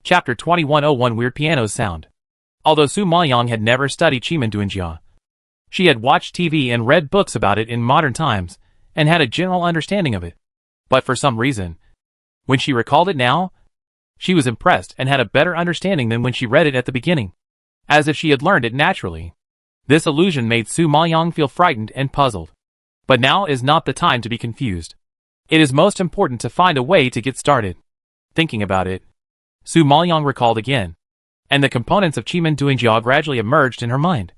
Chapter 2101 Weird Piano Sound. Although Su Maoyang had never studied Chimanduanjia, she had watched TV and read books about it in modern times, and had a general understanding of it. But for some reason, when she recalled it now, she was impressed and had a better understanding than when she read it at the beginning, as if she had learned it naturally. This illusion made Su Maoyang feel frightened and puzzled. But now is not the time to be confused. It is most important to find a way to get started. Thinking about it, Su Maoyang recalled again, and the components of Chimanduanjia gradually emerged in her mind,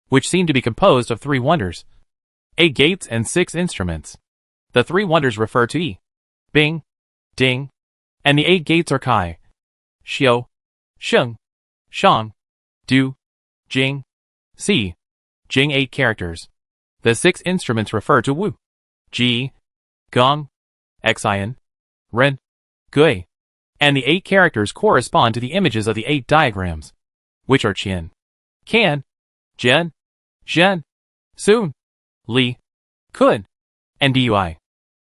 which seemed to be composed of 3 wonders, 8 gates and 6 instruments. The 3 wonders refer to Yi, Bing, Ding, and the 8 gates are Kai, Xiu, Sheng, Shang, Du, Jing, Si, Jing 8 characters. The 6 instruments refer to Wu, Ji, Gong, Xian, Ren, Gui, and the 8 characters correspond to the images of the 8 diagrams, which are Qian, Can, Jian, Zhen, Sun, Li, Kun, and Dui.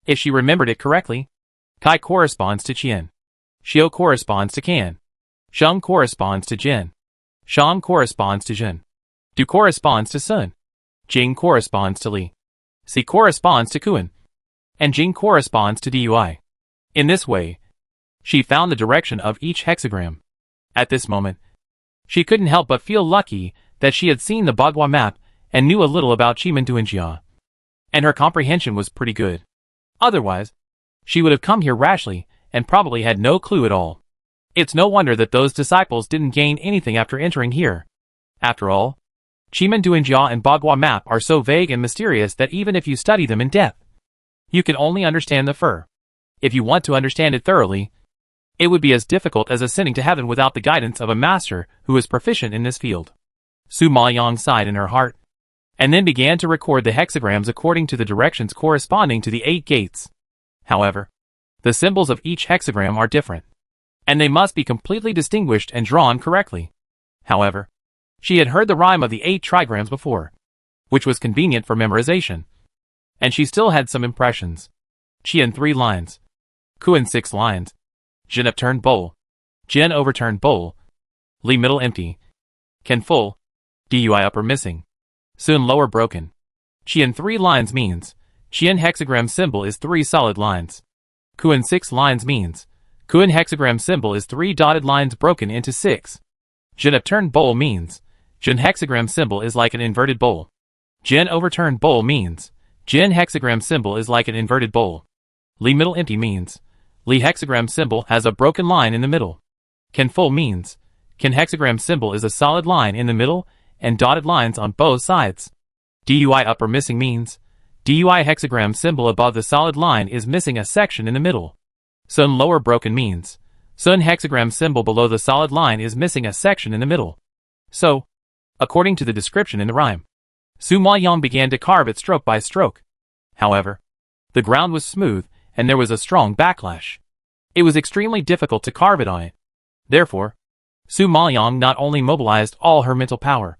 If she remembered it correctly, Kai corresponds to Qian, Xiu corresponds to Can, Sheng corresponds to Jin, Shang corresponds to Zhen, Du corresponds to Sun, Jing corresponds to Li, Si corresponds to Kun, and Jing corresponds to Dui. In this way, she found the direction of each hexagram. At this moment, she couldn't help but feel lucky that she had seen the Bagua map and knew a little about Chimanduanjia. And her comprehension was pretty good. Otherwise, she would have come here rashly and probably had no clue at all. It's no wonder that those disciples didn't gain anything after entering here. After all, Chimanduanjia and Bagua map are so vague and mysterious that even if you study them in depth, you can only understand the fur. If you want to understand it thoroughly, it would be as difficult as ascending to heaven without the guidance of a master who is proficient in this field. Su Maoyang sighed in her heart, and then began to record the hexagrams according to the directions corresponding to the 8 gates. However, the symbols of each hexagram are different, and they must be completely distinguished and drawn correctly. However, she had heard the rhyme of the 8 trigrams before, which was convenient for memorization, and she still had some impressions. Qian 3 lines, Kuan 6 lines, Jin upturned bowl, Jian overturned bowl, Li middle empty, Ken full, Dui upper missing, Sun lower broken. Qian 3 lines means, Qian hexagram symbol is 3 solid lines. Kuan 6 lines means, Kuan hexagram symbol is 3 dotted lines broken into 6. Jin upturned bowl means, Jin hexagram symbol is like an inverted bowl. Jin overturned bowl means, Jin hexagram symbol is like an inverted bowl. Li middle empty means, Li hexagram symbol has a broken line in the middle. Ken full means, Ken hexagram symbol is a solid line in the middle and dotted lines on both sides. Dui upper missing means, Dui hexagram symbol above the solid line is missing a section in the middle. Sun lower broken means, Sun hexagram symbol below the solid line is missing a section in the middle. So, according to the description in the rhyme, Su Maoyang began to carve it stroke by stroke. However, the ground was smooth and there was a strong backlash. It was extremely difficult to carve it on it. Therefore, Su Maoyang not only mobilized all her mental power,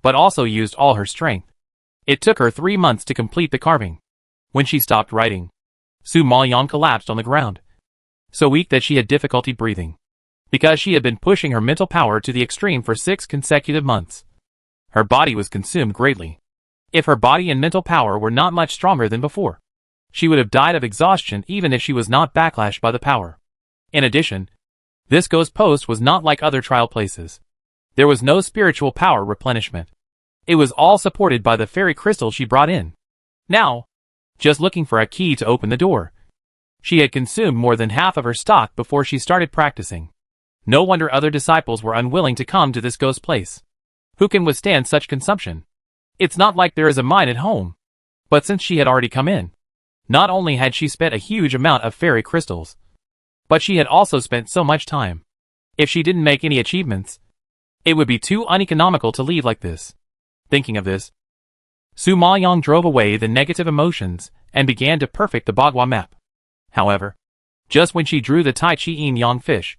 but also used all her strength. It took her 3 months to complete the carving. When she stopped writing, Su Maoyang collapsed on the ground, so weak that she had difficulty breathing, because she had been pushing her mental power to the extreme for 6 consecutive months. Her body was consumed greatly. If her body and mental power were not much stronger than before, she would have died of exhaustion even if she was not backlashed by the power. In addition, this ghost post was not like other trial places. There was no spiritual power replenishment. It was all supported by the fairy crystal she brought in. Now, just looking for a key to open the door, she had consumed more than half of her stock before she started practicing. No wonder other disciples were unwilling to come to this ghost place. Who can withstand such consumption? It's not like there is a mine at home. But since she had already come in, not only had she spent a huge amount of fairy crystals, but she had also spent so much time. If she didn't make any achievements, it would be too uneconomical to leave like this. Thinking of this, Su Maoyang drove away the negative emotions and began to perfect the Bagua map. However, just when she drew the Tai Chi Yin Yang fish,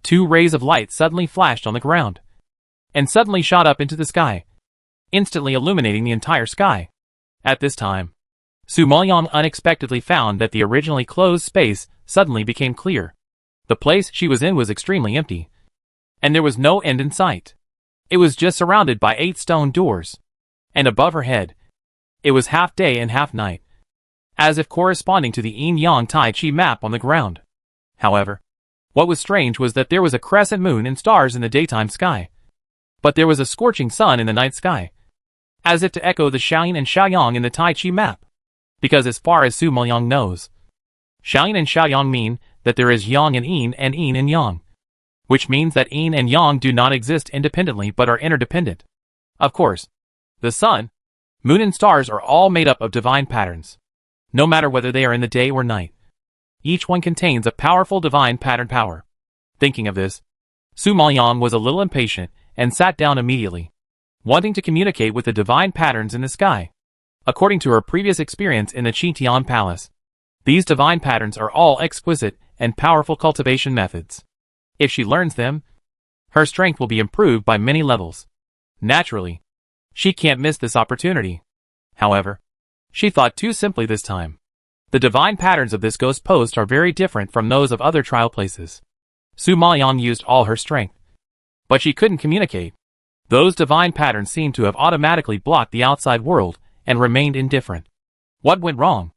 2 rays of light suddenly flashed on the ground, and suddenly shot up into the sky, instantly illuminating the entire sky. At this time, Su Maoyang unexpectedly found that the originally closed space suddenly became clear. The place she was in was extremely empty, and there was no end in sight. It was just surrounded by 8 stone doors, and above her head, it was half day and half night, as if corresponding to the yin-yang Tai Chi map on the ground. However, what was strange was that there was a crescent moon and stars in the daytime sky, but there was a scorching sun in the night sky, as if to echo the Xiaoyin and Xiaoyang in the Tai Chi map. Because as far as Su Maoyang knows, Xiaoyin and Xiaoyang mean that there is yang and yin and yang, which means that yin and yang do not exist independently but are interdependent. Of course, the sun, moon and stars are all made up of divine patterns, no matter whether they are in the day or night. Each one contains a powerful divine pattern power. Thinking of this, Su Maoyang was a little impatient and sat down immediately, wanting to communicate with the divine patterns in the sky. According to her previous experience in the Qitian Palace, these divine patterns are all exquisite and powerful cultivation methods. If she learns them, her strength will be improved by many levels. Naturally, she can't miss this opportunity. However, she thought too simply this time. The divine patterns of this ghost post are very different from those of other trial places. Su Maoyang used all her strength, but she couldn't communicate. Those divine patterns seemed to have automatically blocked the outside world and remained indifferent. What went wrong?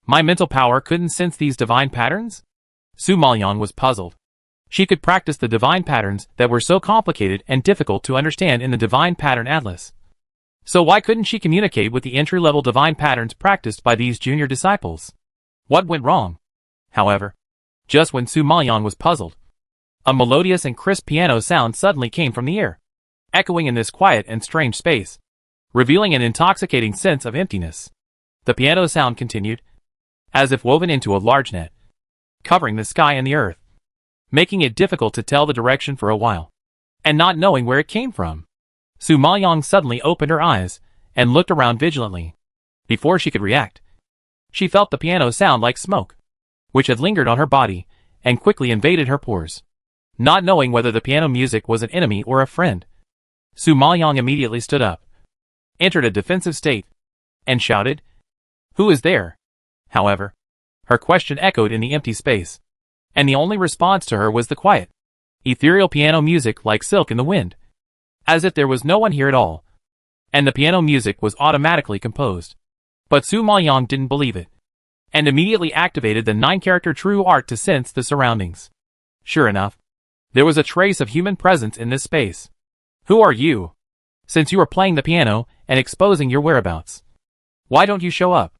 My mental power couldn't sense these divine patterns? Su Maoyang was puzzled. She could practice the divine patterns that were so complicated and difficult to understand in the Divine Pattern Atlas. So why couldn't she communicate with the entry-level divine patterns practiced by these junior disciples? What went wrong? However, just when Su Maoyang was puzzled, a melodious and crisp piano sound suddenly came from the air, echoing in this quiet and strange space, revealing an intoxicating sense of emptiness. The piano sound continued, as if woven into a large net, covering the sky and the earth, making it difficult to tell the direction for a while, and not knowing where it came from. Su Maoyang suddenly opened her eyes and looked around vigilantly. Before she could react, she felt the piano sound like smoke, which had lingered on her body and quickly invaded her pores. Not knowing whether the piano music was an enemy or a friend, Su Maoyang immediately stood up, entered a defensive state, and shouted, "Who is there?" However, her question echoed in the empty space, and the only response to her was the quiet, ethereal piano music like silk in the wind, as if there was no one here at all, and the piano music was automatically composed. But Su Maoyang didn't believe it, and immediately activated the 9-character true art to sense the surroundings. Sure enough, there was a trace of human presence in this space. Who are you? Since you are playing the piano and exposing your whereabouts, why don't you show up?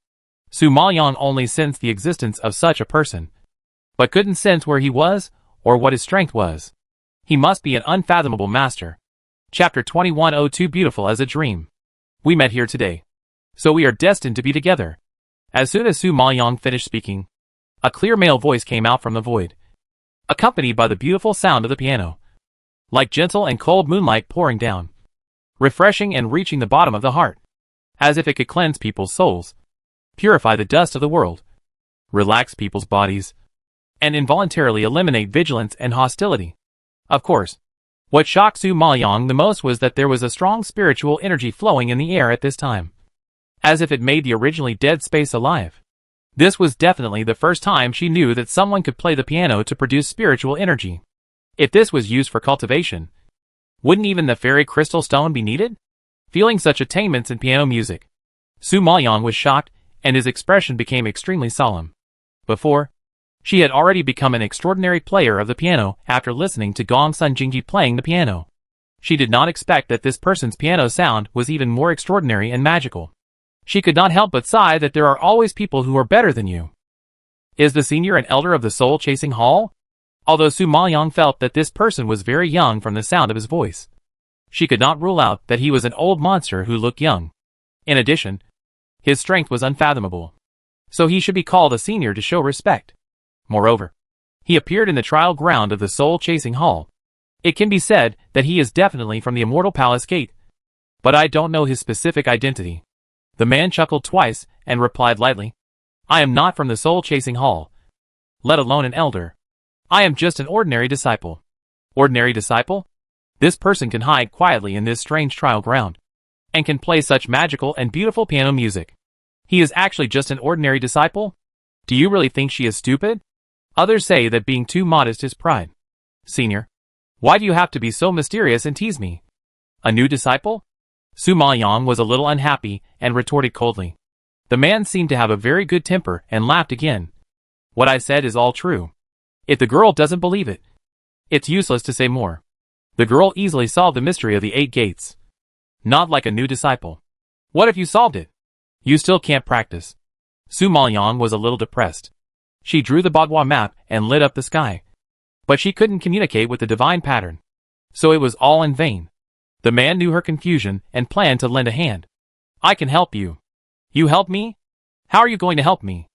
Su Maoyang only sensed the existence of such a person, but couldn't sense where he was or what his strength was. He must be an unfathomable master. Chapter 2102 Beautiful as a Dream. We met here today, so we are destined to be together. As soon as Su Maoyang finished speaking, a clear male voice came out from the void, accompanied by the beautiful sound of the piano, like gentle and cold moonlight pouring down, refreshing and reaching the bottom of the heart, as if it could cleanse people's souls, purify the dust of the world, relax people's bodies, and involuntarily eliminate vigilance and hostility. Of course, what shocked Su Maoyang the most was that there was a strong spiritual energy flowing in the air at this time, as if it made the originally dead space alive. This was definitely the first time she knew that someone could play the piano to produce spiritual energy. If this was used for cultivation, wouldn't even the fairy crystal stone be needed? Feeling such attainments in piano music, Su Maoyang was shocked, and his expression became extremely solemn. Before, she had already become an extraordinary player of the piano after listening to Gong Sun Jingji playing the piano. She did not expect that this person's piano sound was even more extraordinary and magical. She could not help but sigh that there are always people who are better than you. Is the senior an elder of the soul-chasing hall? Although Su Maoyang felt that this person was very young from the sound of his voice, she could not rule out that he was an old monster who looked young. In addition, his strength was unfathomable, so he should be called a senior to show respect. Moreover, he appeared in the trial ground of the soul-chasing hall. It can be said that he is definitely from the Immortal Palace Gate, but I don't know his specific identity. The man chuckled twice and replied lightly, "I am not from the soul-chasing hall, let alone an elder. I am just an ordinary disciple." Ordinary disciple? This person can hide quietly in this strange trial ground, and can play such magical and beautiful piano music. He is actually just an ordinary disciple? Do you really think she is stupid? Others say that being too modest is pride. Senior, why do you have to be so mysterious and tease me? A new disciple? Su Maoyang was a little unhappy and retorted coldly. The man seemed to have a very good temper and laughed again. What I said is all true. If the girl doesn't believe it, it's useless to say more. The girl easily solved the mystery of the 8 gates. Not like a new disciple. What if you solved it? You still can't practice. Su Maoyang was a little depressed. She drew the Bagua map and lit up the sky. But she couldn't communicate with the divine pattern. So it was all in vain. The man knew her confusion and planned to lend a hand. I can help you. You help me? How are you going to help me?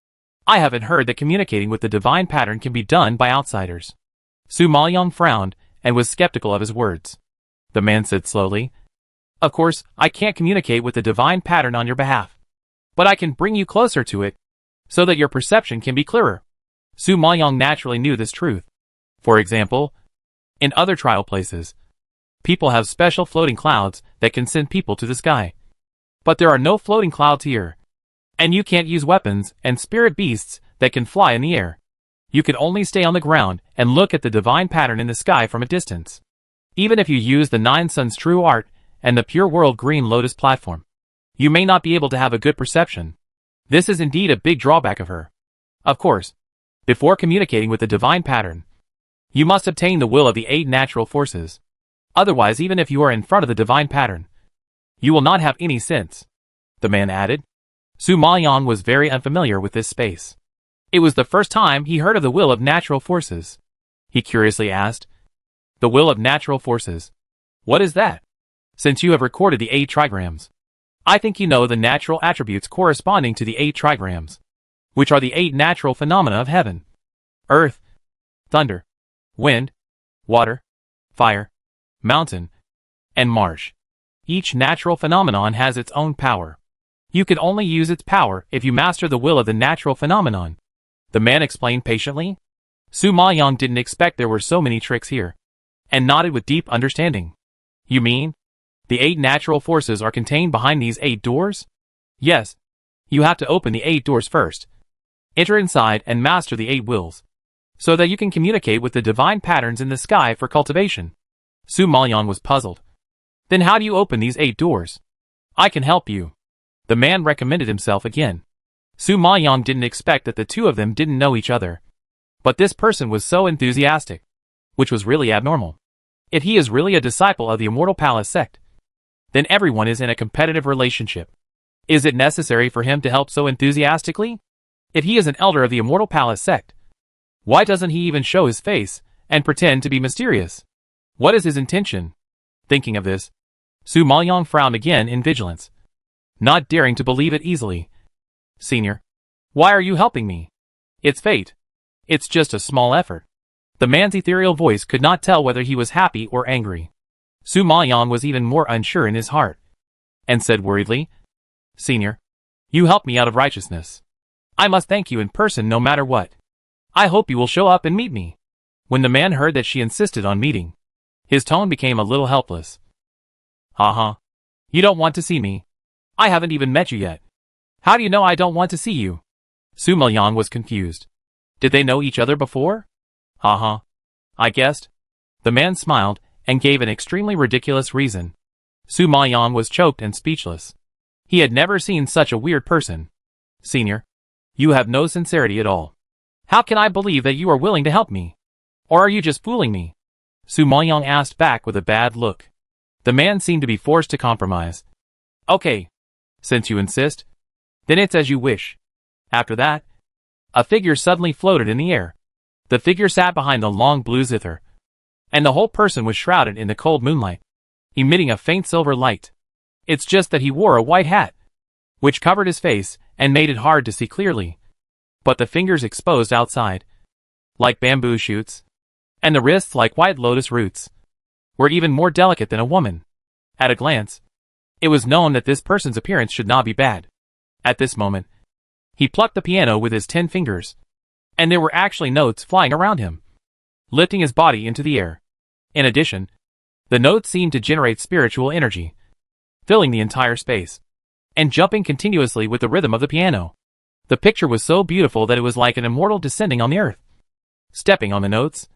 I haven't heard that communicating with the divine pattern can be done by outsiders. Su Maoyang frowned and was skeptical of his words. The man said slowly, Of course, I can't communicate with the divine pattern on your behalf. But I can bring you closer to it, so that your perception can be clearer. Su Maoyang naturally knew this truth. For example, in other trial places, people have special floating clouds that can send people to the sky. But there are no floating clouds here. And you can't use weapons and spirit beasts that can fly in the air. You can only stay on the ground and look at the divine pattern in the sky from a distance. Even if you use the 9 Suns True Art and the Pure World Green Lotus platform, you may not be able to have a good perception. This is indeed a big drawback of her. Of course, before communicating with the divine pattern, you must obtain the will of the 8 natural forces. Otherwise, even if you are in front of the divine pattern, you will not have any sense. The man added. Su Maoyang was very unfamiliar with this space. It was the first time he heard of the will of natural forces. He curiously asked, The will of natural forces. What is that? Since you have recorded the 8 trigrams, I think you know the natural attributes corresponding to the 8 trigrams, which are the 8 natural phenomena of heaven: earth, thunder, wind, water, fire, mountain, and marsh. Each natural phenomenon has its own power. You can only use its power if you master the will of the natural phenomenon. The man explained patiently. Su Maoyang didn't expect there were so many tricks here, and nodded with deep understanding. You mean, the 8 natural forces are contained behind these 8 doors? Yes. You have to open the 8 doors first. Enter inside and master the 8 wills, so that you can communicate with the divine patterns in the sky for cultivation. Su Maoyang was puzzled. Then how do you open these 8 doors? I can help you. The man recommended himself again. Su Maoyang didn't expect that the two of them didn't know each other. But this person was so enthusiastic, which was really abnormal. If he is really a disciple of the Immortal Palace sect, then everyone is in a competitive relationship. Is it necessary for him to help so enthusiastically? If he is an elder of the Immortal Palace sect, why doesn't he even show his face and pretend to be mysterious? What is his intention? Thinking of this, Su Maoyang frowned again in vigilance, not daring to believe it easily. Senior, why are you helping me? It's fate. It's just a small effort. The man's ethereal voice could not tell whether he was happy or angry. Su Maoyang was even more unsure in his heart, and said worriedly, Senior, you helped me out of righteousness. I must thank you in person no matter what. I hope you will show up and meet me. When the man heard that she insisted on meeting, his tone became a little helpless. Ha. You don't want to see me. I haven't even met you yet. How do you know I don't want to see you? Su Maoyang was confused. Did they know each other before? Ha. I guessed. The man smiled and gave an extremely ridiculous reason. Su Maoyang was choked and speechless. He had never seen such a weird person. Senior, you have no sincerity at all. How can I believe that you are willing to help me? Or are you just fooling me? Su Maoyang asked back with a bad look. The man seemed to be forced to compromise. Okay. Since you insist, then it's as you wish. After that, a figure suddenly floated in the air. The figure sat behind the long blue zither, and the whole person was shrouded in the cold moonlight, emitting a faint silver light. It's just that he wore a white hat, which covered his face and made it hard to see clearly. But the fingers exposed outside, like bamboo shoots, and the wrists like white lotus roots, were even more delicate than a woman. At a glance, it was known that this person's appearance should not be bad. At this moment, he plucked the piano with his 10 fingers, and there were actually notes flying around him, lifting his body into the air. In addition, the notes seemed to generate spiritual energy, filling the entire space, and jumping continuously with the rhythm of the piano. The picture was so beautiful that it was like an immortal descending on the earth. stepping on the notes,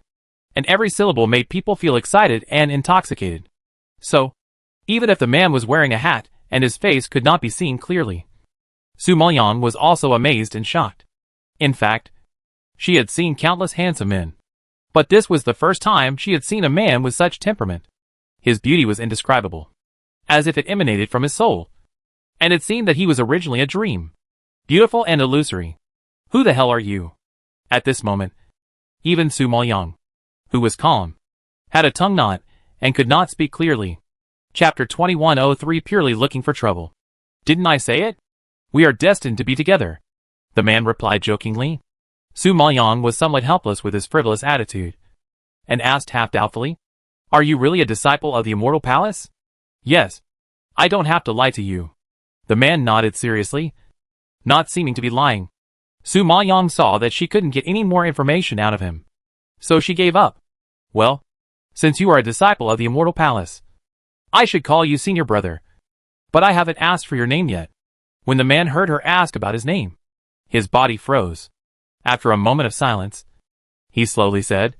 and every syllable made people feel excited and intoxicated. So, even if the man was wearing a hat and his face could not be seen clearly, Su Maoyang was also amazed and shocked. In fact, she had seen countless handsome men, but this was the first time she had seen a man with such temperament. His beauty was indescribable, as if it emanated from his soul, and it seemed that he was originally a dream, beautiful and illusory. Who the hell are you? At this moment, even Su Maoyang, who was calm, had a tongue knot and could not speak clearly. Chapter 2103 Purely Looking for Trouble. Didn't I say it? We are destined to be together, the man replied jokingly. Su Maoyang was somewhat helpless with his frivolous attitude, and asked half doubtfully, "Are you really a disciple of the Immortal Palace?" "Yes. I don't have to lie to you." The man nodded seriously, not seeming to be lying. Su Maoyang saw that she couldn't get any more information out of him, so she gave up. "Well, since you are a disciple of the Immortal Palace, I should call you senior brother. But I haven't asked for your name yet." When the man heard her ask about his name, his body froze. After a moment of silence, he slowly said,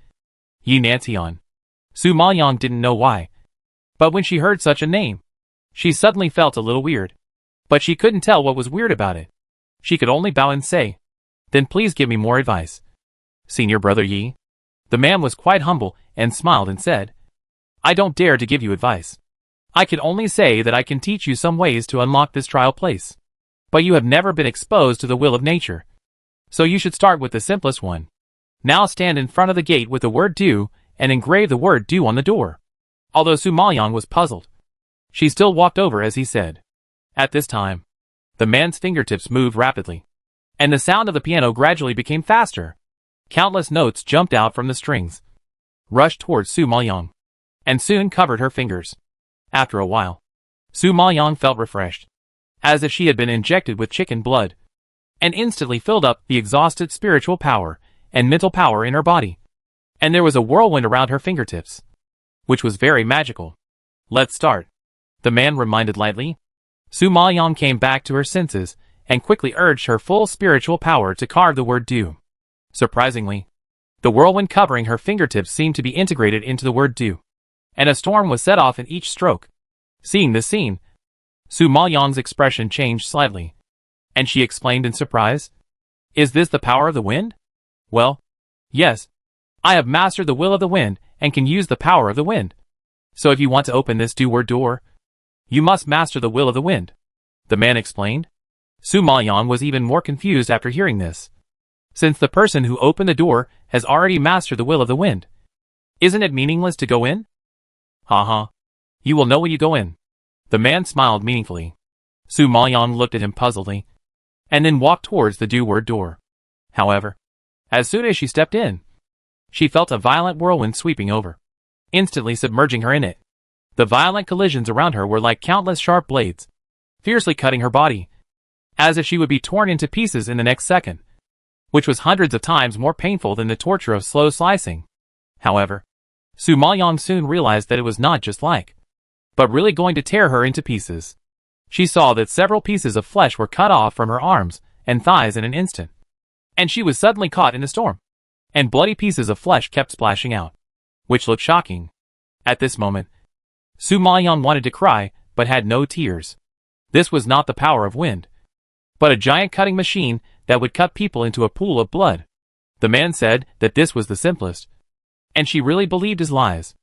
"Yi Nantian." Su Maoyang didn't know why, but when she heard such a name, she suddenly felt a little weird. But she couldn't tell what was weird about it. She could only bow and say, "Then please give me more advice, Senior Brother Yi." The man was quite humble and smiled and said, "I don't dare to give you advice. I can only say that I can teach you some ways to unlock this trial place. But you have never been exposed to the will of nature, so you should start with the simplest one. Now stand in front of the gate with the word do and engrave the word do on the door." Although Su Maoyang was puzzled, she still walked over as he said. At this time, the man's fingertips moved rapidly, and the sound of the piano gradually became faster. Countless notes jumped out from the strings, rushed towards Su Maoyang, and soon covered her fingers. After a while, Su Maoyang felt refreshed, as if she had been injected with chicken blood, and instantly filled up the exhausted spiritual power and mental power in her body. And there was a whirlwind around her fingertips, which was very magical. "Let's start," the man reminded lightly. Su Maoyang came back to her senses and quickly urged her full spiritual power to carve the word do. Surprisingly, the whirlwind covering her fingertips seemed to be integrated into the word do, and a storm was set off in each stroke. Seeing this scene, Su Maoyang's expression changed slightly, and she exclaimed in surprise, "Is this the power of the wind?" "Well, yes. I have mastered the will of the wind and can use the power of the wind. So if you want to open this do-word door, you must master the will of the wind," the man explained. Su Maoyang was even more confused after hearing this, since the person who opened the door has already mastered the will of the wind. Isn't it meaningless to go in? "Ha. You will know when you go in." The man smiled meaningfully. Su Maoyang looked at him puzzledly, and then walked towards the do-word door. However, as soon as she stepped in, she felt a violent whirlwind sweeping over, instantly submerging her in it. The violent collisions around her were like countless sharp blades, fiercely cutting her body, as if she would be torn into pieces in the next second, which was hundreds of times more painful than the torture of slow slicing. However, Su Maoyang soon realized that it was not just but really going to tear her into pieces. She saw that several pieces of flesh were cut off from her arms and thighs in an instant, and she was suddenly caught in a storm, and bloody pieces of flesh kept splashing out, which looked shocking. At this moment, Su Maoyang wanted to cry, but had no tears. This was not the power of wind, but a giant cutting machine that would cut people into a pool of blood. The man said that this was the simplest, and she really believed his lies.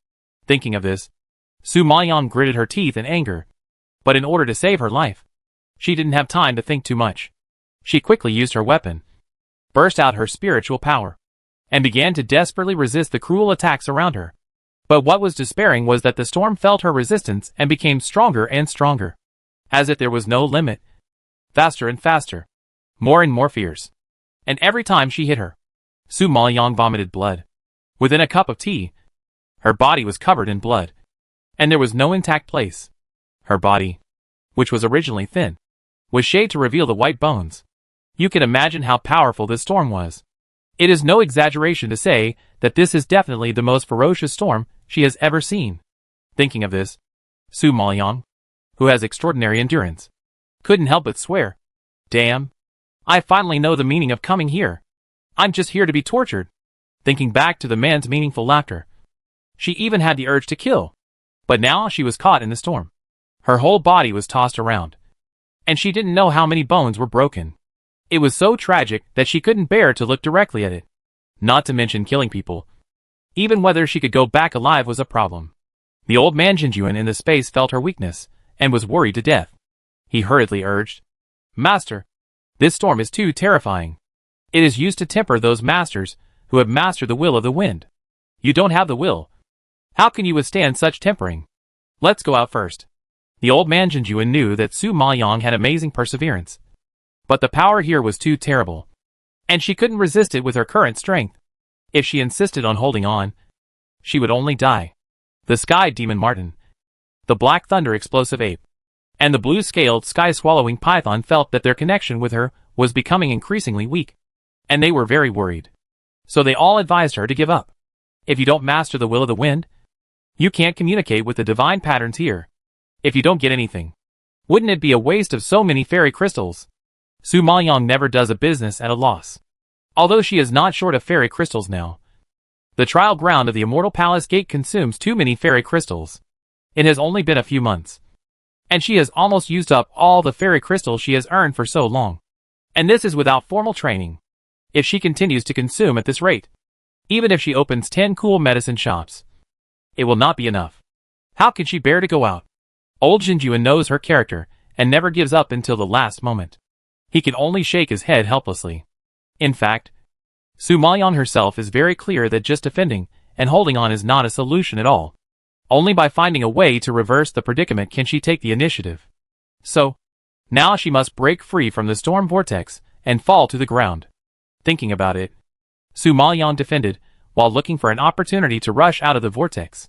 Thinking of this, Su Maoyang gritted her teeth in anger, but in order to save her life, she didn't have time to think too much. She quickly used her weapon, burst out her spiritual power, and began to desperately resist the cruel attacks around her. But what was despairing was that the storm felt her resistance and became stronger and stronger, as if there was no limit. Faster and faster, more and more fierce. And every time she hit her, Su Maoyang vomited blood. Within a cup of tea, her body was covered in blood, and there was no intact place. Her body, which was originally thin, was shaved to reveal the white bones. You can imagine how powerful this storm was. It is no exaggeration to say that this is definitely the most ferocious storm she has ever seen. Thinking of this, Su Maoyang, who has extraordinary endurance, couldn't help but swear, "Damn! I finally know the meaning of coming here. I'm just here to be tortured." thinking back to the man's meaningful laughter. She even had the urge to kill. But now she was caught in the storm. Her whole body was tossed around. And she didn't know how many bones were broken. It was so tragic that she couldn't bear to look directly at it. Not to mention killing people. Even whether she could go back alive was a problem. The old man Jinjuan in the space felt her weakness, and was worried to death. He hurriedly urged, "Master, this storm is too terrifying. It is used to temper those masters who have mastered the will of the wind. You don't have the will. How can you withstand such tempering? Let's go out first." The old man Jinjuan knew that Su Maoyang had amazing perseverance. But the power here was too terrible. And she couldn't resist it with her current strength. If she insisted on holding on, she would only die. The sky demon marten, the black thunder explosive ape, and the blue-scaled sky-swallowing python felt that their connection with her was becoming increasingly weak. And they were very worried. So they all advised her to give up. If you don't master the will of the wind, you can't communicate with the divine patterns here. If you don't get anything, wouldn't it be a waste of so many fairy crystals? Su Maoyang never does a business at a loss. Although she is not short of fairy crystals now. The trial ground of the Immortal Palace Gate consumes too many fairy crystals. It has only been a few months. And she has almost used up all the fairy crystals she has earned for so long. And this is without formal training. If she continues to consume at this rate, even if she opens 10 cool medicine shops, it will not be enough. How can she bear to go out? Old Jinjuan knows her character, and never gives up until the last moment. He can only shake his head helplessly. In fact, Su Maoyang herself is very clear that just defending and holding on is not a solution at all. Only by finding a way to reverse the predicament can she take the initiative. So, now she must break free from the storm vortex and fall to the ground. Thinking about it, Su Maoyang defended, while looking for an opportunity to rush out of the vortex.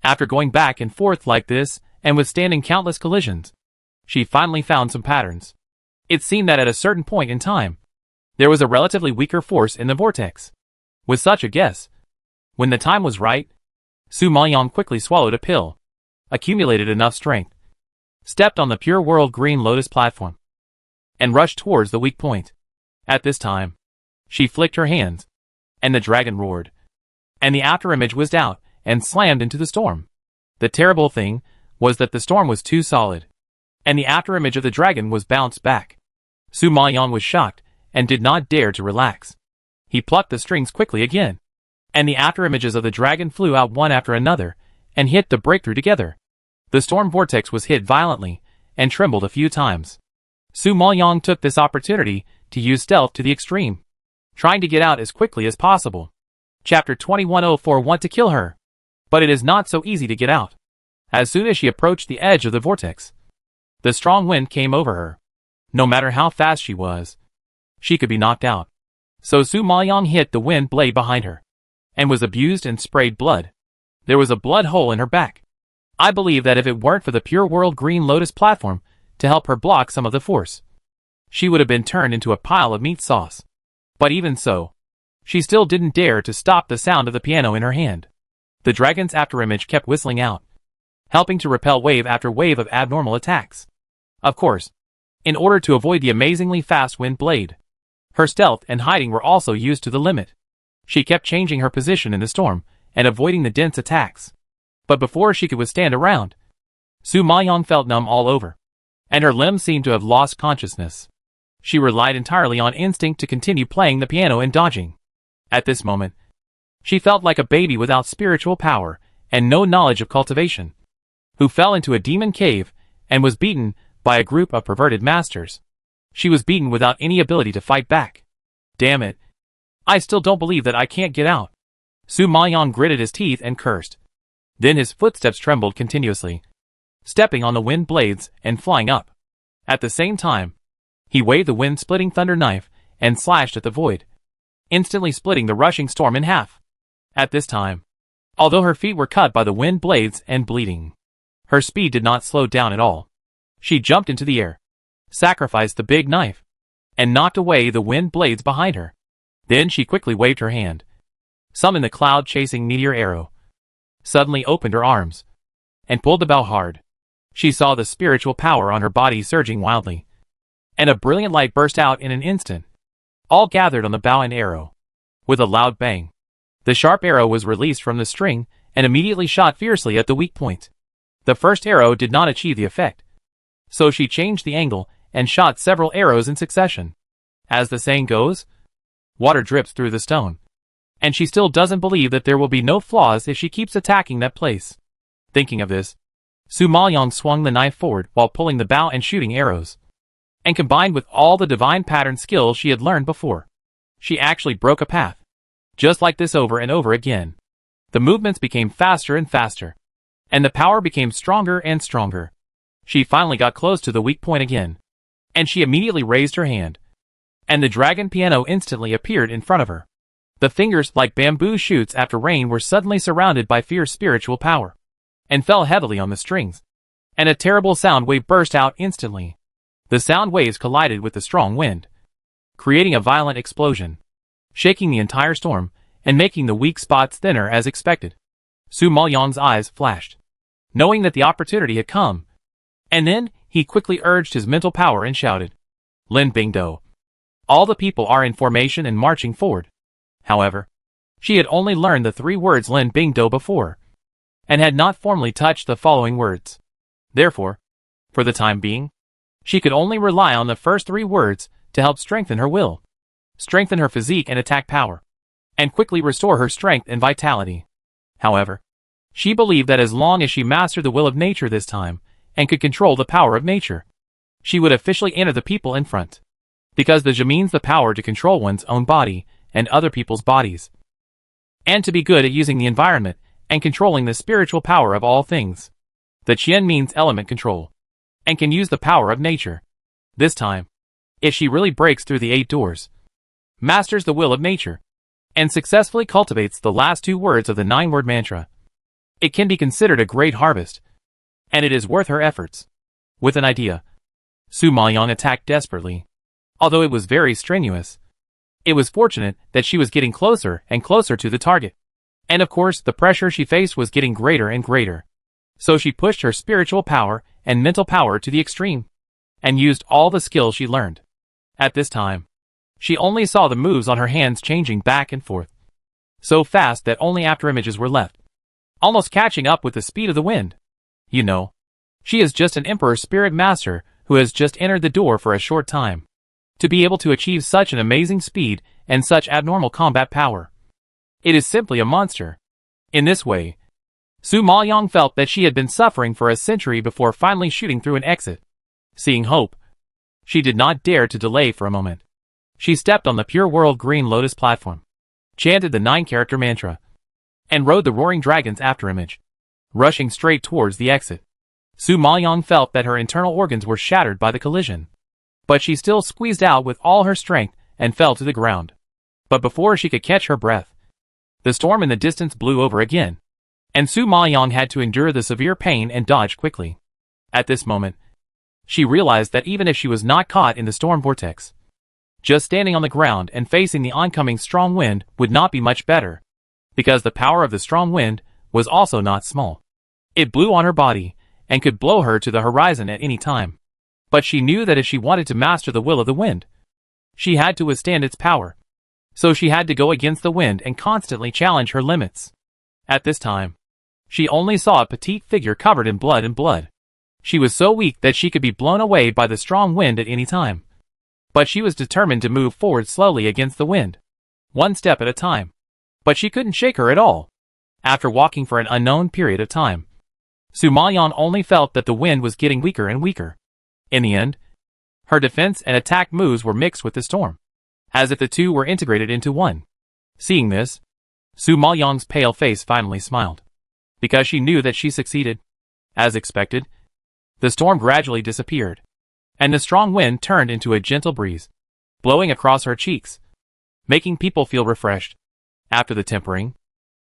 After going back and forth like this, and withstanding countless collisions, she finally found some patterns. It seemed that at a certain point in time, there was a relatively weaker force in the vortex. With such a guess, when the time was right, Su Maoyang quickly swallowed a pill, accumulated enough strength, stepped on the Pure World Green Lotus platform, and rushed towards the weak point. At this time, she flicked her hands, and the dragon roared, and the afterimage whizzed out and slammed into the storm. The terrible thing was that the storm was too solid, and the afterimage of the dragon was bounced back. Su Maoyang was shocked, and did not dare to relax. He plucked the strings quickly again, and the afterimages of the dragon flew out one after another, and hit the breakthrough together. The storm vortex was hit violently, and trembled a few times. Su Maoyang took this opportunity to use stealth to the extreme, trying to get out as quickly as possible. Chapter 2104 Want to kill her. But it is not so easy to get out. As soon as she approached the edge of the vortex, the strong wind came over her. No matter how fast she was, she could be knocked out. So Su Maoyang hit the wind blade behind her, and was abused and sprayed blood. There was a blood hole in her back. I believe that if it weren't for the Pure World Green Lotus platform to help her block some of the force, she would have been turned into a pile of meat sauce. But even so, she still didn't dare to stop the sound of the piano in her hand. The dragon's afterimage kept whistling out, helping to repel wave after wave of abnormal attacks. Of course, in order to avoid the amazingly fast wind blade, her stealth and hiding were also used to the limit. She kept changing her position in the storm, and avoiding the dense attacks. But before she could withstand a round, Su Maoyang felt numb all over, and her limbs seemed to have lost consciousness. She relied entirely on instinct to continue playing the piano and dodging. At this moment, she felt like a baby without spiritual power, and no knowledge of cultivation, who fell into a demon cave, and was beaten by a group of perverted masters. She was beaten without any ability to fight back. Damn it. I still don't believe that I can't get out. Su Maoyang gritted his teeth and cursed. Then his footsteps trembled continuously, stepping on the wind blades and flying up. At the same time, he waved the wind-splitting thunder knife and slashed at the void, instantly splitting the rushing storm in half. At this time, although her feet were cut by the wind blades and bleeding, her speed did not slow down at all. She jumped into the air, sacrificed the big knife, and knocked away the wind blades behind her. Then she quickly waved her hand, summoned the cloud-chasing meteor arrow, suddenly opened her arms, and pulled the bow hard. She saw the spiritual power on her body surging wildly, and a brilliant light burst out in an instant. All gathered on the bow and arrow. With a loud bang, The sharp arrow was released from the string and immediately shot fiercely at the weak point. The first arrow did not achieve the effect, so she changed the angle and shot several arrows in succession. As the saying goes, water drips through the stone. And she still doesn't believe that there will be no flaws if she keeps attacking that place. Thinking of this, Su Maoyong swung the knife forward while pulling the bow and shooting arrows. And combined with all the divine pattern skills she had learned before, she actually broke a path. Just like this over and over again. The movements became faster and faster. And the power became stronger and stronger. She finally got close to the weak point again. And she immediately raised her hand. And the dragon piano instantly appeared in front of her. The fingers, like bamboo shoots after rain, were suddenly surrounded by fierce spiritual power, and fell heavily on the strings. And a terrible sound wave burst out instantly. The sound waves collided with the strong wind, creating a violent explosion, shaking the entire storm, and making the weak spots thinner as expected. Su Maoyong's eyes flashed, knowing that the opportunity had come. And then, he quickly urged his mental power and shouted, "Lin Bingdo." All the people are in formation and marching forward. However, she had only learned the 3 words Lin Bingdo before, and had not formally touched the following words. Therefore, for the time being, she could only rely on the first 3 words to help strengthen her will, strengthen her physique and attack power, and quickly restore her strength and vitality. However, she believed that as long as she mastered the will of nature this time, and could control the power of nature, she would officially enter the people in front. Because the Zhi means the power to control one's own body and other people's bodies, and to be good at using the environment and controlling the spiritual power of all things. The Qian means element control, and can use the power of nature. This time, if she really breaks through the 8 doors, masters the will of nature, and successfully cultivates the last 2 words of the 9-word mantra, it can be considered a great harvest, and it is worth her efforts. With an idea, Su Maoyong attacked desperately. Although it was very strenuous, it was fortunate that she was getting closer and closer to the target. And of course, the pressure she faced was getting greater and greater. So she pushed her spiritual power and mental power to the extreme, and used all the skills she learned. At this time, she only saw the moves on her hands changing back and forth, so fast that only after images were left, almost catching up with the speed of the wind. You know, she is just an Emperor Spirit Master who has just entered the door for a short time. To be able to achieve such an amazing speed and such abnormal combat power, it is simply a monster. In this way, Su Maoyong felt that she had been suffering for a century before finally shooting through an exit. Seeing hope, she did not dare to delay for a moment. She stepped on the pure world green lotus platform, chanted the 9-character mantra, and rode the roaring dragon's afterimage, rushing straight towards the exit. Su Maoyong felt that her internal organs were shattered by the collision, but she still squeezed out with all her strength and fell to the ground. But before she could catch her breath, the storm in the distance blew over again, and Su Maoyong had to endure the severe pain and dodge quickly. At this moment, she realized that even if she was not caught in the storm vortex, just standing on the ground and facing the oncoming strong wind would not be much better, because the power of the strong wind was also not small. It blew on her body and could blow her to the horizon at any time. But she knew that if she wanted to master the will of the wind, she had to withstand its power. So she had to go against the wind and constantly challenge her limits. At this time, she only saw a petite figure covered in blood. She was so weak that she could be blown away by the strong wind at any time. But she was determined to move forward slowly against the wind, 1 step at a time. But she couldn't shake her at all. After walking for an unknown period of time, Su Maoyong only felt that the wind was getting weaker and weaker. In the end, her defense and attack moves were mixed with the storm, as if the 2 were integrated into one. Seeing this, Su Maoyong's pale face finally smiled, because she knew that she succeeded. As expected, the storm gradually disappeared, and the strong wind turned into a gentle breeze, blowing across her cheeks, making people feel refreshed. After the tempering,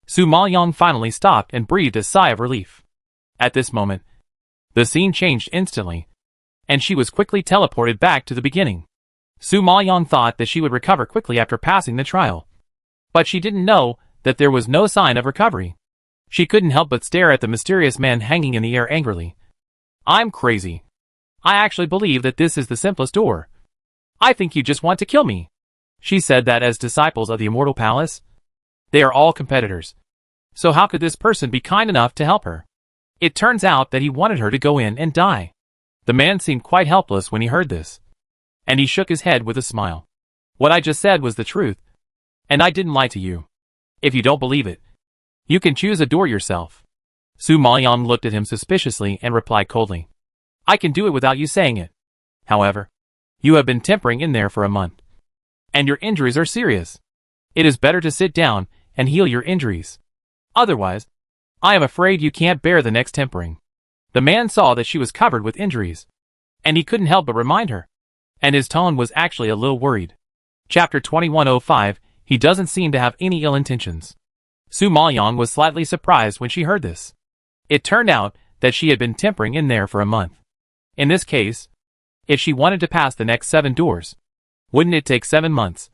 Su Maoyong finally stopped and breathed a sigh of relief. At this moment, the scene changed instantly, and she was quickly teleported back to the beginning. Su Maoyong thought that she would recover quickly after passing the trial, but she didn't know that there was no sign of recovery. She couldn't help but stare at the mysterious man hanging in the air angrily. "I'm crazy. I actually believe that this is the simplest door. I think you just want to kill me." She said that as disciples of the Immortal Palace, They are all competitors. So how could this person be kind enough to help her? It turns out that he wanted her to go in and die. The man seemed quite helpless when he heard this. And he shook his head with a smile. What I just said was the truth. And I didn't lie to you. If you don't believe it, you can choose a door yourself. Su Maoyang looked at him suspiciously and replied coldly. I can do it without you saying it. However, you have been tempering in there for a month. And your injuries are serious. It is better to sit down and heal your injuries. Otherwise, I am afraid you can't bear the next tempering. The man saw that she was covered with injuries. And he couldn't help but remind her. And his tone was actually a little worried. Chapter 2105, he doesn't seem to have any ill intentions. Su Maoyang was slightly surprised when she heard this. It turned out that she had been tempering in there for a month. In this case, if she wanted to pass the next 7 doors, wouldn't it take 7 months?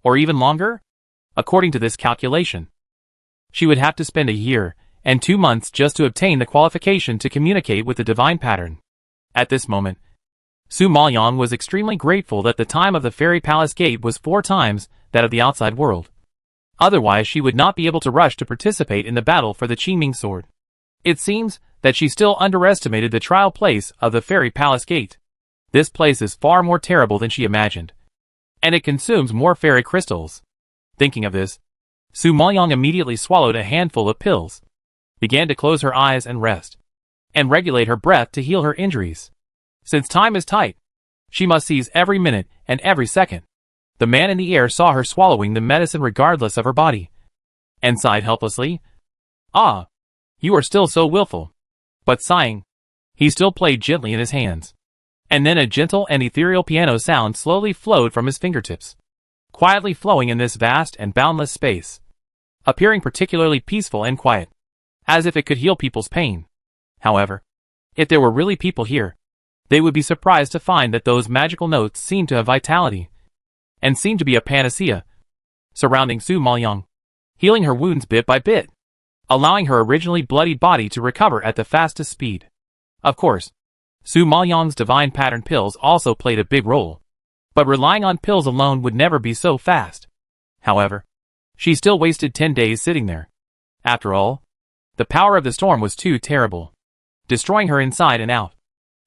Or even longer? According to this calculation, she would have to spend a year and 2 months just to obtain the qualification to communicate with the divine pattern. At this moment, Su Maoyang was extremely grateful that the time of the fairy palace gate was 4 times that of the outside world. Otherwise she would not be able to rush to participate in the battle for the Qiming sword. It seems that she still underestimated the trial place of the fairy palace gate. This place is far more terrible than she imagined. And it consumes more fairy crystals. Thinking of this, Su Maoyang immediately swallowed a handful of pills, began to close her eyes and rest, and regulate her breath to heal her injuries. Since time is tight, she must seize every minute and every second. The man in the air saw her swallowing the medicine regardless of her body, and sighed helplessly. Ah, you are still so willful. But sighing, he still played gently in his hands. And then a gentle and ethereal piano sound slowly flowed from his fingertips, quietly flowing in this vast and boundless space, appearing particularly peaceful and quiet, as if it could heal people's pain. However, if there were really people here, they would be surprised to find that those magical notes seemed to have vitality, and seemed to be a panacea, surrounding Su Maoyang, healing her wounds bit by bit, allowing her originally bloodied body to recover at the fastest speed. Of course, Su Maoyang's divine pattern pills also played a big role, but relying on pills alone would never be so fast. However, she still wasted 10 days sitting there. After all, the power of the storm was too terrible, destroying her inside and out.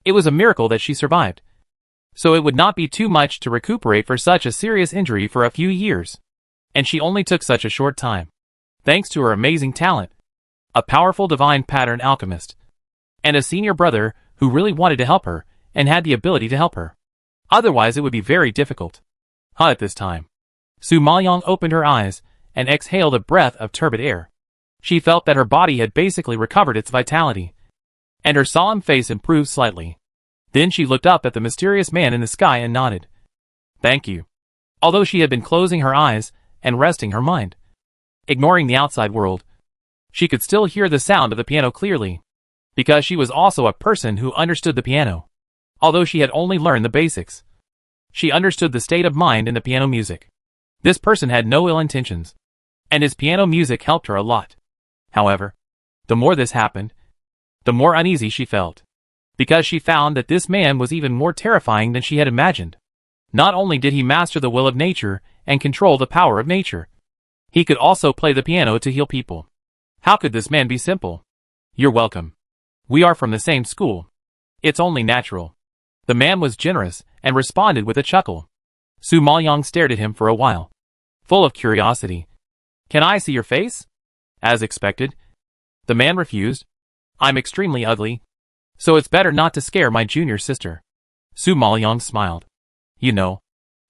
It was a miracle that she survived. So it would not be too much to recuperate for such a serious injury for a few years. And she only took such a short time, thanks to her amazing talent, a powerful divine pattern alchemist, and a senior brother who really wanted to help her and had the ability to help her. Otherwise it would be very difficult. At this time, Su Maoyang opened her eyes and exhaled a breath of turbid air. She felt that her body had basically recovered its vitality, and her solemn face improved slightly. Then she looked up at the mysterious man in the sky and nodded. Thank you. Although she had been closing her eyes and resting her mind, ignoring the outside world, she could still hear the sound of the piano clearly, because she was also a person who understood the piano. Although she had only learned the basics, she understood the state of mind in the piano music. This person had no ill intentions, and his piano music helped her a lot. However, the more this happened, the more uneasy she felt, because she found that this man was even more terrifying than she had imagined. Not only did he master the will of nature and control the power of nature, he could also play the piano to heal people. How could this man be simple? You're welcome. We are from the same school. It's only natural. The man was generous and responded with a chuckle. Su Maoyang stared at him for a while, full of curiosity. Can I see your face? As expected, the man refused. I'm extremely ugly, so it's better not to scare my junior sister. Su Maoyang smiled. You know,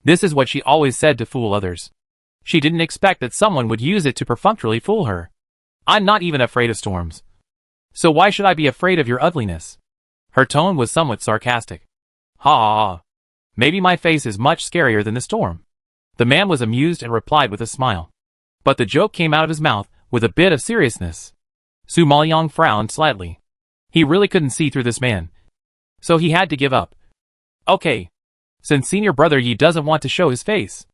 this is what she always said to fool others. She didn't expect that someone would use it to perfunctorily fool her. I'm not even afraid of storms. So why should I be afraid of your ugliness? Her tone was somewhat sarcastic. Ha ha ha. Maybe my face is much scarier than the storm. The man was amused and replied with a smile. But the joke came out of his mouth with a bit of seriousness. Su Maoyang frowned slightly. He really couldn't see through this man, so he had to give up. Okay, since senior brother Yi doesn't want to show his face,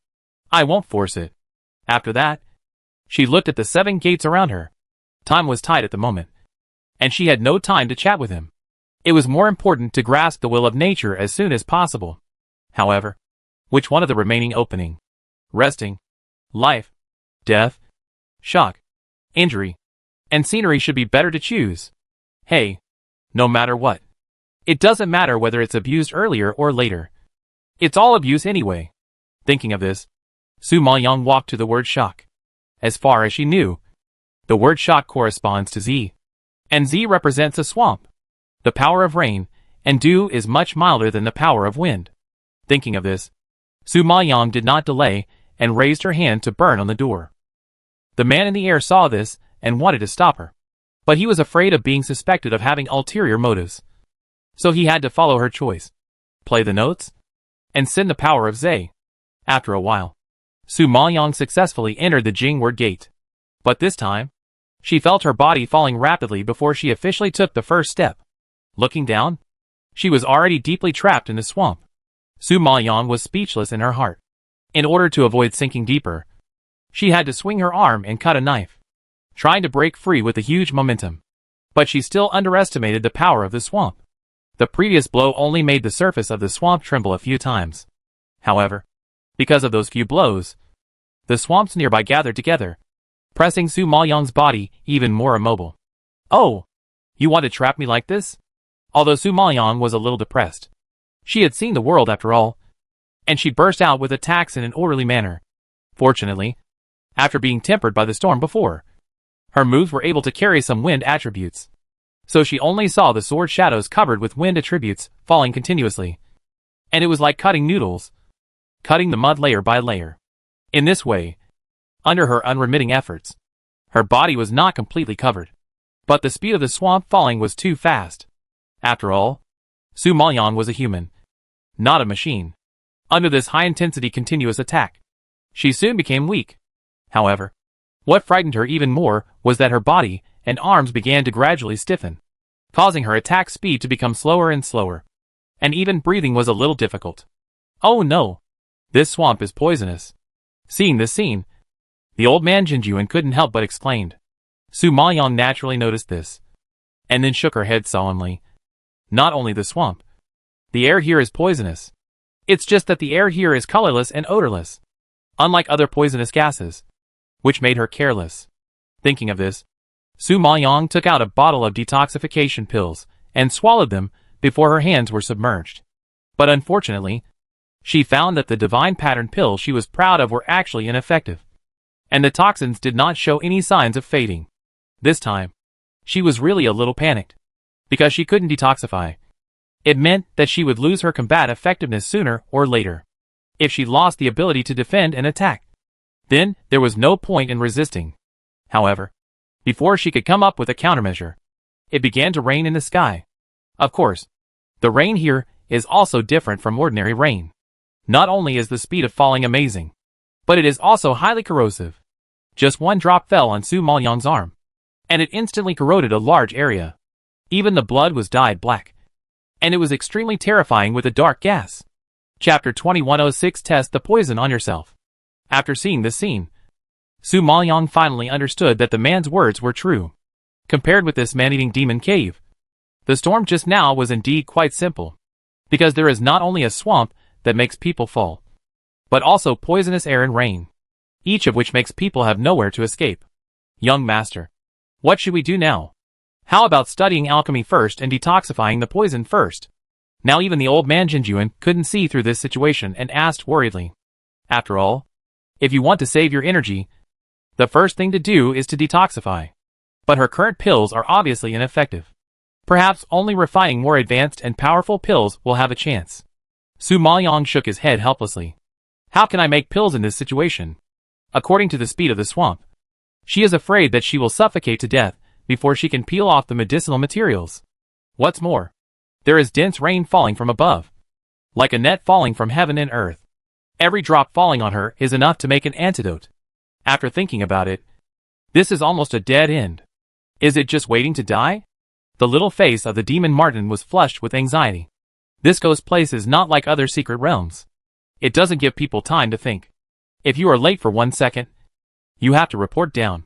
I won't force it. After that, she looked at the 7 gates around her. Time was tight at the moment, and she had no time to chat with him. It was more important to grasp the will of nature as soon as possible. However, which one of the remaining opening, resting, life, death, shock, injury, and scenery should be better to choose. Hey, no matter what. It doesn't matter whether it's abused earlier or later. It's all abuse anyway. Thinking of this, Su Maoyang walked to the word shock. As far as she knew, the word shock corresponds to Z. And Z represents a swamp, the power of rain, and dew is much milder than the power of wind. Thinking of this, Su Maoyang did not delay and raised her hand to burn on the door. The man in the air saw this and wanted to stop her, but he was afraid of being suspected of having ulterior motives. So he had to follow her choice, play the notes, and send the power of Z. After a while, Su Maoyang successfully entered the Jingward gate. But this time, she felt her body falling rapidly before she officially took the first step. Looking down, she was already deeply trapped in the swamp. Su Maoyang was speechless in her heart. In order to avoid sinking deeper, she had to swing her arm and cut a knife, trying to break free with a huge momentum. But she still underestimated the power of the swamp. The previous blow only made the surface of the swamp tremble a few times. However, because of those few blows, the swamps nearby gathered together, pressing Su Maoyang's body even more immobile. Oh, you want to trap me like this? Although Su Maoyang was a little depressed. She had seen the world after all, and she burst out with attacks in an orderly manner. Fortunately, after being tempered by the storm before, her moves were able to carry some wind attributes. So she only saw the sword shadows covered with wind attributes falling continuously. And it was like cutting noodles, cutting the mud layer by layer. In this way, under her unremitting efforts, her body was not completely covered. But the speed of the swamp falling was too fast. After all, Su Maoyang was a human, not a machine. Under this high-intensity continuous attack, she soon became weak. However, what frightened her even more was that her body and arms began to gradually stiffen, causing her attack speed to become slower and slower. And even breathing was a little difficult. Oh no! This swamp is poisonous. Seeing this scene, the old man Jinjuan couldn't help but exclaimed. Su Maoyang naturally noticed this, and then shook her head solemnly. Not only the swamp, the air here is poisonous. It's just that the air here is colorless and odorless, unlike other poisonous gases, which made her careless. Thinking of this, Su Maoyang took out a bottle of detoxification pills and swallowed them before her hands were submerged. But unfortunately, she found that the divine pattern pills she was proud of were actually ineffective, and the toxins did not show any signs of fading. This time, she was really a little panicked, because she couldn't detoxify. It meant that she would lose her combat effectiveness sooner or later. If she lost the ability to defend and attack, then there was no point in resisting. However, before she could come up with a countermeasure, it began to rain in the sky. Of course, the rain here is also different from ordinary rain. Not only is the speed of falling amazing, but it is also highly corrosive. Just one drop fell on Su Maoyang's arm, and it instantly corroded a large area. Even the blood was dyed black, and it was extremely terrifying with a dark gas. Chapter 2106 Test the poison on yourself. After seeing this scene, Su Maoyang finally understood that the man's words were true. Compared with this man-eating demon cave, the storm just now was indeed quite simple, because there is not only a swamp that makes people fall, but also poisonous air and rain, each of which makes people have nowhere to escape. Young master, what should we do now? How about studying alchemy first and detoxifying the poison first? Now even the old man Jinjuan couldn't see through this situation and asked worriedly. After all, if you want to save your energy, the first thing to do is to detoxify. But her current pills are obviously ineffective. Perhaps only refining more advanced and powerful pills will have a chance. Su Maoyang shook his head helplessly. How can I make pills in this situation? According to the speed of the swamp, she is afraid that she will suffocate to death before she can peel off the medicinal materials. What's more, there is dense rain falling from above, like a net falling from heaven and earth. Every drop falling on her is enough to make an antidote. After thinking about it, this is almost a dead end. Is it just waiting to die? The little face of the demon Martin was flushed with anxiety. This ghost place is not like other secret realms. It doesn't give people time to think. If you are late for 1 second, you have to report down.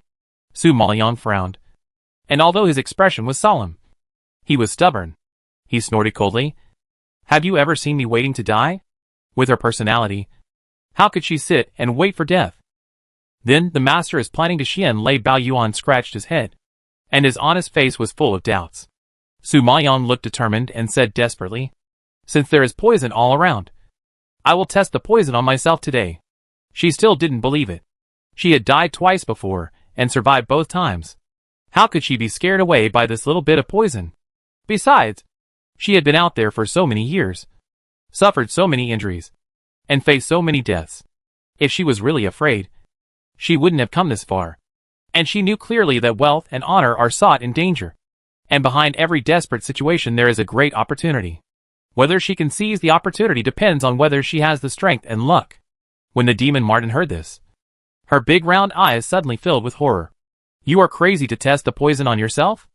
Su Maoyang frowned, and although his expression was solemn, he was stubborn. He snorted coldly. Have you ever seen me waiting to die? With her personality, how could she sit and wait for death? Then the master is planning to Xian Lei Bao Yuan scratched his head, and his honest face was full of doubts. Su Maoyang looked determined and said desperately, "Since there is poison all around, I will test the poison on myself today." She still didn't believe it. She had died twice before, and survived both times. How could she be scared away by this little bit of poison? Besides, she had been out there for so many years, suffered so many injuries, and faced so many deaths. If she was really afraid, she wouldn't have come this far. And she knew clearly that wealth and honor are sought in danger. And behind every desperate situation there is a great opportunity. Whether she can seize the opportunity depends on whether she has the strength and luck. When the demon Martin heard this, her big round eyes suddenly filled with horror. "You are crazy to test the poison on yourself?"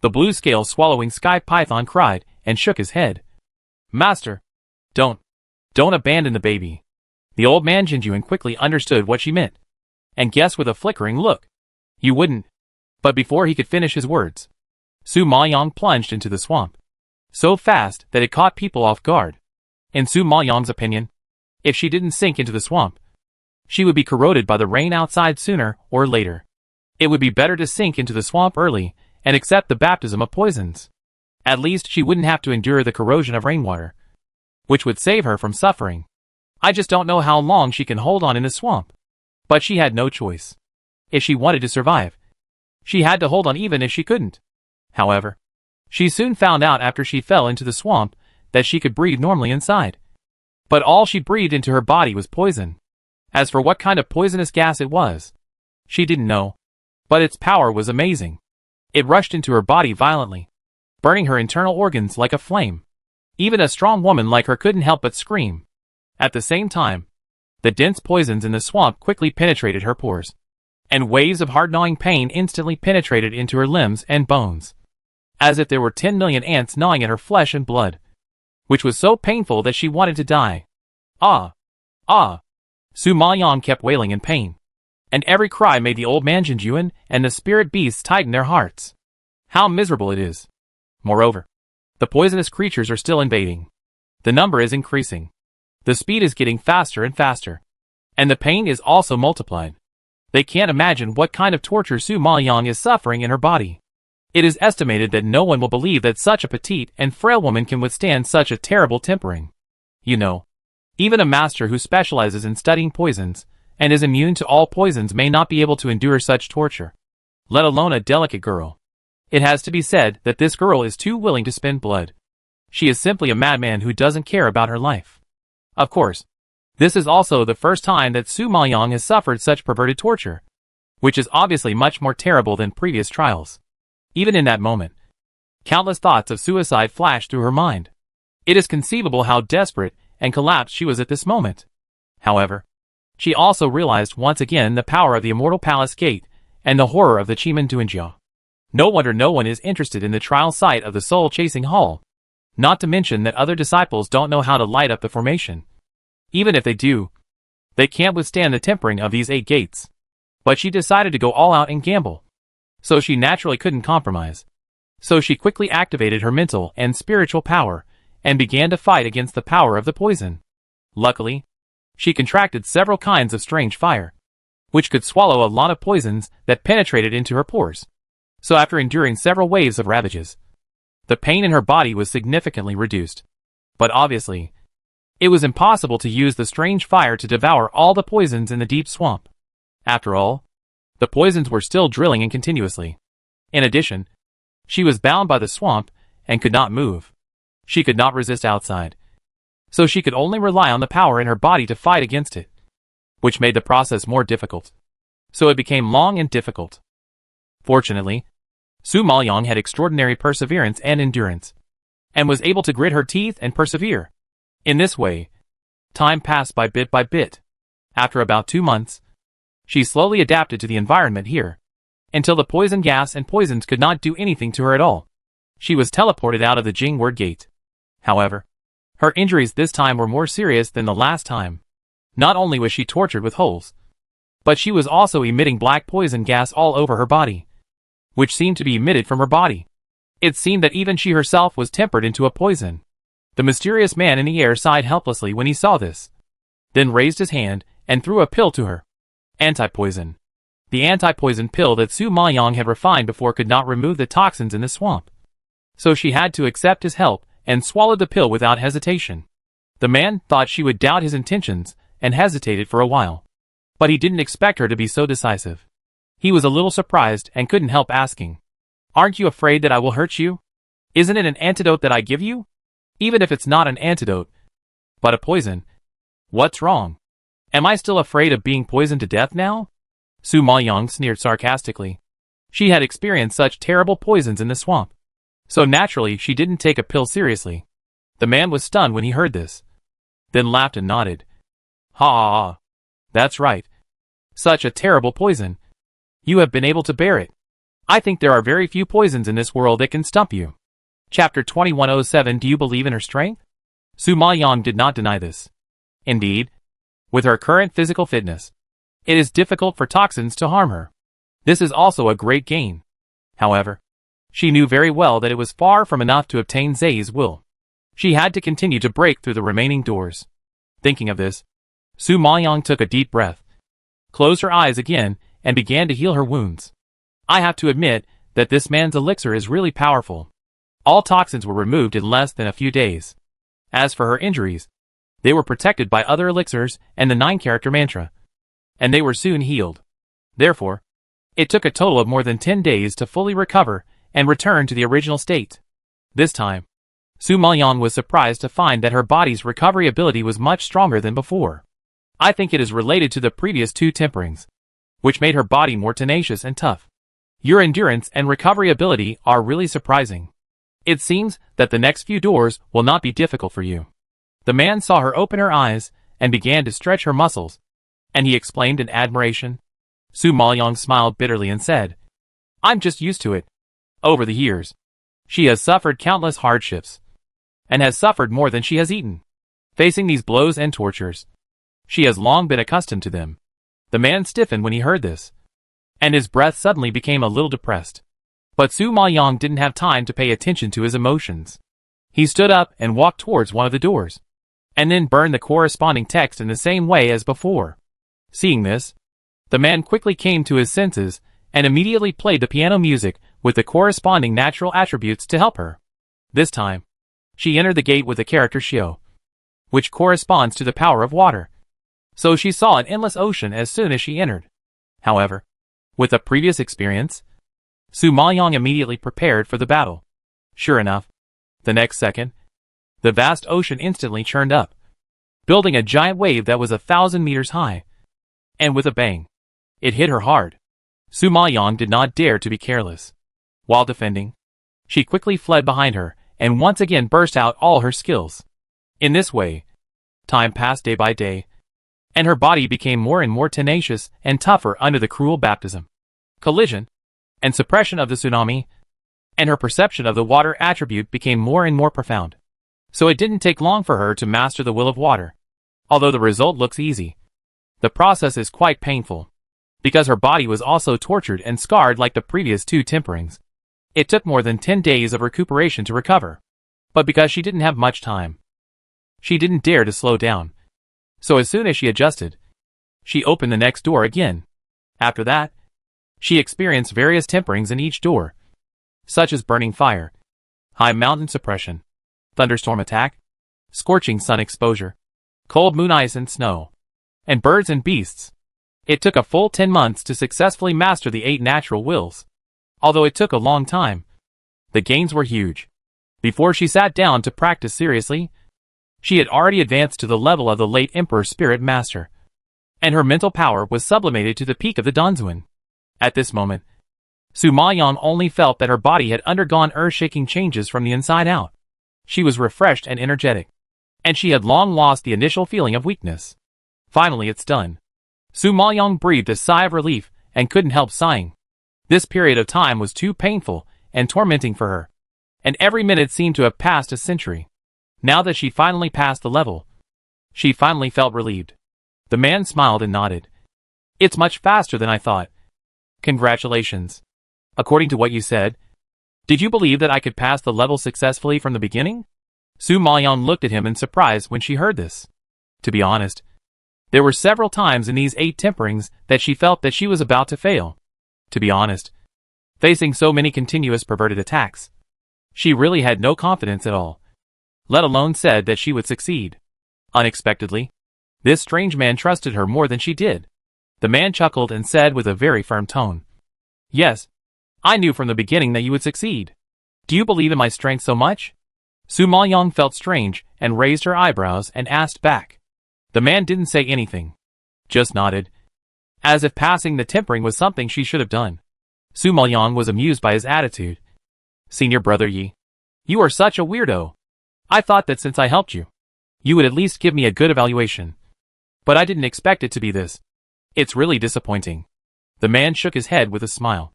The blue scale swallowing sky python cried and shook his head. "Master, don't abandon the baby." The old man Jinjuan quickly understood what she meant, and guessed with a flickering look, "You wouldn't." But before he could finish his words, Su Maoyang plunged into the swamp, so fast that it caught people off guard. In Su Maoyang's opinion, if she didn't sink into the swamp, she would be corroded by the rain outside sooner or later. It would be better to sink into the swamp early and accept the baptism of poisons. At least she wouldn't have to endure the corrosion of rainwater, which would save her from suffering. I just don't know how long she can hold on in the swamp. But she had no choice. If she wanted to survive, she had to hold on even if she couldn't. However, she soon found out after she fell into the swamp that she could breathe normally inside. But all she breathed into her body was poison. As for what kind of poisonous gas it was, she didn't know. But its power was amazing. It rushed into her body violently, burning her internal organs like a flame. Even a strong woman like her couldn't help but scream. At the same time, the dense poisons in the swamp quickly penetrated her pores, and waves of hard-gnawing pain instantly penetrated into her limbs and bones, as if there were 10 million ants gnawing at her flesh and blood, which was so painful that she wanted to die. "Ah! Ah!" Su Maoyang kept wailing in pain, and every cry made the old man Jinjuan and the spirit beasts tighten their hearts. How miserable it is! Moreover, the poisonous creatures are still invading. The number is increasing. The speed is getting faster and faster, and the pain is also multiplied. They can't imagine what kind of torture Su Maoyang is suffering in her body. It is estimated that no one will believe that such a petite and frail woman can withstand such a terrible tempering. You know, even a master who specializes in studying poisons and is immune to all poisons may not be able to endure such torture, let alone a delicate girl. It has to be said that this girl is too willing to spend blood. She is simply a madman who doesn't care about her life. Of course, this is also the first time that Su Maoyang has suffered such perverted torture, which is obviously much more terrible than previous trials. Even in that moment, countless thoughts of suicide flashed through her mind. It is conceivable how desperate and collapsed she was at this moment. However, she also realized once again the power of the Immortal Palace Gate and the horror of the Chimen Duanjia. No wonder no one is interested in the trial site of the soul-chasing hall. Not to mention that other disciples don't know how to light up the formation. Even if they do, they can't withstand the tempering of these 8 gates. But she decided to go all out and gamble. So she naturally couldn't compromise. So she quickly activated her mental and spiritual power and began to fight against the power of the poison. Luckily, she contracted several kinds of strange fire, which could swallow a lot of poisons that penetrated into her pores. So after enduring several waves of ravages, the pain in her body was significantly reduced. But obviously, it was impossible to use the strange fire to devour all the poisons in the deep swamp. After all, the poisons were still drilling in continuously. In addition, she was bound by the swamp and could not move. She could not resist outside. So she could only rely on the power in her body to fight against it, which made the process more difficult. So it became long and difficult. Fortunately, Su Maoyang had extraordinary perseverance and endurance, and was able to grit her teeth and persevere. In this way, time passed by bit. After about 2 months, she slowly adapted to the environment here, until the poison gas and poisons could not do anything to her at all. She was teleported out of the Jingward Gate. However, her injuries this time were more serious than the last time. Not only was she tortured with holes, but she was also emitting black poison gas all over her body, which seemed to be emitted from her body. It seemed that even she herself was tempered into a poison. The mysterious man in the air sighed helplessly when he saw this, then raised his hand and threw a pill to her. Anti-poison. The anti-poison pill that Su Maoyang had refined before could not remove the toxins in the swamp. So she had to accept his help and swallowed the pill without hesitation. The man thought she would doubt his intentions and hesitated for a while. But he didn't expect her to be so decisive. He was a little surprised and couldn't help asking, "Aren't you afraid that I will hurt you? Isn't it an antidote that I give you? Even if it's not an antidote, but a poison. What's wrong? Am I still afraid of being poisoned to death now?" Su Maoyang sneered sarcastically. She had experienced such terrible poisons in the swamp. So naturally she didn't take a pill seriously. The man was stunned when he heard this. Then laughed and nodded. "Ha ha ha. That's right. Such a terrible poison. You have been able to bear it. I think there are very few poisons in this world that can stump you." Chapter 2107. Do you believe in her strength? Su Maoyang did not deny this. Indeed, with her current physical fitness, it is difficult for toxins to harm her. This is also a great gain. However, she knew very well that it was far from enough to obtain Zai's will. She had to continue to break through the remaining doors. Thinking of this, Su Maoyang took a deep breath, closed her eyes again, and began to heal her wounds. I have to admit that this man's elixir is really powerful. All toxins were removed in less than a few days. As for her injuries, they were protected by other elixirs and the 9-character mantra, and they were soon healed. Therefore, it took a total of more than 10 days to fully recover and return to the original state. This time, Su Maoyang was surprised to find that her body's recovery ability was much stronger than before. I think it is related to the previous 2 temperings, which made her body more tenacious and tough. Your endurance and recovery ability are really surprising. It seems that the next few doors will not be difficult for you. The man saw her open her eyes and began to stretch her muscles, and he exclaimed in admiration. Su Maoyang smiled bitterly and said, "I'm just used to it. Over the years, she has suffered countless hardships, and has suffered more than she has eaten. Facing these blows and tortures, she has long been accustomed to them." The man stiffened when he heard this, and his breath suddenly became a little depressed. But Su Maoyang didn't have time to pay attention to his emotions. He stood up and walked towards one of the doors, and then burned the corresponding text in the same way as before. Seeing this, the man quickly came to his senses and immediately played the piano music with the corresponding natural attributes to help her. This time, she entered the gate with the character Shio, which corresponds to the power of water. So she saw an endless ocean as soon as she entered. However, with a previous experience, Su Maoyang immediately prepared for the battle. Sure enough, the next second, the vast ocean instantly churned up, building a giant wave that was 1,000 meters high. And with a bang, it hit her hard. Su Maoyang did not dare to be careless. While defending, she quickly fled behind her and once again burst out all her skills. In this way, time passed day by day, and her body became more and more tenacious and tougher under the cruel baptism, collision, and suppression of the tsunami, and her perception of the water attribute became more and more profound. So it didn't take long for her to master the will of water. Although the result looks easy, the process is quite painful, because her body was also tortured and scarred like the previous 2 temperings. It took more than 10 days of recuperation to recover. But because she didn't have much time, she didn't dare to slow down. So as soon as she adjusted, she opened the next door again. After that, she experienced various temperings in each door, such as burning fire, high mountain suppression, thunderstorm attack, scorching sun exposure, cold moon ice and snow, and birds and beasts. It took a full 10 months to successfully master the 8 natural wills. Although it took a long time, the gains were huge. Before she sat down to practice seriously, she had already advanced to the level of the late Emperor Spirit Master, and her mental power was sublimated to the peak of the Danzuan. At this moment, Su Maoyang only felt that her body had undergone earth-shaking changes from the inside out. She was refreshed and energetic, and she had long lost the initial feeling of weakness. Finally it's done. Su Maoyang breathed a sigh of relief and couldn't help sighing. This period of time was too painful and tormenting for her, and every minute seemed to have passed a century. Now that she finally passed the level, she finally felt relieved. The man smiled and nodded. "It's much faster than I thought. Congratulations. According to what you said, did you believe that I could pass the level successfully from the beginning?" Su Maoyang looked at him in surprise when she heard this. To be honest, There were several times in these 8 temperings that she felt that she was about to fail. To be honest, facing so many continuous perverted attacks, she really had no confidence at all, let alone said that she would succeed. Unexpectedly, this strange man trusted her more than she did. The man chuckled and said with a very firm tone, "Yes, I knew from the beginning that you would succeed. Do you believe in my strength so much?" Su Maoyang felt strange and raised her eyebrows and asked back. The man didn't say anything, just nodded, as if passing the tempering was something she should have done. Su Maoyang was amused by his attitude. "Senior brother Yi, you are such a weirdo. I thought that since I helped you, you would at least give me a good evaluation. But I didn't expect it to be this. It's really disappointing." The man shook his head with a smile,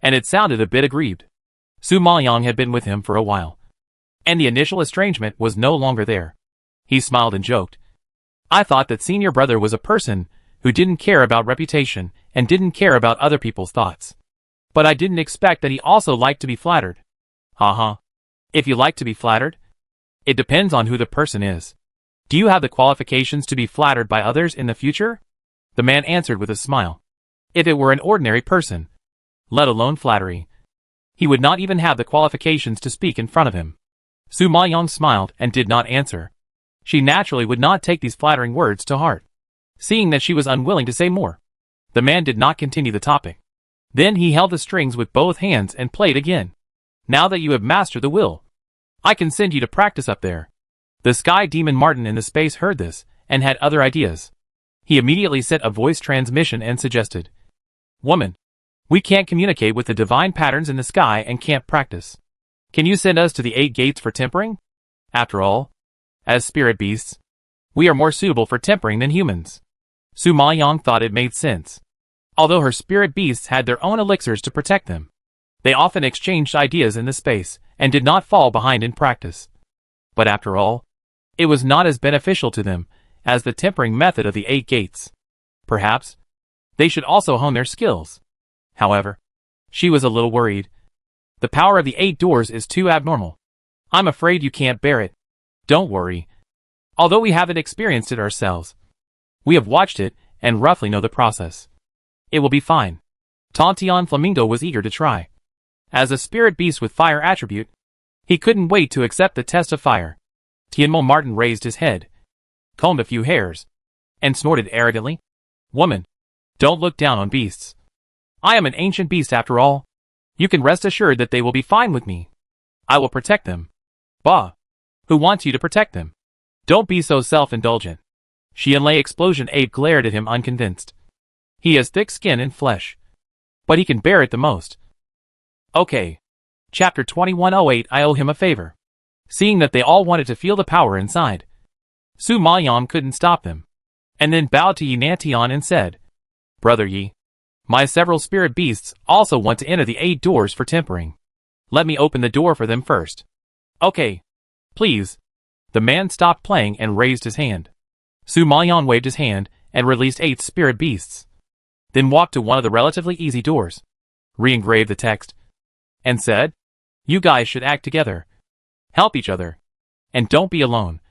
and it sounded a bit aggrieved. Su Maoyang had been with him for a while, and the initial estrangement was no longer there. He smiled and joked, "I thought that senior brother was a person who didn't care about reputation and didn't care about other people's thoughts. But I didn't expect that he also liked to be flattered." Haha. If you like to be flattered? It depends on who the person is. Do you have the qualifications to be flattered by others in the future? The man answered with a smile. If it were an ordinary person, let alone flattery, he would not even have the qualifications to speak in front of him. Su Maoyang smiled and did not answer. She naturally would not take these flattering words to heart. Seeing that she was unwilling to say more, the man did not continue the topic. Then he held the strings with both hands and played again. "Now that you have mastered the will, I can send you to practice up there." The sky demon Martin in the space heard this and had other ideas. He immediately sent a voice transmission and suggested, "Woman, we can't communicate with the divine patterns in the sky and can't practice. Can you send us to the 8 gates for tempering? After all, as spirit beasts, we are more suitable for tempering than humans." Su Maoyang thought it made sense. Although her spirit beasts had their own elixirs to protect them, they often exchanged ideas in the space and did not fall behind in practice. But after all, it was not as beneficial to them as the tempering method of the 8 gates. Perhaps they should also hone their skills. However, she was a little worried. The power of the 8 doors is too abnormal. "I'm afraid you can't bear it." "Don't worry. Although we haven't experienced it ourselves, we have watched it and roughly know the process. It will be fine." Tontian Flamingo was eager to try. As a spirit beast with fire attribute, he couldn't wait to accept the test of fire. Tianmo Martin raised his head, combed a few hairs, and snorted arrogantly, "Woman, don't look down on beasts. I am an ancient beast after all. You can rest assured that they will be fine with me. I will protect them." "Bah! Who wants you to protect them? Don't be so self-indulgent." Xianlei Explosion Ape glared at him unconvinced. "He has thick skin and flesh, but he can bear it the most." Okay. Chapter 2108 I owe him a favor. Seeing that they all wanted to feel the power inside, Su Maoyang couldn't stop them, and then bowed to Yi Nantian and said, "Brother Yi, my several spirit beasts also want to enter the 8 doors for tempering. Let me open the door for them first." "Okay. Please." The man stopped playing and raised his hand. Su Maoyang waved his hand and released 8 spirit beasts, then walked to one of the relatively easy doors, re-engraved the text, and said, "You guys should act together. Help each other. And don't be alone.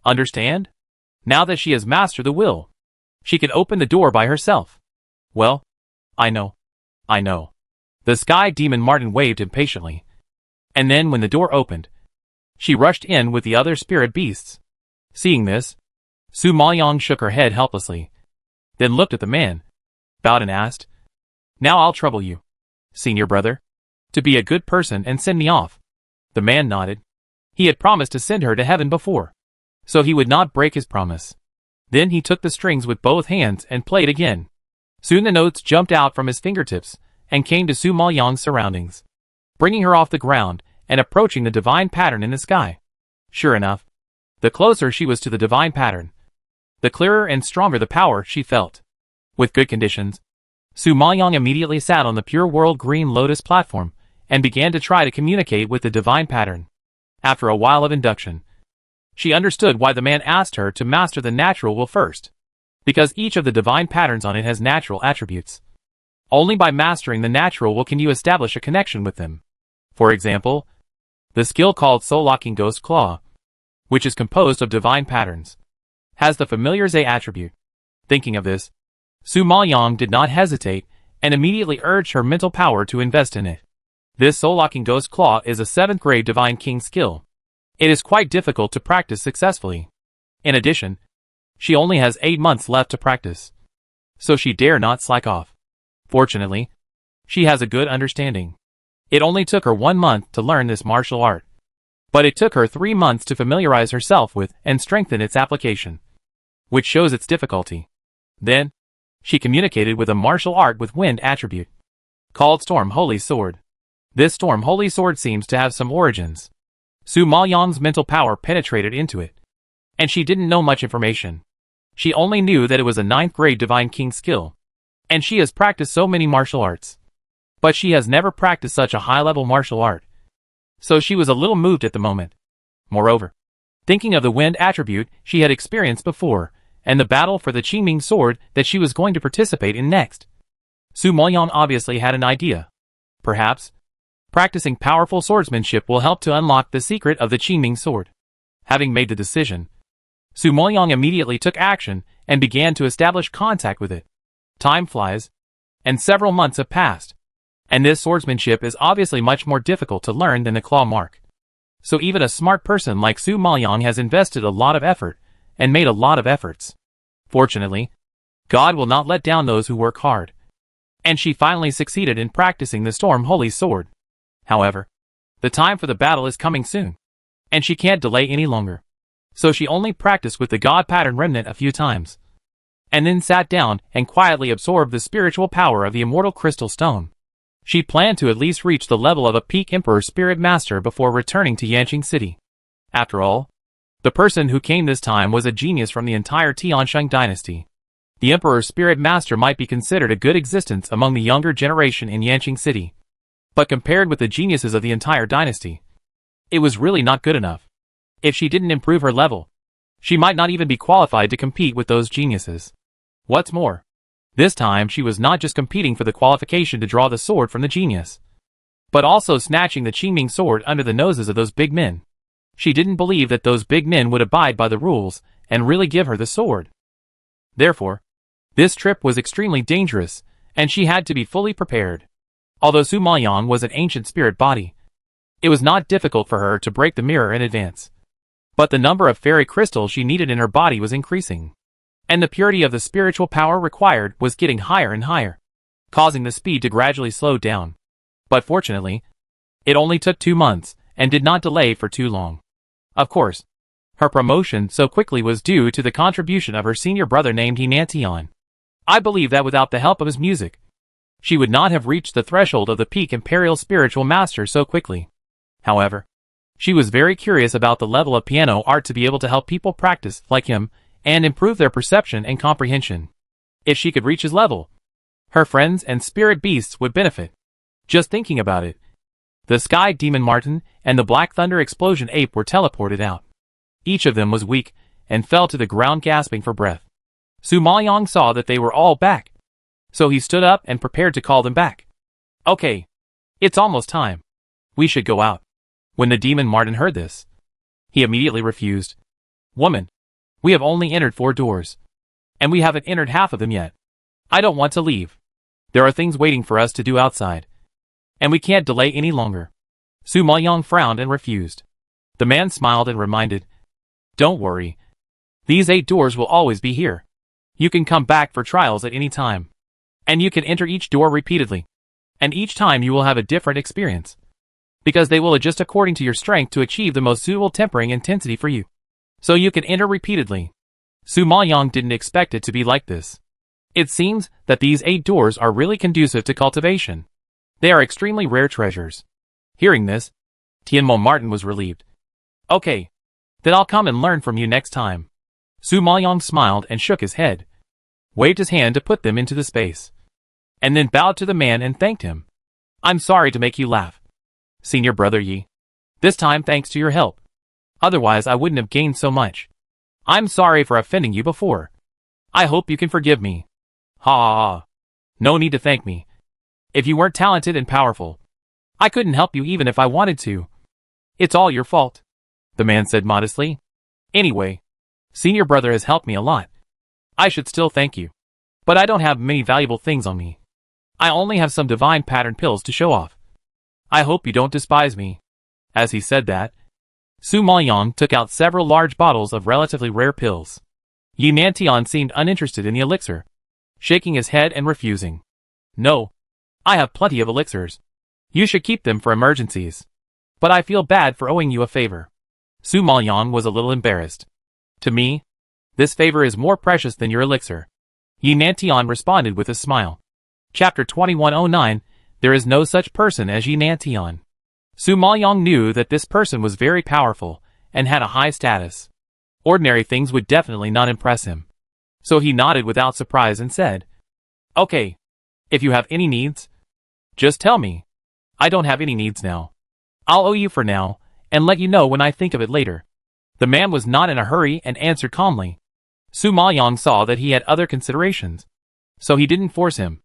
Understand? Now that she has mastered the will, she can open the door by herself." "Well, I know. I know." The sky demon Martin waved impatiently. And then when the door opened, she rushed in with the other spirit beasts. Seeing this, Su Maoyang shook her head helplessly, then looked at the man, bowed and asked, "Now I'll trouble you, senior brother, to be a good person and send me off." The man nodded. He had promised to send her to heaven before, so he would not break his promise. Then he took the strings with both hands and played again. Soon the notes jumped out from his fingertips and came to Su Maoyang's surroundings, bringing her off the ground and approaching the divine pattern in the sky. Sure enough, the closer she was to the divine pattern, the clearer and stronger the power she felt. With good conditions, Su Maoyang immediately sat on the Pure World Green Lotus platform and began to try to communicate with the divine pattern. After a while of induction, she understood why the man asked her to master the natural will first, because each of the divine patterns on it has natural attributes. Only by mastering the natural will can you establish a connection with them. For example, the skill called Soul Locking Ghost Claw, which is composed of divine patterns, has the familiar Z attribute. Thinking of this, Su Maoyang did not hesitate and immediately urged her mental power to invest in it. This soul-locking ghost claw is a 7th grade Divine King skill. It is quite difficult to practice successfully. In addition, she only has 8 months left to practice, so she dare not slack off. Fortunately, she has a good understanding. It only took her 1 month to learn this martial art, but it took her 3 months to familiarize herself with and strengthen its application, which shows its difficulty. Then, she communicated with a martial art with wind attribute, called Storm Holy Sword. This Storm Holy Sword seems to have some origins. Su Maoyang's mental power penetrated into it, and she didn't know much information. She only knew that it was a 9th grade Divine King skill, and she has practiced so many martial arts, but she has never practiced such a high-level martial art, so she was a little moved at the moment. Moreover, thinking of the wind attribute she had experienced before, and the battle for the Qingming sword that she was going to participate in next, Su Maoyang obviously had an idea. Perhaps, practicing powerful swordsmanship will help to unlock the secret of the Qingming sword. Having made the decision, Su Maoyang immediately took action and began to establish contact with it. Time flies, and several months have passed, and this swordsmanship is obviously much more difficult to learn than the claw mark. So even a smart person like Su Maoyang has invested a lot of effort and made a lot of efforts. Fortunately, God will not let down those who work hard, and she finally succeeded in practicing the Storm Holy Sword. However, the time for the battle is coming soon, and she can't delay any longer. So she only practiced with the God Pattern Remnant a few times, and then sat down and quietly absorbed the spiritual power of the Immortal Crystal Stone. She planned to at least reach the level of a peak Emperor Spirit Master before returning to Yanqing City. After all, the person who came this time was a genius from the entire Tiansheng dynasty. The Emperor Spirit Master might be considered a good existence among the younger generation in Yanqing City, but compared with the geniuses of the entire dynasty, it was really not good enough. If she didn't improve her level, she might not even be qualified to compete with those geniuses. What's more, this time she was not just competing for the qualification to draw the sword from the genius, but also snatching the Qingming sword under the noses of those big men. She didn't believe that those big men would abide by the rules and really give her the sword. Therefore, this trip was extremely dangerous, and she had to be fully prepared. Although Su Maoyang was an ancient spirit body, it was not difficult for her to break the mirror in advance. But the number of fairy crystals she needed in her body was increasing, and the purity of the spiritual power required was getting higher and higher, causing the speed to gradually slow down. But fortunately, it only took 2 months, and did not delay for too long. Of course, her promotion so quickly was due to the contribution of her senior brother named Henantian. I believe that without the help of his music, she would not have reached the threshold of the peak Imperial Spiritual Master so quickly. However, she was very curious about the level of piano art to be able to help people practice like him and improve their perception and comprehension. If she could reach his level, her friends and spirit beasts would benefit. Just thinking about it, the Sky Demon Marten and the Black Thunder Explosion Ape were teleported out. Each of them was weak and fell to the ground gasping for breath. Su Maoyang saw that they were all back, so he stood up and prepared to call them back. Okay, it's almost time. We should go out. When the Demon Marten heard this, he immediately refused. Woman, we have only entered 4 doors, and we haven't entered half of them yet. I don't want to leave. There are things waiting for us to do outside, and we can't delay any longer. Su Maoyang frowned and refused. The man smiled and reminded, Don't worry. These 8 doors will always be here. You can come back for trials at any time, and you can enter each door repeatedly, and each time you will have a different experience, because they will adjust according to your strength to achieve the most suitable tempering intensity for you. So you can enter repeatedly. Su Maoyang didn't expect it to be like this. It seems that these 8 doors are really conducive to cultivation. They are extremely rare treasures. Hearing this, Tianmo Martin was relieved. Okay, then I'll come and learn from you next time. Su Maoyang smiled and shook his head, waved his hand to put them into the space, and then bowed to the man and thanked him. I'm sorry to make you laugh, Senior Brother Yi. This time thanks to your help. Otherwise I wouldn't have gained so much. I'm sorry for offending you before. I hope you can forgive me. Ha ha ha. No need to thank me. If you weren't talented and powerful, I couldn't help you even if I wanted to. It's all your fault, the man said modestly. Anyway, Senior Brother has helped me a lot. I should still thank you. But I don't have many valuable things on me. I only have some divine pattern pills to show off. I hope you don't despise me. As he said that, Su Maoyang took out several large bottles of relatively rare pills. Yi Nantian seemed uninterested in the elixir, shaking his head and refusing. No. I have plenty of elixirs. You should keep them for emergencies. But I feel bad for owing you a favor. Su Maoyang was a little embarrassed. To me, this favor is more precious than your elixir. Yi Nantian responded with a smile. Chapter 2109, There is no such person as Yi Nantian. Su Maoyang knew that this person was very powerful and had a high status. Ordinary things would definitely not impress him. So he nodded without surprise and said, Okay. If you have any needs, just tell me. I don't have any needs now. I'll owe you for now, and let you know when I think of it later. The man was not in a hurry and answered calmly. Su Maoyang saw that he had other considerations, so he didn't force him.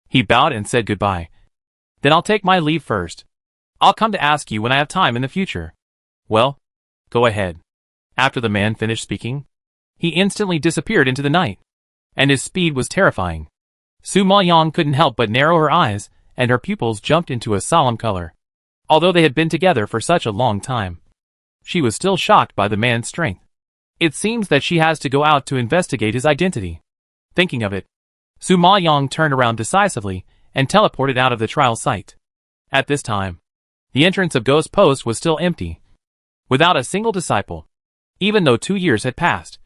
He bowed and said goodbye. Then I'll take my leave first. I'll come to ask you when I have time in the future. Well, go ahead. After the man finished speaking, he instantly disappeared into the night, and his speed was terrifying. Su Maoyang couldn't help but narrow her eyes, and her pupils jumped into a solemn color. Although they had been together for such a long time, she was still shocked by the man's strength. It seems that she has to go out to investigate his identity. Thinking of it, Su Maoyang turned around decisively and teleported out of the trial site. At this time, the entrance of Ghost Post was still empty, without a single disciple. Even though 2 years had passed,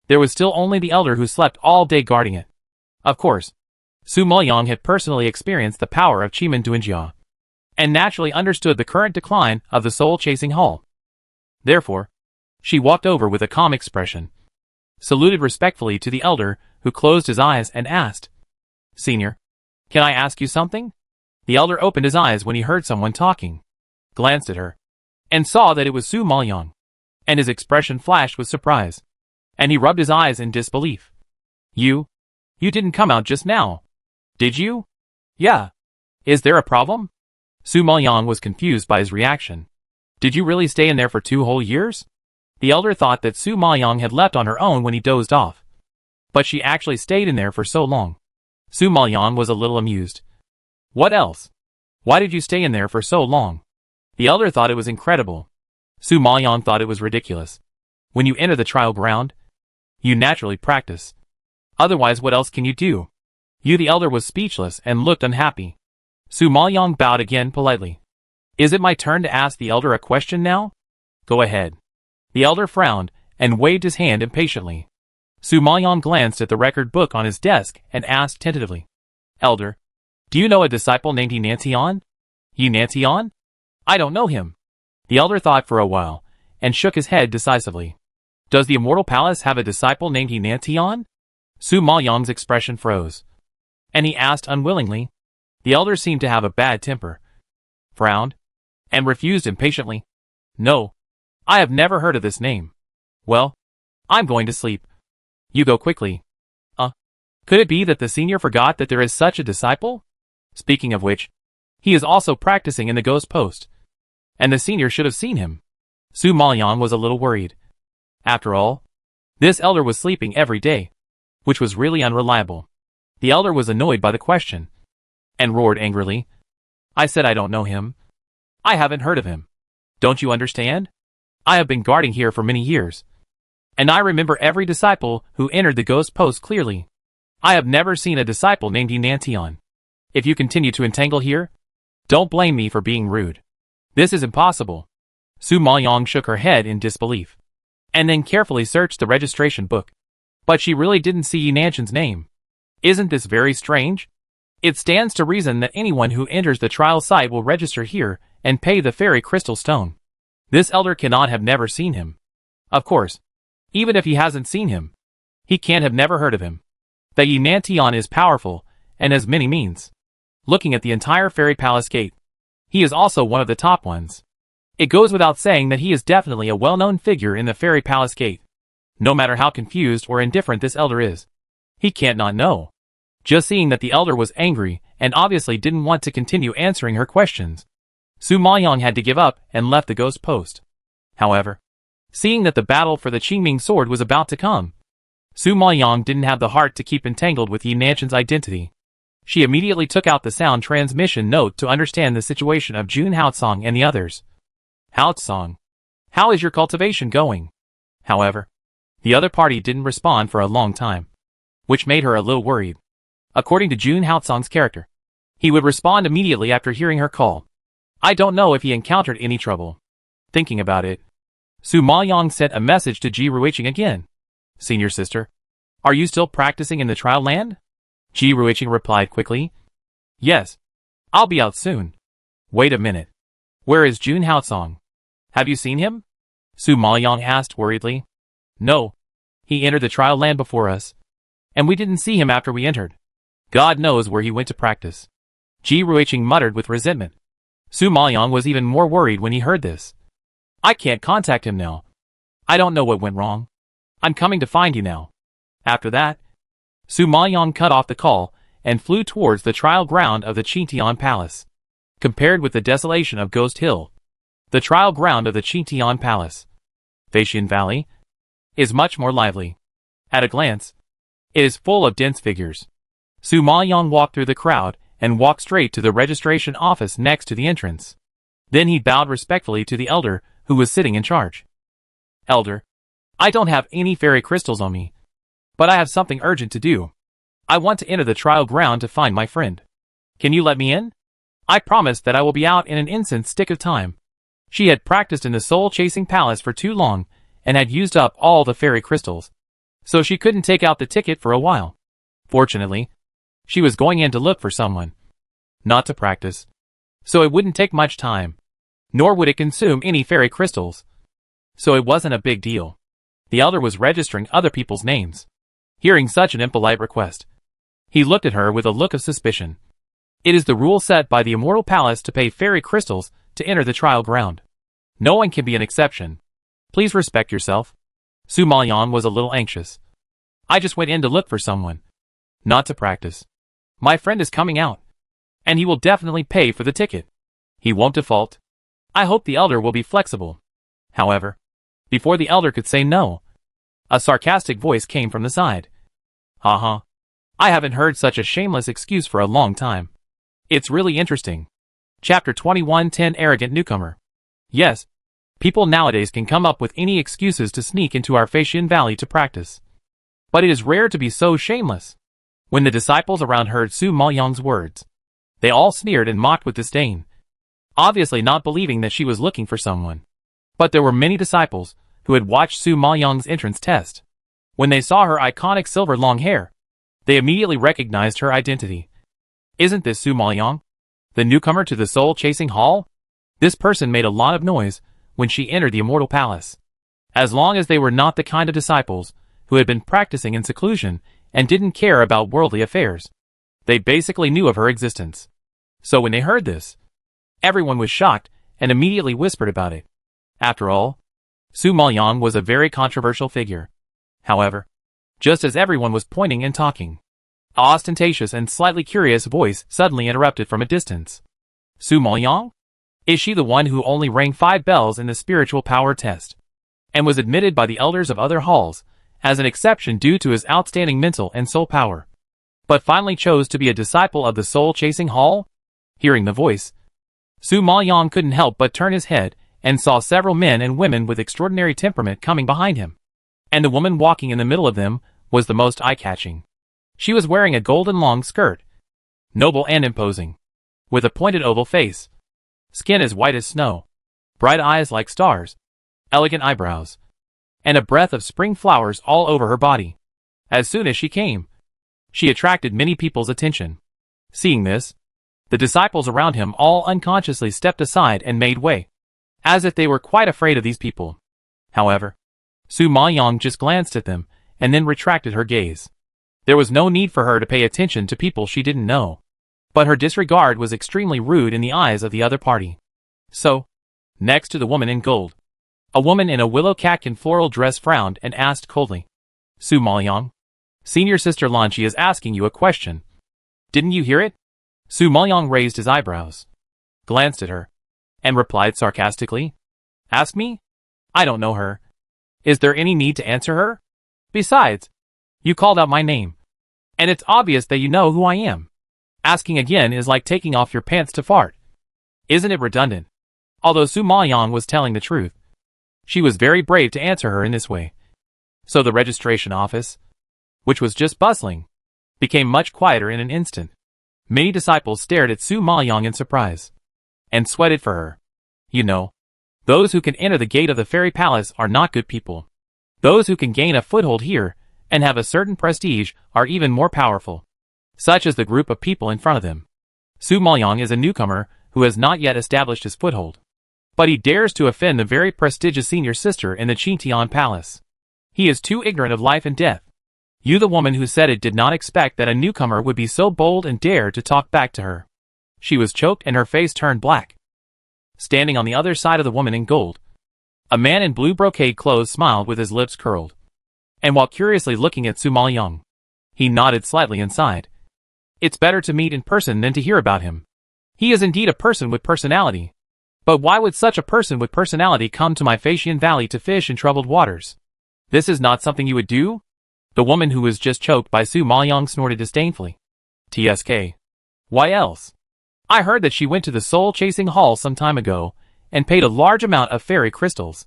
there was still only the elder who slept all day guarding it. Of course, Su Maoyang had personally experienced the power of Qimeng Duanjia, and naturally understood the current decline of the soul-chasing hall. Therefore, she walked over with a calm expression, saluted respectfully to the elder, who closed his eyes and asked, Senior, can I ask you something? The elder opened his eyes when he heard someone talking, glanced at her, and saw that it was Su Maoyang, and his expression flashed with surprise, and he rubbed his eyes in disbelief. You didn't come out just now, did you? Yeah. Is there a problem? Su Maoyang was confused by his reaction. Did you really stay in there for 2 whole years? The elder thought that Su Maoyang had left on her own when he dozed off, but she actually stayed in there for so long. Su Maoyang was a little amused. What else? Why did you stay in there for so long? The elder thought it was incredible. Su Maoyang thought it was ridiculous. When you enter the trial ground, you naturally practice. Otherwise, what else can you do? The elder was speechless and looked unhappy. Su Maoyang bowed again politely. Is it my turn to ask the elder a question now? Go ahead. The elder frowned and waved his hand impatiently. Su Maoyang glanced at the record book on his desk and asked tentatively, Elder, do you know a disciple named Yi Nantian? Yi Nantian? I don't know him. The elder thought for a while and shook his head decisively. Does the Immortal Palace have a disciple named Yi Nantian? Su Maoyang's expression froze, and he asked unwillingly. The elder seemed to have a bad temper, frowned, and refused impatiently. No, I have never heard of this name. Well, I'm going to sleep. You go quickly. Could it be that the senior forgot that there is such a disciple? Speaking of which, he is also practicing in the Ghost Post, and the senior should have seen him. Su Maoyang was a little worried. After all, this elder was sleeping every day, which was really unreliable. The elder was annoyed by the question, and roared angrily, I said I don't know him. I haven't heard of him. Don't you understand? I have been guarding here for many years, and I remember every disciple who entered the Ghost Post clearly. I have never seen a disciple named Yi Nantian. If you continue to entangle here, don't blame me for being rude. This is impossible. Su Maoyang shook her head in disbelief, and then carefully searched the registration book. But she really didn't see Yi Nantian's name. Isn't this very strange? It stands to reason that anyone who enters the trial site will register here and pay the fairy crystal stone. This elder cannot have never seen him. Of course, even if he hasn't seen him, he can't have never heard of him. That Yi Nantian is powerful and has many means. Looking at the entire fairy palace gate, he is also one of the top ones. It goes without saying that he is definitely a well-known figure in the fairy palace gate. No matter how confused or indifferent this elder is, he can't not know. Just seeing that the elder was angry and obviously didn't want to continue answering her questions, Su Maoyang had to give up and left the Ghost Post. However, seeing that the battle for the Qingming sword was about to come, Su Maoyang didn't have the heart to keep entangled with Yi Nanshan's identity. She immediately took out the sound transmission note to understand the situation of Jun Haotsong and the others. Haotsong, how is your cultivation going? However, the other party didn't respond for a long time, which made her a little worried. According to Jun Haotsong's character, he would respond immediately after hearing her call. I don't know if he encountered any trouble. Thinking about it, Su Maoyang sent a message to Ji Ruiqing again. Senior sister, are you still practicing in the trial land? Ji Ruiqing replied quickly. Yes. I'll be out soon. Wait a minute. Where is Jun Haotsong? Have you seen him? Su Maoyang asked worriedly. No. He entered the trial land before us, and we didn't see him after we entered. God knows where he went to practice. Ji Ruiqing muttered with resentment. Su Maoyang was even more worried when he heard this. I can't contact him now. I don't know what went wrong. I'm coming to find you now. After that, Su Maoyang cut off the call and flew towards the trial ground of the Qingtian Palace. Compared with the desolation of Ghost Hill, the trial ground of the Qingtian Palace, Feixian Valley, is much more lively. At a glance, it is full of dense figures. Su Maoyang walked through the crowd and walked straight to the registration office next to the entrance. Then he bowed respectfully to the elder who was sitting in charge. Elder, I don't have any fairy crystals on me, but I have something urgent to do. I want to enter the trial ground to find my friend. Can you let me in? I promise that I will be out in an instant stick of time. She had practiced in the soul-chasing palace for too long and had used up all the fairy crystals, so she couldn't take out the ticket for a while. Fortunately, she was going in to look for someone, not to practice, so it wouldn't take much time, nor would it consume any fairy crystals. So it wasn't a big deal. The elder was registering other people's names. Hearing such an impolite request, he looked at her with a look of suspicion. It is the rule set by the Immortal Palace to pay fairy crystals to enter the trial ground. No one can be an exception. Please respect yourself. Su Maoyang was a little anxious. I just went in to look for someone, not to practice. My friend is coming out, and he will definitely pay for the ticket. He won't default. I hope the elder will be flexible. However, before the elder could say no, a sarcastic voice came from the side. Haha. I haven't heard such a shameless excuse for a long time. It's really interesting. Chapter 2110 Arrogant Newcomer. Yes, people nowadays can come up with any excuses to sneak into our Feixian Valley to practice. But it is rare to be so shameless. When the disciples around heard Su Maoyang's words, they all sneered and mocked with disdain, obviously not believing that she was looking for someone. But there were many disciples who had watched Su Maoyang's entrance test. When they saw her iconic silver long hair, they immediately recognized her identity. Isn't this Su Maoyang, the newcomer to the soul-chasing hall? This person made a lot of noise when she entered the Immortal Palace. As long as they were not the kind of disciples who had been practicing in seclusion and didn't care about worldly affairs, they basically knew of her existence. So when they heard this, everyone was shocked and immediately whispered about it. After all, Su Maoyang was a very controversial figure. However, just as everyone was pointing and talking, an ostentatious and slightly curious voice suddenly interrupted from a distance. Su Maoyang? Is she the one who only rang 5 bells in the spiritual power test, and was admitted by the elders of other halls as an exception due to his outstanding mental and soul power, but finally chose to be a disciple of the soul-chasing hall? Hearing the voice, Su Maoyang couldn't help but turn his head and saw several men and women with extraordinary temperament coming behind him. And the woman walking in the middle of them was the most eye-catching. She was wearing a golden long skirt, noble and imposing, with a pointed oval face, skin as white as snow, bright eyes like stars, elegant eyebrows, and a breath of spring flowers all over her body. As soon as she came, she attracted many people's attention. Seeing this, the disciples around him all unconsciously stepped aside and made way, as if they were quite afraid of these people. However, Su Maoyang just glanced at them and then retracted her gaze. There was no need for her to pay attention to people she didn't know, but her disregard was extremely rude in the eyes of the other party. So, next to the woman in gold, a woman in a willow catkin floral dress frowned and asked coldly, Su Maoyang, Senior Sister Lanqi is asking you a question. Didn't you hear it? Su Maoyang raised his eyebrows, glanced at her, and replied sarcastically, Ask me? I don't know her. Is there any need to answer her? Besides, You called out my name. And it's obvious that you know who I am. Asking again is like taking off your pants to fart. Isn't it redundant? Although Su Maoyang was telling the truth, she was very brave to answer her in this way. So the registration office, which was just bustling, became much quieter in an instant. Many disciples stared at Su Maoyang in surprise, and sweated for her. You know, those who can enter the gate of the fairy palace are not good people. Those who can gain a foothold here, and have a certain prestige, are even more powerful. Such is the group of people in front of them. Su Maoyang is a newcomer who has not yet established his foothold. But he dares to offend the very prestigious senior sister in the Qingtian palace. He is too ignorant of life and death. You, the woman who said it, did not expect that a newcomer would be so bold and dare to talk back to her. She was choked and her face turned black. Standing on the other side of the woman in gold, a man in blue brocade clothes smiled with his lips curled. And while curiously looking at Su Maoyang, he nodded slightly and sighed. It's better to meet in person than to hear about him. He is indeed a person with personality. But why would such a person with personality come to my Faxian Valley to fish in troubled waters? This is not something you would do? The woman who was just choked by Su Maoyang snorted disdainfully. TSK. Why else? I heard that she went to the soul-chasing hall some time ago, and paid a large amount of fairy crystals.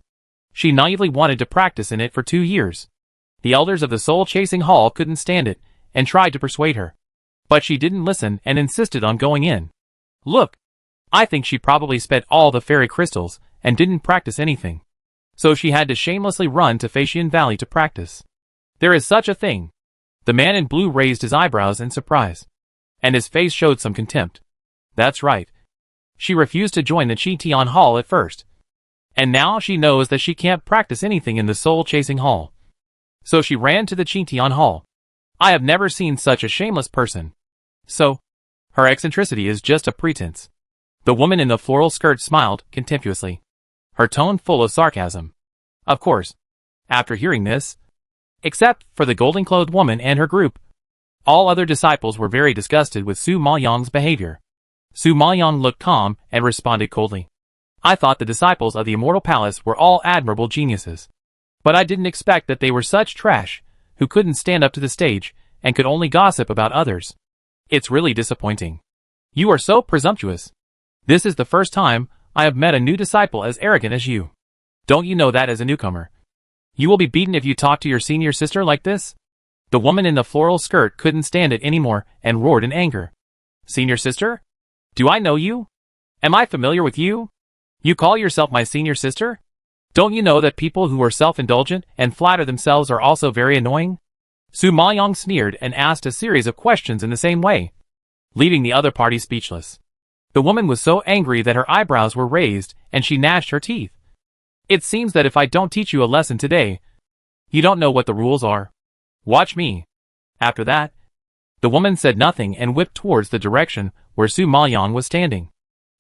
She naively wanted to practice in it for 2 years. The elders of the soul-chasing hall couldn't stand it, and tried to persuade her. But she didn't listen and insisted on going in. Look, I think she probably spent all the fairy crystals, and didn't practice anything. So she had to shamelessly run to Faxian Valley to practice. There is such a thing. The man in blue raised his eyebrows in surprise, and his face showed some contempt. That's right. She refused to join the Qingtian hall at first. And now she knows that she can't practice anything in the soul-chasing hall. So she ran to the Qingtian hall. I have never seen such a shameless person. So, her eccentricity is just a pretense. The woman in the floral skirt smiled contemptuously, her tone full of sarcasm. Of course, after hearing this, except for the golden-clothed woman and her group, all other disciples were very disgusted with Su Maoyang's behavior. Su Maoyang looked calm and responded coldly. I thought the disciples of the Immortal Palace were all admirable geniuses. But I didn't expect that they were such trash, who couldn't stand up to the stage, and could only gossip about others. It's really disappointing. You are so presumptuous. This is the first time I have met a new disciple as arrogant as you. Don't you know that as a newcomer? You will be beaten if you talk to your senior sister like this? The woman in the floral skirt couldn't stand it anymore and roared in anger. Senior sister? Do I know you? Am I familiar with you? You call yourself my senior sister? Don't you know that people who are self-indulgent and flatter themselves are also very annoying? Su Maoyang sneered and asked a series of questions in the same way, leaving the other party speechless. The woman was so angry that her eyebrows were raised and she gnashed her teeth. It seems that if I don't teach you a lesson today, you don't know what the rules are. Watch me. After that, the woman said nothing and whipped towards the direction where Su Maoyang was standing.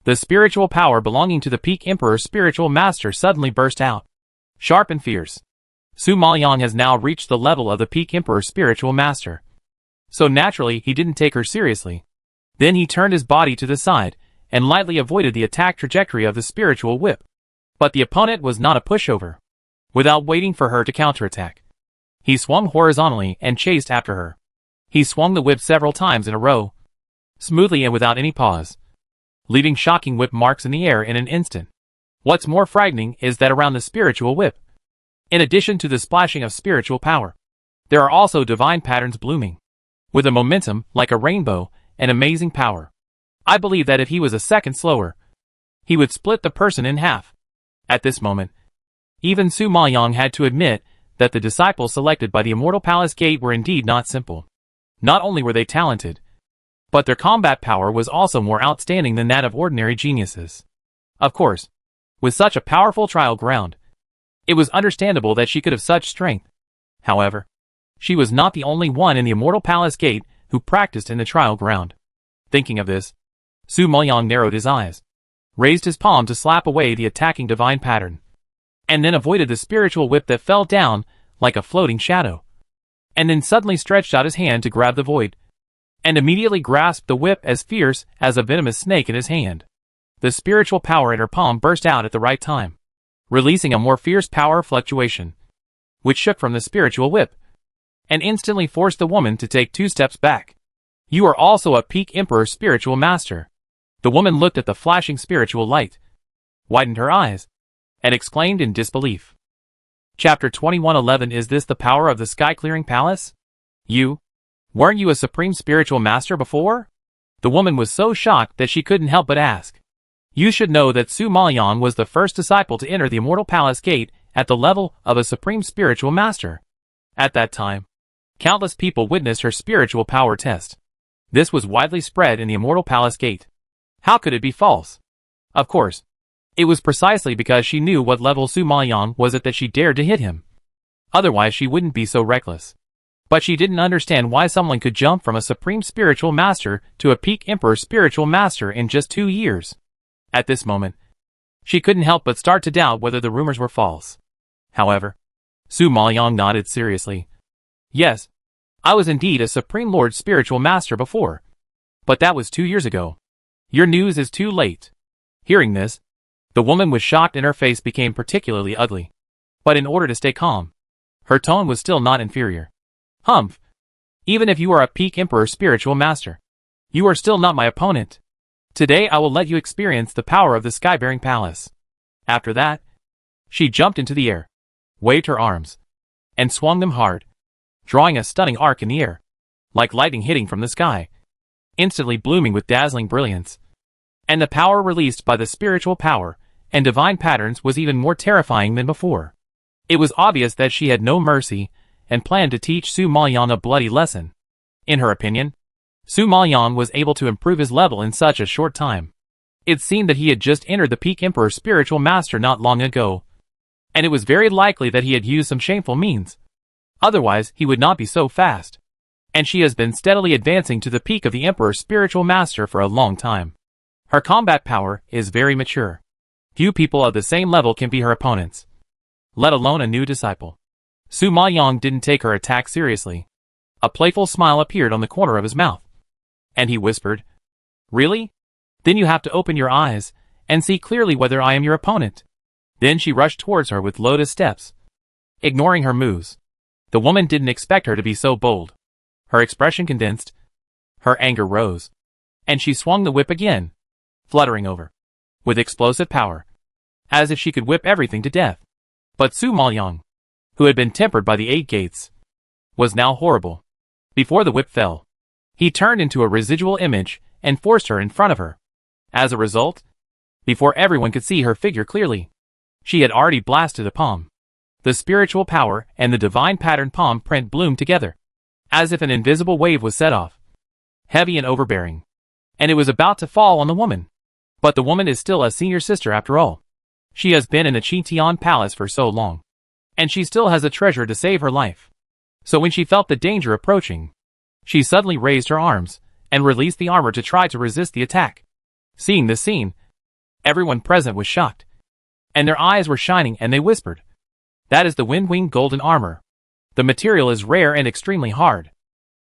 The spiritual power belonging to the Peak Emperor's spiritual master suddenly burst out, sharp and fierce. Su Maoyang has now reached the level of the Peak Emperor's spiritual master. So naturally he didn't take her seriously. Then he turned his body to the side, and lightly avoided the attack trajectory of the spiritual whip. But the opponent was not a pushover. Without waiting for her to counterattack, he swung horizontally and chased after her. He swung the whip several times in a row, smoothly and without any pause, leaving shocking whip marks in the air in an instant. What's more frightening is that around the spiritual whip, in addition to the splashing of spiritual power, there are also divine patterns blooming, with a momentum like a rainbow and amazing power. I believe that if he was a second slower, he would split the person in half. At this moment, even Su Maoyang had to admit that the disciples selected by the Immortal Palace Gate were indeed not simple. Not only were they talented, but their combat power was also more outstanding than that of ordinary geniuses. Of course, with such a powerful trial ground, it was understandable that she could have such strength. However, she was not the only one in the Immortal Palace Gate who practiced in the trial ground. Thinking of this, Su Maoyang narrowed his eyes, raised his palm to slap away the attacking divine pattern, and then avoided the spiritual whip that fell down like a floating shadow, and then suddenly stretched out his hand to grab the void, and immediately grasped the whip as fierce as a venomous snake in his hand. The spiritual power in her palm burst out at the right time, releasing a more fierce power fluctuation, which shook from the spiritual whip. and instantly forced the woman to take 2 steps back. You are also a peak emperor spiritual master. The woman looked at the flashing spiritual light, widened her eyes, and exclaimed in disbelief. Chapter 2111. Is this the power of the sky-clearing palace? Weren't you a supreme spiritual master before? The woman was so shocked that she couldn't help but ask. You should know that Su Maoyan was the first disciple to enter the Immortal Palace Gate at the level of a supreme spiritual master. At that time, countless people witnessed her spiritual power test. This was widely spread in the Immortal Palace Gate. How could it be false? Of course, it was precisely because she knew what level Su Maoyan was at that she dared to hit him. Otherwise she wouldn't be so reckless. But she didn't understand why someone could jump from a supreme spiritual master to a peak emperor spiritual master in just 2 years. At this moment, she couldn't help but start to doubt whether the rumors were false. However, Su Maoyan nodded seriously. Yes, I was indeed a supreme lord spiritual master before. But that was 2 years ago. Your news is too late. Hearing this, the woman was shocked and her face became particularly ugly. But in order to stay calm, her tone was still not inferior. Humph. Even if you are a peak emperor spiritual master, you are still not my opponent. Today I will let you experience the power of the sky-bearing palace. After that, she jumped into the air, waved her arms, and swung them hard, drawing a stunning arc in the air, like lightning hitting from the sky, instantly blooming with dazzling brilliance. And the power released by the spiritual power and divine patterns was even more terrifying than before. It was obvious that she had no mercy and planned to teach Su Maoyan a bloody lesson. In her opinion, Su Maoyan was able to improve his level in such a short time. It seemed that he had just entered the peak emperor spiritual master not long ago, and it was very likely that he had used some shameful means. Otherwise, he would not be so fast. And she has been steadily advancing to the peak of the emperor spiritual master for a long time. Her combat power is very mature. Few people of the same level can be her opponents, let alone a new disciple. Su Maoyan didn't take her attack seriously. A playful smile appeared on the corner of his mouth, and he whispered, Really? Then you have to open your eyes and see clearly whether I am your opponent. Then she rushed towards her with lotus steps, ignoring her moves. The woman didn't expect her to be so bold. Her expression condensed, her anger rose, and she swung the whip again, fluttering over, with explosive power, as if she could whip everything to death. But Su Maoyan, who had been tempered by the 8 gates, was now horrible. Before the whip fell, he turned into a residual image and forced her in front of her. As a result, before everyone could see her figure clearly, she had already blasted a palm. The spiritual power and the divine pattern palm print bloomed together, as if an invisible wave was set off, heavy and overbearing, and it was about to fall on the woman. But the woman is still a senior sister after all. She has been in the Qitian Palace for so long, and she still has a treasure to save her life. So when she felt the danger approaching, she suddenly raised her arms and released the armor to try to resist the attack. Seeing this scene, everyone present was shocked, and their eyes were shining and they whispered, That is the Wind-Winged Golden Armor. The material is rare and extremely hard.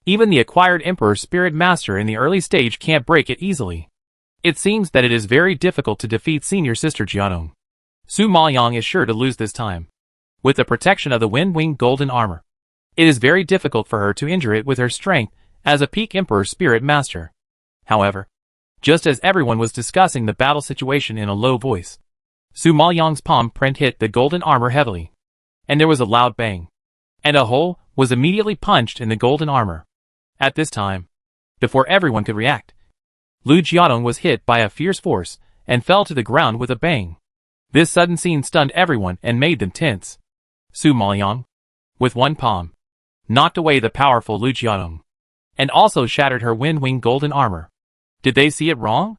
Even the acquired Emperor Spirit Master in the early stage can't break it easily. It seems that it is very difficult to defeat senior sister Jianong. Su Maoyan is sure to lose this time. With the protection of the Wind-Winged Golden Armor, it is very difficult for her to injure it with her strength as a peak Emperor Spirit Master. However, just as everyone was discussing the battle situation in a low voice, Su Maoyan's palm print hit the golden armor heavily, and there was a loud bang, and a hole was immediately punched in the golden armor. At this time, before everyone could react, Lu Jiadong was hit by a fierce force and fell to the ground with a bang. This sudden scene stunned everyone and made them tense. Su Maoyan, with one palm, knocked away the powerful Lu Jiadong, and also shattered her Wind-Winged Golden Armor. Did they see it wrong?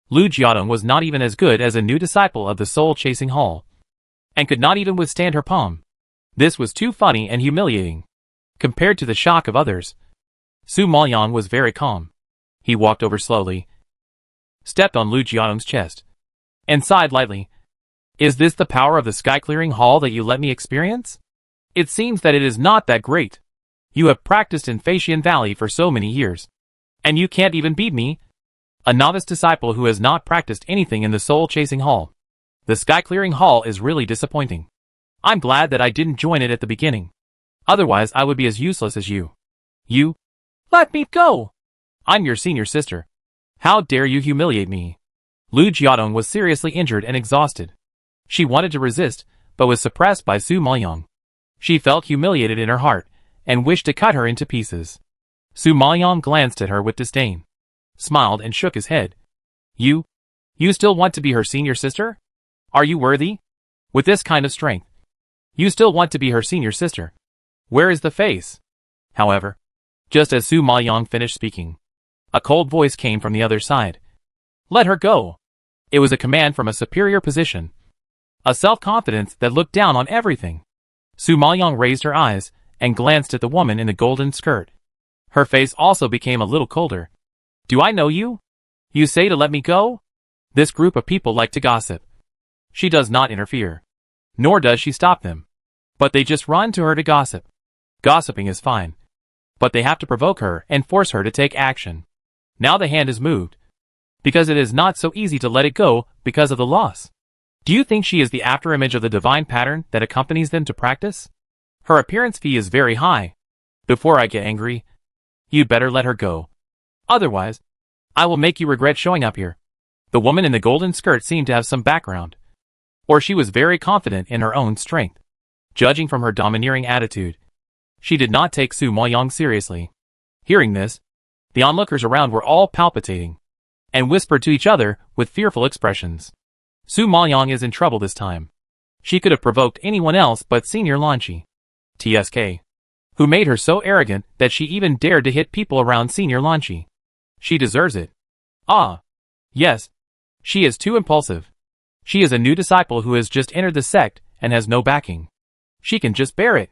Lu Jiadong was not even as good as a new disciple of the Soul-Chasing Hall, and could not even withstand her palm. This was too funny and humiliating. Compared to the shock of others, Su Maoyan was very calm. He walked over slowly, stepped on Lu Jiadong's chest, and sighed lightly. Is this the power of the sky-clearing hall that you let me experience? It seems that it is not that great. You have practiced in Faxian Valley for so many years, and you can't even beat me? A novice disciple who has not practiced anything in the Soul-Chasing Hall. The sky-clearing hall is really disappointing. I'm glad that I didn't join it at the beginning. Otherwise I would be as useless as you. You? Let me go! I'm your senior sister. How dare you humiliate me? Lu Jiadong was seriously injured and exhausted. She wanted to resist, but was suppressed by Su Maoyang. She felt humiliated in her heart, and wished to cut her into pieces. Su Maoyang glanced at her with disdain, smiled and shook his head. You still want to be her senior sister? Are you worthy? With this kind of strength, you still want to be her senior sister? Where is the face? However, just as Su Maoyang finished speaking, a cold voice came from the other side. Let her go. It was a command from a superior position. A self-confidence that looked down on everything. Su Maoyang raised her eyes and glanced at the woman in the golden skirt. Her face also became a little colder. Do I know you? You say to let me go? This group of people like to gossip. She does not interfere. Nor does she stop them. But they just run to her to gossip. Gossiping is fine. But they have to provoke her and force her to take action. Now the hand is moved. Because it is not so easy to let it go because of the loss. Do you think she is the afterimage of the divine pattern that accompanies them to practice? Her appearance fee is very high. Before I get angry, you'd better let her go. Otherwise, I will make you regret showing up here. The woman in the golden skirt seemed to have some background. Or she was very confident in her own strength. Judging from her domineering attitude, she did not take Su Maoyang seriously. Hearing this, the onlookers around were all palpitating, and whispered to each other with fearful expressions. Su Maoyang is in trouble this time. She could have provoked anyone else but Senior Lanchi, TSK, who made her so arrogant that she even dared to hit people around Senior Lanchi. She deserves it. Ah, yes. She is too impulsive. She is a new disciple who has just entered the sect and has no backing. She can just bear it.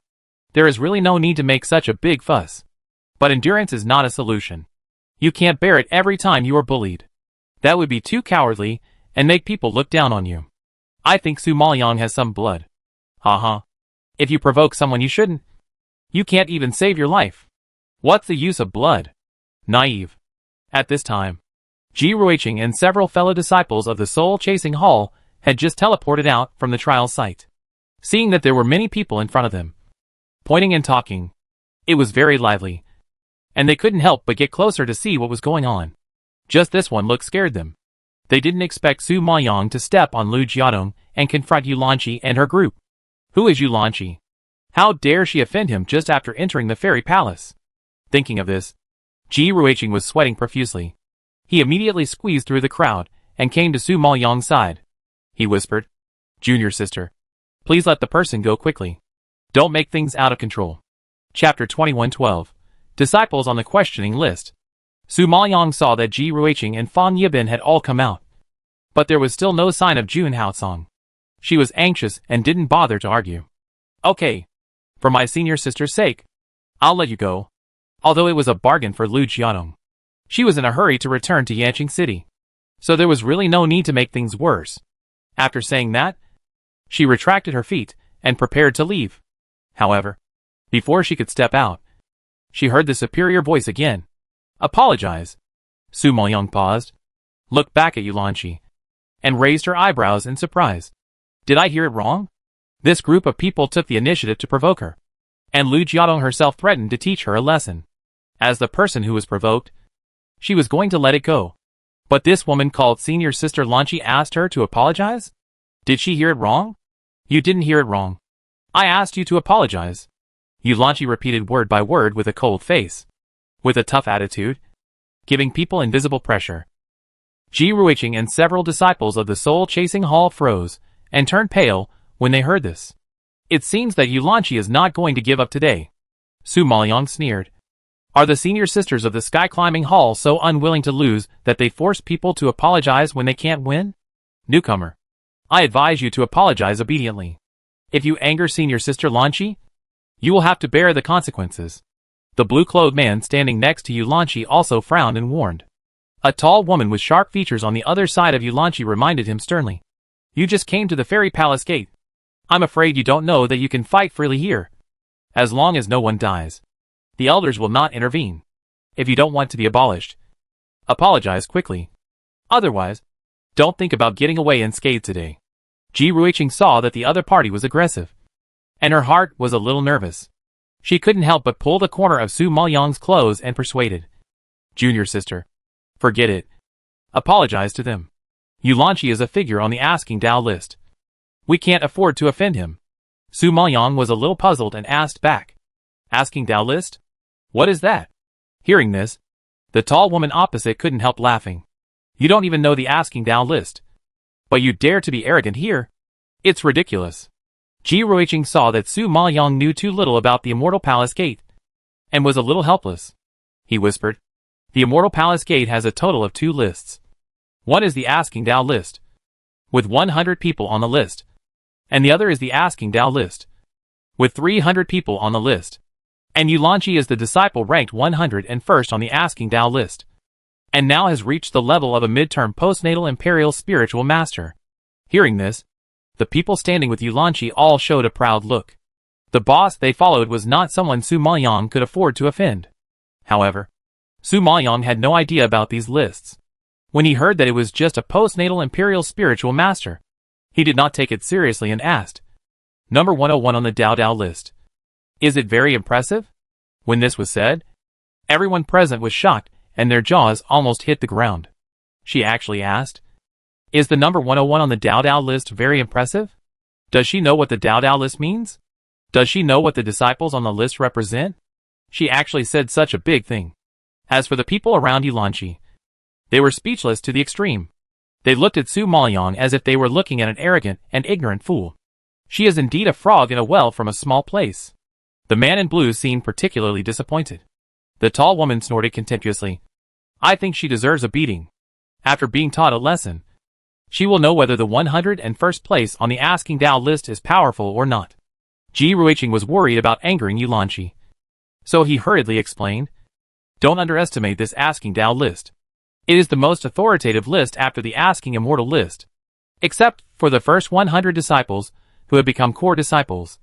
There is really no need to make such a big fuss. But endurance is not a solution. You can't bear it every time you are bullied. That would be too cowardly and make people look down on you. I think Su Maoyang has some blood. Haha. If you provoke someone you shouldn't, you can't even save your life. What's the use of blood? Naive. At this time, Ji Ruiqing and several fellow disciples of the soul-chasing hall had just teleported out from the trial site. Seeing that there were many people in front of them, pointing and talking, it was very lively, and they couldn't help but get closer to see what was going on. Just this one look scared them. They didn't expect Su Maoyang to step on Lu Jiadong and confront Yu Lanchi and her group. Who is Yu Lanchi? How dare she offend him just after entering the fairy palace? Thinking of this, Ji Ruiqing was sweating profusely. He immediately squeezed through the crowd and came to Su Maoyang's side. He whispered, Junior sister, please let the person go quickly. Don't make things out of control. Chapter 2112. Disciples on the questioning list. Su Maoyang saw that Ji Ruiqing and Fang Yibin had all come out. But there was still no sign of Jun Haosong. She was anxious and didn't bother to argue. Okay. For my senior sister's sake, I'll let you go. Although it was a bargain for Lu Jiadong. She was in a hurry to return to Yanqing City. So there was really no need to make things worse. After saying that, she retracted her feet and prepared to leave. However, before she could step out, she heard the superior voice again. Apologize. Su Maoyang paused, looked back at Yu Lanchi, and raised her eyebrows in surprise. Did I hear it wrong? This group of people took the initiative to provoke her, and Lu Jiadong herself threatened to teach her a lesson. As the person who was provoked, she was going to let it go. But this woman called Senior Sister Lanchi asked her to apologize? Did she hear it wrong? You didn't hear it wrong. I asked you to apologize. Yu Lanchi repeated word by word with a cold face, with a tough attitude, giving people invisible pressure. Ji Ruiqing and several disciples of the soul-chasing hall froze and turned pale when they heard this. It seems that Yu Lanchi is not going to give up today. Su Maoyang sneered. Are the senior sisters of the sky-climbing hall so unwilling to lose that they force people to apologize when they can't win? Newcomer, I advise you to apologize obediently. If you anger senior sister Lanchi, you will have to bear the consequences. The blue-clothed man standing next to Yu Lanchi also frowned and warned. A tall woman with sharp features on the other side of Yu Lanchi reminded him sternly. You just came to the fairy palace gate. I'm afraid you don't know that you can fight freely here. As long as no one dies, the elders will not intervene. If you don't want to be abolished, apologize quickly. Otherwise, don't think about getting away unscathed today. Ji Ruiqing saw that the other party was aggressive, and her heart was a little nervous. She couldn't help but pull the corner of Su Maoyang's clothes and persuaded. Junior sister. Forget it. Apologize to them. Yulanchi is a figure on the asking Dao list. We can't afford to offend him. Su Maoyang was a little puzzled and asked back. Asking Dao list? What is that? Hearing this, the tall woman opposite couldn't help laughing. You don't even know the asking Dao list. But you dare to be arrogant here? It's ridiculous. Ji Ruiqing saw that Su Maoyang knew too little about the Immortal Palace Gate, and was a little helpless. He whispered, the Immortal Palace Gate has a total of 2 lists. One is the asking Dao list, with 100 people on the list, and the other is the asking Dao list, with 300 people on the list. And Yulanchi is the disciple ranked 101st on the asking Dao list, and now has reached the level of a midterm postnatal imperial spiritual master. Hearing this, the people standing with Yulanchi all showed a proud look. The boss they followed was not someone Su Maoyang could afford to offend. However, Su Maoyang had no idea about these lists. When he heard that it was just a postnatal imperial spiritual master, he did not take it seriously and asked, Number 101 on the Dao Dao list. Is it very impressive? When this was said, everyone present was shocked and their jaws almost hit the ground. She actually asked, is the number 101 on the Dao Dao list very impressive? Does she know what the Dao Dao list means? Does she know what the disciples on the list represent? She actually said such a big thing. As for the people around Yulanchi, they were speechless to the extreme. They looked at Su Maoyang as if they were looking at an arrogant and ignorant fool. She is indeed a frog in a well from a small place. The man in blue seemed particularly disappointed. The tall woman snorted contemptuously. I think she deserves a beating. After being taught a lesson, she will know whether the 101st place on the asking Dao list is powerful or not. Ji Ruiqing was worried about angering Yulanchi, so he hurriedly explained, don't underestimate this asking Dao list. It is the most authoritative list after the asking immortal list, except for the first 100 disciples who have become core disciples.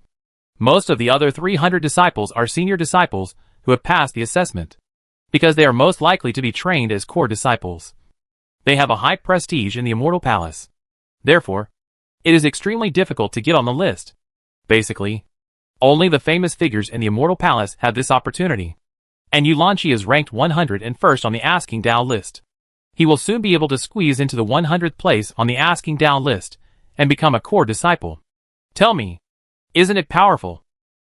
Most of the other 300 disciples are senior disciples who have passed the assessment, because they are most likely to be trained as core disciples. They have a high prestige in the Immortal Palace. Therefore, it is extremely difficult to get on the list. Basically, only the famous figures in the Immortal Palace have this opportunity. And Yulanchi is ranked 101st on the asking Dao list. He will soon be able to squeeze into the 100th place on the asking Dao list and become a core disciple. Tell me, isn't it powerful?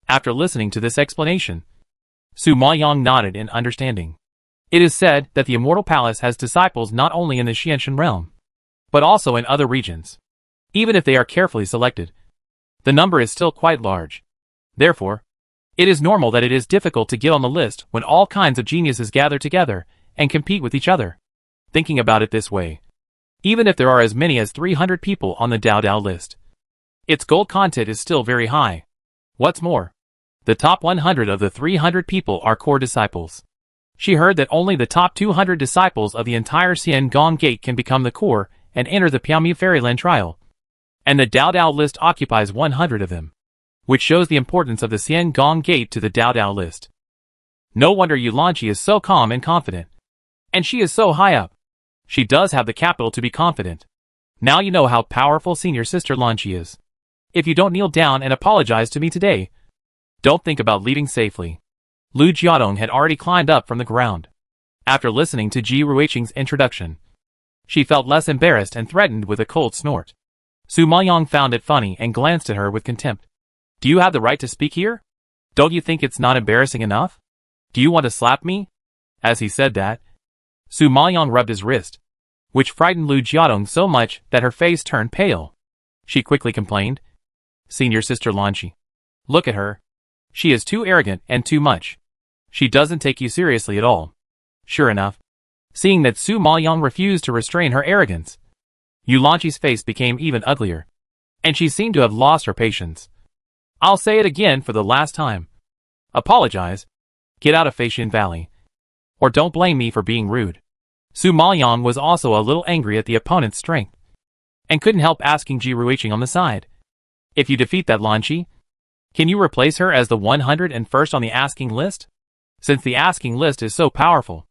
After listening to this explanation, Su Maoyang nodded in understanding. It is said that the Immortal Palace has disciples not only in the Xianshan realm, but also in other regions. Even if they are carefully selected, the number is still quite large. Therefore, it is normal that it is difficult to get on the list when all kinds of geniuses gather together and compete with each other. Thinking about it this way, even if there are as many as 300 people on the Dao Dao list, its gold content is still very high. What's more, the top 100 of the 300 people are core disciples. She heard that only the top 200 disciples of the entire Xian Gong Gate can become the core and enter the Piaomu Fairyland trial. And the Dao Dao list occupies 100 of them, which shows the importance of the Xian Gong Gate to the Dao Dao list. No wonder Yulanchi is so calm and confident. And she is so high up. She does have the capital to be confident. Now you know how powerful senior sister Lanchi is. If you don't kneel down and apologize to me today, don't think about leaving safely. Lu Jiadong had already climbed up from the ground. After listening to Ji Ruiqing's introduction, she felt less embarrassed and threatened with a cold snort. Su Maoyang found it funny and glanced at her with contempt. Do you have the right to speak here? Don't you think it's not embarrassing enough? Do you want to slap me? As he said that, Su Maoyang rubbed his wrist, which frightened Lu Jiadong so much that her face turned pale. She quickly complained, Senior sister Lanchi, look at her. She is too arrogant and too much. She doesn't take you seriously at all. Sure enough, seeing that Su Maoyang refused to restrain her arrogance, Yulanchi's face became even uglier, and she seemed to have lost her patience. I'll say it again for the last time. Apologize. Get out of Feishan Valley. Or don't blame me for being rude. Su Maoyang was also a little angry at the opponent's strength, and couldn't help asking Ji Ruiqing on the side. If you defeat that Lanchi, can you replace her as the 101st on the asking list? Since the asking list is so powerful,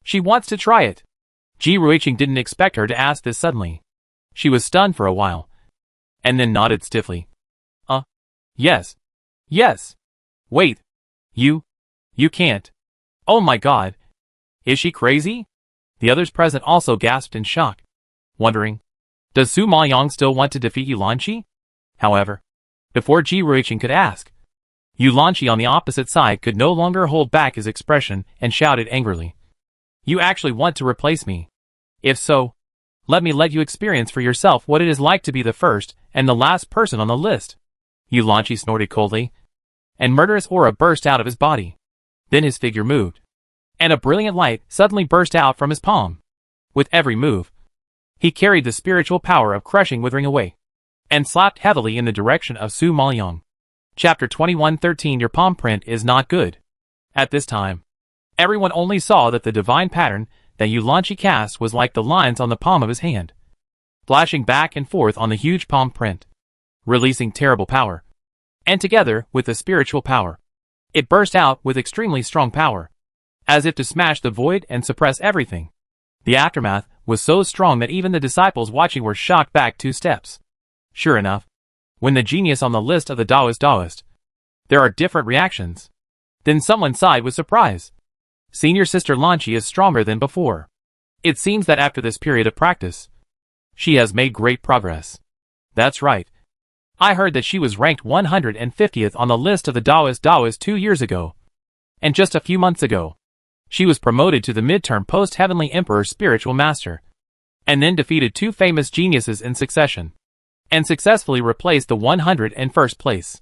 she wants to try it. Ji Ruiqing didn't expect her to ask this suddenly. She was stunned for a while, and then nodded stiffly. Yes. Yes. Wait. You can't. Oh my god. Is she crazy? The others present also gasped in shock, wondering, does Su Maoyong still want to defeat Yulanchi? However, before Ji Ruiqing could ask, Yulanchi on the opposite side could no longer hold back his expression and shouted angrily, you actually want to replace me? If so, let you experience for yourself what it is like to be the first and the last person on the list. Yulanchi snorted coldly, and murderous aura burst out of his body. Then his figure moved, and a brilliant light suddenly burst out from his palm. With every move, he carried the spiritual power of crushing withering away, and slapped heavily in the direction of Su Maoyong. Chapter 2113 Your palm print is not good. At this time, everyone only saw that the divine pattern that Yulanchi cast was like the lines on the palm of his hand, flashing back and forth on the huge palm print, releasing terrible power. And together with the spiritual power, it burst out with extremely strong power, as if to smash the void and suppress everything. The aftermath was so strong that even the disciples watching were shocked back 2 steps. Sure enough, when the genius on the list of the Daoist, there are different reactions. Then someone sighed with surprise. Senior sister Lanchi is stronger than before. It seems that after this period of practice, she has made great progress. That's right. I heard that she was ranked 150th on the list of the Daoist 2 years ago. And just a few months ago, she was promoted to the midterm post-Heavenly Emperor Spiritual Master, and then defeated 2 famous geniuses in succession, and successfully replaced the 101st place.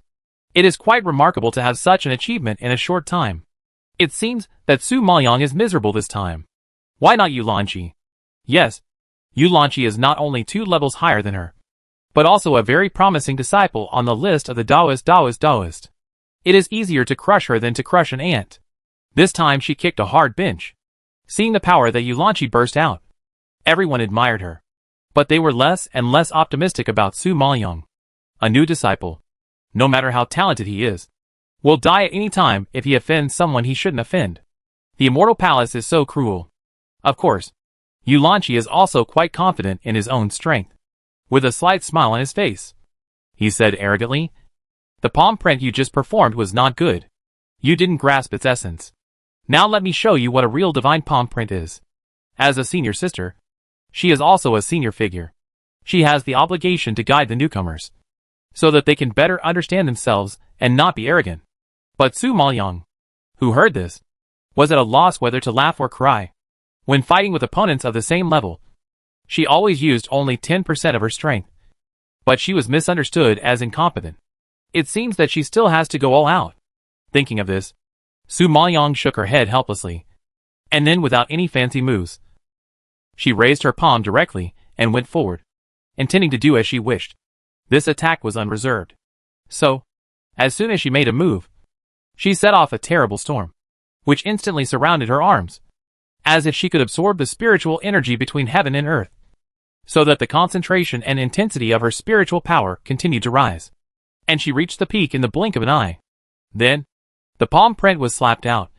It is quite remarkable to have such an achievement in a short time. It seems that Su Maoyong is miserable this time. Why not Yulanchi? Yes, Yulanchi is not only 2 levels higher than her, but also a very promising disciple on the list of the Daoist. It is easier to crush her than to crush an ant. This time she kicked a hard bench. Seeing the power that Yulanchi burst out, everyone admired her. But they were less and less optimistic about Su Maoyong. A new disciple, no matter how talented he is, will die at any time if he offends someone he shouldn't offend. The Immortal Palace is so cruel. Of course, Yulanchi is also quite confident in his own strength. With a slight smile on his face, he said arrogantly, the palm print you just performed was not good. You didn't grasp its essence. Now let me show you what a real divine palm print is. As a senior sister, she is also a senior figure. She has the obligation to guide the newcomers, so that they can better understand themselves and not be arrogant. But Su Maoyong, who heard this, was at a loss whether to laugh or cry. When fighting with opponents of the same level, she always used only 10% of her strength. But she was misunderstood as incompetent. It seems that she still has to go all out. Thinking of this, Su Maoyong shook her head helplessly, and then without any fancy moves, she raised her palm directly and went forward, intending to do as she wished. This attack was unreserved. So, as soon as she made a move, she set off a terrible storm, which instantly surrounded her arms, as if she could absorb the spiritual energy between heaven and earth, so that the concentration and intensity of her spiritual power continued to rise, and she reached the peak in the blink of an eye. Then, the palm print was slapped out,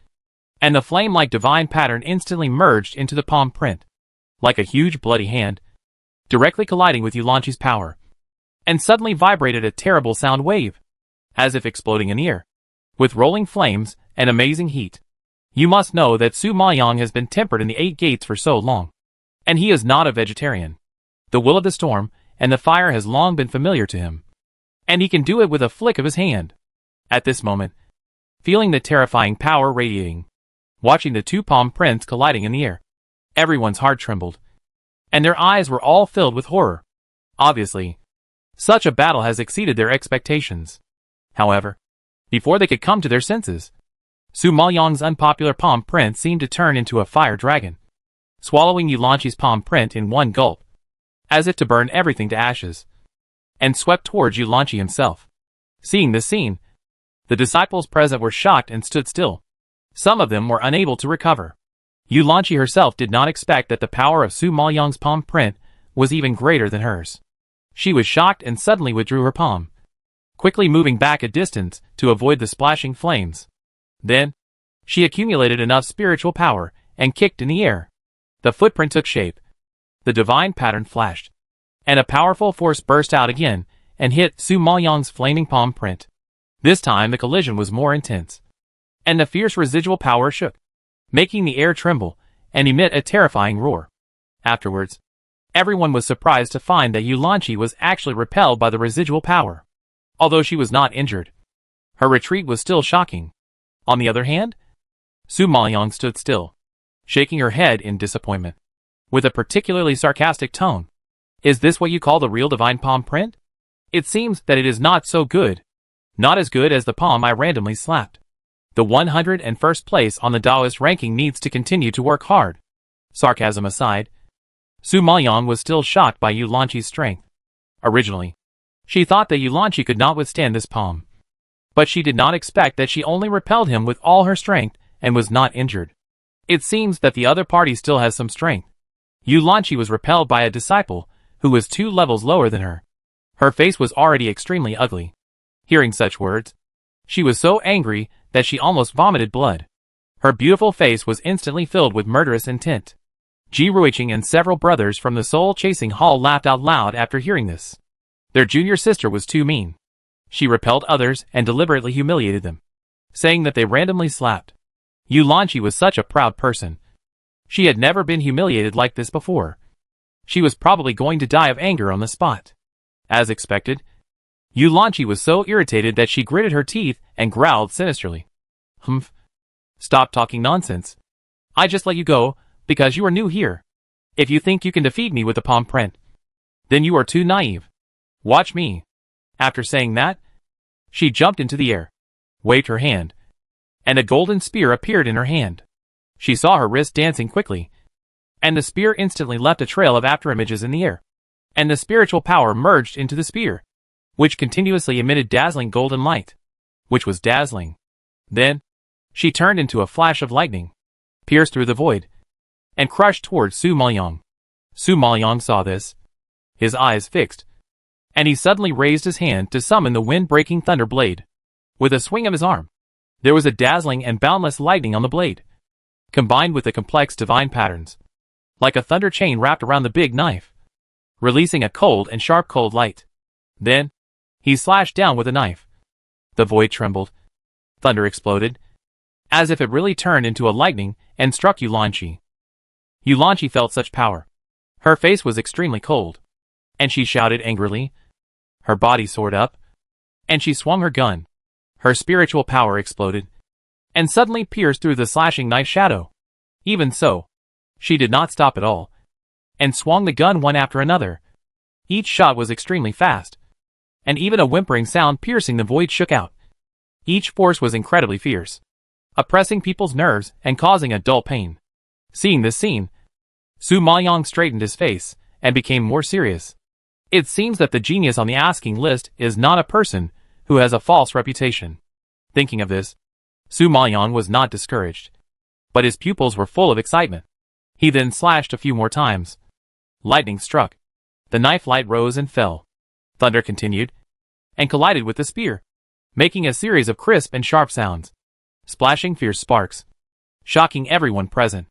and the flame-like divine pattern instantly merged into the palm print, like a huge bloody hand, directly colliding with Yulanchi's power, and suddenly vibrated a terrible sound wave, as if exploding in the air, with rolling flames and amazing heat. You must know that Su Maoyong has been tempered in the 8 gates for so long, and he is not a vegetarian. The will of the storm and the fire has long been familiar to him, and he can do it with a flick of his hand. At this moment, feeling the terrifying power radiating, watching the 2 palm prints colliding in the air, everyone's heart trembled, and their eyes were all filled with horror. Obviously, such a battle has exceeded their expectations. However, before they could come to their senses, Su Maoyong's unpopular palm print seemed to turn into a fire dragon, swallowing Yulanchi's palm print in one gulp, as if to burn everything to ashes, and swept towards Yulanchi himself. Seeing this scene, the disciples present were shocked and stood still. Some of them were unable to recover. Yulanchi herself did not expect that the power of Su Maoyong's palm print was even greater than hers. She was shocked and suddenly withdrew her palm, quickly moving back a distance to avoid the splashing flames. Then, she accumulated enough spiritual power and kicked in the air. The footprint took shape. The divine pattern flashed, and a powerful force burst out again and hit Su Maoyong's flaming palm print. This time the collision was more intense. and the fierce residual power shook, making the air tremble and emit a terrifying roar. Afterwards, everyone was surprised to find that Yulanchi was actually repelled by the residual power. Although she was not injured, her retreat was still shocking. On the other hand, Su Maoyong stood still, shaking her head in disappointment, with a particularly sarcastic tone. Is this what you call the real divine palm print? It seems that it is not so good. Not as good as the palm I randomly slapped. The 101st place on the Taoist ranking needs to continue to work hard. Sarcasm aside, Su Maoyong was still shocked by Yulanchi's strength. Originally, she thought that Yulanchi could not withstand this palm. But she did not expect that she only repelled him with all her strength and was not injured. It seems that the other party still has some strength. Yulanchi was repelled by a disciple who was 2 levels lower than her. Her face was already extremely ugly. Hearing such words, she was so angry that she almost vomited blood. Her beautiful face was instantly filled with murderous intent. Ji Ruiqing and several brothers from the soul-chasing hall laughed out loud after hearing this. Their junior sister was too mean. She repelled others and deliberately humiliated them, saying that they randomly slapped. Yulanchi was such a proud person. She had never been humiliated like this before. She was probably going to die of anger on the spot. As expected, Yulanchi was so irritated that she gritted her teeth and growled sinisterly. Humph. Stop talking nonsense. I just let you go because you are new here. If you think you can defeat me with the palm print, then you are too naive. Watch me. After saying that, she jumped into the air, waved her hand, and a golden spear appeared in her hand. She saw her wrist dancing quickly, and the spear instantly left a trail of afterimages in the air, and the spiritual power merged into the spear, which continuously emitted dazzling golden light, which was dazzling. Then, she turned into a flash of lightning, pierced through the void, and crushed towards Su Maoyong. Su Maoyong saw this, his eyes fixed, and he suddenly raised his hand to summon the wind-breaking thunder blade. With a swing of his arm, there was a dazzling and boundless lightning on the blade, combined with the complex divine patterns, like a thunder chain wrapped around the big knife, releasing a cold and sharp cold light. Then, he slashed down with a knife. The void trembled. Thunder exploded, as if it really turned into a lightning and struck Yulanchi. Yulanchi felt such power. Her face was extremely cold, and she shouted angrily. Her body soared up, and she swung her gun. Her spiritual power exploded, and suddenly pierced through the slashing knife shadow. Even so, she did not stop at all, and swung the gun one after another. Each shot was extremely fast, and even a whimpering sound piercing the void shook out. Each force was incredibly fierce, oppressing people's nerves and causing a dull pain. Seeing this scene, Su Maoyong straightened his face and became more serious. It seems that the genius on the asking list is not a person who has a false reputation. Thinking of this, Su Maoyong was not discouraged, but his pupils were full of excitement. He then slashed a few more times. Lightning struck. The knife light rose and fell. Thunder continued, and collided with the spear, making a series of crisp and sharp sounds, splashing fierce sparks, shocking everyone present.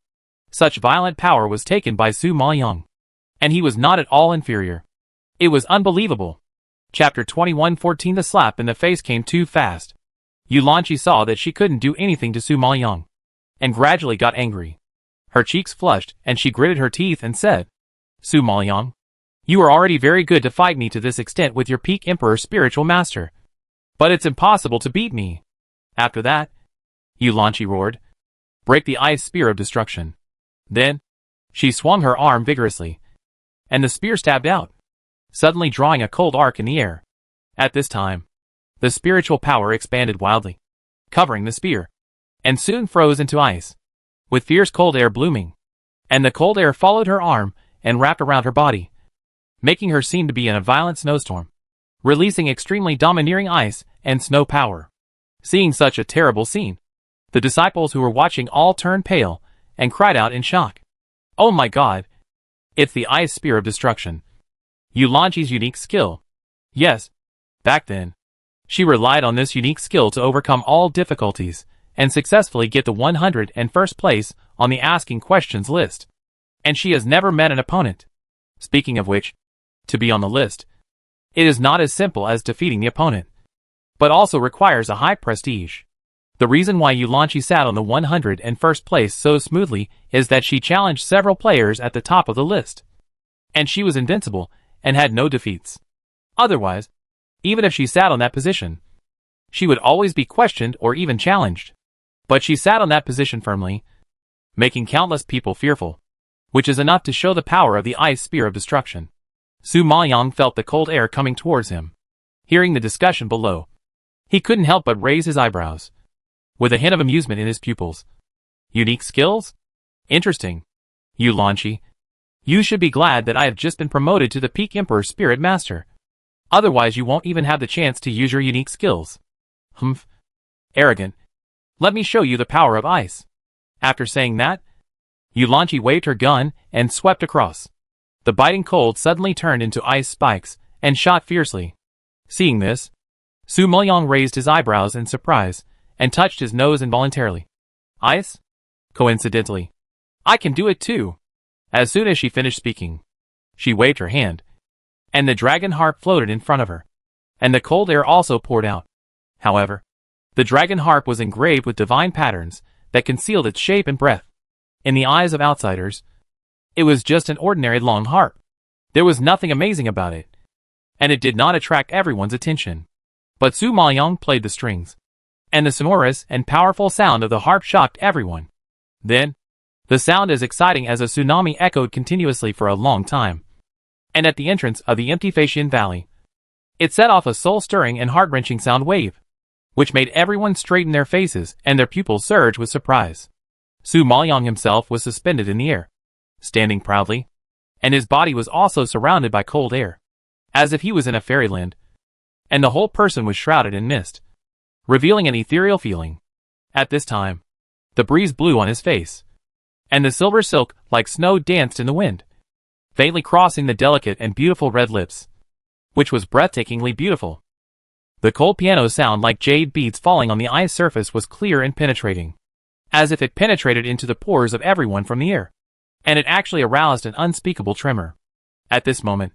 Such violent power was taken by Su Maoyong, and he was not at all inferior. It was unbelievable. Chapter 2114. The slap in the face came too fast. Yulanchi saw that she couldn't do anything to Su Maoyong, and gradually got angry. Her cheeks flushed, and she gritted her teeth and said, Su Maoyong, you are already very good to fight me to this extent with your peak emperor spiritual master. But it's impossible to beat me. After that, Yulanchi roared, break the ice spear of destruction. Then, she swung her arm vigorously, and the spear stabbed out, suddenly drawing a cold arc in the air. At this time, the spiritual power expanded wildly, covering the spear, and soon froze into ice, with fierce cold air blooming. And the cold air followed her arm and wrapped around her body, making her seem to be in a violent snowstorm, releasing extremely domineering ice and snow power. Seeing such a terrible scene, the disciples who were watching all turned pale and cried out in shock. Oh my God! It's the ice spear of destruction. Yulanchi's unique skill. Yes, back then, she relied on this unique skill to overcome all difficulties and successfully get the 101st place on the asking questions list. And she has never met an opponent. Speaking of which, to be on the list, it is not as simple as defeating the opponent, but also requires a high prestige. The reason why Yulanchi sat on the 101st place so smoothly is that she challenged several players at the top of the list. And she was invincible and had no defeats. Otherwise, even if she sat on that position, she would always be questioned or even challenged. But she sat on that position firmly, making countless people fearful, which is enough to show the power of the ice spear of destruction. Su Maoyang felt the cold air coming towards him. Hearing the discussion below, he couldn't help but raise his eyebrows, with a hint of amusement in his pupils. Unique skills? Interesting. Yulanchi, you should be glad that I have just been promoted to the Peak Emperor Spirit Master. Otherwise you won't even have the chance to use your unique skills. Humph. Arrogant. Let me show you the power of ice. After saying that, Yulanchi waved her gun and swept across. The biting cold suddenly turned into ice spikes and shot fiercely. Seeing this, Su Maoyang raised his eyebrows in surprise and touched his nose involuntarily. Ice? Coincidentally, I can do it too. As soon as she finished speaking, she waved her hand, and the dragon harp floated in front of her, and the cold air also poured out. However, the dragon harp was engraved with divine patterns that concealed its shape and breadth. In the eyes of outsiders, it was just an ordinary long harp. There was nothing amazing about it, and it did not attract everyone's attention. But Su Maoyang played the strings, and the sonorous and powerful sound of the harp shocked everyone. Then, the sound as exciting as a tsunami echoed continuously for a long time. And at the entrance of the empty Faxian Valley, it set off a soul-stirring and heart-wrenching sound wave, which made everyone straighten their faces and their pupils surge with surprise. Su Maoyang himself was suspended in the air, standing proudly, and his body was also surrounded by cold air, as if he was in a fairyland, and the whole person was shrouded in mist, revealing an ethereal feeling. At this time, the breeze blew on his face, and the silver silk like snow danced in the wind, faintly crossing the delicate and beautiful red lips, which was breathtakingly beautiful. The cold piano sound like jade beads falling on the ice surface was clear and penetrating, as if it penetrated into the pores of everyone from the air, and it actually aroused an unspeakable tremor. At this moment,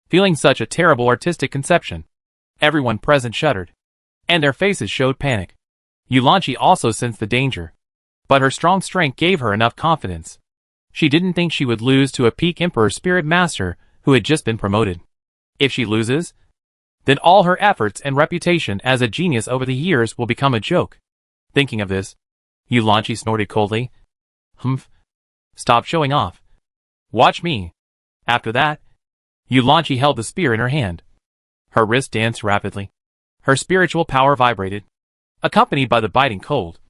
feeling such a terrible artistic conception, everyone present shuddered, and their faces showed panic. Yulanchi also sensed the danger, but her strong strength gave her enough confidence. She didn't think she would lose to a Peak Emperor Spirit Master who had just been promoted. If she loses, then all her efforts and reputation as a genius over the years will become a joke. Thinking of this, Yulanchi snorted coldly. Humph. Stop showing off. Watch me. After that, Yulanchi held the spear in her hand. Her wrist danced rapidly. Her spiritual power vibrated, accompanied by the biting cold,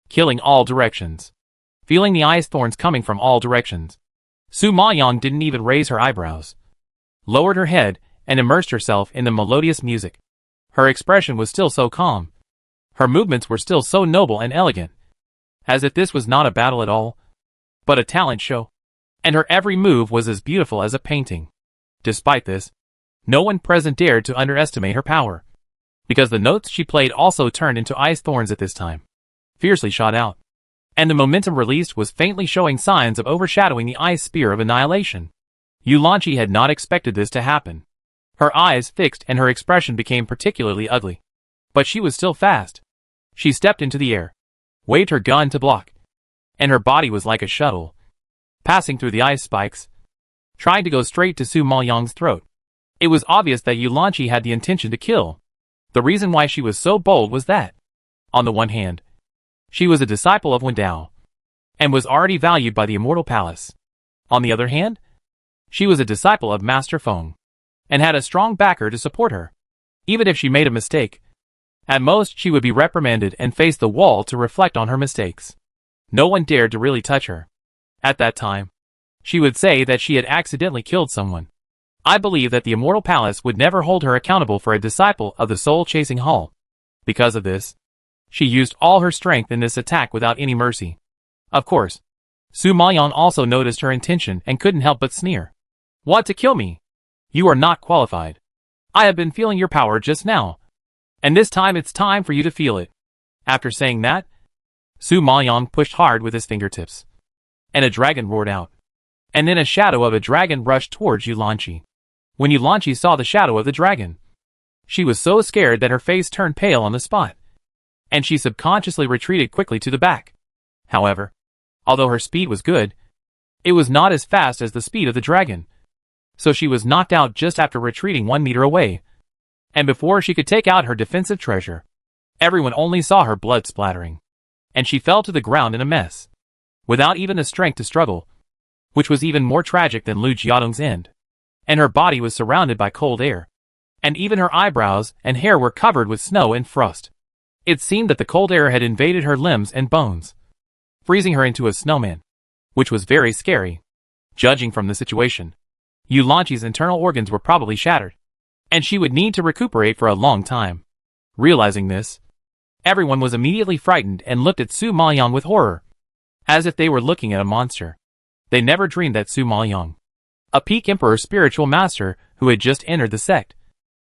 killing all directions. Feeling the ice thorns coming from all directions, Su Maoyang didn't even raise her eyebrows, lowered her head, and immersed herself in the melodious music. Her expression was still so calm. Her movements were still so noble and elegant, as if this was not a battle at all, but a talent show. And her every move was as beautiful as a painting. Despite this, no one present dared to underestimate her power, because the notes she played also turned into ice thorns at this time, fiercely shot out, and the momentum released was faintly showing signs of overshadowing the ice spear of annihilation. Yulanchi had not expected this to happen. Her eyes fixed and her expression became particularly ugly. But she was still fast. She stepped into the air, waved her gun to block, and her body was like a shuttle, passing through the ice spikes, trying to go straight to Su Maoyang's throat. It was obvious that Yulanchi had the intention to kill. The reason why she was so bold was that, on the one hand, she was a disciple of Wendao, and was already valued by the Immortal Palace. On the other hand, she was a disciple of Master Feng, and had a strong backer to support her. Even if she made a mistake, at most she would be reprimanded and face the wall to reflect on her mistakes. No one dared to really touch her. At that time, she would say that she had accidentally killed someone. I believe that the Immortal Palace would never hold her accountable for a disciple of the soul-chasing hall. Because of this, she used all her strength in this attack without any mercy. Of course, Su Maoyang also noticed her intention and couldn't help but sneer. Want to kill me? You are not qualified. I have been feeling your power just now, and this time it's time for you to feel it. After saying that, Su Maoyang pushed hard with his fingertips, and a dragon roared out. And then a shadow of a dragon rushed towards Yulanchi. When Yulanchi saw the shadow of the dragon, she was so scared that her face turned pale on the spot, and she subconsciously retreated quickly to the back. However, although her speed was good, it was not as fast as the speed of the dragon. So she was knocked out just after retreating 1 meter away, and before she could take out her defensive treasure, everyone only saw her blood splattering, and she fell to the ground in a mess, without even the strength to struggle, which was even more tragic than Lu Jiadong's end. And her body was surrounded by cold air, and even her eyebrows and hair were covered with snow and frost. It seemed that the cold air had invaded her limbs and bones, freezing her into a snowman, which was very scary. Judging from the situation, Yulanqi's internal organs were probably shattered, and she would need to recuperate for a long time. Realizing this, everyone was immediately frightened and looked at Su Maoyang with horror, as if they were looking at a monster. They never dreamed that Su Maoyang, a peak emperor spiritual master who had just entered the sect,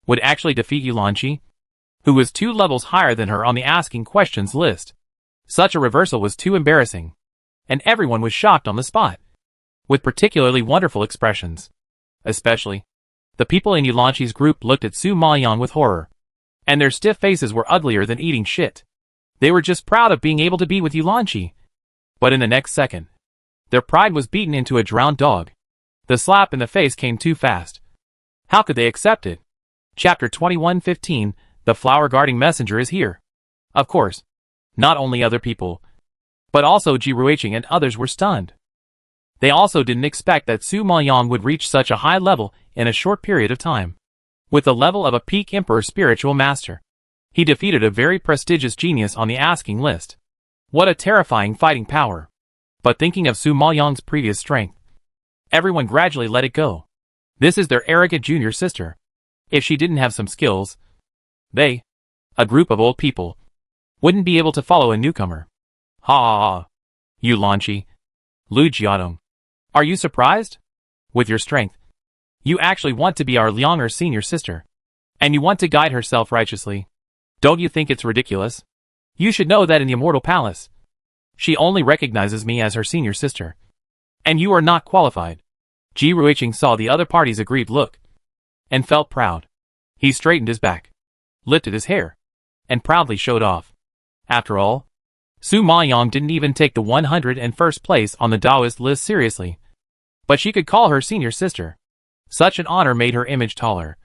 would actually defeat Yulanqi, who was 2 levels higher than her on the asking questions list. Such a reversal was too embarrassing, and everyone was shocked on the spot, with particularly wonderful expressions. Especially, the people in Yulanqi's group looked at Su Maoyang with horror, and their stiff faces were uglier than eating shit. They were just proud of being able to be with Yulanqi. But in the next second, their pride was beaten into a drowned dog. The slap in the face came too fast. How could they accept it? Chapter 2115, The Flower Guarding Messenger is here. Of course, not only other people, but also Ji Ruiqing and others were stunned. They also didn't expect that Su Maoyang would reach such a high level in a short period of time. With the level of a peak emperor spiritual master, he defeated a very prestigious genius on the asking list. What a terrifying fighting power. But thinking of Su Maoyang's previous strength, everyone gradually let it go. This is their arrogant junior sister. If she didn't have some skills, they, a group of old people, wouldn't be able to follow a newcomer. Ha ha ha. Yulanqi, Lu Jiadong, are you surprised? With your strength, you actually want to be our younger senior sister, and you want to guide her self-righteously. Don't you think it's ridiculous? You should know that in the Immortal Palace, she only recognizes me as her senior sister, and you are not qualified. Ji Ruiqing saw the other party's aggrieved look, and felt proud. He straightened his back, lifted his hair, and proudly showed off. After all, Su Maoyang didn't even take the 101st place on the Taoist list seriously, but she could call her senior sister. Such an honor made her image taller,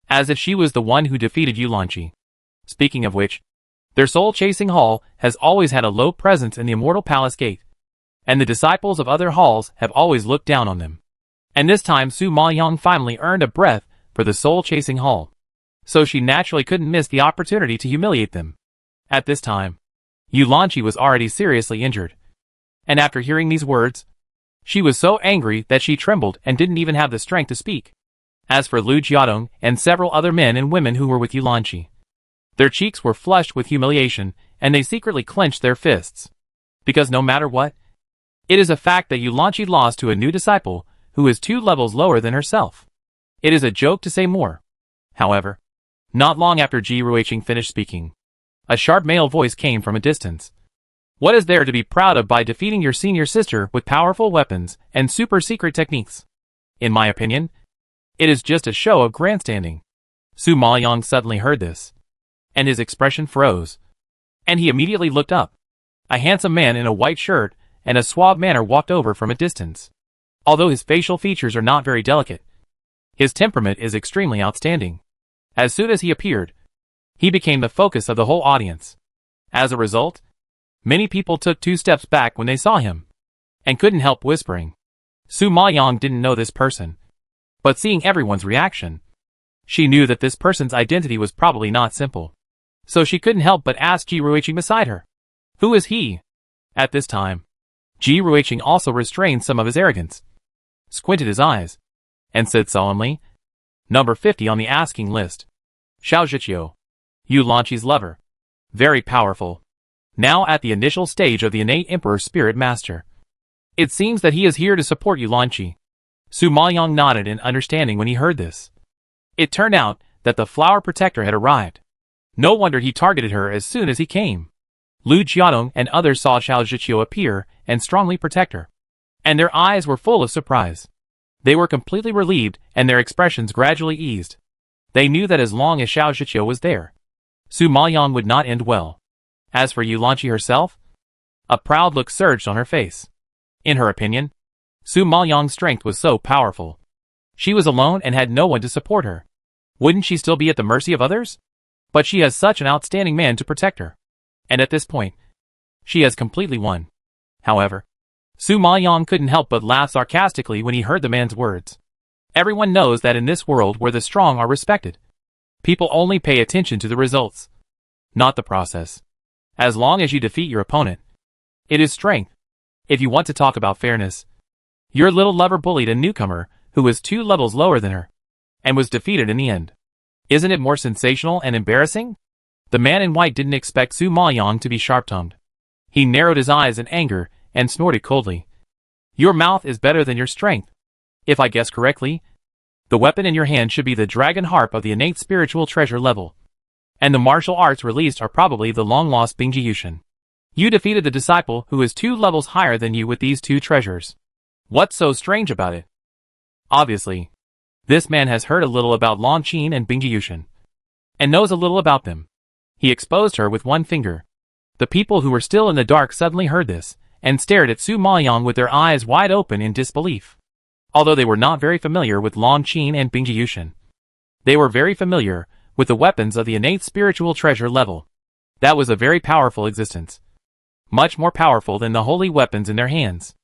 as if she was the one who defeated Yulanqi. Speaking of which, their soul-chasing hall has always had a low presence in the Immortal Palace gate, and the disciples of other halls have always looked down on them. And this time Su Maoyang finally earned a breath for the soul-chasing hall, so she naturally couldn't miss the opportunity to humiliate them. At this time, Yulanqi was already seriously injured, and after hearing these words, she was so angry that she trembled and didn't even have the strength to speak. As for Lu Jiadong and several other men and women who were with Yulanqi, their cheeks were flushed with humiliation, and they secretly clenched their fists. Because no matter what, it is a fact that Yulanqi lost to a new disciple who is 2 levels lower than herself. It is a joke to say more. However, not long after Ji Ruiqing finished speaking, a sharp male voice came from a distance. What is there to be proud of by defeating your senior sister with powerful weapons and super secret techniques? In my opinion, it is just a show of grandstanding. Su Maoyang suddenly heard this, and his expression froze, and he immediately looked up. A handsome man in a white shirt and a suave manner walked over from a distance. Although his facial features are not very delicate, his temperament is extremely outstanding. As soon as he appeared, he became the focus of the whole audience. As a result, many people took 2 steps back when they saw him, and couldn't help whispering. Su Maoyang didn't know this person, but seeing everyone's reaction, she knew that this person's identity was probably not simple. So she couldn't help but ask Ji Ruiqing beside her, "Who is he?" At this time, Ji Ruiqing also restrained some of his arrogance, squinted his eyes, and said solemnly, "Number 50 on the asking list. Xiao Zhiqiu, Yulanqi's lover. Very powerful. Now at the initial stage of the innate Emperor Spirit Master. It seems that he is here to support Yulanqi." Su Maoyang nodded in understanding when he heard this. It turned out that the Flower Protector had arrived. No wonder he targeted her as soon as he came. Lu Jiadong and others saw Xiao Zhiqiu appear and strongly protect her, and their eyes were full of surprise. They were completely relieved, and their expressions gradually eased. They knew that as long as Xiao Zhiqiu was there, Su Maoyang would not end well. As for Yu Lanqi herself, a proud look surged on her face. In her opinion, Su Maoyang's strength was so powerful. She was alone and had no one to support her. Wouldn't she still be at the mercy of others? But she has such an outstanding man to protect her. And at this point, she has completely won. However, Su Maoyang couldn't help but laugh sarcastically when he heard the man's words. Everyone knows that in this world where the strong are respected, people only pay attention to the results, not the process. As long as you defeat your opponent, it is strength. If you want to talk about fairness, your little lover bullied a newcomer who was 2 levels lower than her, and was defeated in the end. Isn't it more sensational and embarrassing? The man in white didn't expect Su Maoyang to be sharp-tongued. He narrowed his eyes in anger and snorted coldly. Your mouth is better than your strength. If I guess correctly, the weapon in your hand should be the dragon harp of the innate spiritual treasure level. And the martial arts released are probably the long-lost Bingji Yushin. You defeated the disciple who is 2 levels higher than you with these 2 treasures. What's so strange about it? Obviously, this man has heard a little about Lan Qin and Bingji Yushin, and knows a little about them. He exposed her with one finger. The people who were still in the dark suddenly heard this, and stared at Su Maoyang with their eyes wide open in disbelief. Although they were not very familiar with Lan Qin and Bingji Yushin, they were very familiar with the weapons of the innate spiritual treasure level. That was a very powerful existence. Much more powerful than the holy weapons in their hands.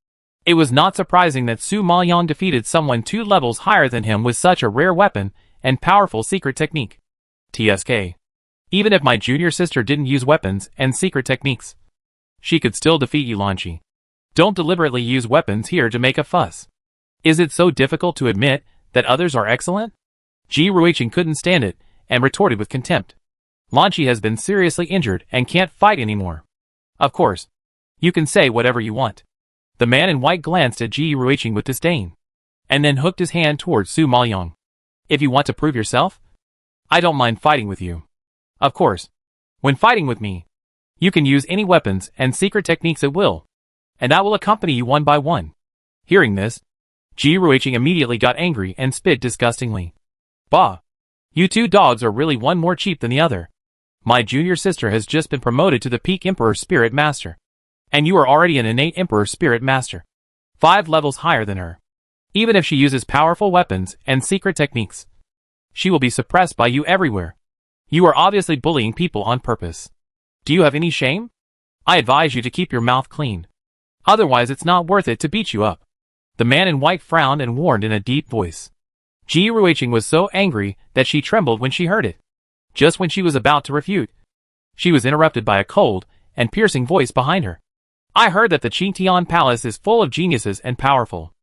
It was not surprising that Su Maoyang defeated someone 2 levels higher than him with such a rare weapon and powerful secret technique. TSK. Even if my junior sister didn't use weapons and secret techniques, she could still defeat Yu Lanqi. Don't deliberately use weapons here to make a fuss. Is it so difficult to admit that others are excellent? Ji Ruiqing couldn't stand it and retorted with contempt. Lanqi has been seriously injured and can't fight anymore. Of course, you can say whatever you want. The man in white glanced at Ji Ruiqing with disdain, and then hooked his hand towards Su Maoyang. If you want to prove yourself, I don't mind fighting with you. Of course, when fighting with me, you can use any weapons and secret techniques at will, and I will accompany you one by one. Hearing this, Ji Ruiqing immediately got angry and spit disgustingly. Bah! You 2 dogs are really one more cheap than the other. My junior sister has just been promoted to the peak Emperor Spirit Master, and you are already an innate Emperor Spirit Master, 5 levels higher than her. Even if she uses powerful weapons and secret techniques, she will be suppressed by you everywhere. You are obviously bullying people on purpose. Do you have any shame? I advise you to keep your mouth clean. Otherwise it's not worth it to beat you up. The man in white frowned and warned in a deep voice. Ji Ruiqing was so angry that she trembled when she heard it. Just when she was about to refute, she was interrupted by a cold and piercing voice behind her. I heard that the Qingtian Palace is full of geniuses and powerful.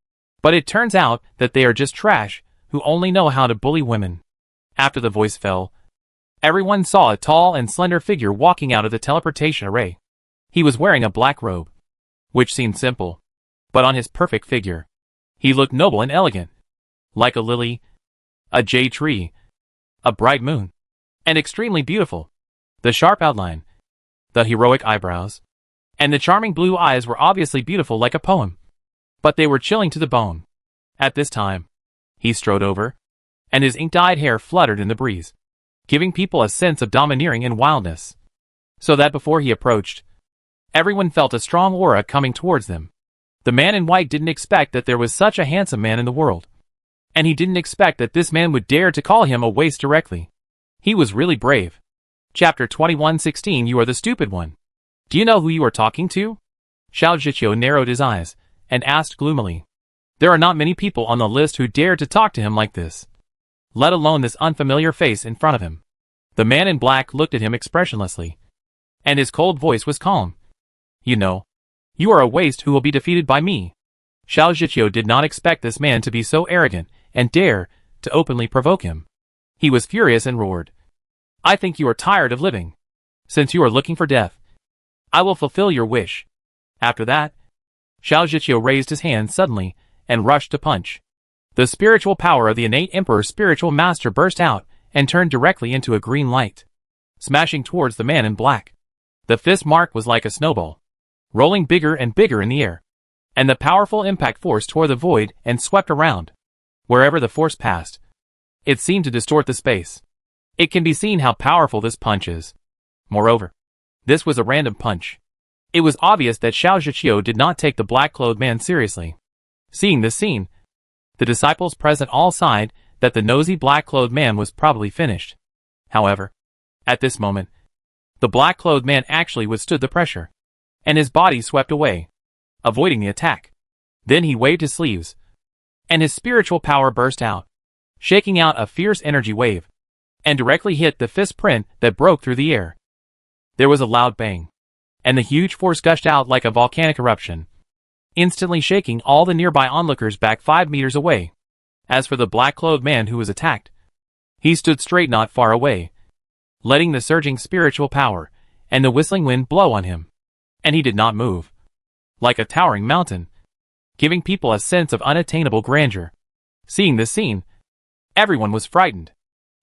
But it turns out that they are just trash, who only know how to bully women. After the voice fell, everyone saw a tall and slender figure walking out of the teleportation array. He was wearing a black robe, which seemed simple, but on his perfect figure, he looked noble and elegant, like a lily, a jade tree, a bright moon, and extremely beautiful. The sharp outline, the heroic eyebrows, and the charming blue eyes were obviously beautiful like a poem, but they were chilling to the bone. At this time, he strode over, and his ink-dyed hair fluttered in the breeze, giving people a sense of domineering and wildness. So that before he approached, everyone felt a strong aura coming towards them. The man in white didn't expect that there was such a handsome man in the world, and he didn't expect that this man would dare to call him a waste directly. He was really brave. Chapter 2116. You are the stupid one. Do you know who you are talking to? Xiao Zhiqiu narrowed his eyes and asked gloomily. There are not many people on the list who dare to talk to him like this, let alone this unfamiliar face in front of him. The man in black looked at him expressionlessly, and his cold voice was calm. You know, you are a waste who will be defeated by me. Xiao Zhiqiu did not expect this man to be so arrogant and dare to openly provoke him. He was furious and roared. I think you are tired of living. Since you are looking for death, I will fulfill your wish. After that, Xiao Zhiqiu raised his hand suddenly and rushed to punch. The spiritual power of the innate Emperor Spiritual Master burst out and turned directly into a green light, smashing towards the man in black. The fist mark was like a snowball, rolling bigger and bigger in the air, and the powerful impact force tore the void and swept around. Wherever the force passed, it seemed to distort the space. It can be seen how powerful this punch is. Moreover, This was a random punch. It was obvious that Xiao Zhiqiu did not take the black-clothed man seriously. Seeing this scene, the disciples present all sighed that the nosy black-clothed man was probably finished. However, at this moment, the black-clothed man actually withstood the pressure, and his body swept away, avoiding the attack. Then he waved his sleeves, and his spiritual power burst out, shaking out a fierce energy wave, and directly hit the fist print that broke through the air. There was a loud bang, and the huge force gushed out like a volcanic eruption, instantly shaking all the nearby onlookers back 5 meters away. As for the black-clothed man who was attacked, he stood straight not far away, letting the surging spiritual power and the whistling wind blow on him. And he did not move, like a towering mountain, giving people a sense of unattainable grandeur. Seeing this scene, everyone was frightened.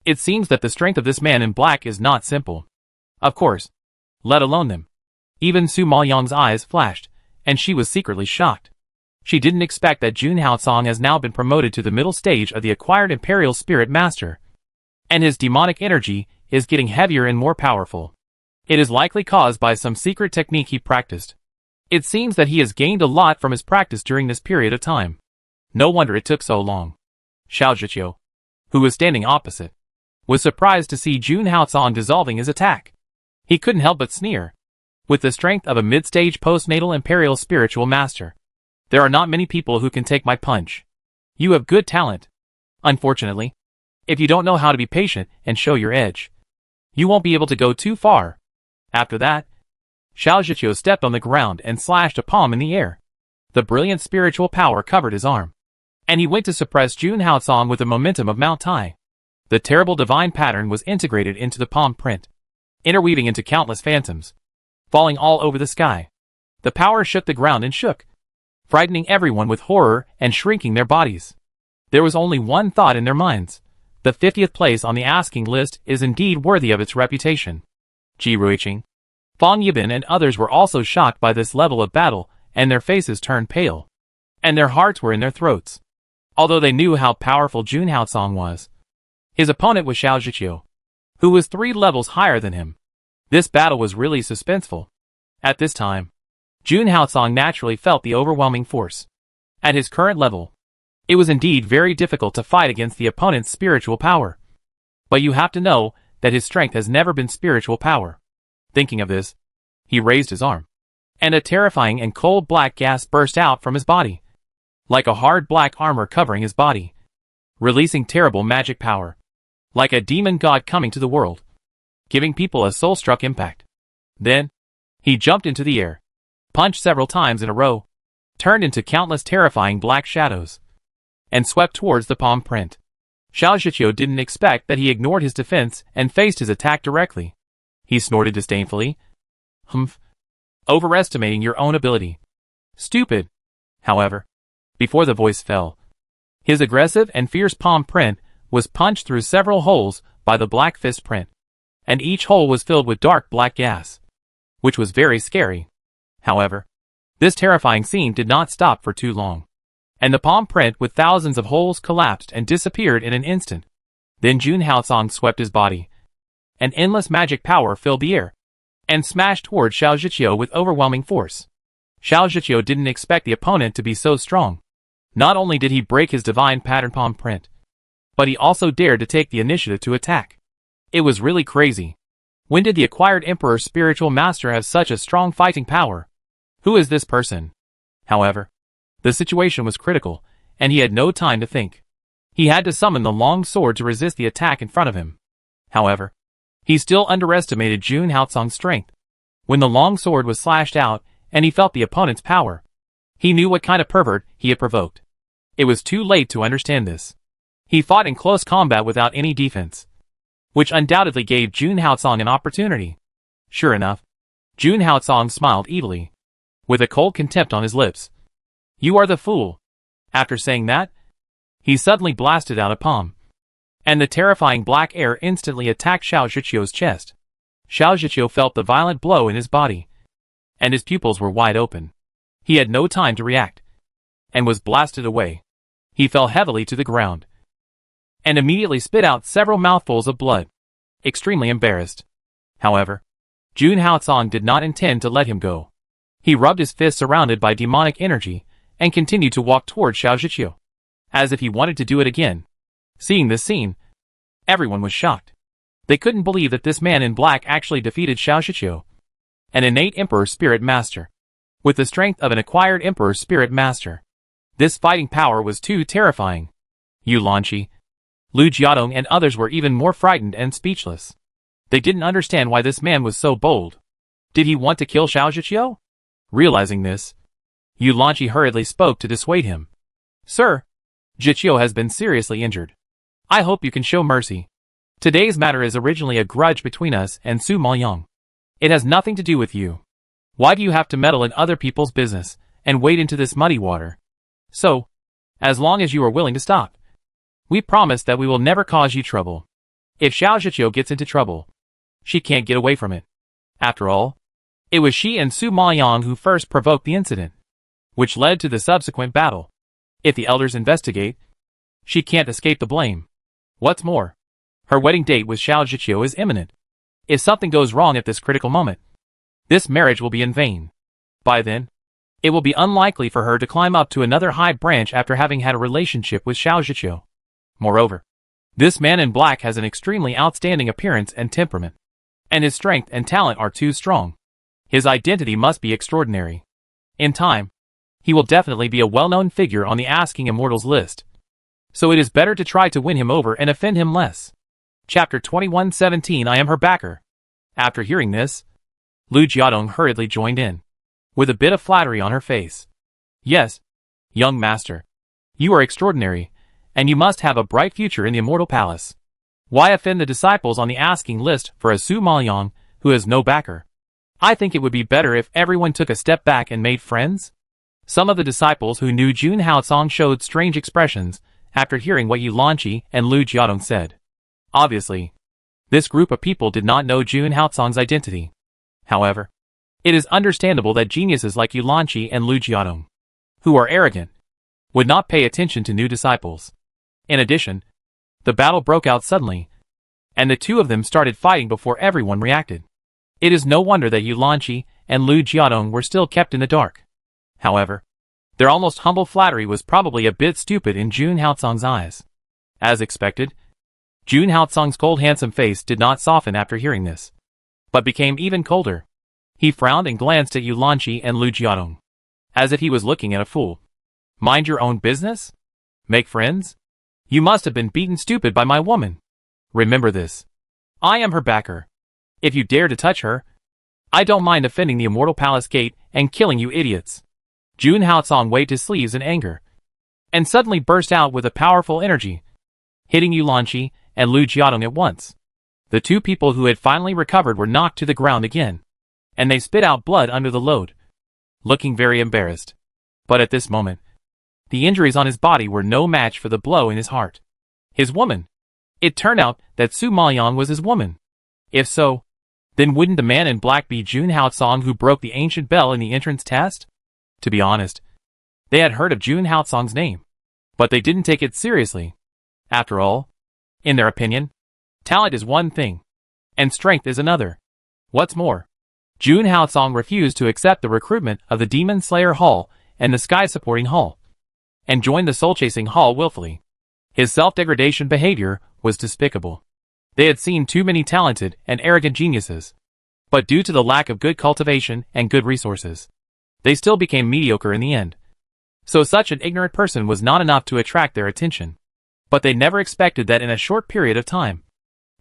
It seems that the strength of this man in black is not simple. Of course, let alone them. Even Su Maoyang's eyes flashed, and she was secretly shocked. She didn't expect that Jun Haocong has now been promoted to the middle stage of the acquired Imperial Spirit Master, and his demonic energy is getting heavier and more powerful. It is likely caused by some secret technique he practiced. It seems that he has gained a lot from his practice during this period of time. No wonder it took so long. Xiao Zhiqiu, who was standing opposite, was surprised to see Jun Haocong dissolving his attack. He couldn't help but sneer. With the strength of a mid-stage postnatal Imperial Spiritual Master, there are not many people who can take my punch. You have good talent. Unfortunately, if you don't know how to be patient and show your edge, you won't be able to go too far. After that, Xiao Zhiqiu stepped on the ground and slashed a palm in the air. The brilliant spiritual power covered his arm, and he went to suppress Jun Haocong with the momentum of Mount Tai. The terrible divine pattern was integrated into the palm print, interweaving into countless phantoms, falling all over the sky. The power shook the ground and shook, frightening everyone with horror and shrinking their bodies. There was only one thought in their minds. The 50th place on the asking list is indeed worthy of its reputation. Ji Ruiqing, Fang Yibin and others were also shocked by this level of battle, and their faces turned pale, and their hearts were in their throats. Although they knew how powerful Jun Haocong was, his opponent was Xiao Zhiqiu, who was 3 levels higher than him. This battle was really suspenseful. At this time, Jun Haocong naturally felt the overwhelming force. At his current level, it was indeed very difficult to fight against the opponent's spiritual power. But you have to know that his strength has never been spiritual power. Thinking of this, he raised his arm, and a terrifying and cold black gas burst out from his body, like a hard black armor covering his body, releasing terrible magic power, like a demon god coming to the world, giving people a soul-struck impact. Then, he jumped into the air, punched several times in a row, turned into countless terrifying black shadows, and swept towards the palm print. Xiao Zhiqiu didn't expect that he ignored his defense and faced his attack directly. He snorted disdainfully. Humph. Overestimating your own ability. Stupid. However, before the voice fell, his aggressive and fierce palm print was punched through several holes by the black fist print, and each hole was filled with dark black gas, which was very scary. However, this terrifying scene did not stop for too long, and the palm print with thousands of holes collapsed and disappeared in an instant. Then Jun Haocong swept his body, and endless magic power filled the air, and smashed toward Xiao Zhiqiu with overwhelming force. Xiao Zhiqiu didn't expect the opponent to be so strong. Not only did he break his divine pattern palm print, but he also dared to take the initiative to attack. It was really crazy. When did the acquired Emperor Spiritual Master have such a strong fighting power? Who is this person? However, the situation was critical, and he had no time to think. He had to summon the long sword to resist the attack in front of him. However, he still underestimated Jun Haocong's strength. When the long sword was slashed out, and he felt the opponent's power, he knew what kind of pervert he had provoked. It was too late to understand this. He fought in close combat without any defense, which undoubtedly gave Jun Haocong an opportunity. Sure enough, Jun Haocong smiled evilly, with a cold contempt on his lips. You are the fool. After saying that, he suddenly blasted out a palm, and the terrifying black air instantly attacked Xiao Zhiqiu's chest. Xiao Zhiqiu felt the violent blow in his body, and his pupils were wide open. He had no time to react, and was blasted away. He fell heavily to the ground, and immediately spit out several mouthfuls of blood, extremely embarrassed. However, Jun Haocong did not intend to let him go. He rubbed his fist surrounded by demonic energy and continued to walk toward Xiao Zhiqiu, as if he wanted to do it again. Seeing this scene, everyone was shocked. They couldn't believe that this man in black actually defeated Xiao Zhiqiu, an innate Emperor Spirit Master, with the strength of an acquired Emperor Spirit Master. This fighting power was too terrifying. Yu Lanqi, Lu Jiadong and others were even more frightened and speechless. They didn't understand why this man was so bold. Did he want to kill Xiao Zhiqiu? Realizing this, Yu Lanqi hurriedly spoke to dissuade him. Sir, Zhiqiu has been seriously injured. I hope you can show mercy. Today's matter is originally a grudge between us and Su Maoyang. It has nothing to do with you. Why do you have to meddle in other people's business and wade into this muddy water? So, as long as you are willing to stop, we promise that we will never cause you trouble. If Xiao Zhiqiu gets into trouble, she can't get away from it. After all, it was she and Su Maoyang who first provoked the incident, which led to the subsequent battle. If the elders investigate, she can't escape the blame. What's more, her wedding date with Xiao Zhiqiu is imminent. If something goes wrong at this critical moment, this marriage will be in vain. By then, it will be unlikely for her to climb up to another high branch after having had a relationship with Xiao Zhiqiu. Moreover, this man in black has an extremely outstanding appearance and temperament, and his strength and talent are too strong. His identity must be extraordinary. In time, he will definitely be a well-known figure on the Asking Immortals list. So it is better to try to win him over and offend him less. Chapter 2117 I am her backer. After hearing this, Lu Jiadong hurriedly joined in, with a bit of flattery on her face. Yes, young master. You are extraordinary, and you must have a bright future in the Immortal Palace. Why offend the disciples on the asking list for a Su Maoyang who has no backer? I think it would be better if everyone took a step back and made friends. Some of the disciples who knew Jun Haocong showed strange expressions after hearing what Yu Lanqi and Lu Jiadong said. Obviously, this group of people did not know Jun Haocong's identity. However, it is understandable that geniuses like Yu Lanqi and Lu Jiadong, who are arrogant, would not pay attention to new disciples. In addition, the battle broke out suddenly, and the two of them started fighting before everyone reacted. It is no wonder that Yu Lanqi and Lu Jiadong were still kept in the dark. However, their almost humble flattery was probably a bit stupid in Jun Haocong's eyes. As expected, Jun Haocong's cold handsome face did not soften after hearing this, but became even colder. He frowned and glanced at Yu Lanqi and Lu Jiadong, as if he was looking at a fool. Mind your own business? Make friends? You must have been beaten stupid by my woman. Remember this. I am her backer. If you dare to touch her, I don't mind offending the Immortal Palace gate and killing you idiots. Jun Haocong waved his sleeves in anger, and suddenly burst out with a powerful energy, hitting Yu Lanqi and Lu Jiadong at once. The two people who had finally recovered were knocked to the ground again, and they spit out blood under the load, looking very embarrassed. But at this moment, the injuries on his body were no match for the blow in his heart. His woman. It turned out that Su Maoyang was his woman. If so, then wouldn't the man in black be Jun Haocong who broke the ancient bell in the entrance test? To be honest, they had heard of Jun Haocong's name, but they didn't take it seriously. After all, in their opinion, talent is one thing, and strength is another. What's more, Jun Haocong refused to accept the recruitment of the Demon Slayer Hall and the Sky Supporting Hall, and joined the Soul Chasing Hall willfully. His self-degradation behavior was despicable. They had seen too many talented and arrogant geniuses, but due to the lack of good cultivation and good resources, they still became mediocre in the end. So such an ignorant person was not enough to attract their attention. But they never expected that in a short period of time,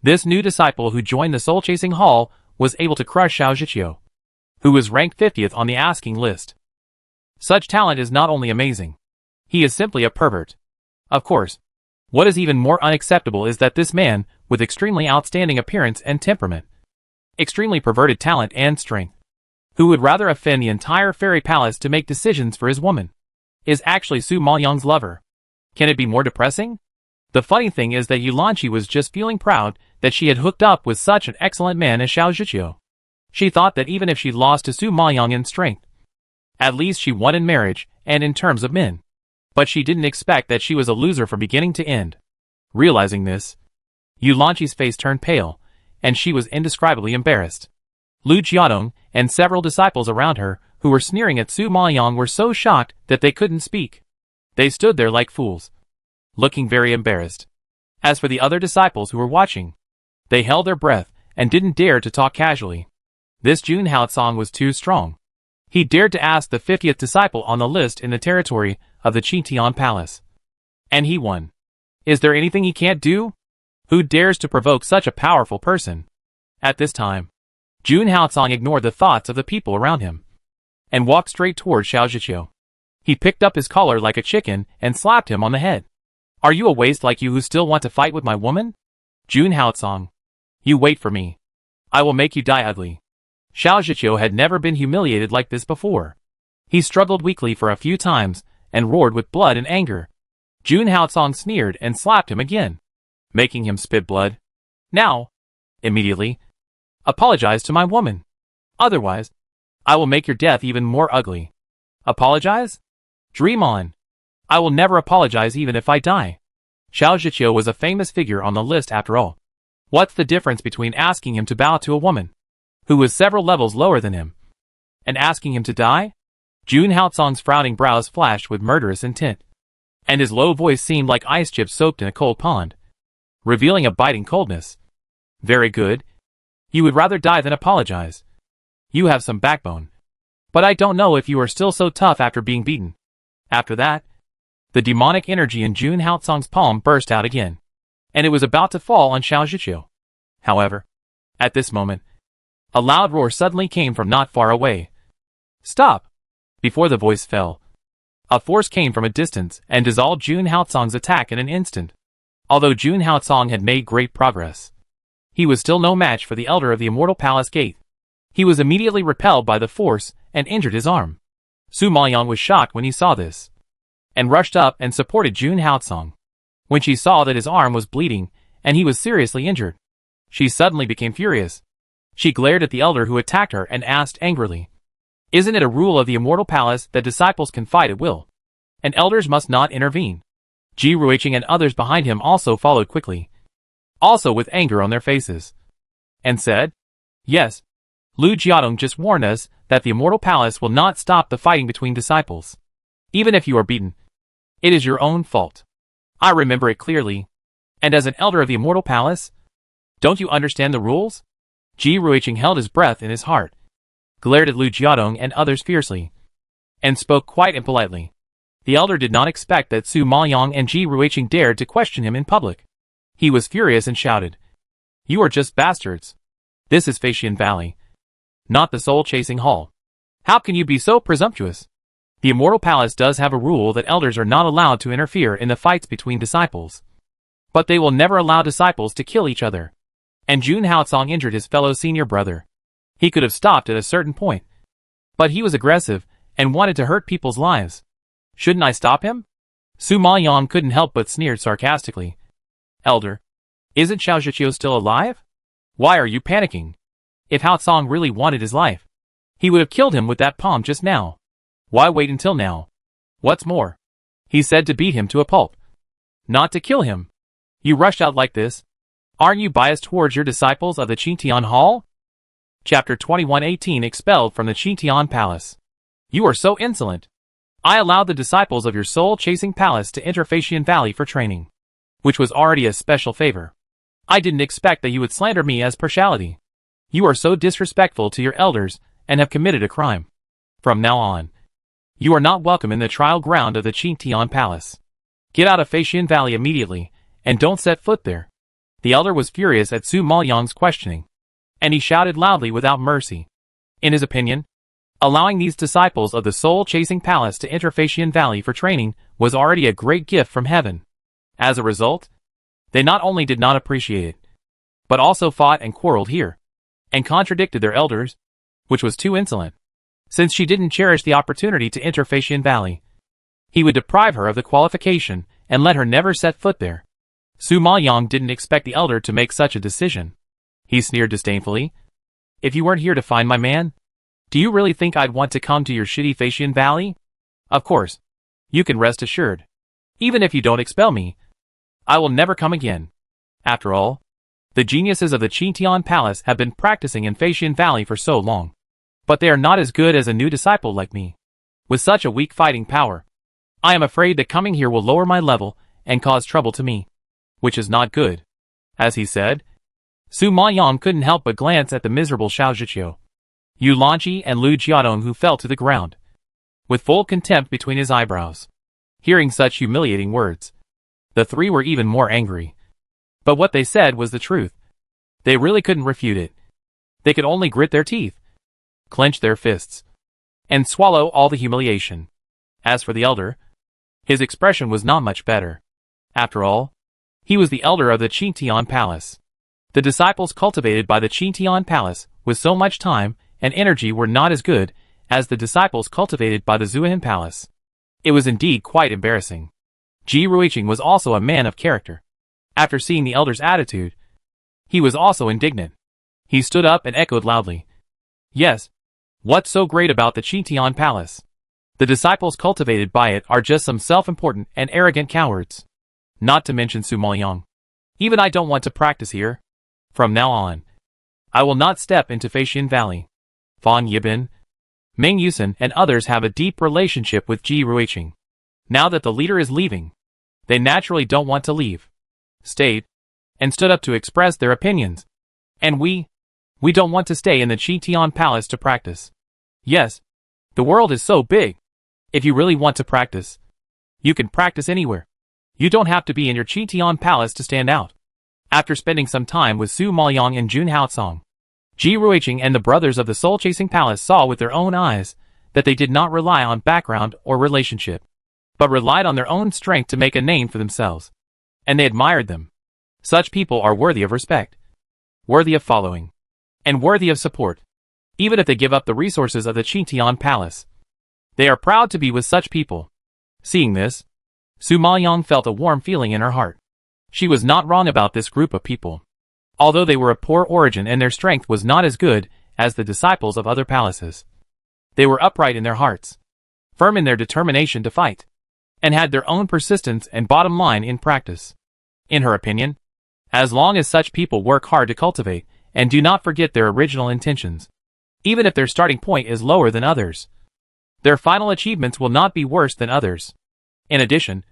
this new disciple who joined the Soul Chasing Hall was able to crush Xiao Zhiqiu, who was ranked 50th on the asking list. Such talent is not only amazing, he is simply a pervert. Of course, what is even more unacceptable is that this man, with extremely outstanding appearance and temperament, extremely perverted talent and strength, who would rather offend the entire fairy palace to make decisions for his woman, is actually Su Maoyang's lover. Can it be more depressing? The funny thing is that Yu Lanqi was just feeling proud that she had hooked up with such an excellent man as Xiao Zhiqiu. She thought that even if she lost to Su Maoyang in strength, at least she won in marriage and in terms of men. But she didn't expect that she was a loser from beginning to end. Realizing this, Yu Lanqi's face turned pale, and she was indescribably embarrassed. Lu Jiadong and several disciples around her who were sneering at Su Maoyang were so shocked that they couldn't speak. They stood there like fools, looking very embarrassed. As for the other disciples who were watching, they held their breath and didn't dare to talk casually. This Jun Haotsong was too strong. He dared to ask the 50th disciple on the list in the territory of the Qingtian Palace. And he won. Is there anything he can't do? Who dares to provoke such a powerful person? At this time, Jun Haotsong ignored the thoughts of the people around him and walked straight toward Xiao Zhiqiu. He picked up his collar like a chicken and slapped him on the head. Are you a waste like you who still want to fight with my woman? Jun Haotsong, you wait for me. I will make you die ugly. Xiao Zhiqiu had never been humiliated like this before. He struggled weakly for a few times and roared with blood and anger. Jun Haotsong sneered and slapped him again, making him spit blood. Now, immediately, apologize to my woman. Otherwise, I will make your death even more ugly. Apologize? Dream on. I will never apologize even if I die. Xiao Zhiqiu was a famous figure on the list after all. What's the difference between asking him to bow to a woman who was several levels lower than him and asking him to die? Jun Haotsong's frowning brows flashed with murderous intent, and his low voice seemed like ice chips soaked in a cold pond, revealing a biting coldness. Very good. You would rather die than apologize. You have some backbone. But I don't know if you are still so tough after being beaten. After that, the demonic energy in Jun Haotsong's palm burst out again, and it was about to fall on Xiao Zhiqiu. However, at this moment, a loud roar suddenly came from not far away. Stop! Before the voice fell, a force came from a distance and dissolved Jun Haotsong's attack in an instant. Although Jun Haotsong had made great progress, he was still no match for the elder of the Immortal Palace Gate. He was immediately repelled by the force and injured his arm. Su Maoyang was shocked when he saw this, and rushed up and supported Jun Haotsong. When she saw that his arm was bleeding and he was seriously injured, she suddenly became furious. She glared at the elder who attacked her and asked angrily, "Isn't it a rule of the Immortal Palace that disciples can fight at will, and elders must not intervene?" Ji Ruiqing and others behind him also followed quickly, also with anger on their faces, and said, "Yes, Lu Jiadong just warned us that the Immortal Palace will not stop the fighting between disciples. Even if you are beaten, it is your own fault. I remember it clearly. And as an elder of the Immortal Palace, don't you understand the rules?" Ji Ruiqing held his breath in his heart, glared at Lu Jiadong and others fiercely, and spoke quite impolitely. The elder did not expect that Su Maoyang and Ji Ruiqing dared to question him in public. He was furious and shouted, "You are just bastards. This is Feitian Valley, not the soul-chasing hall. How can you be so presumptuous? The Immortal Palace does have a rule that elders are not allowed to interfere in the fights between disciples. But they will never allow disciples to kill each other." And Jun Haotsong injured his fellow senior brother. He could have stopped at a certain point, but he was aggressive and wanted to hurt people's lives. Shouldn't I stop him? Su Maoyang couldn't help but sneer sarcastically. "Elder, isn't Xiao Zhiqiu still alive? Why are you panicking? If Haotsong really wanted his life, he would have killed him with that palm just now. Why wait until now? What's more, he said to beat him to a pulp, not to kill him. You rushed out like this. Aren't you biased towards your disciples of the Qingtian Hall?" Chapter 2118 Expelled from the Qingtian Palace. You are so insolent. I allowed the disciples of your soul-chasing palace to enter Feitian Valley for training, which was already a special favor. I didn't expect that you would slander me as partiality. You are so disrespectful to your elders and have committed a crime. From now on, you are not welcome in the trial ground of the Qingtian Palace. Get out of Feitian Valley immediately and don't set foot there. The elder was furious at Su Maoyang's questioning, and he shouted loudly without mercy. In his opinion, allowing these disciples of the soul-chasing palace to enter Feitian Valley for training was already a great gift from heaven. As a result, they not only did not appreciate it, but also fought and quarreled here, and contradicted their elders, which was too insolent. Since she didn't cherish the opportunity to enter Feitian Valley, he would deprive her of the qualification and let her never set foot there. Su Maoyang didn't expect the elder to make such a decision. He sneered disdainfully. "If you weren't here to find my man, do you really think I'd want to come to your shitty Feitian Valley? Of course, you can rest assured. Even if you don't expel me, I will never come again. After all, The geniuses of the Qingtian Palace have been practicing in Feishan Valley for so long. But they are not as good as a new disciple like me. With such a weak fighting power, I am afraid that coming here will lower my level and cause trouble to me. Which is not good. As he said, Su Maoyang couldn't help but glance at the miserable Xiao Zhiqiu, Yu Lanqi and Lu Jiadong, who fell to the ground, with full contempt between his eyebrows. Hearing such humiliating words, the three were even more angry. But what they said was the truth. They really couldn't refute it. They could only grit their teeth, clench their fists, and swallow all the humiliation. As for the elder, his expression was not much better. After all, he was the elder of the Qingtian Palace. The disciples cultivated by the Qingtian Palace with so much time and energy were not as good as the disciples cultivated by the Zuihan Palace. It was indeed quite embarrassing. Ji Ruiqing was also a man of character. After seeing the elder's attitude, he was also indignant. He stood up and echoed loudly, "Yes, what's so great about the Qingtian Palace? The disciples cultivated by it are just some self-important and arrogant cowards. Not to mention Su Maoyang. Even I don't want to practice here. From now on, I will not step into Feishan Valley." Fan Yibin, Meng Yusen and others have a deep relationship with Ji Ruiqing. Now that the leader is leaving, they naturally don't want to leave. Stayed, and stood up to express their opinions. And we don't want to stay in the Qingtian Palace to practice. Yes, the world is so big. If you really want to practice, you can practice anywhere. You don't have to be in your Qingtian Palace to stand out. After spending some time with Su Maoyang and Jun Haocong, Ji Ruiqing and the brothers of the Soul-Chasing Palace saw with their own eyes that they did not rely on background or relationship, but relied on their own strength to make a name for themselves. And they admired them. Such people are worthy of respect, worthy of following, and worthy of support, even if they give up the resources of the Qingtian Palace. They are proud to be with such people. Seeing this, Su Maoyang felt a warm feeling in her heart. She was not wrong about this group of people. Although they were of poor origin and their strength was not as good as the disciples of other palaces, they were upright in their hearts, firm in their determination to fight, and had their own persistence and bottom line in practice. In her opinion, as long as such people work hard to cultivate and do not forget their original intentions, even if their starting point is lower than others, their final achievements will not be worse than others. In addition,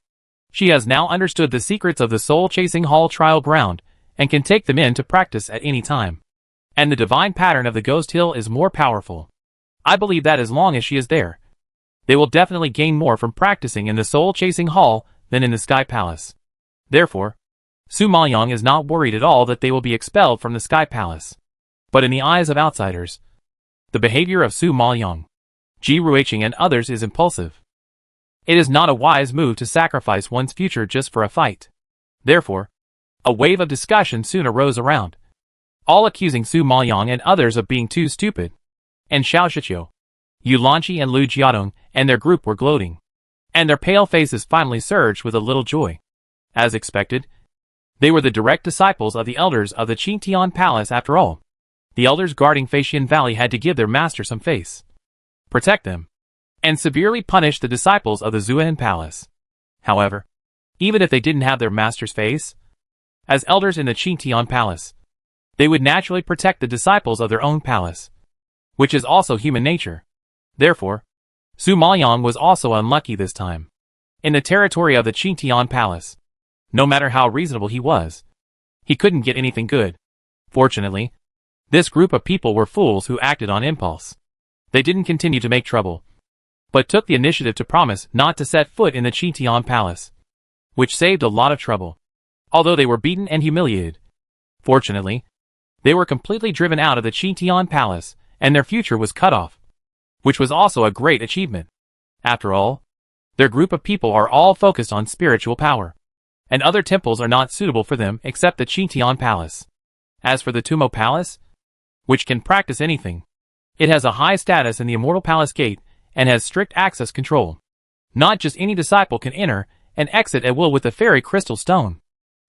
she has now understood the secrets of the Soul-Chasing Hall trial ground and can take them in to practice at any time. And the divine pattern of the Ghost Hill is more powerful. I believe that as long as she is there, they will definitely gain more from practicing in the Soul-Chasing Hall than in the Sky Palace. Therefore, Su Maoyang is not worried at all that they will be expelled from the Sky Palace. But in the eyes of outsiders, the behavior of Su Maoyang, Ji Ruiqing and others is impulsive. It is not a wise move to sacrifice one's future just for a fight. Therefore, a wave of discussion soon arose around, all accusing Su Maoyang and others of being too stupid. And Xiao Zhiqiu, Yu Lanqi and Lu Jiadong and their group were gloating, and their pale faces finally surged with a little joy. As expected, they were the direct disciples of the elders of the Qingtian Palace after all. The elders guarding Feishan Valley had to give their master some face, protect them, and severely punish the disciples of the Zuihan Palace. However, even if they didn't have their master's face, as elders in the Qingtian Palace, they would naturally protect the disciples of their own palace, which is also human nature. Therefore, Su Maoyang was also unlucky this time. In the territory of the Qingtian Palace, no matter how reasonable he was, he couldn't get anything good. Fortunately, this group of people were fools who acted on impulse. They didn't continue to make trouble, but took the initiative to promise not to set foot in the Qingtian Palace, which saved a lot of trouble. Although they were beaten and humiliated, fortunately, they were completely driven out of the Qingtian Palace, and their future was cut off, which was also a great achievement. After all, their group of people are all focused on spiritual power, and other temples are not suitable for them except the Qingtian Palace. As for the Tumo Palace, which can practice anything, it has a high status in the Immortal Palace Gate and has strict access control. Not just any disciple can enter and exit at will with the fairy crystal stone.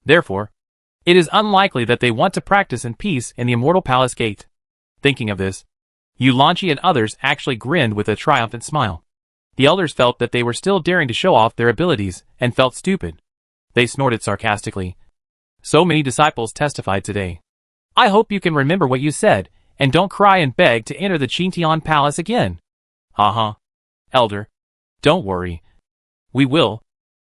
Therefore, it is unlikely that they want to practice in peace in the Immortal Palace Gate. Thinking of this, Yu Lanqi and others actually grinned with a triumphant smile. The elders felt that they were still daring to show off their abilities and felt stupid. They snorted sarcastically. So many disciples testified today. I hope you can remember what you said, and don't cry and beg to enter the Qingtian Palace again. Haha. Elder. Don't worry. We will.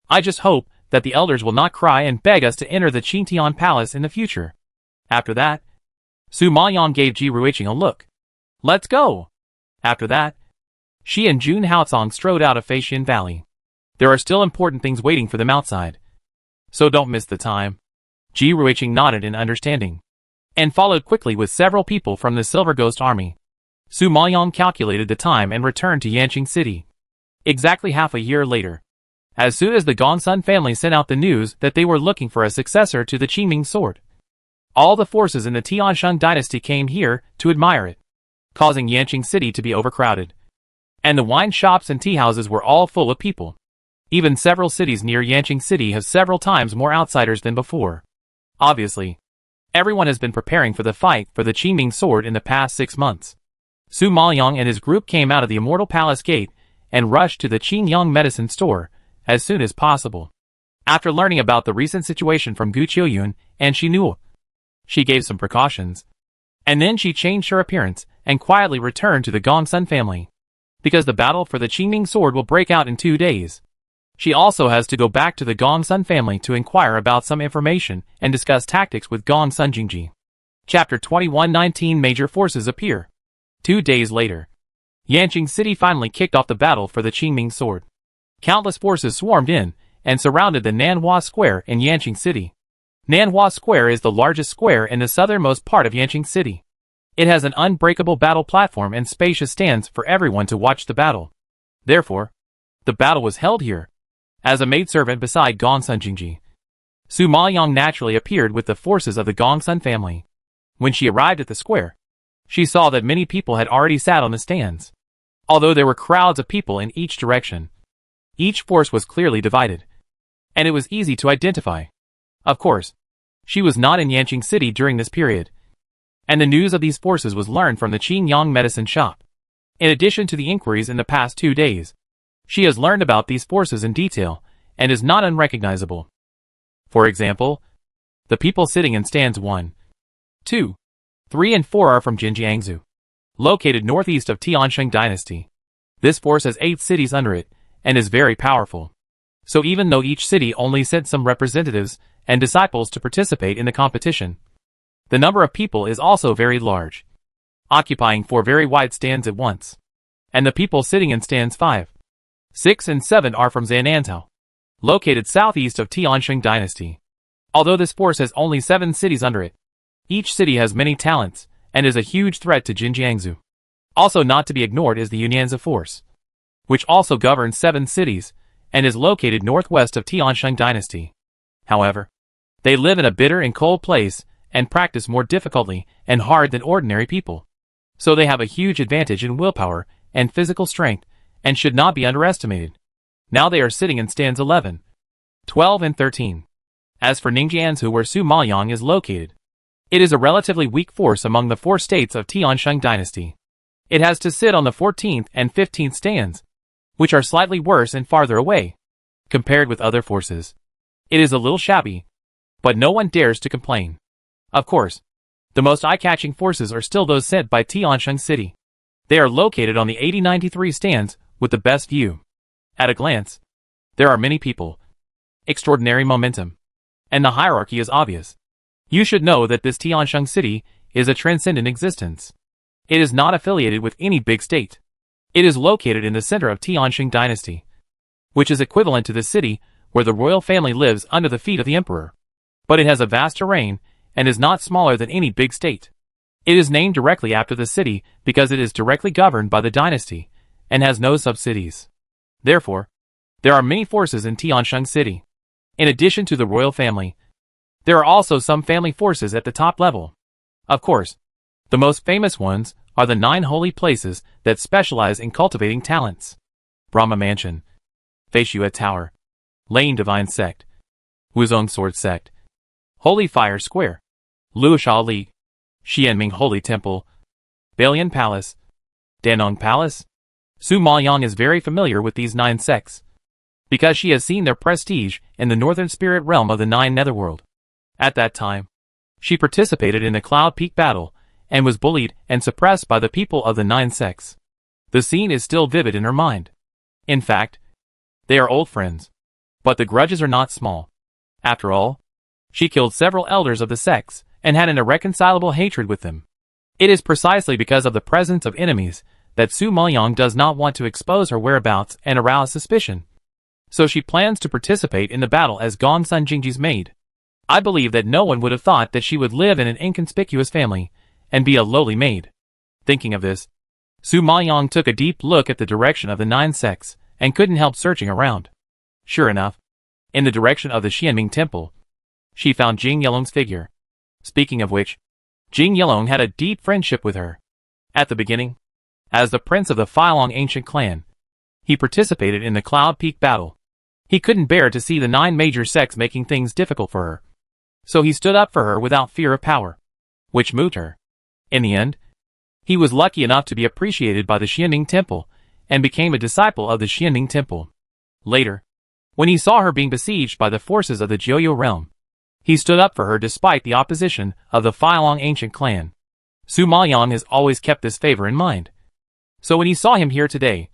I just hope that the elders will not cry and beg us to enter the Qingtian Palace in the future. After that, Su Maoyang gave Ji Ruiqing a look. Let's go! After that, she and Jun Haocong strode out of Feixian Valley. There are still important things waiting for them outside, so don't miss the time. Ji Ruiqing nodded in understanding, and followed quickly with several people from the Silver Ghost Army. Su Maoyang calculated the time and returned to Yanqing City. Exactly half a year later, as soon as the Gongsun family sent out the news that they were looking for a successor to the Qingming sword, all the forces in the Tiansheng dynasty came here to admire it, causing Yanqing City to be overcrowded. And the wine shops and tea houses were all full of people. Even several cities near Yanqing City have several times more outsiders than before. Obviously, everyone has been preparing for the fight for the Qingming sword in the past 6 months. Su Maoyang and his group came out of the Immortal Palace Gate and rushed to the Qingyang medicine store as soon as possible. After learning about the recent situation from Gu Qiuyun and Xinuo, she gave some precautions. And then she changed her appearance and quietly returned to the Gongsun family, because the battle for the Qingming sword will break out in 2 days. She also has to go back to the Gongsun family to inquire about some information and discuss tactics with Gongsun Jingji. Chapter 2119 Major Forces Appear. 2 days later, Yanqing City finally kicked off the battle for the Qingming sword. Countless forces swarmed in and surrounded the Nanhua Square in Yanqing City. Nanhua Square is the largest square in the southernmost part of Yanqing City. It has an unbreakable battle platform and spacious stands for everyone to watch the battle. Therefore, the battle was held here. As a maidservant beside Gongsun Jingji, Su Maoyang naturally appeared with the forces of the Gongsun family. When she arrived at the square, she saw that many people had already sat on the stands. Although there were crowds of people in each direction, each force was clearly divided, and it was easy to identify. Of course, she was not in Yanqing City during this period, and the news of these forces was learned from the Qingyang medicine shop. In addition to the inquiries in the past 2 days, she has learned about these forces in detail and is not unrecognizable. For example, the people sitting in stands 1, 2, 3 and 4 are from Jinjiangsu, located northeast of Tiansheng dynasty. This force has 8 cities under it and is very powerful. So even though each city only sent some representatives and disciples to participate in the competition, the number of people is also very large, occupying 4 very wide stands at once. And the people sitting in stands 5, 6 and 7 are from Zanantao, located southeast of Tiansheng dynasty. Although this force has only 7 cities under it, each city has many talents and is a huge threat to Jinjiangsu. Also not to be ignored is the Yunyanzi force, which also governs 7 cities and is located northwest of Tiansheng dynasty. However, they live in a bitter and cold place and practice more difficultly and hard than ordinary people. So they have a huge advantage in willpower and physical strength and should not be underestimated. Now they are sitting in stands 11, 12 and 13. As for Ningjianzhu, where Su Maoyang is located, it is a relatively weak force among the 4 states of Tiansheng dynasty. It has to sit on the 14th and 15th stands, which are slightly worse and farther away, compared with other forces. It is a little shabby, but no one dares to complain. Of course, the most eye-catching forces are still those sent by Tiansheng City. They are located on the 8093 stands with the best view. At a glance, there are many people, extraordinary momentum, and the hierarchy is obvious. You should know that this Tiansheng City is a transcendent existence. It is not affiliated with any big state. It is located in the center of Tiansheng dynasty, which is equivalent to the city where the royal family lives under the feet of the emperor. But it has a vast terrain and is not smaller than any big state. It is named directly after the city because it is directly governed by the dynasty and has no subsidies. Therefore, there are many forces in Tiansheng City. In addition to the royal family, there are also some family forces at the top level. Of course, the most famous ones are the 9 holy places that specialize in cultivating talents: Brahma Mansion, Feishue Tower, Lane Divine Sect, Wuzong Sword Sect, Holy Fire Square, Luoshao League, Xianming Holy Temple, Balian Palace, Danong Palace. Su Maoyang is very familiar with these 9 sects, because she has seen their prestige in the northern spirit realm of the 9 netherworld. At that time, She participated in the Cloud Peak battle, and was bullied and suppressed by the people of the Nine Sects. The scene is still vivid in her mind. In fact, they are old friends. But the grudges are not small. After all, she killed several elders of the sects, and had an irreconcilable hatred with them. It is precisely because of the presence of enemies that Su Maoyang does not want to expose her whereabouts and arouse suspicion. So she plans to participate in the battle as Gongsun Jingji's maid. I believe that no one would have thought that she would live in an inconspicuous family and be a lowly maid. Thinking of this, Su Maoyang took a deep look at the direction of the Nine Sects and couldn't help searching around. Sure enough, in the direction of the Xianming Temple, she found Jing Yelong's figure. Speaking of which, Jing Yelong had a deep friendship with her. At the beginning, as the prince of the Filong ancient clan, he participated in the Cloud Peak battle. He couldn't bear to see the 9 major sects making things difficult for her. So he stood up for her without fear of power, which moved her. In the end, he was lucky enough to be appreciated by the Xianming Temple, and became a disciple of the Xianming Temple. Later, when he saw her being besieged by the forces of the Jiuyu realm, he stood up for her despite the opposition of the Filong ancient clan. Su Maoyang has always kept this favor in mind. So when he saw him here today,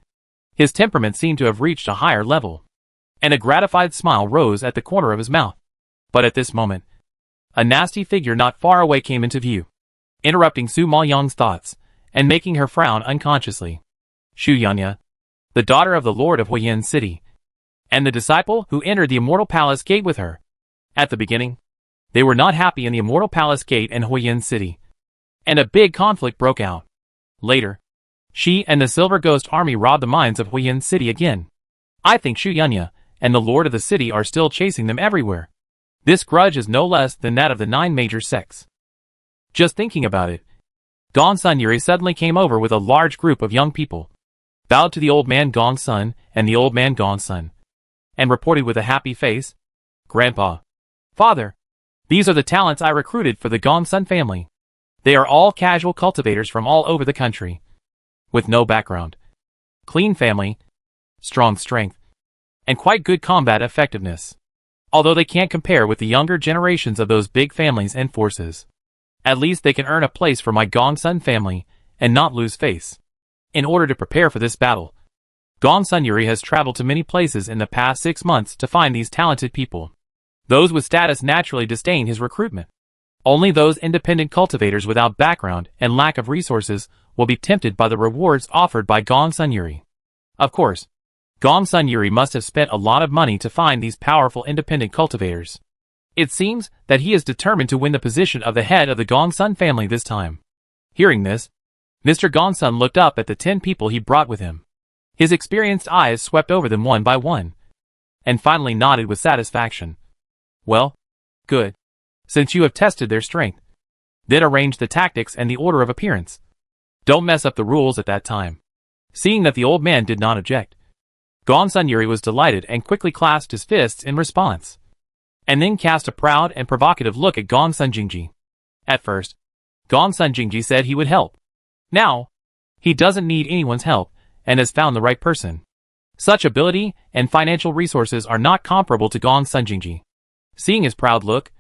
his temperament seemed to have reached a higher level, and a gratified smile rose at the corner of his mouth. But at this moment, a nasty figure not far away came into view, interrupting Su Maoyang's thoughts, and making her frown unconsciously. Xu Yanya, the daughter of the Lord of Huiyin City, and the disciple who entered the Immortal Palace Gate with her. At the beginning, they were not happy in the Immortal Palace Gate and Huiyin City, and a big conflict broke out. Later, she and the Silver Ghost Army robbed the mines of Huiyin City again. I think Xu Yanya and the Lord of the City are still chasing them everywhere. This grudge is no less than that of the 9 major sects. Just thinking about it, Gongsun Yuri suddenly came over with a large group of young people, bowed to the old man Gongsun and the old man Gongsun, and reported with a happy face, "Grandpa, Father, these are the talents I recruited for the Gongsun family. They are all casual cultivators from all over the country, with no background. Clean family, strong strength, and quite good combat effectiveness. Although they can't compare with the younger generations of those big families and forces. At least they can earn a place for my Gongsun family and not lose face." In order to prepare for this battle, Gongsun Yuri has traveled to many places in the past 6 months to find these talented people. Those with status naturally disdain his recruitment. Only those independent cultivators without background and lack of resources will be tempted by the rewards offered by Gongsun Yuri. Of course, Gongsun Yuri must have spent a lot of money to find these powerful independent cultivators. It seems that he is determined to win the position of the head of the Gongsun family this time. Hearing this, Mr. Gongsun looked up at the 10 people he brought with him. His experienced eyes swept over them one by one, and finally nodded with satisfaction. "Well, good. Since you have tested their strength, then arrange the tactics and the order of appearance. Don't mess up the rules at that time." Seeing that the old man did not object, Gongsun Yuri was delighted and quickly clasped his fists in response, and then cast a proud and provocative look at Gongsun Jingji. At first, Gongsun Jingji said he would help. Now, he doesn't need anyone's help, and has found the right person. Such ability and financial resources are not comparable to Gongsun Jingji. Seeing his proud look,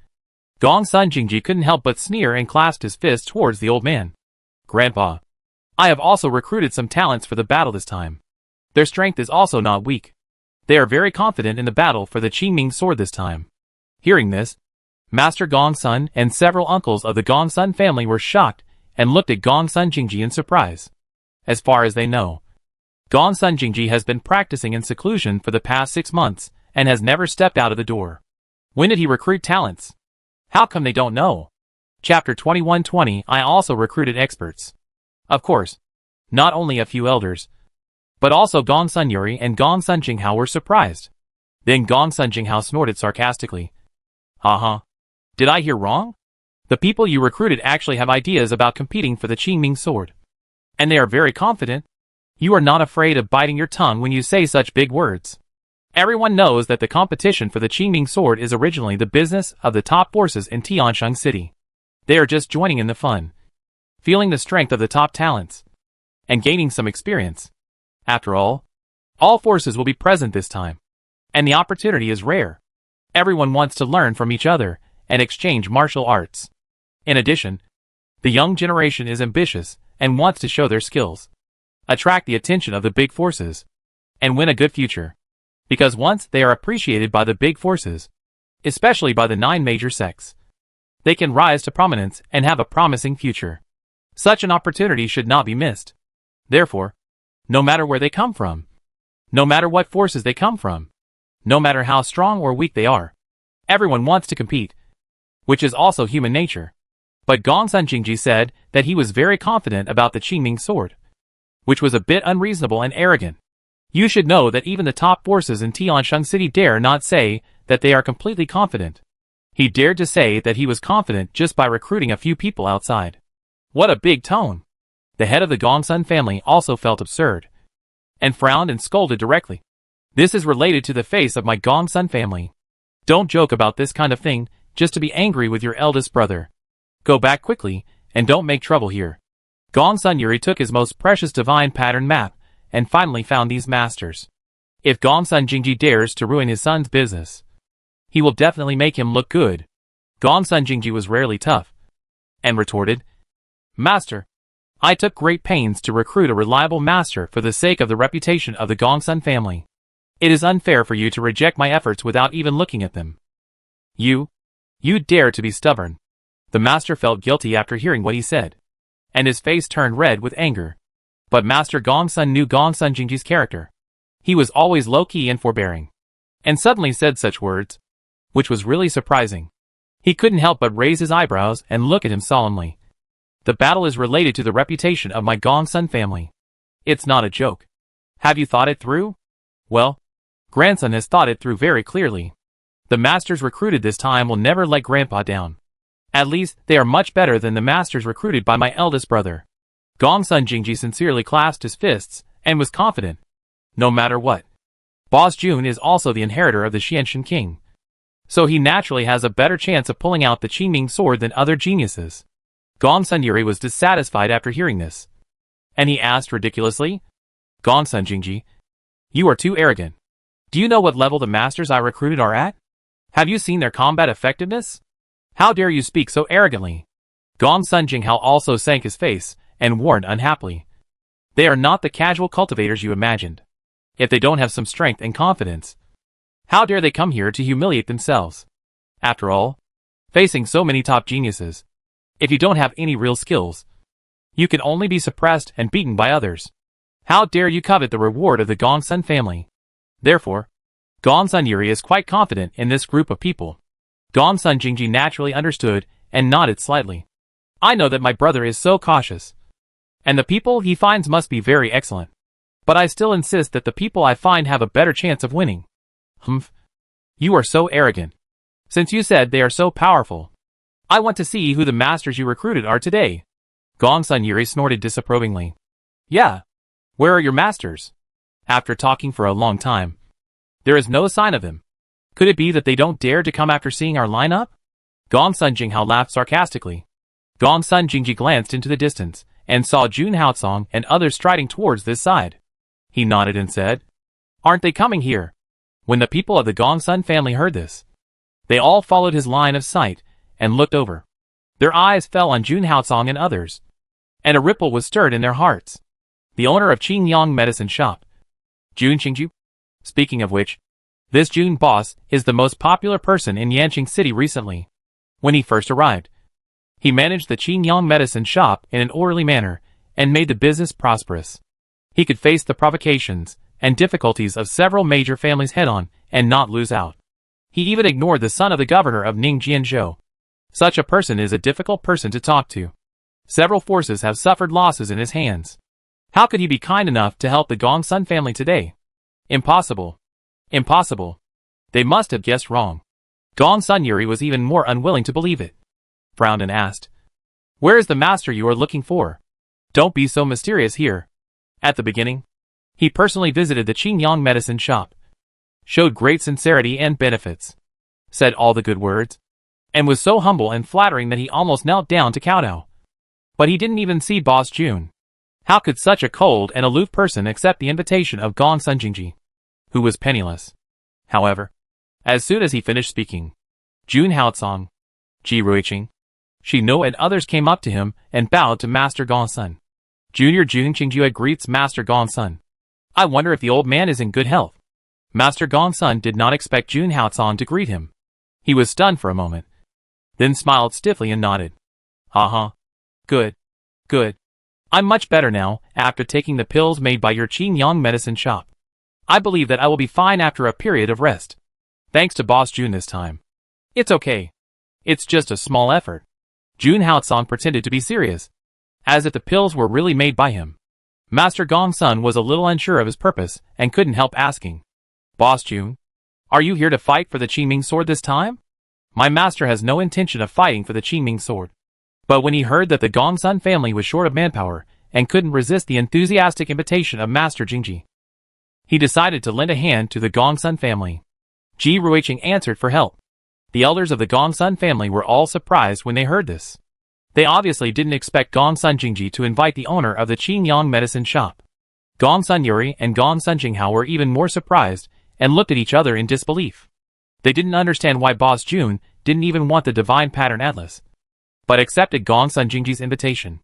Gongsun Jingji couldn't help but sneer and clasped his fist towards the old man. "Grandpa, I have also recruited some talents for the battle this time. Their strength is also not weak. They are very confident in the battle for the Qingming sword this time." Hearing this, Master Gongsun and several uncles of the Gongsun family were shocked and looked at Gongsun Jingji in surprise. As far as they know, Gongsun Jingji has been practicing in seclusion for the past 6 months and has never stepped out of the door. When did he recruit talents? How come they don't know? Chapter 2120. I also recruited experts. Of course, not only a few elders, but also Gongsun Yuri and Gongsun Jinghao were surprised. Then Gongsun Jinghao snorted sarcastically. Did I hear wrong? The people you recruited actually have ideas about competing for the Qingming sword. And they are very confident. You are not afraid of biting your tongue when you say such big words. Everyone knows that the competition for the Qingming sword is originally the business of the top forces in Tiansheng City. They are just joining in the fun, feeling the strength of the top talents, and gaining some experience. After all forces will be present this time, and the opportunity is rare. Everyone wants to learn from each other and exchange martial arts. In addition, the young generation is ambitious and wants to show their skills, attract the attention of the big forces, and win a good future. Because once they are appreciated by the big forces, especially by the 9 major sects, they can rise to prominence and have a promising future. Such an opportunity should not be missed. Therefore, no matter where they come from, no matter what forces they come from, no matter how strong or weak they are, everyone wants to compete, which is also human nature. But Gongsun Jingji said that he was very confident about the Qingming sword, which was a bit unreasonable and arrogant. You should know that even the top forces in Tiansheng City dare not say that they are completely confident. He dared to say that he was confident just by recruiting a few people outside. What a big tone! The head of the Gongsun family also felt absurd, and frowned and scolded directly. This is related to the face of my Gongsun family. Don't joke about this kind of thing just to be angry with your eldest brother. Go back quickly, and don't make trouble here. Gongsun Yuri took his most precious divine pattern map, and finally found these masters. If Gongsun Jingji dares to ruin his son's business, he will definitely make him look good. Gongsun Jingji was rarely tough, and retorted, Master, I took great pains to recruit a reliable master for the sake of the reputation of the Gongsun family. It is unfair for you to reject my efforts without even looking at them. You dare to be stubborn. The master felt guilty after hearing what he said, and his face turned red with anger. But Master Gongsun knew Gongsun Jingji's character. He was always low-key and forbearing, and suddenly said such words, which was really surprising. He couldn't help but raise his eyebrows and look at him solemnly. The battle is related to the reputation of my Gongsun family. It's not a joke. Have you thought it through? Well, grandson has thought it through very clearly. The masters recruited this time will never let grandpa down. At least, they are much better than the masters recruited by my eldest brother. Gongsun Jingji sincerely clasped his fists, and was confident. No matter what. Boss Jun is also the inheritor of the Xianshan king, so he naturally has a better chance of pulling out the Qingming sword than other geniuses. Gongsun Yuri was dissatisfied after hearing this, and he asked ridiculously, Gongsun Jingji, you are too arrogant. Do you know what level the masters I recruited are at? Have you seen their combat effectiveness? How dare you speak so arrogantly? Gongsun Jinghao also sank his face, and warned unhappily. They are not the casual cultivators you imagined. If they don't have some strength and confidence, how dare they come here to humiliate themselves? After all, facing so many top geniuses, if you don't have any real skills, you can only be suppressed and beaten by others. How dare you covet the reward of the Gongsun family? Therefore, Gongsun Yuri is quite confident in this group of people. Gongsun Jingji naturally understood and nodded slightly. I know that my brother is so cautious, and the people he finds must be very excellent. But I still insist that the people I find have a better chance of winning. Humph. You are so arrogant. Since you said they are so powerful, I want to see who the masters you recruited are today. Gongsun Yuri snorted disapprovingly. Yeah. Where are your masters? After talking for a long time, there is no sign of him. Could it be that they don't dare to come after seeing our lineup? Gongsun Jinghao laughed sarcastically. Gongsun Jingji glanced into the distance, and saw Jun Haotsong and others striding towards this side. He nodded and said, Aren't they coming here? When the people of the Gongsun family heard this, they all followed his line of sight, and looked over. Their eyes fell on Jun Haotsong and others, and a ripple was stirred in their hearts. The owner of Qingyang Medicine Shop, Jun Qingju. Speaking of which, this Jun boss is the most popular person in Yanqing City recently. When he first arrived, he managed the Qingyang Medicine Shop in an orderly manner, and made the business prosperous. He could face the provocations and difficulties of several major families head-on, and not lose out. He even ignored the son of the governor of Ningjianzhou. Such a person is a difficult person to talk to. Several forces have suffered losses in his hands. How could he be kind enough to help the Gongsun family today? Impossible. Impossible. They must have guessed wrong. Gongsun Yuri was even more unwilling to believe it. Frowned and asked, Where is the master you are looking for? Don't be so mysterious here. At the beginning, he personally visited the Qingyang Medicine Shop, showed great sincerity and benefits, said all the good words, and was so humble and flattering that he almost knelt down to kowtow. But he didn't even see Boss Jun. How could such a cold and aloof person accept the invitation of Gongsun Jingji, who was penniless? However, as soon as he finished speaking, Jun Haotsong, Ji Ruiqing, Shino and others came up to him and bowed to Master Gongsun. Junior Jun Qingjue greets Master Gongsun. I wonder if the old man is in good health. Master Gongsun did not expect Jun Haotsong to greet him. He was stunned for a moment, then smiled stiffly and nodded. Good. Good. I'm much better now, after taking the pills made by your Qingyang medicine shop. I believe that I will be fine after a period of rest. Thanks to Boss Jun this time. It's okay. It's just a small effort. Jun Haotsong pretended to be serious, as if the pills were really made by him. Master Gongsun was a little unsure of his purpose and couldn't help asking. Boss Jun, are you here to fight for the Qingming sword this time? My master has no intention of fighting for the Qingming sword. But when he heard that the Gongsun family was short of manpower and couldn't resist the enthusiastic invitation of Master Jingji, he decided to lend a hand to the Gongsun family. Ji Ruiqing answered for help. The elders of the Gongsun family were all surprised when they heard this. They obviously didn't expect Gongsun Jingji to invite the owner of the Qingyang medicine shop. Gongsun Yuri and Gongsun Jinghao were even more surprised and looked at each other in disbelief. They didn't understand why Boss Jun didn't even want the Divine Pattern Atlas, but accepted Gongsun Jingji's invitation.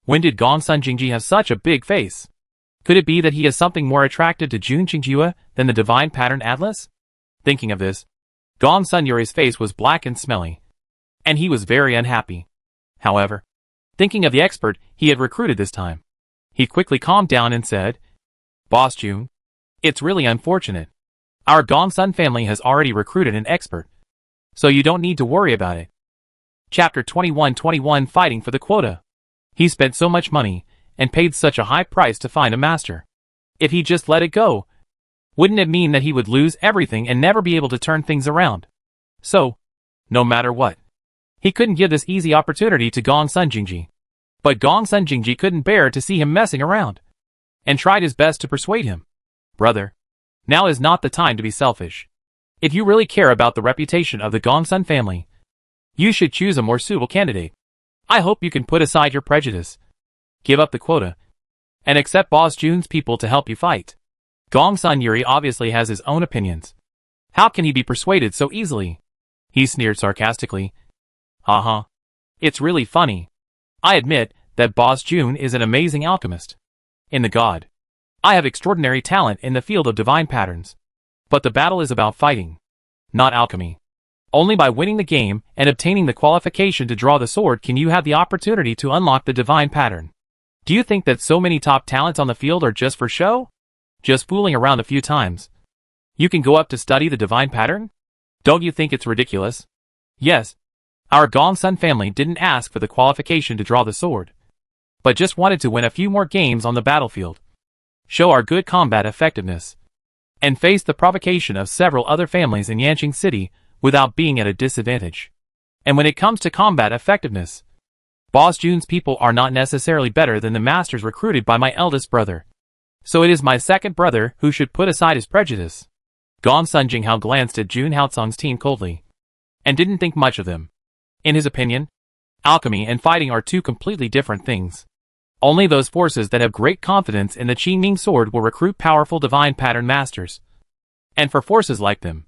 When did Gongsun Jingji have such a big face? Could it be that he is something more attractive to Jun Qingjue than the Divine Pattern Atlas? Thinking of this, Gongsun Yuri's face was black and smelly, and he was very unhappy. However, thinking of the expert he had recruited this time, he quickly calmed down and said, Boss Jun, it's really unfortunate. Our Gongsun family has already recruited an expert, so you don't need to worry about it. Chapter 2121 Fighting for the Quota. He spent so much money and paid such a high price to find a master. If he just let it go, wouldn't it mean that he would lose everything and never be able to turn things around? So, no matter what, he couldn't give this easy opportunity to Gongsun Jingji. But Gongsun Jingji couldn't bear to see him messing around, and tried his best to persuade him. Brother, now is not the time to be selfish. If you really care about the reputation of the Gongsun family, you should choose a more suitable candidate. I hope you can put aside your prejudice, give up the quota, and accept Boss Jun's people to help you fight. Gongsun Yuri obviously has his own opinions. How can he be persuaded so easily? He sneered sarcastically. It's really funny. I admit that Boss Jun is an amazing alchemist. In the god, I have extraordinary talent in the field of divine patterns. But the battle is about fighting, not alchemy. Only by winning the game and obtaining the qualification to draw the sword can you have the opportunity to unlock the divine pattern. Do you think that so many top talents on the field are just for show? Just fooling around a few times. You can go up to study the divine pattern? Don't you think it's ridiculous? Yes, our Gongsun family didn't ask for the qualification to draw the sword, but just wanted to win a few more games on the battlefield, show our good combat effectiveness, and face the provocation of several other families in Yanqing City without being at a disadvantage. And when it comes to combat effectiveness, Boss Jun's people are not necessarily better than the masters recruited by my eldest brother. So it is my second brother who should put aside his prejudice. Gongsun Jinghao glanced at Jun Haotsong's team coldly, and didn't think much of them. In his opinion, alchemy and fighting are two completely different things. Only those forces that have great confidence in the Qingming sword will recruit powerful divine pattern masters. And for forces like them,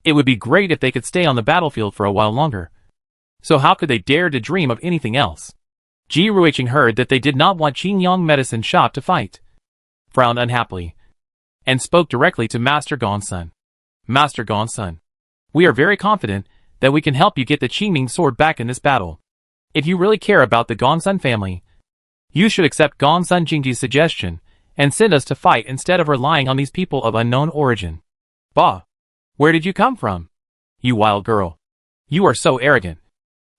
it would be great if they could stay on the battlefield for a while longer. So how could they dare to dream of anything else? Ji Ruiqing heard that they did not want Qingyang medicine shop to fight, frowned unhappily, and spoke directly to Master Gongsun. Master Gongsun, we are very confident that we can help you get the Qingming sword back in this battle. If you really care about the Gongsun family, you should accept Gongsun Jingji's suggestion and send us to fight instead of relying on these people of unknown origin. Bah! Where did you come from? You wild girl. You are so arrogant.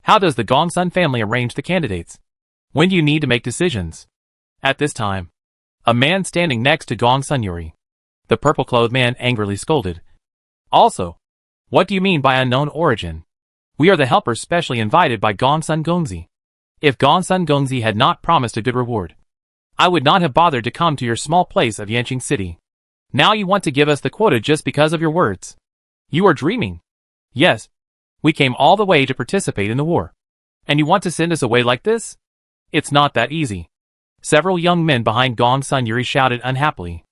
How does the Gongsun family arrange the candidates? When do you need to make decisions? At this time, a man standing next to Gongsun Yuri, the purple-clothed man, angrily scolded. Also, what do you mean by unknown origin? We are the helpers specially invited by Gongsun Gongzi. If Gongsun Gongzi had not promised a good reward, I would not have bothered to come to your small place of Yanqing City. Now you want to give us the quota just because of your words. You are dreaming. Yes, we came all the way to participate in the war, and you want to send us away like this? It's not that easy. Several young men behind Gongsun Yuri shouted unhappily,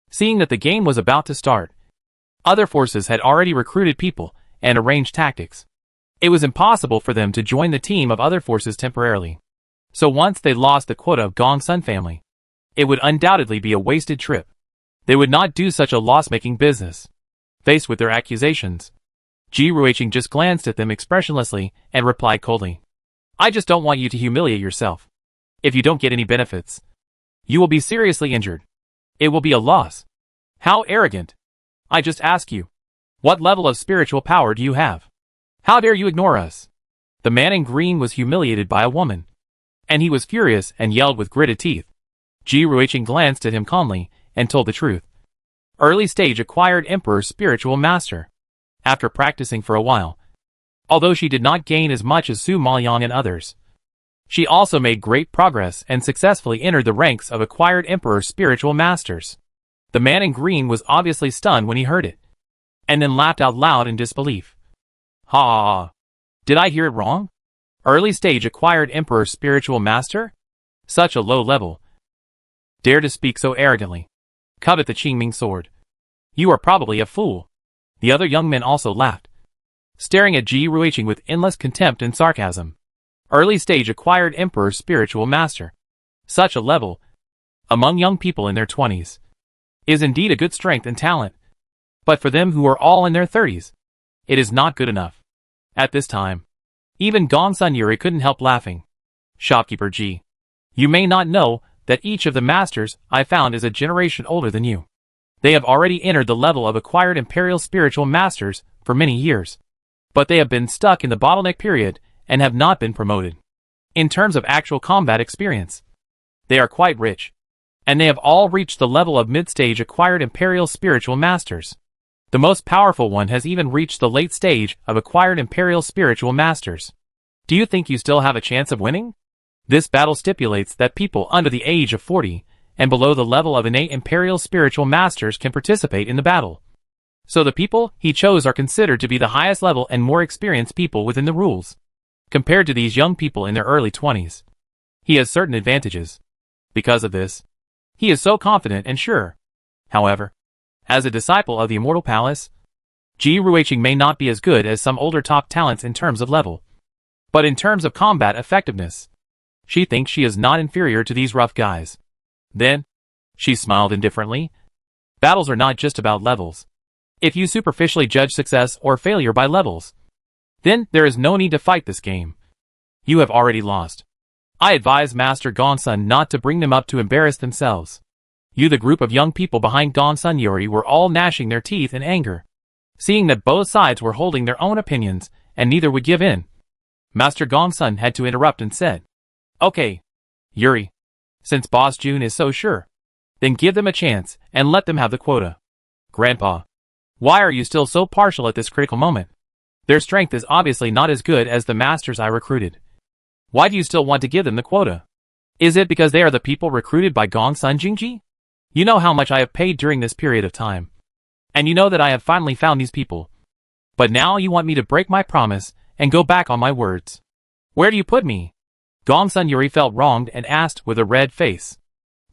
seeing that the game was about to start. Other forces had already recruited people and arranged tactics. It was impossible for them to join the team of other forces temporarily. So once they lost the quota of Gongsun family, it would undoubtedly be a wasted trip. They would not do such a loss-making business. Faced with their accusations, Ji Ruiqing just glanced at them expressionlessly and replied coldly, I just don't want you to humiliate yourself. If you don't get any benefits, you will be seriously injured. It will be a loss. How arrogant. I just ask you, what level of spiritual power do you have? How dare you ignore us? The man in green was humiliated by a woman, and he was furious and yelled with gritted teeth. Ji Ruiqing glanced at him calmly and told the truth. Early stage acquired Emperor spiritual master. After practicing for a while, although she did not gain as much as Su Maoyang and others, she also made great progress and successfully entered the ranks of acquired Emperor spiritual masters. The man in green was obviously stunned when he heard it, and then laughed out loud in disbelief. Ha! Did I hear it wrong? Early stage acquired Emperor spiritual master? Such a low level. Dare to speak so arrogantly. Covet the Qingming sword. You are probably a fool. The other young men also laughed, staring at Ji Ruiqing with endless contempt and sarcasm. Early stage acquired Emperor spiritual master. Such a level, among young people in their 20s, is indeed a good strength and talent. But for them who are all in their 30s, it is not good enough. At this time, even Gongsun Yuri couldn't help laughing. Shopkeeper Ji, you may not know that each of the masters I found is a generation older than you. They have already entered the level of acquired imperial spiritual masters for many years, but they have been stuck in the bottleneck period and have not been promoted. In terms of actual combat experience, they are quite rich, and they have all reached the level of mid-stage acquired imperial spiritual masters. The most powerful one has even reached the late stage of acquired imperial spiritual masters. Do you think you still have a chance of winning? This battle stipulates that people under the age of 40 and below the level of innate imperial spiritual masters can participate in the battle. So the people he chose are considered to be the highest level and more experienced people within the rules. Compared to these young people in their early 20s, he has certain advantages. Because of this, he is so confident and sure. However, as a disciple of the Immortal Palace, Ji Ruiqing may not be as good as some older top talents in terms of level, but in terms of combat effectiveness, she thinks she is not inferior to these rough guys. Then, she smiled indifferently. Battles are not just about levels. If you superficially judge success or failure by levels, then there is no need to fight this game. You have already lost. I advise Master Gongsun not to bring them up to embarrass themselves. You, the group of young people behind Gongsun Yuri, were all gnashing their teeth in anger, seeing that both sides were holding their own opinions and neither would give in. Master Gongsun had to interrupt and said, Okay, Yuri, since Boss Jun is so sure, then give them a chance and let them have the quota. Grandpa, why are you still so partial at this critical moment? Their strength is obviously not as good as the masters I recruited. Why do you still want to give them the quota? Is it because they are the people recruited by Gongsun Jingji? You know how much I have paid during this period of time. And you know that I have finally found these people. But now you want me to break my promise and go back on my words. Where do you put me? Gongsun Yuri felt wronged and asked with a red face.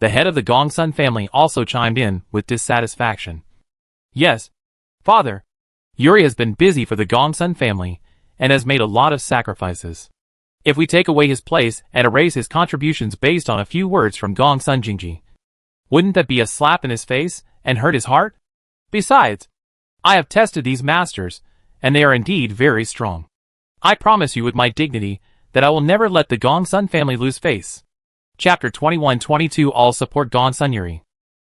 The head of the Gongsun family also chimed in with dissatisfaction. Yes, father. Yuri has been busy for the Gongsun family and has made a lot of sacrifices. If we take away his place and erase his contributions based on a few words from Gongsun Jingji, wouldn't that be a slap in his face and hurt his heart? Besides, I have tested these masters, and they are indeed very strong. I promise you with my dignity that I will never let the Gongsun family lose face. Chapter 21-22 All support Gongsun Yuri.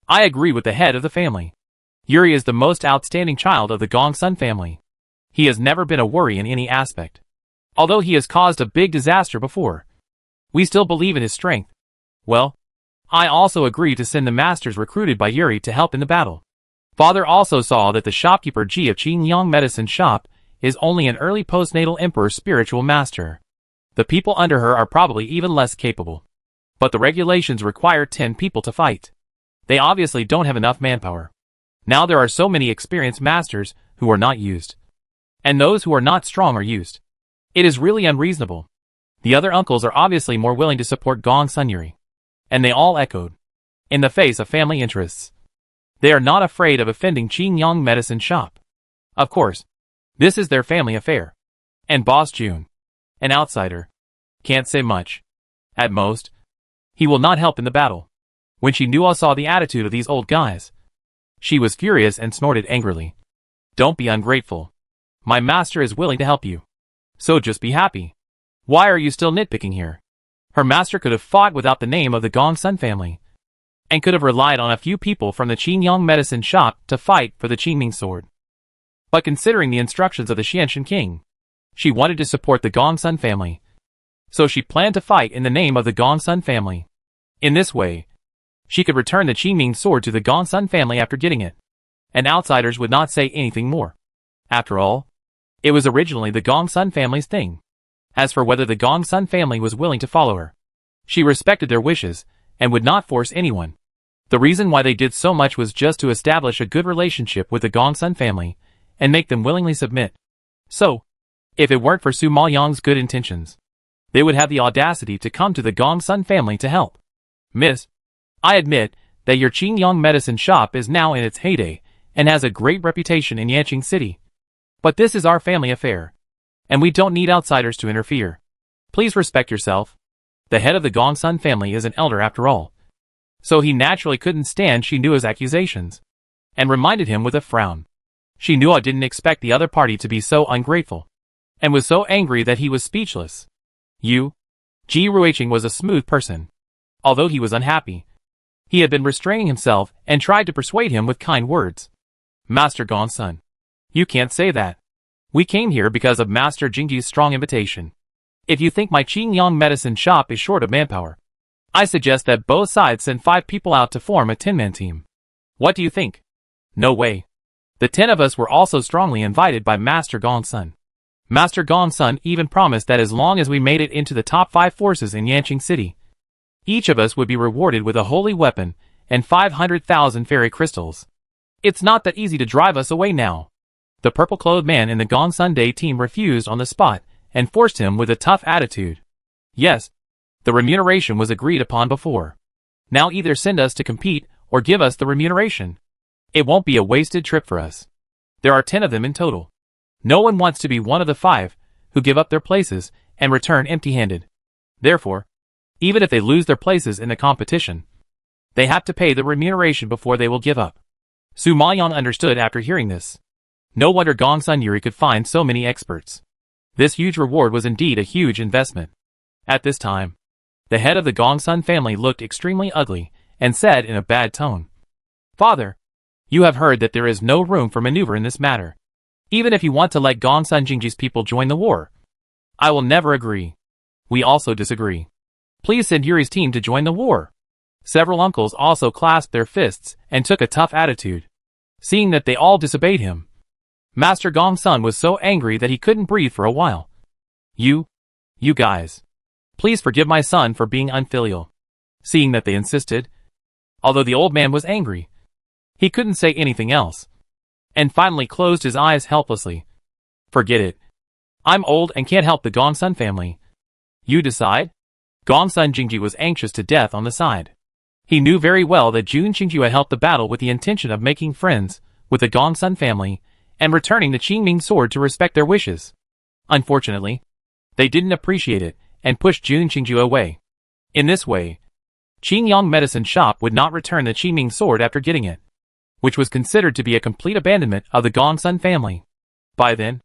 I agree with the head of the family. Yuri is the most outstanding child of the Gongsun family. He has never been a worry in any aspect. Although he has caused a big disaster before, we still believe in his strength. Well, I also agree to send the masters recruited by Yuri to help in the battle. Father also saw that the shopkeeper Ji of Qingyang Medicine Shop is only an early postnatal emperor spiritual master. The people under her are probably even less capable. But the regulations require 10 people to fight. They obviously don't have enough manpower. Now there are so many experienced masters who are not used. And those who are not strong are used. It is really unreasonable. The other uncles are obviously more willing to support Gongsun Yuri. And they all echoed. In the face of family interests, they are not afraid of offending Qingyang Medicine Shop. Of course, this is their family affair. And Boss June, an outsider, can't say much. At most, he will not help in the battle. When she saw the attitude of these old guys, she was furious and snorted angrily. Don't be ungrateful. My master is willing to help you. So just be happy. Why are you still nitpicking here? Her master could have fought without the name of the Gongsun family, and could have relied on a few people from the Qingyang medicine shop to fight for the Qingming sword. But considering the instructions of the Xianshan king, she wanted to support the Gongsun family. So she planned to fight in the name of the Gongsun family. In this way, she could return the Qingming sword to the Gongsun family after getting it, and outsiders would not say anything more. After all, it was originally the Gongsun family's thing. As for whether the Gongsun family was willing to follow her, she respected their wishes and would not force anyone. The reason why they did so much was just to establish a good relationship with the Gongsun family and make them willingly submit. So, if it weren't for Su Maoyang's good intentions, they would have the audacity to come to the Gongsun family to help. Miss, I admit that your Qingyang medicine shop is now in its heyday and has a great reputation in Yanqing City. But this is our family affair, and we don't need outsiders to interfere. Please respect yourself. The head of the Gongsun family is an elder after all. So he naturally couldn't stand Shinua's accusations, and reminded him with a frown. Shinua didn't expect the other party to be so ungrateful, and was so angry that he was speechless. Ji Ruiqing was a smooth person. Although he was unhappy, he had been restraining himself and tried to persuade him with kind words. Master Gongsun, you can't say that. We came here because of Master Jingji's strong invitation. If you think my Qingyang medicine shop is short of manpower, I suggest that both sides send 5 people out to form a 10-man team. What do you think? No way. The 10 of us were also strongly invited by Master Gongsun. Master Gongsun even promised that as long as we made it into the top 5 forces in Yanqing City, each of us would be rewarded with a holy weapon and 500,000 fairy crystals. It's not that easy to drive us away now. The purple-clothed man in the Gongsun Day team refused on the spot and forced him with a tough attitude. Yes, the remuneration was agreed upon before. Now either send us to compete or give us the remuneration. It won't be a wasted trip for us. There are 10 of them in total. No one wants to be one of the 5 who give up their places and return empty-handed. Therefore, even if they lose their places in the competition, they have to pay the remuneration before they will give up. Su Maoyang understood after hearing this. No wonder Gongsun Yuri could find so many experts. This huge reward was indeed a huge investment. At this time, the head of the Gongsun family looked extremely ugly and said in a bad tone, Father, you have heard that there is no room for maneuver in this matter. Even if you want to let Gongsun Jingji's people join the war, I will never agree. We also disagree. Please send Yuri's team to join the war. Several uncles also clasped their fists and took a tough attitude. Seeing that they all disobeyed him, Master Gongsun was so angry that he couldn't breathe for a while. You guys, please forgive my son for being unfilial. Seeing that they insisted, although the old man was angry, he couldn't say anything else, and finally closed his eyes helplessly. Forget it. I'm old and can't help the Gongsun family. You decide? Gongsun Jingji was anxious to death on the side. He knew very well that Jun Qingju had helped the battle with the intention of making friends with the Gongsun family and returning the Qingming sword to respect their wishes. Unfortunately, they didn't appreciate it and pushed Jun Qingju away. In this way, Qingyang medicine shop would not return the Qingming sword after getting it, which was considered to be a complete abandonment of the Gongsun family. By then,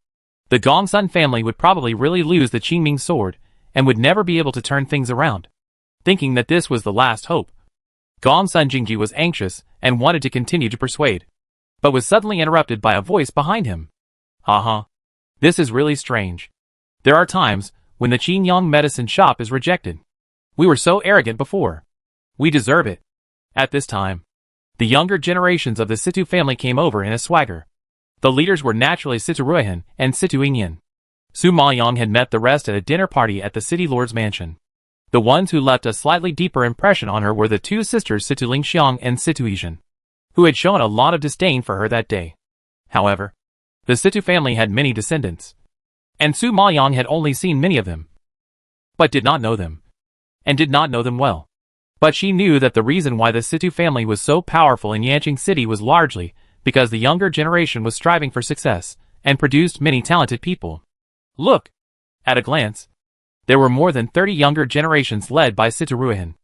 the Gongsun family would probably really lose the Qingming sword and would never be able to turn things around. Thinking that this was the last hope, Gongsun Jingji was anxious and wanted to continue to persuade, but was suddenly interrupted by a voice behind him. This is really strange. There are times when the Qingyang medicine shop is rejected. We were so arrogant before. We deserve it. At this time, the younger generations of the Situ family came over in a swagger. The leaders were naturally Situ Ruihan and Situ Yingyan. Su Maoyang had met the rest at a dinner party at the city lord's mansion. The ones who left a slightly deeper impression on her were the 2 sisters Situ Lingxiang and Situ Yizhen, who had shown a lot of disdain for her that day. However, the Situ family had many descendants, and Su Maoyang had only seen many of them, but did not know them, and did not know them well. But she knew that the reason why the Situ family was so powerful in Yanqing City was largely because the younger generation was striving for success and produced many talented people. Look! At a glance, there were more than 30 younger generations led by Situruhin.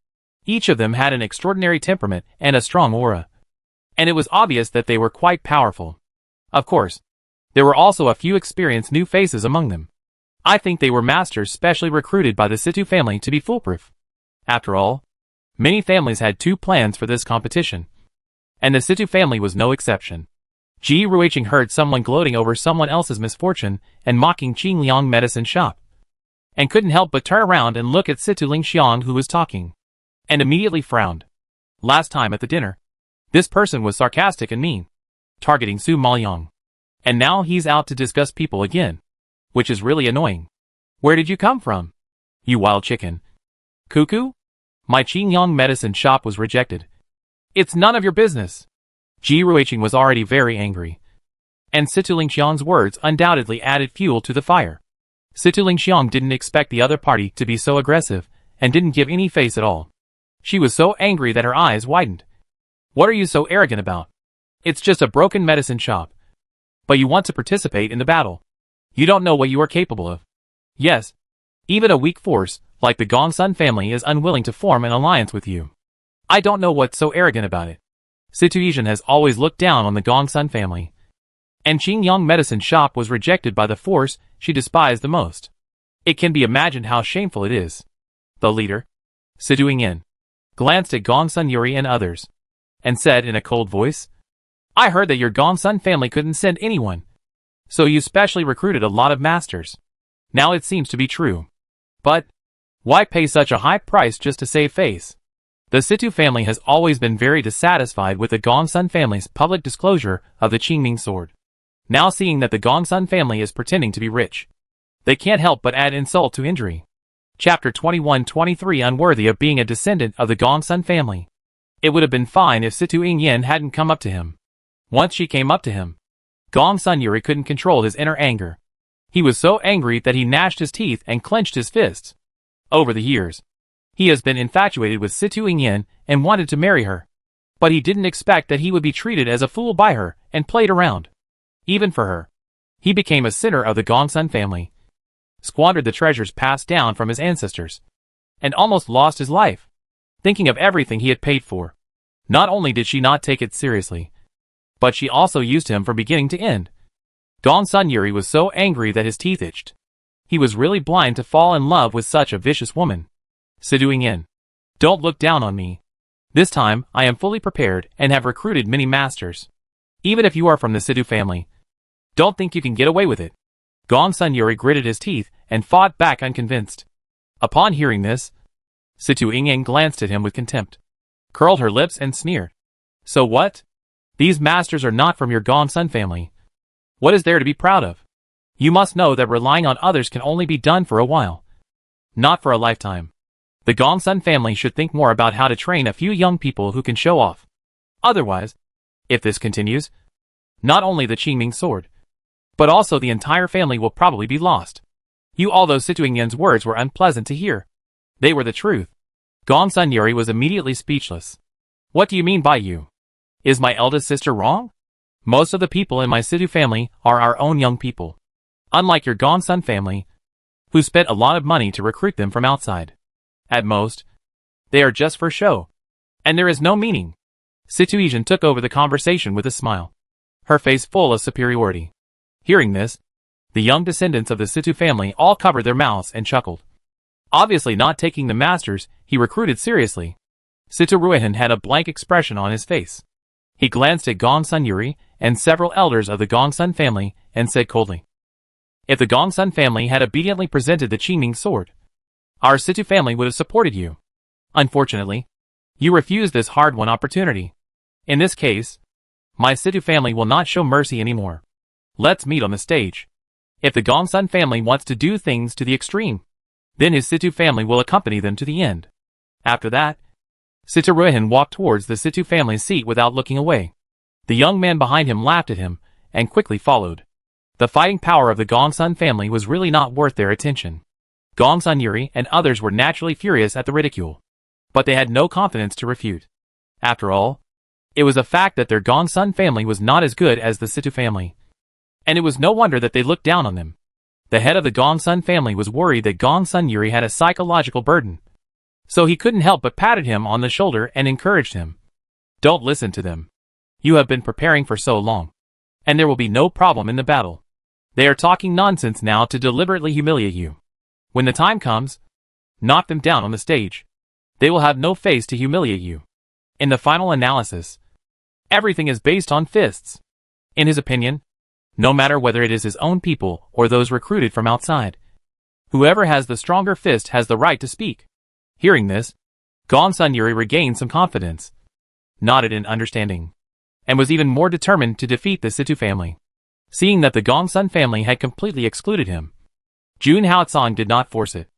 Each of them had an extraordinary temperament and a strong aura. And it was obvious that they were quite powerful. Of course, there were also a few experienced new faces among them. I think they were masters specially recruited by the Situ family to be foolproof. After all, many families had two plans for this competition, and the Situ family was no exception. Ji Ruiqing heard someone gloating over someone else's misfortune and mocking Qing Liang medicine shop, and couldn't help but turn around and look at Situ Lingxiang who was talking, and immediately frowned. Last time at the dinner, this person was sarcastic and mean, targeting Su Maoyang, and now he's out to discuss people again, which is really annoying. Where did you come from? You wild chicken. Cuckoo? My Qingyang medicine shop was rejected. It's none of your business. Ji Ruiqing was already very angry, and Situ Lingxiang's words undoubtedly added fuel to the fire. Situ Lingxiang didn't expect the other party to be so aggressive, and didn't give any face at all. She was so angry that her eyes widened. What are you so arrogant about? It's just a broken medicine shop. But you want to participate in the battle. You don't know what you are capable of. Yes, even a weak force, like the Gongsun family, is unwilling to form an alliance with you. I don't know what's so arrogant about it. Situizhen has always looked down on the Gongsun family, and Qingyang medicine shop was rejected by the force she despised the most. It can be imagined how shameful it is. The leader, Situ Yingyan, glanced at Gongsun Yuri and others, and said in a cold voice, I heard that your Gongsun family couldn't send anyone, so you specially recruited a lot of masters. Now it seems to be true. But why pay such a high price just to save face? The Situ family has always been very dissatisfied with the Gongsun family's public disclosure of the Qingming sword. Now seeing that the Gongsun family is pretending to be rich, they can't help but add insult to injury. Chapter 2123 Unworthy of being a descendant of the Gongsun family. It would have been fine if Situ Yingyan hadn't come up to him. Once she came up to him, Gongsun Yuri couldn't control his inner anger. He was so angry that he gnashed his teeth and clenched his fists. Over the years, he has been infatuated with Situ Yingyan and wanted to marry her. But he didn't expect that he would be treated as a fool by her and played around. Even for her, he became a sinner of the Gongsun family, squandered the treasures passed down from his ancestors, and almost lost his life, thinking of everything he had paid for. Not only did she not take it seriously, but she also used him from beginning to end. Gongsun Yuri was so angry that his teeth itched. He was really blind to fall in love with such a vicious woman. Situ Yingyan, don't look down on me. This time, I am fully prepared and have recruited many masters. Even if you are from the Situ family, don't think you can get away with it. Gongsun Yuri gritted his teeth and fought back unconvinced. Upon hearing this, Situ Yingyan glanced at him with contempt, curled her lips and sneered. So what? These masters are not from your Gongsun family. What is there to be proud of? You must know that relying on others can only be done for a while, not for a lifetime. The Gongsun family should think more about how to train a few young people who can show off. Otherwise, if this continues, not only the Qingming sword, but also the entire family will probably be lost. Although Situ Yingyan's words were unpleasant to hear, they were the truth. Gongsun Yuri was immediately speechless. What do you mean by you? Is my eldest sister wrong? Most of the people in my Situ family are our own young people. Unlike your Gongsun family, who spent a lot of money to recruit them from outside. At most, they are just for show, and there is no meaning. Situizhen took over the conversation with a smile, her face full of superiority. Hearing this, the young descendants of the Situ family all covered their mouths and chuckled. Obviously not taking the masters he recruited seriously, Situ Ruihan had a blank expression on his face. He glanced at Gongsun Yuri and several elders of the Gongsun family and said coldly, if the Gongsun family had obediently presented the Qingming sword, our Situ family would have supported you. Unfortunately, you refused this hard-won opportunity. In this case, my Situ family will not show mercy anymore. Let's meet on the stage. If the Gongsun family wants to do things to the extreme, then his Situ family will accompany them to the end. After that, Situ Ruihan walked towards the Situ family's seat without looking away. The young man behind him laughed at him and quickly followed. The fighting power of the Gongsun family was really not worth their attention. Gongsun Yuri and others were naturally furious at the ridicule, but they had no confidence to refute. After all, it was a fact that their Gongsun family was not as good as the Situ family, and it was no wonder that they looked down on them. The head of the Gongsun family was worried that Gongsun Yuri had a psychological burden. So he couldn't help but patted him on the shoulder and encouraged him. Don't listen to them. You have been preparing for so long. And there will be no problem in the battle. They are talking nonsense now to deliberately humiliate you. When the time comes, knock them down on the stage. They will have no face to humiliate you. In the final analysis, everything is based on fists. In his opinion, no matter whether it is his own people or those recruited from outside, whoever has the stronger fist has the right to speak. Hearing this, Gongsun Yuri regained some confidence, nodded in understanding, and was even more determined to defeat the Situ family. Seeing that the Gongsun family had completely excluded him, Jun Haotsong did not force it,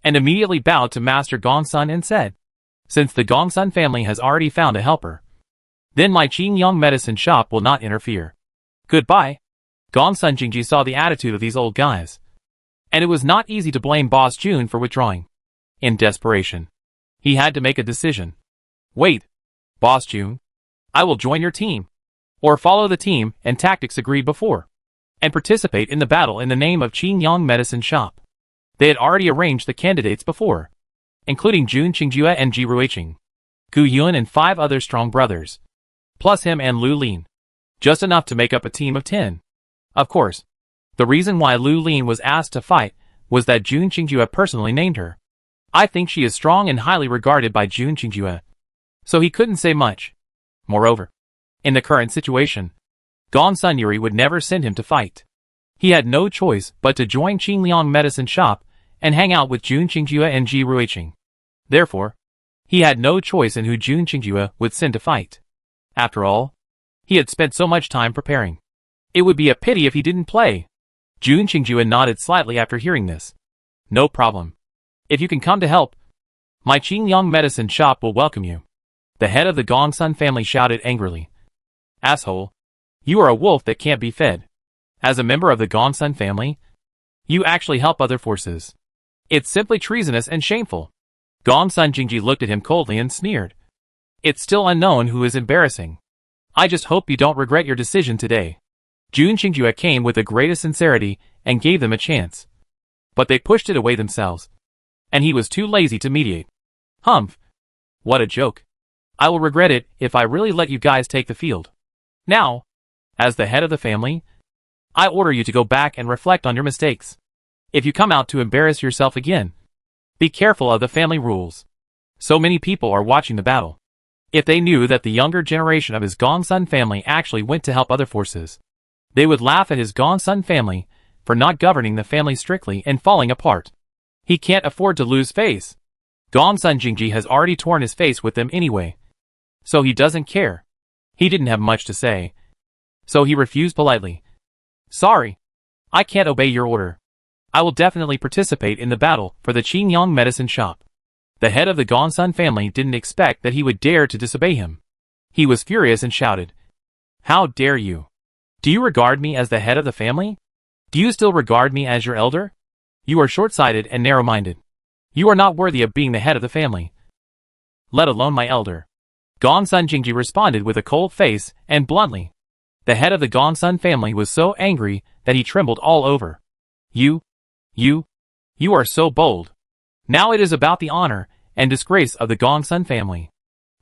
and immediately bowed to Master Gongsun and said, since the Gongsun family has already found a helper, then my Qingyang medicine shop will not interfere. Goodbye. Gongsun Jingji saw the attitude of these old guys, and it was not easy to blame Boss Jun for withdrawing. In desperation, he had to make a decision. Wait, Boss Jun, I will join your team, or follow the team and tactics agreed before, and participate in the battle in the name of Qingyang Medicine Shop. They had already arranged the candidates before, including Jun Qingjue and Ji Ruiqing, Gu Yun and 5 other strong brothers, plus him and Lu Lin, just enough to make up a team of 10. Of course, the reason why Lu Lin was asked to fight was that Jun Qingjue personally named her. I think she is strong and highly regarded by Jun Qingjue, so he couldn't say much. Moreover, in the current situation, Gongsun Yuri would never send him to fight. He had no choice but to join Qingliang Medicine Shop and hang out with Jun Qingjue and Ji Ruiqing. Therefore, he had no choice in who Jun Qingjue would send to fight. After all, he had spent so much time preparing. It would be a pity if he didn't play. Jun Qingjue nodded slightly after hearing this. No problem. If you can come to help, my Qingliang Medicine Shop will welcome you. The head of the Gongsun family shouted angrily. Asshole. You are a wolf that can't be fed. As a member of the Gongsun family, you actually help other forces. It's simply treasonous and shameful. Gongsun Jingji looked at him coldly and sneered. It's still unknown who is embarrassing. I just hope you don't regret your decision today. Jun Qingjue came with the greatest sincerity and gave them a chance. But they pushed it away themselves, and he was too lazy to mediate. Humph. What a joke. I will regret it if I really let you guys take the field. Now, as the head of the family, I order you to go back and reflect on your mistakes. If you come out to embarrass yourself again, be careful of the family rules. So many people are watching the battle. If they knew that the younger generation of his Gongsun family actually went to help other forces, they would laugh at his Gongsun family for not governing the family strictly and falling apart. He can't afford to lose face. Gongsun Jingji has already torn his face with them anyway, so he doesn't care. He didn't have much to say, so he refused politely. Sorry, I can't obey your order. I will definitely participate in the battle for the Qingyang Medicine Shop. The head of the Gongsun family didn't expect that he would dare to disobey him. He was furious and shouted, How dare you? Do you regard me as the head of the family? Do you still regard me as your elder? You are short-sighted and narrow-minded. You are not worthy of being the head of the family, let alone my elder. Gongsun Jingji responded with a cold face and bluntly. The head of the Gongsun family was so angry that he trembled all over. You are so bold. Now it is about the honor and disgrace of the Gongsun family.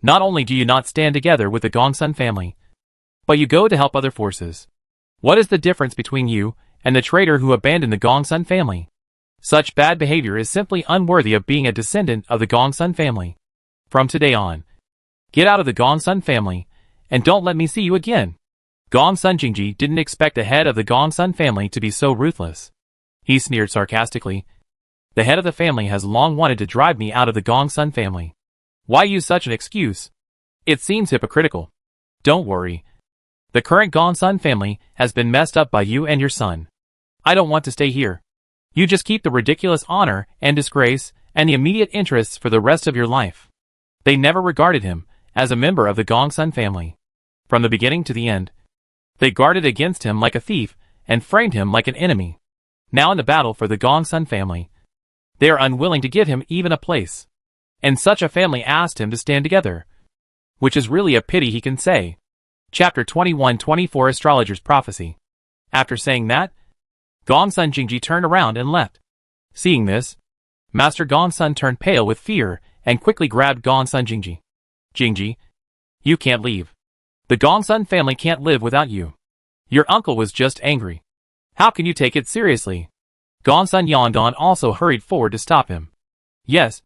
Not only do you not stand together with the Gongsun family, but you go to help other forces. What is the difference between you and the traitor who abandoned the Gongsun family? Such bad behavior is simply unworthy of being a descendant of the Gongsun family. From today on, get out of the Gongsun family, and don't let me see you again. Gongsun Jingji didn't expect the head of the Gongsun family to be so ruthless. He sneered sarcastically. The head of the family has long wanted to drive me out of the Gongsun family. Why use such an excuse? It seems hypocritical. Don't worry. The current Gongsun family has been messed up by you and your son. I don't want to stay here. You just keep the ridiculous honor and disgrace and the immediate interests for the rest of your life. They never regarded him as a member of the Gongsun family. From the beginning to the end, they guarded against him like a thief and framed him like an enemy. Now in the battle for the Gongsun family, they are unwilling to give him even a place. And such a family asked him to stand together, which is really a pity, he can say. Chapter 2124 Astrologer's Prophecy. After saying that, Gongsun Jingji turned around and left. Seeing this, Master Gongsun turned pale with fear and quickly grabbed Gongsun Jingji. Jingji, you can't leave. The Gongsun family can't live without you. Your uncle was just angry. How can you take it seriously? Gongsun Yondong also hurried forward to stop him. Yes,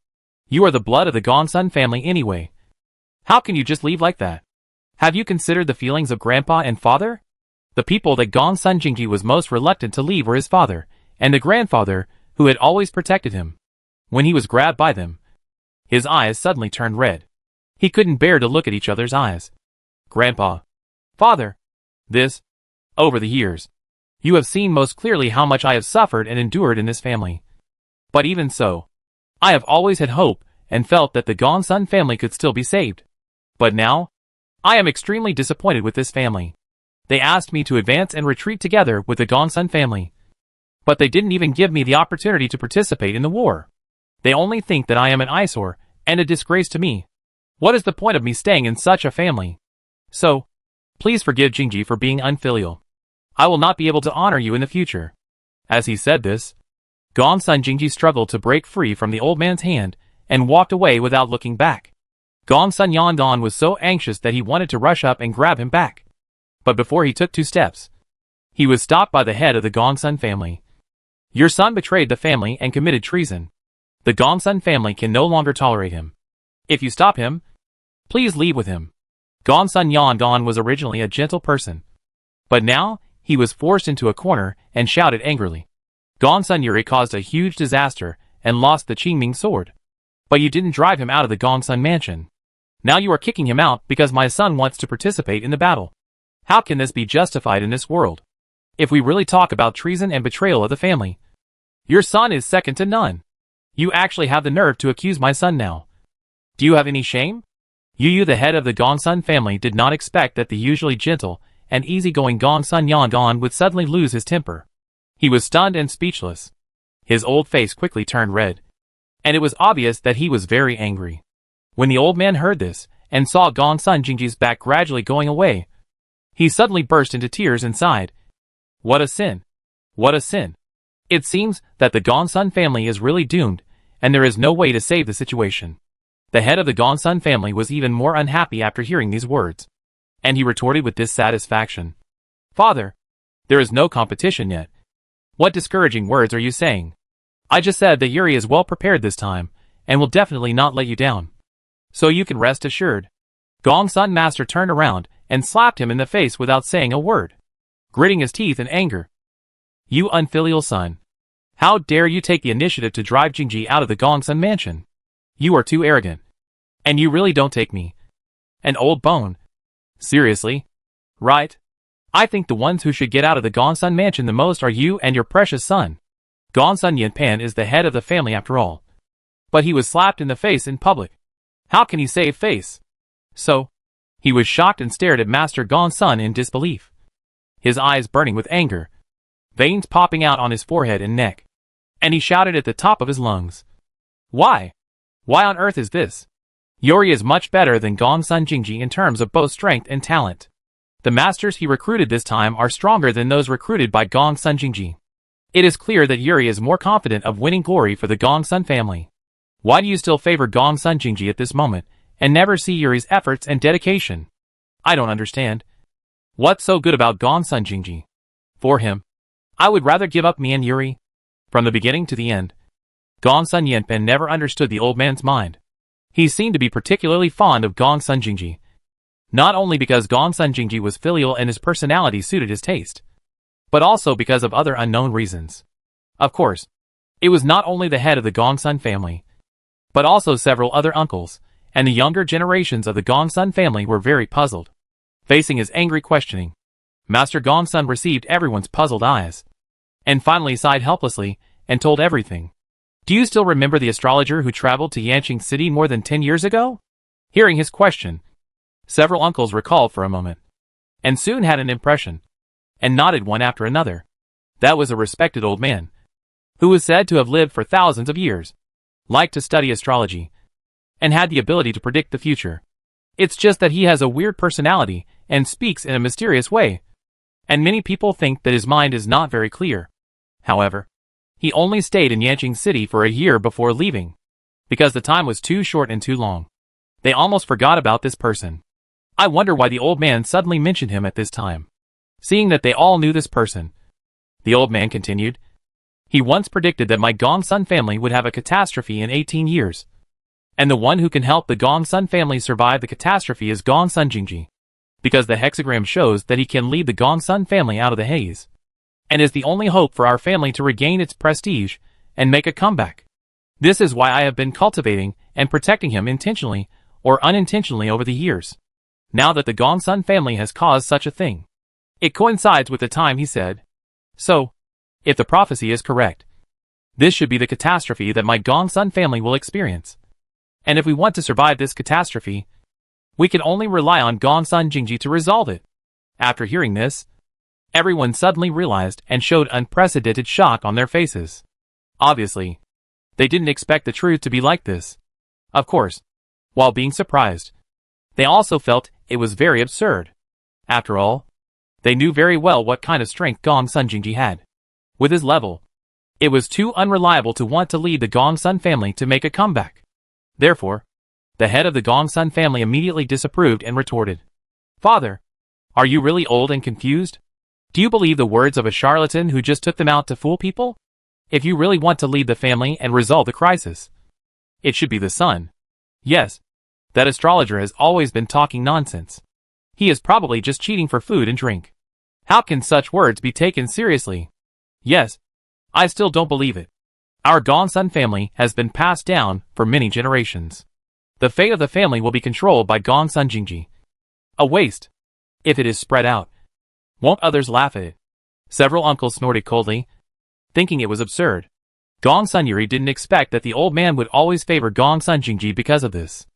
you are the blood of the Gongsun family anyway. How can you just leave like that? Have you considered the feelings of grandpa and father? The people that Gongsun Jingji was most reluctant to leave were his father, and the grandfather, who had always protected him. When he was grabbed by them, his eyes suddenly turned red. He couldn't bear to look at each other's eyes. Grandpa. Father. This. Over the years, you have seen most clearly how much I have suffered and endured in this family. But even so, I have always had hope and felt that the Gongsun family could still be saved. But now, I am extremely disappointed with this family. They asked me to advance and retreat together with the Gongsun family. But they didn't even give me the opportunity to participate in the war. They only think that I am an eyesore and a disgrace to me. What is the point of me staying in such a family? So, please forgive Jingji for being unfilial. I will not be able to honor you in the future. As he said this, Gongsun Jingji struggled to break free from the old man's hand and walked away without looking back. Gongsun Yondong was so anxious that he wanted to rush up and grab him back. But before he took 2 steps, he was stopped by the head of the Gongsun family. Your son betrayed the family and committed treason. The Gongsun family can no longer tolerate him. If you stop him, please leave with him. Gongsun Yondong was originally a gentle person, but now he was forced into a corner and shouted angrily. Gongsun Yuri caused a huge disaster and lost the Qingming sword. But you didn't drive him out of the Gongsun mansion. Now you are kicking him out because my son wants to participate in the battle. How can this be justified in this world? If we really talk about treason and betrayal of the family, your son is second to none. You actually have the nerve to accuse my son now. Do you have any shame? Yu, the head of the Gongsun family, did not expect that the usually gentle and easygoing Gongsun Yondong would suddenly lose his temper. He was stunned and speechless. His old face quickly turned red, and it was obvious that he was very angry. When the old man heard this and saw Gongsun Jingji's back gradually going away, he suddenly burst into tears and sighed. What a sin! What a sin! It seems that the Gongsun family is really doomed, and there is no way to save the situation. The head of the Gongsun family was even more unhappy after hearing these words, and he retorted with dissatisfaction. Father, there is no competition yet. What discouraging words are you saying? I just said that Yuri is well prepared this time, and will definitely not let you down. So you can rest assured. Gongsun Master turned around and slapped him in the face without saying a word, gritting his teeth in anger. You unfilial son. How dare you take the initiative to drive Jingji out of the Gongsun mansion? You are too arrogant. And you really don't take me an old bone seriously, right? I think the ones who should get out of the Gongsun mansion the most are you and your precious son. Gongsun Yinpan is the head of the family after all. But he was slapped in the face in public. How can he save face? So, he was shocked and stared at Master Gongsun in disbelief, his eyes burning with anger, veins popping out on his forehead and neck. And he shouted at the top of his lungs. Why? Why on earth is this? Yuri is much better than Gongsun Jingji in terms of both strength and talent. The masters he recruited this time are stronger than those recruited by Gongsun Jingji. It is clear that Yuri is more confident of winning glory for the Gongsun family. Why do you still favor Gongsun Jingji at this moment, and never see Yuri's efforts and dedication? I don't understand. What's so good about Gongsun Jingji? For him, I would rather give up me and Yuri. From the beginning to the end, Gongsun Yinpan never understood the old man's mind. He seemed to be particularly fond of Gongsun Jingji, not only because Gongsun Jingji was filial and his personality suited his taste, but also because of other unknown reasons. Of course, it was not only the head of the Gongsun family, but also several other uncles, and the younger generations of the Gongsun family were very puzzled. Facing his angry questioning, Master Gongsun received everyone's puzzled eyes, and finally sighed helplessly and told everything. Do you still remember the astrologer who traveled to Yanqing City more than 10 years ago? Hearing his question, several uncles recalled for a moment, and soon had an impression, and nodded one after another. That was a respected old man, who was said to have lived for thousands of years, liked to study astrology, and had the ability to predict the future. It's just that he has a weird personality and speaks in a mysterious way, and many people think that his mind is not very clear. However, he only stayed in Yanqing City for a year before leaving, because the time was too short and too long. They almost forgot about this person. I wonder why the old man suddenly mentioned him at this time. Seeing that they all knew this person, the old man continued, he once predicted that my Gongsun family would have a catastrophe in 18 years. And the one who can help the Gongsun family survive the catastrophe is Gongsun Jingji, because the hexagram shows that he can lead the Gongsun family out of the haze, and is the only hope for our family to regain its prestige and make a comeback. This is why I have been cultivating and protecting him intentionally or unintentionally over the years. Now that the Gongsun family has caused such a thing, it coincides with the time he said. So, if the prophecy is correct, this should be the catastrophe that my Gongsun family will experience. And if we want to survive this catastrophe, we can only rely on Gongsun Jingji to resolve it. After hearing this, everyone suddenly realized and showed unprecedented shock on their faces. Obviously, they didn't expect the truth to be like this. Of course, while being surprised, they also felt it was very absurd. After all, they knew very well what kind of strength Gongsun Jingji had. With his level, it was too unreliable to want to lead the Gongsun family to make a comeback. Therefore, the head of the Gongsun family immediately disapproved and retorted, "Father, are you really old and confused? Do you believe the words of a charlatan who just took them out to fool people? If you really want to lead the family and resolve the crisis, it should be the son. Yes, that astrologer has always been talking nonsense. He is probably just cheating for food and drink. How can such words be taken seriously? Yes, I still don't believe it. Our Gongsun family has been passed down for many generations. The fate of the family will be controlled by Gongsun Jingji. A waste. If it is spread out, won't others laugh at it?" Several uncles snorted coldly, thinking it was absurd. Gongsun Yuri didn't expect that the old man would always favor Gongsun Jingji because of this.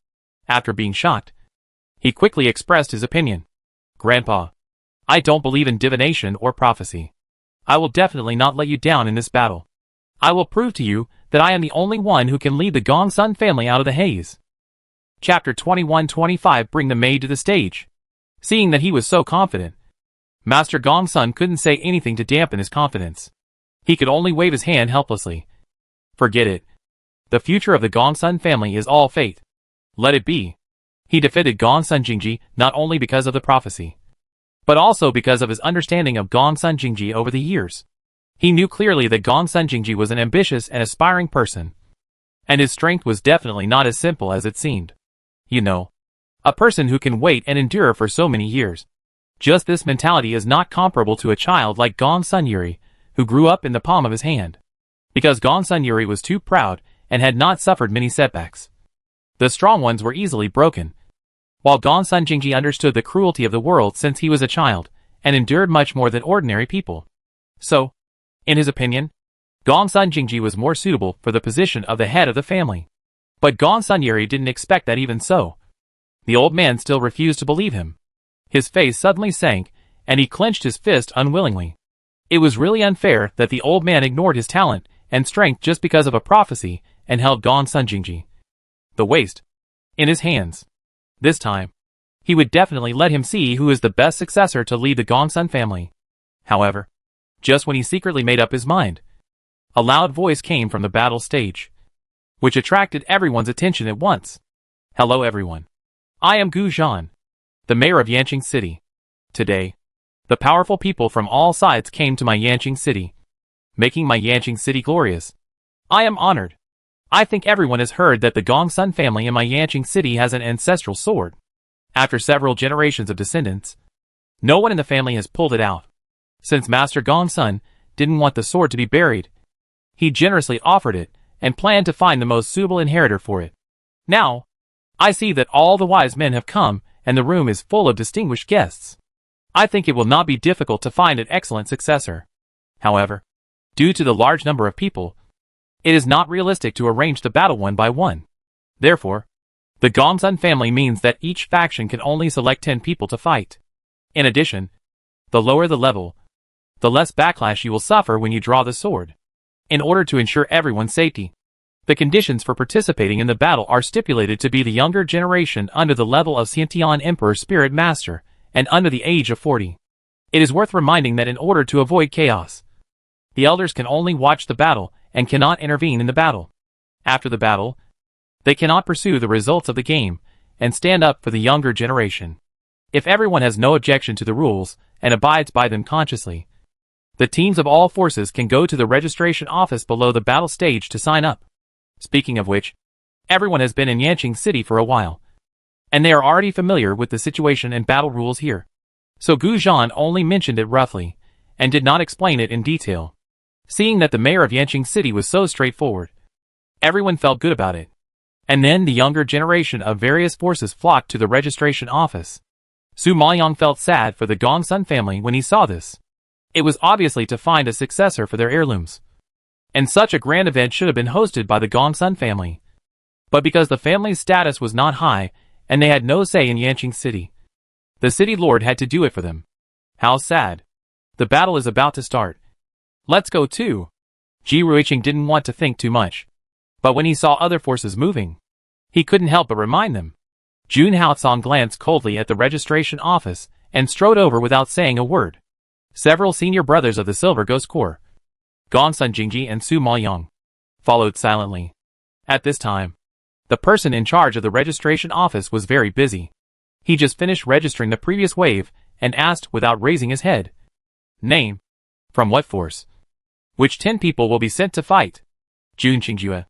After being shocked, he quickly expressed his opinion. "Grandpa, I don't believe in divination or prophecy. I will definitely not let you down in this battle. I will prove to you that I am the only one who can lead the Gongsun family out of the haze." Chapter 2125 Bring the maid to the stage. Seeing that he was so confident, Master Gongsun couldn't say anything to dampen his confidence. He could only wave his hand helplessly. Forget it. The future of the Gongsun family is all fate. Let it be. He defended Gongsun Jingji not only because of the prophecy, but also because of his understanding of Gongsun Jingji over the years. He knew clearly that Gongsun Jingji was an ambitious and aspiring person, and his strength was definitely not as simple as it seemed. You know, a person who can wait and endure for so many years. Just this mentality is not comparable to a child like Gongsun Yuri, who grew up in the palm of his hand. Because Gongsun Yuri was too proud and had not suffered many setbacks. The strong ones were easily broken, while Gongsun Jingji understood the cruelty of the world since he was a child, and endured much more than ordinary people. So, in his opinion, Gongsun Jingji was more suitable for the position of the head of the family. But Gongsun Yuri didn't expect that even so. The old man still refused to believe him. His face suddenly sank, and he clenched his fist unwillingly. It was really unfair that the old man ignored his talent and strength just because of a prophecy and held Gongsun Jingji, the waste, in his hands. This time, he would definitely let him see who is the best successor to lead the Gongsun family. However, just when he secretly made up his mind, a loud voice came from the battle stage, which attracted everyone's attention at once. "Hello everyone. I am Gu Zhan, the mayor of Yanqing City. Today, the powerful people from all sides came to my Yanqing City, making my Yanqing City glorious. I am honored. I think everyone has heard that the Gongsun family in my Yanqing City has an ancestral sword. After several generations of descendants, no one in the family has pulled it out. Since Master Gongsun didn't want the sword to be buried, he generously offered it and planned to find the most suitable inheritor for it. Now, I see that all the wise men have come and the room is full of distinguished guests. I think it will not be difficult to find an excellent successor. However, due to the large number of people, it is not realistic to arrange the battle one by one. Therefore, the Gongsun family means that each faction can only select 10 people to fight. In addition, the lower the level, the less backlash you will suffer when you draw the sword. In order to ensure everyone's safety, the conditions for participating in the battle are stipulated to be the younger generation under the level of Xiantian Emperor Spirit Master, and under the age of 40. It is worth reminding that in order to avoid chaos, The elders can only watch the battle and cannot intervene in the battle. After the battle, they cannot pursue the results of the game and stand up for the younger generation. If everyone has no objection to the rules and abides by them consciously, the teams of all forces can go to the registration office below the battle stage to sign up. Speaking of which, everyone has been in Yanqing City for a while, and they are already familiar with the situation and battle rules here. So Gu Zhan only mentioned it roughly, and did not explain it in detail. Seeing that the mayor of Yanqing City was so straightforward, everyone felt good about it. And then the younger generation of various forces flocked to the registration office. Su Maoyang felt sad for the Gongsun family when he saw this. It was obviously to find a successor for their heirlooms. And such a grand event should have been hosted by the Gongsun family. But because the family's status was not high, and they had no say in Yanqing City, the city lord had to do it for them. How sad. The battle is about to start. Let's go too. Ji Ruiqing didn't want to think too much. But when he saw other forces moving, he couldn't help but remind them. Jun Haocong glanced coldly at the registration office and strode over without saying a word. Several senior brothers of the Silver Ghost Corps, Gongsun Jingji and Su Maoyang, followed silently. At this time, the person in charge of the registration office was very busy. He just finished registering the previous wave and asked without raising his head. Name? From what force? Which 10 people will be sent to fight? Jun Qingjue.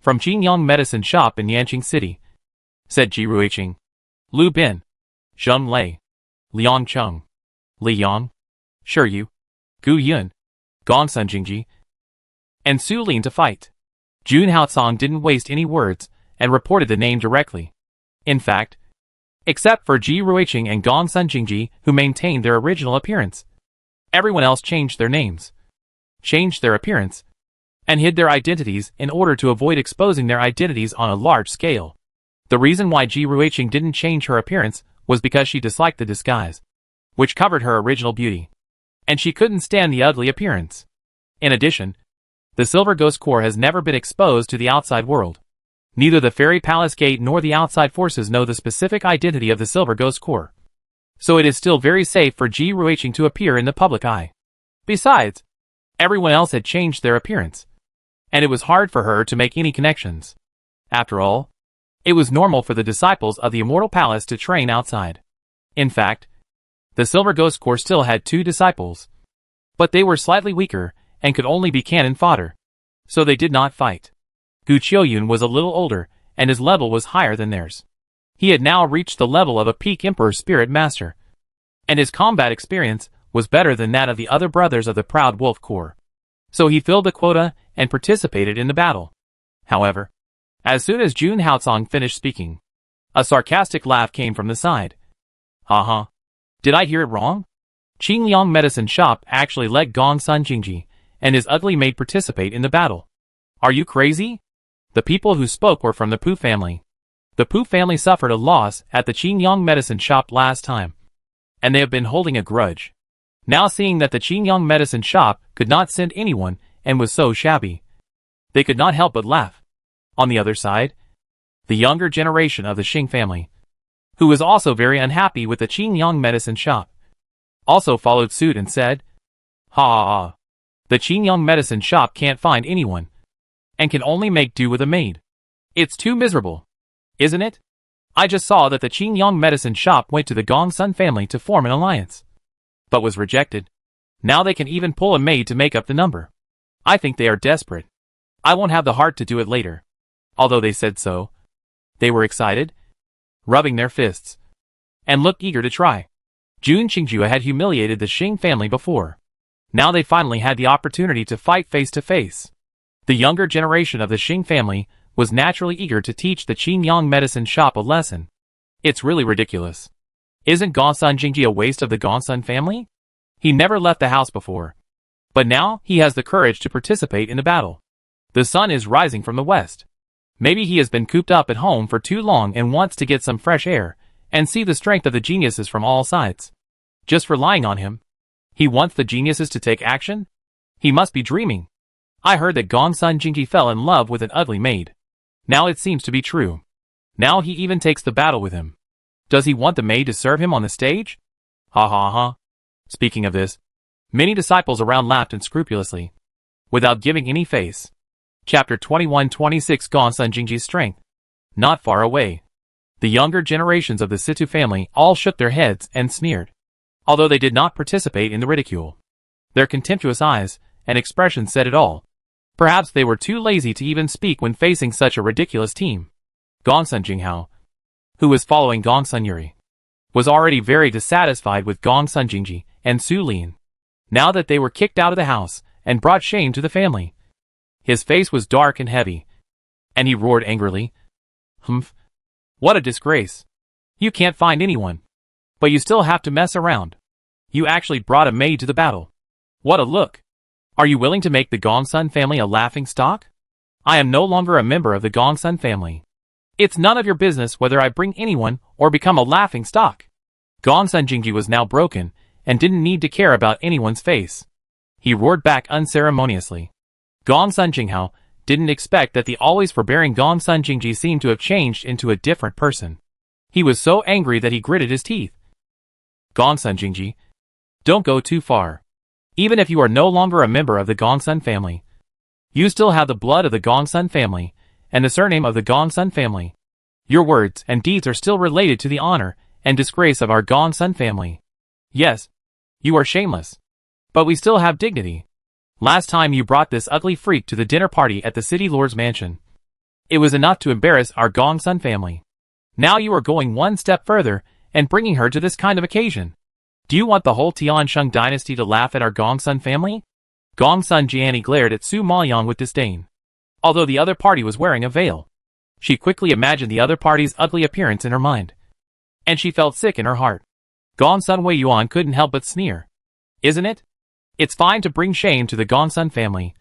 From Qingyang Medicine Shop in Yanqing City, said Ji Ruiqing. Lu Bin, Zheng Lei, Liang Cheng, Li Yang, Shi Yu, Gu Yun, Gongsun Jingji, and Su Lin to fight. Jun Haocong didn't waste any words and reported the name directly. In fact, except for Ji Ruiqing and Gongsun Jingji, who maintained their original appearance, everyone else changed their names, changed their appearance, and hid their identities in order to avoid exposing their identities on a large scale. The reason why Ji Ruiqing didn't change her appearance was because she disliked the disguise, which covered her original beauty, and she couldn't stand the ugly appearance. In addition, the Silver Ghost Corps has never been exposed to the outside world. Neither the Fairy Palace Gate nor the outside forces know the specific identity of the Silver Ghost Corps. So it is still very safe for Ji Ruiqing to appear in the public eye. Besides, everyone else had changed their appearance, and it was hard for her to make any connections. After all, it was normal for the disciples of the Immortal Palace to train outside. In fact, the Silver Ghost Corps still had 2 disciples, but they were slightly weaker and could only be cannon fodder, so they did not fight. Gu Qiuyun was a little older, and his level was higher than theirs. He had now reached the level of a peak Emperor Spirit Master, and his combat experience was better than that of the other brothers of the Proud Wolf Corps. So he filled the quota and participated in the battle. However, as soon as Jun Haocong finished speaking, a sarcastic laugh came from the side. Haha. Did I hear it wrong? Qingyang Medicine Shop actually let Gongsun Jingji and his ugly maid participate in the battle. Are you crazy? The people who spoke were from the Pu family. The Pu family suffered a loss at the Qingyang Medicine Shop last time, and they have been holding a grudge. Now seeing that the Qingyang Medicine Shop could not send anyone and was so shabby, they could not help but laugh. On the other side, the younger generation of the Xing family, who was also very unhappy with the Qingyang Medicine Shop, also followed suit and said, Ha ha ha. The Qingyang Medicine Shop can't find anyone, and can only make do with a maid. It's too miserable, isn't it? I just saw that the Qingyang Medicine Shop went to the Gongsun family to form an alliance, but was rejected. Now they can even pull a maid to make up the number. I think they are desperate. I won't have the heart to do it later. Although they said so, they were excited, rubbing their fists, and looked eager to try. Jun Qingjue had humiliated the Xing family before. Now they finally had the opportunity to fight face to face. The younger generation of the Xing family was naturally eager to teach the Qingyang Medicine Shop a lesson. It's really ridiculous. Isn't Gongsun Jingji a waste of the Gongsun family? He never left the house before, but now he has the courage to participate in the battle. The sun is rising from the west. Maybe he has been cooped up at home for too long and wants to get some fresh air and see the strength of the geniuses from all sides. Just relying on him, he wants the geniuses to take action? He must be dreaming. I heard that Gongsun Jingji fell in love with an ugly maid. Now it seems to be true. Now he even takes the battle with him. Does he want the maid to serve him on the stage? Ha ha ha. Speaking of this, many disciples around laughed unscrupulously. without giving any face. Chapter 2126 Gongsun Jingji's Strength. Not far away. The younger generations of the Situ family all shook their heads and sneered, although they did not participate in the ridicule. Their contemptuous eyes and expressions said it all. Perhaps they were too lazy to even speak when facing such a ridiculous team. Gongsun Jinghao, who was following Gongsun Yuri, was already very dissatisfied with Gongsun Jingji and Su Lin. Now that they were kicked out of the house and brought shame to the family, his face was dark and heavy, and he roared angrily, "Humph! What a disgrace! You can't find anyone, but you still have to mess around. You actually brought a maid to the battle. What a look! Are you willing to make the Gongsun family a laughing stock? I am no longer a member of the Gongsun family. It's none of your business whether I bring anyone or become a laughing stock." Gongsun Jingji was now broken and didn't need to care about anyone's face. He roared back unceremoniously. Gongsun Jinghao didn't expect that the always forbearing Gongsun Jingji seemed to have changed into a different person. He was so angry that he gritted his teeth. "Gongsun Jingji, don't go too far. Even if you are no longer a member of the Gongsun family, you still have the blood of the Gongsun family and the surname of the Gongsun family. Your words and deeds are still related to the honor and disgrace of our Gongsun family. Yes, you are shameless, but we still have dignity. Last time you brought this ugly freak to the dinner party at the city lord's mansion. It was enough to embarrass our Gongsun family. Now you are going one step further and bringing her to this kind of occasion. Do you want the whole Tiansheng dynasty to laugh at our Gongsun family?" Gongsun Jiani glared at Su Maoyang with disdain. Although the other party was wearing a veil, she quickly imagined the other party's ugly appearance in her mind, and she felt sick in her heart. Gongsun Weiyuan couldn't help but sneer. "Isn't it? It's fine to bring shame to the Gongsun family,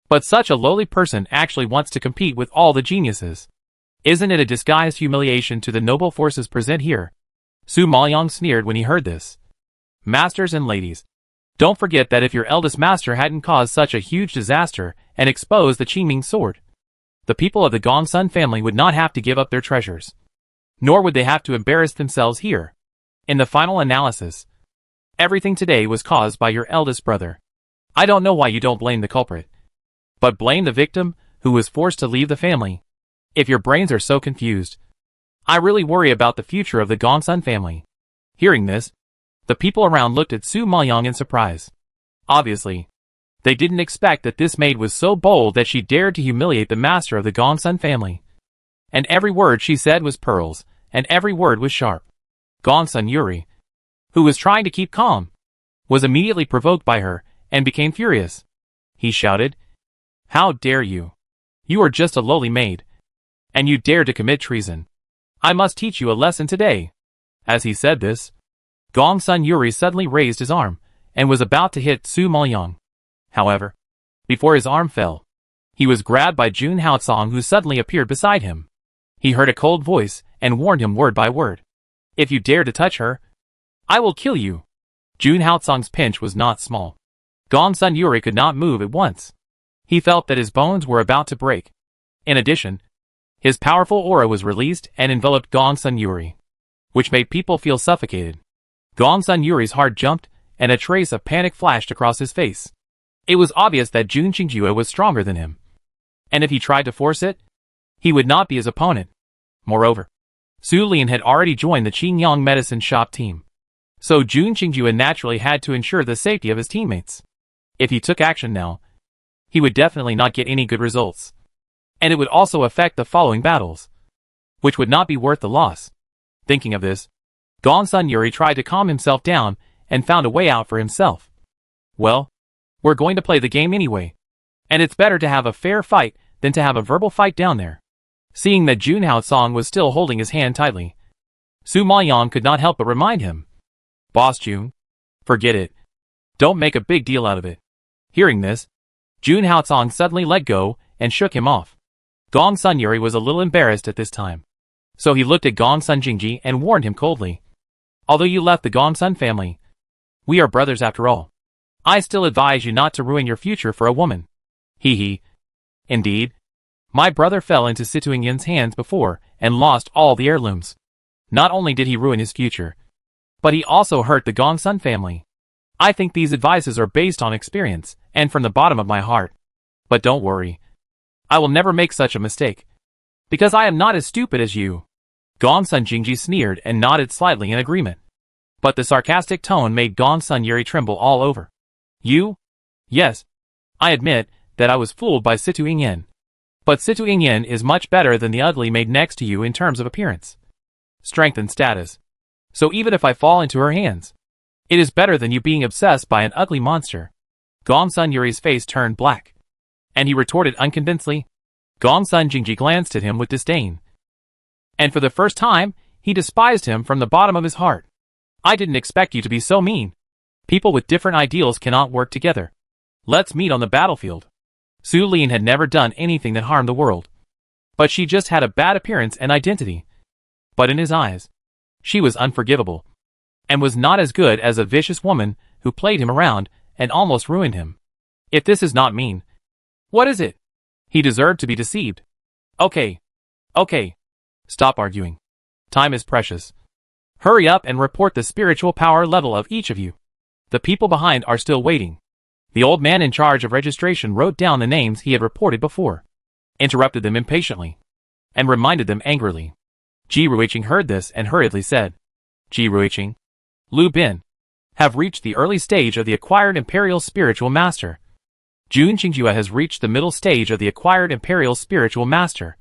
but such a lowly person actually wants to compete with all the geniuses. Isn't it a disguised humiliation to the noble forces present here?" Su Maoyang sneered when he heard this. "Masters and ladies, don't forget that if your eldest master hadn't caused such a huge disaster and exposed the Qiming sword, the people of the Gongsun family would not have to give up their treasures, nor would they have to embarrass themselves here. In the final analysis, everything today was caused by your eldest brother. I don't know why you don't blame the culprit, but blame the victim who was forced to leave the family. If your brains are so confused, I really worry about the future of the Gongsun family." Hearing this, the people around looked at Su Maoyang in surprise. Obviously, they didn't expect that this maid was so bold that she dared to humiliate the master of the Gongsun family. And every word she said was pearls, and every word was sharp. Gongsun Yuri, who was trying to keep calm, was immediately provoked by her and became furious. He shouted, "How dare you? You are just a lowly maid, and you dare to commit treason. I must teach you a lesson today." As he said this, Gongsun Yuri suddenly raised his arm and was about to hit Su Maoyang. However, before his arm fell, he was grabbed by Jun Haocong, who suddenly appeared beside him. He heard a cold voice and warned him word by word, "If you dare to touch her, I will kill you." Jun Haocong's pinch was not small. Gongsun Yuri could not move at once. He felt that his bones were about to break. In addition, his powerful aura was released and enveloped Gongsun Yuri, which made people feel suffocated. Gongsun Yuri's heart jumped, and a trace of panic flashed across his face. It was obvious that Jun Qingjue was stronger than him, and if he tried to force it, he would not be his opponent. Moreover, Su Lin had already joined the Qingyang medicine shop team, so Jun Qingjue naturally had to ensure the safety of his teammates. If he took action now, he would definitely not get any good results, and it would also affect the following battles, which would not be worth the loss. Thinking of this, Gongsun Yuri tried to calm himself down and found a way out for himself. "Well, we're going to play the game anyway, and it's better to have a fair fight than to have a verbal fight down there." Seeing that Jun Haocong was still holding his hand tightly, Su Maoyang could not help but remind him, "Boss Jun, forget it. Don't make a big deal out of it." Hearing this, Jun Haocong suddenly let go and shook him off. Gongsun Yuri was a little embarrassed at this time, so he looked at Gongsun Jingji and warned him coldly, "Although you left the Gongsun family, we are brothers after all. I still advise you not to ruin your future for a woman." Hee. Indeed, my brother fell into Situing Yin's hands before and lost all the heirlooms. Not only did he ruin his future, but he also hurt the Gongsun family. I think these advices are based on experience, and from the bottom of my heart. But don't worry. I will never make such a mistake. Because I am not as stupid as you. Gongsun Jingji sneered and nodded slightly in agreement. But the sarcastic tone made Gongsun Yuri tremble all over. You? Yes. I admit that I was fooled by Situ Yingyan. But Situ Yingyan is much better than the ugly maid next to you in terms of appearance, strength and status. So even if I fall into her hands, it is better than you being obsessed by an ugly monster. Gongsun Yuri's face turned black, and he retorted unconvincedly. Gongsun Jingji glanced at him with disdain. And for the first time, he despised him from the bottom of his heart. I didn't expect you to be so mean. People with different ideals cannot work together. Let's meet on the battlefield. Su Lin had never done anything that harmed the world. But she just had a bad appearance and identity. But in his eyes, she was unforgivable, and was not as good as a vicious woman who played him around and almost ruined him. If this is not mean, what is it? He deserved to be deceived. Okay. Stop arguing. Time is precious. Hurry up and report the spiritual power level of each of you. The people behind are still waiting. The old man in charge of registration wrote down the names he had reported before, interrupted them impatiently, and reminded them angrily. Ji Ruiqing heard this and hurriedly said, Ji Ruiqing, Lu Bin, have reached the early stage of the acquired Imperial Spiritual Master. Jun Qingjue has reached the middle stage of the acquired Imperial Spiritual Master.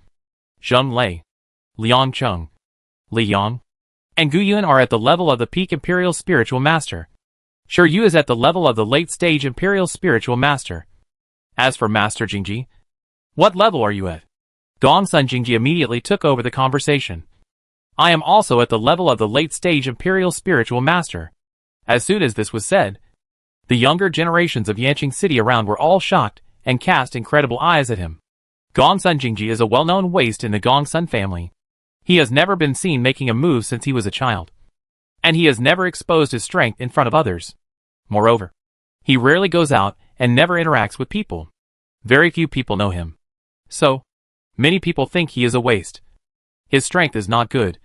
Zheng Lei, Liang Cheng, Li Yang, and Gu Yun are at the level of the peak Imperial Spiritual Master. Shi Yu is at the level of the late stage Imperial Spiritual Master. As for Master Jingji, what level are you at? Gongsun Jingji immediately took over the conversation. I am also at the level of the late stage Imperial Spiritual Master. As soon as this was said, the younger generations of Yanqing City around were all shocked and cast incredible eyes at him. Gongsun Jingji is a well-known waste in the Gongsun family. He has never been seen making a move since he was a child, and he has never exposed his strength in front of others. Moreover, he rarely goes out and never interacts with people. Very few people know him. So, many people think he is a waste. His strength is not good,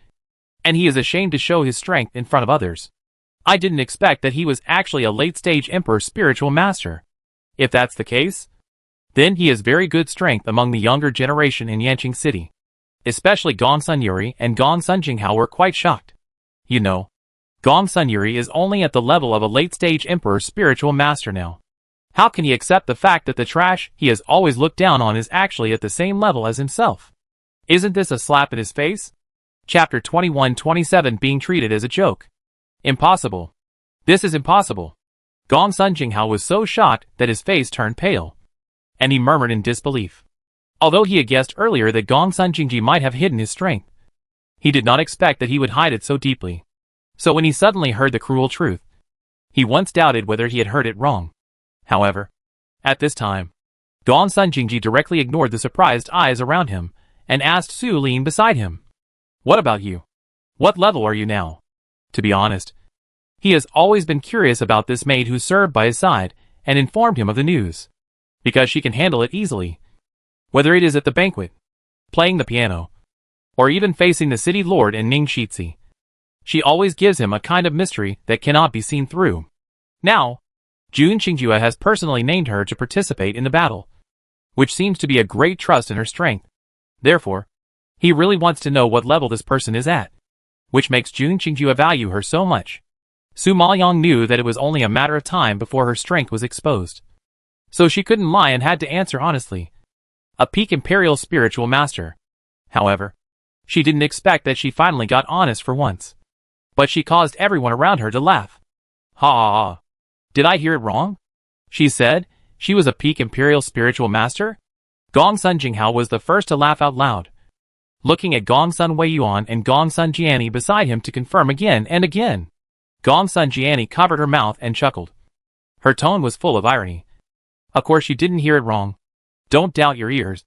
and he is ashamed to show his strength in front of others. I didn't expect that he was actually a late-stage Emperor Spiritual Master. If that's the case, then he has very good strength among the younger generation in Yanqing City. Especially Gongsun Yuri and Gongsun Jinghao were quite shocked. You know, Gongsun Yuri is only at the level of a late-stage Emperor Spiritual Master now. How can he accept the fact that the trash he has always looked down on is actually at the same level as himself? Isn't this a slap in his face? Chapter 2127 being treated as a joke. Impossible. This is impossible. Gongsun Jinghao was so shocked that his face turned pale, and he murmured in disbelief. Although he had guessed earlier that Gongsun Jingji might have hidden his strength, he did not expect that he would hide it so deeply. So when he suddenly heard the cruel truth, he once doubted whether he had heard it wrong. However, at this time, Gongsun Jingji directly ignored the surprised eyes around him and asked Su Lin beside him, What about you? What level are you now? To be honest, he has always been curious about this maid who served by his side and informed him of the news, because she can handle it easily. Whether it is at the banquet, playing the piano, or even facing the city lord in Ningxi, she always gives him a kind of mystery that cannot be seen through. Now, Jun Qingjue has personally named her to participate in the battle, which seems to be a great trust in her strength. Therefore, he really wants to know what level this person is at, which makes Jun Qingjue value her so much. Su Maoyang knew that it was only a matter of time before her strength was exposed. So she couldn't lie and had to answer honestly. A peak Imperial Spiritual Master. However, she didn't expect that she finally got honest for once. But she caused everyone around her to laugh. Ha ha ha. Did I hear it wrong? She said she was a peak Imperial Spiritual Master? Gongsun Jinghao was the first to laugh out loud, looking at Gongsun Weiyuan and Gongsun Jiani beside him to confirm again and again. Gongsun Jiani covered her mouth and chuckled. Her tone was full of irony. Of course you didn't hear it wrong. Don't doubt your ears.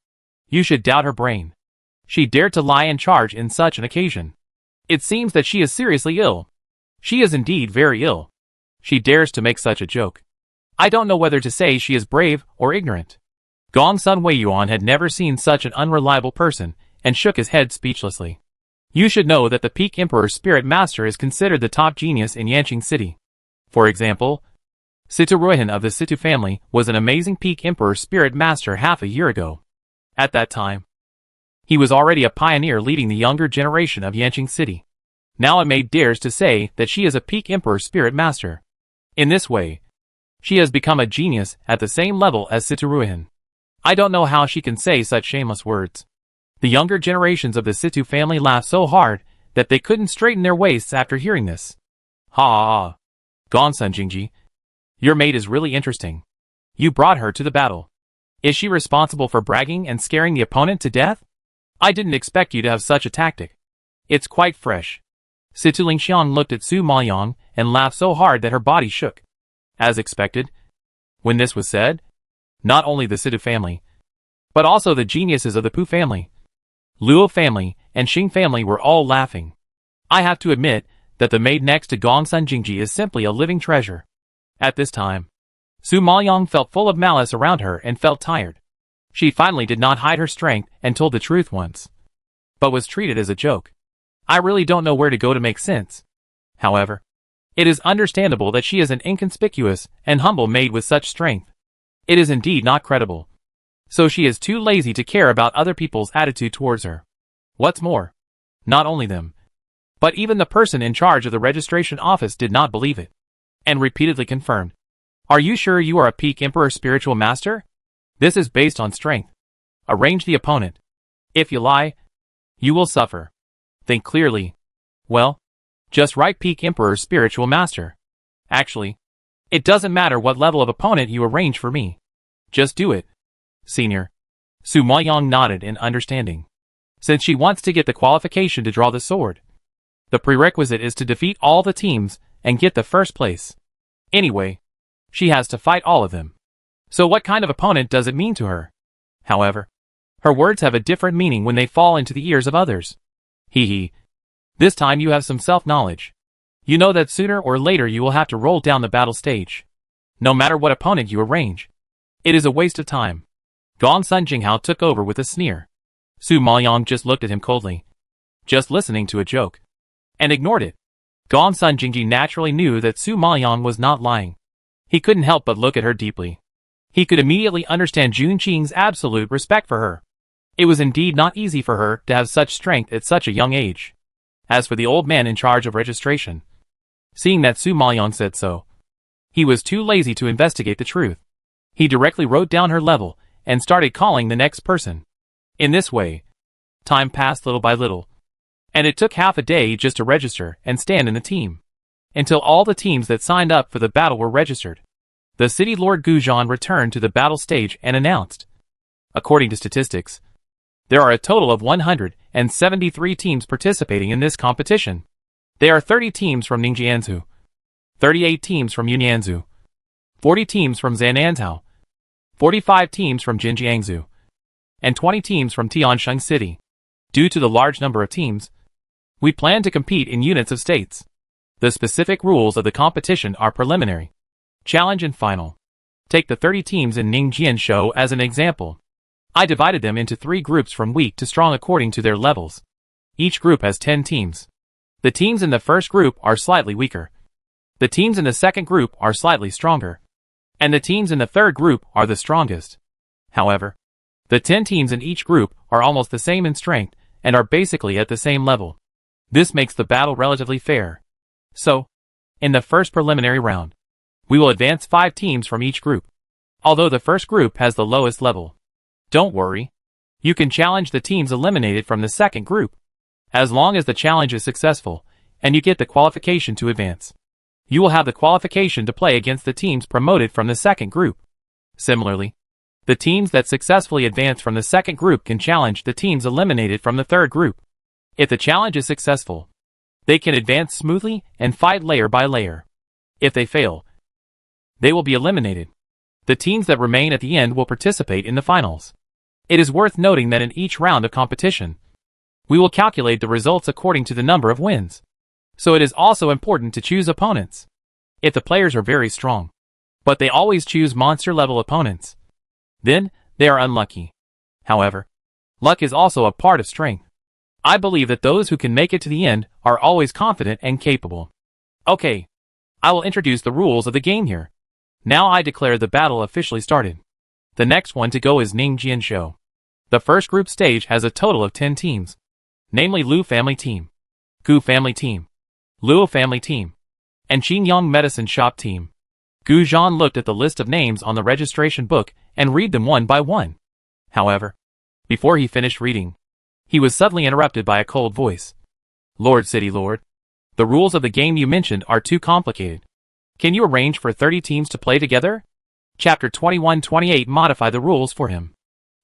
You should doubt her brain. She dared to lie and charge in such an occasion. It seems that she is seriously ill. She is indeed very ill. She dares to make such a joke. I don't know whether to say she is brave or ignorant. Gongsun Weiyuan had never seen such an unreliable person and shook his head speechlessly. You should know that the peak Emperor Spirit Master is considered the top genius in Yanqing City. For example, Situruhin of the Situ family was an amazing peak emperor spirit master half a year ago. At that time, he was already a pioneer leading the younger generation of Yanqing City. Now a maid dares to say that she is a peak emperor spirit master. In this way, she has become a genius at the same level as Situruhin. I don't know how she can say such shameless words. The younger generations of the Situ family laughed so hard that they couldn't straighten their waists after hearing this. Ha ha ha. Gonsun Jingji, your maid is really interesting. You brought her to the battle. Is she responsible for bragging and scaring the opponent to death? I didn't expect you to have such a tactic. It's quite fresh. Situ Lingxiang looked at Su Maoyang and laughed so hard that her body shook. As expected, when this was said, not only the Situ family, but also the geniuses of the Pu family, Luo family, and Xing family were all laughing. I have to admit that the maid next to Gongsun Jingji is simply a living treasure. At this time, Su Maoyang felt full of malice around her and felt tired. She finally did not hide her strength and told the truth once, but was treated as a joke. I really don't know where to go to make sense. However, it is understandable that she is an inconspicuous and humble maid with such strength. It is indeed not credible. So she is too lazy to care about other people's attitude towards her. What's more, not only them, but even the person in charge of the registration office did not believe it, and repeatedly confirmed. Are you sure you are a peak emperor spiritual master? This is based on strength. Arrange the opponent. If you lie, you will suffer. Think clearly. Well, just write peak emperor spiritual master. Actually, it doesn't matter what level of opponent you arrange for me. Just do it. Senior. Su Maoyang nodded in understanding. Since she wants to get the qualification to draw the sword, the prerequisite is to defeat all the teams and get the first place. Anyway, she has to fight all of them. So what kind of opponent does it mean to her? However, her words have a different meaning when they fall into the ears of others. Hee hee. This time you have some self-knowledge. You know that sooner or later you will have to roll down the battle stage. No matter what opponent you arrange, it is a waste of time. Gongsun Jinghao took over with a sneer. Su Maoyang just looked at him coldly, just listening to a joke, and ignored it. Gongsun Jingji naturally knew that Su Maoyang was not lying. He couldn't help but look at her deeply. He could immediately understand Jun Qing's absolute respect for her. It was indeed not easy for her to have such strength at such a young age. As for the old man in charge of registration, seeing that Su Maoyang said so, he was too lazy to investigate the truth. He directly wrote down her level and started calling the next person. In this way, time passed little by little, and it took half a day just to register and stand in the team, until all the teams that signed up for the battle were registered. The city lord Gujan returned to the battle stage and announced, according to statistics, there are a total of 173 teams participating in this competition. There are 30 teams from Ningjianzhou, 38 teams from Yunyanzhou, 40 teams from Zanantao, 45 teams from Jinjiangzhou, and 20 teams from Tiansheng City. Due to the large number of teams, we plan to compete in units of states. The specific rules of the competition are preliminary, challenge and final. Take the 30 teams in Ningjian show as an example. I divided them into 3 groups from weak to strong according to their levels. Each group has 10 teams. The teams in the first group are slightly weaker. The teams in the second group are slightly stronger. And the teams in the third group are the strongest. However, the 10 teams in each group are almost the same in strength and are basically at the same level. This makes the battle relatively fair. So, in the first preliminary round, we will advance 5 teams from each group, although the first group has the lowest level. Don't worry. You can challenge the teams eliminated from the second group, as long as the challenge is successful, and you get the qualification to advance. You will have the qualification to play against the teams promoted from the second group. Similarly, the teams that successfully advance from the second group can challenge the teams eliminated from the third group. If the challenge is successful, they can advance smoothly and fight layer by layer. If they fail, they will be eliminated. The teams that remain at the end will participate in the finals. It is worth noting that in each round of competition, we will calculate the results according to the number of wins. So it is also important to choose opponents. If the players are very strong, but they always choose monster-level opponents, then they are unlucky. However, luck is also a part of strength. I believe that those who can make it to the end are always confident and capable. Okay, I will introduce the rules of the game here. Now I declare the battle officially started. The next one to go is Ning Jianzhou. The first group stage has a total of 10 teams, namely Lu Family Team, Gu Family Team, Luo Family Team, and Qingyang Medicine Shop Team. Gu Zhan looked at the list of names on the registration book and read them one by one. However, before he finished reading, he was suddenly interrupted by a cold voice. Lord City Lord, the rules of the game you mentioned are too complicated. Can you arrange for 30 teams to play together? Chapter 2128 modify the rules for him.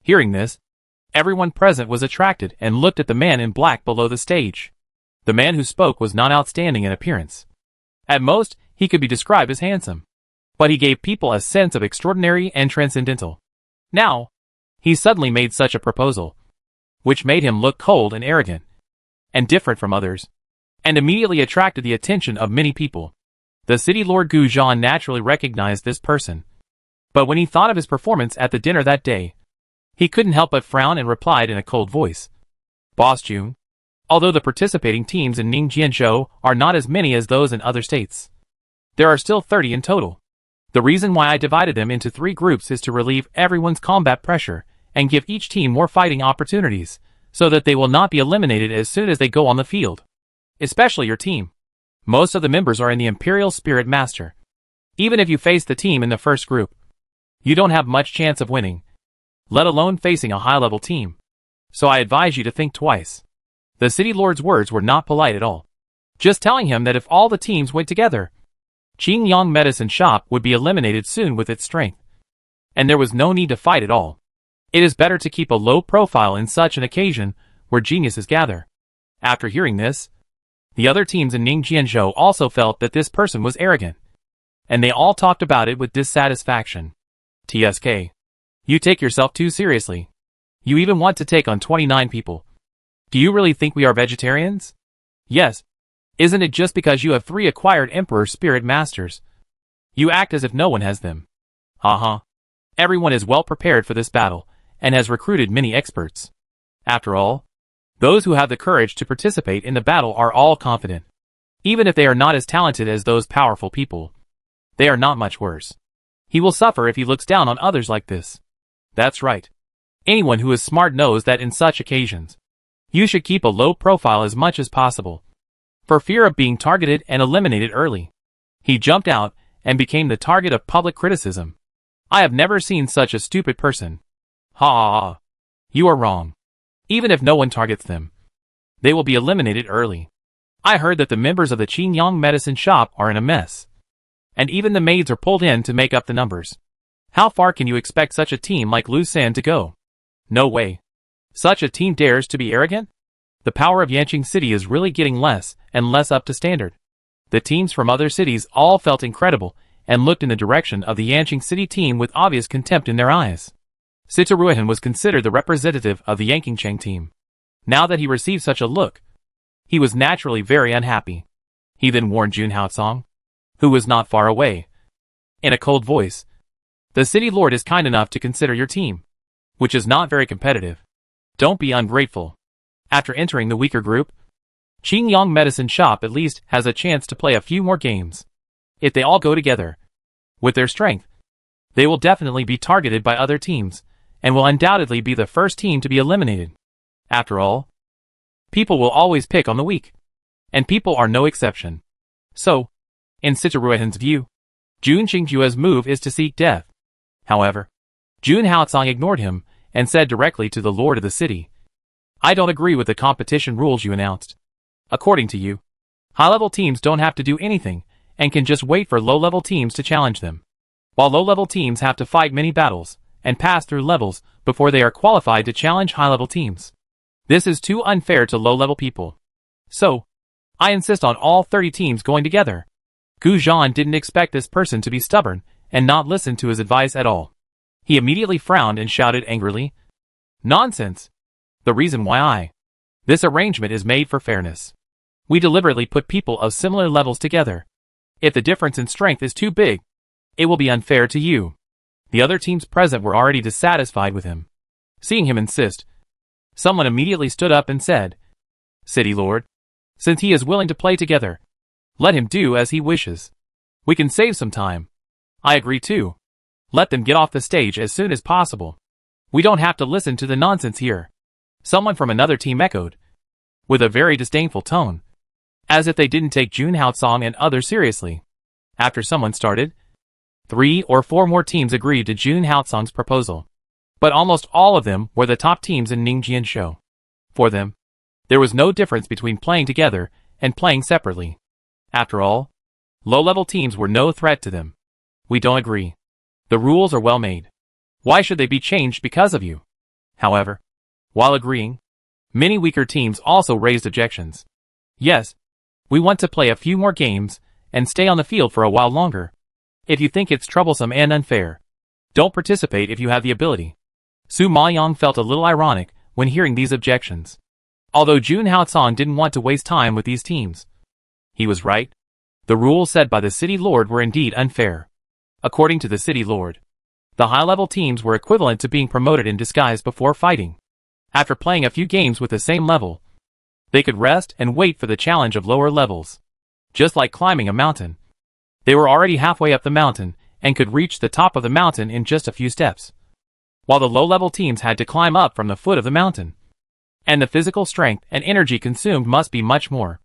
Hearing this, everyone present was attracted and looked at the man in black below the stage. The man who spoke was not outstanding in appearance. At most, he could be described as handsome. But he gave people a sense of extraordinary and transcendental. Now, he suddenly made such a proposal, which made him look cold and arrogant, and different from others, and immediately attracted the attention of many people. The city lord Gu Zhan naturally recognized this person. But when he thought of his performance at the dinner that day, he couldn't help but frown and replied in a cold voice. Boss Jun, although the participating teams in Ning Jianzhou are not as many as those in other states, there are still 30 in total. The reason why I divided them into 3 groups is to relieve everyone's combat pressure and give each team more fighting opportunities, so that they will not be eliminated as soon as they go on the field. Especially your team. Most of the members are in the Imperial Spirit Master. Even if you face the team in the first group, you don't have much chance of winning, let alone facing a high-level team. So I advise you to think twice. The city lord's words were not polite at all. Just telling him that if all the teams went together, Qingyang Medicine Shop would be eliminated soon with its strength. And there was no need to fight at all. It is better to keep a low profile in such an occasion where geniuses gather. After hearing this, the other teams in Ning Jianzhou also felt that this person was arrogant, and they all talked about it with dissatisfaction. TSK. You take yourself too seriously. You even want to take on 29 people. Do you really think we are vegetarians? Yes. Isn't it just because you have 3 acquired Emperor Spirit Masters? You act as if no one has them. Haha. Everyone is well prepared for this battle, and has recruited many experts. After all, those who have the courage to participate in the battle are all confident. Even if they are not as talented as those powerful people, they are not much worse. He will suffer if he looks down on others like this. That's right. Anyone who is smart knows that in such occasions, you should keep a low profile as much as possible, for fear of being targeted and eliminated early. He jumped out and became the target of public criticism. I have never seen such a stupid person. Ha ha ha. You are wrong. Even if no one targets them, they will be eliminated early. I heard that the members of the Qingyang Medicine Shop are in a mess, and even the maids are pulled in to make up the numbers. How far can you expect such a team like Lu San to go? No way. Such a team dares to be arrogant? The power of Yanqing City is really getting less and less up to standard. The teams from other cities all felt incredible and looked in the direction of the Yanqing City team with obvious contempt in their eyes. Sitaruhan was considered the representative of the Yanqingcheng team. Now that he received such a look, he was naturally very unhappy. He then warned Jun Haotsong, who was not far away, in a cold voice. The city lord is kind enough to consider your team, which is not very competitive. Don't be ungrateful. After entering the weaker group, Qingyang Medicine Shop at least has a chance to play a few more games. If they all go together, with their strength, they will definitely be targeted by other teams, and will undoubtedly be the first team to be eliminated. After all, people will always pick on the weak, and people are no exception. So, in Sitaruhan's view, Jun Qingjue's move is to seek death. However, Jun Haotsong ignored him and said directly to the lord of the city, I don't agree with the competition rules you announced. According to you, high-level teams don't have to do anything and can just wait for low-level teams to challenge them, while low-level teams have to fight many battles and pass through levels before they are qualified to challenge high-level teams. This is too unfair to low-level people. So, I insist on all 30 teams going together. Gu Zhan didn't expect this person to be stubborn and not listen to his advice at all. He immediately frowned and shouted angrily, Nonsense! The reason why this arrangement is made for fairness. We deliberately put people of similar levels together. If the difference in strength is too big, it will be unfair to you. The other teams present were already dissatisfied with him. Seeing him insist, someone immediately stood up and said, City Lord, since he is willing to play together, let him do as he wishes. We can save some time. I agree too. Let them get off the stage as soon as possible. We don't have to listen to the nonsense here. Someone from another team echoed, with a very disdainful tone, as if they didn't take Jun Haotsong and others seriously. After someone started, 3 or 4 more teams agreed to Jun Haotsong's proposal. But almost all of them were the top teams in Ningjian show. For them, there was no difference between playing together and playing separately. After all, low-level teams were no threat to them. We don't agree. The rules are well made. Why should they be changed because of you? However, while agreeing, many weaker teams also raised objections. Yes, we want to play a few more games and stay on the field for a while longer. If you think it's troublesome and unfair, don't participate if you have the ability. Su Maoyang felt a little ironic when hearing these objections. Although Jun Haotsong didn't want to waste time with these teams. He was right. The rules set by the city lord were indeed unfair. According to the city lord, the high-level teams were equivalent to being promoted in disguise before fighting. After playing a few games with the same level, they could rest and wait for the challenge of lower levels. Just like climbing a mountain. They were already halfway up the mountain and could reach the top of the mountain in just a few steps, while the low-level teams had to climb up from the foot of the mountain. And the physical strength and energy consumed must be much more.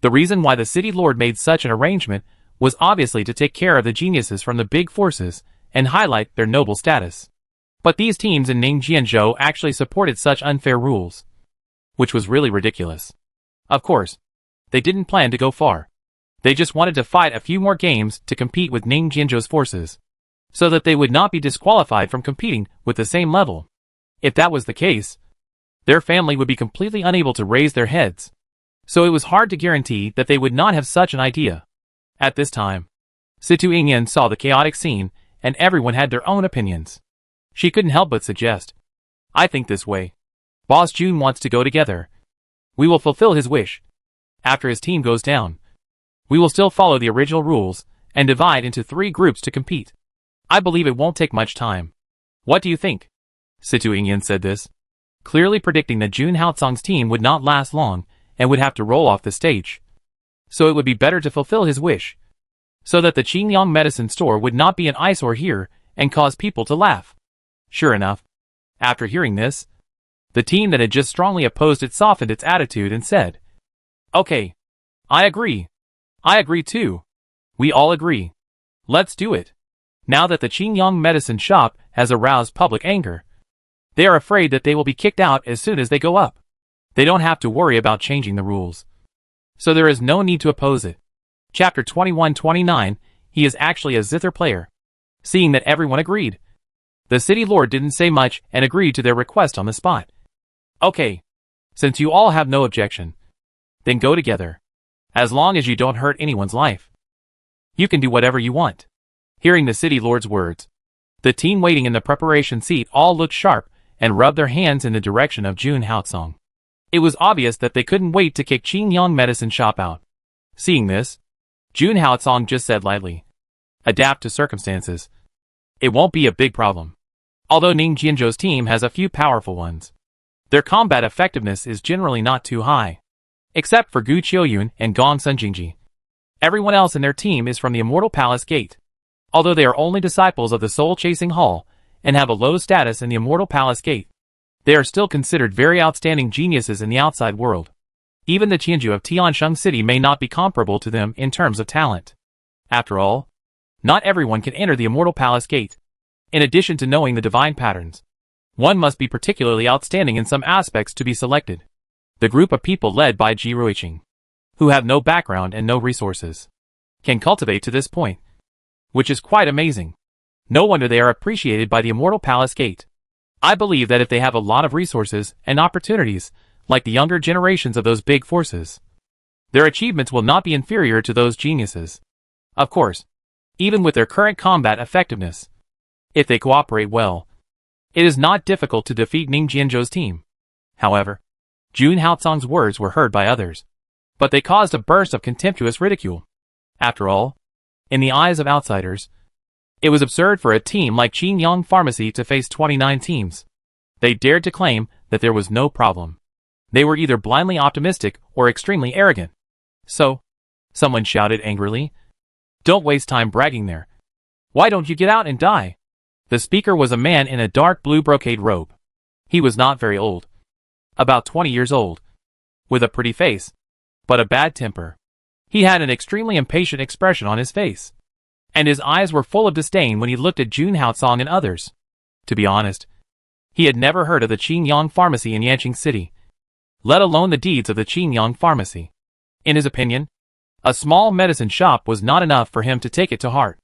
The reason why the city lord made such an arrangement was obviously to take care of the geniuses from the big forces and highlight their noble status. But these teams in Ningjianzhou actually supported such unfair rules, which was really ridiculous. Of course, they didn't plan to go far. They just wanted to fight a few more games to compete with Ningjianzhou's forces, so that they would not be disqualified from competing with the same level. If that was the case, their family would be completely unable to raise their heads. So it was hard to guarantee that they would not have such an idea. At this time, Situ Yingyan saw the chaotic scene, and everyone had their own opinions. She couldn't help but suggest, I think this way. Boss Jun wants to go together. We will fulfill his wish. After his team goes down, we will still follow the original rules and divide into 3 groups to compete. I believe it won't take much time. What do you think? Situ Yingyan said this, clearly predicting that Jun Haotsong's team would not last long and would have to roll off the stage. So it would be better to fulfill his wish, so that the Qingyang medicine store would not be an eyesore here and cause people to laugh. Sure enough, after hearing this, the team that had just strongly opposed it softened its attitude and said, Okay, I agree. I agree too. We all agree. Let's do it. Now that the Qingyang medicine shop has aroused public anger, they are afraid that they will be kicked out as soon as they go up. They don't have to worry about changing the rules. So there is no need to oppose it. Chapter 2129, he is actually a zither player. Seeing that everyone agreed, the city lord didn't say much and agreed to their request on the spot. Okay, since you all have no objection, then go together. As long as you don't hurt anyone's life, you can do whatever you want. Hearing the city lord's words, the team waiting in the preparation seat all looked sharp and rubbed their hands in the direction of Jun Haotsong. It was obvious that they couldn't wait to kick Qingyang medicine shop out. Seeing this, Jun Haotsong just said lightly, Adapt to circumstances. It won't be a big problem. Although Ningjianzhou's team has a few powerful ones, their combat effectiveness is generally not too high. Except for Gu Qiuyun and Gong Sunjingji. Everyone else in their team is from the Immortal Palace Gate. Although they are only disciples of the Soul Chasing Hall and have a low status in the Immortal Palace Gate, they are still considered very outstanding geniuses in the outside world. Even the Qianju of Tiansheng City may not be comparable to them in terms of talent. After all, not everyone can enter the Immortal Palace Gate. In addition to knowing the divine patterns, one must be particularly outstanding in some aspects to be selected. The group of people led by Ji Ruiqing, who have no background and no resources, can cultivate to this point, which is quite amazing. No wonder they are appreciated by the Immortal Palace Gate. I believe that if they have a lot of resources and opportunities, like the younger generations of those big forces, their achievements will not be inferior to those geniuses. Of course, even with their current combat effectiveness, if they cooperate well, it is not difficult to defeat Ningjianzhou's team. However, Jun Haotsong's words were heard by others, but they caused a burst of contemptuous ridicule. After all, in the eyes of outsiders, it was absurd for a team like Qingyang Pharmacy to face 29 teams. They dared to claim that there was no problem. They were either blindly optimistic or extremely arrogant. So, someone shouted angrily, Don't waste time bragging there. Why don't you get out and die? The speaker was a man in a dark blue brocade robe. He was not very old. About 20 years old. With a pretty face. But a bad temper. He had an extremely impatient expression on his face. And his eyes were full of disdain when he looked at Jun Haotsong and others. To be honest, he had never heard of the Qingyang Pharmacy in Yanqing City, let alone the deeds of the Qingyang Pharmacy. In his opinion, a small medicine shop was not enough for him to take it to heart.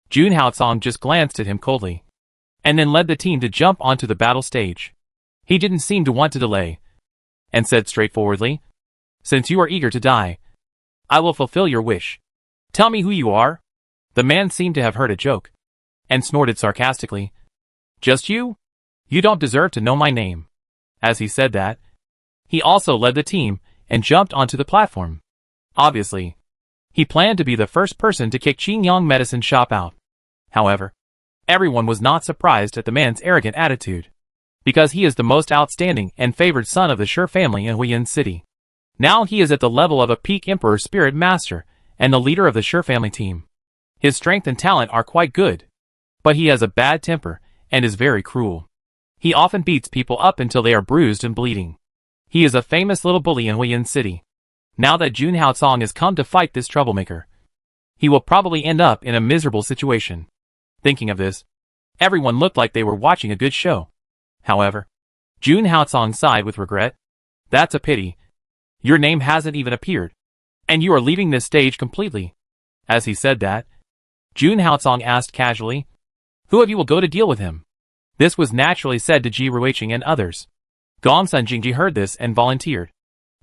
Jun Haotsong just glanced at him coldly, and then led the team to jump onto the battle stage. He didn't seem to want to delay, and said straightforwardly, "Since you are eager to die, I will fulfill your wish. Tell me who you are." The man seemed to have heard a joke, and snorted sarcastically, "Just you? You don't deserve to know my name." As he said that, he also led the team and jumped onto the platform. Obviously, he planned to be the first person to kick Qingyang Medicine Shop out. However, everyone was not surprised at the man's arrogant attitude, because he is the most outstanding and favored son of the Shi family in Huiyin City. Now he is at the level of a peak Emperor Spirit Master and the leader of the Shi family team. His strength and talent are quite good, but he has a bad temper and is very cruel. He often beats people up until they are bruised and bleeding. He is a famous little bully in Huiyin City. Now that Jun Haotsong has come to fight this troublemaker, he will probably end up in a miserable situation. Thinking of this, everyone looked like they were watching a good show. However, Jun Haotsong sighed with regret. "That's a pity. Your name hasn't even appeared, and you are leaving this stage completely." As he said that, Jun Haotsong asked casually, "Who of you will go to deal with him?" This was naturally said to Ji Ruiqing and others. Gongsun Jingji heard this and volunteered.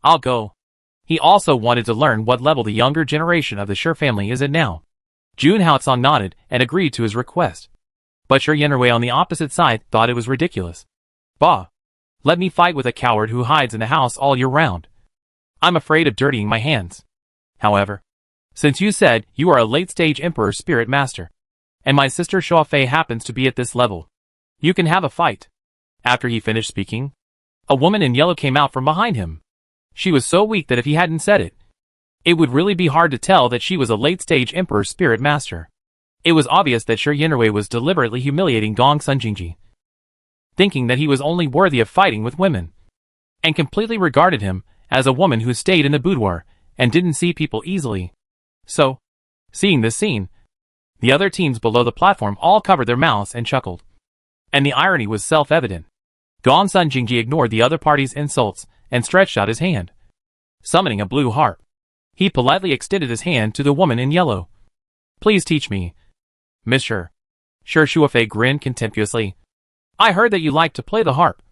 "I'll go." He also wanted to learn what level the younger generation of the Shi family is at now. Jun Haotsong nodded and agreed to his request. But Shi Yenrui on the opposite side thought it was ridiculous. "Bah! Let me fight with a coward who hides in the house all year round. I'm afraid of dirtying my hands. However, since you said you are a late-stage Emperor Spirit Master, and my sister Shuofei happens to be at this level, you can have a fight." After he finished speaking, a woman in yellow came out from behind him. She was so weak that if he hadn't said it, it would really be hard to tell that she was a late-stage Emperor Spirit Master. It was obvious that Shi Yenrui was deliberately humiliating Gongsun Jingji, thinking that he was only worthy of fighting with women, and completely regarded him as a woman who stayed in the boudoir and didn't see people easily. So, seeing this scene, the other teams below the platform all covered their mouths and chuckled. And the irony was self-evident. Gongsun Jingji ignored the other party's insults and stretched out his hand. Summoning a blue harp, he politely extended his hand to the woman in yellow. "Please teach me, Miss Shi." Shi Shuofei grinned contemptuously. "I heard that you like to play the harp,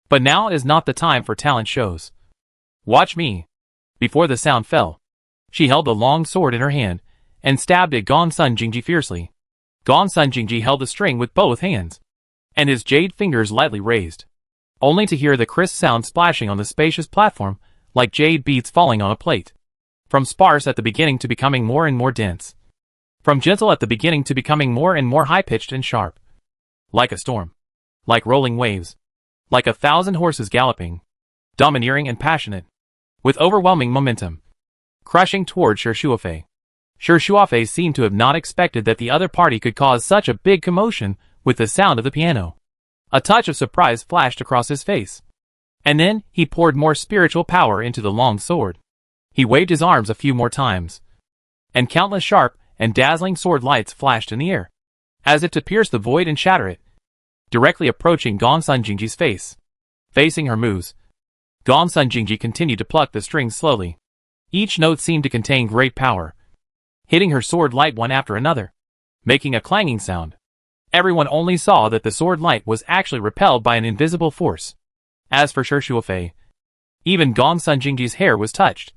but now is not the time for talent shows. Watch me." Before the sound fell, she held the long sword in her hand and stabbed at Gongsun Jingji fiercely. Gongsun Jingji held the string with both hands, and his jade fingers lightly raised, only to hear the crisp sound splashing on the spacious platform like jade beads falling on a plate. From sparse at the beginning to becoming more and more dense. From gentle at the beginning to becoming more and more high-pitched and sharp. Like a storm. Like rolling waves. Like 1,000 horses galloping. Domineering and passionate. With overwhelming momentum. Crushing toward Shi Shuofei. Shi Shuofei seemed to have not expected that the other party could cause such a big commotion with the sound of the piano. A touch of surprise flashed across his face. And then, he poured more spiritual power into the long sword. He waved his arms a few more times. And countless sharp and dazzling sword lights flashed in the air, as if to pierce the void and shatter it. Directly approaching Gongsun Jingji's face. Facing her moves, Gongsun Jingji continued to pluck the strings slowly. Each note seemed to contain great power. Hitting her sword light one after another, making a clanging sound. Everyone only saw that the sword light was actually repelled by an invisible force. As for Shi Shuofei, even Gongsun Jingji's hair was touched,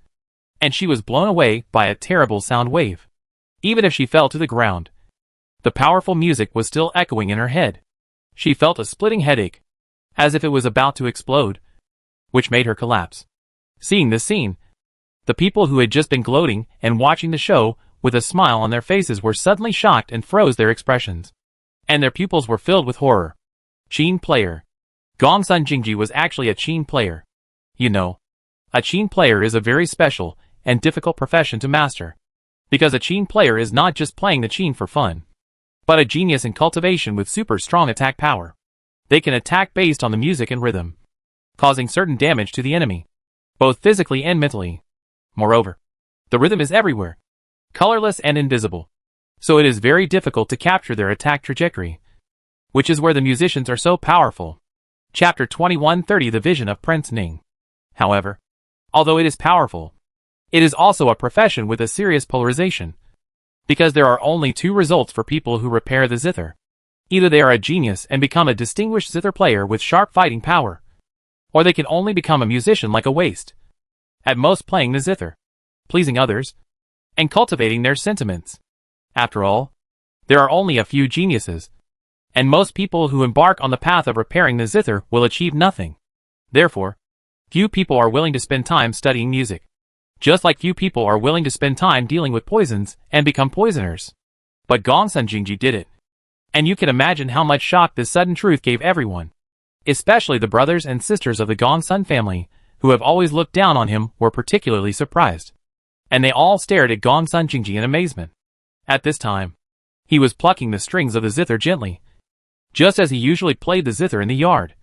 and she was blown away by a terrible sound wave. Even if she fell to the ground, the powerful music was still echoing in her head. She felt a splitting headache, as if it was about to explode, which made her collapse. Seeing this scene, the people who had just been gloating and watching the show with a smile on their faces were suddenly shocked and froze their expressions. And their pupils were filled with horror. Qin player. Gongsun Jingji was actually a Qin player. You know, a Qin player is a very special and difficult profession to master. Because a Qin player is not just playing the Qin for fun. but a genius in cultivation with super strong attack power. They can attack based on the music and rhythm, causing certain damage to the enemy, both physically and mentally. Moreover, the rhythm is everywhere, colorless and invisible, so it is very difficult to capture their attack trajectory, which is where the musicians are so powerful. Chapter 2130 The Vision of Prince Ning. However, although it is powerful, it is also a profession with a serious polarization, because there are only two results for people who repair the zither. Either they are a genius and become a distinguished zither player with sharp fighting power, or they can only become a musician like a waste, at most playing the zither, pleasing others, and cultivating their sentiments. After all, there are only a few geniuses, and most people who embark on the path of repairing the zither will achieve nothing. Therefore, few people are willing to spend time studying music, just like few people are willing to spend time dealing with poisons and become poisoners. But Gongsun Jingji did it, and you can imagine how much shock this sudden truth gave everyone, especially the brothers and sisters of the Gongsun family, who have always looked down on him, were particularly surprised, and they all stared at Gongsun Jingji in amazement. At this time, he was plucking the strings of the zither gently, just as he usually played the zither in the yard,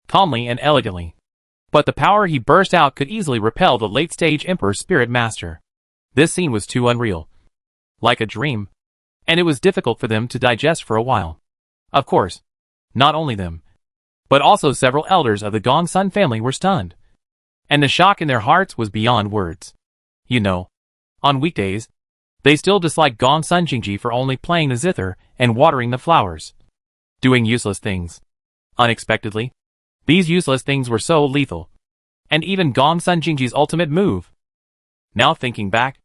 calmly and elegantly. But the power he burst out could easily repel the late-stage Emperor's spirit master. This scene was too unreal, like a dream, and it was difficult for them to digest for a while. Of course, not only them, but also several elders of the Gongsun family were stunned, and the shock in their hearts was beyond words. You know, on weekdays, they still disliked Gongsun Jingji for only playing the zither and watering the flowers, doing useless things. Unexpectedly, these useless things were so lethal, and even Gongsun Jingji's ultimate move. Now thinking back,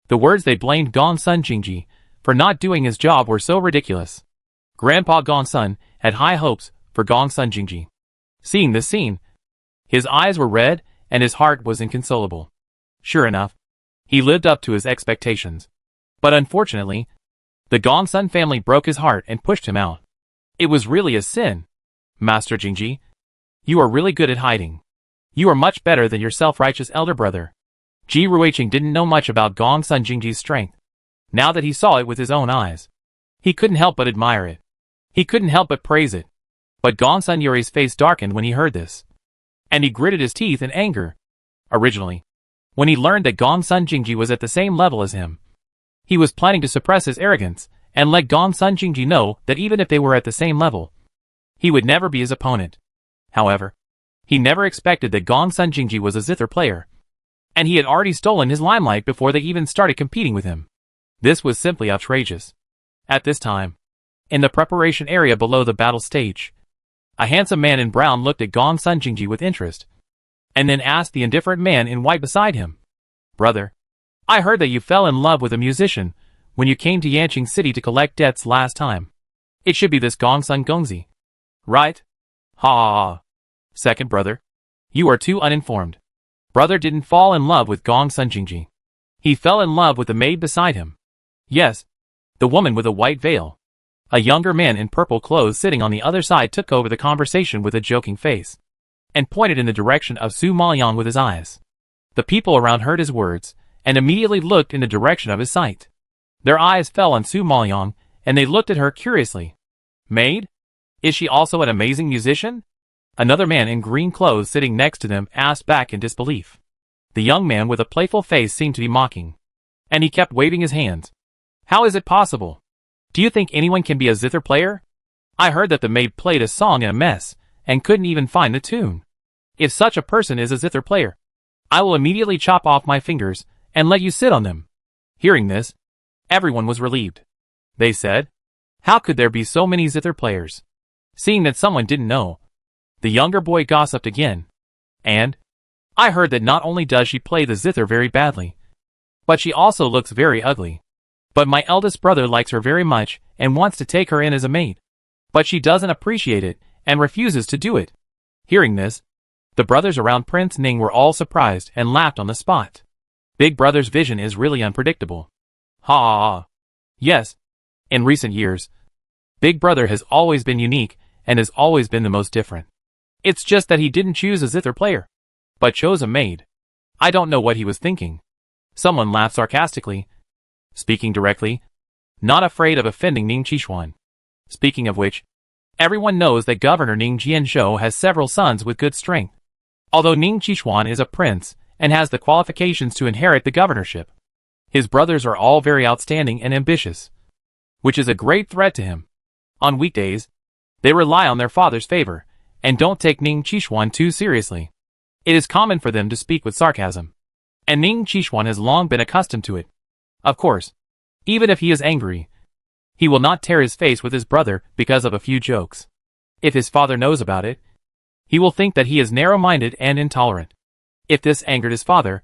the words they blamed Gongsun Jingji for not doing his job were so ridiculous. Grandpa Gongsun had high hopes for Gongsun Jingji. Seeing this scene, his eyes were red and his heart was inconsolable. Sure enough, he lived up to his expectations. But unfortunately, the Gongsun family broke his heart and pushed him out. It was really a sin. Master Jingji, you are really good at hiding. You are much better than your self-righteous elder brother. Ji Ruiqing didn't know much about Gongsun Jingji's strength. Now that he saw it with his own eyes, he couldn't help but admire it. He couldn't help but praise it. But Gongsun Yuri's face darkened when he heard this, and he gritted his teeth in anger. Originally, when he learned that Gongsun Jingji was at the same level as him, he was planning to suppress his arrogance and let Gongsun Jingji know that even if they were at the same level, he would never be his opponent. However, he never expected that Gongsun Jingji was a zither player, and he had already stolen his limelight before they even started competing with him. This was simply outrageous. At this time, in the preparation area below the battle stage, a handsome man in brown looked at Gongsun Jingji with interest, and then asked the indifferent man in white beside him, "Brother, I heard that you fell in love with a musician when you came to Yanqing City to collect debts last time. It should be this Gongsun Gongzi, right?" "Ha ha ha. Second brother, you are too uninformed. Brother didn't fall in love with Gongsun Jingji. He fell in love with the maid beside him. Yes, the woman with a white veil." A younger man in purple clothes sitting on the other side took over the conversation with a joking face, and pointed in the direction of Su Maoyang with his eyes. The people around heard his words, and immediately looked in the direction of his sight. Their eyes fell on Su Maoyang, and they looked at her curiously. "Maid? Is she also an amazing musician?" Another man in green clothes sitting next to them asked back in disbelief. The young man with a playful face seemed to be mocking, and he kept waving his hands. "How is it possible? Do you think anyone can be a zither player? I heard that the maid played a song in a mess, and couldn't even find the tune. If such a person is a zither player, I will immediately chop off my fingers and let you sit on them." Hearing this, everyone was relieved. They said, "How could there be so many zither players?" Seeing that someone didn't know, the younger boy gossiped again. "And I heard that not only does she play the zither very badly, but she also looks very ugly. But my eldest brother likes her very much and wants to take her in as a maid. But she doesn't appreciate it and refuses to do it." Hearing this, the brothers around Prince Ning were all surprised and laughed on the spot. Big Brother's vision is really unpredictable. Ha ha ha. Yes, in recent years, Big Brother has always been unique and has always been the most different. It's just that he didn't choose a zither player, but chose a maid. I don't know what he was thinking. Someone laughed sarcastically. Speaking directly, not afraid of offending Ning Qixuan. Speaking of which, everyone knows that Governor Ning Jianzhou has several sons with good strength. Although Ning Qixuan is a prince and has the qualifications to inherit the governorship, his brothers are all very outstanding and ambitious, which is a great threat to him. On weekdays, they rely on their father's favor and don't take Ning Qixuan too seriously. It is common for them to speak with sarcasm, and Ning Qixuan has long been accustomed to it. Of course, even if he is angry, he will not tear his face with his brother because of a few jokes. If his father knows about it, he will think that he is narrow-minded and intolerant. If this angered his father,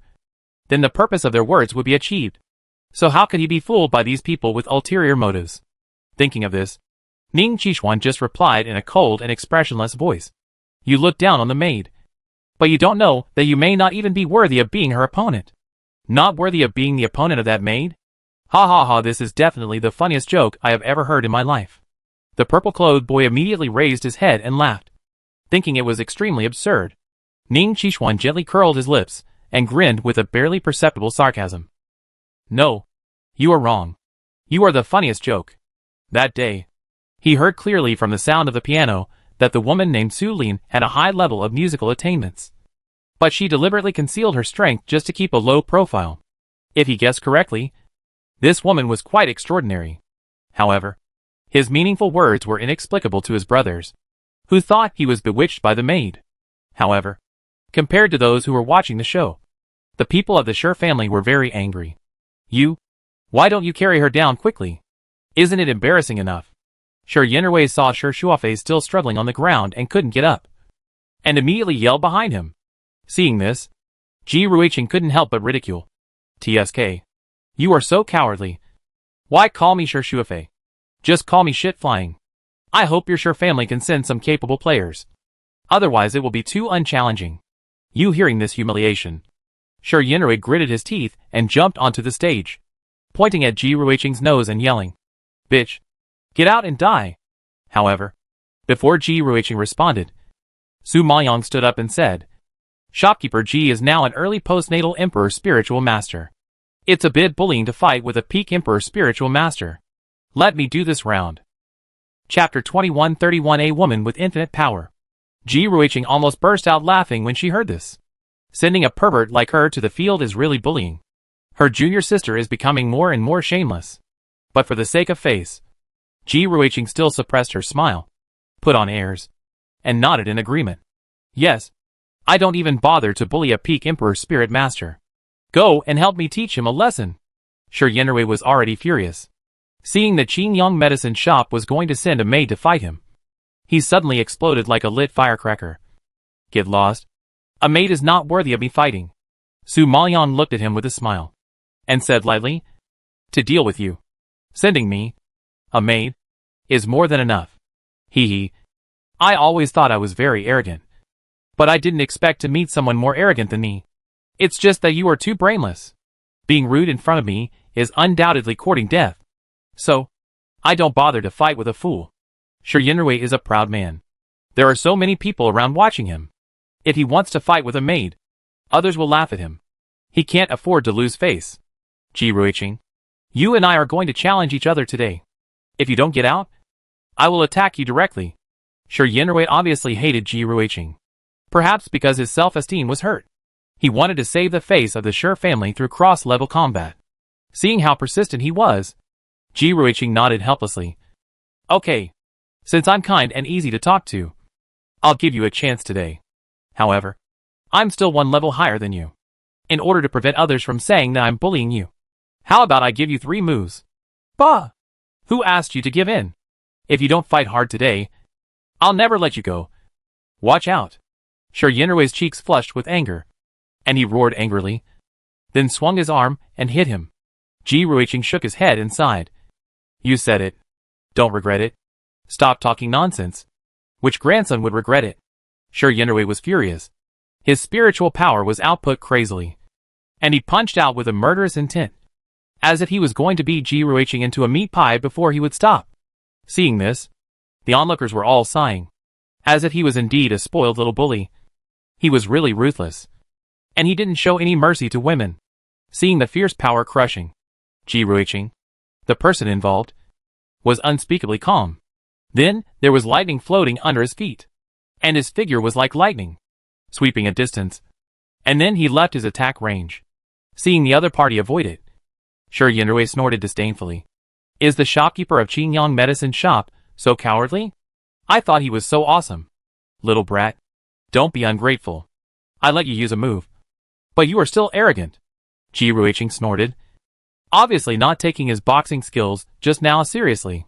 then the purpose of their words would be achieved. So how could he be fooled by these people with ulterior motives? Thinking of this, Ning Qixuan just replied in a cold and expressionless voice. You look down on the maid, but you don't know that you may not even be worthy of being her opponent. Not worthy of being the opponent of that maid? Ha ha ha, this is definitely the funniest joke I have ever heard in my life. The purple-clothed boy immediately raised his head and laughed, thinking it was extremely absurd. Ning Qixuan gently curled his lips and grinned with a barely perceptible sarcasm. No, you are wrong. You are the funniest joke. That day, he heard clearly from the sound of the piano that the woman named Su Lin had a high level of musical attainments. But she deliberately concealed her strength just to keep a low profile. If he guessed correctly, this woman was quite extraordinary. However, his meaningful words were inexplicable to his brothers, who thought he was bewitched by the maid. However, compared to those who were watching the show, the people of the Shi family were very angry. Why don't you carry her down quickly? Isn't it embarrassing enough? Shi Yanrui saw Shi Shuofei still struggling on the ground and couldn't get up, and immediately yelled behind him. Seeing this, Ji Ruiqing couldn't help but ridicule. TSK. You are so cowardly. Why call me Shi Shuofei? Just call me shit flying. I hope your Shi family can send some capable players. Otherwise it will be too unchallenging. You hearing this humiliation, Shi Yanrui gritted his teeth and jumped onto the stage, pointing at Ji Ruiqing's nose and yelling, Bitch! Get out and die! However, before Ji Ruiqing responded, Su Maoyang stood up and said, Shopkeeper Ji is now an early postnatal emperor spiritual master. It's a bit bullying to fight with a peak emperor spiritual master. Let me do this round. Chapter 2131. A woman with infinite power. Ji Ruiqing almost burst out laughing when she heard this. Sending a pervert like her to the field is really bullying. Her junior sister is becoming more and more shameless. But for the sake of face, Ji Ruiqing still suppressed her smile, put on airs, and nodded in agreement. Yes, I don't even bother to bully a peak emperor spirit master. Go and help me teach him a lesson. Shi Yanrui was already furious. Seeing that Qingyang medicine shop was going to send a maid to fight him, he suddenly exploded like a lit firecracker. Get lost. A maid is not worthy of me fighting. Su Maoyan looked at him with a smile, and said lightly, To deal with you, sending me, a maid, is more than enough. Hee hee. I always thought I was very arrogant, but I didn't expect to meet someone more arrogant than me. It's just that you are too brainless. Being rude in front of me is undoubtedly courting death. So, I don't bother to fight with a fool. Shi Yanrui is a proud man. There are so many people around watching him. If he wants to fight with a maid, others will laugh at him. He can't afford to lose face. Ji Ruiqing, you and I are going to challenge each other today. If you don't get out, I will attack you directly. Shi Yanrui obviously hated Ji Ruiqing, perhaps because his self-esteem was hurt. He wanted to save the face of the Shi family through cross-level combat. Seeing how persistent he was, Ji Ruiqing nodded helplessly. Okay, since I'm kind and easy to talk to, I'll give you a chance today. However, I'm still one level higher than you. In order to prevent others from saying that I'm bullying you, how about I give you 3 moves? Bah! Who asked you to give in? If you don't fight hard today, I'll never let you go. Watch out. Shi Yanrui's cheeks flushed with anger, and he roared angrily, then swung his arm and hit him. Ji Ruiqing shook his head and sighed. You said it. Don't regret it. Stop talking nonsense. Which grandson would regret it? Shi Yanrui was furious. His spiritual power was output crazily, and he punched out with a murderous intent, as if he was going to beat Ji Ruiqing into a meat pie before he would stop. Seeing this, the onlookers were all sighing, as if he was indeed a spoiled little bully. He was really ruthless, and he didn't show any mercy to women. Seeing the fierce power crushing Ji Ruiqing, the person involved, was unspeakably calm. Then, there was lightning floating under his feet. And his figure was like lightning, sweeping a distance. And then he left his attack range, seeing the other party avoid it. Shi Yanrui snorted disdainfully. Is the shopkeeper of Qingyang Medicine Shop so cowardly? I thought he was so awesome. Little brat. Don't be ungrateful. I let you use a move. But you are still arrogant. Ji Ruiqing snorted, obviously not taking his boxing skills just now seriously.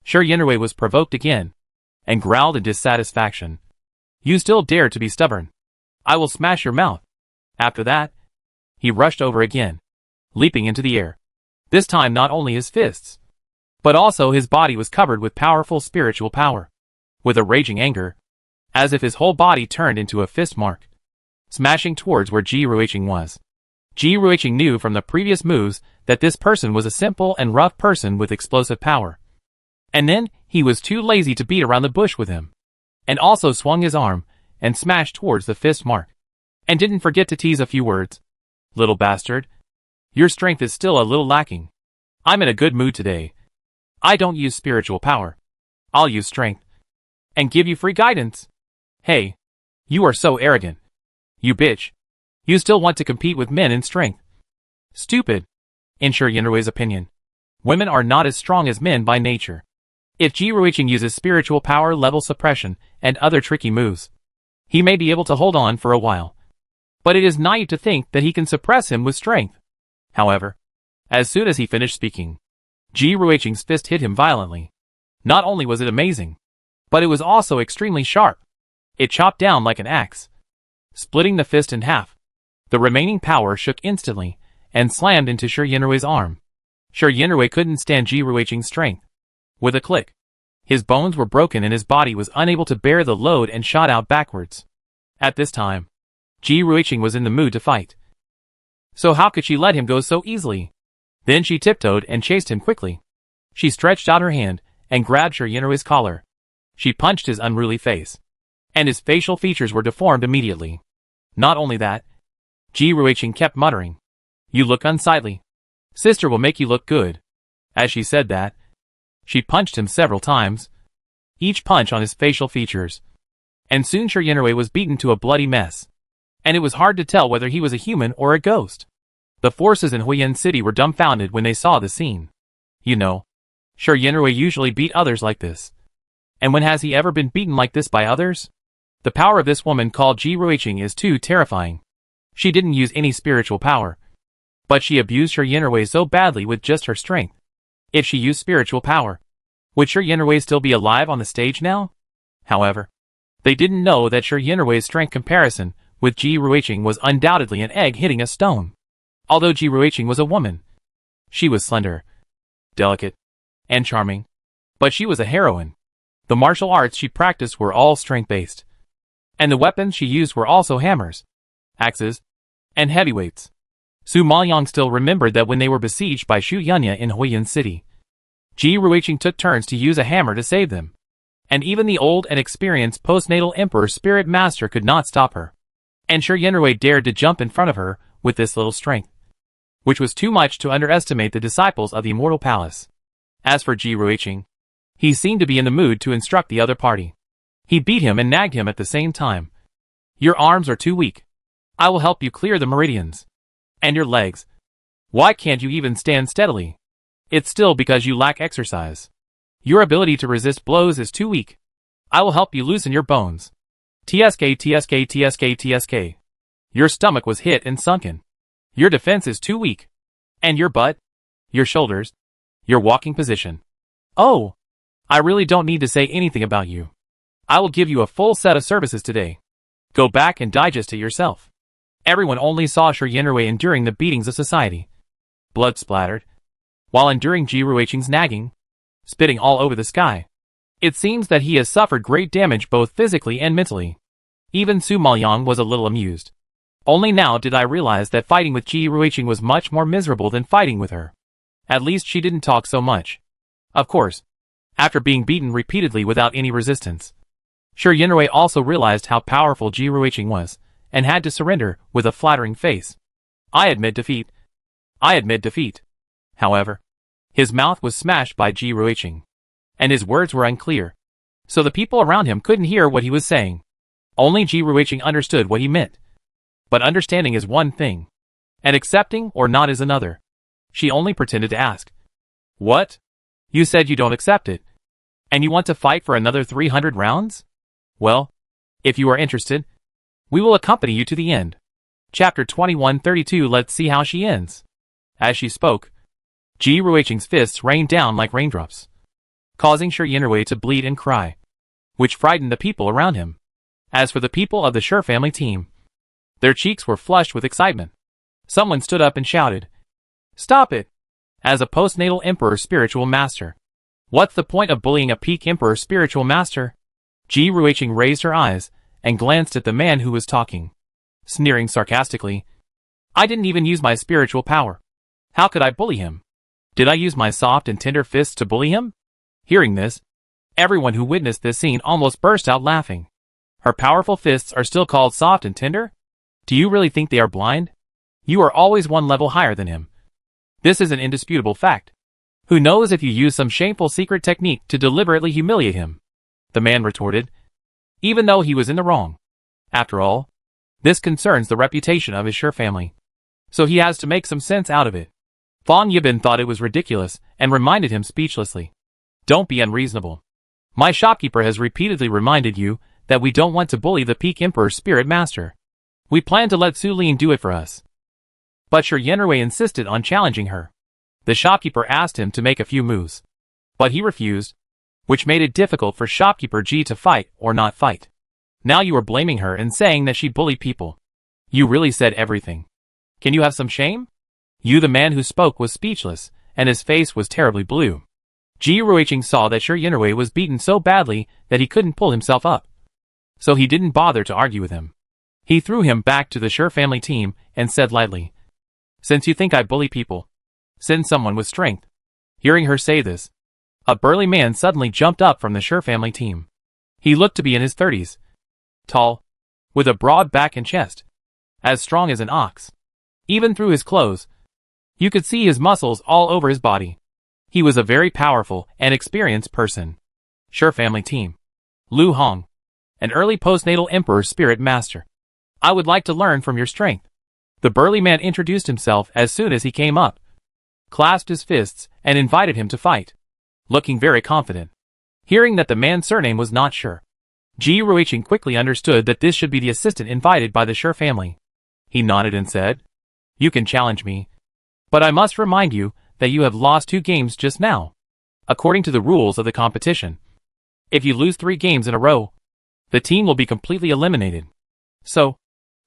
Shi Yanrui was provoked again, and growled in dissatisfaction. You still dare to be stubborn. I will smash your mouth. After that, he rushed over again, leaping into the air. This time not only his fists, but also his body was covered with powerful spiritual power. With a raging anger, as if his whole body turned into a fist mark, smashing towards where Ji Ruiqing was. Ji Ruiqing knew from the previous moves that this person was a simple and rough person with explosive power. And then, he was too lazy to beat around the bush with him, and also swung his arm, and smashed towards the fist mark. And didn't forget to tease a few words. Little bastard. Your strength is still a little lacking. I'm in a good mood today. I don't use spiritual power. I'll use strength. And give you free guidance. Hey. You are so arrogant. You bitch. You still want to compete with men in strength. Stupid. In Shi Yanrui's opinion, women are not as strong as men by nature. If Ji Ruiqing uses spiritual power level suppression and other tricky moves, he may be able to hold on for a while. But it is naive to think that he can suppress him with strength. However, as soon as he finished speaking, Ji Ruiqing's fist hit him violently. Not only was it amazing, but it was also extremely sharp. It chopped down like an axe, splitting the fist in half. The remaining power shook instantly, and slammed into Shi Yanrui's arm. Shi Yanrui couldn't stand Ji Ruiqing's strength. With a click, his bones were broken and his body was unable to bear the load and shot out backwards. At this time, Ji Ruiqing was in the mood to fight. So how could she let him go so easily? Then she tiptoed and chased him quickly. She stretched out her hand and grabbed Shi Yanrui's collar. She punched his unruly face, and his facial features were deformed immediately. Not only that, Ji Ruiqing kept muttering, "You look unsightly. Sister will make you look good." As she said that, she punched him several times, each punch on his facial features. And soon Shi Yanrui was beaten to a bloody mess. And it was hard to tell whether he was a human or a ghost. The forces in Huiyan City were dumbfounded when they saw the scene. You know, Shi Yanrui usually beat others like this. And when has he ever been beaten like this by others? The power of this woman called Ji Ruiqing is too terrifying. She didn't use any spiritual power, but she abused Shi Yanrui so badly with just her strength. If she used spiritual power, would Shi Yanrui still be alive on the stage now? However, they didn't know that Shi Yanrui's strength comparison with Ji Ruiqing was undoubtedly an egg hitting a stone. Although Ji Ruiqing was a woman, she was slender, delicate, and charming. But she was a heroine. The martial arts she practiced were all strength-based. And the weapons she used were also hammers, axes, and heavyweights. Su Maoyang still remembered that when they were besieged by Shu Yunya in Huiyan City, Ji Ruiqing took turns to use a hammer to save them. And even the old and experienced postnatal Emperor Spirit Master could not stop her. And Shi Yanrui dared to jump in front of her with this little strength, which was too much to underestimate the disciples of the Immortal Palace. As for Ji Ruiqing, he seemed to be in the mood to instruct the other party. He beat him and nagged him at the same time. Your arms are too weak. I will help you clear the meridians. And your legs. Why can't you even stand steadily? It's still because you lack exercise. Your ability to resist blows is too weak. I will help you loosen your bones. TSK TSK TSK TSK. Your stomach was hit and sunken. Your defense is too weak. And your butt, your shoulders, your walking position. Oh, I really don't need to say anything about you. I will give you a full set of services today. Go back and digest it yourself. Everyone only saw Shi Yanrui enduring the beatings of society. Blood splattered, while enduring Ji Ruiqing's nagging, spitting all over the sky. It seems that he has suffered great damage both physically and mentally. Even Su Maoyang was a little amused. Only now did I realize that fighting with Ji Ruiqing was much more miserable than fighting with her. At least she didn't talk so much. Of course, after being beaten repeatedly without any resistance, Shi Yanrui also realized how powerful Ji Ruiqing was, and had to surrender with a flattering face. I admit defeat. However, His mouth was smashed by Ji Ruiqing, and his words were unclear, so the people around him couldn't hear what he was saying. Only Ji Ruiqing understood what he meant. But understanding is one thing, and accepting or not is another. She only pretended to ask. What? You said you don't accept it, and you want to fight for another 300 rounds? Well, if you are interested, we will accompany you to the end. Chapter 2132. Let's see how she ends. As she spoke, Ji Ruiqing's fists rained down like raindrops, causing Shi Yanrui to bleed and cry, which frightened the people around him. As for the people of the Shi family team, their cheeks were flushed with excitement. Someone stood up and shouted, "Stop it! As a postnatal emperor spiritual master, what's the point of bullying a peak emperor spiritual master?" Ji Ruiqing raised her eyes and glanced at the man who was talking, sneering sarcastically. "I didn't even use my spiritual power. How could I bully him? Did I use my soft and tender fists to bully him?" Hearing this, everyone who witnessed this scene almost burst out laughing. Her powerful fists are still called soft and tender? Do you really think they are blind? You are always one level higher than him. This is an indisputable fact. Who knows if you use some shameful secret technique to deliberately humiliate him? The man retorted, even though he was in the wrong. After all, this concerns the reputation of his Shi family, so he has to make some sense out of it. Fang Yibin thought it was ridiculous and reminded him speechlessly. Don't be unreasonable. My shopkeeper has repeatedly reminded you that we don't want to bully the peak emperor spirit master. We plan to let Su Lin do it for us. But Shi Yanrui insisted on challenging her. The shopkeeper asked him to make a few moves, but he refused, which made it difficult for shopkeeper Ji to fight or not fight. Now you are blaming her and saying that she bullied people. You really said everything. Can you have some shame? The man who spoke was speechless, and his face was terribly blue. Ji Ruiqing saw that Shi Yanrui was beaten so badly that he couldn't pull himself up, so he didn't bother to argue with him. He threw him back to the Shi family team and said lightly, "Since you think I bully people, send someone with strength." Hearing her say this, a burly man suddenly jumped up from the Shi family team. He looked to be in his 30s, tall, with a broad back and chest, as strong as an ox. Even through his clothes, you could see his muscles all over his body. He was a very powerful and experienced person. Shi family team. Lu Hong, an early postnatal emperor spirit master. I would like to learn from your strength. The burly man introduced himself as soon as he came up, clasped his fists, and invited him to fight, looking very confident. Hearing that the man's surname was not Shi, Ji Ruiqing quickly understood that this should be the assistant invited by the Shi family. He nodded and said, "You can challenge me, but I must remind you that you have lost 2 games just now. According to the rules of the competition, if you lose 3 games in a row, the team will be completely eliminated. So,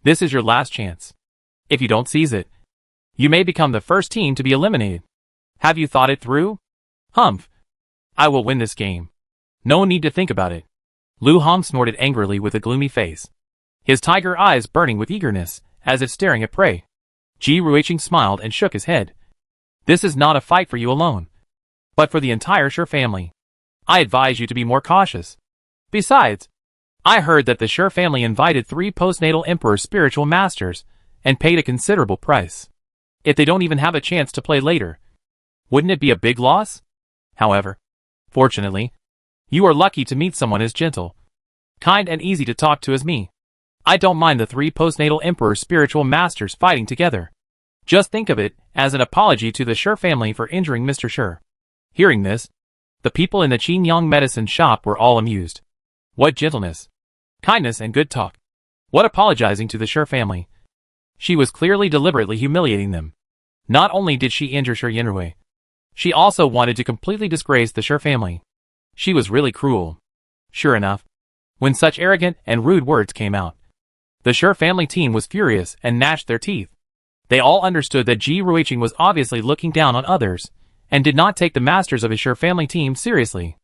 this is your last chance. If you don't seize it, you may become the first team to be eliminated. Have you thought it through?" "Humph. I will win this game. No need to think about it." Lu Hong snorted angrily with a gloomy face, his tiger eyes burning with eagerness, as if staring at prey. Ji Ruiqing smiled and shook his head. "This is not a fight for you alone, but for the entire Shi family. I advise you to be more cautious. Besides, I heard that the Shi family invited 3 postnatal emperor spiritual masters and paid a considerable price. If they don't even have a chance to play later, wouldn't it be a big loss? However, fortunately, you are lucky to meet someone as gentle, kind and easy to talk to as me. I don't mind the 3 postnatal emperor spiritual masters fighting together. Just think of it as an apology to the Shi family for injuring Mr. Shi." Hearing this, the people in the Qinyang medicine shop were all amused. What gentleness, kindness and good talk. What apologizing to the Shi family. She was clearly deliberately humiliating them. Not only did she injure Shi Yanrui, she also wanted to completely disgrace the Shi family. She was really cruel. Sure enough, when such arrogant and rude words came out, the Shi family team was furious and gnashed their teeth. They all understood that Ji Ruiqing was obviously looking down on others, and did not take the masters of his Shi family team seriously.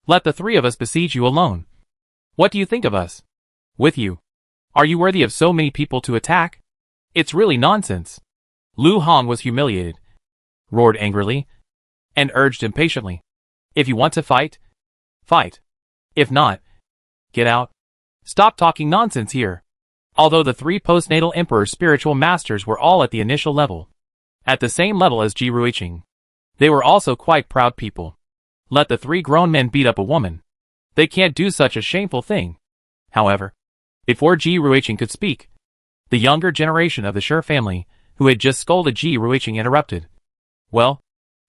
"Let the 3 of us besiege you alone. What do you think of us? With you? Are you worthy of so many people to attack? It's really nonsense." Lu Hong was humiliated, roared angrily, and urged impatiently, "If you want to fight, fight. If not, get out. Stop talking nonsense here." Although the 3 postnatal emperor spiritual masters were all at the initial level, at the same level as Ji Ruiqing, They were also quite proud people. Let the three grown men beat up a woman. They can't do such a shameful thing. However, before Ji Ruiqing could speak, the younger generation of the Shi family, who had just scolded Ji Ruiqing, interrupted. Well,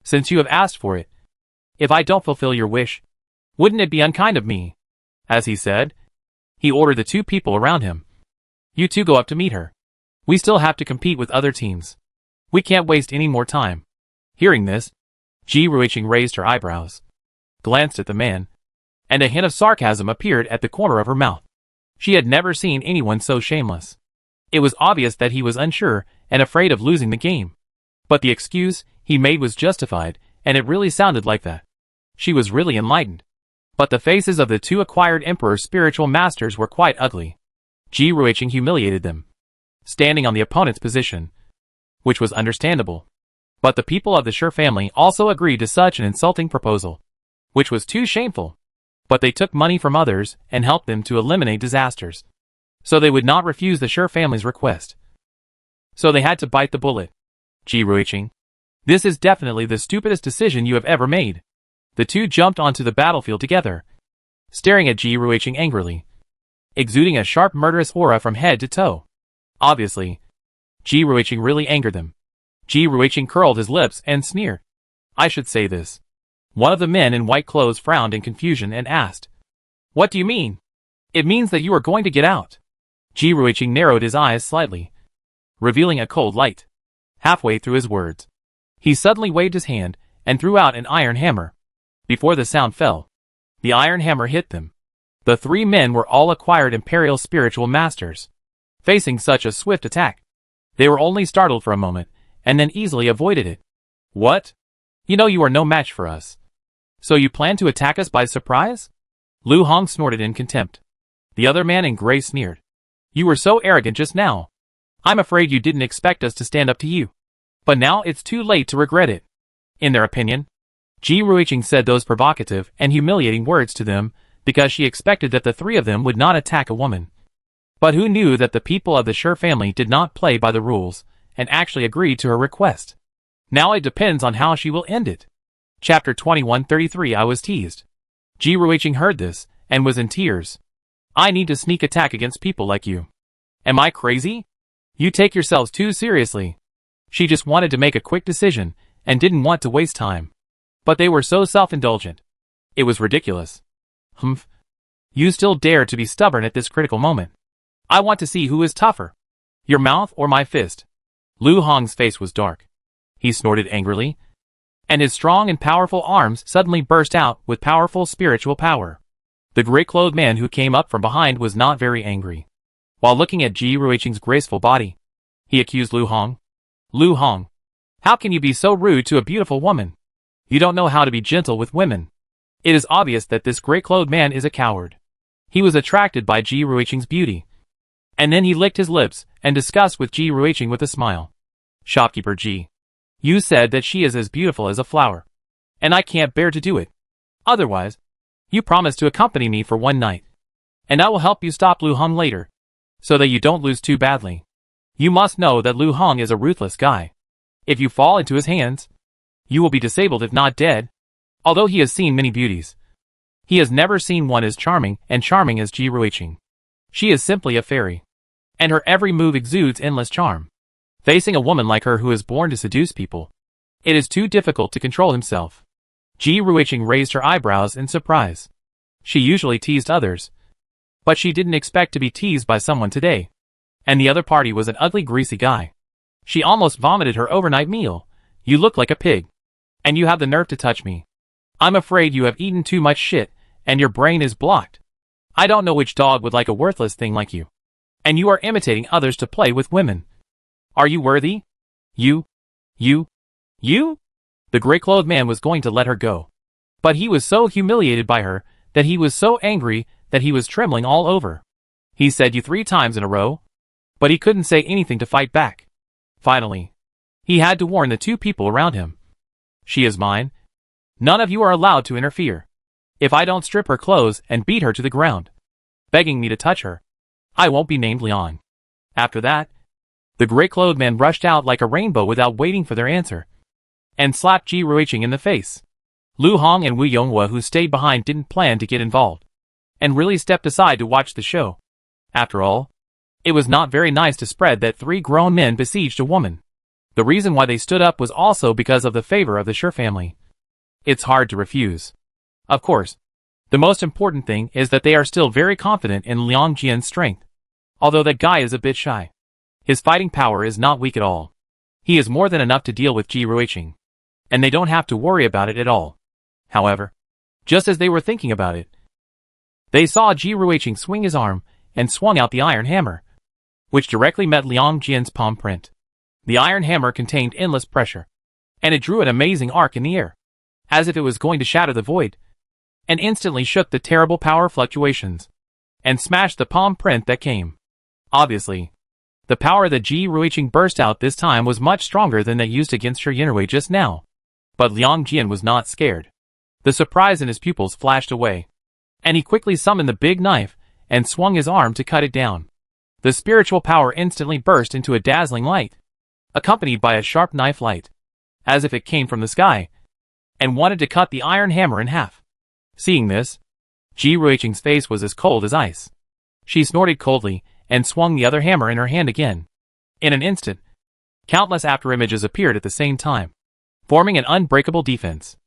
since you have asked for it, if I don't fulfill your wish, wouldn't it be unkind of me? As he said, he ordered the two people around him. You two go up to meet her. We still have to compete with other teams. We can't waste any more time. Hearing this, Ji Ruiqing raised her eyebrows, glanced at the man, and a hint of sarcasm appeared at the corner of her mouth. She had never seen anyone so shameless. It was obvious that he was unsure and afraid of losing the game. But the excuse he made was justified, and it really sounded like that. She was really enlightened. But the faces of the two acquired Emperor's spiritual masters were quite ugly. Ji Ruiqing humiliated them, standing on the opponent's position, which was understandable. But the people of the Shi family also agreed to such an insulting proposal, which was too shameful. But they took money from others and helped them to eliminate disasters. So they would not refuse the Shi family's request. So they had to bite the bullet. Ji Ruiqing, this is definitely the stupidest decision you have ever made. The two jumped onto the battlefield together, staring at Ji Ruiqing angrily, exuding a sharp murderous aura from head to toe. Obviously, Ji Ruiqing really angered them. Ji Ruiqing curled his lips and sneered. I should say this. One of the men in white clothes frowned in confusion and asked, What do you mean? It means that you are going to get out. Ji Ruiqing narrowed his eyes slightly, revealing a cold light. Halfway through his words, he suddenly waved his hand and threw out an iron hammer. Before the sound fell, the iron hammer hit them. The three men were all acquired imperial spiritual masters. Facing such a swift attack, they were only startled for a moment, and then easily avoided it. What? You know you are no match for us. So you plan to attack us by surprise? Lu Hong snorted in contempt. The other man in gray sneered. You were so arrogant just now. I'm afraid you didn't expect us to stand up to you. But now it's too late to regret it. In their opinion, Ji Ruiqing said those provocative and humiliating words to them because she expected that the three of them would not attack a woman. But who knew that the people of the Shi family did not play by the rules and actually agreed to her request? Now it depends on how she will end it. Chapter 2133. I was teased. Ji Ruiqing heard this and was in tears. I need to sneak attack against people like you. Am I crazy? You take yourselves too seriously. She just wanted to make a quick decision and didn't want to waste time. But they were so self-indulgent. It was ridiculous. Humph. You still dare to be stubborn at this critical moment. I want to see who is tougher. Your mouth or my fist. Lu Hong's face was dark. He snorted angrily, and his strong and powerful arms suddenly burst out with powerful spiritual power. The gray-clothed man who came up from behind was not very angry. While looking at Ji Ruiqing's graceful body, he accused Lu Hong. Lu Hong, how can you be so rude to a beautiful woman? You don't know how to be gentle with women. It is obvious that this gray-clothed man is a coward. He was attracted by Ji Ruiqing's beauty. And then he licked his lips and discussed with Ji Ruiqing with a smile. Shopkeeper Ji, you said that she is as beautiful as a flower. And I can't bear to do it. Otherwise, you promised to accompany me for one night. And I will help you stop Lu Hong later, so that you don't lose too badly. You must know that Lu Hong is a ruthless guy. If you fall into his hands, you will be disabled if not dead. Although he has seen many beauties, he has never seen one as charming as Ji Ruiqing. She is simply a fairy, and her every move exudes endless charm. Facing a woman like her who is born to seduce people, it is too difficult to control himself. Ji Ruiqing raised her eyebrows in surprise. She usually teased others, but she didn't expect to be teased by someone today. And the other party was an ugly, greasy guy. She almost vomited her overnight meal. You look like a pig. And you have the nerve to touch me. I'm afraid you have eaten too much shit, and your brain is blocked. I don't know which dog would like a worthless thing like you. And you are imitating others to play with women. Are you worthy? You? The gray-clothed man was going to let her go. But he was so humiliated by her that he was so angry that he was trembling all over. He said you 3 times in a row, but he couldn't say anything to fight back. Finally, he had to warn the 2 people around him. She is mine. None of you are allowed to interfere. If I don't strip her clothes and beat her to the ground, begging me to touch her, I won't be named Leon. After that, the gray-clothed man rushed out like a rainbow without waiting for their answer. and slapped Ji Ruiqing in the face. Lu Hong and Wu Yonghua, who stayed behind, didn't plan to get involved, and really stepped aside to watch the show. After all, it was not very nice to spread that 3 grown men besieged a woman. The reason why they stood up was also because of the favor of the Shi family. It's hard to refuse. Of course, the most important thing is that they are still very confident in Liang Jian's strength. Although that guy is a bit shy, his fighting power is not weak at all. He is more than enough to deal with Ji Ruiqing, and they don't have to worry about it at all. However, just as they were thinking about it, they saw Ji Ruiqing swing his arm and swung out the iron hammer, which directly met Liang Jian's palm print. The iron hammer contained endless pressure, and it drew an amazing arc in the air, as if it was going to shatter the void, and instantly shook the terrible power fluctuations, and smashed the palm print that came. Obviously, the power that Ji Ruiqing burst out this time was much stronger than that used against Shi Yinrui just now. But Liang Jian was not scared. The surprise in his pupils flashed away, and he quickly summoned the big knife and swung his arm to cut it down. The spiritual power instantly burst into a dazzling light, accompanied by a sharp knife light, as if it came from the sky, and wanted to cut the iron hammer in half. Seeing this, Ji Ruiqing's face was as cold as ice. She snorted coldly and swung the other hammer in her hand again. In an instant, countless afterimages appeared at the same time, forming an unbreakable defense.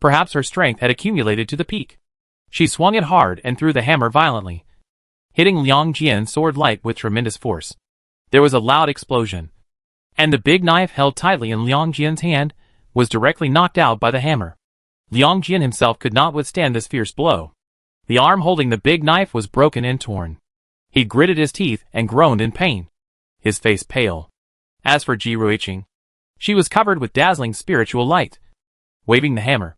Perhaps her strength had accumulated to the peak. She swung it hard and threw the hammer violently, hitting Liang Jian's sword light with tremendous force. There was a loud explosion, and the big knife held tightly in Liang Jian's hand was directly knocked out by the hammer. Liang Jian himself could not withstand this fierce blow. The arm holding the big knife was broken and torn. He gritted his teeth and groaned in pain, his face pale. As for Ji Ruiqing, she was covered with dazzling spiritual light, waving the hammer,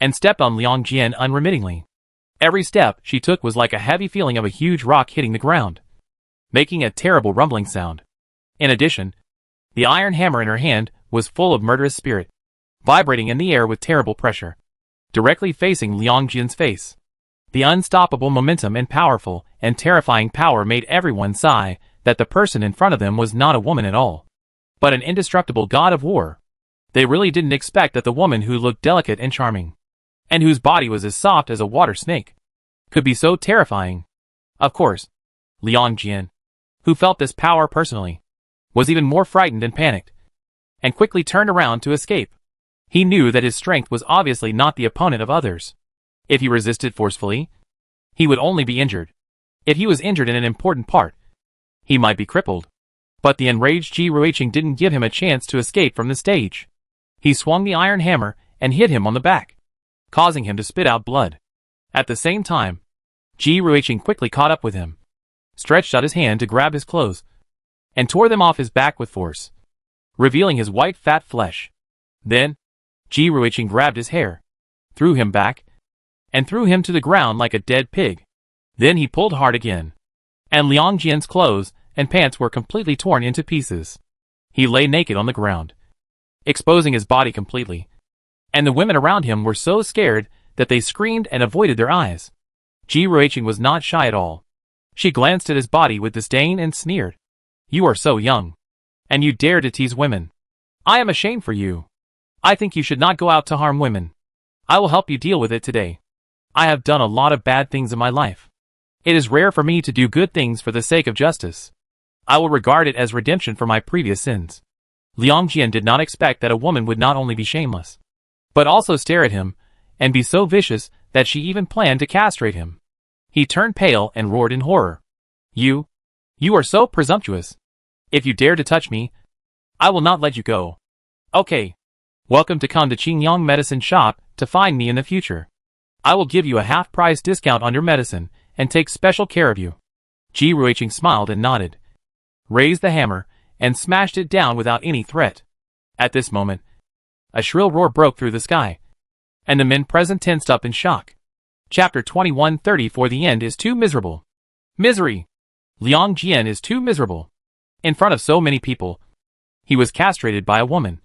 and stepped on Liang Jian unremittingly. Every step she took was like a heavy feeling of a huge rock hitting the ground, making a terrible rumbling sound. In addition, the iron hammer in her hand was full of murderous spirit, vibrating in the air with terrible pressure, directly facing Liang Jian's face. The unstoppable momentum and powerful and terrifying power made everyone sigh that the person in front of them was not a woman at all, but an indestructible god of war. They really didn't expect that the woman who looked delicate and charming, and whose body was as soft as a water snake, could be so terrifying. Of course, Liang Jian, who felt this power personally, was even more frightened and panicked, and quickly turned around to escape. He knew that his strength was obviously not the opponent of others. If he resisted forcefully, he would only be injured. If he was injured in an important part, he might be crippled. But the enraged Ji Ruiqing didn't give him a chance to escape from the stage. He swung the iron hammer and hit him on the back, causing him to spit out blood. At the same time, Ji Ruiqing quickly caught up with him, stretched out his hand to grab his clothes, and tore them off his back with force, revealing his white fat flesh. Then, Ji Ruiqing grabbed his hair, threw him back, and threw him to the ground like a dead pig. Then he pulled hard again, and Liang Jian's clothes and pants were completely torn into pieces. He lay naked on the ground, exposing his body completely, and the women around him were so scared that they screamed and avoided their eyes. Ji Ruiqing was not shy at all. She glanced at his body with disdain and sneered. "You are so young, and you dare to tease women. I am ashamed for you. I think you should not go out to harm women. I will help you deal with it today. I have done a lot of bad things in my life. It is rare for me to do good things for the sake of justice. I will regard it as redemption for my previous sins." Liang Jian did not expect that a woman would not only be shameless, but also stare at him and be so vicious that she even planned to castrate him. He turned pale and roared in horror. You are so presumptuous. If you dare to touch me, I will not let you go. Okay. Welcome to come to Qingyang Medicine Shop to find me in the future. I will give you a half-price discount on your medicine and take special care of you." Ji Ruiqing smiled and nodded, raised the hammer, and smashed it down without any threat. At this moment, a shrill roar broke through the sky, and the men present tensed up in shock. Chapter 2134. The end is too miserable. Misery! Liang Jian is too miserable. In front of so many people, he was castrated by a woman,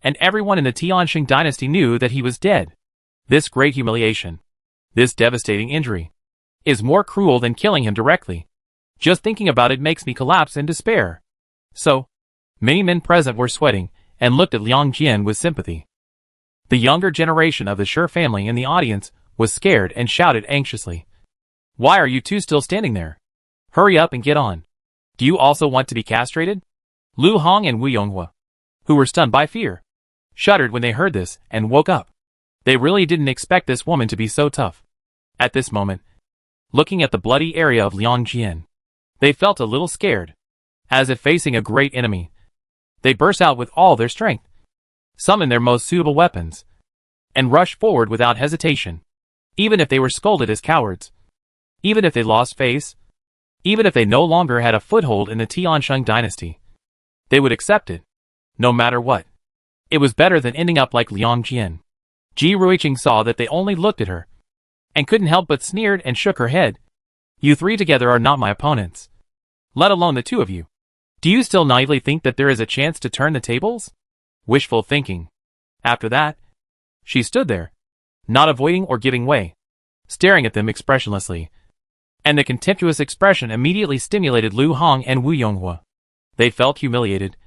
and everyone in the Tianxing dynasty knew that he was dead. This great humiliation, this devastating injury, is more cruel than killing him directly. Just thinking about it makes me collapse in despair. So, many men present were sweating and looked at Liang Jian with sympathy. The younger generation of the Sure family in the audience was scared and shouted anxiously. Why are you two still standing there? Hurry up and get on. Do you also want to be castrated? Lu Hong and Wu Yonghua, who were stunned by fear, shuddered when they heard this and woke up. They really didn't expect this woman to be so tough. At this moment, looking at the bloody area of Liangjian, they felt a little scared, as if facing a great enemy. They burst out with all their strength, summoned their most suitable weapons, and rushed forward without hesitation. Even if they were scolded as cowards, even if they lost face, even if they no longer had a foothold in the Tiansheng dynasty, they would accept it, no matter what. It was better than ending up like Liang Jian. Ji Ruiqing saw that they only looked at her, and couldn't help but sneered and shook her head. You three together are not my opponents, let alone the two of you. Do you still naively think that there is a chance to turn the tables? Wishful thinking. After that, she stood there, not avoiding or giving way, staring at them expressionlessly. And the contemptuous expression immediately stimulated Lu Hong and Wu Yonghua. They felt humiliated,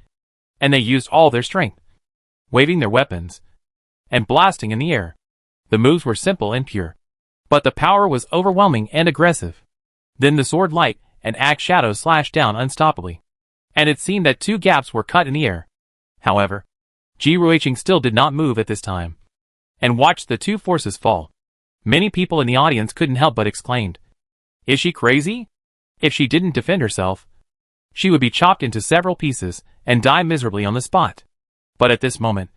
and they used all their strength, waving their weapons, and blasting in the air. The moves were simple and pure, but the power was overwhelming and aggressive. Then the sword light and axe shadows slashed down unstoppably, and it seemed that two gaps were cut in the air. However, Ji Ruiqing still did not move at this time, and watched the two forces fall. Many people in the audience couldn't help but exclaimed, "Is she crazy? If she didn't defend herself, she would be chopped into several pieces and die miserably on the spot." But at this moment,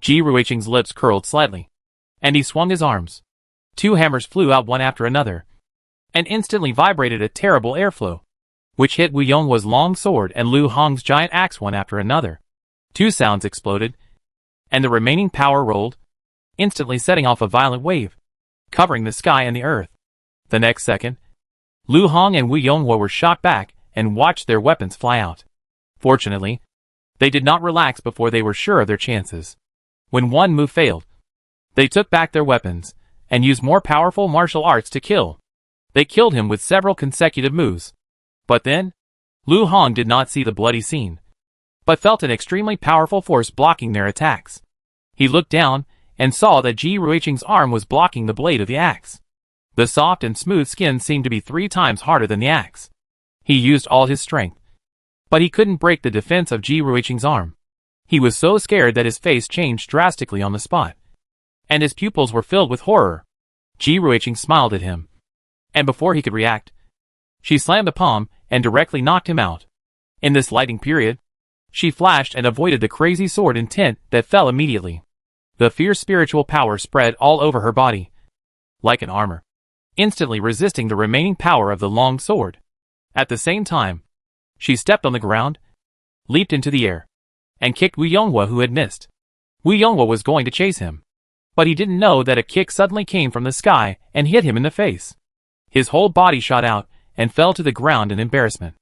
Ji Ruiqing's lips curled slightly, and he swung his arms. Two hammers flew out one after another, and instantly vibrated a terrible airflow, which hit Wu Yonghua's long sword and Lu Hong's giant axe one after another. Two sounds exploded, and the remaining power rolled, instantly setting off a violent wave, covering the sky and the earth. The next second, Lu Hong and Wu Yonghua were shot back and watched their weapons fly out. Fortunately, they did not relax before they were sure of their chances. When one move failed, they took back their weapons and used more powerful martial arts to kill. They killed him with several consecutive moves. But then, Lu Hong did not see the bloody scene, but felt an extremely powerful force blocking their attacks. He looked down and saw that Ji Ruiqing's arm was blocking the blade of the axe. The soft and smooth skin seemed to be 3 times harder than the axe. He used all his strength, but he couldn't break the defense of Ji Ruiqing's arm. He was so scared that his face changed drastically on the spot, and his pupils were filled with horror. Ji Ruiqing smiled at him, and before he could react, she slammed the palm and directly knocked him out. In this lightning period, she flashed and avoided the crazy sword intent that fell immediately. The fierce spiritual power spread all over her body, like an armor, instantly resisting the remaining power of the long sword. At the same time, she stepped on the ground, leaped into the air, and kicked Wu Yonghua, who had missed. Wu Yonghua was going to chase him, but he didn't know that a kick suddenly came from the sky and hit him in the face. His whole body shot out and fell to the ground in embarrassment.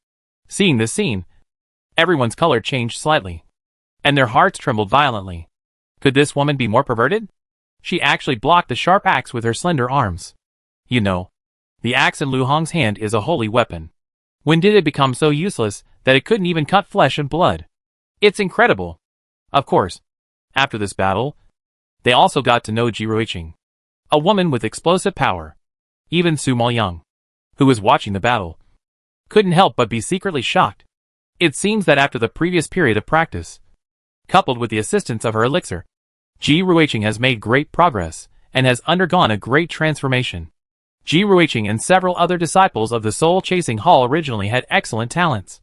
Seeing this scene, everyone's color changed slightly, and their hearts trembled violently. Could this woman be more perverted? She actually blocked the sharp axe with her slender arms. You know, the axe in Lu Hong's hand is a holy weapon. When did it become so useless that it couldn't even cut flesh and blood? It's incredible. Of course, after this battle, they also got to know Ji Ruiqing, a woman with explosive power. Even Su Maoyang, who was watching the battle, couldn't help but be secretly shocked. It seems that after the previous period of practice, coupled with the assistance of her elixir, Ji Ruiqing has made great progress and has undergone a great transformation. Ji Ruiqing and several other disciples of the soul-chasing hall originally had excellent talents,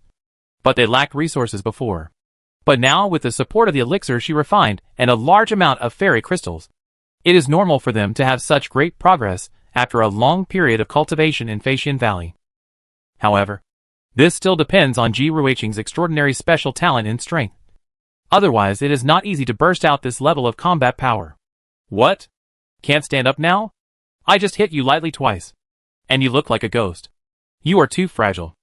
but they lacked resources before. But now, with the support of the elixir she refined and a large amount of fairy crystals, it is normal for them to have such great progress after a long period of cultivation in Feixian Valley. However, this still depends on Ji Ruiqing's extraordinary special talent and strength. Otherwise, it is not easy to burst out this level of combat power. What? Can't stand up now? I just hit you lightly twice, and you look like a ghost. You are too fragile.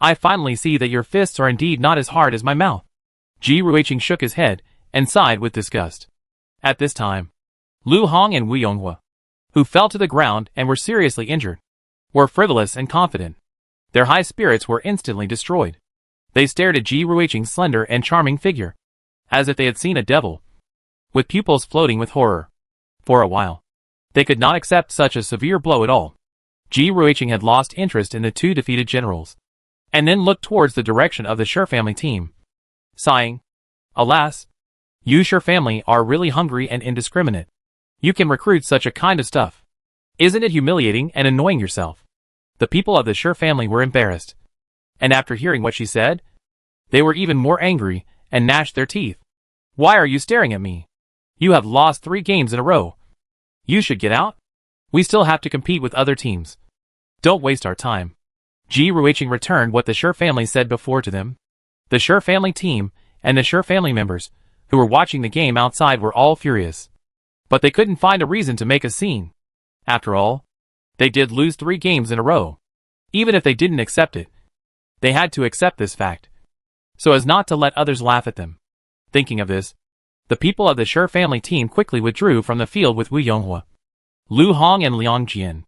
I finally see that your fists are indeed not as hard as my mouth. Ji Ruiqing shook his head and sighed with disgust. At this time, Lu Hong and Wu Yonghua, who fell to the ground and were seriously injured, were frivolous and confident. Their high spirits were instantly destroyed. They stared at Ji Ruiqing's slender and charming figure, as if they had seen a devil. with pupils floating with horror. For a while, they could not accept such a severe blow at all. Ji Ruiqing had lost interest in the two defeated generals, and then looked towards the direction of the Shi family team, sighing, "Alas, you Shi family are really hungry and indiscriminate. You can recruit such a kind of stuff. Isn't it humiliating and annoying yourself?" The people of the Shi family were embarrassed, and after hearing what she said, they were even more angry and gnashed their teeth. "Why are you staring at me? You have lost 3 games in a row. You should get out. We still have to compete with other teams. Don't waste our time." Ji Ruiqing returned what the Shi family said before to them. The Shi family team and the Shi family members who were watching the game outside were all furious. But they couldn't find a reason to make a scene. After all, they did lose 3 games in a row. Even if they didn't accept it, they had to accept this fact, so as not to let others laugh at them. Thinking of this, the people of the Shi family team quickly withdrew from the field with Wu Yonghua, Lu Hong and Liang Jian.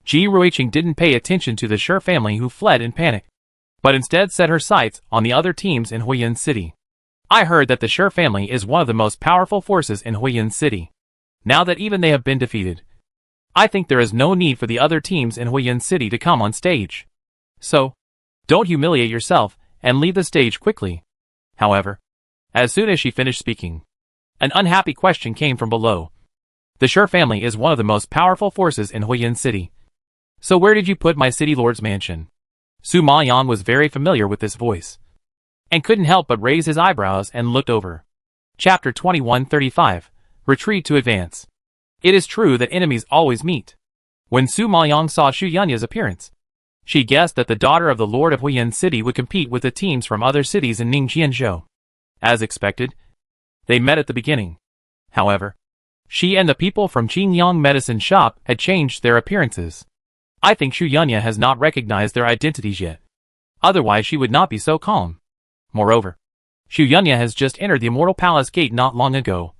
Ji Ruiqing didn't pay attention to the Shi family who fled in panic, but instead set her sights on the other teams in Huiyin City. "I heard that the Shi family is one of the most powerful forces in Huiyin City. Now that even they have been defeated, I think there is no need for the other teams in Huiyin City to come on stage. So, don't humiliate yourself and leave the stage quickly." However, as soon as she finished speaking, an unhappy question came from below. "The Shi family is one of the most powerful forces in Huiyin City. So where did you put my city lord's mansion?" Su Mayan was very familiar with this voice, and couldn't help but raise his eyebrows and looked over. Chapter 2135, Retreat to Advance. It is true that enemies always meet. When Su Mayan saw Xu Yanya's appearance, she guessed that the daughter of the lord of Huiyin City would compete with the teams from other cities in Ningjianzhou. As expected, they met at the beginning. However, she and the people from Qingyang Medicine Shop had changed their appearances. I think Xu Yanya has not recognized their identities yet. Otherwise she would not be so calm. Moreover, Xu Yanya has just entered the Immortal Palace Gate not long ago,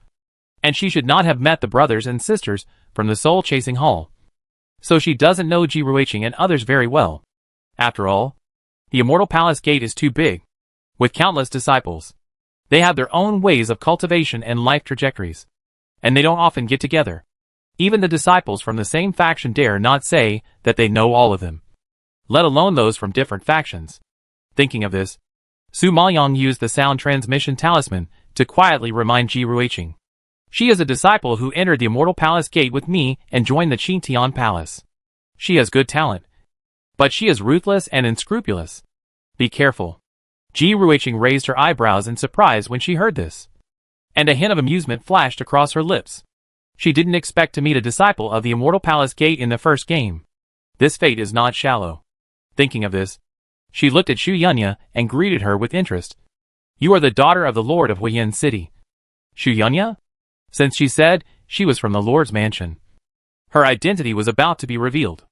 and she should not have met the brothers and sisters from the Soul Chasing Hall. So she doesn't know Ji Ruiqing and others very well. After all, the Immortal Palace Gate is too big, with countless disciples. They have their own ways of cultivation and life trajectories, and they don't often get together. Even the disciples from the same faction dare not say that they know all of them, let alone those from different factions. Thinking of this, Su Maoyang used the sound transmission talisman to quietly remind Ji Ruiqing. "She is a disciple who entered the Immortal Palace Gate with me and joined the Qintian Palace. She has good talent, but she is ruthless and unscrupulous. Be careful." Ji Ruiqing raised her eyebrows in surprise when she heard this, and a hint of amusement flashed across her lips. She didn't expect to meet a disciple of the Immortal Palace Gate in the first game. This fate is not shallow. Thinking of this, she looked at Xu Yanya and greeted her with interest. "You are the daughter of the Lord of Huiyin City." Xu Yanya? Since she said she was from the Lord's mansion, her identity was about to be revealed.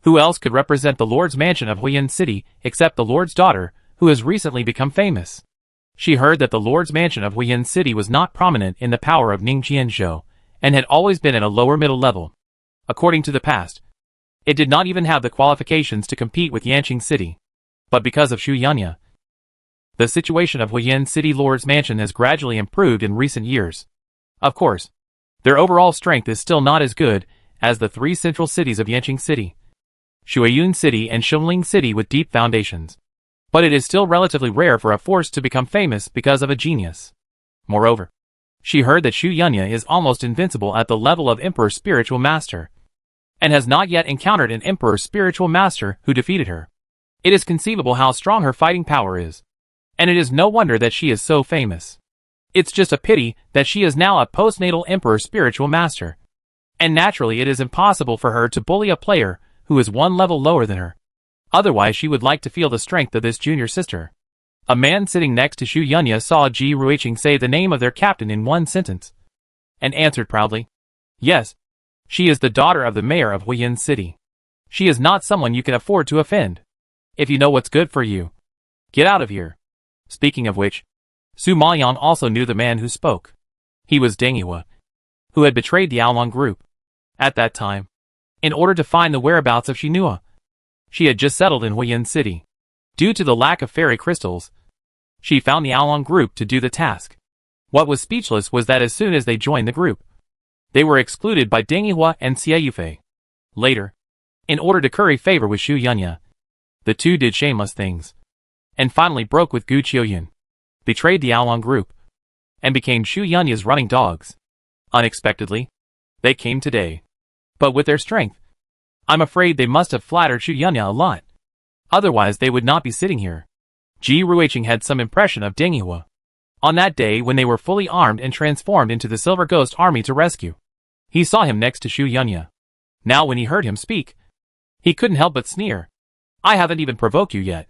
Who else could represent the Lord's mansion of Huiyin City except the Lord's daughter, who has recently become famous? She heard that the Lord's mansion of Huiyin City was not prominent in the power of Ningjianzhou, and had always been at a lower middle level. According to the past, it did not even have the qualifications to compete with Yanqing City. But because of Xu Yanya, the situation of Huiyin City Lord's Mansion has gradually improved in recent years. Of course, their overall strength is still not as good as the 3 central cities of Yanqing City, Shuiyun City and Shunling City with deep foundations. But it is still relatively rare for a force to become famous because of a genius. Moreover, she heard that Xu Yanya is almost invincible at the level of Emperor Spiritual Master, and has not yet encountered an Emperor Spiritual Master who defeated her. It is conceivable how strong her fighting power is, and it is no wonder that she is so famous. It's just a pity that she is now a postnatal Emperor Spiritual Master, and naturally it is impossible for her to bully a player who is 1 level lower than her. Otherwise she would like to feel the strength of this junior sister. A man sitting next to Xu Yanya saw Ji Ruiqing say the name of their captain in 1 sentence, and answered proudly, "Yes, she is the daughter of the mayor of Huiyin City. She is not someone you can afford to offend. If you know what's good for you, get out of here." Speaking of which, Su Mayan also knew the man who spoke. He was Deng Yue, who had betrayed the Aolong group. At that time, in order to find the whereabouts of Shinua, she had just settled in Huiyin City. Due to the lack of fairy crystals, she found the Aolong group to do the task. What was speechless was that as soon as they joined the group, they were excluded by Deng Yihua and Xie Yufei. Later, in order to curry favor with Xu Yunya, the two did shameless things, and finally broke with Gu Qiuyan, betrayed the Aolong group, and became Xu Yunya's running dogs. Unexpectedly, they came today. But with their strength, I'm afraid they must have flattered Xu Yunya a lot. Otherwise they would not be sitting here. Ji Ruiqing had some impression of Deng Yihua on that day when they were fully armed and transformed into the Silver Ghost Army to rescue. He saw him next to Xu Yunya. Now when he heard him speak, he couldn't help but sneer. I haven't even provoked you yet.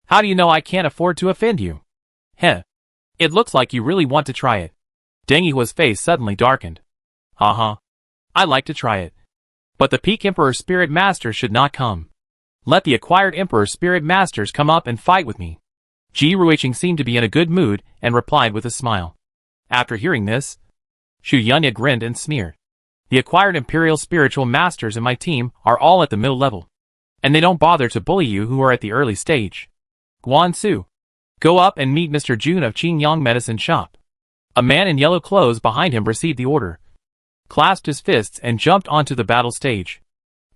How do you know I can't afford to offend you? Heh. It looks like you really want to try it. Deng Yihua's face suddenly darkened. I'd like to try it. But the peak Emperor Spirit Master should not come. Let the acquired Emperor Spirit Masters come up and fight with me. Ji Ruiqing seemed to be in a good mood and replied with a smile. After hearing this, Xu Yunya grinned and sneered. The acquired Imperial Spiritual Masters in my team are all at the middle level, and they don't bother to bully you who are at the early stage. Guansu, go up and meet Mr. Jun of Qingyang Medicine Shop. A man in yellow clothes behind him received the order, clasped his fists and jumped onto the battle stage,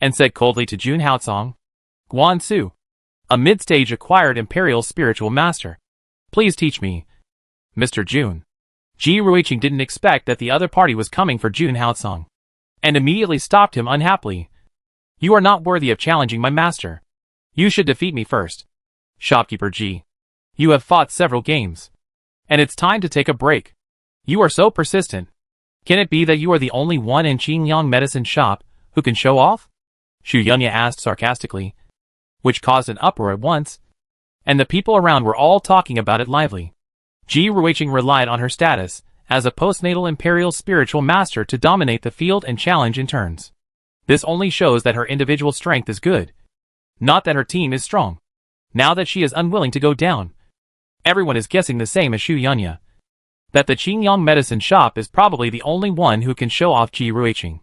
and said coldly to Jun Haocong, Guansu, a mid-stage acquired Imperial Spiritual Master. Please teach me. Mr. Jun. Ji Ruiqing didn't expect that the other party was coming for Jun Haocong, and immediately stopped him unhappily. You are not worthy of challenging my master. You should defeat me first. Shopkeeper Ji. You have fought several games, and it's time to take a break. You are so persistent. Can it be that you are the only one in Qingyang Medicine Shop who can show off? Xu Yunya asked sarcastically, which caused an uproar at once, and the people around were all talking about it lively. Ji Ruiqing relied on her status as a postnatal Imperial Spiritual Master to dominate the field and challenge in turns. This only shows that her individual strength is good, not that her team is strong. Now that she is unwilling to go down, everyone is guessing the same as Xu Yunya, that the Qingyang Medicine Shop is probably the only one who can show off Ji Ruiqing.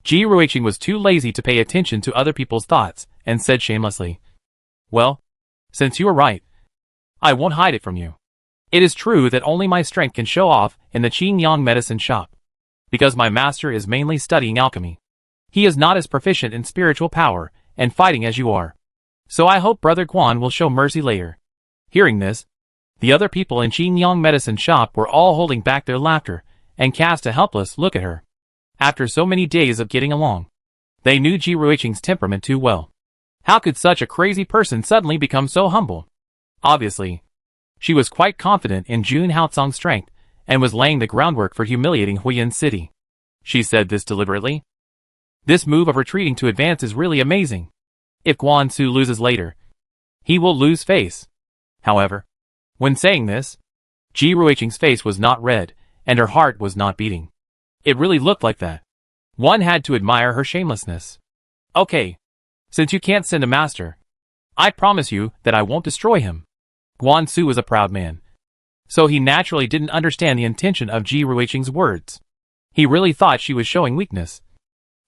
Ji Ruiqing was too lazy to pay attention to other people's thoughts, and said shamelessly, well, since you are right, I won't hide it from you. It is true that only my strength can show off in the Qingyang Medicine Shop, because my master is mainly studying alchemy. He is not as proficient in spiritual power and fighting as you are. So I hope Brother Guan will show mercy later. Hearing this, the other people in Qingyang Medicine Shop were all holding back their laughter and cast a helpless look at her. After so many days of getting along, they knew Ji Ruiqing's temperament too well. How could such a crazy person suddenly become so humble? Obviously, she was quite confident in Jun Haocong's strength and was laying the groundwork for humiliating Huiyin City. She said this deliberately. This move of retreating to advance is really amazing. If Guansu loses later, he will lose face. However, when saying this, Ji Ruiqing's face was not red, and her heart was not beating. It really looked like that. One had to admire her shamelessness. Okay, since you can't send a master, I promise you that I won't destroy him. Guansu was a proud man, so he naturally didn't understand the intention of Ji Ruiqing's words. He really thought she was showing weakness,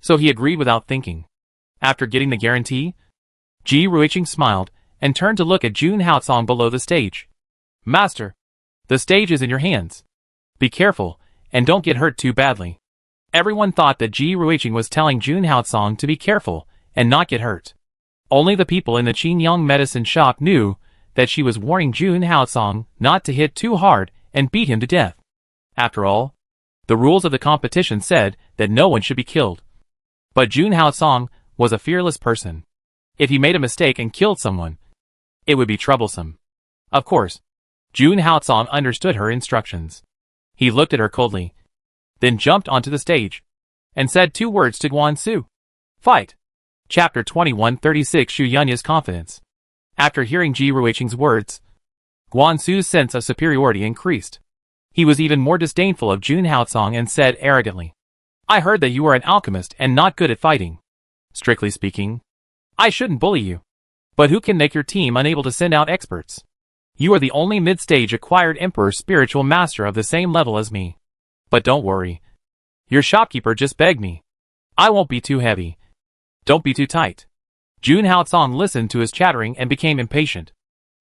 so he agreed without thinking. After getting the guarantee, Ji Ruiqing smiled and turned to look at Jun Haocong below the stage. Master, the stage is in your hands. Be careful, and don't get hurt too badly. Everyone thought that Ji Ruiqing was telling Jun Haocong to be careful and not get hurt. Only the people in the Qingyang Medicine Shop knew that she was warning Jun Haocong not to hit too hard and beat him to death. After all, the rules of the competition said that no one should be killed. But Jun Haocong was a fearless person. If he made a mistake and killed someone, it would be troublesome. Of course, Jun Haocong understood her instructions. He looked at her coldly, then jumped onto the stage, and said 2 words to Guansu. Fight! Chapter 2136 Xu Yunya's Confidence. After hearing Ji Ruiqing's words, Guansu's sense of superiority increased. He was even more disdainful of Jun Haocong and said arrogantly, I heard that you are an alchemist and not good at fighting. Strictly speaking, I shouldn't bully you. But who can make your team unable to send out experts? You are the only mid-stage acquired Emperor Spiritual Master of the same level as me. But don't worry. Your shopkeeper just begged me. I won't be too heavy. Don't be too tight. Jun Haocong listened to his chattering and became impatient.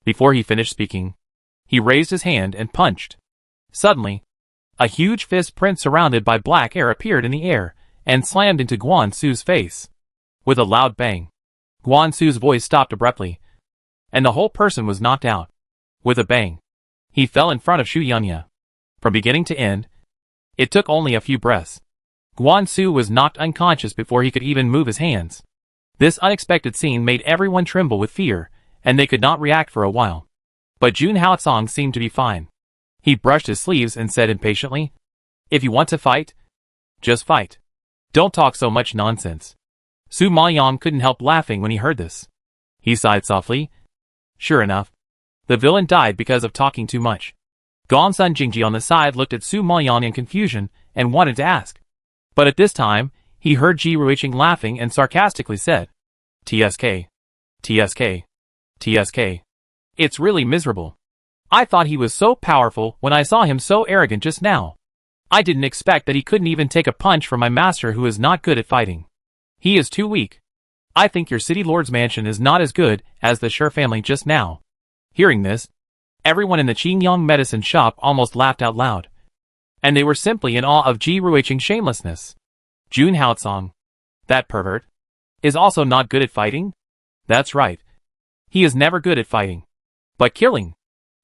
Before he finished speaking, he raised his hand and punched. Suddenly, A huge fist print surrounded by black air appeared in the air and slammed into Guan Su's face. With a loud bang, Guan Su's voice stopped abruptly, and the whole person was knocked out. With a bang, he fell in front of Xu Yunya. From beginning to end, it took only a few breaths. Guan Su was knocked unconscious before he could even move his hands. This unexpected scene made everyone tremble with fear, and they could not react for a while. But Jun Haotsong seemed to be fine. He brushed his sleeves and said impatiently, "If you want to fight, just fight. Don't talk so much nonsense." Su Maoyang couldn't help laughing when he heard this. He sighed softly. Sure enough, the villain died because of talking too much. Gongsun Jingji on the side looked at Su Maoyang in confusion and wanted to ask. But at this time, he heard Ji Ruiqing laughing and sarcastically said, "TSK. TSK. TSK. It's really miserable. I thought he was so powerful when I saw him so arrogant just now. I didn't expect that he couldn't even take a punch from my master who is not good at fighting. He is too weak. I think your city lord's mansion is not as good as the Shi family just now." Hearing this, everyone in the Qingyang medicine shop almost laughed out loud. And they were simply in awe of Ji Ruiqing's shamelessness. Jun Haotsong, that pervert, is also not good at fighting? That's right. He is never good at fighting. But killing.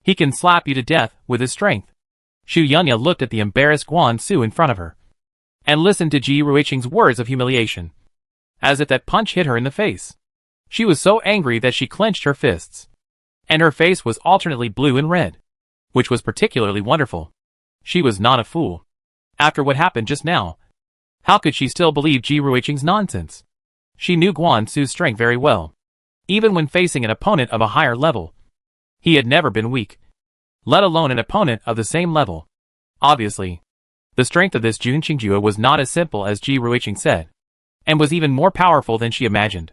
He can slap you to death with his strength. Xu Yunya looked at the embarrassed Guan Su in front of her, and listened to Ji Ruiqing's words of humiliation, as if that punch hit her in the face. She was so angry that she clenched her fists, and her face was alternately blue and red, which was particularly wonderful. She was not a fool. After what happened just now, how could she still believe Ji Ruiqing's nonsense? She knew Guan Su's strength very well. Even when facing an opponent of a higher level, he had never been weak, let alone an opponent of the same level. Obviously, the strength of this Jun Qingjue was not as simple as Ji Ruiqing said, and was even more powerful than she imagined.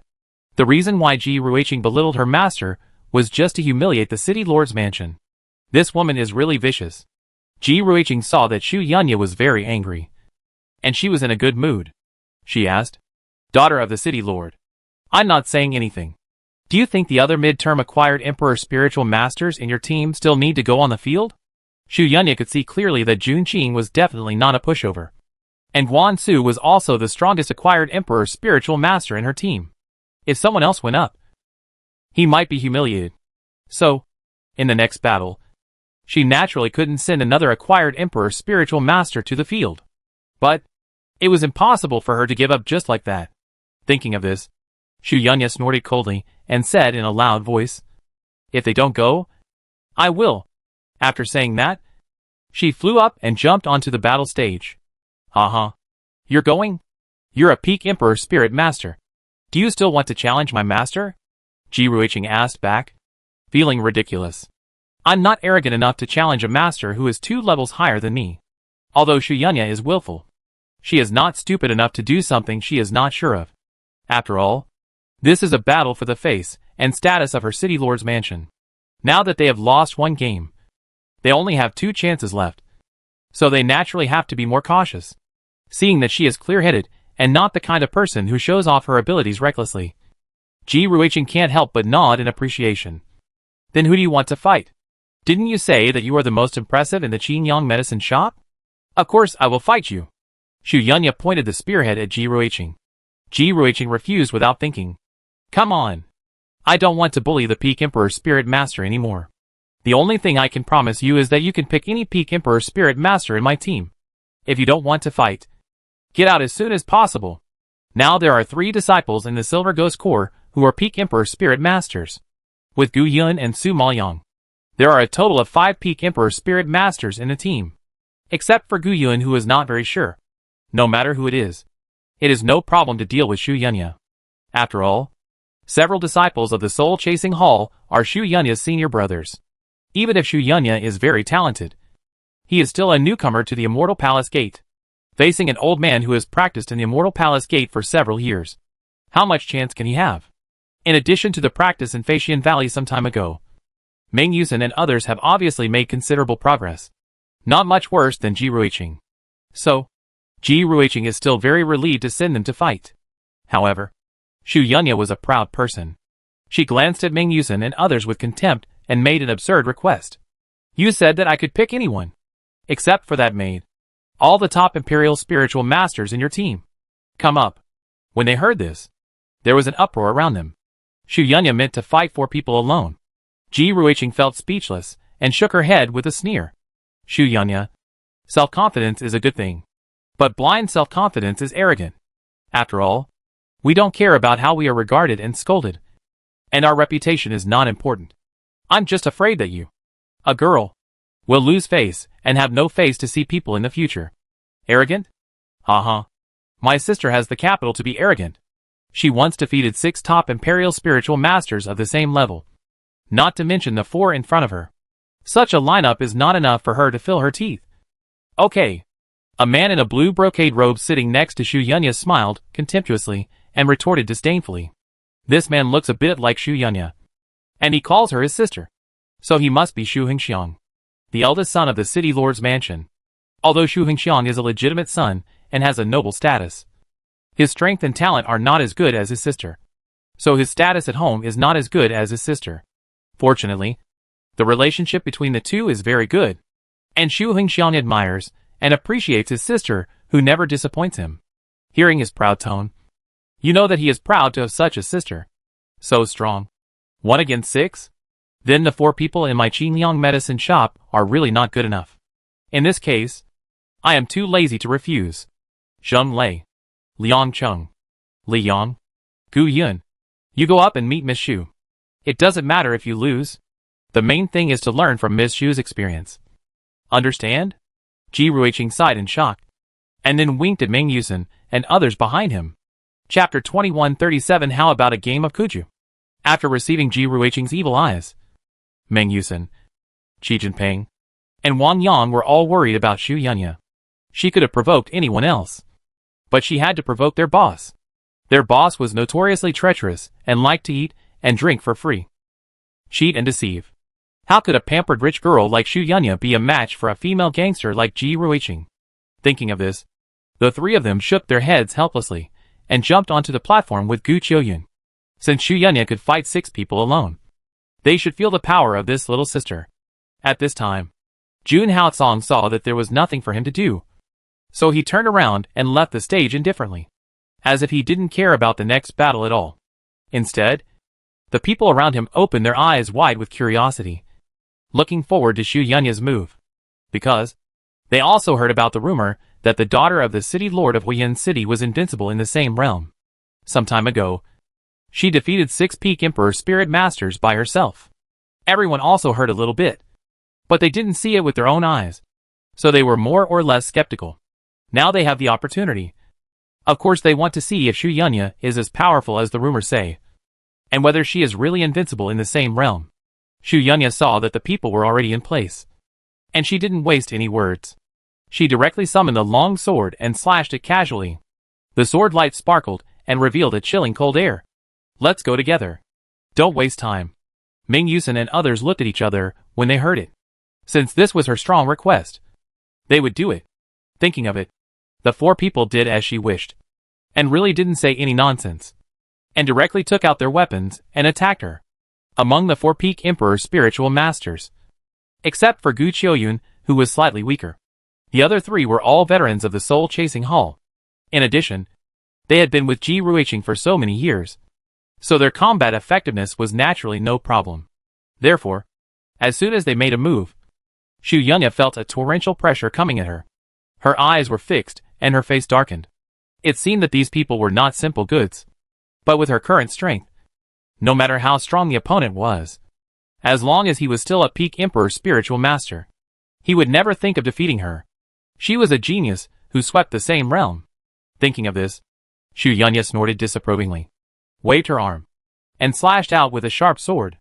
The reason why Ji Ruiqing belittled her master was just to humiliate the city lord's mansion. This woman is really vicious. Ji Ruiqing saw that Xu Yunya was very angry, and she was in a good mood. She asked, "Daughter of the city lord, I'm not saying anything. Do you think the other mid-term acquired emperor spiritual masters in your team still need to go on the field?" Xu Yunya could see clearly that Jun Qing was definitely not a pushover, and Guan Su was also the strongest acquired emperor spiritual master in her team. If someone else went up, he might be humiliated. So, in the next battle, she naturally couldn't send another acquired emperor spiritual master to the field. But it was impossible for her to give up just like that. Thinking of this, Xu Yunya snorted coldly and said in a loud voice, "If they don't go, I will." After saying that, she flew up and jumped onto the battle stage. "Uh-huh. You're going? You're a peak emperor spirit master. Do you still want to challenge my master?" Ji Ruiqing asked back, feeling ridiculous. "I'm not arrogant enough to challenge a master who is 2 levels higher than me. Although Xu Yunya is willful, she is not stupid enough to do something she is not sure of. After all, this is a battle for the face and status of her city lord's mansion. Now that they have lost one game, they only have 2 chances left. So they naturally have to be more cautious, seeing that she is clear-headed and not the kind of person who shows off her abilities recklessly." Ji Ruiqing can't help but nod in appreciation. "Then who do you want to fight? Didn't you say that you are the most impressive in the Qingyang medicine shop? Of course I will fight you." Xu Yunya pointed the spearhead at Ji Ruiqing. Ji Ruiqing refused without thinking. "Come on. I don't want to bully the Peak Emperor Spirit Master anymore. The only thing I can promise you is that you can pick any Peak Emperor Spirit Master in my team. If you don't want to fight, get out as soon as possible." Now there are 3 disciples in the Silver Ghost Corps who are Peak Emperor Spirit Masters, with Gu Yun and Su Maoyang. There are a total of 5 Peak Emperor Spirit Masters in the team, except for Gu Yun, who is not very sure. No matter who it is no problem to deal with Xu Yunya. After all, several disciples of the Soul Chasing Hall are Xu Yunya's senior brothers. Even if Xu Yunya is very talented, he is still a newcomer to the Immortal Palace Gate, facing an old man who has practiced in the Immortal Palace Gate for several years. How much chance can he have? In addition to the practice in Faxian Valley some time ago, Meng Yusen and others have obviously made considerable progress. Not much worse than Ji Ruiqing. So, Ji Ruiqing is still very relieved to send them to fight. However, Xu Yunya was a proud person. She glanced at Meng Yusen and others with contempt and made an absurd request. "You said that I could pick anyone, except for that maid. All the top Imperial spiritual masters in your team. Come up. When they heard this, there was an uproar around them. Xu Yunya meant to fight 4 people alone. Ji Ruiqing felt speechless and shook her head with a sneer. Xu Yunya, self-confidence is a good thing. But blind self-confidence is arrogant. After all, we don't care about how we are regarded and scolded. And our reputation is not important. I'm just afraid that you, a girl, will lose face and have no face to see people in the future. Arrogant? Haha. My sister has the capital to be arrogant. She once defeated 6 top Imperial spiritual masters of the same level. Not to mention the 4 in front of her. Such a lineup is not enough for her to fill her teeth. Okay. A man in a blue brocade robe sitting next to Xu Yunya smiled contemptuously and retorted disdainfully. This man looks a bit like Xu Yunya. And he calls her his sister. So he must be Xu Hengxiang, the eldest son of the city lord's mansion. Although Xu Hengxiang is a legitimate son and has a noble status, his strength and talent are not as good as his sister. So his status at home is not as good as his sister. Fortunately, the relationship between the two is very good. And Xu Hengxiang admires and appreciates his sister, who never disappoints him. Hearing his proud tone, you know that he is proud to have such a sister. So strong. 1 against 6? Then the 4 people in my Qingliang medicine shop are really not good enough. In this case, I am too lazy to refuse. Zheng Lei, Liang Cheng, Li Yang, Gu Yun. You go up and meet Miss Xu. It doesn't matter if you lose. The main thing is to learn from Miss Xu's experience. Understand? Ji Ruiqing sighed in shock, and then winked at Meng Yusen and others behind him. Chapter 2137. How about a game of Kuju? After receiving Ji Ruiqing's evil eyes, Meng Yusen, Qi Jinping, and Wang Yang were all worried about Xu Yunya. She could have provoked anyone else, but she had to provoke their boss. Their boss was notoriously treacherous and liked to eat and drink for free. Cheat and deceive. How could a pampered rich girl like Xu Yunya be a match for a female gangster like Ji Ruiqing? Thinking of this, the 3 of them shook their heads helplessly and jumped onto the platform with Gu Qiuyun. Since Xu Yunya could fight 6 people alone, they should feel the power of this little sister. At this time, Jun Haocong saw that there was nothing for him to do, so he turned around and left the stage indifferently, as if he didn't care about the next battle at all. Instead, the people around him opened their eyes wide with curiosity, looking forward to Xu Yunya's move, because they also heard about the rumor that the daughter of the city lord of Huiyin City was invincible in the same realm. Some time ago, she defeated 6 peak emperor spirit masters by herself. Everyone also heard a little bit, but they didn't see it with their own eyes, so they were more or less skeptical. Now they have the opportunity. Of course they want to see if Xu Yunya is as powerful as the rumors say, and whether she is really invincible in the same realm. Xu Yunya saw that the people were already in place, and she didn't waste any words. She directly summoned the long sword and slashed it casually. The sword light sparkled and revealed a chilling cold air. Let's go together. Don't waste time. Meng Yusen and others looked at each other when they heard it. Since this was her strong request, they would do it. Thinking of it, the 4 people did as she wished, and really didn't say any nonsense, and directly took out their weapons and attacked her. Among the 4 peak emperor spiritual masters, except for Gu Qiuyun, who was slightly weaker, the other 3 were all veterans of the Soul Chasing Hall. In addition, they had been with Ji Ruiqing for so many years, so their combat effectiveness was naturally no problem. Therefore, as soon as they made a move, Xu Yunya felt a torrential pressure coming at her. Her eyes were fixed and her face darkened. It seemed that these people were not simple goods, but with her current strength, no matter how strong the opponent was, as long as he was still a peak emperor spiritual master, he would never think of defeating her. She was a genius who swept the same realm. Thinking of this, Xu Yunya snorted disapprovingly, waved her arm, and slashed out with a sharp sword.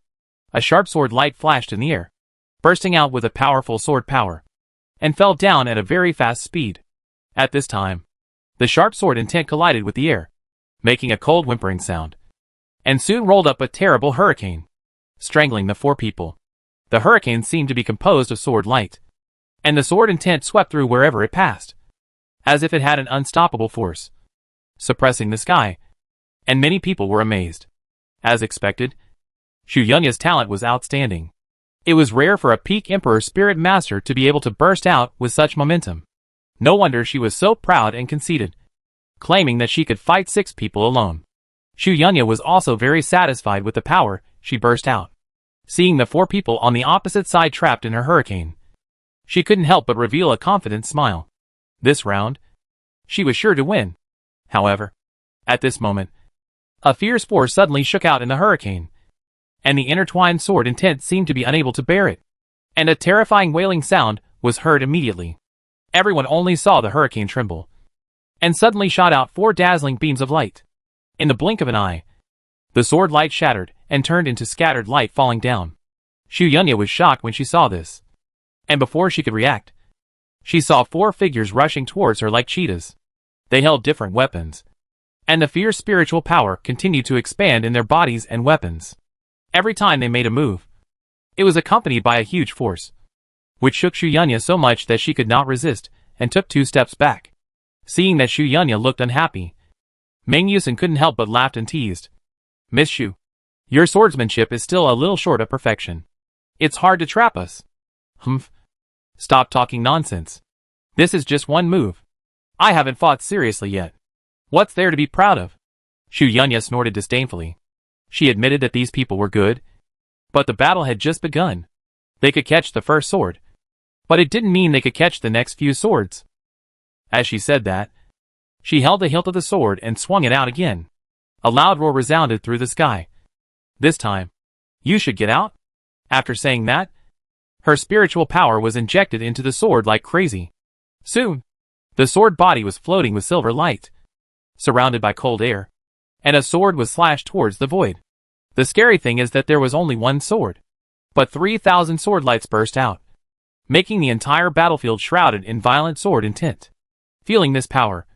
A sharp sword light flashed in the air, bursting out with a powerful sword power, and fell down at a very fast speed. At this time, the sharp sword intent collided with the air, making a cold whimpering sound, and soon rolled up a terrible hurricane, strangling the 4 people. The hurricane seemed to be composed of sword light, and the sword intent swept through wherever it passed, as if it had an unstoppable force, suppressing the sky, and many people were amazed. As expected, Xu Yunya's talent was outstanding. It was rare for a peak emperor spirit master to be able to burst out with such momentum. No wonder she was so proud and conceited, claiming that she could fight 6 people alone. Xu Yunya was also very satisfied with the power. She burst out, seeing the 4 people on the opposite side trapped in her hurricane. She couldn't help but reveal a confident smile. This round, she was sure to win. However, at this moment, a fierce force suddenly shook out in the hurricane, and the intertwined sword intent seemed to be unable to bear it, and a terrifying wailing sound was heard immediately. Everyone only saw the hurricane tremble, and suddenly shot out 4 dazzling beams of light. In the blink of an eye, the sword light shattered and turned into scattered light falling down. Xu Yunya was shocked when she saw this, and before she could react, she saw 4 figures rushing towards her like cheetahs. They held different weapons, and the fierce spiritual power continued to expand in their bodies and weapons. Every time they made a move, it was accompanied by a huge force, which shook Xu Yunya so much that she could not resist and took 2 steps back. Seeing that Xu Yunya looked unhappy, Meng Yusen couldn't help but laughed and teased. "Miss Xu, your swordsmanship is still a little short of perfection. It's hard to trap us." "Humph. Stop talking nonsense. This is just one move. I haven't fought seriously yet. What's there to be proud of?" Xu Yunya snorted disdainfully. She admitted that these people were good, but the battle had just begun. They could catch the first sword, but it didn't mean they could catch the next few swords. As she said that, she held the hilt of the sword and swung it out again. A loud roar resounded through the sky. This time, "You should get out." After saying that, her spiritual power was injected into the sword like crazy. Soon, the sword body was floating with silver light, surrounded by cold air, and a sword was slashed towards the void. The scary thing is that there was only one sword, but 3,000 sword lights burst out, making the entire battlefield shrouded in violent sword intent. Feeling this power,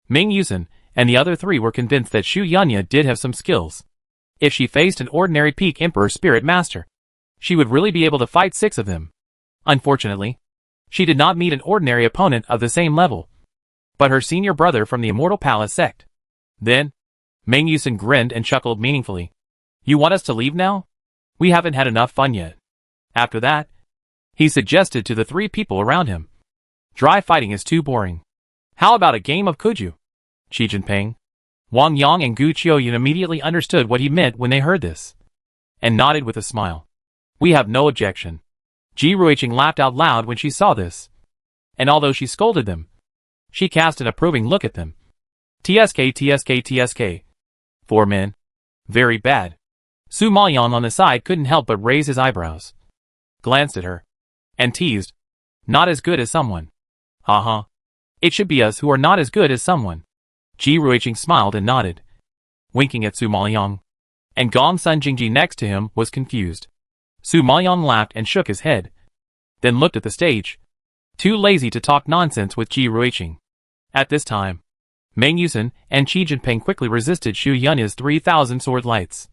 Meng Yusen and the other 3 were convinced that Xu Yunya did have some skills. If she faced an ordinary peak Emperor Spirit Master, she would really be able to fight 6 of them. Unfortunately, she did not meet an ordinary opponent of the same level, but her senior brother from the Immortal Palace sect. Then, Meng Yusen grinned and chuckled meaningfully. "You want us to leave now? We haven't had enough fun yet." After that, he suggested to the 3 people around him, "Dry fighting is too boring. How about a game of Kuju?" Qi Jinping, Wang Yang and Gu Qiuyun immediately understood what he meant when they heard this, and nodded with a smile. "We have no objection." Ji Ruiqing laughed out loud when she saw this, and although she scolded them, she cast an approving look at them. "TSK, TSK, TSK. 4 men. Very bad." Su Maoyang on the side couldn't help but raise his eyebrows, glanced at her, and teased, "Not as good as someone." "Uh-huh. It should be us who are not as good as someone." Ji Ruiqing smiled and nodded, winking at Su Maoyang, and Gong Sun Jingji next to him was confused. Su Maoyang laughed and shook his head, then looked at the stage, too lazy to talk nonsense with Ji Ruiqing. At this time, Meng Yusen and Qi Jinping quickly resisted Xu Yunya's 3,000 sword lights,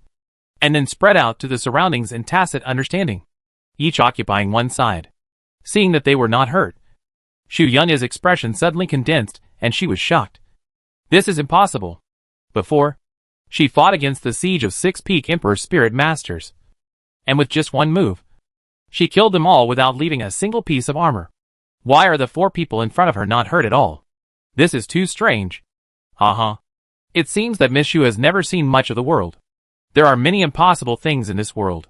and then spread out to the surroundings in tacit understanding, each occupying one side. Seeing that they were not hurt, Xu Yunya's expression suddenly condensed and she was shocked. This is impossible. Before, she fought against the siege of 6 peak Emperor Spirit Masters, and with just one move, she killed them all without leaving a single piece of armor. Why are the 4 people in front of her not hurt at all? This is too strange. It seems that Miss Xu has never seen much of the world. There are many impossible things in this world.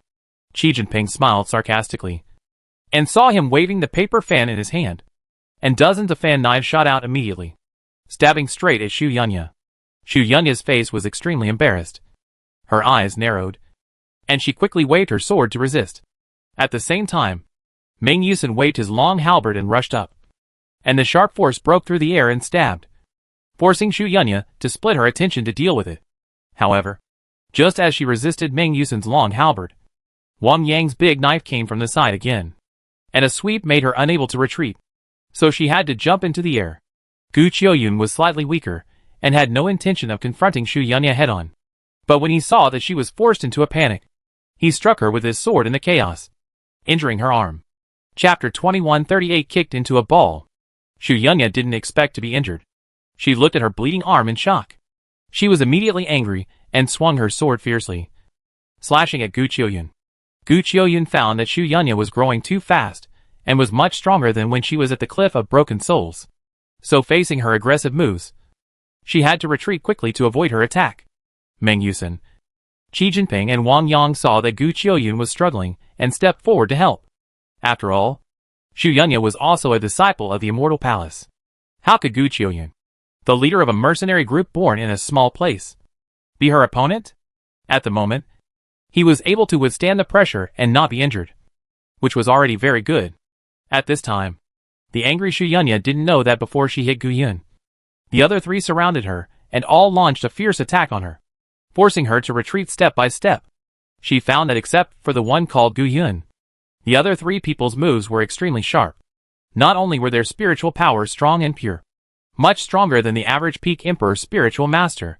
Qi Jinping smiled sarcastically, and saw him waving the paper fan in his hand, and dozens of fan knives shot out immediately, stabbing straight at Xu Yunya. Xu Yunya's face was extremely embarrassed. Her eyes narrowed, and she quickly waved her sword to resist. At the same time, Meng Yusen waved his long halberd and rushed up, and the sharp force broke through the air and stabbed, forcing Xu Yunya to split her attention to deal with it. However, just as she resisted Meng Yusen's long halberd, Wang Yang's big knife came from the side again, and a sweep made her unable to retreat, so she had to jump into the air. Gu Qiuyun was slightly weaker, and had no intention of confronting Xu Yunya head-on. But when he saw that she was forced into a panic, he struck her with his sword in the chaos, injuring her arm. Chapter 2138 kicked into a ball. Xu Yunya didn't expect to be injured. She looked at her bleeding arm in shock. She was immediately angry, and swung her sword fiercely, slashing at Gu Qiuyun. Gu Qiuyun found that Xu Yunya was growing too fast, and was much stronger than when she was at the Cliff of Broken Souls. So facing her aggressive moves, she had to retreat quickly to avoid her attack. Meng Yusen, Qi Jinping and Wang Yang saw that Gu Qiuyun was struggling and stepped forward to help. After all, Xu Yunya was also a disciple of the Immortal Palace. How could Gu Qiuyun, the leader of a mercenary group born in a small place, be her opponent? At the moment, he was able to withstand the pressure and not be injured, which was already very good. At this time, the angry Xu Yunya didn't know that before she hit Gu Yun, the other three surrounded her and all launched a fierce attack on her, forcing her to retreat step by step. She found that except for the one called Gu Yun, the other three people's moves were extremely sharp. Not only were their spiritual powers strong and pure, much stronger than the average peak emperor's spiritual master,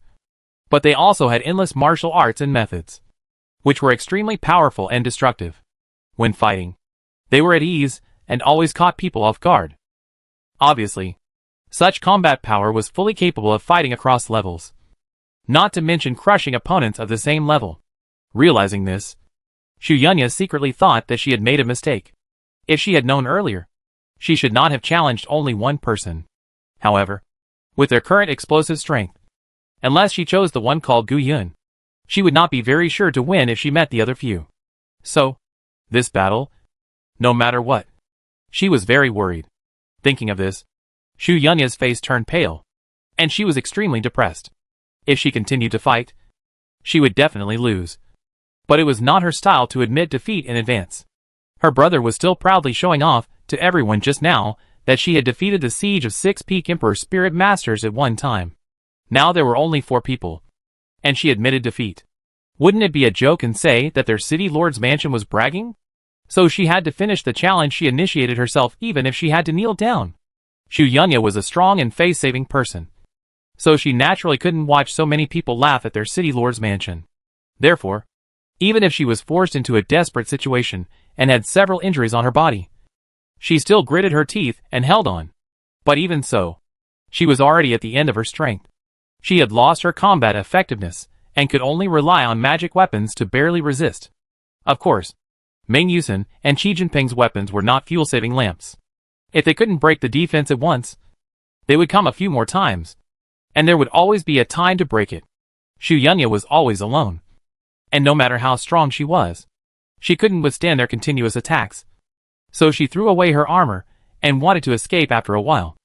but they also had endless martial arts and methods, which were extremely powerful and destructive. When fighting, they were at ease and always caught people off guard. Obviously, such combat power was fully capable of fighting across levels, not to mention crushing opponents of the same level. Realizing this, Xu Yunya secretly thought that she had made a mistake. If she had known earlier, she should not have challenged only one person. However, with their current explosive strength, unless she chose the one called Gu Yun, she would not be very sure to win if she met the other few. So, this battle, no matter what. She was very worried. Thinking of this, Xu Yunya's face turned pale, and she was extremely depressed. If she continued to fight, she would definitely lose. But it was not her style to admit defeat in advance. Her brother was still proudly showing off to everyone just now that she had defeated the siege of 6 peak emperor spirit masters at one time. Now there were only 4 people, and she admitted defeat. Wouldn't it be a joke and say that their city lord's mansion was bragging? So she had to finish the challenge she initiated herself even if she had to kneel down. Xu Yunya was a strong and face-saving person, so she naturally couldn't watch so many people laugh at their city lord's mansion. Therefore, even if she was forced into a desperate situation and had several injuries on her body, she still gritted her teeth and held on. But even so, she was already at the end of her strength. She had lost her combat effectiveness and could only rely on magic weapons to barely resist. Of course, Meng Yusen and Qi Jinping's weapons were not fuel-saving lamps. If they couldn't break the defense at once, they would come a few more times, and there would always be a time to break it. Xu Yunya was always alone, and no matter how strong she was, she couldn't withstand their continuous attacks. So she threw away her armor and wanted to escape after a while.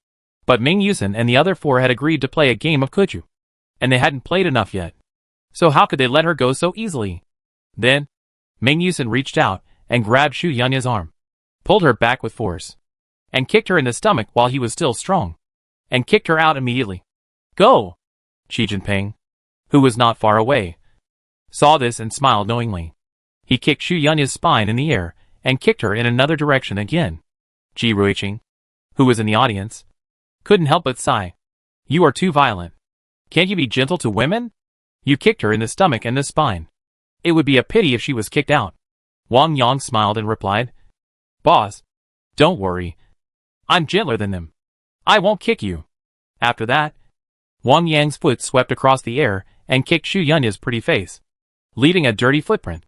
But Meng Yusen and the other 4 had agreed to play a game of kuju, and they hadn't played enough yet. So how could they let her go so easily? Then, Meng Yusen reached out and grabbed Xu Yunya's arm, pulled her back with force, and kicked her in the stomach while he was still strong, and kicked her out immediately. Go! Qi Jinping, who was not far away, saw this and smiled knowingly. He kicked Xu Yunya's spine in the air and kicked her in another direction again. Qi Ruiqing, who was in the audience, couldn't help but sigh. You are too violent. Can't you be gentle to women? You kicked her in the stomach and the spine. It would be a pity if she was kicked out. Wang Yang smiled and replied, Boss, don't worry. I'm gentler than them. I won't kick you. After that, Wang Yang's foot swept across the air and kicked Xu Yunya's pretty face, leaving a dirty footprint.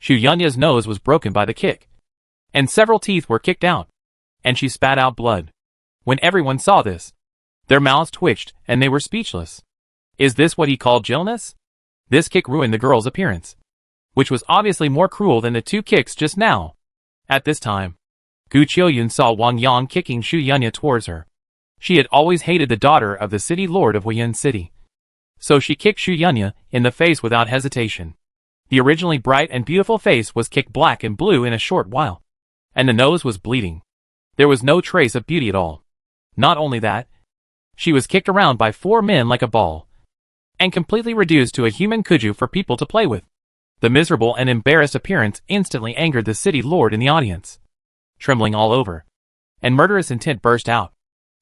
Xu Yunya's nose was broken by the kick, and several teeth were kicked out, and she spat out blood. When everyone saw this, their mouths twitched and they were speechless. Is this what he called gentleness? This kick ruined the girl's appearance, which was obviously more cruel than the 2 kicks just now. At this time, Gu Qiuyun saw Wang Yang kicking Xu Yunya towards her. She had always hated the daughter of the city lord of Huiyan City, so she kicked Xu Yunya in the face without hesitation. The originally bright and beautiful face was kicked black and blue in a short while, and the nose was bleeding. There was no trace of beauty at all. Not only that, she was kicked around by 4 men like a ball, and completely reduced to a human kuju for people to play with. The miserable and embarrassed appearance instantly angered the city lord in the audience. Trembling all over, and murderous intent burst out.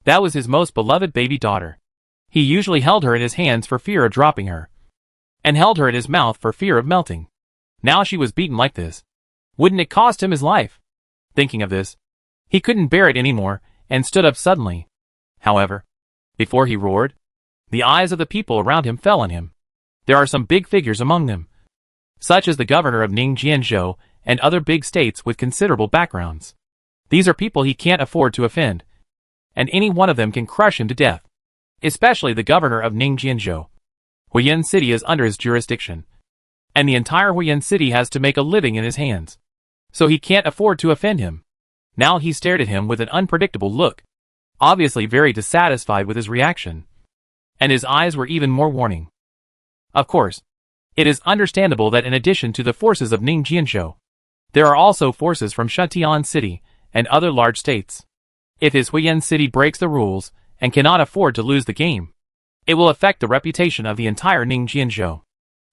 That was his most beloved baby daughter. He usually held her in his hands for fear of dropping her, and held her in his mouth for fear of melting. Now she was beaten like this. Wouldn't it cost him his life? Thinking of this, he couldn't bear it anymore and stood up suddenly. However, before he roared, the eyes of the people around him fell on him. There are some big figures among them, such as the governor of Ningjianzhou and other big states with considerable backgrounds. These are people he can't afford to offend. and any one of them can crush him to death. Especially the governor of Ningjianzhou. Huiyin City is under his jurisdiction, and the entire Huiyin City has to make a living in his hands. So he can't afford to offend him. Now he stared at him with an unpredictable look, obviously very dissatisfied with his reaction. And his eyes were even more warning. Of course, it is understandable that in addition to the forces of Ningjianzhou, there are also forces from Shutian City and other large states. If his Huiyin City breaks the rules and cannot afford to lose the game, it will affect the reputation of the entire Ningjianzhou.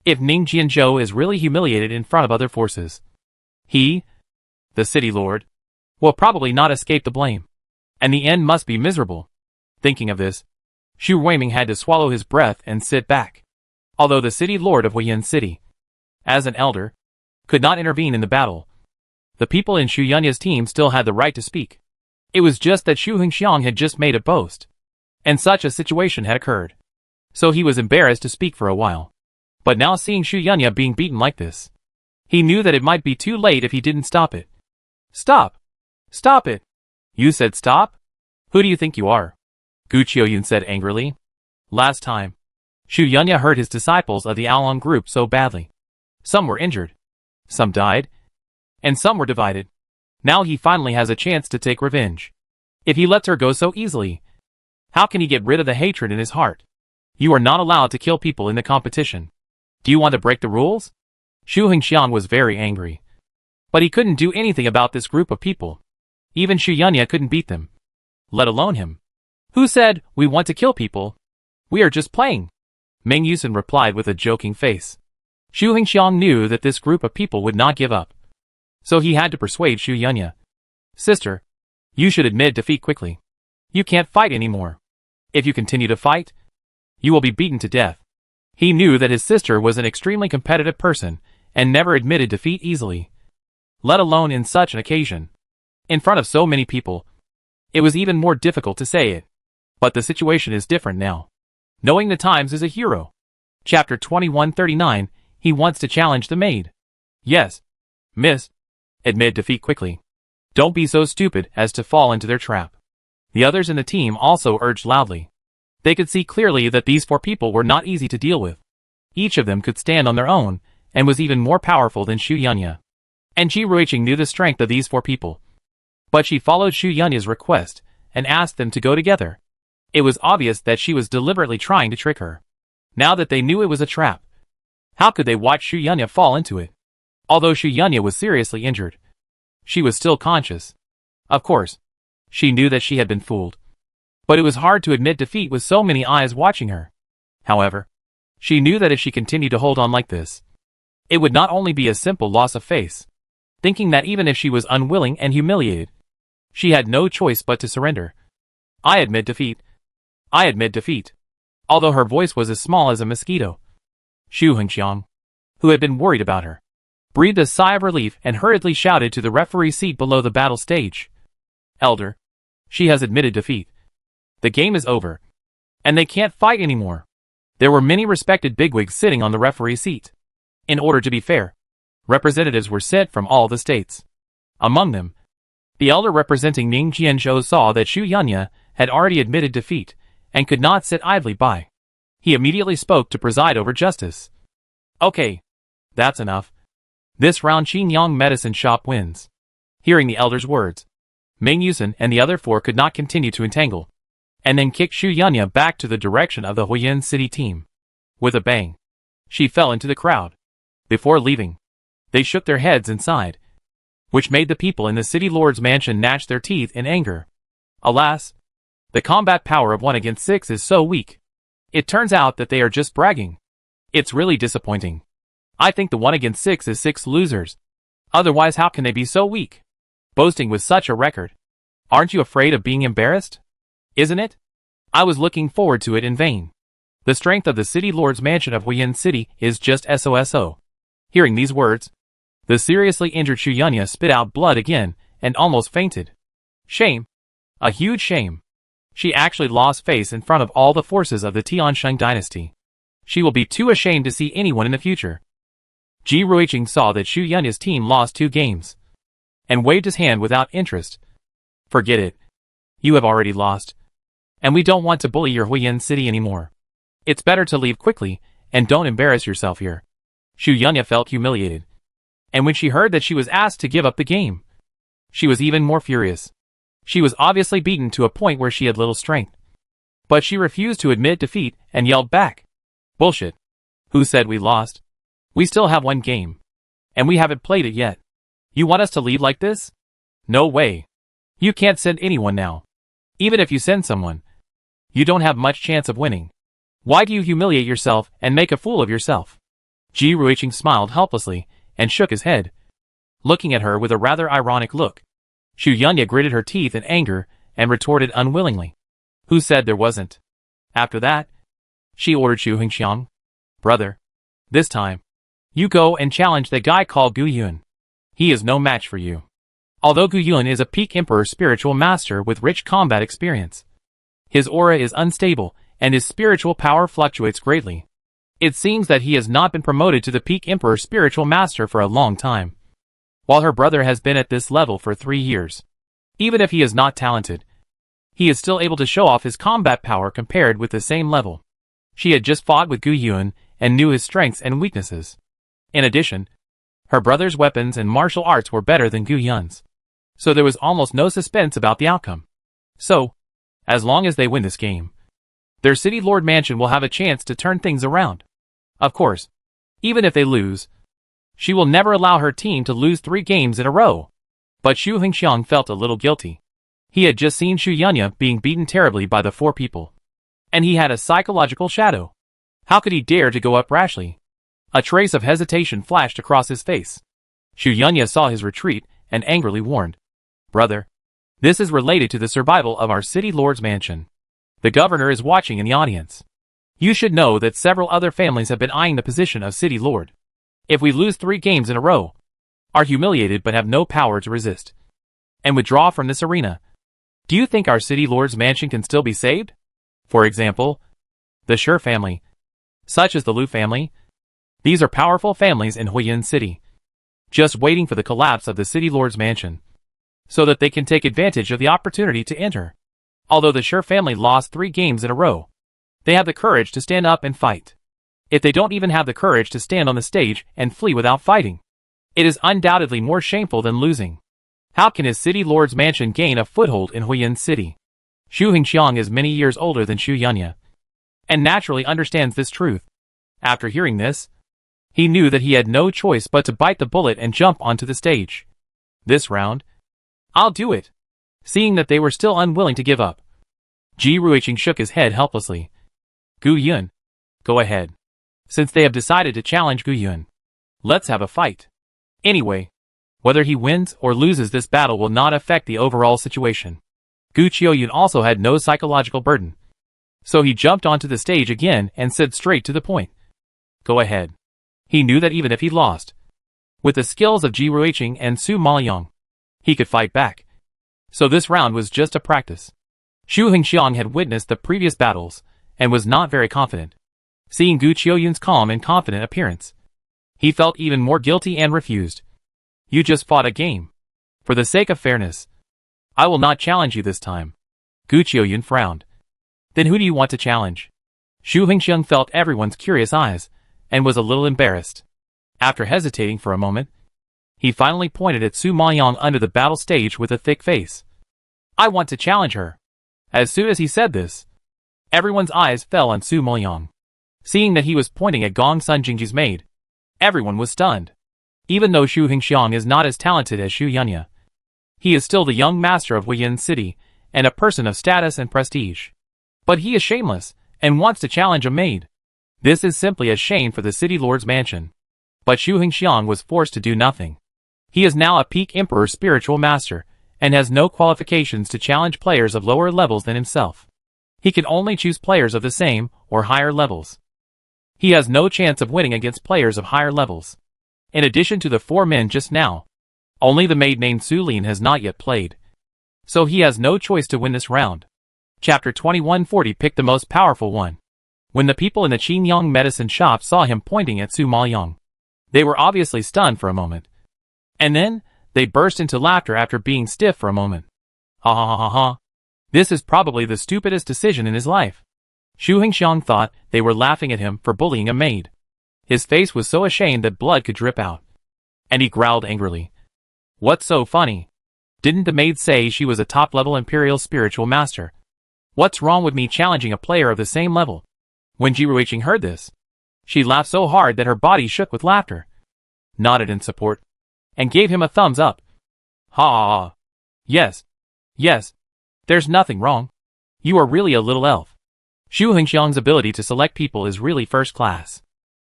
If Ningjianzhou is really humiliated in front of other forces, he, the city lord, will probably not escape the blame, and the end must be miserable. Thinking of this, Xu Huiming had to swallow his breath and sit back. Although the city lord of Huiyin City, as an elder, could not intervene in the battle, the people in Xu Yunya's team still had the right to speak. It was just that Xu Hengxiang had just made a boast, and such a situation had occurred. So he was embarrassed to speak for a while. But now seeing Xu Yunya being beaten like this, he knew that it might be too late if he didn't stop it. Stop! Stop it! You said stop? Who do you think you are? Gu Qiuyun said angrily. Last time, Xu Yunya hurt his disciples of the Aolong group so badly. Some were injured, some died, and some were divided. Now he finally has a chance to take revenge. If he lets her go so easily, how can he get rid of the hatred in his heart? You are not allowed to kill people in the competition. Do you want to break the rules? Xu Hengxiang was very angry. But he couldn't do anything about this group of people. Even Xu Yunya couldn't beat them, let alone him. Who said, we want to kill people? We are just playing. Meng Yusen replied with a joking face. Xu Hengxiang knew that this group of people would not give up. So he had to persuade Xu Yunya. Sister, you should admit defeat quickly. You can't fight anymore. If you continue to fight, you will be beaten to death. He knew that his sister was an extremely competitive person and never admitted defeat easily, let alone in such an occasion. In front of so many people, it was even more difficult to say it. But the situation is different now. Knowing the times is a hero. Chapter 2139, he wants to challenge the maid. Yes, miss. Admit defeat quickly. Don't be so stupid as to fall into their trap. The others in the team also urged loudly. They could see clearly that these four people were not easy to deal with. Each of them could stand on their own, and was even more powerful than Xu Yunya. And Ji Ruiqing knew the strength of these four people. But she followed Xu Yunya's request, and asked them to go together. It was obvious that she was deliberately trying to trick her. Now that they knew it was a trap, how could they watch Xu Yunya fall into it? Although Xu Yunya was seriously injured, she was still conscious. Of course, she knew that she had been fooled. But it was hard to admit defeat with so many eyes watching her. However, she knew that if she continued to hold on like this, it would not only be a simple loss of face. Thinking that even if she was unwilling and humiliated, she had no choice but to surrender. I admit defeat. I admit defeat. Although her voice was as small as a mosquito, Xu Hengxiang, who had been worried about her, breathed a sigh of relief and hurriedly shouted to the referee seat below the battle stage. Elder, she has admitted defeat. The game is over, and they can't fight anymore. There were many respected bigwigs sitting on the referee seat. In order to be fair, representatives were sent from all the states. Among them, the elder representing Ningjianzhou saw that Xu Yunya had already admitted defeat, and could not sit idly by. He immediately spoke to preside over justice. Okay, that's enough. This round Xingyang medicine shop wins. Hearing the elder's words, Meng Yusen and the other four could not continue to entangle, and then kicked Xu Yunya back to the direction of the Huiyin City team. With a bang, she fell into the crowd. Before leaving, they shook their heads and sighed, which made the people in the city lord's mansion gnash their teeth in anger. Alas, the combat power of 1 against 6 is so weak. It turns out that they are just bragging. It's really disappointing. I think the 1 against 6 is 6 losers. Otherwise how can they be so weak? Boasting with such a record. Aren't you afraid of being embarrassed? Isn't it? I was looking forward to it in vain. The strength of the city lord's mansion of Huiyin City is just SOSO. Hearing these words, the seriously injured Xu Yunya spit out blood again, and almost fainted. Shame. A huge shame. She actually lost face in front of all the forces of the Tiansheng dynasty. She will be too ashamed to see anyone in the future. Ji Ruiqing saw that Xu Yunya's team lost 2 games, and waved his hand without interest. Forget it. You have already lost. And we don't want to bully your Huiyin city anymore. It's better to leave quickly, and don't embarrass yourself here. Xu Yunya felt humiliated. And when she heard that she was asked to give up the game, she was even more furious. She was obviously beaten to a point where she had little strength. But she refused to admit defeat and yelled back. Bullshit. Who said we lost? We still have one game. And we haven't played it yet. You want us to leave like this? No way. You can't send anyone now. Even if you send someone, you don't have much chance of winning. Why do you humiliate yourself and make a fool of yourself? Ji Ruiqing smiled helplessly and shook his head, looking at her with a rather ironic look. Xu Yunya gritted her teeth in anger and retorted unwillingly. Who said there wasn't? After that, she ordered Xu Hengxiang. Brother, this time, you go and challenge the guy called Gu Yun. He is no match for you. Although Gu Yun is a peak emperor spiritual master with rich combat experience, his aura is unstable and his spiritual power fluctuates greatly. It seems that he has not been promoted to the peak emperor spiritual master for a long time, while her brother has been at this level for 3 years. Even if he is not talented, he is still able to show off his combat power compared with the same level. She had just fought with Gu Yun and knew his strengths and weaknesses. In addition, her brother's weapons and martial arts were better than Gu Yun's, so there was almost no suspense about the outcome. So, as long as they win this game, their city lord mansion will have a chance to turn things around. Of course, even if they lose, she will never allow her team to lose 3 games in a row. But Xu Hengxiang felt a little guilty. He had just seen Xu Yunya being beaten terribly by the 4 people. And he had a psychological shadow. How could he dare to go up rashly? A trace of hesitation flashed across his face. Xu Yunya saw his retreat and angrily warned. Brother, this is related to the survival of our city lord's mansion. The governor is watching in the audience. You should know that several other families have been eyeing the position of city lord. If we lose 3 games in a row, are humiliated but have no power to resist, and withdraw from this arena, do you think our city lord's mansion can still be saved? For example, the Shi family, such as the Lu family. These are powerful families in Huiyin City, just waiting for the collapse of the city lord's mansion, so that they can take advantage of the opportunity to enter. Although the Shi family lost 3 games in a row, they have the courage to stand up and fight. If they don't even have the courage to stand on the stage and flee without fighting, it is undoubtedly more shameful than losing. How can his city lord's mansion gain a foothold in Huiyin City? Xu Hengxiang is many years older than Xu Yunya, and naturally understands this truth. After hearing this, he knew that he had no choice but to bite the bullet and jump onto the stage. This round, I'll do it. Seeing that they were still unwilling to give up, Ji Ruiqing shook his head helplessly. Gu Yun, go ahead. Since they have decided to challenge Gu Yun, let's have a fight. Anyway, whether he wins or loses this battle will not affect the overall situation. Gu Qiuyun also had no psychological burden, so he jumped onto the stage again and said straight to the point. Go ahead. He knew that even if he lost, with the skills of Ji Ruiqing and Su Maoyong, he could fight back. So this round was just a practice. Xu Hengxiang had witnessed the previous battles and was not very confident. Seeing Gu Qiuyun's calm and confident appearance, he felt even more guilty and refused. You just fought a game. For the sake of fairness, I will not challenge you this time. Gu Qiuyun frowned. Then who do you want to challenge? Xu Hengxiang felt everyone's curious eyes and was a little embarrassed. After hesitating for a moment, he finally pointed at Su Maoyong under the battle stage with a thick face. I want to challenge her. As soon as he said this, everyone's eyes fell on Su Maoyong. Seeing that he was pointing at Gong Sun Jingji's maid, everyone was stunned. Even though Xu Hengxiang is not as talented as Xu Yunya, he is still the young master of Huiyin City and a person of status and prestige. But he is shameless and wants to challenge a maid. This is simply a shame for the city lord's mansion. But Xu Hengxiang was forced to do nothing. He is now a peak emperor spiritual master and has no qualifications to challenge players of lower levels than himself. He can only choose players of the same or higher levels. He has no chance of winning against players of higher levels. In addition to the 4 men just now, only the maid named Su Lin has not yet played. So he has no choice to win this round. Chapter 2140 Pick the most powerful one. When the people in the Qingyang medicine shop saw him pointing at Su Maoyong, they were obviously stunned for a moment. And then, they burst into laughter after being stiff for a moment. Ha ha ha ha ha. This is probably the stupidest decision in his life. Xu Hengxiang thought they were laughing at him for bullying a maid. His face was so ashamed that blood could drip out. And he growled angrily. What's so funny? Didn't the maid say she was a top-level imperial spiritual master? What's wrong with me challenging a player of the same level? When Ji Ruiqing heard this, she laughed so hard that her body shook with laughter, nodded in support, and gave him a thumbs up. Ha ha ha. Yes. Yes. There's nothing wrong. You are really a little elf. Xu Hengxiang's ability to select people is really first class.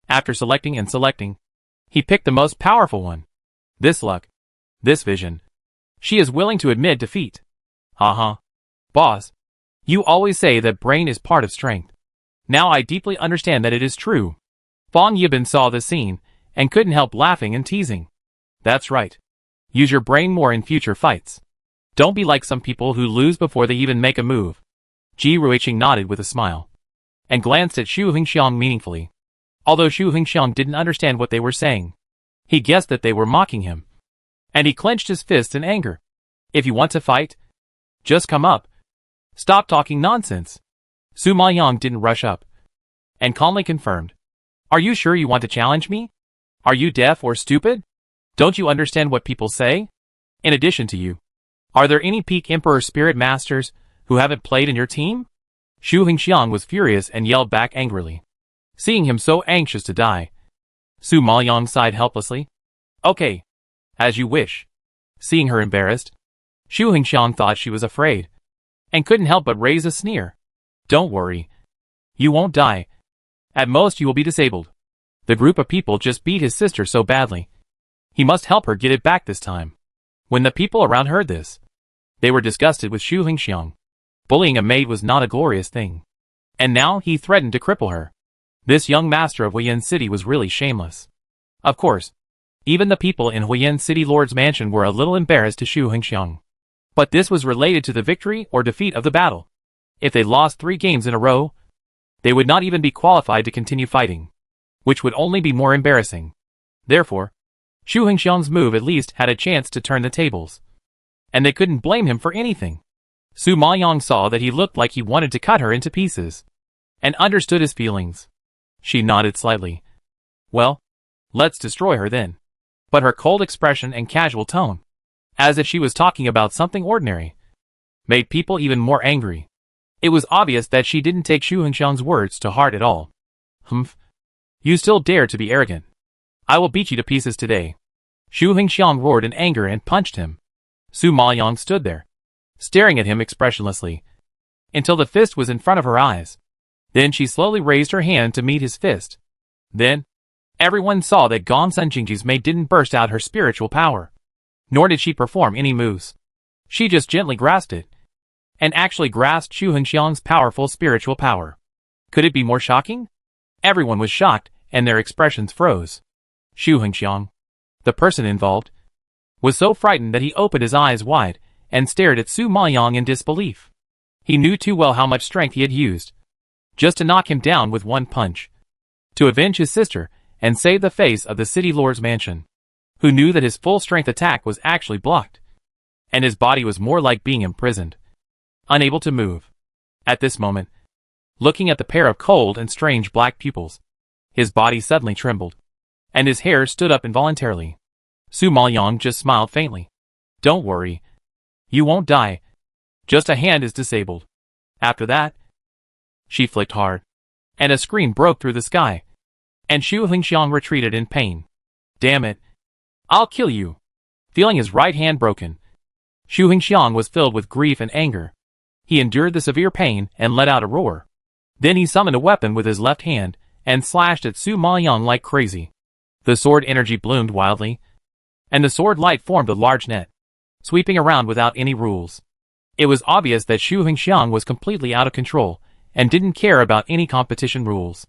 After selecting and selecting, he picked the most powerful one. This luck. This vision. She is willing to admit defeat. Haha. Boss. You always say that brain is part of strength. Now I deeply understand that it is true. Fang Yibin saw this scene, and couldn't help laughing and teasing. That's right. Use your brain more in future fights. Don't be like some people who lose before they even make a move. Ji Ruiqing nodded with a smile, and glanced at Xu Hengxiang meaningfully. Although Xu Hengxiang didn't understand what they were saying, he guessed that they were mocking him. And he clenched his fist in anger. If you want to fight, just come up. Stop talking nonsense. Su Maoyang didn't rush up, and calmly confirmed. Are you sure you want to challenge me? Are you deaf or stupid? Don't you understand what people say? In addition to you, are there any peak Emperor Spirit Masters who haven't played in your team? Xu Hengxiang was furious and yelled back angrily. Seeing him so anxious to die, Su Maoyang sighed helplessly. Okay. As you wish. Seeing her embarrassed, Xu Hengxiang thought she was afraid, and couldn't help but raise a sneer. Don't worry. You won't die. At most you will be disabled. The group of people just beat his sister so badly. He must help her get it back this time. When the people around heard this, they were disgusted with Xu Hengxiang. Bullying a maid was not a glorious thing. And now he threatened to cripple her. This young master of Huiyan City was really shameless. Of course, even the people in Huiyan City Lord's mansion were a little embarrassed to Xu Hengxiang. But this was related to the victory or defeat of the battle. If they lost 3 games in a row, they would not even be qualified to continue fighting, which would only be more embarrassing. Therefore, Xu Hengxiang's move at least had a chance to turn the tables. And they couldn't blame him for anything. Su Maoyang saw that he looked like he wanted to cut her into pieces, and understood his feelings. She nodded slightly. Well, let's destroy her then. But her cold expression and casual tone, as if she was talking about something ordinary, made people even more angry. It was obvious that she didn't take Xu Hengxiang's words to heart at all. Humph. You still dare to be arrogant. I will beat you to pieces today. Xu Hengxiang roared in anger and punched him. Su Maoyang stood there, staring at him expressionlessly, until the fist was in front of her eyes. Then she slowly raised her hand to meet his fist. Then, everyone saw that Gong Sun Jingji's maid didn't burst out her spiritual power, nor did she perform any moves. She just gently grasped it, and actually grasped Xu Hengxiang's powerful spiritual power. Could it be more shocking? Everyone was shocked, and their expressions froze. Xu Hengxiang, the person involved, was so frightened that he opened his eyes wide and stared at Su Maoyang in disbelief. He knew too well how much strength he had used, just to knock him down with one punch, to avenge his sister and save the face of the city lord's mansion, who knew that his full-strength attack was actually blocked, and his body was more like being imprisoned, unable to move. At this moment, looking at the pair of cold and strange black pupils, his body suddenly trembled, and his hair stood up involuntarily. Su Maoyang just smiled faintly. Don't worry. You won't die. Just a hand is disabled. After that, she flicked hard, and a scream broke through the sky, and Xu Hengxiang retreated in pain. Damn it. I'll kill you. Feeling his right hand broken, Xu Hengxiang was filled with grief and anger. He endured the severe pain and let out a roar. Then he summoned a weapon with his left hand and slashed at Su Maoyang like crazy. The sword energy bloomed wildly, and the sword light formed a large net, sweeping around without any rules. It was obvious that Xu Hengxiang was completely out of control and didn't care about any competition rules.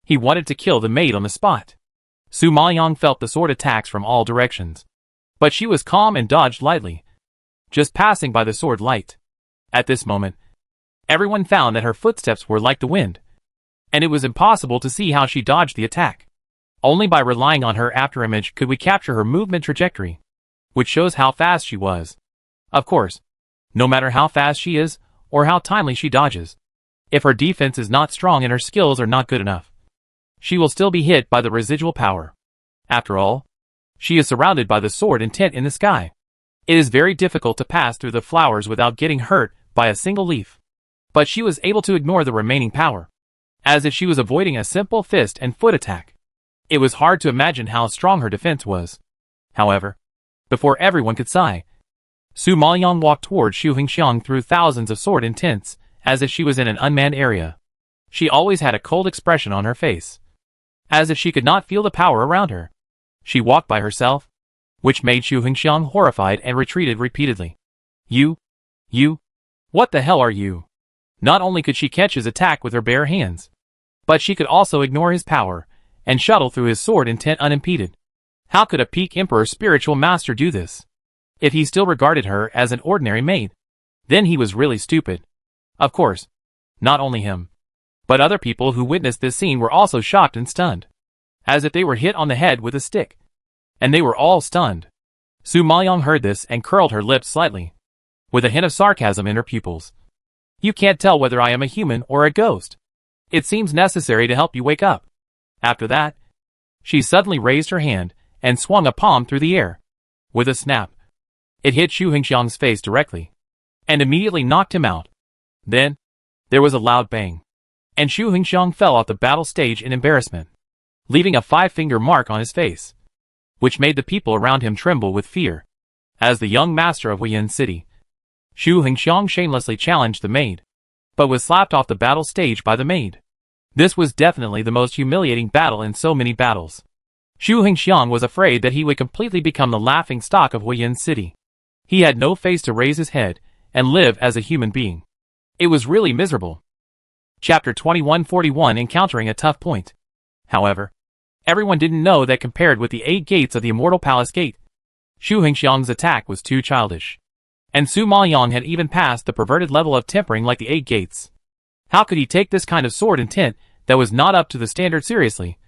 He wanted to kill the maid on the spot. Su Maoyang felt the sword attacks from all directions, but she was calm and dodged lightly, just passing by the sword light. At this moment, everyone found that her footsteps were like the wind, and it was impossible to see how she dodged the attack. Only by relying on her afterimage could we capture her movement trajectory, which shows how fast she was. Of course, no matter how fast she is, or how timely she dodges. If her defense is not strong and her skills are not good enough, she will still be hit by the residual power. After all, she is surrounded by the sword intent in the sky. It is very difficult to pass through the flowers without getting hurt by a single leaf. But she was able to ignore the remaining power, as if she was avoiding a simple fist and foot attack. It was hard to imagine how strong her defense was. However, before everyone could sigh, Su Maoyang walked toward Xu Hengxiang through thousands of sword intents, as if she was in an unmanned area. She always had a cold expression on her face, as if she could not feel the power around her. She walked by herself, which made Xu Hengxiang horrified and retreated repeatedly. You? What the hell are you? Not only could she catch his attack with her bare hands, but she could also ignore his power and shuttle through his sword intent unimpeded. How could a peak emperor spiritual master do this? If he still regarded her as an ordinary maid, then he was really stupid. Of course, not only him, but other people who witnessed this scene were also shocked and stunned, as if they were hit on the head with a stick. And they were all stunned. Su Maoyang heard this and curled her lips slightly, with a hint of sarcasm in her pupils. You can't tell whether I am a human or a ghost. It seems necessary to help you wake up. After that, she suddenly raised her hand and swung a palm through the air. With a snap, it hit Xu Hengxiang's face directly, and immediately knocked him out. Then, there was a loud bang, and Xu Hengxiang fell off the battle stage in embarrassment, leaving a 5-finger mark on his face, which made the people around him tremble with fear. As the young master of Huiyin City, Xu Hengxiang shamelessly challenged the maid, but was slapped off the battle stage by the maid. This was definitely the most humiliating battle in so many battles. Xu Hengxiang was afraid that he would completely become the laughing stock of Huiyin City. He had no face to raise his head and live as a human being. It was really miserable. Chapter 2141 Encountering a Tough Point. However, everyone didn't know that compared with the 8 gates of the Immortal Palace Gate, Xu Hengxiang's attack was too childish. And Su Maoyang had even passed the perverted level of tempering like the 8 gates. How could he take this kind of sword intent that was not up to the standard seriously?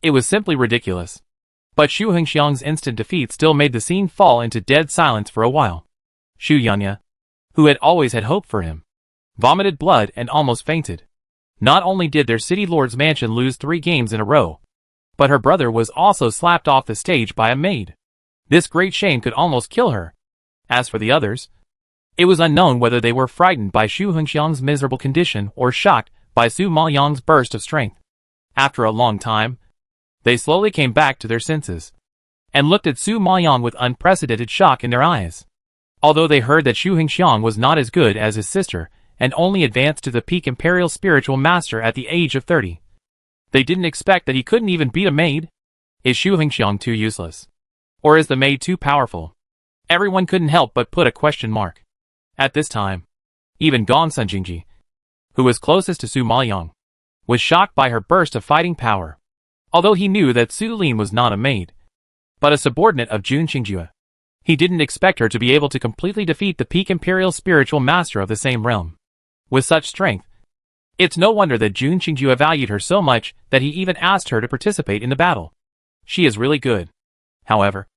It was simply ridiculous. But Xu Hengxiang's instant defeat still made the scene fall into dead silence for a while. Xu Yunya, who had always had hope for him, vomited blood and almost fainted. Not only did their city lord's mansion lose 3 games in a row, but her brother was also slapped off the stage by a maid. This great shame could almost kill her. As for the others, it was unknown whether they were frightened by Xu Hengxiang's miserable condition or shocked by Su Maoyang's burst of strength. After a long time, they slowly came back to their senses, and looked at Su Maoyang with unprecedented shock in their eyes. Although they heard that Xu Hengxiang was not as good as his sister, and only advanced to the peak imperial spiritual master at the age of 30, they didn't expect that he couldn't even beat a maid. Is Xu Hengxiang too useless? Or is the maid too powerful? Everyone couldn't help but put a question mark. At this time, even Gong Sunjingji, who was closest to Su Maoyang, was shocked by her burst of fighting power. Although he knew that Su Lin was not a maid, but a subordinate of Jun Qingjue, he didn't expect her to be able to completely defeat the peak imperial spiritual master of the same realm. With such strength, it's no wonder that Jun Qingjue valued her so much that he even asked her to participate in the battle. She is really good. However,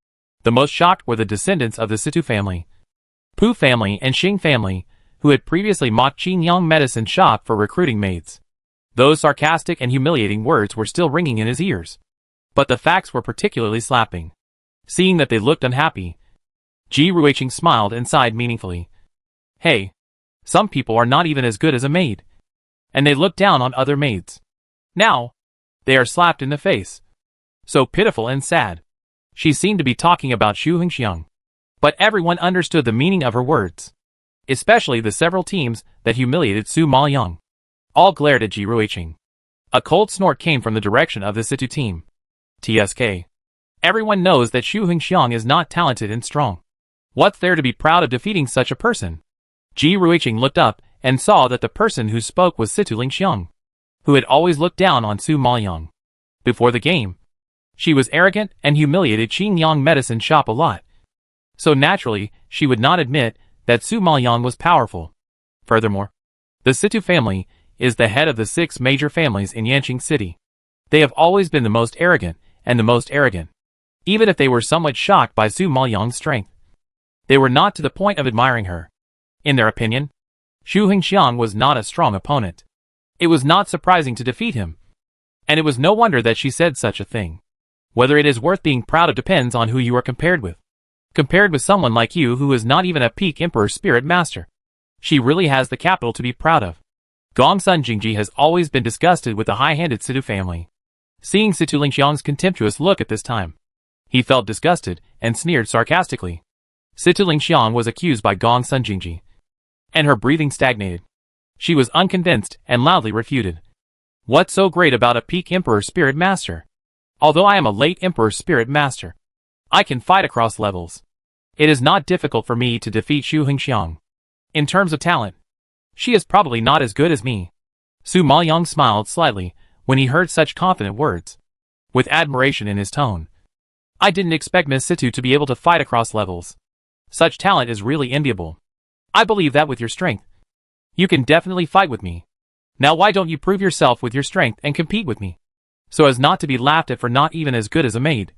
the most shocked were the descendants of the Situ family, Pu family and Xing family, who had previously mocked Qingyang medicine shop for recruiting maids. Those sarcastic and humiliating words were still ringing in his ears. But the facts were particularly slapping. Seeing that they looked unhappy, Ji Ruiqing smiled and sighed meaningfully. Hey, some people are not even as good as a maid, and they look down on other maids. Now, they are slapped in the face. So pitiful and sad. She seemed to be talking about Xu Hengxiang. But everyone understood the meaning of her words, especially the several teams that humiliated Su Maoyang. All glared at Ji Ruiqing. A cold snort came from the direction of the Situ team. TSK. Everyone knows that Xu Hengxiang is not talented and strong. What's there to be proud of defeating such a person? Ji Ruiqing looked up and saw that the person who spoke was Situ Lingxiang, who had always looked down on Su Maoyang. Before the game, she was arrogant and humiliated Qingyang medicine shop a lot. So naturally, she would not admit that Su Maoyang was powerful. Furthermore, the Situ family is the head of the 6 major families in Yanqing City. They have always been the most arrogant and the most arrogant. Even if they were somewhat shocked by Su Maoyang's strength, they were not to the point of admiring her. In their opinion, Xu Hengxiang was not a strong opponent. It was not surprising to defeat him. And it was no wonder that she said such a thing. Whether it is worth being proud of depends on who you are compared with. Compared with someone like you who is not even a peak Emperor Spirit Master. She really has the capital to be proud of. Gongsun Jingji has always been disgusted with the high-handed Situ family. Seeing Situ Lingxiang's contemptuous look at this time, he felt disgusted and sneered sarcastically. Situ Lingxiang was accused by Gongsun Jingji, and her breathing stagnated. She was unconvinced and loudly refuted. What's so great about a peak Emperor Spirit Master? Although I am a late Emperor Spirit Master, I can fight across levels. It is not difficult for me to defeat Xu Hengxiang. In terms of talent, she is probably not as good as me. Su Maoyang smiled slightly when he heard such confident words, with admiration in his tone. I didn't expect Miss Situ to be able to fight across levels. Such talent is really enviable. I believe that with your strength, you can definitely fight with me. Now why don't you prove yourself with your strength and compete with me, so as not to be laughed at for not even as good as a maid?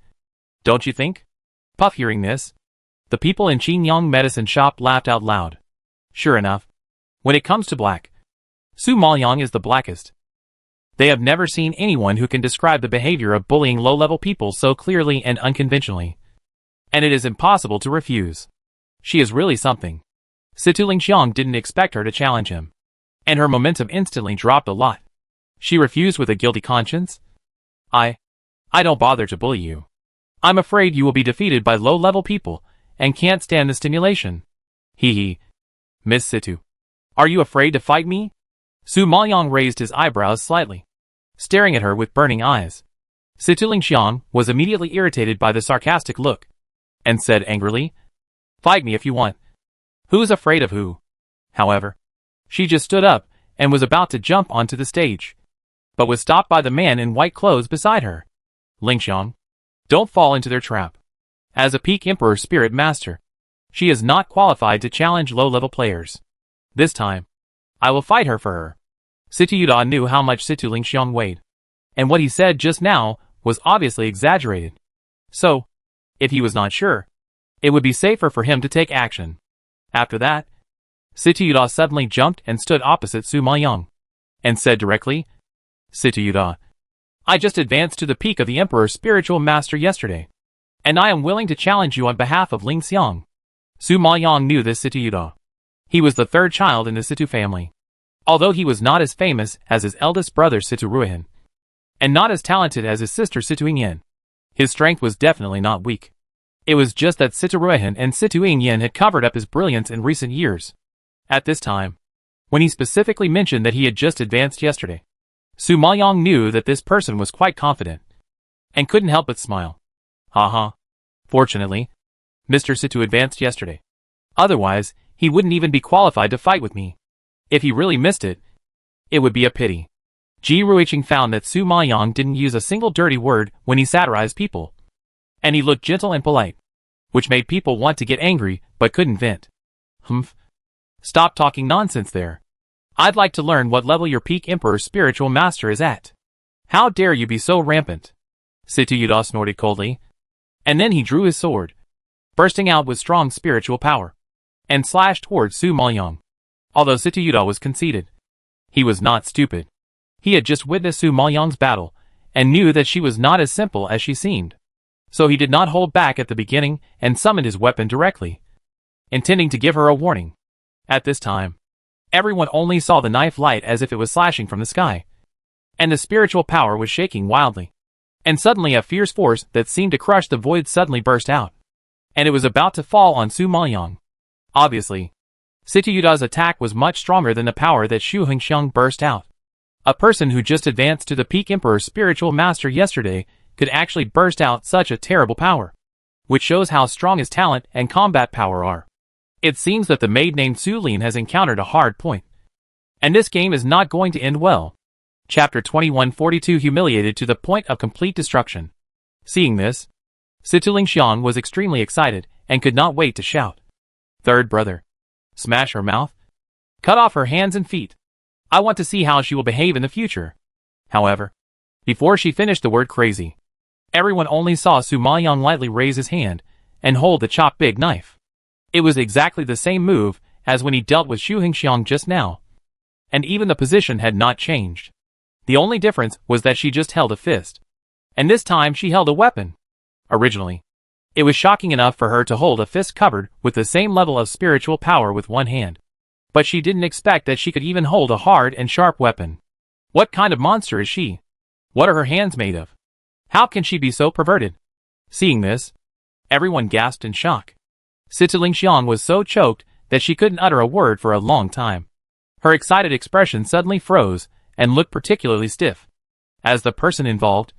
Don't you think? Puff. Hearing this, the people in Qingyang medicine shop laughed out loud. Sure enough, when it comes to black, Su Maoyang is the blackest. They have never seen anyone who can describe the behavior of bullying low-level people so clearly and unconventionally. And it is impossible to refuse. She is really something. Situ Lingxiang didn't expect her to challenge him, and her momentum instantly dropped a lot. She refused with a guilty conscience. I don't bother to bully you. I'm afraid you will be defeated by low-level people, and can't stand the stimulation. Hee. Miss Situ, are you afraid to fight me? Su Maoyang raised his eyebrows slightly, staring at her with burning eyes. Situ Lingxiang was immediately irritated by the sarcastic look, and said angrily, Fight me if you want. Who's afraid of who? However, she just stood up and was about to jump onto the stage, but was stopped by the man in white clothes beside her. Lingxiang, don't fall into their trap. As a peak Emperor Spirit Master, she is not qualified to challenge low-level players. This time, I will fight her for her. Situ Yuda knew how much Situ Lingxiang weighed, and what he said just now was obviously exaggerated. So, if he was not sure, it would be safer for him to take action. After that, Situ Yuda suddenly jumped and stood opposite Su Maoyang, and said directly, Situ Yuda, I just advanced to the peak of the Emperor Spiritual Master yesterday, and I am willing to challenge you on behalf of Ling Xiang. Su Maoyang knew this Situ Yuda. He was the third child in the Situ family. Although he was not as famous as his eldest brother Situ Ruihan, and not as talented as his sister Situ Yingyan, his strength was definitely not weak. It was just that Situ Ruihan and Situ Yingyan had covered up his brilliance in recent years. At this time, when he specifically mentioned that he had just advanced yesterday, Su Maoyang knew that this person was quite confident, and couldn't help but smile. Haha. Fortunately, Mr. Situ advanced yesterday. Otherwise, he wouldn't even be qualified to fight with me. If he really missed it, it would be a pity. Ji Ruiqing found that Su Maoyang didn't use a single dirty word when he satirized people, and he looked gentle and polite, which made people want to get angry but couldn't vent. Humph. Stop talking nonsense there. I'd like to learn what level your peak Emperor Spiritual Master is at. How dare you be so rampant? Situ Yuda snorted coldly, and then he drew his sword, bursting out with strong spiritual power, and slashed towards Su Maoyang. Although Situ Yuda was conceited, he was not stupid. He had just witnessed Su Maoyang's battle, and knew that she was not as simple as she seemed. So he did not hold back at the beginning and summoned his weapon directly, intending to give her a warning. At this time, everyone only saw the knife light as if it was slashing from the sky, and the spiritual power was shaking wildly. And suddenly a fierce force that seemed to crush the void suddenly burst out, and it was about to fall on Su Maoyang. Obviously, Situ Yuda's attack was much stronger than the power that Xu Hengxiang burst out. A person who just advanced to the peak Emperor Spiritual Master yesterday could actually burst out such a terrible power, which shows how strong his talent and combat power are. It seems that the maid named Su Lin has encountered a hard point, and this game is not going to end well. Chapter 2142 Humiliated to the point of complete destruction. Seeing this, Situ Lingxiang was extremely excited and could not wait to shout. Third brother. Smash her mouth. Cut off her hands and feet. I want to see how she will behave in the future. However, before she finished the word crazy, everyone only saw Su Maoyang lightly raise his hand and hold the chop big knife. It was exactly the same move as when he dealt with Xu Hengxiang just now. And even the position had not changed. The only difference was that she just held a fist. And this time she held a weapon. Originally, it was shocking enough for her to hold a fist covered with the same level of spiritual power with one hand. But she didn't expect that she could even hold a hard and sharp weapon. What kind of monster is she? What are her hands made of? How can she be so perverted? Seeing this, everyone gasped in shock. Situ Lingxiang was so choked that she couldn't utter a word for a long time. Her excited expression suddenly froze and looked particularly stiff. As the person involved,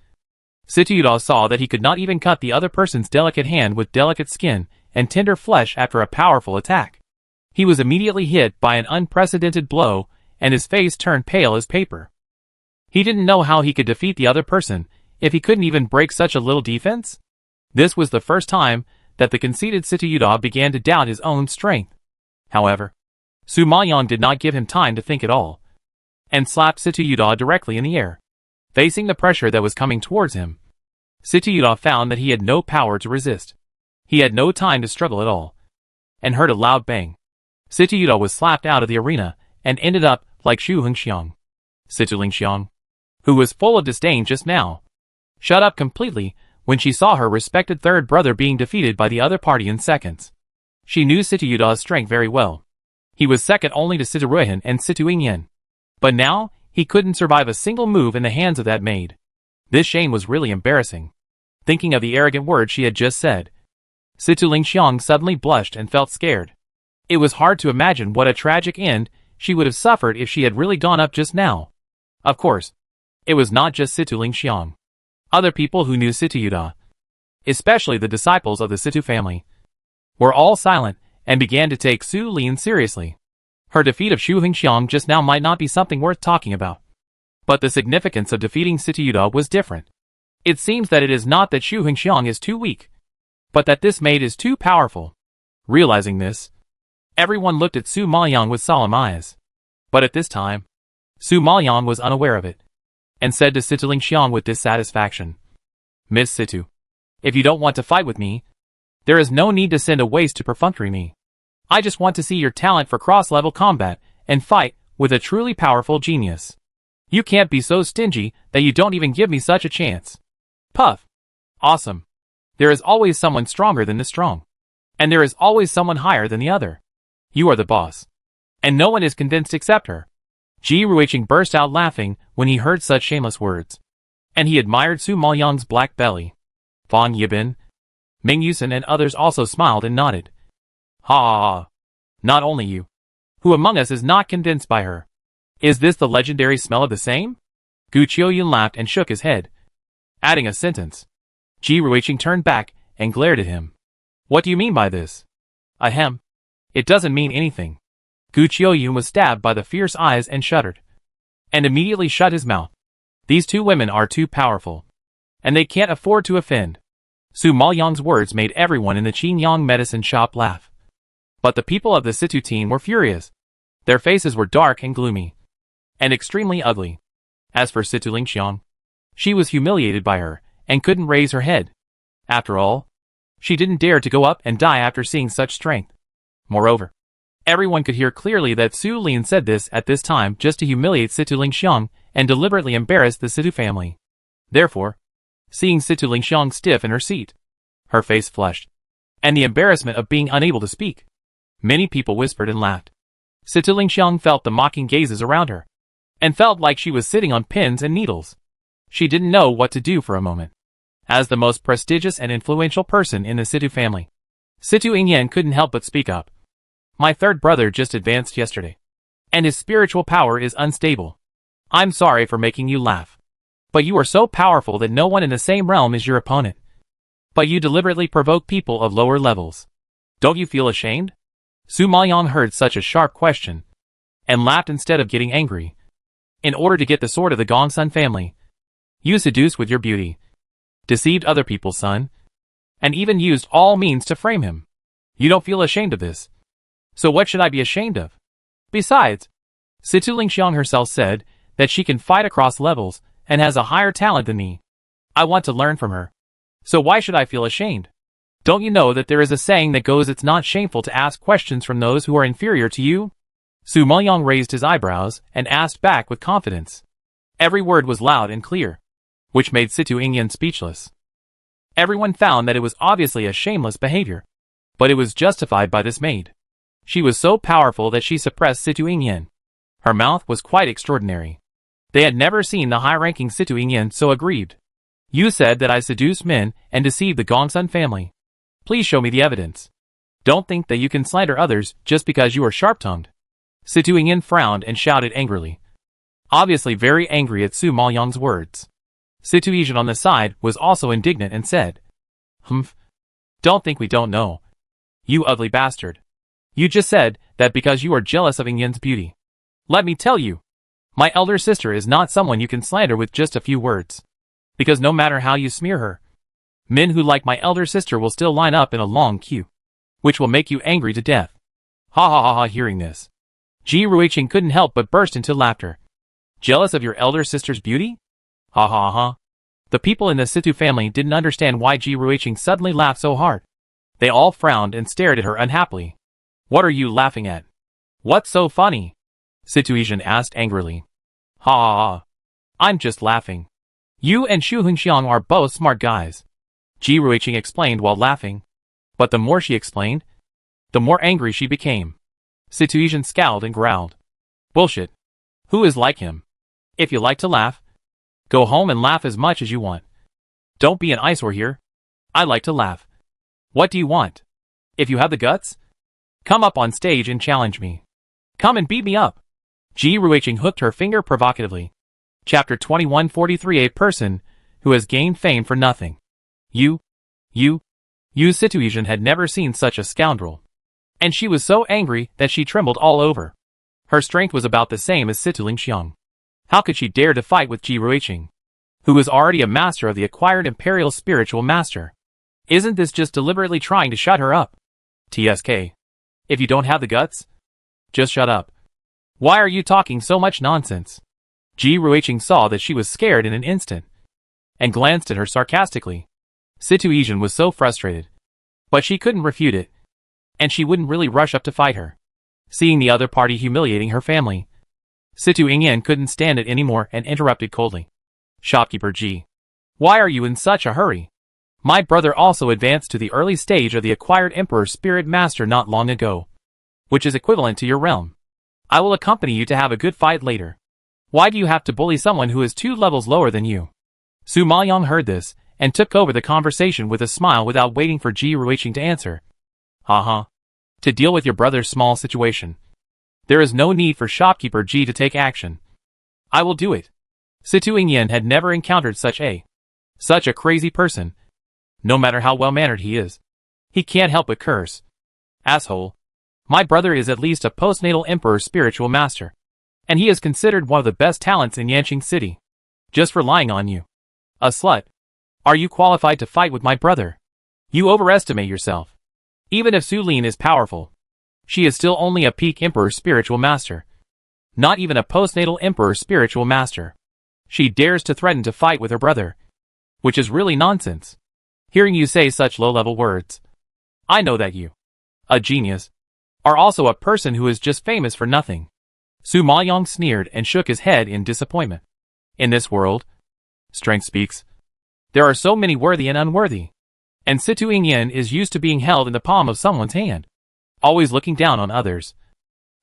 Situ Yuda saw that he could not even cut the other person's delicate hand with delicate skin and tender flesh after a powerful attack. He was immediately hit by an unprecedented blow, and his face turned pale as paper. He didn't know how he could defeat the other person if he couldn't even break such a little defense. This was the first time that the conceited Situ Yuda began to doubt his own strength. However, Su Maoyang did not give him time to think at all, and slapped Situ Yuda directly in the air. Facing the pressure that was coming towards him, Situ Yuda found that he had no power to resist. He had no time to struggle at all, and heard a loud bang. Situ Yuda was slapped out of the arena and ended up like Xu Hengxiang. Situ Lingxiang, who was full of disdain just now, shut up completely when she saw her respected third brother being defeated by the other party in seconds. She knew Situ Yuda's strength very well. He was second only to Situ Ruihan and Situ Yingyan. But now, he couldn't survive a single move in the hands of that maid. This shame was really embarrassing. Thinking of the arrogant words she had just said, Situ Lingxiang suddenly blushed and felt scared. It was hard to imagine what a tragic end she would have suffered if she had really gone up just now. Of course, it was not just Situ Lingxiang. Other people who knew Situ Yuda, especially the disciples of the Situ family, were all silent and began to take Su Lin seriously. Her defeat of Xu Hengxiang just now might not be something worth talking about. But the significance of defeating Situ Yuda was different. It seems that it is not that Xu Hengxiang is too weak, but that this maid is too powerful. Realizing this, everyone looked at Su Maoyang with solemn eyes. But at this time, Su Maoyang was unaware of it, and said to Situ Lingxiang with dissatisfaction, "Miss Situ, if you don't want to fight with me, there is no need to send a waste to perfunctory me. I just want to see your talent for cross-level combat and fight with a truly powerful genius. You can't be so stingy that you don't even give me such a chance." Puff. Awesome. There is always someone stronger than the strong. And there is always someone higher than the other. You are the boss. And no one is convinced except her. Ji Ruiqing burst out laughing when he heard such shameless words. And he admired Su Maoyang's black belly. Fan Yibin, Ming Yusen and others also smiled and nodded. Ha ha ha. Not only you. Who among us is not convinced by her? Is this the legendary smell of the same? Gu Qiuyun laughed and shook his head, adding a sentence. Ji Ruiqing turned back and glared at him. What do you mean by this? Ahem. It doesn't mean anything. Gu Qiuyun was stabbed by the fierce eyes and shuddered, and immediately shut his mouth. These two women are too powerful, and they can't afford to offend. Su Maoyang's words made everyone in the Qingyang medicine shop laugh. But the people of the Situ team were furious. Their faces were dark and gloomy, and extremely ugly. As for Situ Lingxiang, she was humiliated by her, and couldn't raise her head. After all, she didn't dare to go up and die after seeing such strength. Moreover, everyone could hear clearly that Su Lin said this at this time just to humiliate Situ Lingxiang and deliberately embarrass the Situ family. Therefore, seeing Situ Lingxiang stiff in her seat, her face flushed, and the embarrassment of being unable to speak, many people whispered and laughed. Situ Lingxiang felt the mocking gazes around her, and felt like she was sitting on pins and needles. She didn't know what to do for a moment. As the most prestigious and influential person in the Situ family, Situ Yingyan couldn't help but speak up. My third brother just advanced yesterday, and his spiritual power is unstable. I'm sorry for making you laugh, but you are so powerful that no one in the same realm is your opponent. But you deliberately provoke people of lower levels. Don't you feel ashamed? Su Maoyang heard such a sharp question, and laughed instead of getting angry. In order to get the sword of the Gongsun family, you seduced with your beauty, deceived other people's son, and even used all means to frame him. You don't feel ashamed of this. So what should I be ashamed of? Besides, Situ Lingxiang herself said that she can fight across levels and has a higher talent than me. I want to learn from her. So why should I feel ashamed? Don't you know that there is a saying that goes, it's not shameful to ask questions from those who are inferior to you? Su Maoyang raised his eyebrows and asked back with confidence. Every word was loud and clear, which made Situ Ingyan speechless. Everyone found that it was obviously a shameless behavior, but it was justified by this maid. She was so powerful that she suppressed Situ Ingyan. Her mouth was quite extraordinary. They had never seen the high-ranking Situ Ingyan so aggrieved. You said that I seduced men and deceived the Gongsun family. Please show me the evidence. Don't think that you can slander others just because you are sharp-tongued. Situ Ingyan frowned and shouted angrily, obviously very angry at Su Maoyang's words. Situ Izhan on the side was also indignant and said, Humph. Don't think we don't know. You ugly bastard. You just said that because you are jealous of Ingyan's beauty. Let me tell you, my elder sister is not someone you can slander with just a few words. Because no matter how you smear her, men who like my elder sister will still line up in a long queue, which will make you angry to death. Ha ha ha ha. Hearing this, Ji Ruiqing couldn't help but burst into laughter. Jealous of your elder sister's beauty? Ha ha ha. The people in the Situ family didn't understand why Ji Ruiqing suddenly laughed so hard. They all frowned and stared at her unhappily. What are you laughing at? What's so funny? Situ Izhan asked angrily. Ha ha ha. I'm just laughing. You and Xu Hongxiang are both smart guys. Ji Ruiqing explained while laughing. But the more she explained, the more angry she became. Situ Izhan scowled and growled. Bullshit. Who is like him? If you like to laugh, go home and laugh as much as you want. Don't be an eyesore here. I like to laugh. What do you want? If you have the guts, come up on stage and challenge me. Come and beat me up. Ji Ruiqing hooked her finger provocatively. Chapter 2143. A person who has gained fame for nothing. You Situ Izhan had never seen such a scoundrel. And she was so angry that she trembled all over. Her strength was about the same as Situ Lingxiang. How could she dare to fight with Ji Ruiqing, who was already a master of the acquired imperial spiritual master? Isn't this just deliberately trying to shut her up? TSK. If you don't have the guts, just shut up. Why are you talking so much nonsense? Ji Ruiqing saw that she was scared in an instant, and glanced at her sarcastically. Situ Izhan was so frustrated, but she couldn't refute it, and she wouldn't really rush up to fight her. Seeing the other party humiliating her family, Situ Ingyan couldn't stand it anymore and interrupted coldly. Shopkeeper Ji, why are you in such a hurry? My brother also advanced to the early stage of the acquired Emperor Spirit Master not long ago, which is equivalent to your realm. I will accompany you to have a good fight later. Why do you have to bully someone who is 2 levels lower than you? Su Maoyang heard this, and took over the conversation with a smile without waiting for Ji Ruiqing to answer. Ha. To deal with your brother's small situation, there is no need for shopkeeper Ji to take action. I will do it. Situ Ingyan had never encountered such a crazy person. No matter how well-mannered he is, he can't help but curse. Asshole. My brother is at least a postnatal emperor spiritual master, and he is considered one of the best talents in Yanqing City. Just for lying on you. A slut. Are you qualified to fight with my brother? You overestimate yourself. Even if Su Lin is powerful, she is still only a peak emperor spiritual master. Not even a postnatal emperor spiritual master. She dares to threaten to fight with her brother, which is really nonsense. Hearing you say such low-level words, I know that you, a genius, are also a person who is just famous for nothing. Su Maoyang sneered and shook his head in disappointment. In this world, strength speaks. There are so many worthy and unworthy, and Situ Ingyan is used to being held in the palm of someone's hand, always looking down on others,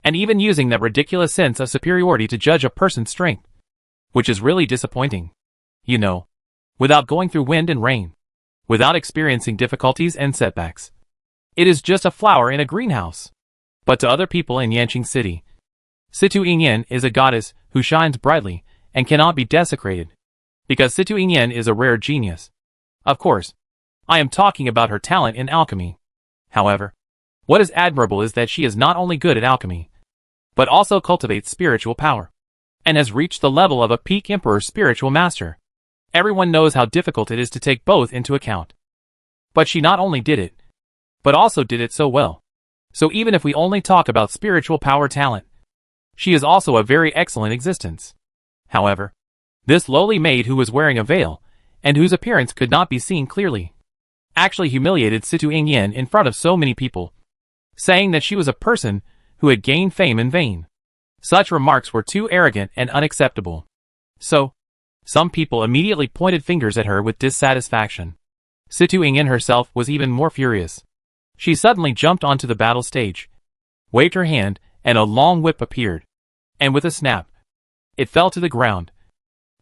and even using that ridiculous sense of superiority to judge a person's strength, which is really disappointing. You know, without going through wind and rain, without experiencing difficulties and setbacks. It is just a flower in a greenhouse. But to other people in Yanqing City, Situ Ingyan is a goddess who shines brightly and cannot be desecrated, because Situ Ingyan is a rare genius. Of course, I am talking about her talent in alchemy. However, what is admirable is that she is not only good at alchemy, but also cultivates spiritual power, and has reached the level of a peak emperor spiritual master. Everyone knows how difficult it is to take both into account. But she not only did it, but also did it so well. So even if we only talk about spiritual power talent, she is also a very excellent existence. However, this lowly maid who was wearing a veil, and whose appearance could not be seen clearly, actually humiliated Situ Ingyin in front of so many people, saying that she was a person who had gained fame in vain. Such remarks were too arrogant and unacceptable. So, some people immediately pointed fingers at her with dissatisfaction. Situ Ingyin herself was even more furious. She suddenly jumped onto the battle stage, waved her hand, and a long whip appeared. And with a snap, it fell to the ground.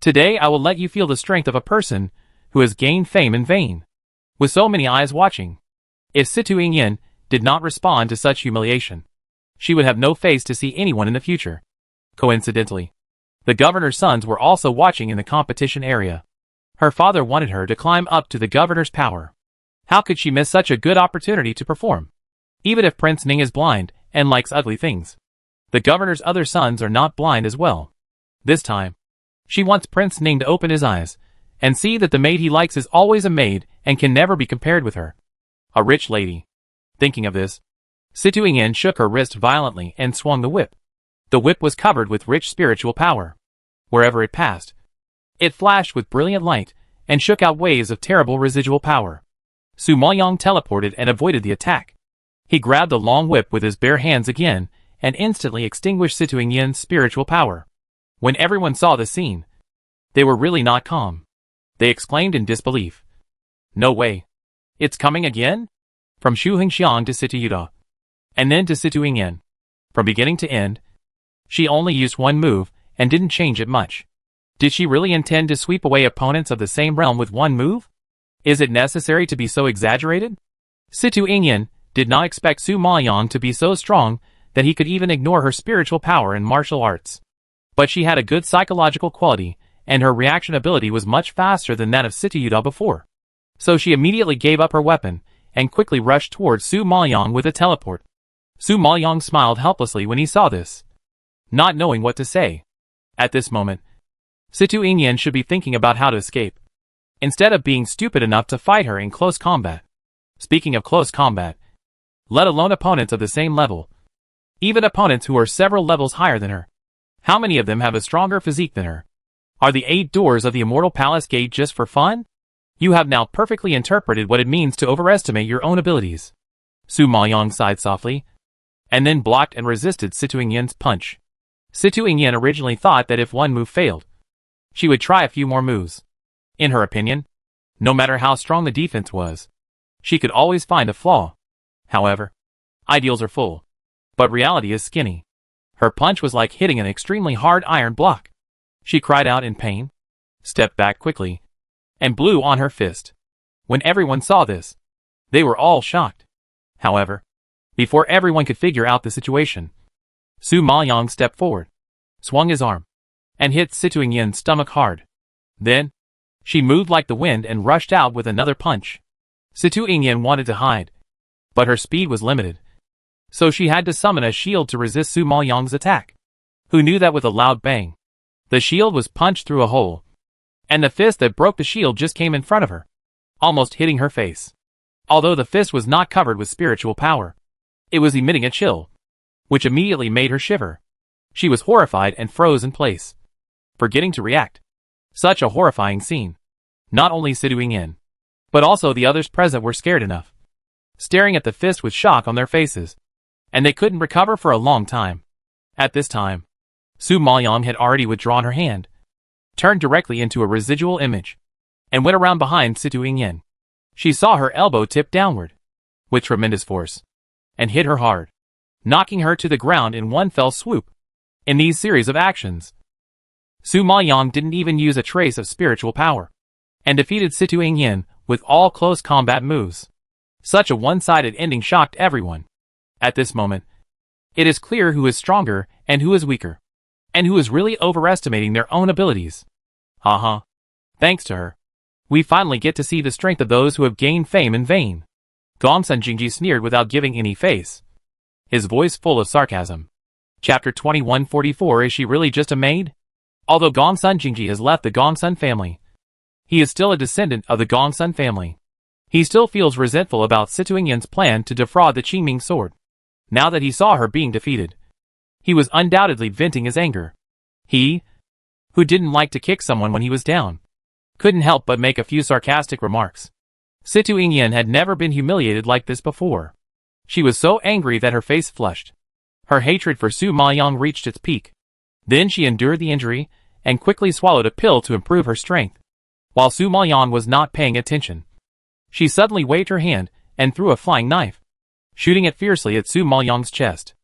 Today I will let you feel the strength of a person who has gained fame in vain. With so many eyes watching, if Situ Ingyin did not respond to such humiliation, she would have no face to see anyone in the future. Coincidentally, the governor's sons were also watching in the competition area. Her father wanted her to climb up to the governor's power. How could she miss such a good opportunity to perform? Even if Prince Ning is blind and likes ugly things, the governor's other sons are not blind as well. This time, she wants Prince Ning to open his eyes and see that the maid he likes is always a maid and can never be compared with her. A rich lady. Thinking of this, Situ Ingyin shook her wrist violently and swung the whip. The whip was covered with rich spiritual power. Wherever it passed, it flashed with brilliant light and shook out waves of terrible residual power. Su Maoyong teleported and avoided the attack. He grabbed the long whip with his bare hands again and instantly extinguished Situ Ingyin's spiritual power. When everyone saw the scene, they were really not calm. They exclaimed in disbelief. No way. It's coming again? From Xu Hengxiang to Situ Yuda, and then to Situ Ingyin. From beginning to end, she only used one move and didn't change it much. Did she really intend to sweep away opponents of the same realm with one move? Is it necessary to be so exaggerated? Situ Ingyin did not expect Su Maoyong to be so strong that he could even ignore her spiritual power in martial arts. But she had a good psychological quality, and her reaction ability was much faster than that of Situ Yuda before. So she immediately gave up her weapon and quickly rushed towards Su Maoyong with a teleport. Su Maoyong smiled helplessly when he saw this, not knowing what to say. At this moment, Situ Ingyin should be thinking about how to escape, instead of being stupid enough to fight her in close combat. Speaking of close combat, let alone opponents of the same level, even opponents who are several levels higher than her, how many of them have a stronger physique than her? Are the 8 doors of the Immortal Palace Gate just for fun? You have now perfectly interpreted what it means to overestimate your own abilities. Su Maoyong sighed softly, and then blocked and resisted Situ Ingyin's punch. Situ Ingyin originally thought that if one move failed, she would try a few more moves. In her opinion, no matter how strong the defense was, she could always find a flaw. However, ideals are full, but reality is skinny. Her punch was like hitting an extremely hard iron block. She cried out in pain, stepped back quickly, and blew on her fist. When everyone saw this, they were all shocked. However, before everyone could figure out the situation, Su Maoyong stepped forward, swung his arm, and hit Situ Ingyin's stomach hard. Then, she moved like the wind and rushed out with another punch. Situ Ingyin wanted to hide, but her speed was limited, so she had to summon a shield to resist Su Maoyong's attack. Who knew that with a loud bang, the shield was punched through a hole, and the fist that broke the shield just came in front of her, almost hitting her face. Although the fist was not covered with spiritual power, it was emitting a chill, which immediately made her shiver. She was horrified and froze in place, forgetting to react. Such a horrifying scene. Not only Situ Ingyin, but also the others present were scared enough, staring at the fist with shock on their faces, and they couldn't recover for a long time. At this time, Su Maoyong had already withdrawn her hand, turned directly into a residual image, and went around behind Situ Ingyin. She saw her elbow tip downward, with tremendous force, and hit her hard, knocking her to the ground in one fell swoop. In these series of actions, Su Maoyong didn't even use a trace of spiritual power, and defeated Situ Ingyin with all close combat moves. Such a one-sided ending shocked everyone. At this moment, it is clear who is stronger and who is weaker, and who is really overestimating their own abilities. Haha. Thanks to her, we finally get to see the strength of those who have gained fame in vain. Gongsun Jingji sneered without giving any face, his voice full of sarcasm. Chapter 2144. Is she really just a maid? Although Gongsun Jingji has left the Gongsun family, he is still a descendant of the Gongsun family. He still feels resentful about Situ Ingyin's plan to defraud the Qingming sword. Now that he saw her being defeated, he was undoubtedly venting his anger. He, who didn't like to kick someone when he was down, couldn't help but make a few sarcastic remarks. Situ Ingyan had never been humiliated like this before. She was so angry that her face flushed. Her hatred for Su Maoyang reached its peak. Then she endured the injury, and quickly swallowed a pill to improve her strength. While Su Maoyang was not paying attention, she suddenly waved her hand and threw a flying knife, shooting it fiercely at Su Maoyang's chest.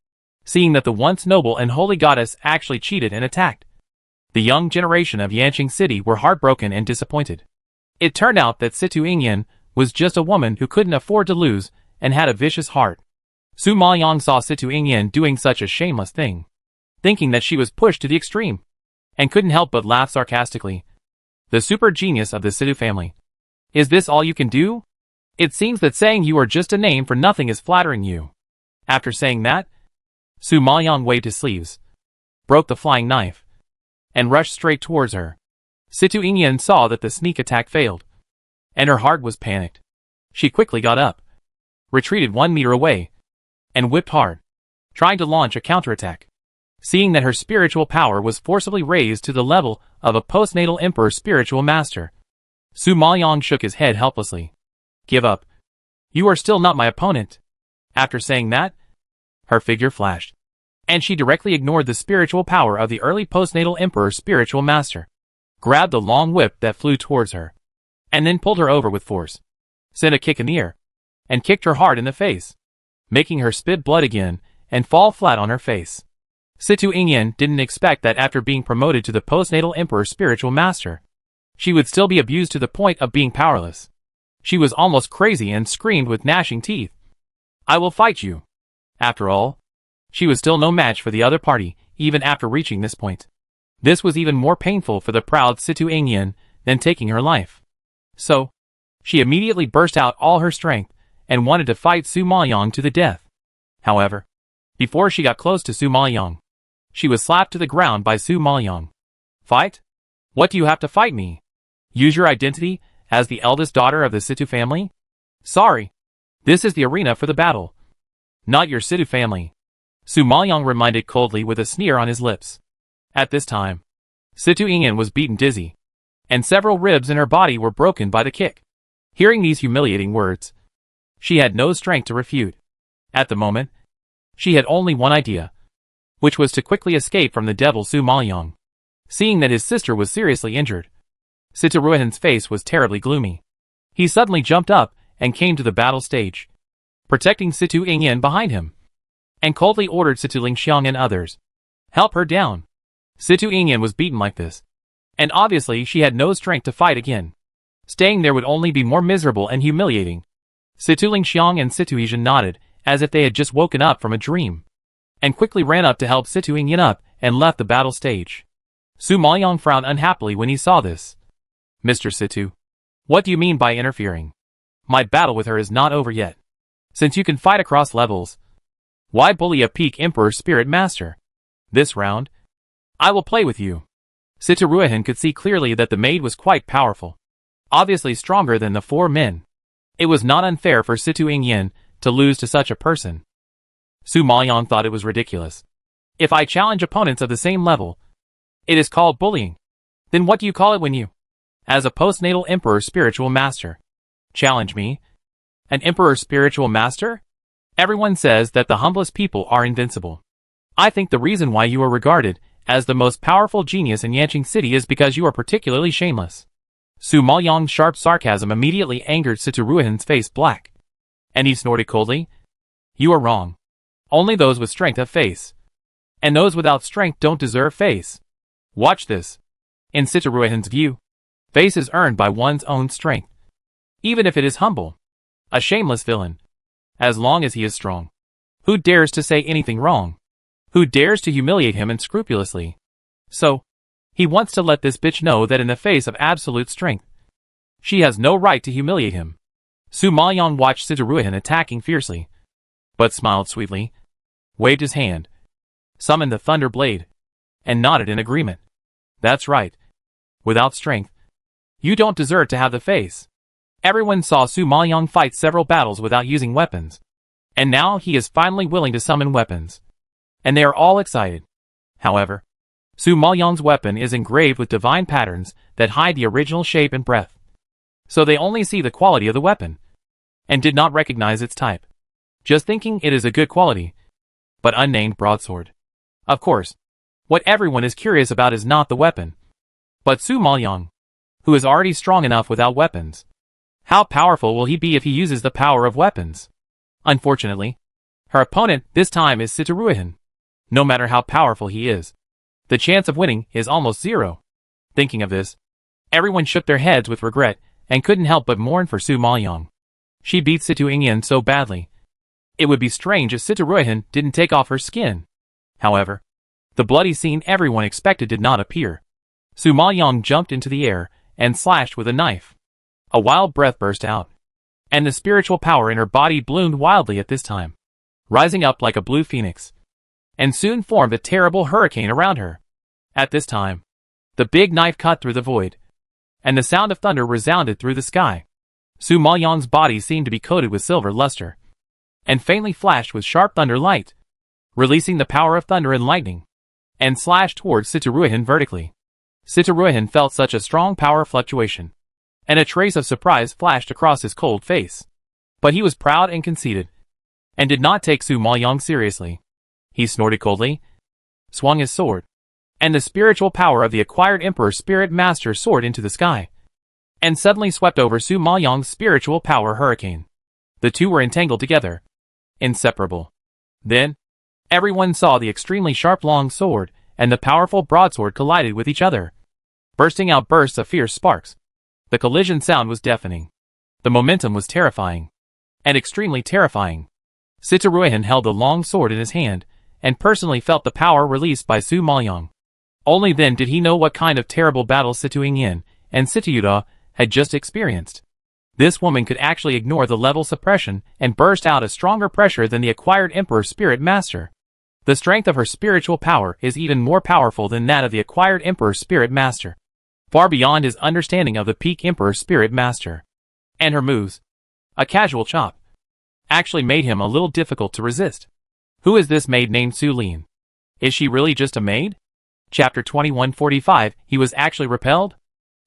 Seeing that the once noble and holy goddess actually cheated and attacked, the young generation of Yanqing City were heartbroken and disappointed. It turned out that Situ Ingyan was just a woman who couldn't afford to lose and had a vicious heart. Su Maoyang saw Situ Ingyan doing such a shameless thing, thinking that she was pushed to the extreme, and couldn't help but laugh sarcastically. The super genius of the Situ family. Is this all you can do? It seems that saying you are just a name for nothing is flattering you. After saying that, Su Maoyang waved his sleeves, broke the flying knife, and rushed straight towards her. Situ Ingyan saw that the sneak attack failed, and her heart was panicked. She quickly got up, retreated 1 meter away, and whipped hard, trying to launch a counterattack. Seeing that her spiritual power was forcibly raised to the level of a postnatal emperor spiritual master, Su Maoyang shook his head helplessly. Give up. You are still not my opponent. After saying that, her figure flashed, and she directly ignored the spiritual power of the early postnatal emperor spiritual master, grabbed the long whip that flew towards her, and then pulled her over with force, sent a kick in the air, and kicked her hard in the face, making her spit blood again and fall flat on her face. Situ Ingyan didn't expect that after being promoted to the postnatal emperor spiritual master, she would still be abused to the point of being powerless. She was almost crazy and screamed with gnashing teeth. I will fight you. After all, she was still no match for the other party, even after reaching this point. This was even more painful for the proud Situ Ingyan than taking her life. So, she immediately burst out all her strength and wanted to fight Su Maoyang to the death. However, before she got close to Su Maoyang, she was slapped to the ground by Su Maoyang. Fight? What do you have to fight me? Use your identity as the eldest daughter of the Situ family? Sorry. This is the arena for the battle, not your Situ family. Su Maoyang reminded coldly with a sneer on his lips. At this time, Situ Ingyan was beaten dizzy, and several ribs in her body were broken by the kick. Hearing these humiliating words, she had no strength to refute. At the moment, she had only one idea, which was to quickly escape from the devil Su Maoyang. Seeing that his sister was seriously injured, Situ Ruihan's face was terribly gloomy. He suddenly jumped up and came to the battle stage, protecting Situ Ingyan behind him, and coldly ordered Situ Lingxiang and others, help her down. Situ Ingyan was beaten like this, and obviously she had no strength to fight again. Staying there would only be more miserable and humiliating. Situ Lingxiang and Situ Yizhen nodded, as if they had just woken up from a dream, and quickly ran up to help Situ Ingyan up and left the battle stage. Su Maoyang frowned unhappily when he saw this. Mr. Situ, what do you mean by interfering? My battle with her is not over yet. Since you can fight across levels, why bully a peak emperor spirit master? This round, I will play with you. Situ Ruihan could see clearly that the maid was quite powerful, obviously stronger than the 4 men. It was not unfair for Situ Ingyan to lose to such a person. Su Maoyang thought it was ridiculous. If I challenge opponents of the same level, it is called bullying. Then what do you call it when you, as a postnatal emperor spiritual master, challenge me? An emperor spiritual master? Everyone says that the humblest people are invincible. I think the reason why you are regarded as the most powerful genius in Yanqing City is because you are particularly shameless. Su Maoyang's sharp sarcasm immediately angered Situ Ruihan's face black, and he snorted coldly. You are wrong. Only those with strength have face, and those without strength don't deserve face. Watch this. In Situ Ruihan's view, face is earned by one's own strength, even if it is humble. A shameless villain, as long as he is strong. Who dares to say anything wrong? Who dares to humiliate him unscrupulously? So, he wants to let this bitch know that in the face of absolute strength, she has no right to humiliate him. Su Maoyang watched Situ Ruihan attacking fiercely, but smiled sweetly, waved his hand, summoned the Thunder Blade, and nodded in agreement. That's right. Without strength, you don't deserve to have the face. Everyone saw Su Maoyang fight several battles without using weapons, and now he is finally willing to summon weapons, and they are all excited. However, Su Maoyang's weapon is engraved with divine patterns that hide the original shape and breadth. so they only see the quality of the weapon, and did not recognize its type, just thinking it is a good quality, but unnamed broadsword. Of course, what everyone is curious about is not the weapon, but Su Maoyang, who is already strong enough without weapons. How powerful will he be if he uses the power of weapons? Unfortunately, her opponent this time is Sitaruihan. No matter how powerful he is, the chance of winning is almost zero. Thinking of this, everyone shook their heads with regret and couldn't help but mourn for Su Maoyang. She beat Situ Ingyan so badly. It would be strange if Sitaruihan didn't take off her skin. However, the bloody scene everyone expected did not appear. Su Maoyang jumped into the air and slashed with a knife. A wild breath burst out, and the spiritual power in her body bloomed wildly at this time, rising up like a blue phoenix, and soon formed a terrible hurricane around her. At this time, the big knife cut through the void, and the sound of thunder resounded through the sky. Su Maoyang's body seemed to be coated with silver luster, and faintly flashed with sharp thunder light, releasing the power of thunder and lightning, and slashed towards Sitaruihan vertically. Sitaruihan felt such a strong power fluctuation, and a trace of surprise flashed across his cold face. But he was proud and conceited, and did not take Su Maoyang seriously. He snorted coldly, swung his sword, and the spiritual power of the acquired Emperor Spirit Master soared into the sky, and suddenly swept over Su Maoyang's spiritual power hurricane. The two were entangled together, inseparable. Then, everyone saw the extremely sharp long sword and the powerful broadsword collided with each other, bursting out bursts of fierce sparks. The collision sound was deafening. The momentum was terrifying, and extremely terrifying. Sitaruihan held the long sword in his hand, and personally felt the power released by Su Maoyang. Only then did he know what kind of terrible battle Situ Ingyan and Situda had just experienced. This woman could actually ignore the level suppression and burst out a stronger pressure than the acquired Emperor Spirit Master. The strength of her spiritual power is even more powerful than that of the acquired Emperor Spirit Master, far beyond his understanding of the peak Emperor Spirit Master. And her moves, a casual chop, actually made him a little difficult to resist. Who is this maid named Su Lin? Is she really just a maid? Chapter 2145, he was actually repelled?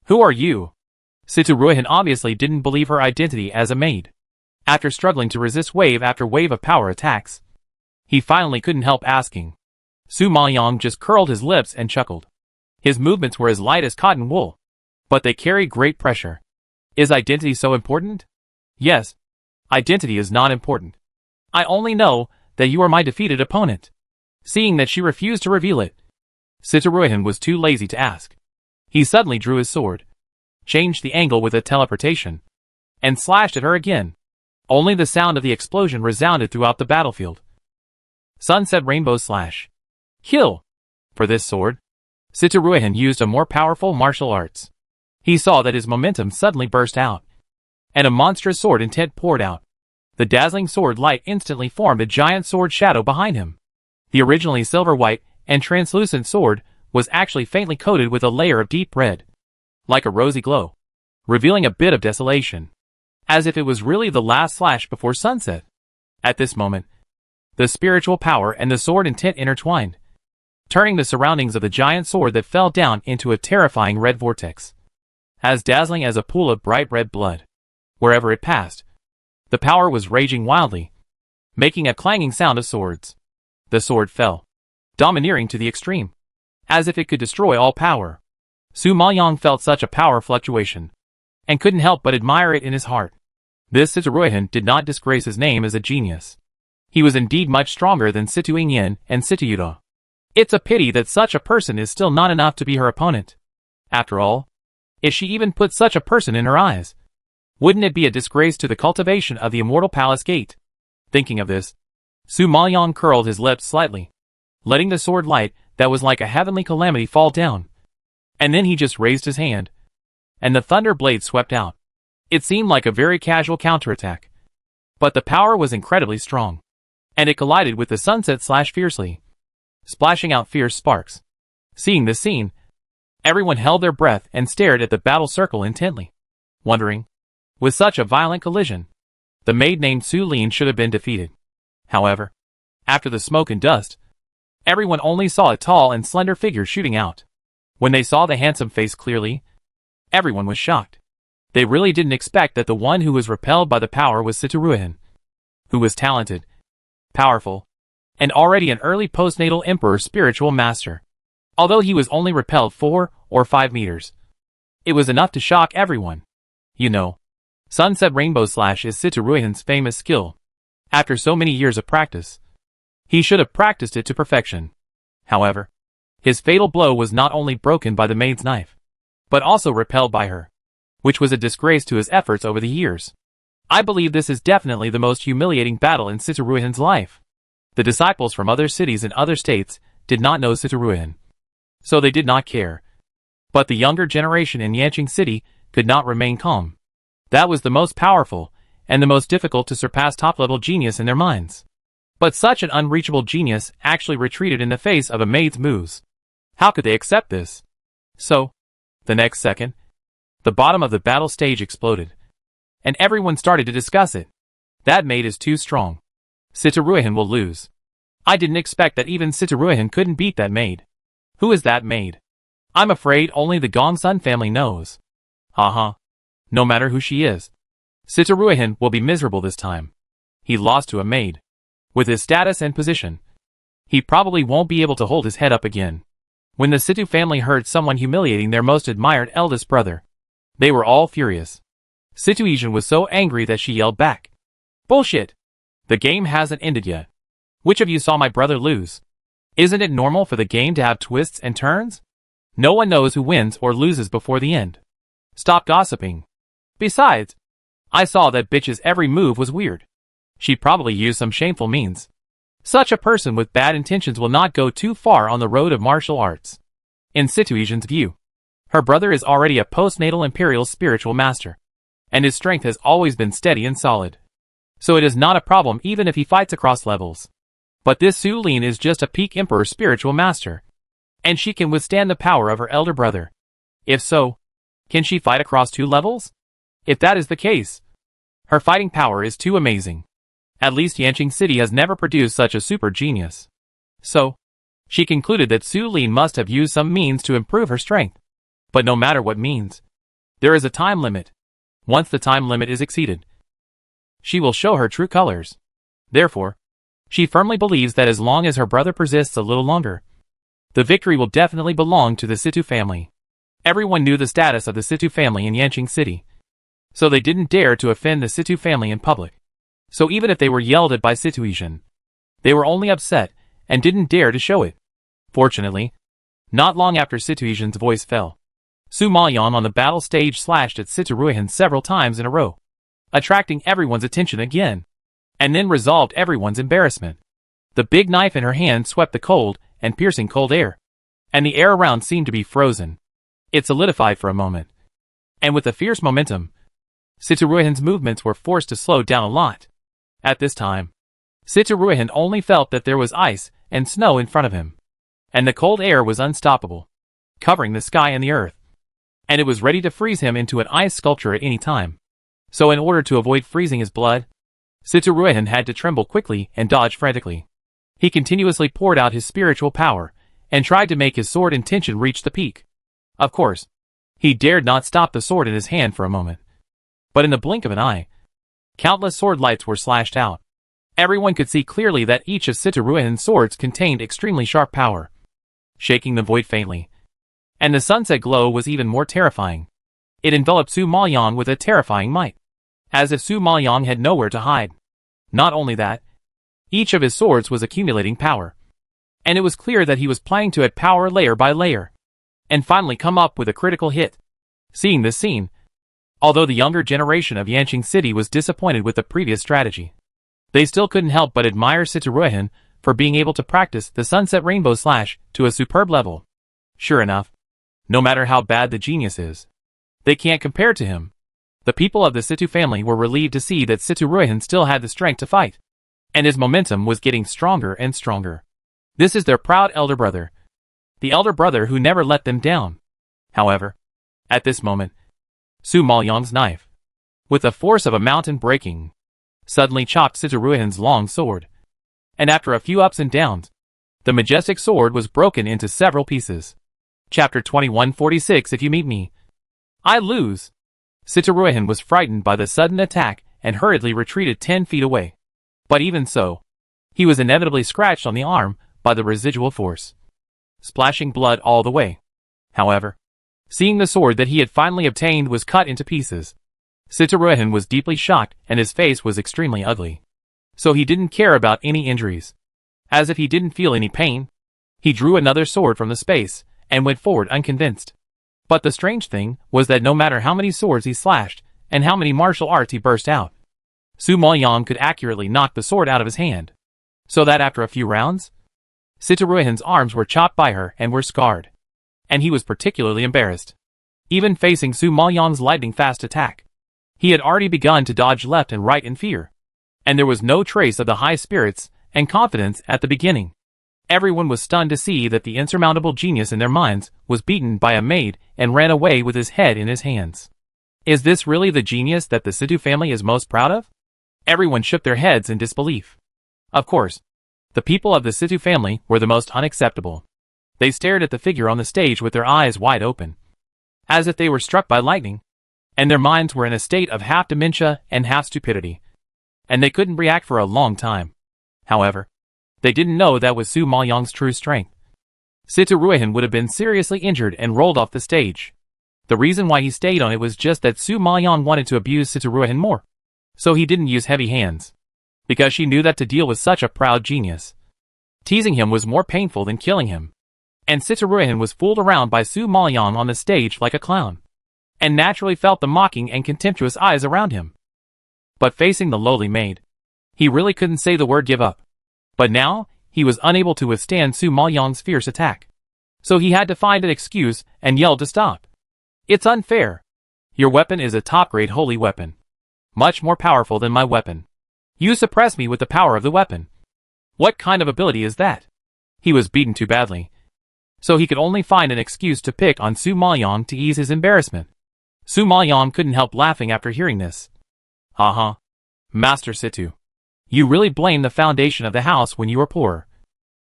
Who are you? Sitaruihan obviously didn't believe her identity as a maid. After struggling to resist wave after wave of power attacks, he finally couldn't help asking. Su Maoyang just curled his lips and chuckled. His movements were as light as cotton wool, but they carried great pressure. Is identity so important? Yes. Identity is not important. I only know that you are my defeated opponent. Seeing that she refused to reveal it, Sitaruihan was too lazy to ask. He suddenly drew his sword, changed the angle with a teleportation, and slashed at her again. Only the sound of the explosion resounded throughout the battlefield. Sunset Rainbow Slash. Kill! For this sword, Sitaruihan used a more powerful martial arts. He saw that his momentum suddenly burst out, and a monstrous sword intent poured out. The dazzling sword light instantly formed a giant sword shadow behind him. The originally silver-white and translucent sword was actually faintly coated with a layer of deep red, like a rosy glow, revealing a bit of desolation, as if it was really the last slash before sunset. At this moment, the spiritual power and the sword intent intertwined, turning the surroundings of the giant sword that fell down into a terrifying red vortex, as dazzling as a pool of bright red blood. Wherever it passed, the power was raging wildly, making a clanging sound of swords. The sword fell, domineering to the extreme, as if it could destroy all power. Su Maoyang felt such a power fluctuation, and couldn't help but admire it in his heart. This Sitaruihan did not disgrace his name as a genius. He was indeed much stronger than Situ Ingyan and Situda. It's a pity that such a person is still not enough to be her opponent. After all, if she even put such a person in her eyes, wouldn't it be a disgrace to the cultivation of the Immortal Palace Gate? Thinking of this, Su Maoyang curled his lips slightly, letting the sword light that was like a heavenly calamity fall down. And then he just raised his hand, and the thunder blade swept out. It seemed like a very casual counterattack, but the power was incredibly strong, and it collided with the sunset slash fiercely, splashing out fierce sparks. Seeing this scene, everyone held their breath and stared at the battle circle intently, wondering, with such a violent collision, the maid named Su Lin should have been defeated. However, after the smoke and dust, everyone only saw a tall and slender figure shooting out. When they saw the handsome face clearly, everyone was shocked. They really didn't expect that the one who was repelled by the power was Situruhin, who was talented, powerful, and already an early postnatal emperor spiritual master. Although he was only repelled 4 or 5 meters. It was enough to shock everyone. You know, Sunset Rainbow Slash is Situruhin's famous skill. After so many years of practice, he should have practiced it to perfection. However, his fatal blow was not only broken by the maid's knife, but also repelled by her, which was a disgrace to his efforts over the years. I believe this is definitely the most humiliating battle in Situruhin's life. The disciples from other cities and other states did not know Situruhin, so they did not care. But the younger generation in Yanqing City could not remain calm. That was the most powerful and the most difficult to surpass top-level genius in their minds. But such an unreachable genius actually retreated in the face of a maid's moves. How could they accept this? So, the next second, the bottom of the battle stage exploded, and everyone started to discuss it. That maid is too strong. Situruhin will lose. I didn't expect that even Situruhin couldn't beat that maid. Who is that maid? I'm afraid only the Gongsun family knows. Haha. No matter who she is, Situruhin will be miserable this time. He lost to a maid. With his status and position, he probably won't be able to hold his head up again. When the Situ family heard someone humiliating their most admired eldest brother, they were all furious. Situruhin was so angry that she yelled back. Bullshit! The game hasn't ended yet. Which of you saw my brother lose? Isn't it normal for the game to have twists and turns? No one knows who wins or loses before the end. Stop gossiping. Besides, I saw that bitch's every move was weird. She probably used some shameful means. Such a person with bad intentions will not go too far on the road of martial arts. In Situruhin's view, her brother is already a postnatal imperial spiritual master, and his strength has always been steady and solid. So it is not a problem even if he fights across levels. But this Su Lin is just a peak emperor spiritual master, and she can withstand the power of her elder brother. If so, can she fight across 2 levels? If that is the case, her fighting power is too amazing. At least Yanqing City has never produced such a super genius. So, she concluded that Su Lin must have used some means to improve her strength. But no matter what means, there is a time limit. Once the time limit is exceeded, she will show her true colors. Therefore, she firmly believes that as long as her brother persists a little longer, the victory will definitely belong to the Situ family. Everyone knew the status of the Situ family in Yanqing City, so they didn't dare to offend the Situ family in public. So even if they were yelled at by Situruhin, they were only upset and didn't dare to show it. Fortunately, not long after Situruhin's voice fell, Su Maoyan on the battle stage slashed at Situruhin several times in a row, attracting everyone's attention again, and then resolved everyone's embarrassment. The big knife in her hand swept the cold and piercing cold air, and the air around seemed to be frozen. It solidified for a moment, and with the fierce momentum, Situruhin's movements were forced to slow down a lot. At this time, Situruhin only felt that there was ice and snow in front of him, and the cold air was unstoppable, covering the sky and the earth, and it was ready to freeze him into an ice sculpture at any time. So in order to avoid freezing his blood, Situruhin had to tremble quickly and dodge frantically. He continuously poured out his spiritual power and tried to make his sword intention reach the peak. Of course, he dared not stop the sword in his hand for a moment. But in the blink of an eye, countless sword lights were slashed out. Everyone could see clearly that each of Situruhin's swords contained extremely sharp power, shaking the void faintly. And the sunset glow was even more terrifying. It enveloped Su Maoyan with a terrifying might, as if Su Maoyan had nowhere to hide. Not only that, each of his swords was accumulating power, and it was clear that he was planning to add power layer by layer, and finally come up with a critical hit. Seeing this scene, although the younger generation of Yanqing City was disappointed with the previous strategy, they still couldn't help but admire Situruhin for being able to practice the Sunset Rainbow Slash to a superb level. Sure enough, no matter how bad the genius is, they can't compare to him. The people of the Situ family were relieved to see that Situruhin still had the strength to fight, and his momentum was getting stronger and stronger. This is their proud elder brother, the elder brother who never let them down. However, at this moment, Su Maoyan's knife, with the force of a mountain breaking, suddenly chopped Situruhin's long sword, and after a few ups and downs, the majestic sword was broken into several pieces. Chapter 2146. If you meet me, I lose. Sitaruhin was frightened by the sudden attack and hurriedly retreated 10 feet away. But even so, he was inevitably scratched on the arm by the residual force, splashing blood all the way. However, seeing the sword that he had finally obtained was cut into pieces, Sitaruhin was deeply shocked and his face was extremely ugly. So he didn't care about any injuries. As if he didn't feel any pain, he drew another sword from the space and went forward unconvinced. But the strange thing was that no matter how many swords he slashed and how many martial arts he burst out, Su Maoyang could accurately knock the sword out of his hand. So that after a few rounds, Sitaruhin's arms were chopped by her and were scarred. And he was particularly embarrassed. Even facing Su Maoyang's lightning-fast attack, he had already begun to dodge left and right in fear. And there was no trace of the high spirits and confidence at the beginning. Everyone was stunned to see that the insurmountable genius in their minds was beaten by a maid and ran away with his head in his hands. Is this really the genius that the Situ family is most proud of? Everyone shook their heads in disbelief. Of course, the people of the Situ family were the most unacceptable. They stared at the figure on the stage with their eyes wide open, as if they were struck by lightning, and their minds were in a state of half dementia and half stupidity, and they couldn't react for a long time. However, they didn't know that was Su Maoyang's true strength. Sitaruhin would have been seriously injured and rolled off the stage. The reason why he stayed on it was just that Su Maoyang wanted to abuse Sitaruhin more. So he didn't use heavy hands, because she knew that to deal with such a proud genius, teasing him was more painful than killing him. And Sitaruhin was fooled around by Su Maoyang on the stage like a clown, and naturally felt the mocking and contemptuous eyes around him. But facing the lowly maid, he really couldn't say the word give up. But now, he was unable to withstand Su Maoyang's fierce attack. So he had to find an excuse and yelled to stop. It's unfair. Your weapon is a top-grade holy weapon, much more powerful than my weapon. You suppress me with the power of the weapon. What kind of ability is that? He was beaten too badly, so he could only find an excuse to pick on Su Maoyang to ease his embarrassment. Su Maoyang couldn't help laughing after hearing this. Master Situ, you really blame the foundation of the house when you are poor,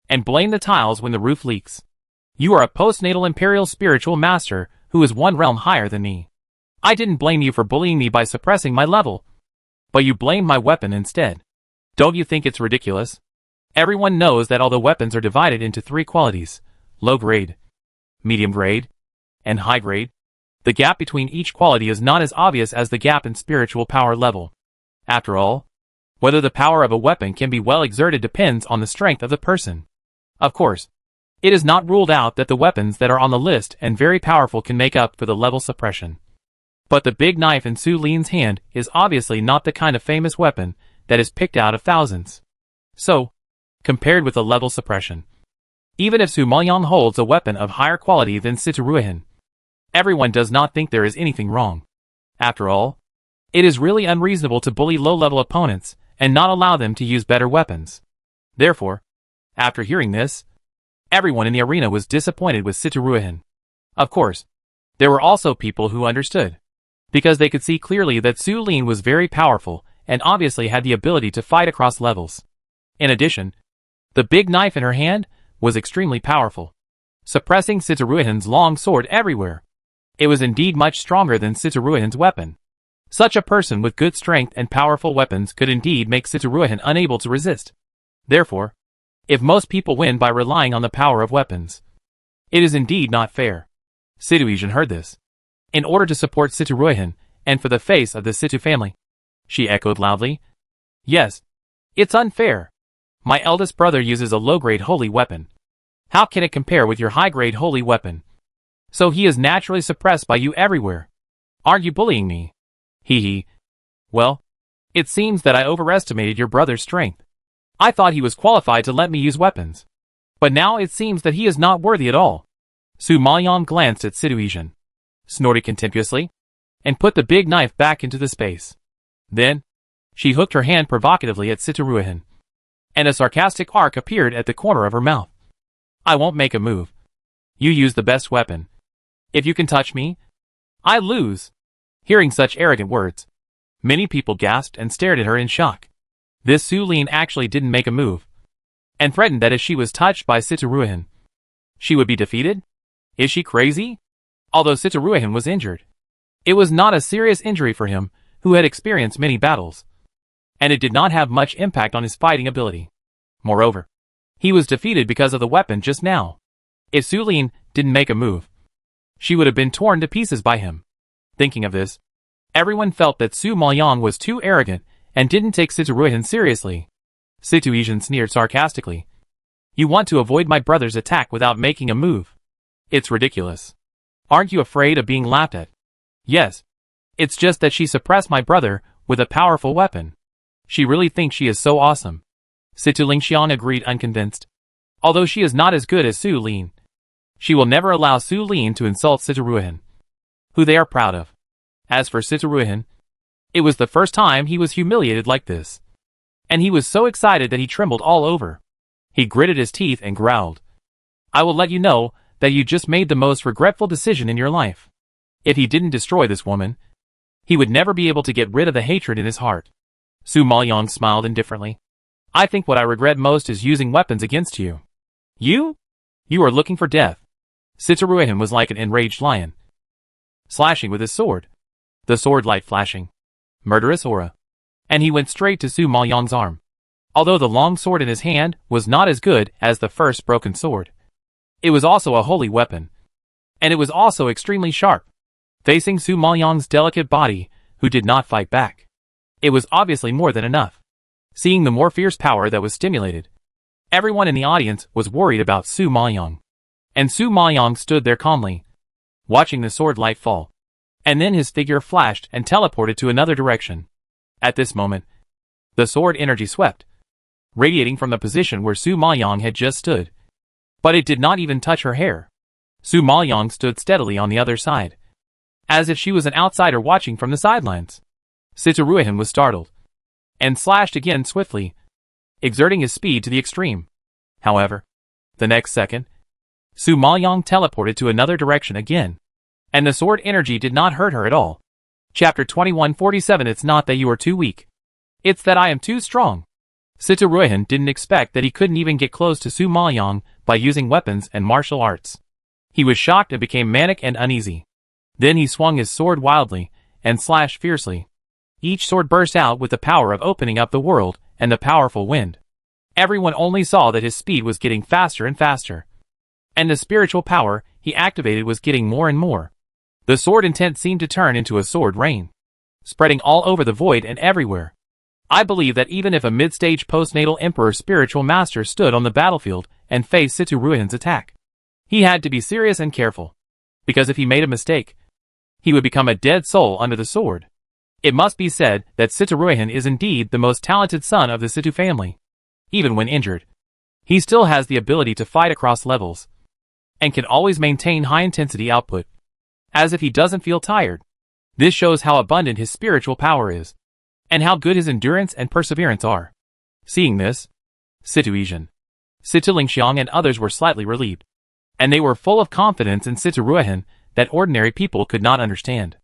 and blame the tiles when the roof leaks. You are a postnatal imperial spiritual master who is one realm higher than me. I didn't blame you for bullying me by suppressing my level, but you blamed my weapon instead. Don't you think it's ridiculous? Everyone knows that although weapons are divided into 3 qualities, low grade, medium grade, and high grade, the gap between each quality is not as obvious as the gap in spiritual power level. After all, whether the power of a weapon can be well exerted depends on the strength of the person. Of course, it is not ruled out that the weapons that are on the list and very powerful can make up for the level suppression. But the big knife in Su Lin's hand is obviously not the kind of famous weapon that is picked out of thousands. So, compared with the level suppression, even if Su Maoyang holds a weapon of higher quality than Sitaruhin, everyone does not think there is anything wrong. After all, it is really unreasonable to bully low-level opponents and not allow them to use better weapons. Therefore, after hearing this, everyone in the arena was disappointed with Sitaruhin. Of course, there were also people who understood, because they could see clearly that Su Lin was very powerful and obviously had the ability to fight across levels. In addition, the big knife in her hand was extremely powerful, suppressing Sitaruhin's long sword everywhere. It was indeed much stronger than Sitaruhin's weapon. Such a person with good strength and powerful weapons could indeed make Sitaruhin unable to resist. Therefore, if most people win by relying on the power of weapons, it is indeed not fair. Sitaruhin heard this. In order to support Sitaruhin, and for the face of the Situ family, she echoed loudly, Yes, it's unfair. My eldest brother uses a low-grade holy weapon. How can it compare with your high-grade holy weapon? So he is naturally suppressed by you everywhere. Aren't you bullying me? Hee. Well, it seems that I overestimated your brother's strength. I thought he was qualified to let me use weapons. But now it seems that he is not worthy at all. Su Maoyang glanced at Sitaruhin, snorted contemptuously, and put the big knife back into the space. Then, she hooked her hand provocatively at Sitaruhin, and a sarcastic arc appeared at the corner of her mouth. I won't make a move. You use the best weapon. If you can touch me, I lose. Hearing such arrogant words, many people gasped and stared at her in shock. This Su Lin actually didn't make a move, and threatened that if she was touched by Sitaruhin, she would be defeated? Is she crazy? Although Sitaruhin was injured, It was not a serious injury for him, who had experienced many battles, and it did not have much impact on his fighting ability. Moreover, he was defeated because of the weapon just now. If Su Lin didn't make a move, she would have been torn to pieces by him. Thinking of this, everyone felt that Su Maoyang was too arrogant and didn't take Situruhin seriously. Situian sneered sarcastically. You want to avoid my brother's attack without making a move. It's ridiculous. Aren't you afraid of being laughed at? Yes. It's just that she suppressed my brother with a powerful weapon. She really thinks she is so awesome. Situ Lingxiang agreed unconvinced. Although she is not as good as Su Lin, she will never allow Su Lin to insult Situruhin, who they are proud of. As for Situruhin, it was the first time he was humiliated like this, and he was so excited that he trembled all over. He gritted his teeth and growled. I will let you know that you just made the most regretful decision in your life. If he didn't destroy this woman, he would never be able to get rid of the hatred in his heart. Su Maoyang smiled indifferently. I think what I regret most is using weapons against you. You? You are looking for death. Situruhin was like an enraged lion, slashing with his sword. The sword light flashing. Murderous aura. And he went straight to Su Maoyang's arm. Although the long sword in his hand was not as good as the first broken sword, it was also a holy weapon. And it was also extremely sharp. Facing Su Maoyang's delicate body, who did not fight back, it was obviously more than enough. Seeing the more fierce power that was stimulated, everyone in the audience was worried about Su Maoyang. And Su Maoyang stood there calmly, watching the sword light fall. And then his figure flashed and teleported to another direction. At this moment, the sword energy swept, radiating from the position where Su Maoyang had just stood. But it did not even touch her hair. Su Maoyang stood steadily on the other side, as if she was an outsider watching from the sidelines. Situruhin was startled, and slashed again swiftly, exerting his speed to the extreme. However, the next second, Su Maoyang teleported to another direction again, and the sword energy did not hurt her at all. Chapter 2147. It's not that you are too weak. It's that I am too strong. Situruhin didn't expect that he couldn't even get close to Su Maoyang by using weapons and martial arts. He was shocked and became manic and uneasy. Then he swung his sword wildly, and slashed fiercely. Each sword burst out with the power of opening up the world and the powerful wind. Everyone only saw that his speed was getting faster and faster, and the spiritual power he activated was getting more and more. The sword intent seemed to turn into a sword rain, spreading all over the void and everywhere. I believe that even if a mid-stage postnatal emperor spiritual master stood on the battlefield and faced Situruhin's attack, he had to be serious and careful, because if he made a mistake, he would become a dead soul under the sword. It must be said that Situruhin is indeed the most talented son of the Situ family. Even when injured, he still has the ability to fight across levels, and can always maintain high-intensity output, as if he doesn't feel tired. This shows how abundant his spiritual power is, and how good his endurance and perseverance are. Seeing this, Situian, Situ Lingxiang and others were slightly relieved, and they were full of confidence in Situruhin that ordinary people could not understand.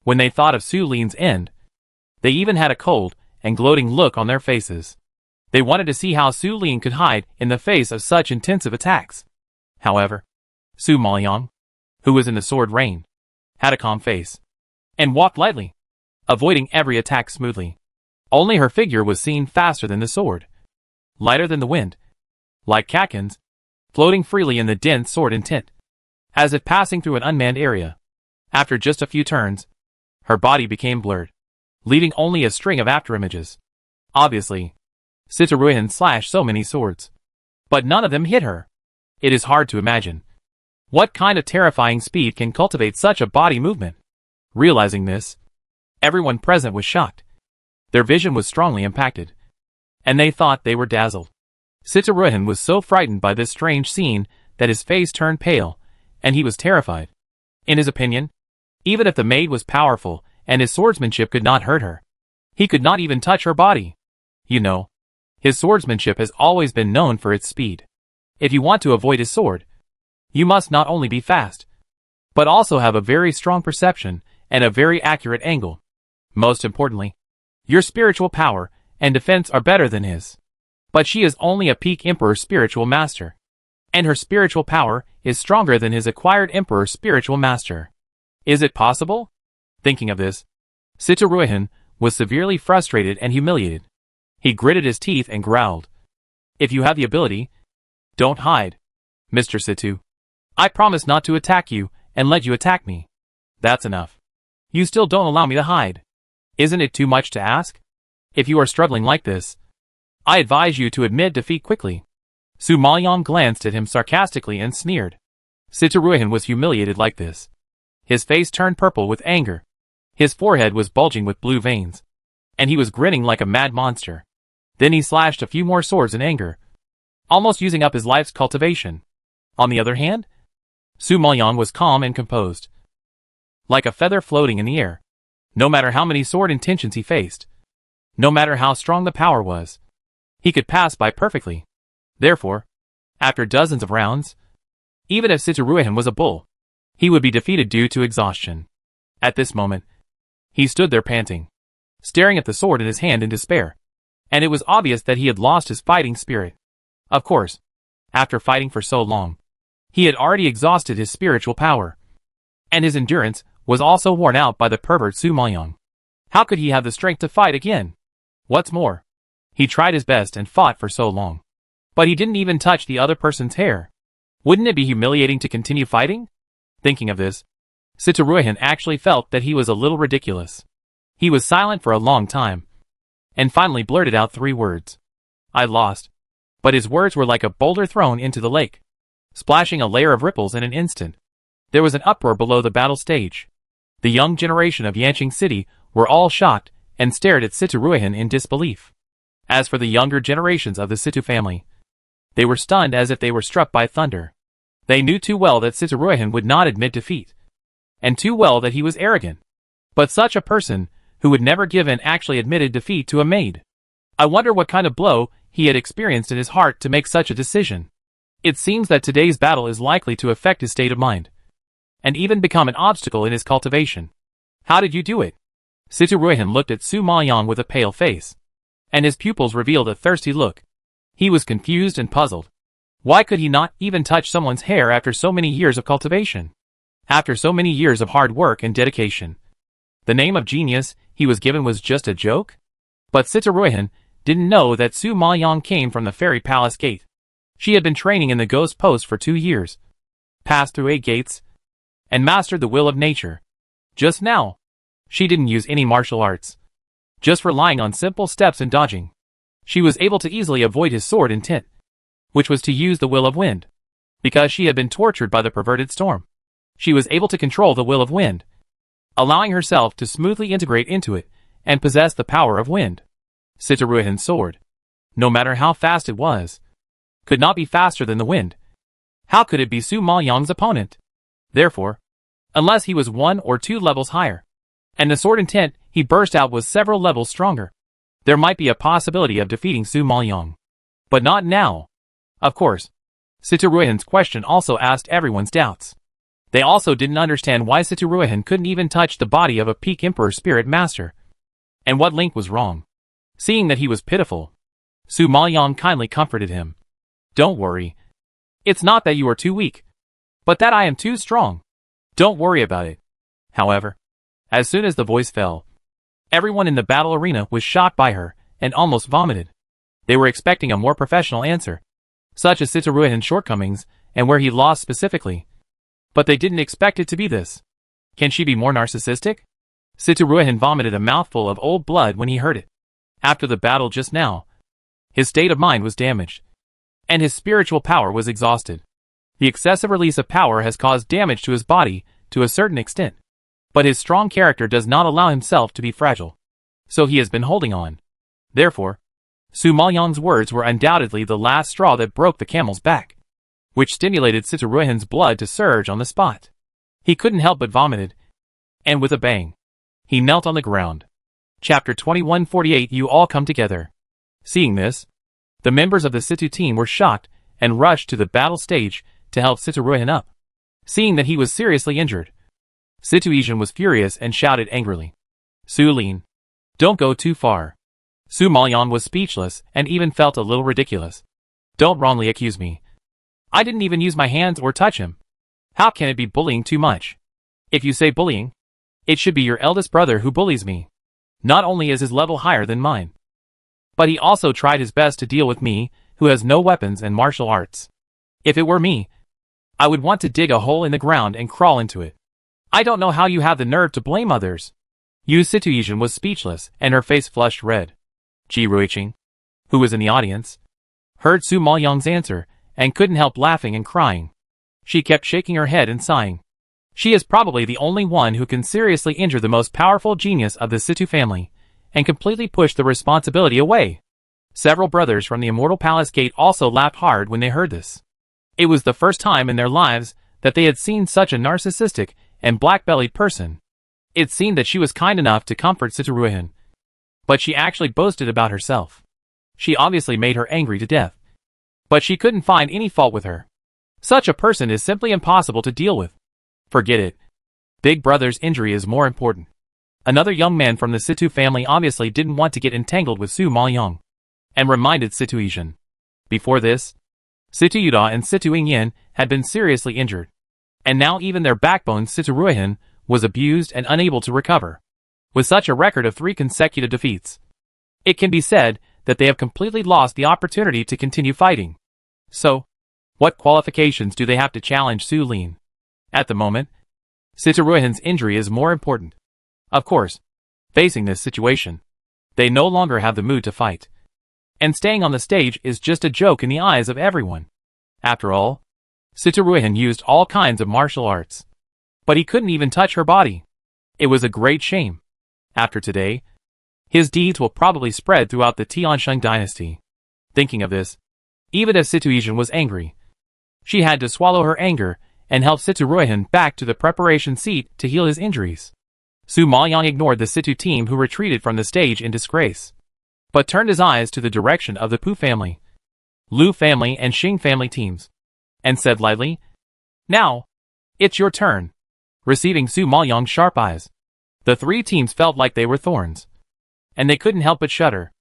When they thought of Su Lin's end, they even had a cold and gloating look on their faces. They wanted to see how Su Lin could hide in the face of such intensive attacks. However, Su Maoyang, who was in the sword rain, had a calm face, and walked lightly, avoiding every attack smoothly. Only her figure was seen faster than the sword, lighter than the wind, like Kakin's, floating freely in the dense sword intent, as if passing through an unmanned area. After just a few turns, her body became blurred, leaving only a string of afterimages. Obviously, Situruhin slashed so many swords, but none of them hit her. It is hard to imagine what kind of terrifying speed can cultivate such a body movement. Realizing this, everyone present was shocked. Their vision was strongly impacted, and they thought they were dazzled. Situruhin was so frightened by this strange scene that his face turned pale, and he was terrified. In his opinion, even if the maid was powerful and his swordsmanship could not hurt her, he could not even touch her body. You know, his swordsmanship has always been known for its speed. If you want to avoid his sword, you must not only be fast, but also have a very strong perception and a very accurate angle. Most importantly, your spiritual power and defense are better than his. But she is only a peak emperor spiritual master, and her spiritual power is stronger than his acquired emperor spiritual master. Is it possible? Thinking of this, Sitaruihan was severely frustrated and humiliated. He gritted his teeth and growled. If you have the ability, don't hide, Mr. Situ. I promise not to attack you and let you attack me. That's enough. You still don't allow me to hide. Isn't it too much to ask? If you are struggling like this, I advise you to admit defeat quickly. Su Maoyong glanced at him sarcastically and sneered. Sitaruihan was humiliated like this. His face turned purple with anger. His forehead was bulging with blue veins, and he was grinning like a mad monster. Then he slashed a few more swords in anger, almost using up his life's cultivation. On the other hand, Su Maoyong was calm and composed, like a feather floating in the air. No matter how many sword intentions he faced, no matter how strong the power was, he could pass by perfectly. Therefore, after dozens of rounds, even if Sitaruihan was a bull, he would be defeated due to exhaustion. At this moment, he stood there panting, staring at the sword in his hand in despair, and it was obvious that he had lost his fighting spirit. Of course, after fighting for so long, he had already exhausted his spiritual power, and his endurance was also worn out by the pervert Su Maoyong. How could he have the strength to fight again? What's more, he tried his best and fought for so long, but he didn't even touch the other person's hair. Wouldn't it be humiliating to continue fighting? Thinking of this, Sitaruihan actually felt that he was a little ridiculous. He was silent for a long time, and finally blurted out 3 words. I lost. But his words were like a boulder thrown into the lake, splashing a layer of ripples in an instant. There was an uproar below the battle stage. The young generation of Yanqing City were all shocked and stared at Sitaruihan in disbelief. As for the younger generations of the Situ family, they were stunned as if they were struck by thunder. They knew too well that Sitaruihan would not admit defeat, and too well that he was arrogant. But such a person, who would never give in, actually admitted defeat to a maid. I wonder what kind of blow he had experienced in his heart to make such a decision. It seems that today's battle is likely to affect his state of mind, and even become an obstacle in his cultivation. How did you do it? Sitaruihan looked at Su Maoyong with a pale face, and his pupils revealed a thirsty look. He was confused and puzzled. Why could he not even touch someone's hair after so many years of cultivation? After so many years of hard work and dedication? The name of genius he was given was just a joke? But Sitaruihan didn't know that Su Maoyong came from the Fairy Palace Gate. She had been training in the Ghost Post for 2 years, passed through 8 gates, and mastered the will of nature. Just now, she didn't use any martial arts, just relying on simple steps and dodging. She was able to easily avoid his sword intent, which was to use the will of wind. Because she had been tortured by the perverted storm, she was able to control the will of wind, allowing herself to smoothly integrate into it and possess the power of wind. Sitaruihan's sword, no matter how fast it was, could not be faster than the wind. How could it be Su Maoyong's opponent? Therefore, unless he was 1 or 2 levels higher, and the sword intent he burst out was several levels stronger, there might be a possibility of defeating Su Maoyong. But not now. Of course, Sitaruihan's question also asked everyone's doubts. They also didn't understand why Sitaruihan couldn't even touch the body of a peak Emperor Spirit Master. And what link was wrong? Seeing that he was pitiful, Su Maoyong kindly comforted him. Don't worry. It's not that you are too weak, but that I am too strong. Don't worry about it. However, as soon as the voice fell, everyone in the battle arena was shocked by her and almost vomited. They were expecting a more professional answer, such as Sitaruihan's shortcomings and where he lost specifically. But they didn't expect it to be this. Can she be more narcissistic? Sitaruihan vomited a mouthful of old blood when he heard it. After the battle just now, his state of mind was damaged, and his spiritual power was exhausted. The excessive release of power has caused damage to his body to a certain extent, but his strong character does not allow himself to be fragile, so he has been holding on. Therefore, Su Maoyong's words were undoubtedly the last straw that broke the camel's back, which stimulated Sitaruihan's blood to surge on the spot. He couldn't help but vomited, and with a bang, he knelt on the ground. Chapter 2148. You all come together. Seeing this, the members of the Situ team were shocked and rushed to the battle stage to help Sitaruihan up. Seeing that he was seriously injured, Situaisian was furious and shouted angrily, Su Lin, don't go too far. Su Maoyong was speechless and even felt a little ridiculous. Don't wrongly accuse me. I didn't even use my hands or touch him. How can it be bullying too much? If you say bullying, It should be your eldest brother who bullies me. Not only is his level higher than mine, but he also tried his best to deal with me, who has no weapons and martial arts. If it were me, I would want to dig a hole in the ground and crawl into it. I don't know how you have the nerve to blame others. Yu Situizhen was speechless, and her face flushed red. Ji Ruiqing, who was in the audience, heard Su Maoyang's answer, and couldn't help laughing and crying. She kept shaking her head and sighing. She is probably the only one who can seriously injure the most powerful genius of the Situ family, and completely push the responsibility away. Several brothers from the Immortal Palace Gate also laughed hard when they heard this. It was the first time in their lives that they had seen such a narcissistic and black-bellied person. It seemed that she was kind enough to comfort Situruihan, but she actually boasted about herself. She obviously made her angry to death, but she couldn't find any fault with her. Such a person is simply impossible to deal with. Forget it. Big brother's injury is more important. Another young man from the Situ family obviously didn't want to get entangled with Su Maoyang, and reminded Situizhen. Before this, Situ Yuda and Situ Yingyan had been seriously injured, and now even their backbone Situruihan was abused and unable to recover. With such a record of 3 consecutive defeats, it can be said that they have completely lost the opportunity to continue fighting. So, what qualifications do they have to challenge Su Lin? At the moment, Situruihan's injury is more important. Of course, facing this situation, they no longer have the mood to fight. And staying on the stage is just a joke in the eyes of everyone. After all, Situruihan used all kinds of martial arts, but he couldn't even touch her body. It was a great shame. After today, his deeds will probably spread throughout the Tiansheng dynasty. Thinking of this, even as Situizhen was angry, she had to swallow her anger and help Situruihan back to the preparation seat to heal his injuries. Su Maoyang ignored the Situ team who retreated from the stage in disgrace, but turned his eyes to the direction of the Pu family, Lu family and Xing family teams, and said lightly, "Now, it's your turn." Receiving Su Maoyang's sharp eyes, the 3 teams felt like they were thorns, and they couldn't help but shudder.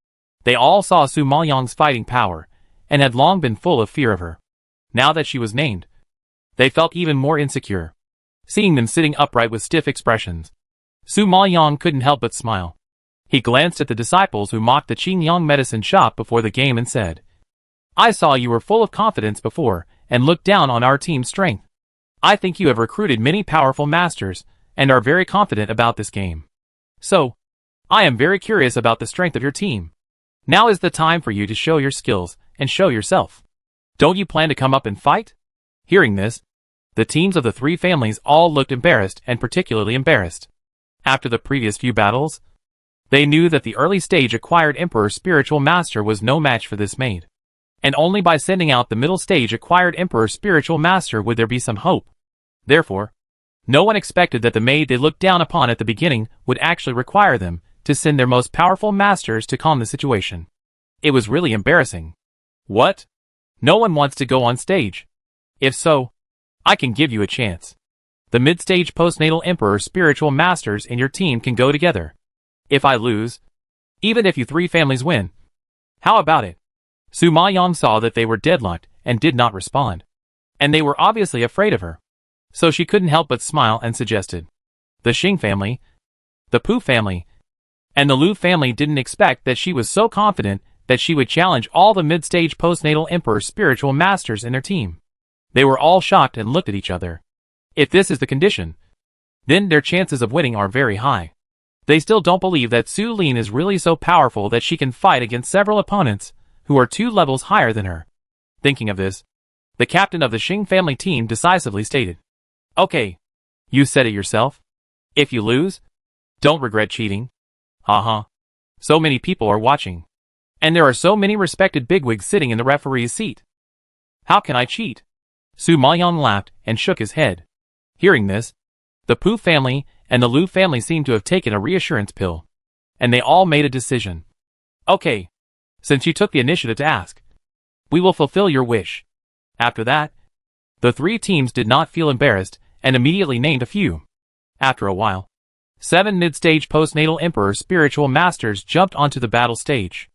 They all saw Su Maoyang's fighting power, and had long been full of fear of her. Now that she was named, they felt even more insecure. Seeing them sitting upright with stiff expressions, Su Maoyang couldn't help but smile. He glanced at the disciples who mocked the Qingyang medicine shop before the game and said, "I saw you were full of confidence before, and looked down on our team's strength. I think you have recruited many powerful masters, and are very confident about this game. So, I am very curious about the strength of your team. Now is the time for you to show your skills, and show yourself. Don't you plan to come up and fight?" Hearing this, the teams of the 3 families all looked embarrassed, and particularly embarrassed. After the previous few battles, they knew that the early stage acquired Emperor Spiritual Master was no match for this maid. And only by sending out the middle stage acquired Emperor Spiritual Master would there be some hope. Therefore, no one expected that the maid they looked down upon at the beginning would actually require them to send their most powerful masters to calm the situation. It was really embarrassing. What? No one wants to go on stage? If so, I can give you a chance. The mid-stage postnatal Emperor Spiritual Masters in your team can go together. If I lose, even if you 3 families win, how about it? Su Maoyang saw that they were deadlocked and did not respond. And they were obviously afraid of her. So she couldn't help but smile and suggested. The Xing family, the Pu family, and the Lu family didn't expect that she was so confident that she would challenge all the mid-stage postnatal Emperor Spiritual Masters in their team. They were all shocked and looked at each other. If this is the condition, then their chances of winning are very high. They still don't believe that Su Lin is really so powerful that she can fight against several opponents who are 2 levels higher than her. Thinking of this, the captain of the Xing family team decisively stated, "Okay, you said it yourself. If you lose, don't regret cheating. Haha. So many people are watching. And there are so many respected bigwigs sitting in the referee's seat. How can I cheat?" Su Maoyang laughed and shook his head. Hearing this, the Pu family and the Lu family seemed to have taken a reassurance pill, and they all made a decision. "Okay, since you took the initiative to ask, we will fulfill your wish." After that, the 3 teams did not feel embarrassed and immediately named a few. After a while, 7 mid-stage postnatal Emperor Spiritual Masters jumped onto the battle stage.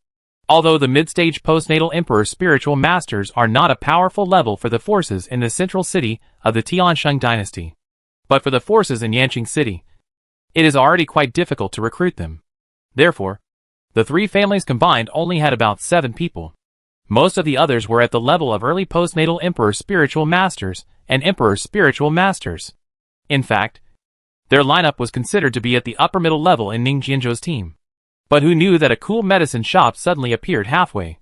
Although the mid-stage postnatal Emperor Spiritual Masters are not a powerful level for the forces in the central city of the Tiansheng dynasty, but for the forces in Yanqing City, it is already quite difficult to recruit them. Therefore, the three families combined only had about 7 people. Most of the others were at the level of early postnatal Emperor Spiritual Masters and Emperor Spiritual Masters. In fact, their lineup was considered to be at the upper middle level in Ning Jianzhou's team. But who knew that a cool medicine shop suddenly appeared halfway,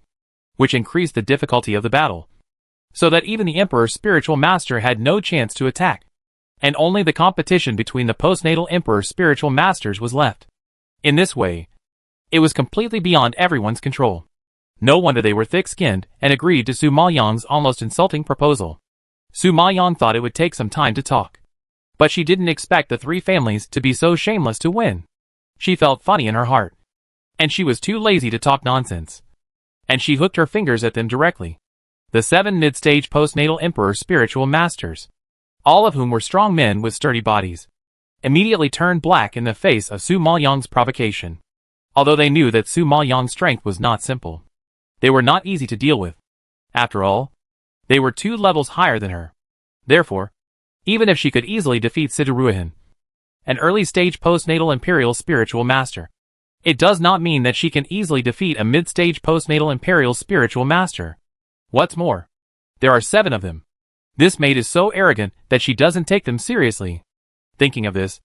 which increased the difficulty of the battle, so that even the Emperor Spiritual Master had no chance to attack, and only the competition between the postnatal Emperor Spiritual Masters was left. In this way, it was completely beyond everyone's control. No wonder they were thick-skinned and agreed to Su Maoyang's almost insulting proposal. Su Maoyang thought it would take some time to talk, but she didn't expect the three families to be so shameless to win. She felt funny in her heart, and she was too lazy to talk nonsense, and she hooked her fingers at them directly. The 7 mid-stage postnatal Emperor Spiritual Masters, all of whom were strong men with sturdy bodies, immediately turned black in the face of Su Maoyang's provocation. Although they knew that Su Maoyang's strength was not simple, they were not easy to deal with. After all, they were 2 levels higher than her. Therefore, even if she could easily defeat Siduruahan, an early-stage postnatal Imperial Spiritual Master, it does not mean that she can easily defeat a mid-stage postnatal Imperial Spiritual Master. What's more, there are 7 of them. This maid is so arrogant that she doesn't take them seriously. Thinking of this,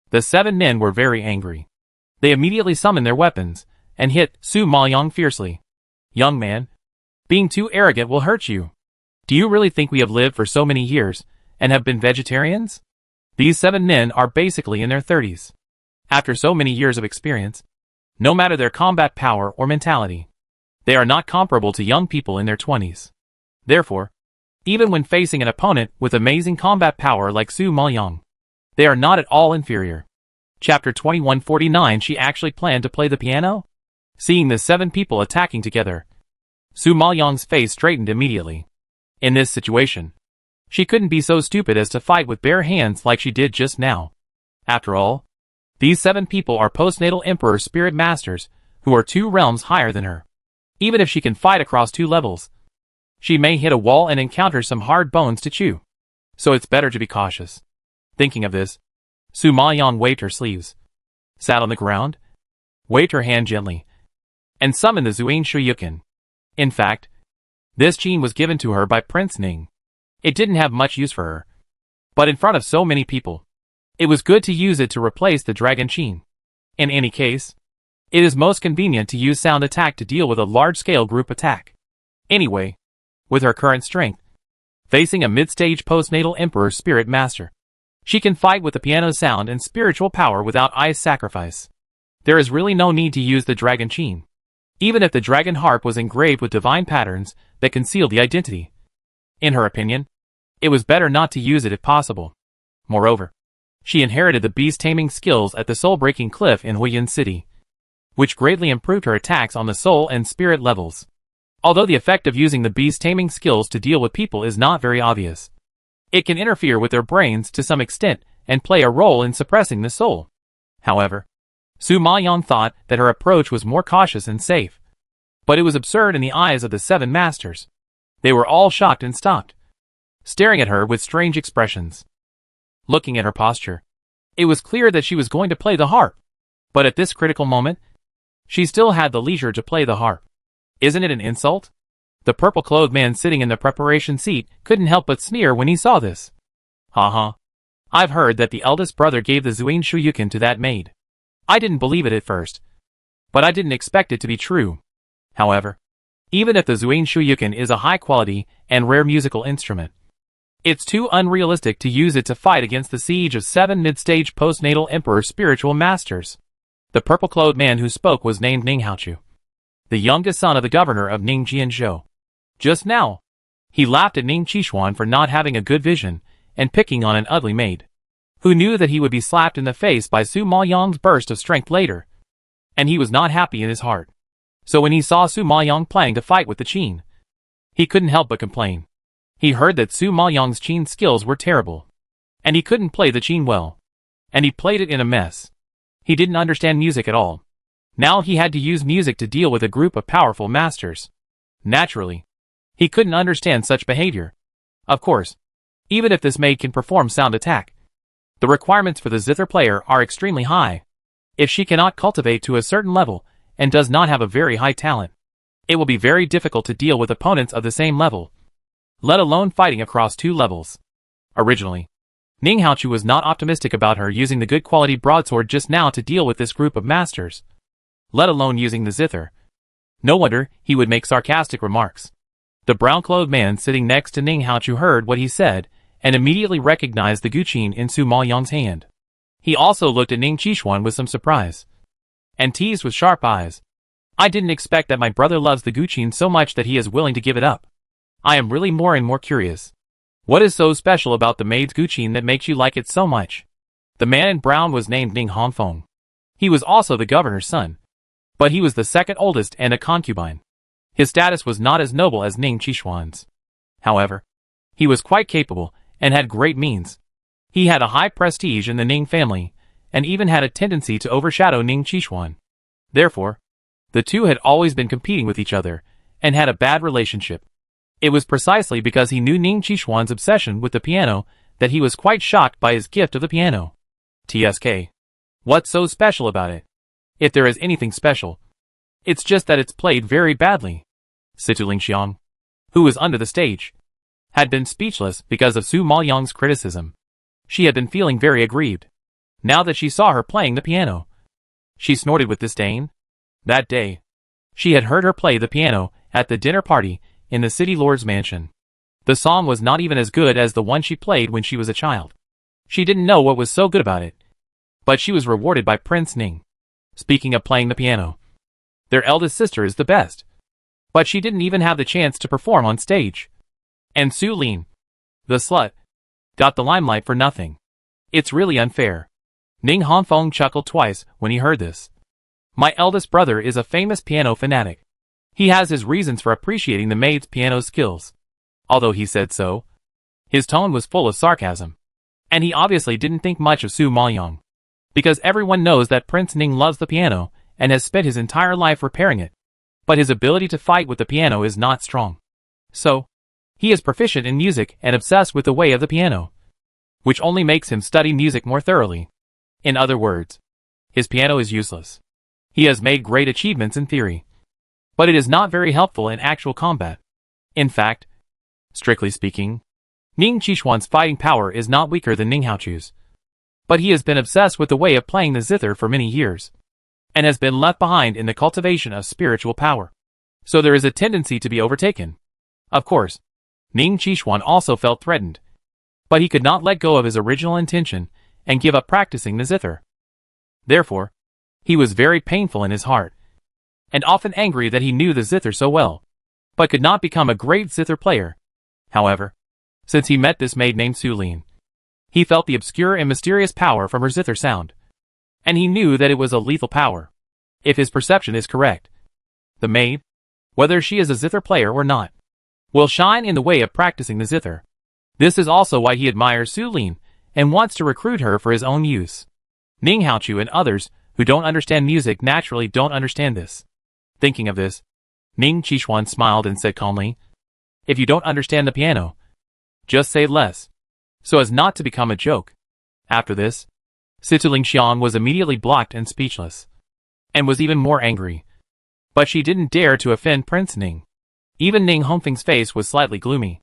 the 7 men were very angry. They immediately summoned their weapons and hit Su Maoyang fiercely. Young man, being too arrogant will hurt you. Do you really think we have lived for so many years and have been vegetarians? These 7 men are basically in their 30s. After so many years of experience, no matter their combat power or mentality, they are not comparable to young people in their 20s. Therefore, even when facing an opponent with amazing combat power like Su Maoyang, they are not at all inferior. Chapter 2149. She actually planned to play the piano? Seeing the 7 people attacking together, Su Maoyang's face straightened immediately. In this situation, she couldn't be so stupid as to fight with bare hands like she did just now. After all, these 7 people are postnatal Emperor Spirit Masters who are 2 realms higher than her. Even if she can fight across 2 levels, she may hit a wall and encounter some hard bones to chew. So it's better to be cautious. Thinking of this, Su Maoyang waved her sleeves, sat on the ground, waved her hand gently, and summoned the Zuin Shuyukin. In fact, this gene was given to her by Prince Ning. It didn't have much use for her, but in front of so many people, it was good to use it to replace the Dragon Qin. In any case, it is most convenient to use sound attack to deal with a large-scale group attack. Anyway, with her current strength, facing a mid-stage postnatal Emperor Spirit Master, she can fight with the piano sound and spiritual power without ice sacrifice. There is really no need to use the Dragon Qin, even if the Dragon Harp was engraved with divine patterns that concealed the identity. In her opinion, it was better not to use it if possible. Moreover, she inherited the beast-taming skills at the soul-breaking cliff in Huiyin City, which greatly improved her attacks on the soul and spirit levels. Although the effect of using the beast-taming skills to deal with people is not very obvious, it can interfere with their brains to some extent and play a role in suppressing the soul. However, Su Maoyang thought that her approach was more cautious and safe. But it was absurd in the eyes of the 7 masters. They were all shocked and stopped, staring at her with strange expressions. Looking at her posture, it was clear that she was going to play the harp. But at this critical moment, she still had the leisure to play the harp. Isn't it an insult? The purple-clothed man sitting in the preparation seat couldn't help but sneer when he saw this. Ha. I've heard that the eldest brother gave the Zuin Shuyukin to that maid. I didn't believe it at first, but I didn't expect it to be true. However, even if the Zuin Shuyukin is a high-quality and rare musical instrument, it's too unrealistic to use it to fight against the siege of 7 mid-stage postnatal Emperor Spiritual Masters. The purple-clothed man who spoke was named Ning Haochu, the youngest son of the governor of Ning Jianzhou. Just now, he laughed at Ning Qishuan for not having a good vision and picking on an ugly maid, who knew that he would be slapped in the face by Su Maoyang's burst of strength later. And he was not happy in his heart. So when he saw Su Maoyang planning to fight with the Qin, he couldn't help but complain. He heard that Su Maoyang's Qin skills were terrible, and he couldn't play the Qin well, and he played it in a mess. He didn't understand music at all. Now he had to use music to deal with a group of powerful masters. Naturally, he couldn't understand such behavior. Of course, even if this maid can perform sound attack, The requirements for the zither player are extremely high. If she cannot cultivate to a certain level and does not have a very high talent, it will be very difficult to deal with opponents of the same level, let alone fighting across 2 levels. Originally, Ning Haochu was not optimistic about her using the good quality broadsword just now to deal with this group of masters, let alone using the zither. No wonder he would make sarcastic remarks. The brown-clothed man sitting next to Ning Haochu heard what he said and immediately recognized the guqin in Su Maoyang's hand. He also looked at Ning Qixuan with some surprise and teased with sharp eyes. I didn't expect that my brother loves the guqin so much that he is willing to give it up. I am really more and more curious. What is so special about the maid's guqin that makes you like it so much? The man in brown was named Ning Hongfeng. He was also the governor's son, but he was the second oldest and a concubine. His status was not as noble as Ning Qixuan's. However, he was quite capable and had great means. He had a high prestige in the Ning family, and even had a tendency to overshadow Ning Qixuan. Therefore, the two had always been competing with each other, and had a bad relationship. It was precisely because he knew Ning Qixuan's obsession with the piano that he was quite shocked by his gift of the piano. TSK. What's so special about it? If there is anything special, it's just that it's played very badly. Situ Lingxiang, who was under the stage, had been speechless because of Su Maoyang's criticism. She had been feeling very aggrieved now that she saw her playing the piano. She snorted with disdain. That day, she had heard her play the piano at the dinner party in the city lord's mansion. The song was not even as good as the one she played when she was a child. She didn't know what was so good about it, but she was rewarded by Prince Ning. Speaking of playing the piano, their eldest sister is the best, but she didn't even have the chance to perform on stage. And Su Lin, the slut, got the limelight for nothing. It's really unfair. Ning Hongfeng chuckled twice when he heard this. My eldest brother is a famous piano fanatic. He has his reasons for appreciating the maid's piano skills. Although he said so, his tone was full of sarcasm. And he obviously didn't think much of Su Maoyang, because everyone knows that Prince Ning loves the piano and has spent his entire life repairing it. But his ability to fight with the piano is not strong. So, he is proficient in music and obsessed with the way of the piano, which only makes him study music more thoroughly. In other words, his piano is useless. He has made great achievements in theory, but it is not very helpful in actual combat. In fact, strictly speaking, Ning Qixuan's fighting power is not weaker than Ning Haochu's, but he has been obsessed with the way of playing the zither for many years, and has been left behind in the cultivation of spiritual power. So there is a tendency to be overtaken. Of course, Ning Qixuan also felt threatened, but he could not let go of his original intention and give up practicing the zither. Therefore, he was very painful in his heart, and often angry that he knew the zither so well, but could not become a great zither player. However, since he met this maid named Su Lin, he felt the obscure and mysterious power from her zither sound, and he knew that it was a lethal power. If his perception is correct, the maid, whether she is a zither player or not, will shine in the way of practicing the zither. This is also why he admires Su Lin and wants to recruit her for his own use. Ning Haochu and others who don't understand music naturally don't understand this. Thinking of this, Ning Qixuan smiled and said calmly, if you don't understand the piano, just say less, so as not to become a joke. After this, Situ Lingxiang was immediately blocked and speechless, and was even more angry. But she didn't dare to offend Prince Ning. Even Ning Hongfeng's face was slightly gloomy,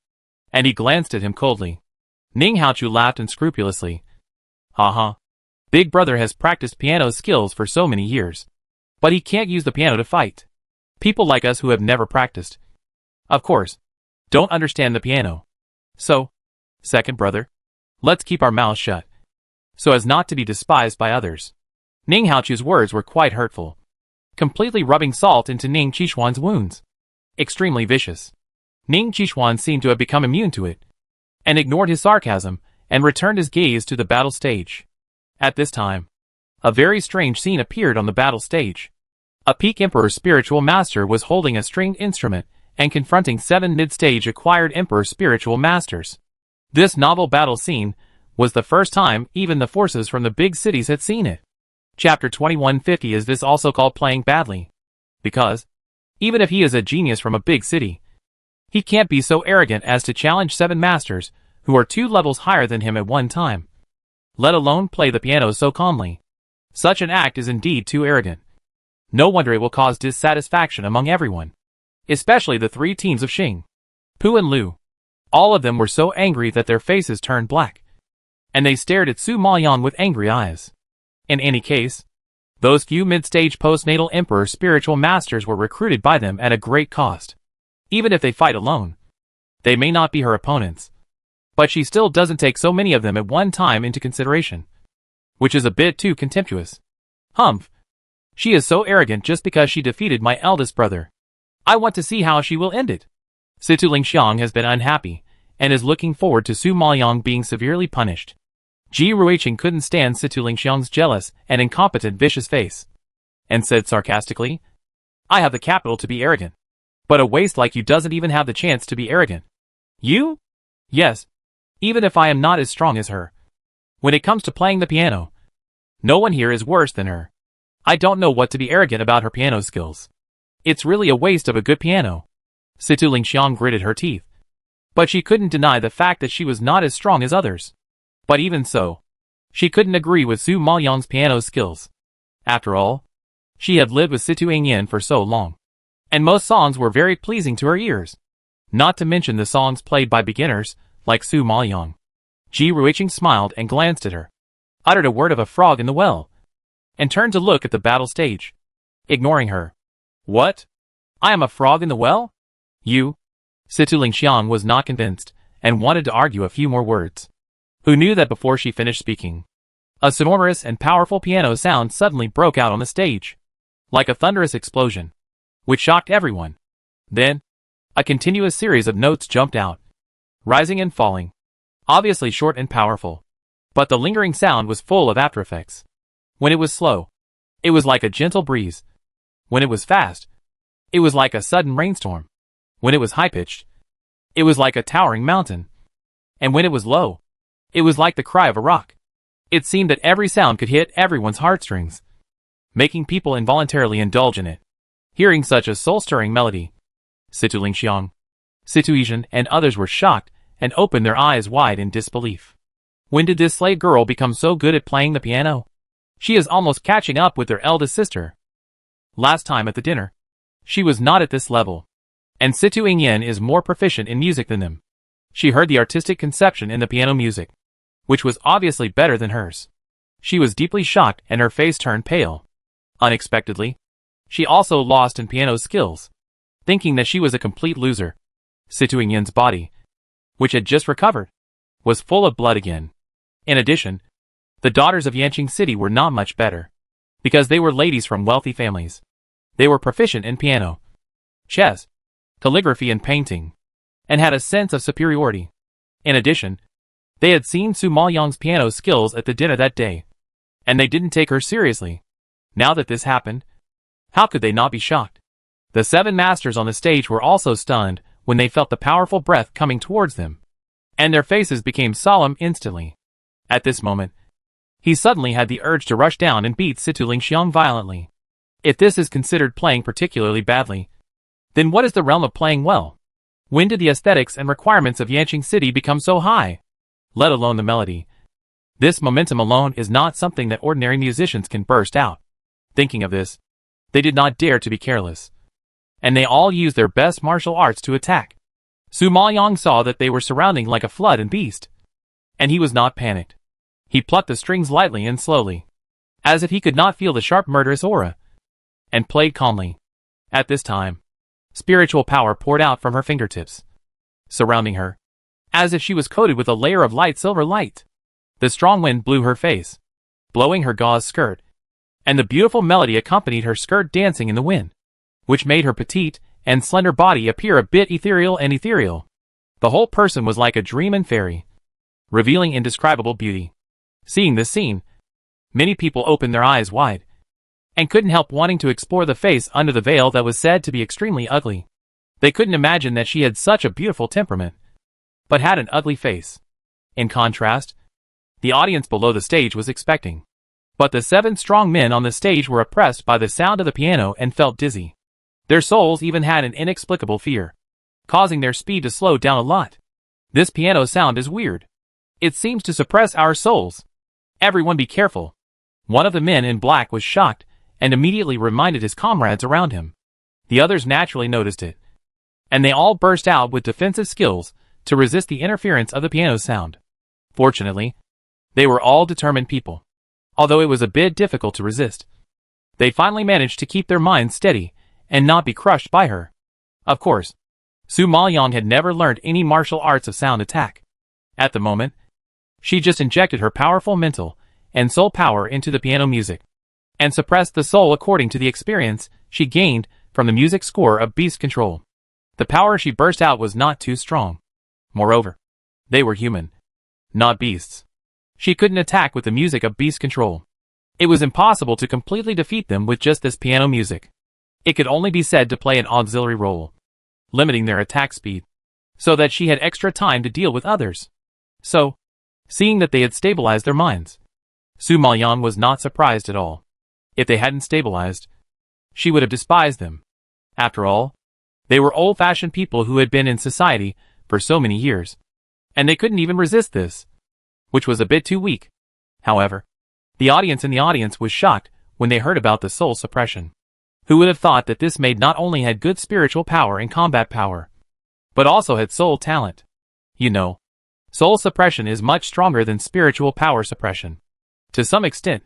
and he glanced at him coldly. Ning Haochu laughed unscrupulously. Haha. Big brother has practiced piano skills for so many years, but he can't use the piano to fight. People like us who have never practiced, of course, don't understand the piano. So, second brother, let's keep our mouths shut, so as not to be despised by others. Ning Haochu's words were quite hurtful, completely rubbing salt into Ning Qixuan's wounds. Extremely vicious. Ning Qixuan seemed to have become immune to it, and ignored his sarcasm, and returned his gaze to the battle stage. At this time, a very strange scene appeared on the battle stage. A peak emperor spiritual master was holding a stringed instrument and confronting 7 mid-stage acquired emperor spiritual masters. This novel battle scene was the first time even the forces from the big cities had seen it. Chapter 2150 is this also called playing badly, because, even if he is a genius from a big city, he can't be so arrogant as to challenge 7 masters who are 2 levels higher than him at one time. let alone play the piano so calmly. Such an act is indeed too arrogant. No wonder it will cause dissatisfaction among everyone. Especially the three teams of Xing, Pu and Lu. All of them were so angry that their faces turned black. And they stared at Su Maoyang with angry eyes. In any case, those few mid-stage postnatal emperor spiritual masters were recruited by them at a great cost. Even if they fight alone, they may not be her opponents. But she still doesn't take so many of them at one time into consideration. Which is a bit too contemptuous. Humph. She is so arrogant just because she defeated my eldest brother. I want to see how she will end it. Situ Lingxiang has been unhappy, and is looking forward to Su Maoyang being severely punished. Ji Ruiqing couldn't stand Situ Lingxiang's jealous and incompetent vicious face, and said sarcastically, I have the capital to be arrogant. But a waste like you doesn't even have the chance to be arrogant. You? Yes. Even if I am not as strong as her. When it comes to playing the piano, no one here is worse than her. I don't know what to be arrogant about her piano skills. It's really a waste of a good piano. Situ Lingxiang gritted her teeth. But she couldn't deny the fact that she was not as strong as others. But even so, she couldn't agree with Su Maoyang's piano skills. After all, she had lived with Situ Ingyan for so long. And most songs were very pleasing to her ears. Not to mention the songs played by beginners, like Su Maoyang. Ji Ruiqing smiled and glanced at her, uttered a word of a frog in the well, and turned to look at the battle stage, ignoring her. What? I am a frog in the well? You? Situ Lingxiang was not convinced, and wanted to argue a few more words. Who knew that before she finished speaking, a sonorous and powerful piano sound suddenly broke out on the stage, like a thunderous explosion, which shocked everyone. Then, a continuous series of notes jumped out, rising and falling, obviously short and powerful. But the lingering sound was full of after effects. When it was slow, it was like a gentle breeze. When it was fast, it was like a sudden rainstorm. When it was high-pitched, it was like a towering mountain. And when it was low, it was like the cry of a rock. It seemed that every sound could hit everyone's heartstrings, making people involuntarily indulge in it. Hearing such a soul-stirring melody, Situ Lingxiang, Situ Yizhen, and others were shocked and opened their eyes wide in disbelief. When did this slave girl become so good at playing the piano? She is almost catching up with their eldest sister. Last time at the dinner, she was not at this level. And Situ Ingyan is more proficient in music than them. She heard the artistic conception in the piano music, which was obviously better than hers. She was deeply shocked and her face turned pale. Unexpectedly, she also lost in piano skills, thinking that she was a complete loser. Situ Ingyan's body, which had just recovered, was full of blood again. In addition, the daughters of Yanqing City were not much better, because they were ladies from wealthy families. They were proficient in piano, chess, calligraphy and painting, and had a sense of superiority. In addition, they had seen Su Maoyang's piano skills at the dinner that day, and they didn't take her seriously. Now that this happened, how could they not be shocked? The 7 masters on the stage were also stunned when they felt the powerful breath coming towards them, and their faces became solemn instantly. At this moment, he suddenly had the urge to rush down and beat Situ Lingxiang violently. If this is considered playing particularly badly, then what is the realm of playing well? When did the aesthetics and requirements of Yanqing City become so high? Let alone the melody. This momentum alone is not something that ordinary musicians can burst out. Thinking of this, they did not dare to be careless, and they all used their best martial arts to attack. Su Maoyang saw that they were surrounding like a flood and beast, and he was not panicked. He plucked the strings lightly and slowly, as if he could not feel the sharp murderous aura, and played calmly. At this time, spiritual power poured out from her fingertips, surrounding her, as if she was coated with a layer of light silver light. The strong wind blew her face, blowing her gauze skirt, and the beautiful melody accompanied her skirt dancing in the wind, which made her petite and slender body appear a bit ethereal and ethereal. The whole person was like a dream and fairy, revealing indescribable beauty. Seeing this scene, many people opened their eyes wide, and couldn't help wanting to explore the face under the veil that was said to be extremely ugly. They couldn't imagine that she had such a beautiful temperament, but had an ugly face. In contrast, the audience below the stage was expecting. But the 7 strong men on the stage were oppressed by the sound of the piano and felt dizzy. Their souls even had an inexplicable fear, causing their speed to slow down a lot. This piano sound is weird. It seems to suppress our souls. Everyone be careful. One of the men in black was shocked and immediately reminded his comrades around him. The others naturally noticed it, and they all burst out with defensive skills to resist the interference of the piano's sound. Fortunately, they were all determined people. Although it was a bit difficult to resist, they finally managed to keep their minds steady and not be crushed by her. Of course, Su Maoyang had never learned any martial arts of sound attack. At the moment, she just injected her powerful mental and soul power into the piano music, and suppressed the soul according to the experience she gained from the music score of Beast Control. The power she burst out was not too strong. Moreover, they were human, not beasts. She couldn't attack with the music of Beast Control. It was impossible to completely defeat them with just this piano music. It could only be said to play an auxiliary role, limiting their attack speed, so that she had extra time to deal with others. So, seeing that they had stabilized their minds, Su Maoyang was not surprised at all. If they hadn't stabilized, she would have despised them. After all, they were old-fashioned people who had been in society for so many years, and they couldn't even resist this, which was a bit too weak. However, the audience in the audience was shocked when they heard about the soul suppression. Who would have thought that this maid not only had good spiritual power and combat power, but also had soul talent? You know, soul suppression is much stronger than spiritual power suppression. To some extent,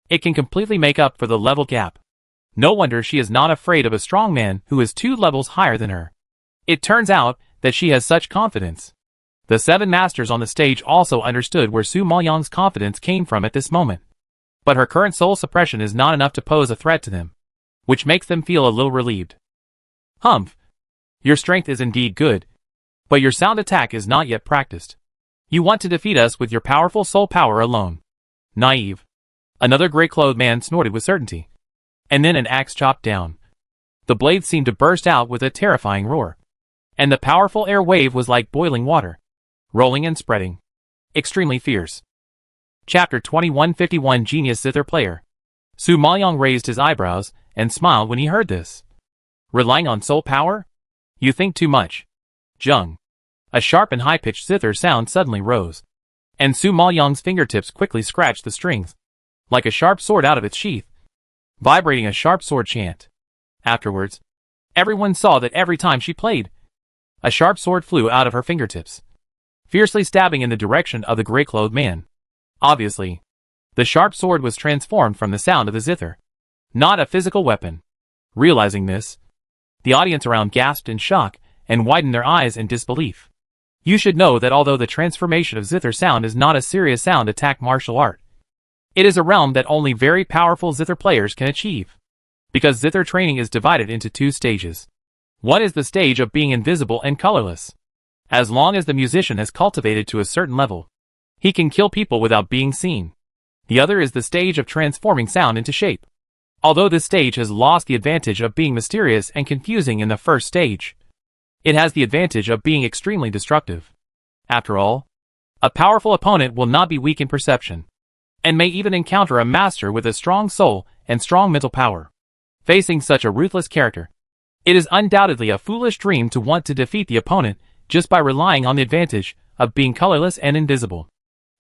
it can completely make up for the level gap. No wonder she is not afraid of a strong man who is 2 levels higher than her. It turns out that she has such confidence. The 7 masters on the stage also understood where Su Maoyang's confidence came from at this moment. But her current soul suppression is not enough to pose a threat to them, which makes them feel a little relieved. Humph. Your strength is indeed good, but your sound attack is not yet practiced. You want to defeat us with your powerful soul power alone. Naive. Another gray-clothed man snorted with certainty. And then an axe chopped down. The blade seemed to burst out with a terrifying roar, and the powerful air wave was like boiling water, rolling and spreading. Extremely fierce. Chapter 2151 Genius Zither Player. Su Maoyang raised his eyebrows and smiled when he heard this. Relying on soul power? You think too much. Jung. A sharp and high-pitched zither sound suddenly rose, and Su Maoyang's fingertips quickly scratched the strings, like a sharp sword out of its sheath, vibrating a sharp sword chant. Afterwards, everyone saw that every time she played, a sharp sword flew out of her fingertips, fiercely stabbing in the direction of the gray-clothed man. Obviously, the sharp sword was transformed from the sound of the zither, not a physical weapon. Realizing this, the audience around gasped in shock and widened their eyes in disbelief. You should know that although the transformation of zither sound is not a serious sound attack martial art, it is a realm that only very powerful zither players can achieve, because zither training is divided into 2 stages. One is the stage of being invisible and colorless. As long as the musician has cultivated to a certain level, he can kill people without being seen. The other is the stage of transforming sound into shape. Although this stage has lost the advantage of being mysterious and confusing in the first stage, it has the advantage of being extremely destructive. After all, a powerful opponent will not be weak in perception, and may even encounter a master with a strong soul and strong mental power. Facing such a ruthless character, it is undoubtedly a foolish dream to want to defeat the opponent just by relying on the advantage of being colorless and invisible.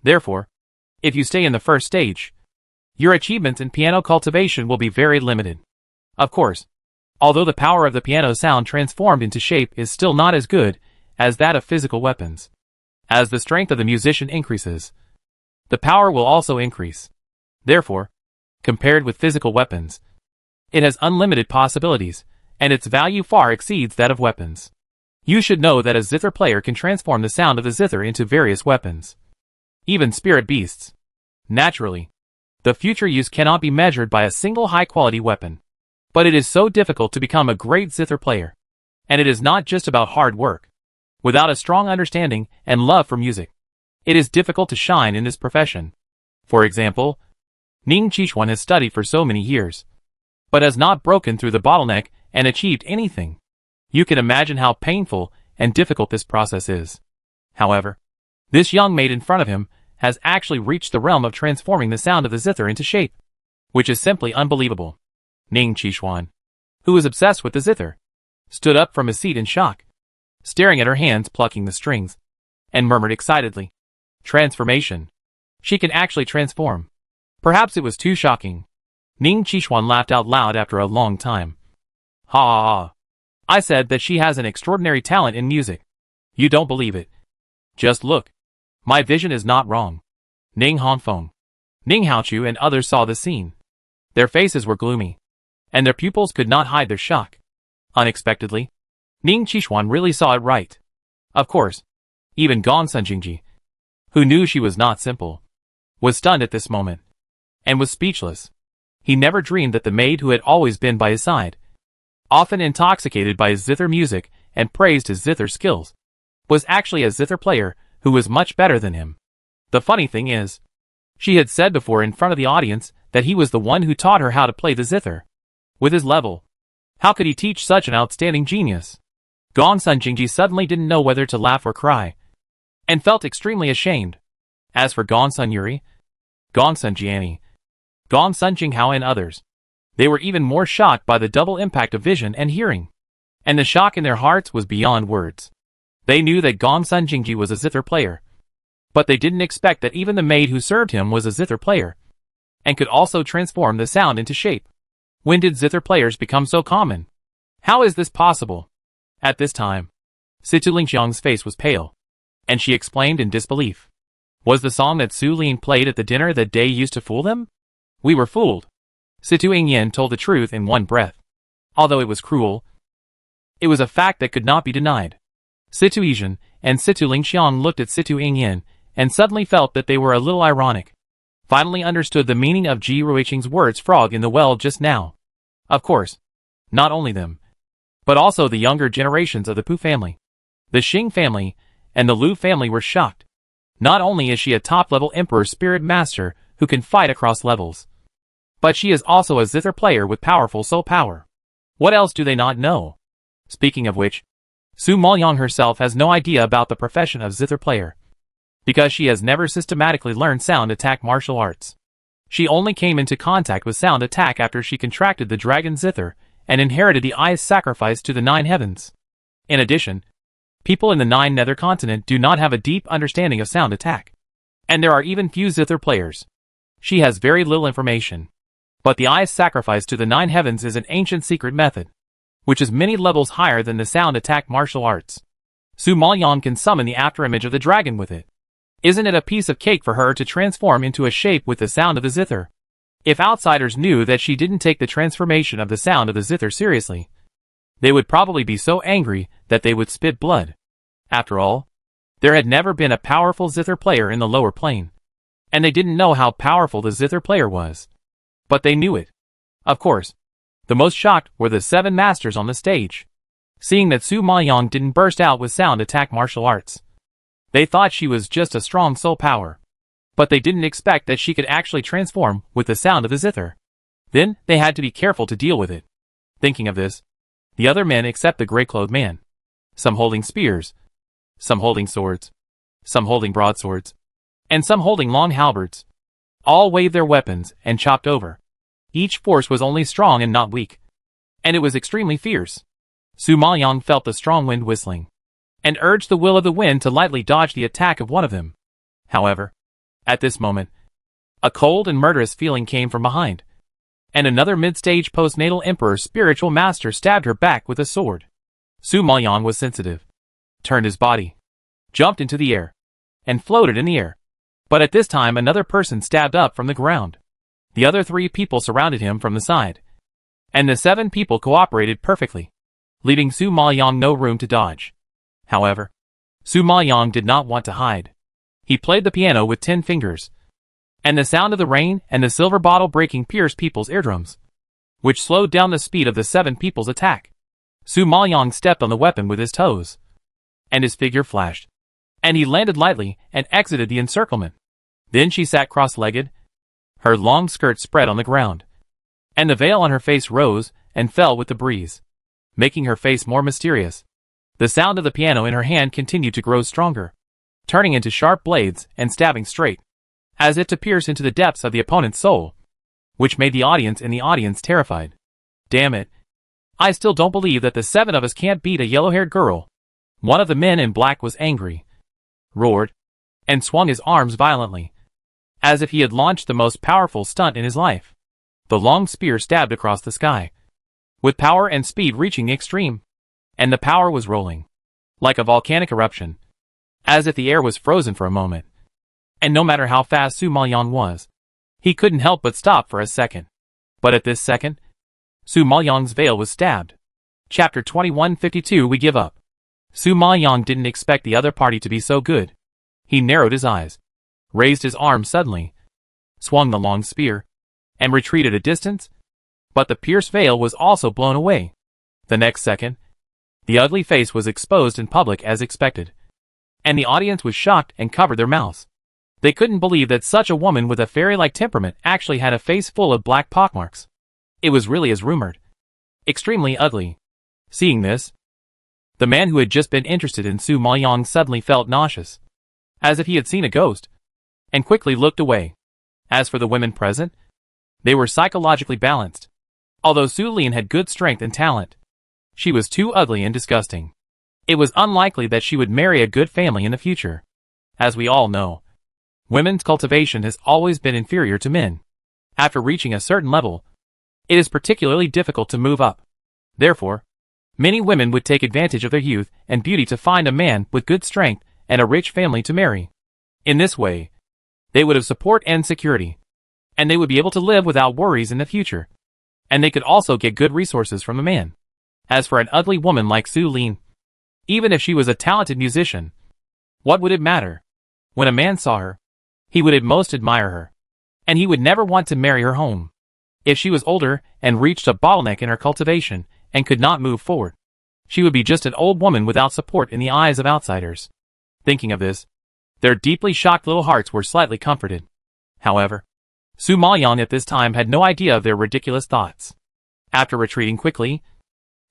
Therefore, if you stay in the first stage, your achievements in piano cultivation will be very limited. Of course, although the power of the piano sound transformed into shape is still not as good as that of physical weapons. As the strength of the musician increases, the power will also increase. Therefore, compared with physical weapons, it has unlimited possibilities, and its value far exceeds that of weapons. You should know that a zither player can transform the sound of the zither into various weapons, even spirit beasts. Naturally, the future use cannot be measured by a single high-quality weapon. But it is so difficult to become a great zither player. And it is not just about hard work. Without a strong understanding and love for music, it is difficult to shine in this profession. For example, Ning Qixuan has studied for so many years, but has not broken through the bottleneck and achieved anything. You can imagine how painful and difficult this process is. However, this young maid in front of him has actually reached the realm of transforming the sound of the zither into shape, which is simply unbelievable. Ning Qixuan, who was obsessed with the zither, stood up from his seat in shock, staring at her hands plucking the strings, and murmured excitedly, "Transformation. She can actually transform. Perhaps it was too shocking. Ning Qixuan laughed out loud after a long time. Ha ha ha. I said that she has an extraordinary talent in music. You don't believe it. Just look. My vision is not wrong. Ning Hongfeng, Ning Haochu and others saw the scene. Their faces were gloomy, and their pupils could not hide their shock. Unexpectedly, Ning Qixuan really saw it right. Of course, even Gongsun Jingji, who knew she was not simple, was stunned at this moment, and was speechless. He never dreamed that the maid who had always been by his side, often intoxicated by his zither music and praised his zither skills, was actually a zither player who was much better than him. The funny thing is, she had said before in front of the audience that he was the one who taught her how to play the zither. With his level, how could he teach such an outstanding genius? Gongsun Jingji suddenly didn't know whether to laugh or cry, and felt extremely ashamed. As for Gongsun Yuri, Gongsun Jiani, Gongsun Jinghao and others, they were even more shocked by the double impact of vision and hearing. And the shock in their hearts was beyond words. They knew that Gongsun Jingji was a zither player, but they didn't expect that even the maid who served him was a zither player, and could also transform the sound into shape. When did zither players become so common? How is this possible? At this time, Situ Lingxiang's face was pale, and she exclaimed in disbelief. Was the song that Su Lin played at the dinner that day used to fool them? We were fooled. Situ Ingyan told the truth in one breath. Although it was cruel, it was a fact that could not be denied. Situ Yizhen and Situ Lingxiang looked at Situ Ingyan and suddenly felt that they were a little ironic. Finally understood the meaning of Ji Ruiqing's words frog in the well just now. Of course, not only them, but also the younger generations of the Pu family. The Xing family and the Lu family were shocked. Not only is she a top-level Emperor Spirit Master who can fight across levels, but she is also a zither player with powerful soul power. What else do they not know? Speaking of which, Su Maoyang herself has no idea about the profession of zither player, because she has never systematically learned sound attack martial arts. She only came into contact with sound attack after she contracted the dragon zither and inherited the eyes sacrificed to the 9 heavens. In addition, people in the 9 nether continent do not have a deep understanding of sound attack, and there are even few zither players. She has very little information. But the eyes sacrificed to the 9 heavens is an ancient secret method, which is many levels higher than the sound attack martial arts. Su Maoyang can summon the afterimage of the dragon with it. Isn't it a piece of cake for her to transform into a shape with the sound of the zither? If outsiders knew that she didn't take the transformation of the sound of the zither seriously, they would probably be so angry that they would spit blood. After all, there had never been a powerful zither player in the lower plane, and they didn't know how powerful the zither player was. But they knew it. Of course, the most shocked were the 7 masters on the stage, seeing that Su Maoyang didn't burst out with sound attack martial arts. They thought she was just a strong soul power, but they didn't expect that she could actually transform with the sound of the zither. Then, they had to be careful to deal with it. Thinking of this, the other men except the grey-clothed man, some holding spears, some holding swords, some holding broadswords, and some holding long halberds, all waved their weapons and chopped over. Each force was only strong and not weak, and it was extremely fierce. Su Maoyang felt the strong wind whistling, and urged the will of the wind to lightly dodge the attack of one of them. However, at this moment, a cold and murderous feeling came from behind, and another mid-stage postnatal emperor spiritual master stabbed her back with a sword. Su Maoyang was sensitive, turned his body, jumped into the air, and floated in the air. But at this time another person stabbed up from the ground. The other 3 people surrounded him from the side, and the 7 people cooperated perfectly, leaving Su Maoyang no room to dodge. However, Su Maoyang did not want to hide. He played the piano with 10 fingers, and the sound of the rain and the silver bottle breaking pierced people's eardrums, which slowed down the speed of the 7 people's attack. Su Maoyang stepped on the weapon with his toes, and his figure flashed, and he landed lightly and exited the encirclement. Then she sat cross-legged, her long skirt spread on the ground, and the veil on her face rose and fell with the breeze, making her face more mysterious. The sound of the piano in her hand continued to grow stronger, turning into sharp blades and stabbing straight, as if to pierce into the depths of the opponent's soul, which made the audience terrified. Damn it. I still don't believe that the 7 of us can't beat a yellow-haired girl. One of the men in black was angry, roared, and swung his arms violently. as if he had launched the most powerful stunt in his life. The long spear stabbed across the sky, with power and speed reaching the extreme. And the power was rolling, like a volcanic eruption, as if the air was frozen for a moment. And no matter how fast Su Maoyang was, he couldn't help but stop for a second. But at this second, Su Maoyang's veil was stabbed. Chapter 2152 We Give Up. Su Maoyang didn't expect the other party to be so good. He narrowed his eyes, raised his arm suddenly, swung the long spear, and retreated a distance. But the pierced veil was also blown away. The next second, the ugly face was exposed in public as expected, and the audience was shocked and covered their mouths. They couldn't believe that such a woman with a fairy-like temperament actually had a face full of black pockmarks. It was really as rumored. Extremely ugly. Seeing this, the man who had just been interested in Su Maoyang suddenly felt nauseous, as if he had seen a ghost, and quickly looked away. As for the women present, they were psychologically balanced. Although Su Lin had good strength and talent, she was too ugly and disgusting. It was unlikely that she would marry a good family in the future. As we all know, women's cultivation has always been inferior to men. After reaching a certain level, it is particularly difficult to move up. Therefore, many women would take advantage of their youth and beauty to find a man with good strength and a rich family to marry. In this way, they would have support and security, and they would be able to live without worries in the future. And they could also get good resources from a man. As for an ugly woman like Su Lin, even if she was a talented musician, what would it matter? When a man saw her, he would at most admire her, and he would never want to marry her home. If she was older and reached a bottleneck in her cultivation and could not move forward, she would be just an old woman without support in the eyes of outsiders. Thinking of this, their deeply shocked little hearts were slightly comforted. However, Su Maoyang at this time had no idea of their ridiculous thoughts. After retreating quickly,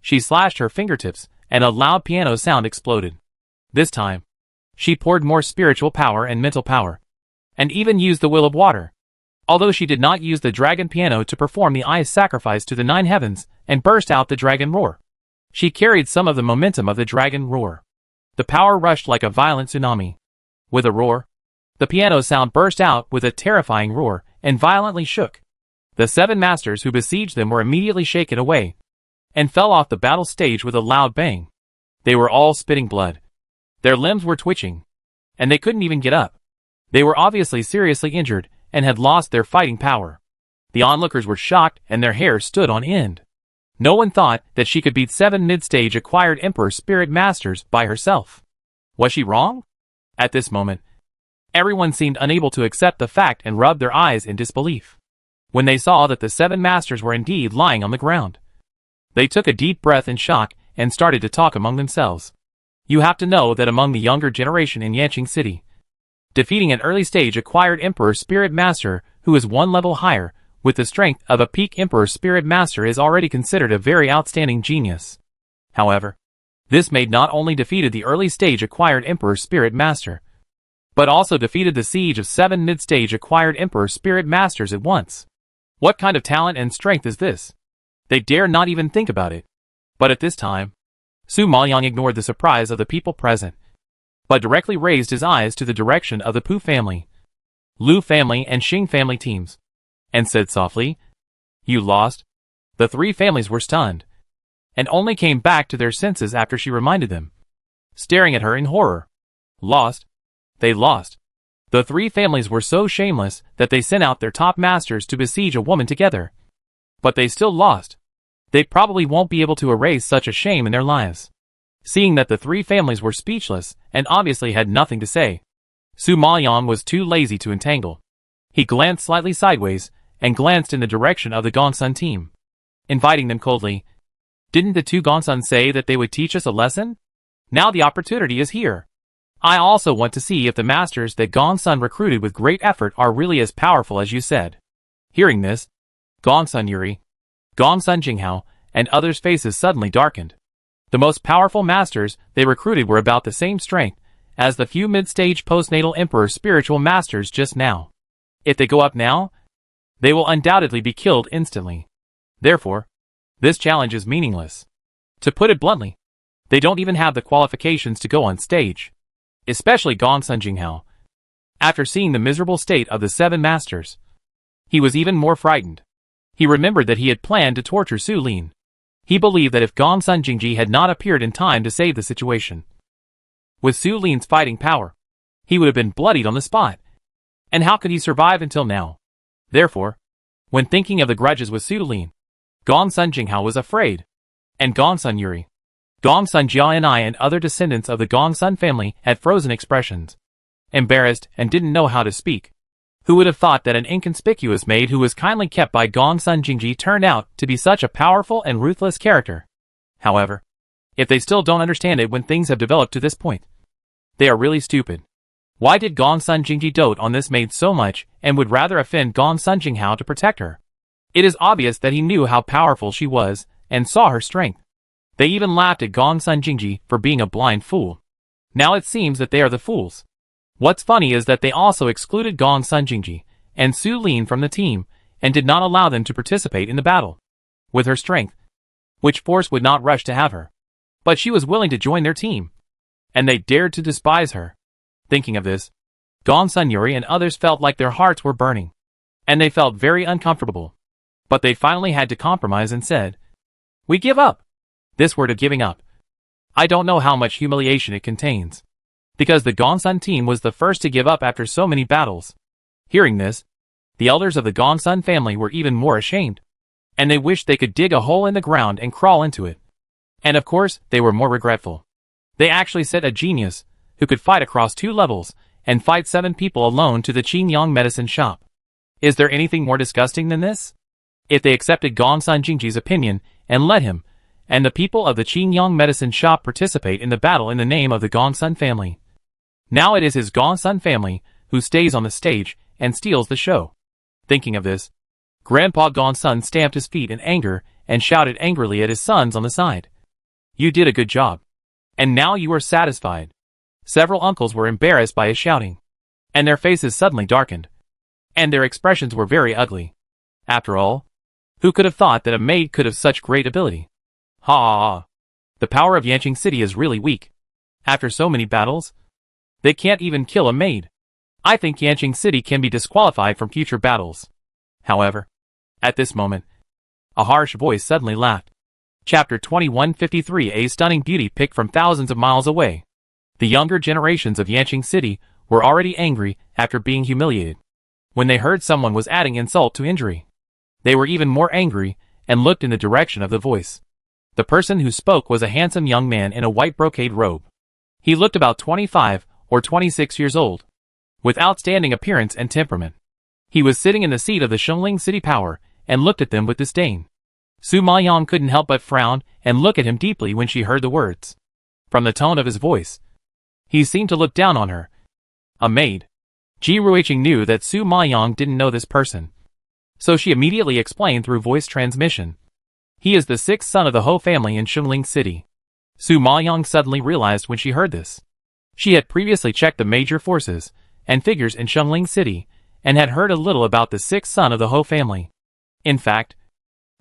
she slashed her fingertips, and a loud piano sound exploded. This time, she poured more spiritual power and mental power, and even used the will of water. Although she did not use the dragon piano to perform the ice sacrifice to the 9 heavens and burst out the dragon roar, she carried some of the momentum of the dragon roar. The power rushed like a violent tsunami. With a roar, the piano sound burst out with a terrifying roar and violently shook. The 7 masters who besieged them were immediately shaken away and fell off the battle stage with a loud bang. They were all spitting blood. Their limbs were twitching, and they couldn't even get up. They were obviously seriously injured and had lost their fighting power. The onlookers were shocked and their hair stood on end. No one thought that she could beat 7 mid-stage acquired Emperor Spirit Masters by herself. Was she wrong? At this moment, everyone seemed unable to accept the fact and rubbed their eyes in disbelief when they saw that the 7 masters were indeed lying on the ground. They took a deep breath in shock and started to talk among themselves. You have to know that among the younger generation in Yanqing City, defeating an early-stage acquired Emperor Spirit Master who is 1 level higher with the strength of a peak Emperor Spirit Master is already considered a very outstanding genius. However, this maid not only defeated the early-stage acquired Emperor Spirit Master, but also defeated the siege of 7 mid-stage acquired Emperor Spirit Masters at once. What kind of talent and strength is this? They dare not even think about it. But at this time, Su Maoyang ignored the surprise of the people present, but directly raised his eyes to the direction of the Pu family, Lu family and Xing family teams, and said softly, "You lost." The 3 families were stunned, and only came back to their senses after she reminded them, staring at her in horror. Lost? They lost. The 3 families were so shameless that they sent out their top masters to besiege a woman together. But they still lost. They probably won't be able to erase such a shame in their lives. Seeing that the 3 families were speechless and obviously had nothing to say, Su Maoyang was too lazy to entangle. He glanced slightly sideways and glanced in the direction of the Gongsun team, inviting them coldly. Didn't the 2 Gongsun say that they would teach us a lesson? Now the opportunity is here. I also want to see if the masters that Gongsun recruited with great effort are really as powerful as you said. Hearing this, Gongsun Yuri, Gongsun Jinghao, and others' faces suddenly darkened. The most powerful masters they recruited were about the same strength as the few mid-stage postnatal Emperor spiritual masters just now. If they go up now, they will undoubtedly be killed instantly. Therefore, this challenge is meaningless. To put it bluntly, they don't even have the qualifications to go on stage. Especially Gongsun Jinghao. After seeing the miserable state of the 7 masters, he was even more frightened. He remembered that he had planned to torture Su Lin. He believed that if Gongsun Jingji had not appeared in time to save the situation, with Su Lin's fighting power, he would have been bloodied on the spot. And how could he survive until now? Therefore, when thinking of the grudges with Su Lin, Gongsun Jinghao was afraid. And Gongsun Yuri, Gongsun Jianai and other descendants of the Gongsun family had frozen expressions, embarrassed and didn't know how to speak. Who would have thought that an inconspicuous maid who was kindly kept by Gongsun Jingji turned out to be such a powerful and ruthless character? However, if they still don't understand it when things have developed to this point, they are really stupid. Why did Gongsun Jingji dote on this maid so much and would rather offend Gongsun Jinghao to protect her? It is obvious that he knew how powerful she was and saw her strength. They even laughed at Gongsun Jingji for being a blind fool. Now it seems that they are the fools. What's funny is that they also excluded Gongsun Jingji and Su Lin from the team and did not allow them to participate in the battle. With her strength, which force would not rush to have her? But she was willing to join their team. And they dared to despise her. Thinking of this, Gongsun Yuri and others felt like their hearts were burning. And they felt very uncomfortable. But they finally had to compromise and said, "We give up." This word of giving up, I don't know how much humiliation it contains. Because the Gongsun team was the first to give up after so many battles. Hearing this, the elders of the Gongsun family were even more ashamed. And they wished they could dig a hole in the ground and crawl into it. And of course, they were more regretful. They actually sent a genius, who could fight across 2 levels, and fight 7 people alone to the Qingyang medicine shop. Is there anything more disgusting than this? If they accepted Gongsun Jingji's opinion, and let him, and the people of the Qingyang medicine shop participate in the battle in the name of the Gongsun family. Now it is his Gongsun family, who stays on the stage, and steals the show. Thinking of this, Grandpa Gongsun stamped his feet in anger, and shouted angrily at his sons on the side. "You did a good job. And now you are satisfied." Several uncles were embarrassed by his shouting. And their faces suddenly darkened. And their expressions were very ugly. After all, who could have thought that a maid could have such great ability? Ha ha ha. The power of Yanqing City is really weak. After so many battles, they can't even kill a maid. I think Yanqing City can be disqualified from future battles. However, at this moment, a harsh voice suddenly laughed. Chapter 2153, a stunning beauty picked from thousands of miles away. The younger generations of Yanqing City were already angry after being humiliated. When they heard someone was adding insult to injury, they were even more angry and looked in the direction of the voice. The person who spoke was a handsome young man in a white brocade robe. He looked about 25 or 26 years old, with outstanding appearance and temperament. He was sitting in the seat of the Shunling City Power and looked at them with disdain. Su Maiyang couldn't help but frown and look at him deeply when she heard the words. From the tone of his voice, he seemed to look down on her. A maid. Ji Ruiqing knew that Su Maiyang didn't know this person. So she immediately explained through voice transmission. He is the 6th son of the Ho family in Shunling City. Su Maiyang suddenly realized when she heard this. She had previously checked the major forces and figures in Shunling City and had heard a little about the 6th son of the Ho family. In fact,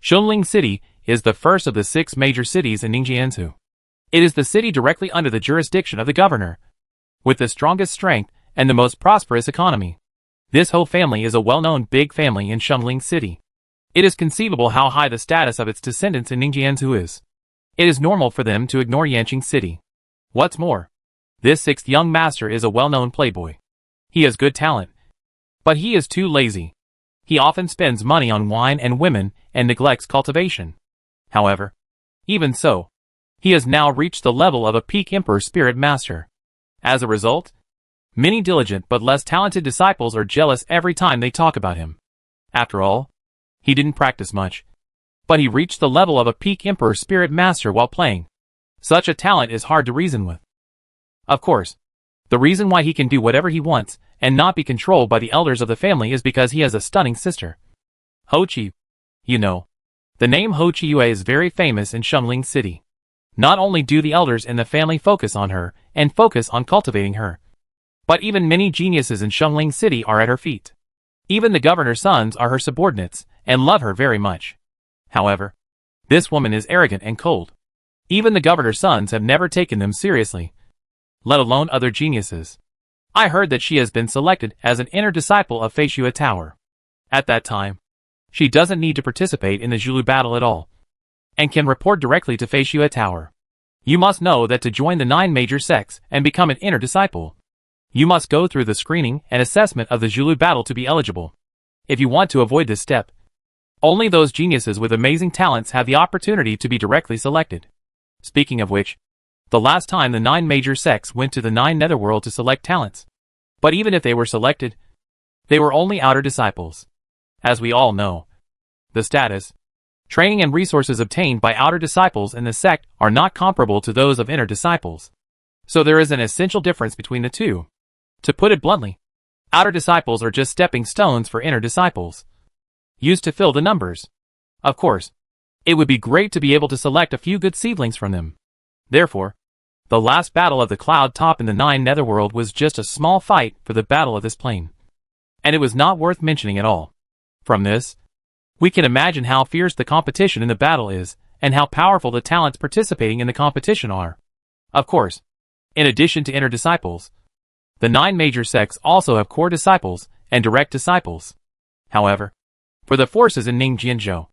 Shunling City is the first of the 6 major cities in Ningjianzhou. It is the city directly under the jurisdiction of the governor, with the strongest strength and the most prosperous economy. This Ho family is a well-known big family in Shunling City. It is conceivable how high the status of its descendants in Ningjianzhou is. It is normal for them to ignore Yanqing City. What's more, this 6th young master is a well-known playboy. He has good talent, but he is too lazy. He often spends money on wine and women and neglects cultivation. However, even so, he has now reached the level of a peak emperor spirit master. As a result, many diligent but less talented disciples are jealous every time they talk about him. After all, he didn't practice much, but he reached the level of a peak emperor spirit master while playing. Such a talent is hard to reason with. Of course, the reason why he can do whatever he wants and not be controlled by the elders of the family is because he has a stunning sister. Ho Chi. You know, the name Ho Chi Yue is very famous in Shunling City. Not only do the elders in the family focus on her and focus on cultivating her, but even many geniuses in Shunling City are at her feet. Even the governor's sons are her subordinates and love her very much. However, this woman is arrogant and cold. Even the governor's sons have never taken them seriously, let alone other geniuses. I heard that she has been selected as an inner disciple of Fei Xue Tower. At that time, she doesn't need to participate in the Zulu battle at all, and can report directly to Fei Xue Tower. You must know that to join the 9 major sects and become an inner disciple, you must go through the screening and assessment of the Zulu battle to be eligible. If you want to avoid this step, only those geniuses with amazing talents have the opportunity to be directly selected. Speaking of which, the last time the 9 major sects went to the 9 netherworld to select talents. But even if they were selected, they were only outer disciples. As we all know, the status, training and resources obtained by outer disciples in the sect are not comparable to those of inner disciples. So there is an essential difference between the two. To put it bluntly, outer disciples are just stepping stones for inner disciples, used to fill the numbers. Of course, it would be great to be able to select a few good seedlings from them. Therefore, the last battle of the cloud top in the 9 netherworld was just a small fight for the battle of this plane. And it was not worth mentioning at all. From this, we can imagine how fierce the competition in the battle is, and how powerful the talents participating in the competition are. Of course, in addition to inner disciples, the 9 major sects also have core disciples and direct disciples. However, for the forces in Ningjianzhou,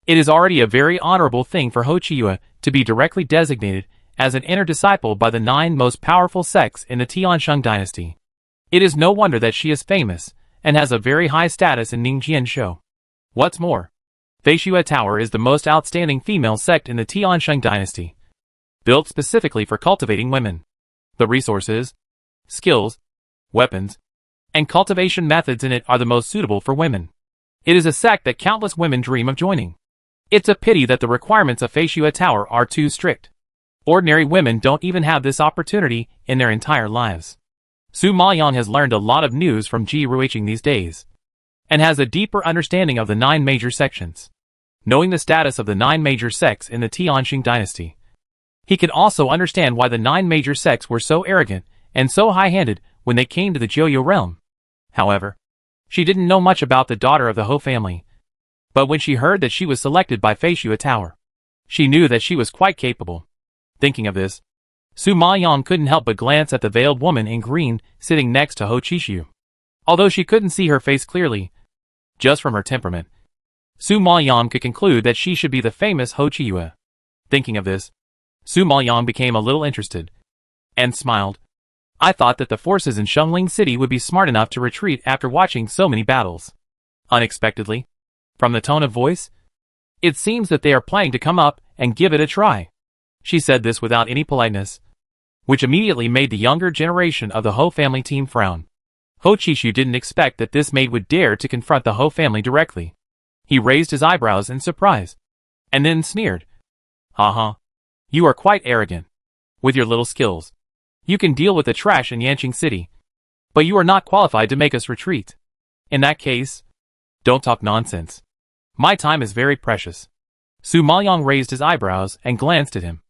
it is already a very honorable thing for Ho Chiyue to be directly designated as an inner disciple by the 9 most powerful sects in the Tiansheng dynasty. It is no wonder that she is famous and has a very high status in Ningjianzhou. What's more, Fei Xue Tower is the most outstanding female sect in the Tiansheng dynasty, built specifically for cultivating women. The resources, skills, weapons, and cultivation methods in it are the most suitable for women. It is a sect that countless women dream of joining. It's a pity that the requirements of Fei Xue Tower are too strict. Ordinary women don't even have this opportunity in their entire lives. Su Maoyang has learned a lot of news from Ji Ruiqing these days, and has a deeper understanding of the 9 major sections. Knowing the status of the 9 major sects in the Tianxing dynasty, he can also understand why the 9 major sects were so arrogant and so high-handed when they came to the Jiuyu realm. However, she didn't know much about the daughter of the Ho family, but when she heard that she was selected by Fei Xue Tower, she knew that she was quite capable. Thinking of this, Su Maoyang couldn't help but glance at the veiled woman in green sitting next to Ho Chishu. Although she couldn't see her face clearly, just from her temperament, Su Maoyang could conclude that she should be the famous Ho Chiyue. Thinking of this, Su Maoyang became a little interested, and smiled. I thought that the forces in Shengling City would be smart enough to retreat after watching so many battles. Unexpectedly, from the tone of voice, it seems that they are planning to come up and give it a try. She said this without any politeness, which immediately made the younger generation of the Ho family team frown. Ho Chishu didn't expect that this maid would dare to confront the Ho family directly. He raised his eyebrows in surprise, and then sneered. "Ha. You are quite arrogant. With your little skills, you can deal with the trash in Yanqing City, but you are not qualified to make us retreat. In that case, don't talk nonsense. My time is very precious." Su Maoyang raised his eyebrows and glanced at him,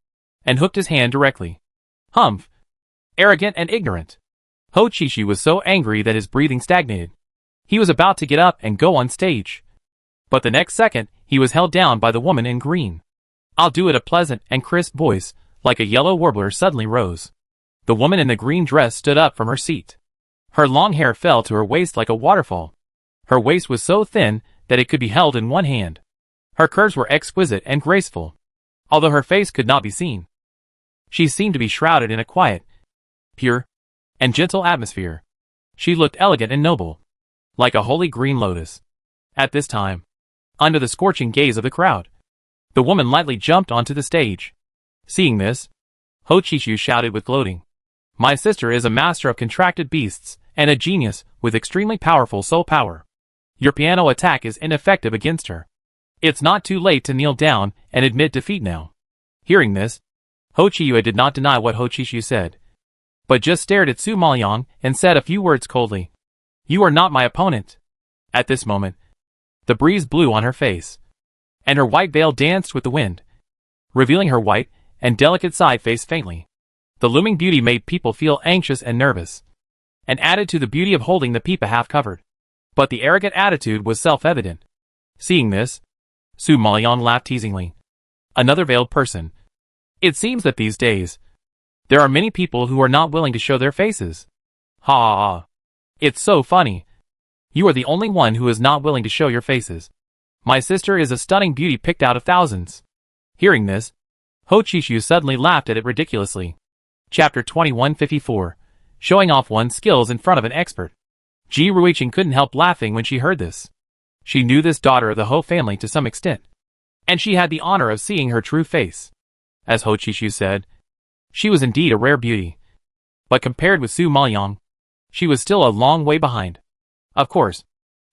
and hooked his hand directly. Humph! Arrogant and ignorant. Ho Chishu was so angry that his breathing stagnated. He was about to get up and go on stage, but the next second, he was held down by the woman in green. "I'll do it." A pleasant and crisp voice, like a yellow warbler, suddenly rose. The woman in the green dress stood up from her seat. Her long hair fell to her waist like a waterfall. Her waist was so thin that it could be held in one hand. Her curves were exquisite and graceful, although her face could not be seen. She seemed to be shrouded in a quiet, pure, and gentle atmosphere. She looked elegant and noble, like a holy green lotus. At this time, under the scorching gaze of the crowd, the woman lightly jumped onto the stage. Seeing this, Ho Chishu shouted with gloating. "My sister is a master of contracted beasts, and a genius with extremely powerful soul power. Your piano attack is ineffective against her. It's not too late to kneel down and admit defeat now." Hearing this, Ho Chiyue did not deny what Ho Chishu said, but just stared at Su Maoyang and said a few words coldly. "You are not my opponent." At this moment, the breeze blew on her face, and her white veil danced with the wind, revealing her white and delicate side face faintly. The looming beauty made people feel anxious and nervous, and added to the beauty of holding the pipa half covered. But the arrogant attitude was self-evident. Seeing this, Su Maoyang laughed teasingly. Another veiled person. It seems that these days, there are many people who are not willing to show their faces. Ha ha ha. It's so funny. You are the only one who is not willing to show your faces. My sister is a stunning beauty picked out of thousands. Hearing this, Ho Chishu suddenly laughed at it ridiculously. Chapter 2154. Showing off one's skills in front of an expert. Ji Ruiqing couldn't help laughing when she heard this. She knew this daughter of the Ho family to some extent, and she had the honor of seeing her true face. As Ho Chishu said, she was indeed a rare beauty. But compared with Su Maoyang, she was still a long way behind. Of course,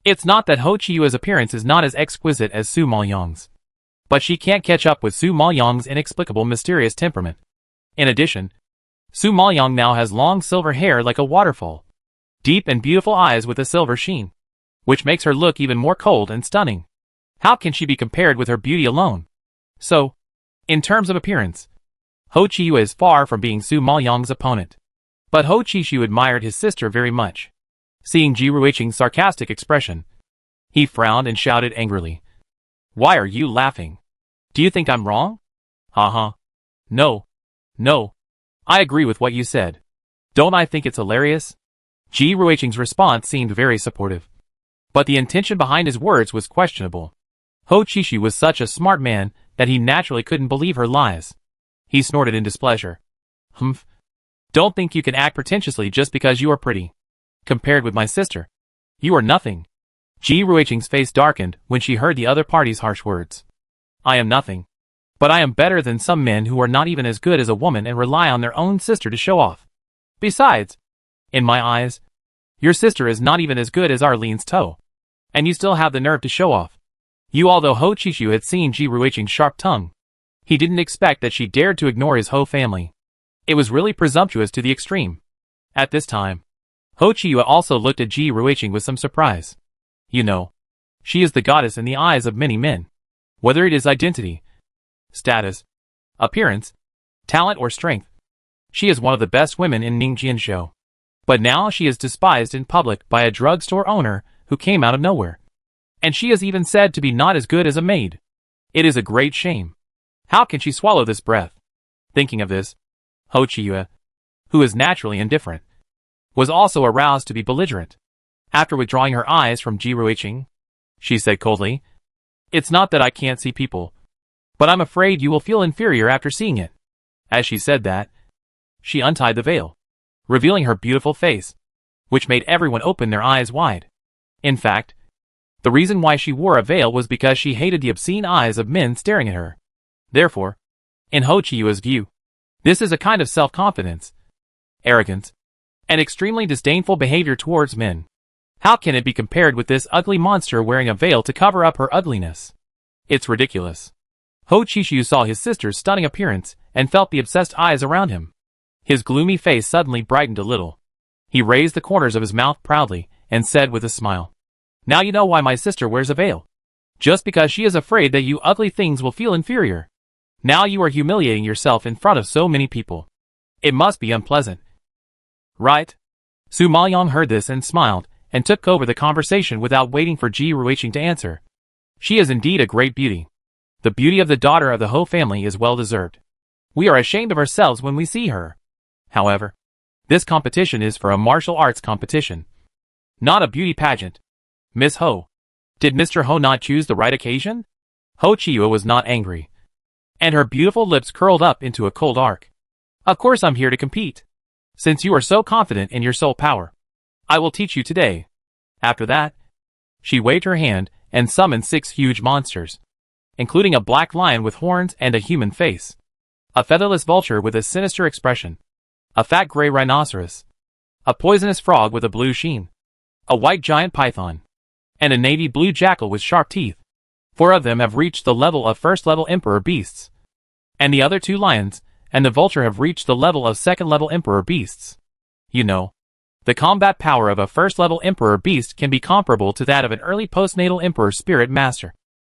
it's not that Ho Chiyue's appearance is not as exquisite as Su Maoyang's, but she can't catch up with Su Maoyang's inexplicable mysterious temperament. In addition, Su Maoyang now has long silver hair like a waterfall, deep and beautiful eyes with a silver sheen, which makes her look even more cold and stunning. How can she be compared with her beauty alone? So, in terms of appearance, Ho Chiyue is far from being Su Maoyang's opponent. But Ho Chishu admired his sister very much. Seeing Ji Ruiqing's sarcastic expression, he frowned and shouted angrily. Why are you laughing? Do you think I'm wrong? Ha. No. I agree with what you said. Don't I think it's hilarious? Ji Ruiqing's response seemed very supportive, but the intention behind his words was questionable. Ho Chishu was such a smart man that he naturally couldn't believe her lies. He snorted in displeasure. Humph. Don't think you can act pretentiously just because you are pretty. Compared with my sister, you are nothing. Ji Ruiqing's face darkened when she heard the other party's harsh words. I am nothing. But I am better than some men who are not even as good as a woman and rely on their own sister to show off. Besides, in my eyes, your sister is not even as good as Arlene's toe. And you still have the nerve to show off. Although Ho Chishu had seen Ji Ruiqing's sharp tongue, he didn't expect that she dared to ignore his Ho family. It was really presumptuous to the extreme. At this time, Ho Chiyue also looked at Ji Ruiqing with some surprise. You know, she is the goddess in the eyes of many men. Whether it is identity, status, appearance, talent or strength, she is one of the best women in Ningjianzhou. But now she is despised in public by a drugstore owner who came out of nowhere. And she is even said to be not as good as a maid. It is a great shame. How can she swallow this breath? Thinking of this, Ho Chiyue, who is naturally indifferent, was also aroused to be belligerent. After withdrawing her eyes from Ji Ruiqing, she said coldly, It's not that I can't see people, but I'm afraid you will feel inferior after seeing it. As she said that, she untied the veil, revealing her beautiful face, which made everyone open their eyes wide. In fact, the reason why she wore a veil was because she hated the obscene eyes of men staring at her. Therefore, in Ho Chiyue's view, this is a kind of self-confidence, arrogance, and extremely disdainful behavior towards men. How can it be compared with this ugly monster wearing a veil to cover up her ugliness? It's ridiculous. Ho Chishu saw his sister's stunning appearance and felt the obsessed eyes around him. His gloomy face suddenly brightened a little. He raised the corners of his mouth proudly and said with a smile, Now you know why my sister wears a veil. Just because she is afraid that you ugly things will feel inferior. Now you are humiliating yourself in front of so many people. It must be unpleasant. Right? Su Maoyang heard this and smiled, and took over the conversation without waiting for Ji Ruiqing to answer. She is indeed a great beauty. The beauty of the daughter of the Ho family is well deserved. We are ashamed of ourselves when we see her. However, this competition is for a martial arts competition, not a beauty pageant. Miss Ho, did Mr. Ho not choose the right occasion? Ho Chiyue was not angry, and her beautiful lips curled up into a cold arc. Of course I'm here to compete. Since you are so confident in your soul power, I will teach you today. After that, she waved her hand and summoned 6 huge monsters, including a black lion with horns and a human face, a featherless vulture with a sinister expression, a fat gray rhinoceros, a poisonous frog with a blue sheen, a white giant python, and a navy blue jackal with sharp teeth. 4 of them have reached the level of first-level emperor beasts, and the other 2 lions and the vulture have reached the level of second-level emperor beasts. You know, the combat power of a first-level emperor beast can be comparable to that of an early postnatal emperor spirit master,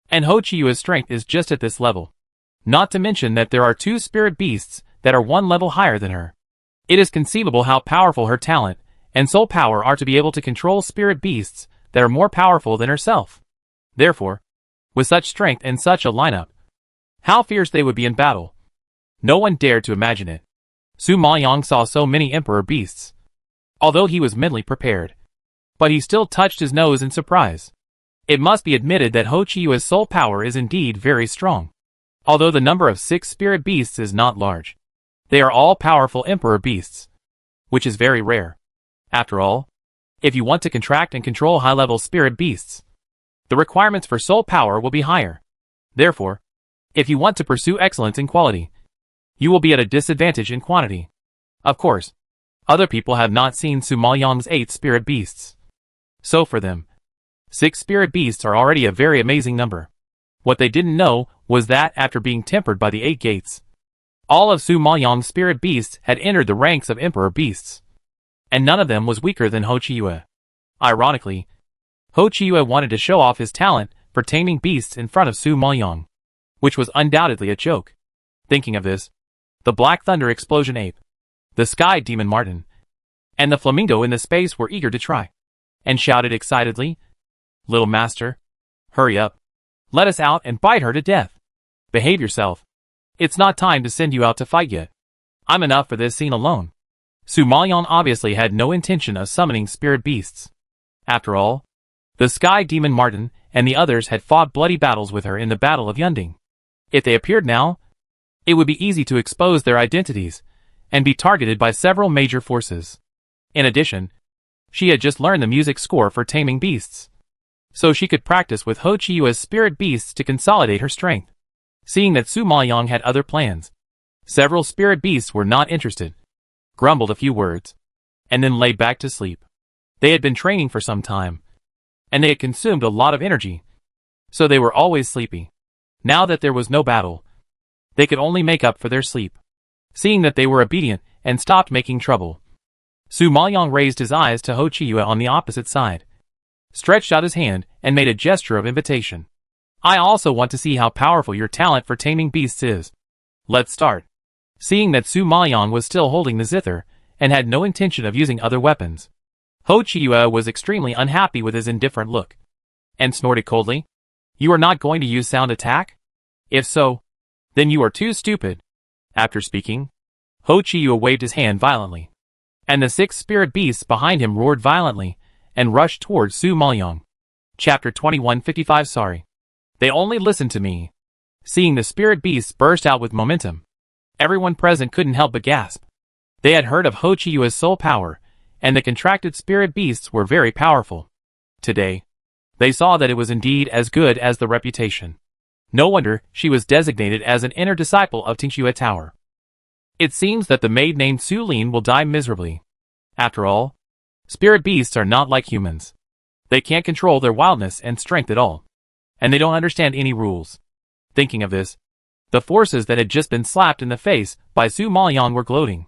and Ho Chiyue's strength is just at this level. Not to mention that there are 2 spirit beasts that are 1 level higher than her. It is conceivable how powerful her talent and soul power are to be able to control spirit beasts that are more powerful than herself. Therefore, with such strength and such a lineup, how fierce they would be in battle. No one dared to imagine it. Su Maoyang saw so many emperor beasts, although he was mentally prepared. But he still touched his nose in surprise. It must be admitted that Ho Chi-Yue's soul power is indeed very strong. Although the number of 6 spirit beasts is not large, they are all powerful emperor beasts, which is very rare. After all, if you want to contract and control high-level spirit beasts, the requirements for soul power will be higher. Therefore, if you want to pursue excellence in quality, you will be at a disadvantage in quantity. Of course, other people have not seen Su Maoyang's 8 spirit beasts. So for them, 6 spirit beasts are already a very amazing number. What they didn't know was that after being tempered by the 8 gates, all of Su Maoyang's spirit beasts had entered the ranks of emperor beasts, and none of them was weaker than Ho Chi-Yue. Ironically, Ho Chi-Yue wanted to show off his talent for taming beasts in front of Su Maoyang, which was undoubtedly a joke. Thinking of this, the Black Thunder Explosion Ape, the Sky Demon Marten, and the Flamingo in the space were eager to try, and shouted excitedly, "Little master, hurry up. Let us out and bite her to death. Behave yourself. It's not time to send you out to fight yet. I'm enough for this scene alone." Su Maoyang obviously had no intention of summoning spirit beasts. After all, the Sky Demon Marten and the others had fought bloody battles with her in the Battle of Yunding. If they appeared now, it would be easy to expose their identities and be targeted by several major forces. In addition, she had just learned the music score for taming beasts, so she could practice with Ho Chi-Yue's spirit beasts to consolidate her strength. Seeing that Su Maoyang had other plans, several spirit beasts were not interested, grumbled a few words, and then lay back to sleep. They had been training for some time, and they had consumed a lot of energy, so they were always sleepy. Now that there was no battle, they could only make up for their sleep. Seeing that they were obedient and stopped making trouble, Su Maoyang raised his eyes to Ho Chi-Yue on the opposite side, stretched out his hand, and made a gesture of invitation. "I also want to see how powerful your talent for taming beasts is. Let's start." Seeing that Su Maoyang was still holding the zither, and had no intention of using other weapons, Ho Chi-Yue was extremely unhappy with his indifferent look, and snorted coldly, "You are not going to use sound attack? If so, then you are too stupid." After speaking, Ho Chi-Yue waved his hand violently, and the 6 spirit beasts behind him roared violently and rushed towards Su Maoyang. Chapter 2155 Sorry. They only listened to me. Seeing the spirit beasts burst out with momentum, everyone present couldn't help but gasp. They had heard of Ho Chi-Yue's soul power, and the contracted spirit beasts were very powerful. Today, they saw that it was indeed as good as the reputation. No wonder she was designated as an inner disciple of Tingxue Tower. It seems that the maid named Su Lin will die miserably. After all, spirit beasts are not like humans. They can't control their wildness and strength at all, and they don't understand any rules. Thinking of this, the forces that had just been slapped in the face by Su Maoyang were gloating,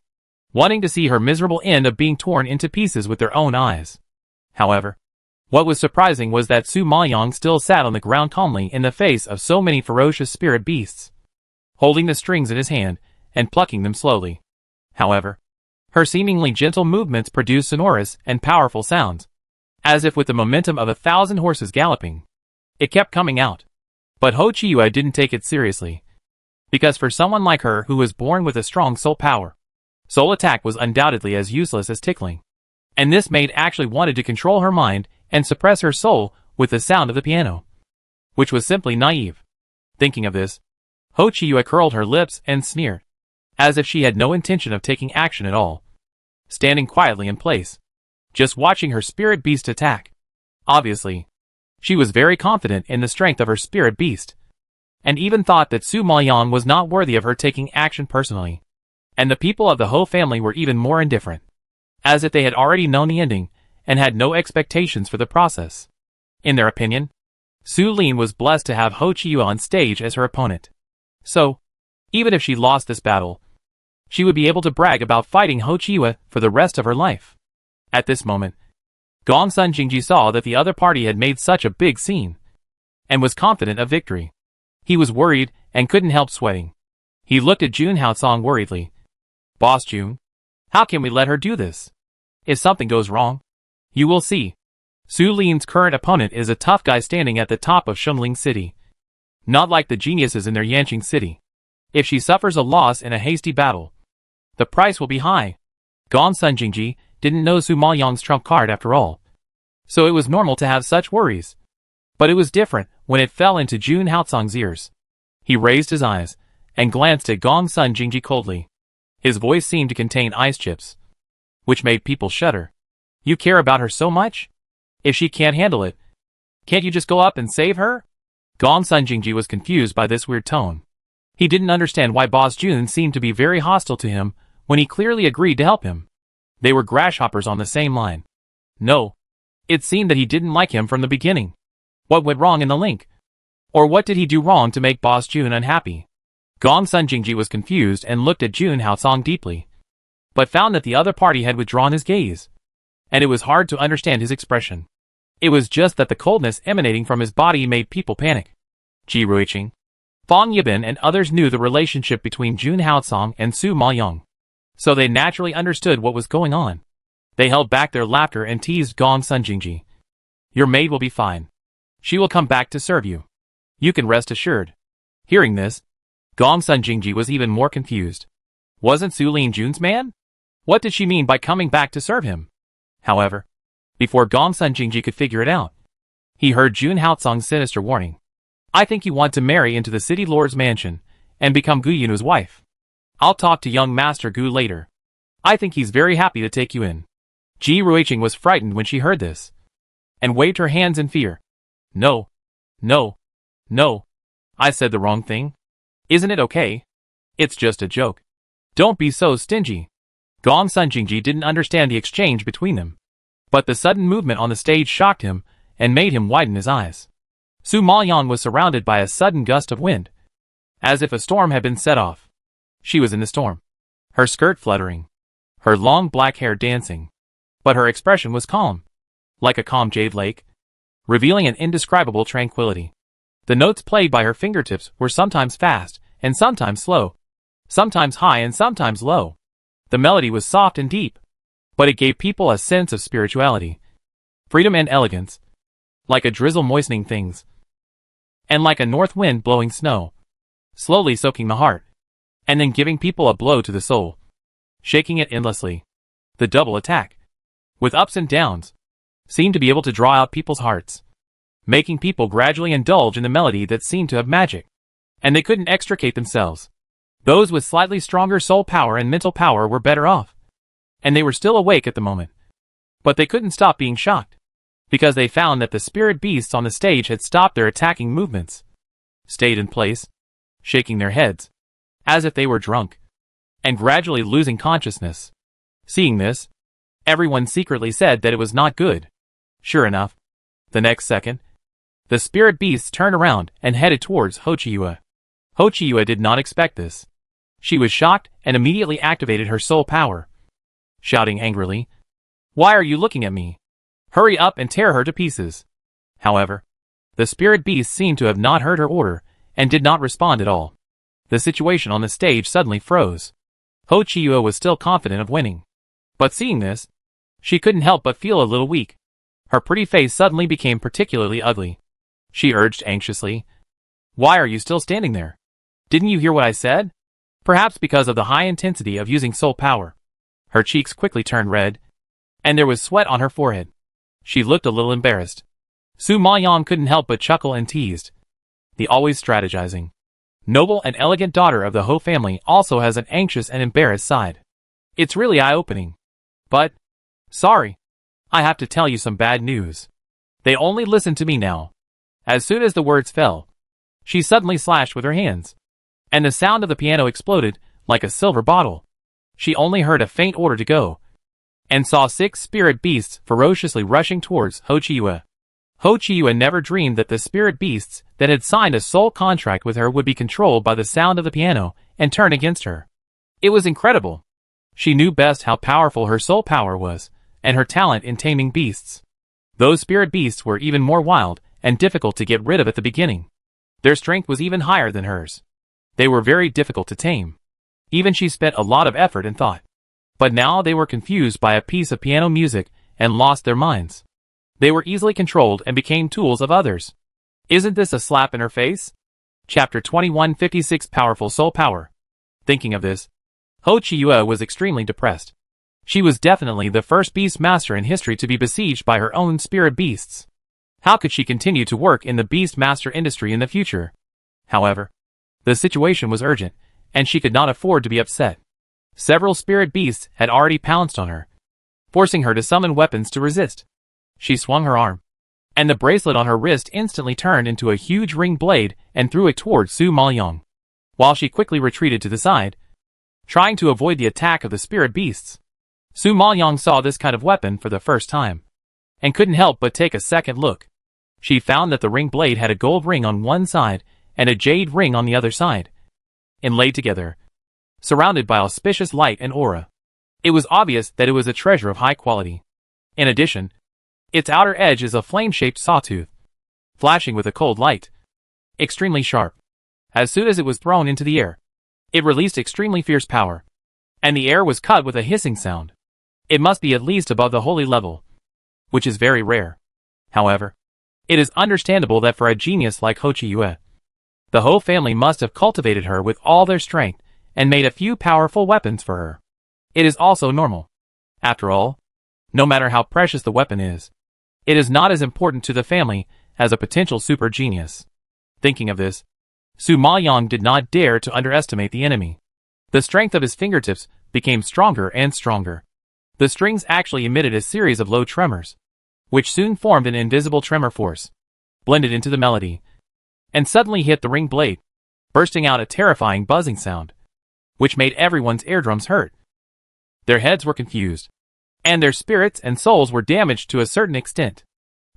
wanting to see her miserable end of being torn into pieces with their own eyes. However, what was surprising was that Su Maoyang still sat on the ground calmly in the face of so many ferocious spirit beasts, holding the strings in his hand and plucking them slowly. However, her seemingly gentle movements produced sonorous and powerful sounds, as if with the momentum of 1,000 horses galloping. It kept coming out. But Ho Chi-Yue didn't take it seriously, because for someone like her who was born with a strong soul power, soul attack was undoubtedly as useless as tickling. And this maid actually wanted to control her mind and suppress her soul with the sound of the piano, which was simply naive. Thinking of this, Ho Chi-Yue curled her lips and sneered, as if she had no intention of taking action at all, standing quietly in place, just watching her spirit beast attack. Obviously, she was very confident in the strength of her spirit beast, and even thought that Su Maoyang was not worthy of her taking action personally. And the people of the Ho family were even more indifferent, as if they had already known the ending and had no expectations for the process. In their opinion, Su Lin was blessed to have Ho Chi-Yue on stage as her opponent. So, even if she lost this battle, she would be able to brag about fighting Ho Chi-Yue for the rest of her life. At this moment, Gongsun Jingji saw that the other party had made such a big scene, and was confident of victory. He was worried and couldn't help sweating. He looked at Jun Haosong worriedly. "Boss Jun, how can we let her do this? If something goes wrong, you will see. Su Lin's current opponent is a tough guy standing at the top of Shumling City, not like the geniuses in their Yanqing City. If she suffers a loss in a hasty battle, the price will be high." Gongsun Jingji didn't know Su Maoyang's trump card after all. So it was normal to have such worries. But it was different when it fell into Jun Haotsong's ears. He raised his eyes and glanced at Gong Sun Jingji coldly. His voice seemed to contain ice chips, which made people shudder. You care about her so much? If she can't handle it, can't you just go up and save her? Gong Sun Jingji was confused by this weird tone. He didn't understand why Boss Jun seemed to be very hostile to him when he clearly agreed to help him. They were grasshoppers on the same line. No. It seemed that he didn't like him from the beginning. What went wrong in the link? Or what did he do wrong to make Boss Jun unhappy? Gong Sun Jingji was confused and looked at Jun Haotsong deeply, but found that the other party had withdrawn his gaze, and it was hard to understand his expression. It was just that the coldness emanating from his body made people panic. Ji Ruiqing, Fang Yibin and others knew the relationship between Jun Haotsong and Su Maoyang, so they naturally understood what was going on. They held back their laughter and teased Gong Sun Jingji. Your maid will be fine. She will come back to serve you. You can rest assured. Hearing this, Gong Sun Jingji was even more confused. Wasn't Su Lin Jun's man? What did she mean by coming back to serve him? However, before Gong Sun Jingji could figure it out, he heard Jun Haotsong's sinister warning. I think you want to marry into the city lord's mansion and become Gu Yunu's wife. I'll talk to young Master Gu later. I think he's very happy to take you in. Ji Ruiqing was frightened when she heard this, and waved her hands in fear. No. No. No. I said the wrong thing. Isn't it okay? It's just a joke. Don't be so stingy. Gong Sun Jingji didn't understand the exchange between them, but the sudden movement on the stage shocked him and made him widen his eyes. Su Maoyang was surrounded by a sudden gust of wind, as if a storm had been set off. She was in the storm, her skirt fluttering, her long black hair dancing, but her expression was calm, like a calm jade lake, revealing an indescribable tranquility. The notes played by her fingertips were sometimes fast and sometimes slow, sometimes high and sometimes low. The melody was soft and deep, but it gave people a sense of spirituality, freedom and elegance, like a drizzle moistening things, and like a north wind blowing snow, slowly soaking the heart, and then giving people a blow to the soul, shaking it endlessly. The double attack, with ups and downs, seemed to be able to draw out people's hearts, making people gradually indulge in the melody that seemed to have magic, and they couldn't extricate themselves. Those with slightly stronger soul power and mental power were better off, and they were still awake at the moment. But they couldn't stop being shocked, because they found that the spirit beasts on the stage had stopped their attacking movements, stayed in place, shaking their heads, as if they were drunk, and gradually losing consciousness. Seeing this, everyone secretly said that it was not good. Sure enough, the next second, the spirit beasts turned around and headed towards Ho Chiyue. Ho Chiyue did not expect this. She was shocked and immediately activated her soul power, shouting angrily, "Why are you looking at me? Hurry up and tear her to pieces." However, the spirit beasts seemed to have not heard her order and did not respond at all. The situation on the stage suddenly froze. Ho Chiyue was still confident of winning, but seeing this, she couldn't help but feel a little weak. Her pretty face suddenly became particularly ugly. She urged anxiously, "Why are you still standing there? Didn't you hear what I said?" Perhaps because of the high intensity of using soul power, her cheeks quickly turned red, and there was sweat on her forehead. She looked a little embarrassed. Su Maoyang couldn't help but chuckle and teased. The always strategizing, noble and elegant daughter of the Ho family also has an anxious and embarrassed side. It's really eye-opening. But, sorry, I have to tell you some bad news. They only listen to me now. As soon as the words fell, she suddenly slashed with her hands, and the sound of the piano exploded like a silver bottle. She only heard a faint order to go, and saw 6 spirit beasts ferociously rushing towards Ho Chiyue. Ho Chiyue never dreamed that the spirit beasts that had signed a soul contract with her would be controlled by the sound of the piano and turn against her. It was incredible. She knew best how powerful her soul power was, and her talent in taming beasts. Those spirit beasts were even more wild and difficult to get rid of at the beginning. Their strength was even higher than hers. They were very difficult to tame. Even she spent a lot of effort and thought. But now they were confused by a piece of piano music and lost their minds. They were easily controlled and became tools of others. Isn't this a slap in her face? Chapter 2156 Powerful Soul Power. Thinking of this, Ho Chiyue was extremely depressed. She was definitely the first beast master in history to be besieged by her own spirit beasts. How could she continue to work in the beast master industry in the future? However, the situation was urgent, and she could not afford to be upset. Several spirit beasts had already pounced on her, forcing her to summon weapons to resist. She swung her arm, and the bracelet on her wrist instantly turned into a huge ring blade and threw it towards Su Maoyang, while she quickly retreated to the side, trying to avoid the attack of the spirit beasts. Su Maoyang saw this kind of weapon for the first time, and couldn't help but take a second look. She found that the ring blade had a gold ring on one side and a jade ring on the other side, inlaid together, surrounded by auspicious light and aura. It was obvious that it was a treasure of high quality. In addition, its outer edge is a flame-shaped sawtooth, flashing with a cold light, extremely sharp. As soon as it was thrown into the air, it released extremely fierce power, and the air was cut with a hissing sound. It must be at least above the holy level, which is very rare. However, it is understandable that for a genius like Ho Chi-Yue, the Ho family must have cultivated her with all their strength and made a few powerful weapons for her. It is also normal. After all, no matter how precious the weapon is, it is not as important to the family as a potential super genius. Thinking of this, Su Maoyang did not dare to underestimate the enemy. The strength of his fingertips became stronger and stronger. The strings actually emitted a series of low tremors, which soon formed an invisible tremor force, blended into the melody, and suddenly hit the ring blade, bursting out a terrifying buzzing sound, which made everyone's eardrums hurt. Their heads were confused, and their spirits and souls were damaged to a certain extent.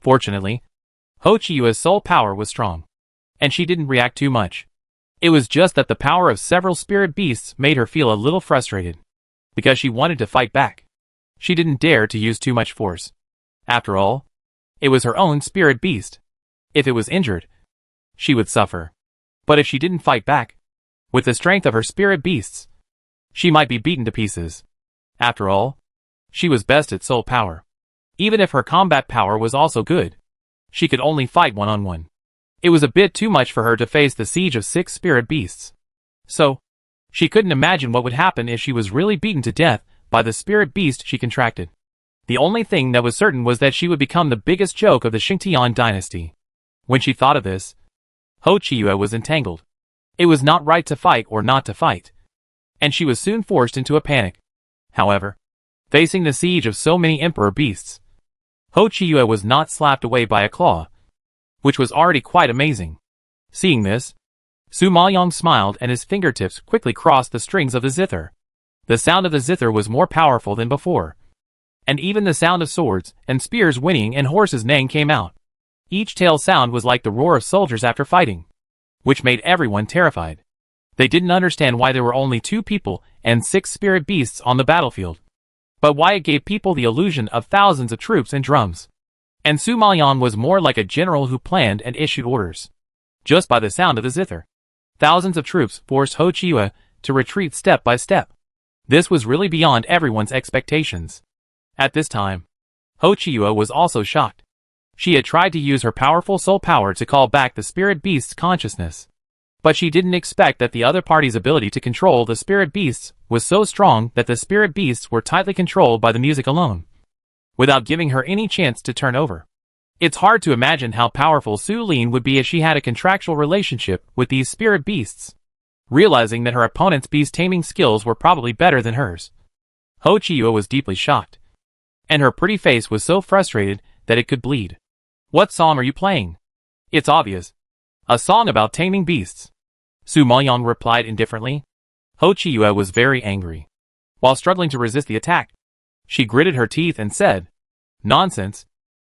Fortunately, Ho Chi-Yue's soul power was strong, and she didn't react too much. It was just that the power of several spirit beasts made her feel a little frustrated, because she wanted to fight back. She didn't dare to use too much force. After all, it was her own spirit beast. If it was injured, she would suffer. But if she didn't fight back, with the strength of her spirit beasts, she might be beaten to pieces. After all, she was best at soul power. Even if her combat power was also good, she could only fight one-on-one. It was a bit too much for her to face the siege of 6 spirit beasts. So, she couldn't imagine what would happen if she was really beaten to death by the spirit beast she contracted. The only thing that was certain was that she would become the biggest joke of the Xingtian dynasty. When she thought of this, Ho Chi-Yue was entangled. It was not right to fight or not to fight, and she was soon forced into a panic. However, facing the siege of so many emperor beasts, Ho Chi-Yue was not slapped away by a claw, which was already quite amazing. Seeing this, Su Maoyang smiled and his fingertips quickly crossed the strings of the zither. The sound of the zither was more powerful than before, and even the sound of swords and spears whinnying and horses neighing came out. Each tail sound was like the roar of soldiers after fighting, which made everyone terrified. They didn't understand why there were only 2 people and 6 spirit beasts on the battlefield, but why it gave people the illusion of thousands of troops and drums. And Su Maoyang was more like a general who planned and issued orders. Just by the sound of the zither, thousands of troops forced Ho Chi-Yue to retreat step by step. This was really beyond everyone's expectations. At this time, Ho Chi-Yue was also shocked. She had tried to use her powerful soul power to call back the spirit beast's consciousness, but she didn't expect that the other party's ability to control the spirit beasts was so strong that the spirit beasts were tightly controlled by the music alone, without giving her any chance to turn over. It's hard to imagine how powerful Su Lin would be if she had a contractual relationship with these spirit beasts. Realizing that her opponent's beast-taming skills were probably better than hers, Ho Chi-Yue was deeply shocked, and her pretty face was so frustrated that it could bleed. "What song are you playing?" "It's obvious. A song about taming beasts," Su Maoyang replied indifferently. Ho Chi-Yue was very angry. While struggling to resist the attack, she gritted her teeth and said, "Nonsense.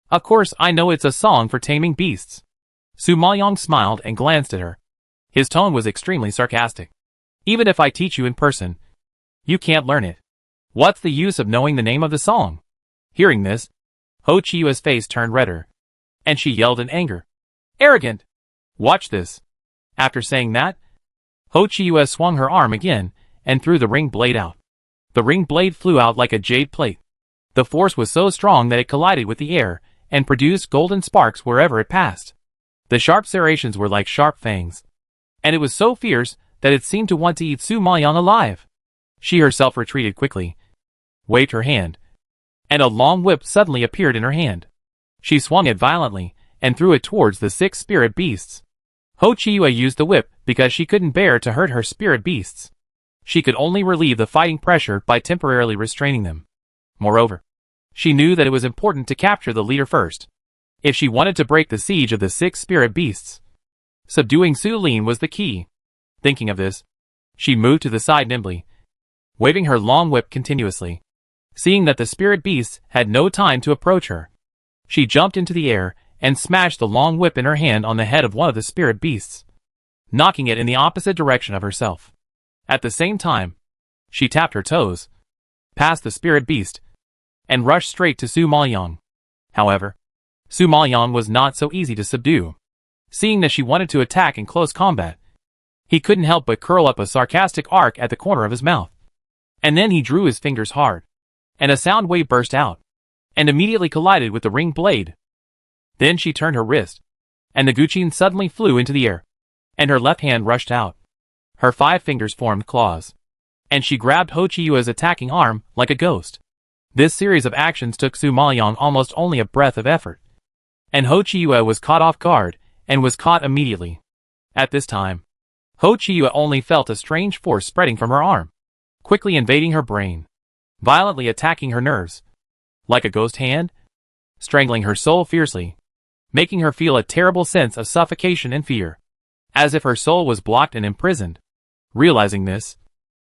Of course I know it's a song for taming beasts." Su Maoyang smiled and glanced at her. His tone was extremely sarcastic. "Even if I teach you in person, you can't learn it. What's the use of knowing the name of the song?" Hearing this, Ho Chi-Yue's face turned redder, and she yelled in anger, "Arrogant! Watch this." After saying that, Ho Chi-Yue swung her arm again and threw the ring blade out. The ring blade flew out like a jade plate. The force was so strong that it collided with the air and produced golden sparks wherever it passed. The sharp serrations were like sharp fangs, and it was so fierce that it seemed to want to eat Su Maoyang alive. She herself retreated quickly, waved her hand, and a long whip suddenly appeared in her hand. She swung it violently, and threw it towards the 6 spirit beasts. Ho-Chi-Yue used the whip because she couldn't bear to hurt her spirit beasts. She could only relieve the fighting pressure by temporarily restraining them. Moreover, she knew that it was important to capture the leader first, if she wanted to break the siege of the 6 spirit beasts. Subduing Su Lin was the key. Thinking of this, she moved to the side nimbly, waving her long whip continuously. Seeing that the spirit beasts had no time to approach her, she jumped into the air and smashed the long whip in her hand on the head of one of the spirit beasts, knocking it in the opposite direction of herself. At the same time, she tapped her toes, past the spirit beast, and rushed straight to Su Maoyang. However, Su Maoyang was not so easy to subdue. Seeing that she wanted to attack in close combat, he couldn't help but curl up a sarcastic arc at the corner of his mouth. And then he drew his fingers hard, and a sound wave burst out, and immediately collided with the ring blade. Then she turned her wrist, and the guqin suddenly flew into the air, and her left hand rushed out. Her 5 fingers formed claws, and she grabbed Ho-Chi-Yue's attacking arm like a ghost. This series of actions took Su Maoyang almost only a breath of effort, and Ho-Chi-Yue was caught off guard and was caught immediately. At this time, Ho-Chi-Yue only felt a strange force spreading from her arm, quickly invading her brain, violently attacking her nerves, like a ghost hand, strangling her soul fiercely, making her feel a terrible sense of suffocation and fear, as if her soul was blocked and imprisoned. Realizing this,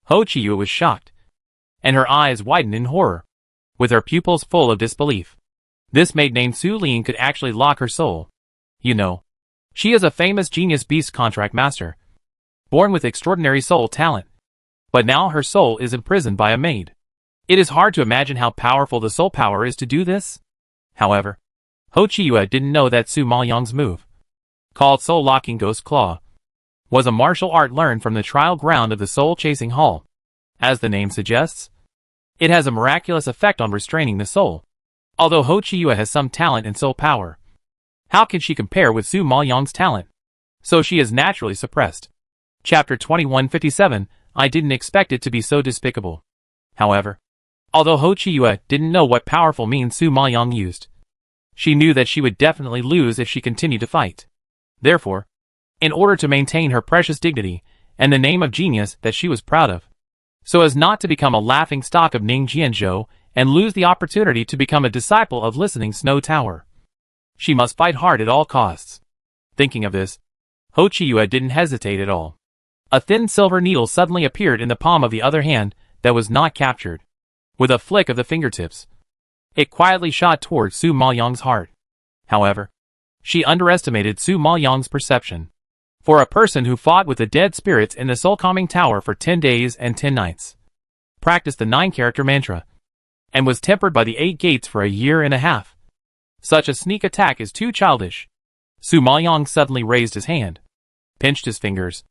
Ho-Chi-Yue was shocked, and her eyes widened in horror, with her pupils full of disbelief. This maid named Su Lin could actually lock her soul. You know, she is a famous genius beast contract master, born with extraordinary soul talent. But now her soul is imprisoned by a maid. It is hard to imagine how powerful the soul power is to do this. However, Ho-Chi-Yue didn't know that Su Maoyang's move, called Soul Locking Ghost Claw, was a martial art learned from the trial ground of the Soul Chasing Hall. As the name suggests, it has a miraculous effect on restraining the soul. Although Ho-Chi-Yue has some talent and soul power, how can she compare with Su Maoyang's talent? So she is naturally suppressed. Chapter 2157, I didn't expect it to be so despicable. However, although Ho-Chi-Yue didn't know what powerful means Su Maoyang used, she knew that she would definitely lose if she continued to fight. Therefore, in order to maintain her precious dignity and the name of genius that she was proud of, so as not to become a laughing stock of Ning Jianzhou and lose the opportunity to become a disciple of Listening Snow Tower, she must fight hard at all costs. Thinking of this, Ho-Chi-Yue didn't hesitate at all. A thin silver needle suddenly appeared in the palm of the other hand that was not captured. With a flick of the fingertips, it quietly shot towards Su Maoyang's heart. However, she underestimated Su Maoyang's perception. For a person who fought with the dead spirits in the Soul Calming Tower for 10 days and 10 nights, practiced the 9-character mantra, and was tempered by the 8 gates for a year and a half, such a sneak attack is too childish. Su Maoyang suddenly raised his hand, pinched his fingers,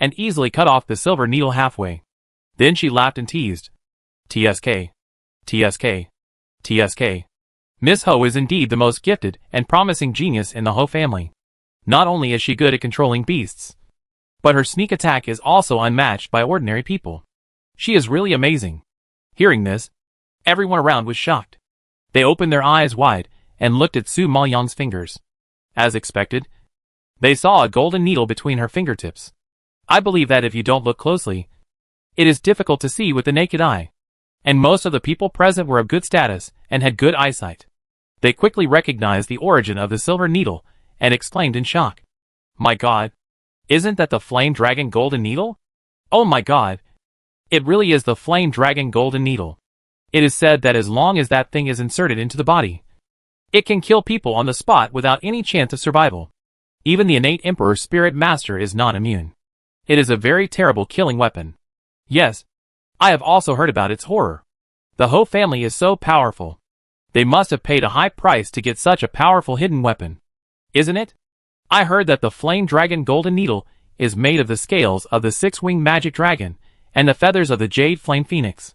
and easily cut off the silver needle halfway. Then she laughed and teased. TSK. TSK. TSK. Miss Ho is indeed the most gifted and promising genius in the Ho family. Not only is she good at controlling beasts, but her sneak attack is also unmatched by ordinary people. She is really amazing. Hearing this, everyone around was shocked. They opened their eyes wide and looked at Su Maoyang's fingers. As expected, they saw a golden needle between her fingertips. I believe that if you don't look closely, it is difficult to see with the naked eye. And most of the people present were of good status and had good eyesight. They quickly recognized the origin of the silver needle and exclaimed in shock. My God! Isn't that the Flame Dragon Golden Needle? Oh my God! It really is the Flame Dragon Golden Needle. It is said that as long as that thing is inserted into the body, it can kill people on the spot without any chance of survival. Even the innate Emperor Spirit Master is not immune. It is a very terrible killing weapon. Yes, I have also heard about its horror. The Ho family is so powerful. They must have paid a high price to get such a powerful hidden weapon. Isn't it? I heard that the Flame Dragon Golden Needle is made of the scales of the 6-winged magic dragon and the feathers of the Jade Flame Phoenix.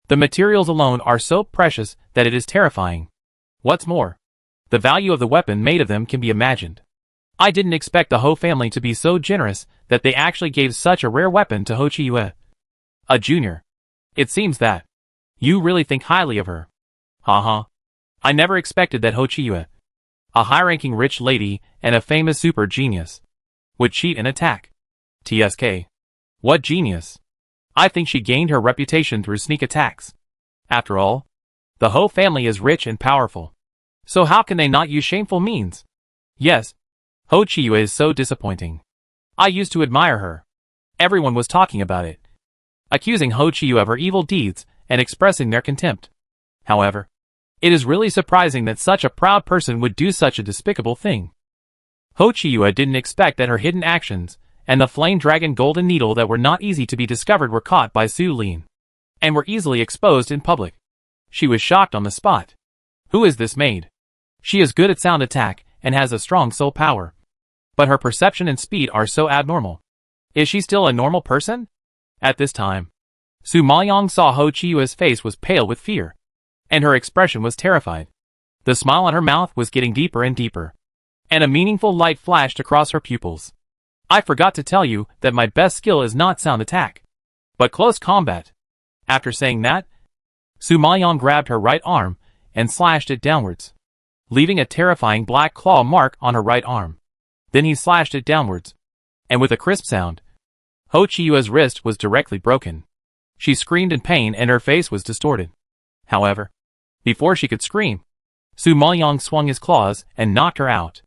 The materials alone are so precious that it is terrifying. What's more, the value of the weapon made of them can be imagined. I didn't expect the Ho family to be so generous that they actually gave such a rare weapon to Ho-Chi-Yue, a junior. It seems that You really think highly of her. Haha. I never expected that Ho Chi-yue, a high-ranking rich lady and a famous super genius, would cheat and attack. TSK. What genius? I think she gained her reputation through sneak attacks. After all, the Ho family is rich and powerful. So how can they not use shameful means? Yes, Ho Chi-yue is so disappointing. I used to admire her. Everyone was talking about it, accusing Ho Chi-yue of her evil deeds and expressing their contempt. However, it is really surprising that such a proud person would do such a despicable thing. Ho Chi-yue didn't expect that her hidden actions and the flame dragon golden needle that were not easy to be discovered were caught by Su Lin, and were easily exposed in public. She was shocked on the spot. Who is this maid? She is good at sound attack and has a strong soul power. But her perception and speed are so abnormal. Is she still a normal person? At this time, Su Maoyang saw Ho Chi-yue's face was pale with fear, and her expression was terrified. The smile on her mouth was getting deeper and deeper, and a meaningful light flashed across her pupils. I forgot to tell you that my best skill is not sound attack, but close combat. After saying that, Su Maoyang grabbed her right arm and slashed it downwards, leaving a terrifying black claw mark on her right arm. Then he slashed it downwards, and with a crisp sound, Ho Chi-yue's wrist was directly broken. She screamed in pain and her face was distorted. However, before she could scream, Su Maoyang swung his claws and knocked her out.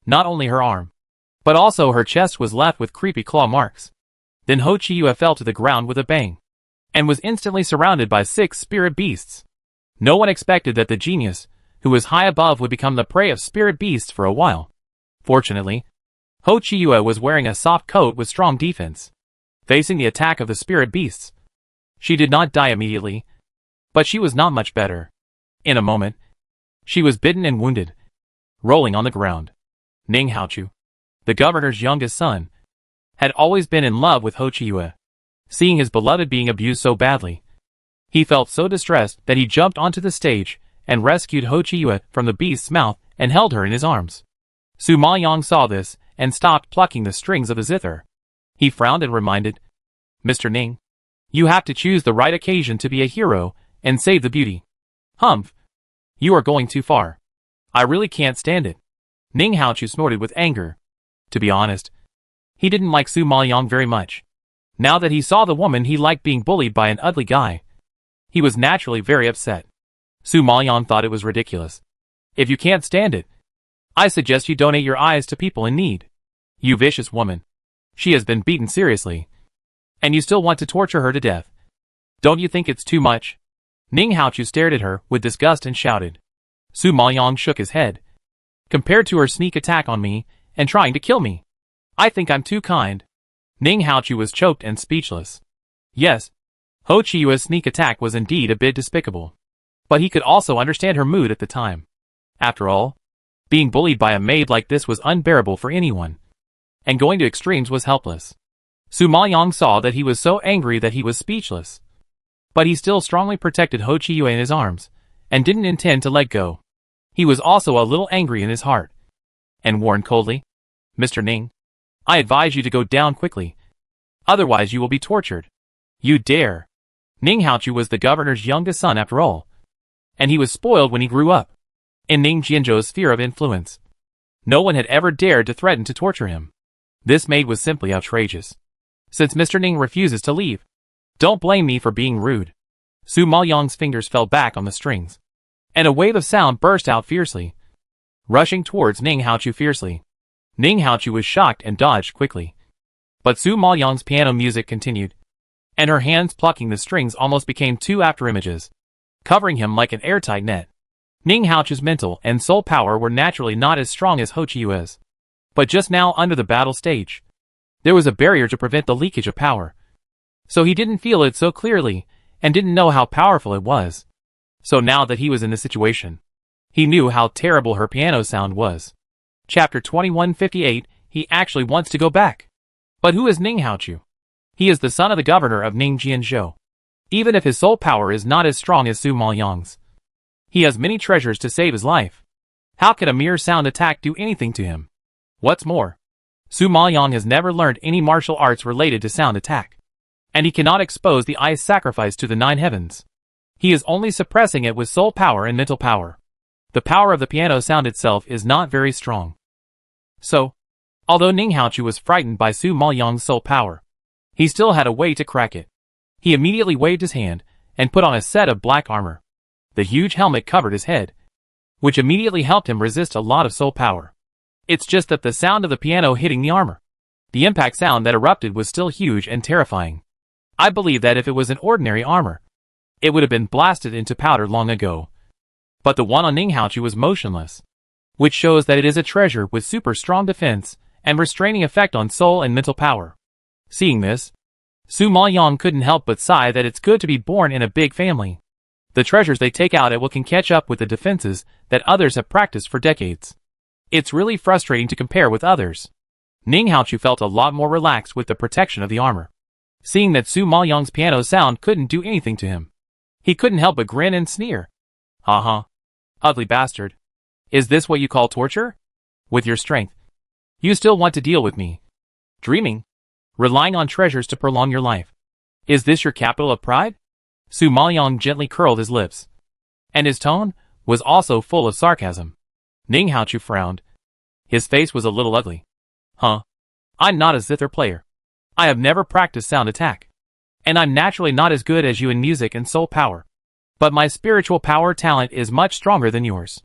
Not only her arm, but also her chest was left with creepy claw marks. Then Ho Chi-yue fell to the ground with a bang, and was instantly surrounded by 6 spirit beasts. No one expected that the genius, who was high above, would become the prey of spirit beasts for a while. Fortunately, Ho Chi-yue was wearing a soft coat with strong defense, facing the attack of the spirit beasts. She did not die immediately, but she was not much better. In a moment, she was bitten and wounded, rolling on the ground. Ning Haochu, the governor's youngest son, had always been in love with Ho Chi-yue. Seeing his beloved being abused so badly, he felt so distressed that he jumped onto the stage and rescued Ho Chi-yue from the beast's mouth and held her in his arms. Su Maoyang saw this and stopped plucking the strings of the zither. He frowned and reminded, Mr. Ning, you have to choose the right occasion to be a hero and save the beauty. Humph. You are going too far. I really can't stand it. Ning Haochu snorted with anger. To be honest, he didn't like Su Maoyang very much. Now that he saw the woman he liked being bullied by an ugly guy, he was naturally very upset. Su Maoyang thought it was ridiculous. If you can't stand it, I suggest you donate your eyes to people in need. You vicious woman. She has been beaten seriously, and you still want to torture her to death. Don't you think it's too much? Ning Haochu stared at her with disgust and shouted. Su Maoyang shook his head. Compared to her sneak attack on me and trying to kill me, I think I'm too kind. Ning Haochu was choked and speechless. Yes, Ho Chi-yue's sneak attack was indeed a bit despicable, but he could also understand her mood at the time. After all, being bullied by a maid like this was unbearable for anyone, and going to extremes was helpless. Su Maoyang saw that he was so angry that he was speechless, but he still strongly protected Ho Chi-yue in his arms, and didn't intend to let go. He was also a little angry in his heart, and warned coldly, Mr. Ning, I advise you to go down quickly, otherwise you will be tortured. You dare. Ning Haochu was the governor's youngest son after all, and he was spoiled when he grew up in Ning Jianzhou's sphere of influence. No one had ever dared to threaten to torture him. This maid was simply outrageous. Since Mr. Ning refuses to leave, don't blame me for being rude. Su Maoyang's fingers fell back on the strings, and a wave of sound burst out fiercely, rushing towards Ning Haochu fiercely. Ning Haochu was shocked and dodged quickly. But Su Maoyang's piano music continued, and her hands plucking the strings almost became 2 afterimages, covering him like an airtight net. Ning Haochu's mental and soul power were naturally not as strong as Ho Chi-yue's, but just now under the battle stage, there was a barrier to prevent the leakage of power. So he didn't feel it so clearly, and didn't know how powerful it was. So now that he was in the situation, he knew how terrible her piano sound was. Chapter 2158, he actually wants to go back. But who is Ning Haochu? He is the son of the governor of Ning Jianzhou. Even if his soul power is not as strong as Su Maoyang's, he has many treasures to save his life. How can a mere sound attack do anything to him? What's more, Su Maoyang has never learned any martial arts related to sound attack, and he cannot expose the ice sacrifice to the 9 heavens. He is only suppressing it with soul power and mental power. The power of the piano sound itself is not very strong. So, although Ning Haochu was frightened by Su Maoyang's soul power, he still had a way to crack it. He immediately waved his hand and put on a set of black armor. The huge helmet covered his head, which immediately helped him resist a lot of soul power. It's just that the sound of the piano hitting the armor, the impact sound that erupted, was still huge and terrifying. I believe that if it was an ordinary armor, it would have been blasted into powder long ago. But the one on Ning Haochu was motionless, which shows that it is a treasure with super strong defense and restraining effect on soul and mental power. Seeing this, Su Maoyang couldn't help but sigh that it's good to be born in a big family. The treasures they take out at will can catch up with the defenses that others have practiced for decades. It's really frustrating to compare with others. Ning Haochu felt a lot more relaxed with the protection of the armor. Seeing that Su Maoyang's piano sound couldn't do anything to him, he couldn't help but grin and sneer. Ha. Ugly bastard. Is this what you call torture? With your strength, you still want to deal with me? Dreaming? Relying on treasures to prolong your life? Is this your capital of pride? Su Maoyang gently curled his lips, and his tone was also full of sarcasm. Ning Haochu frowned. His face was a little ugly. Huh? I'm not a zither player. I have never practiced sound attack. And I'm naturally not as good as you in music and soul power. But my spiritual power talent is much stronger than yours.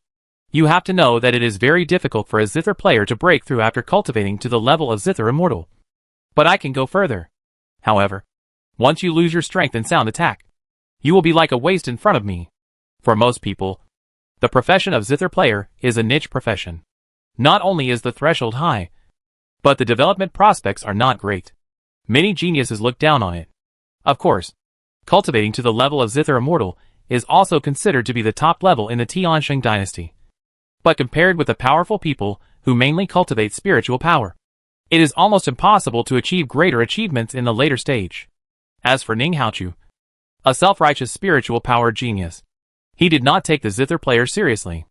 You have to know that it is very difficult for a zither player to break through after cultivating to the level of zither immortal. But I can go further. However, once you lose your strength in sound attack, you will be like a waste in front of me. For most people, the profession of zither player is a niche profession. Not only is the threshold high, but the development prospects are not great. Many geniuses look down on it. Of course, cultivating to the level of zither immortal is also considered to be the top level in the Tiansheng dynasty. But compared with the powerful people who mainly cultivate spiritual power, it is almost impossible to achieve greater achievements in the later stage. As for Ning Haochu, a self-righteous spiritual power genius, he did not take the zither player seriously.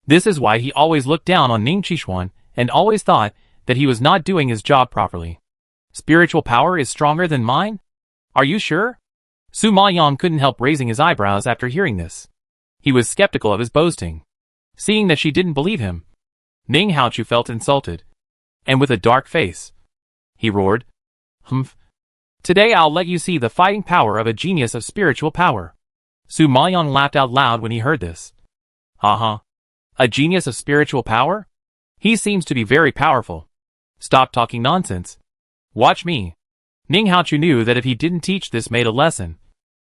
This is why he always looked down on Ning Qishuan and always thought that he was not doing his job properly. Spiritual power is stronger than mine? Are you sure? Su Maoyang couldn't help raising his eyebrows after hearing this. He was skeptical of his boasting. Seeing that she didn't believe him, Ning Haochu felt insulted. And with a dark face, he roared, Humph. Today I'll let you see the fighting power of a genius of spiritual power. Su Maoyang laughed out loud when he heard this. Ha. A genius of spiritual power? He seems to be very powerful. Stop talking nonsense. Watch me. Ning Haochu knew that if he didn't teach this maid a lesson,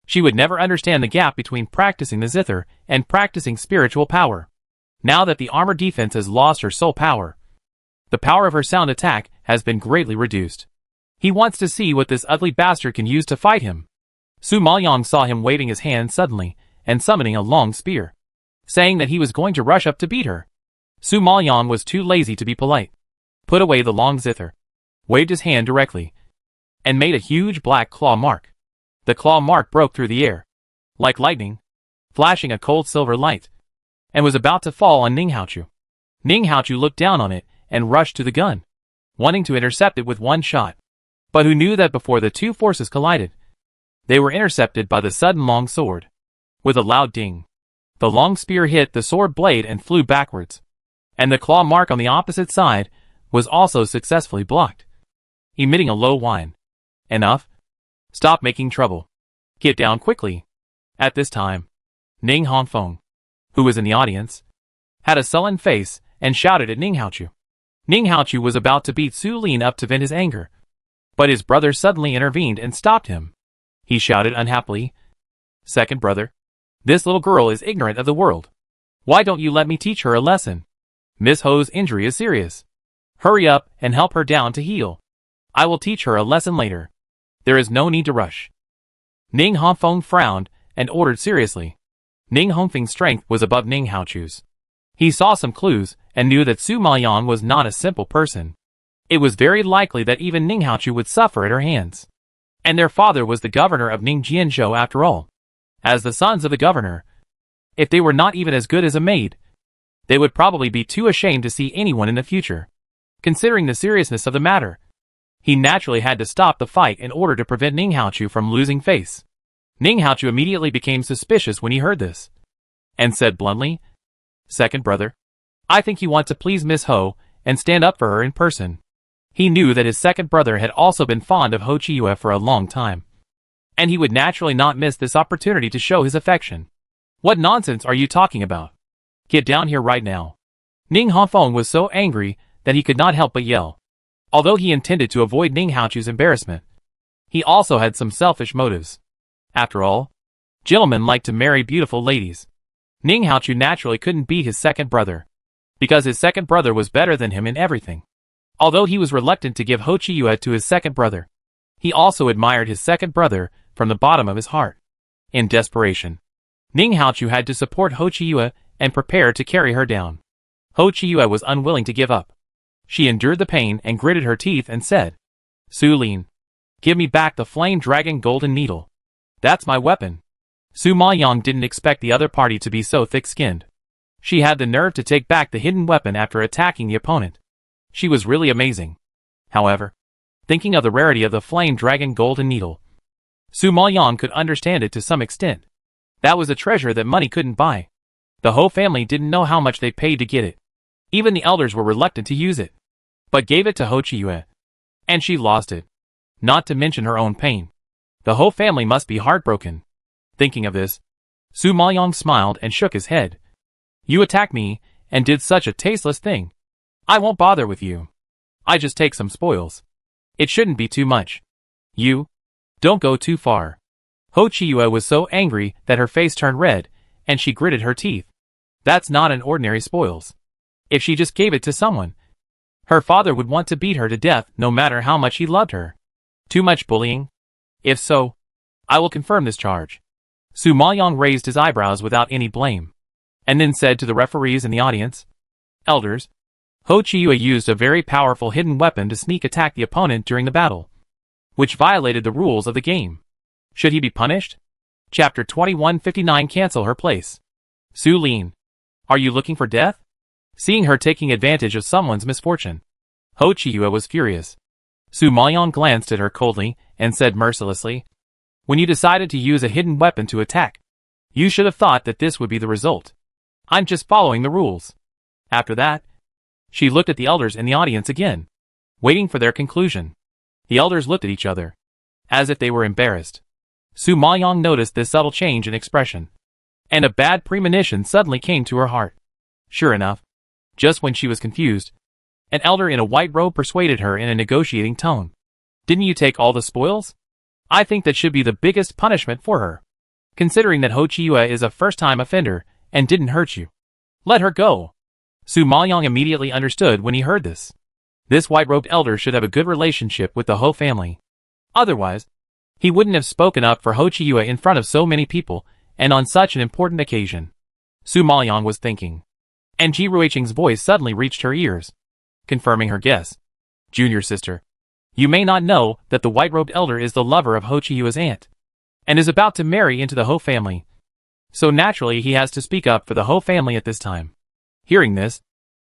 she would never understand the gap between practicing the zither and practicing spiritual power. Now that the armor defense has lost her soul power, the power of her sound attack has been greatly reduced. He wants to see what this ugly bastard can use to fight him. Su Maoyang saw him waving his hand suddenly and summoning a long spear, saying that he was going to rush up to beat her. Su Maoyang was too lazy to be polite. Put away the long zither, waved his hand directly, and made a huge black claw mark. The claw mark broke through the air, like lightning, flashing a cold silver light, and was about to fall on Ning Haochu. Ning Haochu looked down on it and rushed to the gun, wanting to intercept it with one shot, but who knew that before the two forces collided, they were intercepted by the sudden long sword. With a loud ding, the long spear hit the sword blade and flew backwards, and the claw mark on the opposite side was also successfully blocked, emitting a low whine. Enough. Stop making trouble. Get down quickly. At this time, Ning Hongfeng, who was in the audience, had a sullen face and shouted at Ning Haochu. Ning Haochu was about to beat Su Lin up to vent his anger, but his brother suddenly intervened and stopped him. He shouted unhappily, Second brother, this little girl is ignorant of the world. Why don't you let me teach her a lesson? Miss Ho's injury is serious. Hurry up and help her down to heal. I will teach her a lesson later. There is no need to rush. Ning Hongfeng frowned and ordered seriously. Ning Hongfeng's strength was above Ning Haochu's. He saw some clues and knew that Su Maoyang was not a simple person. It was very likely that even Ning Haochu would suffer at her hands. And their father was the governor of Ning Jianzhou after all. As the sons of the governor, if they were not even as good as a maid, they would probably be too ashamed to see anyone in the future. Considering the seriousness of the matter, he naturally had to stop the fight in order to prevent Ning Haochu from losing face. Ning Haochu immediately became suspicious when he heard this, and said bluntly, "Second brother, I think you want to please Miss Ho and stand up for her in person." He knew that his second brother had also been fond of Ho Chi-yue for a long time, and he would naturally not miss this opportunity to show his affection. "What nonsense are you talking about? Get down here right now." Ning Hongfeng was so angry that he could not help but yell. Although he intended to avoid Ning Haochu's embarrassment, he also had some selfish motives. After all, gentlemen like to marry beautiful ladies. Ning Haochu naturally couldn't beat his second brother, because his second brother was better than him in everything. Although he was reluctant to give Ho Chi-yue to his second brother, he also admired his second brother from the bottom of his heart. In desperation, Ning Haochu had to support Ho Chi-yue and prepare to carry her down. Ho Chi-yue was unwilling to give up. She endured the pain and gritted her teeth and said, "Su Lin, give me back the flame dragon golden needle. That's my weapon." Su Maoyang didn't expect the other party to be so thick-skinned. She had the nerve to take back the hidden weapon after attacking the opponent. She was really amazing. However, thinking of the rarity of the flame dragon golden needle, Su Maoyang could understand it to some extent. That was a treasure that money couldn't buy. The Ho family didn't know how much they paid to get it. Even the elders were reluctant to use it, but gave it to Ho Chi-yue, and she lost it. Not to mention her own pain. The Ho family must be heartbroken. Thinking of this, Su Maoyang smiled and shook his head. "You attacked me, and did such a tasteless thing. I won't bother with you. I just take some spoils. It shouldn't be too much. You don't go too far." Ho Chi-yue was so angry that her face turned red, and she gritted her teeth. That's not an ordinary spoils. If she just gave it to someone, her father would want to beat her to death no matter how much he loved her. Too much bullying? If so, I will confirm this charge. Su Maoyang raised his eyebrows without any blame, and then said to the referees in the audience, "Elders, Ho Chi-yue used a very powerful hidden weapon to sneak attack the opponent during the battle, which violated the rules of the game. Should he be punished?" Chapter 2159. Cancel her place. Su Lin, are you looking for death? Seeing her taking advantage of someone's misfortune, Ho Chi-yue was furious. Su Maoyang glanced at her coldly and said mercilessly, "When you decided to use a hidden weapon to attack, you should have thought that this would be the result. I'm just following the rules." After that, she looked at the elders in the audience again, waiting for their conclusion. The elders looked at each other, as if they were embarrassed. Su Maoyang noticed this subtle change in expression, and a bad premonition suddenly came to her heart. Sure enough, just when she was confused, an elder in a white robe persuaded her in a negotiating tone. "Didn't you take all the spoils? I think that should be the biggest punishment for her, considering that Ho Chi-yue is a first-time offender and didn't hurt you. Let her go." Su Maoyang immediately understood when he heard this. This white-robed elder should have a good relationship with the Ho family. Otherwise, he wouldn't have spoken up for Ho Chi-yue in front of so many people and on such an important occasion. Su Maoyang was thinking, and Ji Ruiqing's voice suddenly reached her ears, confirming her guess. "Junior sister, you may not know that the white-robed elder is the lover of Ho Chi-yue's aunt, and is about to marry into the Ho family. So naturally he has to speak up for the Ho family at this time." Hearing this,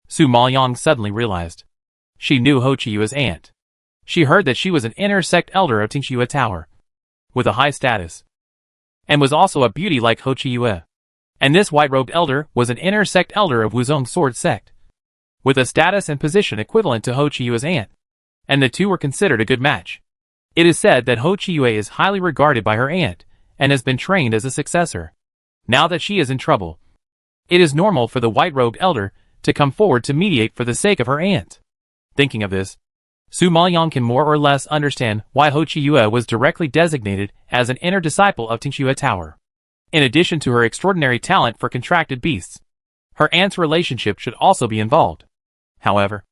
Su Maoyang suddenly realized. She knew Ho Chi-yue's aunt. She heard that she was an inner sect elder of Tingxue Tower, with a high status, and was also a beauty like Ho Chi-yue. And this white-robed elder was an inner sect elder of Wuzong Sword Sect, with a status and position equivalent to Ho Chi-yue's aunt, and the two were considered a good match. It is said that Ho Chi-yue is highly regarded by her aunt, and has been trained as a successor. Now that she is in trouble, it is normal for the white-robed elder to come forward to mediate for the sake of her aunt. Thinking of this, Su Maoyang can more or less understand why Ho Chi-yue was directly designated as an inner disciple of Tingxue Tower. In addition to her extraordinary talent for contracted beasts, her aunt's relationship should also be involved. However,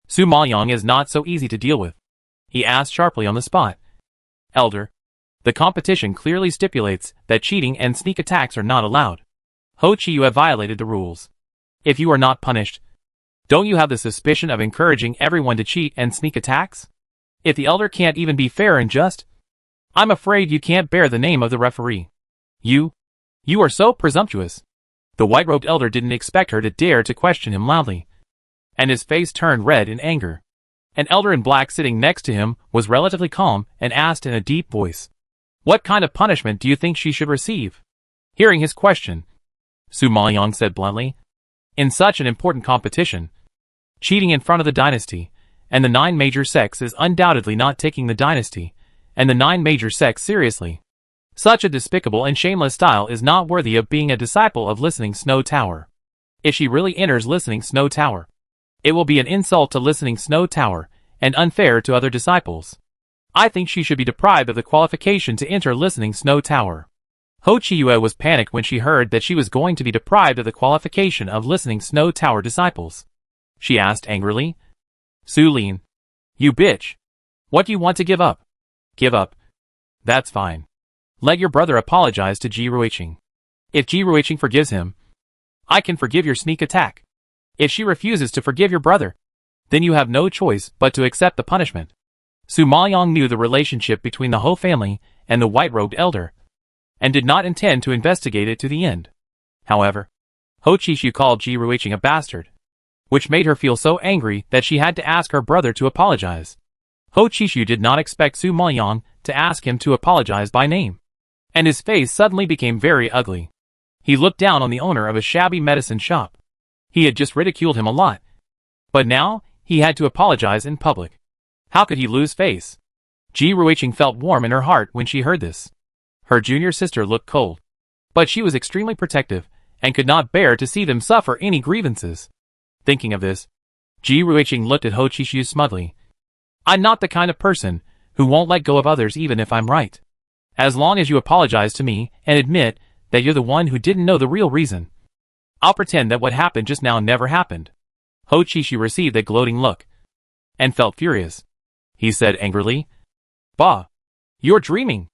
Su Maoyang is not so easy to deal with. He asked sharply on the spot, "Elder, the competition clearly stipulates that cheating and sneak attacks are not allowed. Ho Chi-yue violated the rules. If you are not punished, don't you have the suspicion of encouraging everyone to cheat and sneak attacks? If the elder can't even be fair and just, I'm afraid you can't bear the name of the referee. You are so presumptuous." The white-robed elder didn't expect her to dare to question him loudly, and his face turned red in anger. An elder in black sitting next to him was relatively calm and asked in a deep voice, What kind of punishment do you think she should receive? Hearing his question, Su Maoyang said bluntly, in such an important competition, cheating in front of the dynasty, and the 9 major sects is undoubtedly not taking the dynasty, and the 9 major sects seriously. Such a despicable and shameless style is not worthy of being a disciple of Listening Snow Tower. If she really enters Listening Snow Tower, it will be an insult to Listening Snow Tower, and unfair to other disciples. I think she should be deprived of the qualification to enter Listening Snow Tower. Ho Chiyue was panicked when she heard that she was going to be deprived of the qualification of Listening Snow Tower disciples. She asked angrily, Su Lin, you bitch. What do you want to give up? Give up? That's fine. Let your brother apologize to Ji Ruiqing. If Ji Ruiqing forgives him, I can forgive your sneak attack. If she refuses to forgive your brother, then you have no choice but to accept the punishment. Su Maoyang knew the relationship between the Ho family and the white-robed elder, and did not intend to investigate it to the end. However, Ho Chishu called Ji Ruiqing a bastard, which made her feel so angry that she had to ask her brother to apologize. Ho Chishu did not expect Su Maoyang to ask him to apologize by name, and his face suddenly became very ugly. He looked down on the owner of a shabby medicine shop. He had just ridiculed him a lot, but now he had to apologize in public. How could he lose face? Ji Ruiqing felt warm in her heart when she heard this. Her junior sister looked cold, but she was extremely protective and could not bear to see them suffer any grievances. Thinking of this, Ji Ruiqing looked at Ho Chishu smugly. I'm not the kind of person who won't let go of others even if I'm right. As long as you apologize to me and admit that you're the one who didn't know the real reason, I'll pretend that what happened just now never happened. Ho Chishu received a gloating look and felt furious. He said angrily, Bah! You're dreaming.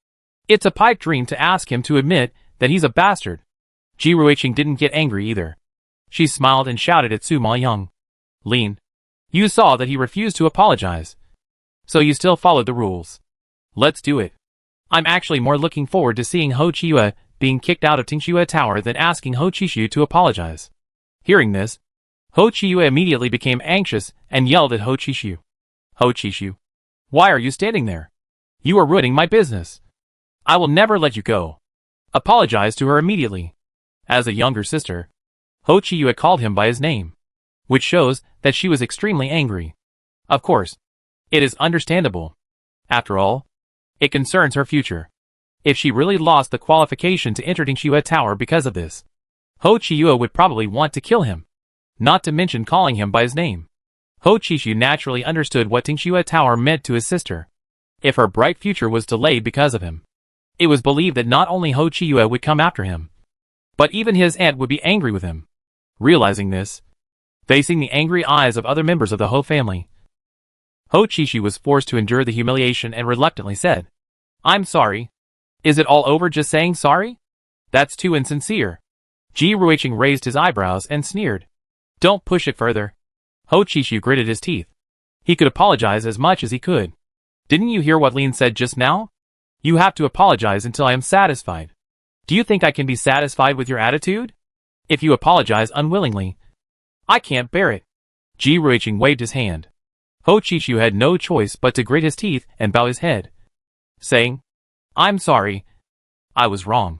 It's a pipe dream to ask him to admit that he's a bastard. Ji Ruiqing didn't get angry either. She smiled and shouted at Su Maoyang. Lin, you saw that he refused to apologize, so you still followed the rules. Let's do it. I'm actually more looking forward to seeing Ho Chiyue being kicked out of Tingxue Tower than asking Ho Chishu to apologize. Hearing this, Ho Chiyue immediately became anxious and yelled at Ho Chishu. Ho Chishu, why are you standing there? You are ruining my business. I will never let you go. Apologize to her immediately. As a younger sister, Ho Chiyue called him by his name, which shows that she was extremely angry. Of course, it is understandable. After all, it concerns her future. If she really lost the qualification to enter Tingxue Tower because of this, Ho Chiyue would probably want to kill him, not to mention calling him by his name. Ho Chishu naturally understood what Tingxue Tower meant to his sister. If her bright future was delayed because of him, it was believed that not only Ho Chiyue would come after him, but even his aunt would be angry with him. Realizing this, facing the angry eyes of other members of the Ho family, Ho Chishu was forced to endure the humiliation and reluctantly said, I'm sorry. Is it all over just saying sorry? That's too insincere. Ji Ruiqing raised his eyebrows and sneered. Don't push it further. Ho Chishu gritted his teeth. He could apologize as much as he could. Didn't you hear what Lin said just now? You have to apologize until I am satisfied. Do you think I can be satisfied with your attitude? If you apologize unwillingly, I can't bear it. Ji Ruiqing waved his hand. Ho Chishu had no choice but to grit his teeth and bow his head, saying, I'm sorry. I was wrong.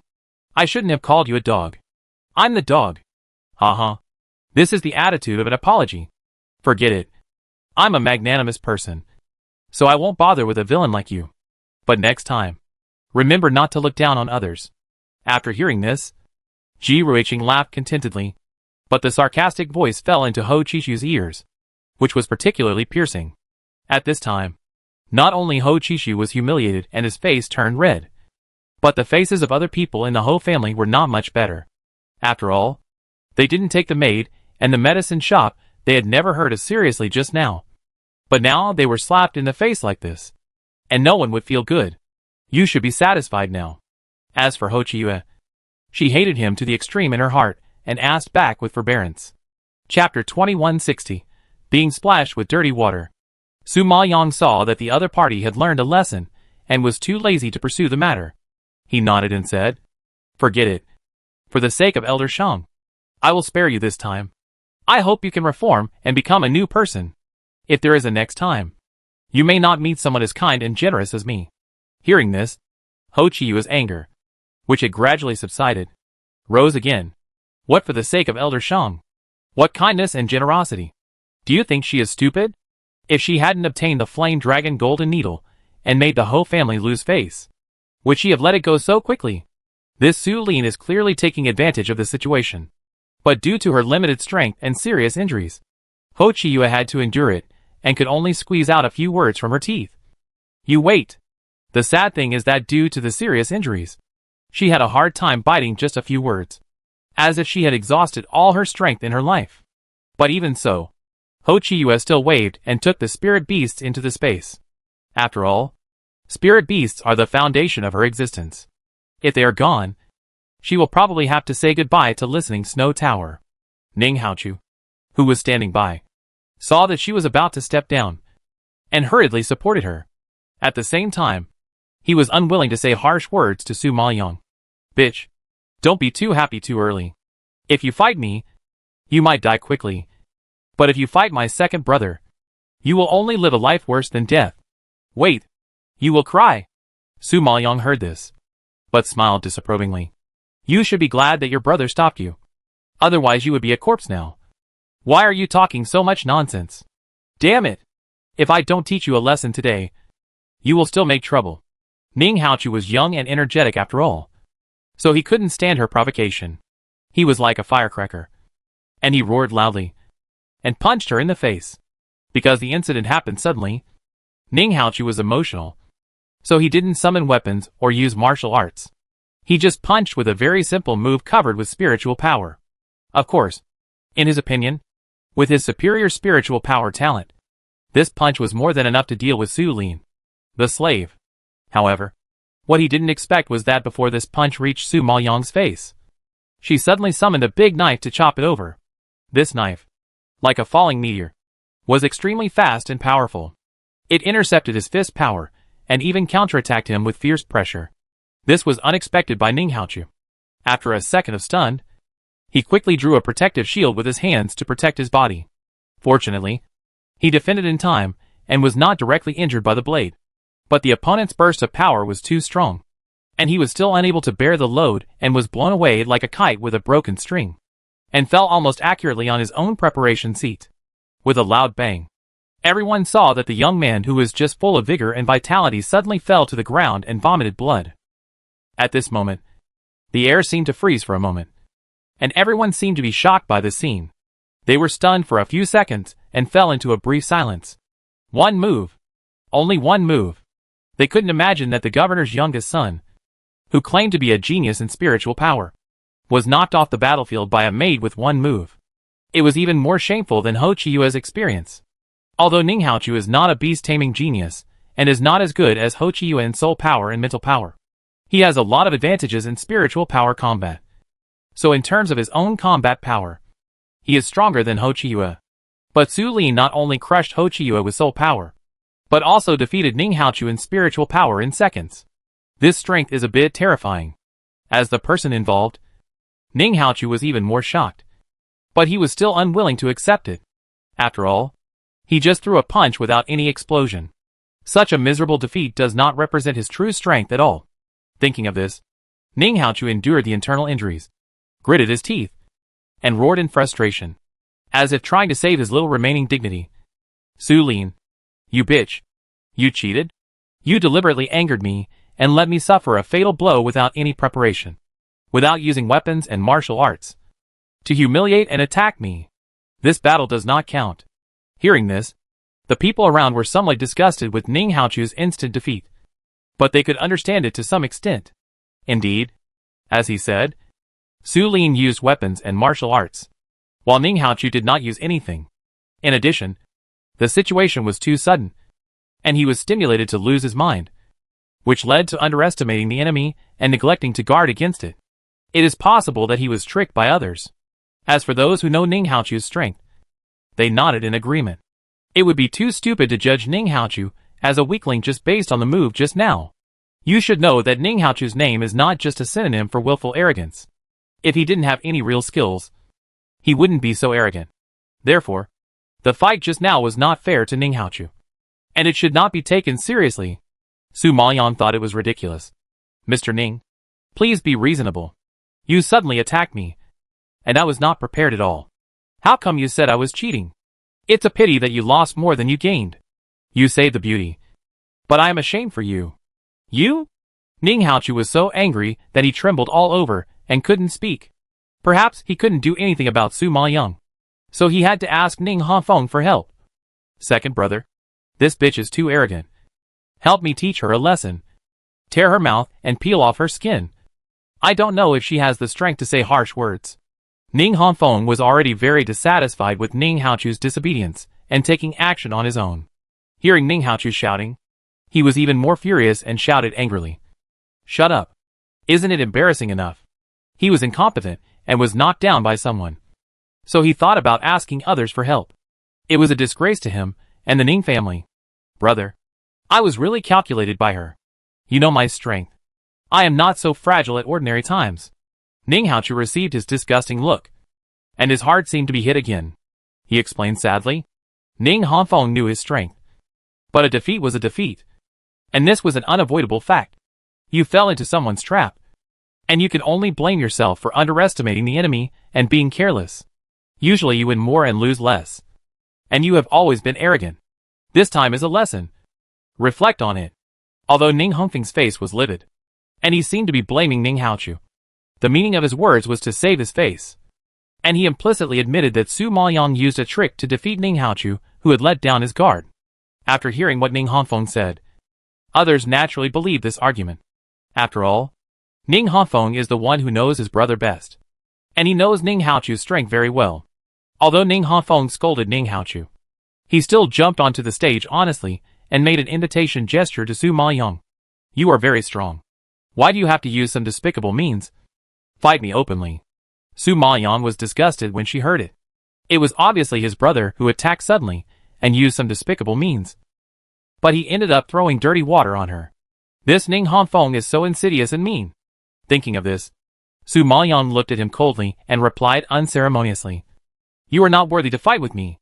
I shouldn't have called you a dog. I'm the dog. Haha. This is the attitude of an apology. Forget it. I'm a magnanimous person, so I won't bother with a villain like you. But next time, remember not to look down on others. After hearing this, Ji Ruiqing laughed contentedly, but the sarcastic voice fell into Ho Chishu's ears, which was particularly piercing. At this time, not only Ho Chishu was humiliated and his face turned red, but the faces of other people in the Ho family were not much better. After all, they didn't take the maid and the medicine shop they had never heard of seriously just now. But now they were slapped in the face like this, and no one would feel good. You should be satisfied now. As for Ho Chiyue, she hated him to the extreme in her heart and asked back with forbearance. Chapter 2160. Being splashed with dirty water. Su Maoyang saw that the other party had learned a lesson and was too lazy to pursue the matter. He nodded and said, Forget it. For the sake of Elder Shang, I will spare you this time. I hope you can reform and become a new person. If there is a next time, you may not meet someone as kind and generous as me. Hearing this, Ho Chiyua's anger, which had gradually subsided, rose again. What for the sake of Elder Shang? What kindness and generosity? Do you think she is stupid? If she hadn't obtained the Flame Dragon Golden Needle and made the Ho family lose face, would she have let it go so quickly? This Su Lin is clearly taking advantage of the situation. But due to her limited strength and serious injuries, Ho Chiyua had to endure it and could only squeeze out a few words from her teeth. You wait. The sad thing is that due to the serious injuries, she had a hard time biting just a few words, as if she had exhausted all her strength in her life. But even so, Ho Chiyua still waved and took the spirit beasts into the space. After all, spirit beasts are the foundation of her existence. If they are gone, she will probably have to say goodbye to Listening Snow Tower. Ning Haochu, who was standing by, saw that she was about to step down, and hurriedly supported her. At the same time, he was unwilling to say harsh words to Su Maoyang. Bitch, don't be too happy too early. If you fight me, you might die quickly. But if you fight my second brother, you will only live a life worse than death. Wait, you will cry. Su Maoyang heard this, but smiled disapprovingly. You should be glad that your brother stopped you. Otherwise you would be a corpse now. Why are you talking so much nonsense? Damn it! If I don't teach you a lesson today, you will still make trouble. Ning Haochu was young and energetic after all, so he couldn't stand her provocation. He was like a firecracker, and he roared loudly and punched her in the face. Because the incident happened suddenly, Ning Haochu was emotional, so he didn't summon weapons or use martial arts. He just punched with a very simple move covered with spiritual power. Of course, in his opinion, with his superior spiritual power talent, this punch was more than enough to deal with Su Lin, the slave. However, what he didn't expect was that before this punch reached Su Maoyang's face, she suddenly summoned a big knife to chop it over. This knife, like a falling meteor, was extremely fast and powerful. It intercepted his fist power and even counterattacked him with fierce pressure. This was unexpected by Ning Haochu. After a second of stun, he quickly drew a protective shield with his hands to protect his body. Fortunately, he defended in time and was not directly injured by the blade. But the opponent's burst of power was too strong, and he was still unable to bear the load and was blown away like a kite with a broken string, and fell almost accurately on his own preparation seat. With a loud bang, everyone saw that the young man who was just full of vigor and vitality suddenly fell to the ground and vomited blood. At this moment, the air seemed to freeze for a moment, and everyone seemed to be shocked by this scene. They were stunned for a few seconds and fell into a brief silence. One move. Only one move. They couldn't imagine that the governor's youngest son, who claimed to be a genius in spiritual power, was knocked off the battlefield by a maid with one move. It was even more shameful than Ho Chiyua's experience. Although Ning Haochu is not a beast-taming genius, and is not as good as Ho Chiyua in soul power and mental power, he has a lot of advantages in spiritual power combat. So in terms of his own combat power, he is stronger than Ho Chiyua. But Su Lin not only crushed Ho Chiyua with soul power, but also defeated Ning Haochu in spiritual power in seconds. This strength is a bit terrifying. As the person involved, Ning Haochu was even more shocked. But he was still unwilling to accept it. After all, he just threw a punch without any explosion. Such a miserable defeat does not represent his true strength at all. Thinking of this, Ning Haochu endured the internal injuries, gritted his teeth, and roared in frustration, as if trying to save his little remaining dignity. Su Lin, you bitch. You cheated? You deliberately angered me and let me suffer a fatal blow without any preparation, without using weapons and martial arts, to humiliate and attack me. This battle does not count. Hearing this, the people around were somewhat disgusted with Ning Haochu's instant defeat, but they could understand it to some extent. Indeed, as he said, Su Lin used weapons and martial arts, while Ning Haochu did not use anything. In addition, the situation was too sudden, and he was stimulated to lose his mind, which led to underestimating the enemy and neglecting to guard against it. It is possible that he was tricked by others. As for those who know Ning Haochu's strength, they nodded in agreement. It would be too stupid to judge Ning Haochu as a weakling just based on the move just now. You should know that Ning Haochu's name is not just a synonym for willful arrogance. If he didn't have any real skills, he wouldn't be so arrogant. Therefore, the fight just now was not fair to Ning Haochu, and it should not be taken seriously. Su Maoyang thought it was ridiculous. Mr. Ning, please be reasonable. You suddenly attacked me, and I was not prepared at all. How come you said I was cheating? It's a pity that you lost more than you gained. You saved the beauty. But I am ashamed for you. You? Ning Haochu was so angry that he trembled all over and couldn't speak. Perhaps he couldn't do anything about Su Maoyang, so he had to ask Ning Hanfeng for help. Second brother, this bitch is too arrogant. Help me teach her a lesson. Tear her mouth and peel off her skin. I don't know if she has the strength to say harsh words. Ning Hanfeng was already very dissatisfied with Ning Haochu's disobedience and taking action on his own. Hearing Ning Haochu shouting, he was even more furious and shouted angrily. Shut up. Isn't it embarrassing enough? He was incompetent and was knocked down by someone. So he thought about asking others for help. It was a disgrace to him and the Ning family. Brother, I was really calculated by her. You know my strength. I am not so fragile at ordinary times. Ning Haochu received his disgusting look, and his heart seemed to be hit again. He explained sadly. Ning Hanfeng knew his strength. But a defeat was a defeat. And this was an unavoidable fact. You fell into someone's trap. And you can only blame yourself for underestimating the enemy and being careless. Usually you win more and lose less. And you have always been arrogant. This time is a lesson. Reflect on it. Although Ning Hongfeng's face was livid, and he seemed to be blaming Ning Haochu, the meaning of his words was to save his face. And he implicitly admitted that Su Maoyang used a trick to defeat Ning Haochu, who had let down his guard. After hearing what Ning Hanfeng said, others naturally believed this argument. After all, Ning Hanfeng is the one who knows his brother best. And he knows Ning Haochu's strength very well. Although Ning Hanfeng scolded Ning Haochu, he still jumped onto the stage honestly and made an invitation gesture to Su Maoyang. You are very strong. Why do you have to use some despicable means? Fight me openly. Su Maoyang was disgusted when she heard it. It was obviously his brother who attacked suddenly and used some despicable means. But he ended up throwing dirty water on her. This Ning Hanfeng is so insidious and mean. Thinking of this, Su Maoyang looked at him coldly and replied unceremoniously. You are not worthy to fight with me.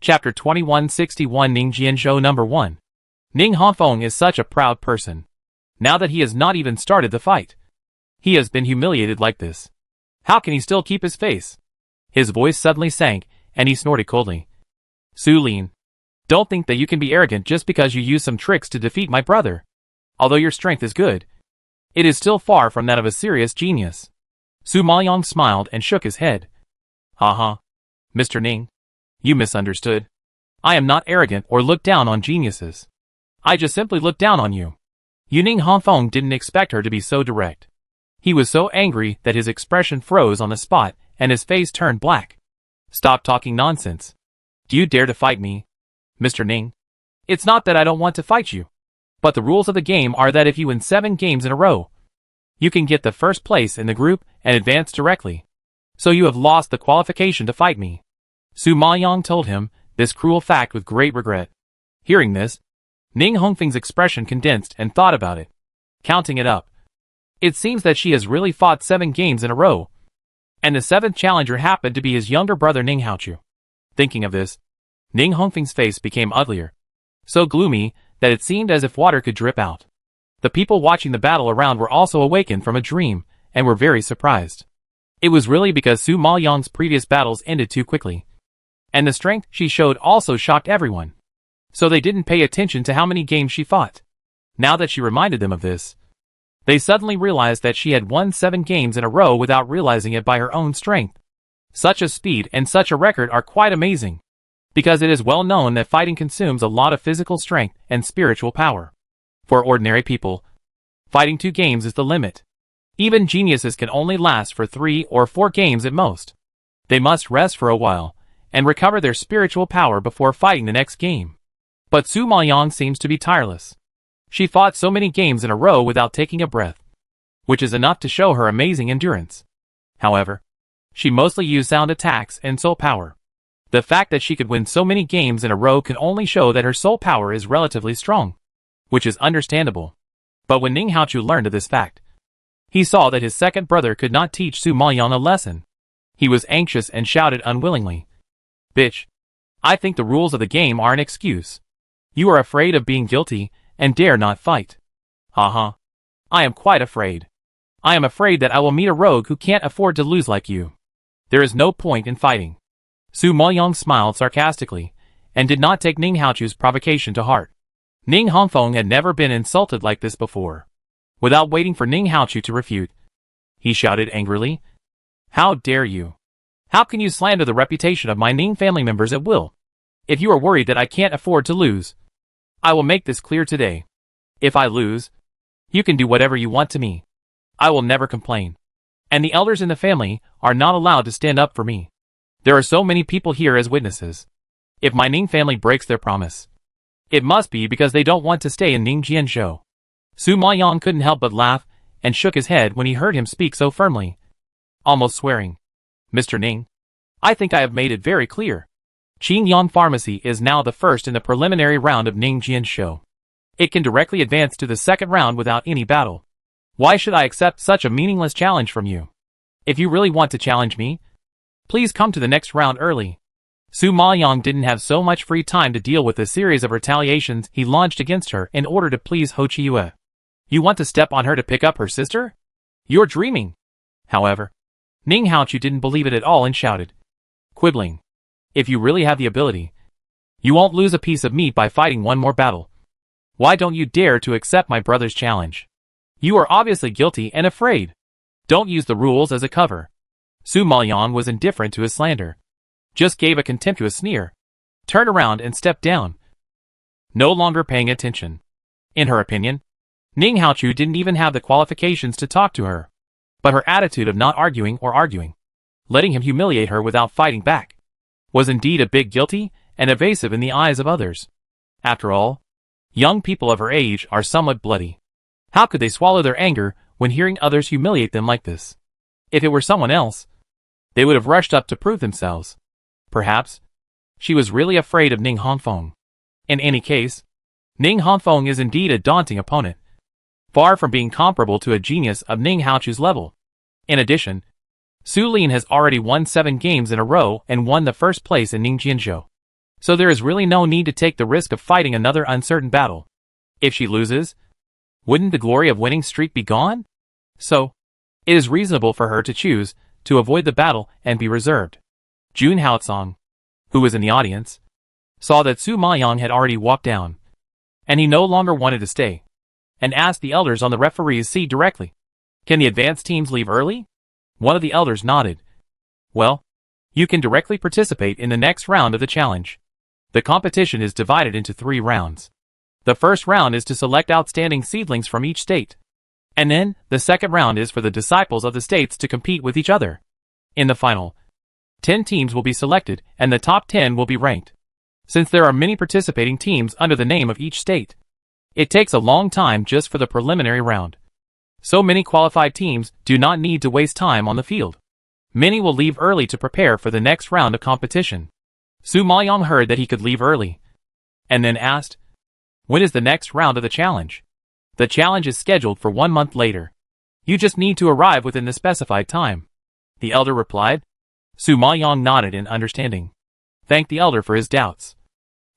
Chapter 2161 Ning Jianzhou No. 1. Ning Hanfeng is such a proud person. Now that he has not even started the fight, he has been humiliated like this. How can he still keep his face? His voice suddenly sank, and he snorted coldly. Su Lin, don't think that you can be arrogant just because you use some tricks to defeat my brother. Although your strength is good, it is still far from that of a serious genius. Su Maoyang smiled and shook his head. Haha. Mr. Ning, you misunderstood. I am not arrogant or look down on geniuses. I just simply look down on you. Ning Hanfeng didn't expect her to be so direct. He was so angry that his expression froze on the spot and his face turned black. Stop talking nonsense. Do you dare to fight me? Mr. Ning, it's not that I don't want to fight you. But the rules of the game are that if you win 7 games in a row, you can get the first place in the group and advance directly. So you have lost the qualification to fight me. Su Maoyang told him this cruel fact with great regret. Hearing this, Ning Hongfeng's expression condensed and thought about it. Counting it up, it seems that she has really fought 7 games in a row. And the 7th challenger happened to be his younger brother Ning Haochu. Thinking of this, Ning Hongfeng's face became uglier. So gloomy that it seemed as if water could drip out. The people watching the battle around were also awakened from a dream and were very surprised. It was really because Su Maoyang's previous battles ended too quickly. And the strength she showed also shocked everyone. So they didn't pay attention to how many games she fought. Now that she reminded them of this, they suddenly realized that she had won 7 games in a row without realizing it by her own strength. Such a speed and such a record are quite amazing. Because it is well known that fighting consumes a lot of physical strength and spiritual power. For ordinary people, fighting 2 games is the limit. Even geniuses can only last for 3 or 4 games at most. They must rest for a while and recover their spiritual power before fighting the next game. But Su Maoyang seems to be tireless. She fought so many games in a row without taking a breath, which is enough to show her amazing endurance. However, she mostly used sound attacks and soul power. The fact that she could win so many games in a row can only show that her soul power is relatively strong, which is understandable. But when Ning Haochu learned of this fact, he saw that his second brother could not teach Su Maoyang a lesson. He was anxious and shouted unwillingly, "Bitch, I think the rules of the game are an excuse. You are afraid of being guilty and dare not fight. Haha. I am quite afraid. I am afraid that I will meet a rogue who can't afford to lose like you. There is no point in fighting. Su Maoyong smiled sarcastically, and did not take Ning Haochu's provocation to heart. Ning Hongfeng had never been insulted like this before. Without waiting for Ning Haochu to refute, he shouted angrily, "How dare you? How can you slander the reputation of my Ning family members at will? If you are worried that I can't afford to lose, I will make this clear today. If I lose, you can do whatever you want to me. I will never complain. And the elders in the family are not allowed to stand up for me. There are so many people here as witnesses. If my Ning family breaks their promise, it must be because they don't want to stay in Ning Jianzhou." Su Maoyong couldn't help but laugh, and shook his head when he heard him speak so firmly, almost swearing. "Mr. Ning, I think I have made it very clear. Qingyang Pharmacy is now the first in the preliminary round of Ning Jianzhou. It can directly advance to the second round without any battle. Why should I accept such a meaningless challenge from you? If you really want to challenge me, please come to the next round early." Su Maoyong didn't have so much free time to deal with the series of retaliations he launched against her in order to please Ho Chiyue. "You want to step on her to pick up her sister? You're dreaming." However, Ning Haochu didn't believe it at all and shouted, quibbling, "If you really have the ability, you won't lose a piece of meat by fighting one more battle. Why don't you dare to accept my brother's challenge? You are obviously guilty and afraid. Don't use the rules as a cover." Su Maoyong was indifferent to his slander, just gave a contemptuous sneer, turned around and stepped down, no longer paying attention. In her opinion, Ning Haochu didn't even have the qualifications to talk to her, but her attitude of not arguing or arguing, letting him humiliate her without fighting back, was indeed a bit guilty and evasive in the eyes of others. After all, young people of her age are somewhat bloody. How could they swallow their anger when hearing others humiliate them like this? If it were someone else, they would have rushed up to prove themselves. Perhaps she was really afraid of Ning Hongfeng. In any case, Ning Hongfeng is indeed a daunting opponent, far from being comparable to a genius of Ning Haochu's level. In addition, Su Lin has already won 7 games in a row and won the first place in Ning Jianzhou. So there is really no need to take the risk of fighting another uncertain battle. If she loses, wouldn't the glory of winning streak be gone? So, it is reasonable for her to choose to avoid the battle and be reserved. Jun Haotsong, who was in the audience, saw that Su Maoyong had already walked down, and he no longer wanted to stay, and asked the elders on the referee's seat directly, "Can the advanced teams leave early?" One of the elders nodded. "Well, you can directly participate in the next round of the challenge. The competition is divided into 3 rounds. The first round is to select outstanding seedlings from each state, and then the second round is for the disciples of the states to compete with each other. In the final, 10 teams will be selected, and the top 10 will be ranked. Since there are many participating teams under the name of each state, it takes a long time just for the preliminary round. So many qualified teams do not need to waste time on the field. Many will leave early to prepare for the next round of competition." Su Maoyong heard that he could leave early, and then asked, "When is the next round of the challenge?" "The challenge is scheduled for 1 month later. You just need to arrive within the specified time," the elder replied. Su Maoyong nodded in understanding, thanked the elder for his doubts,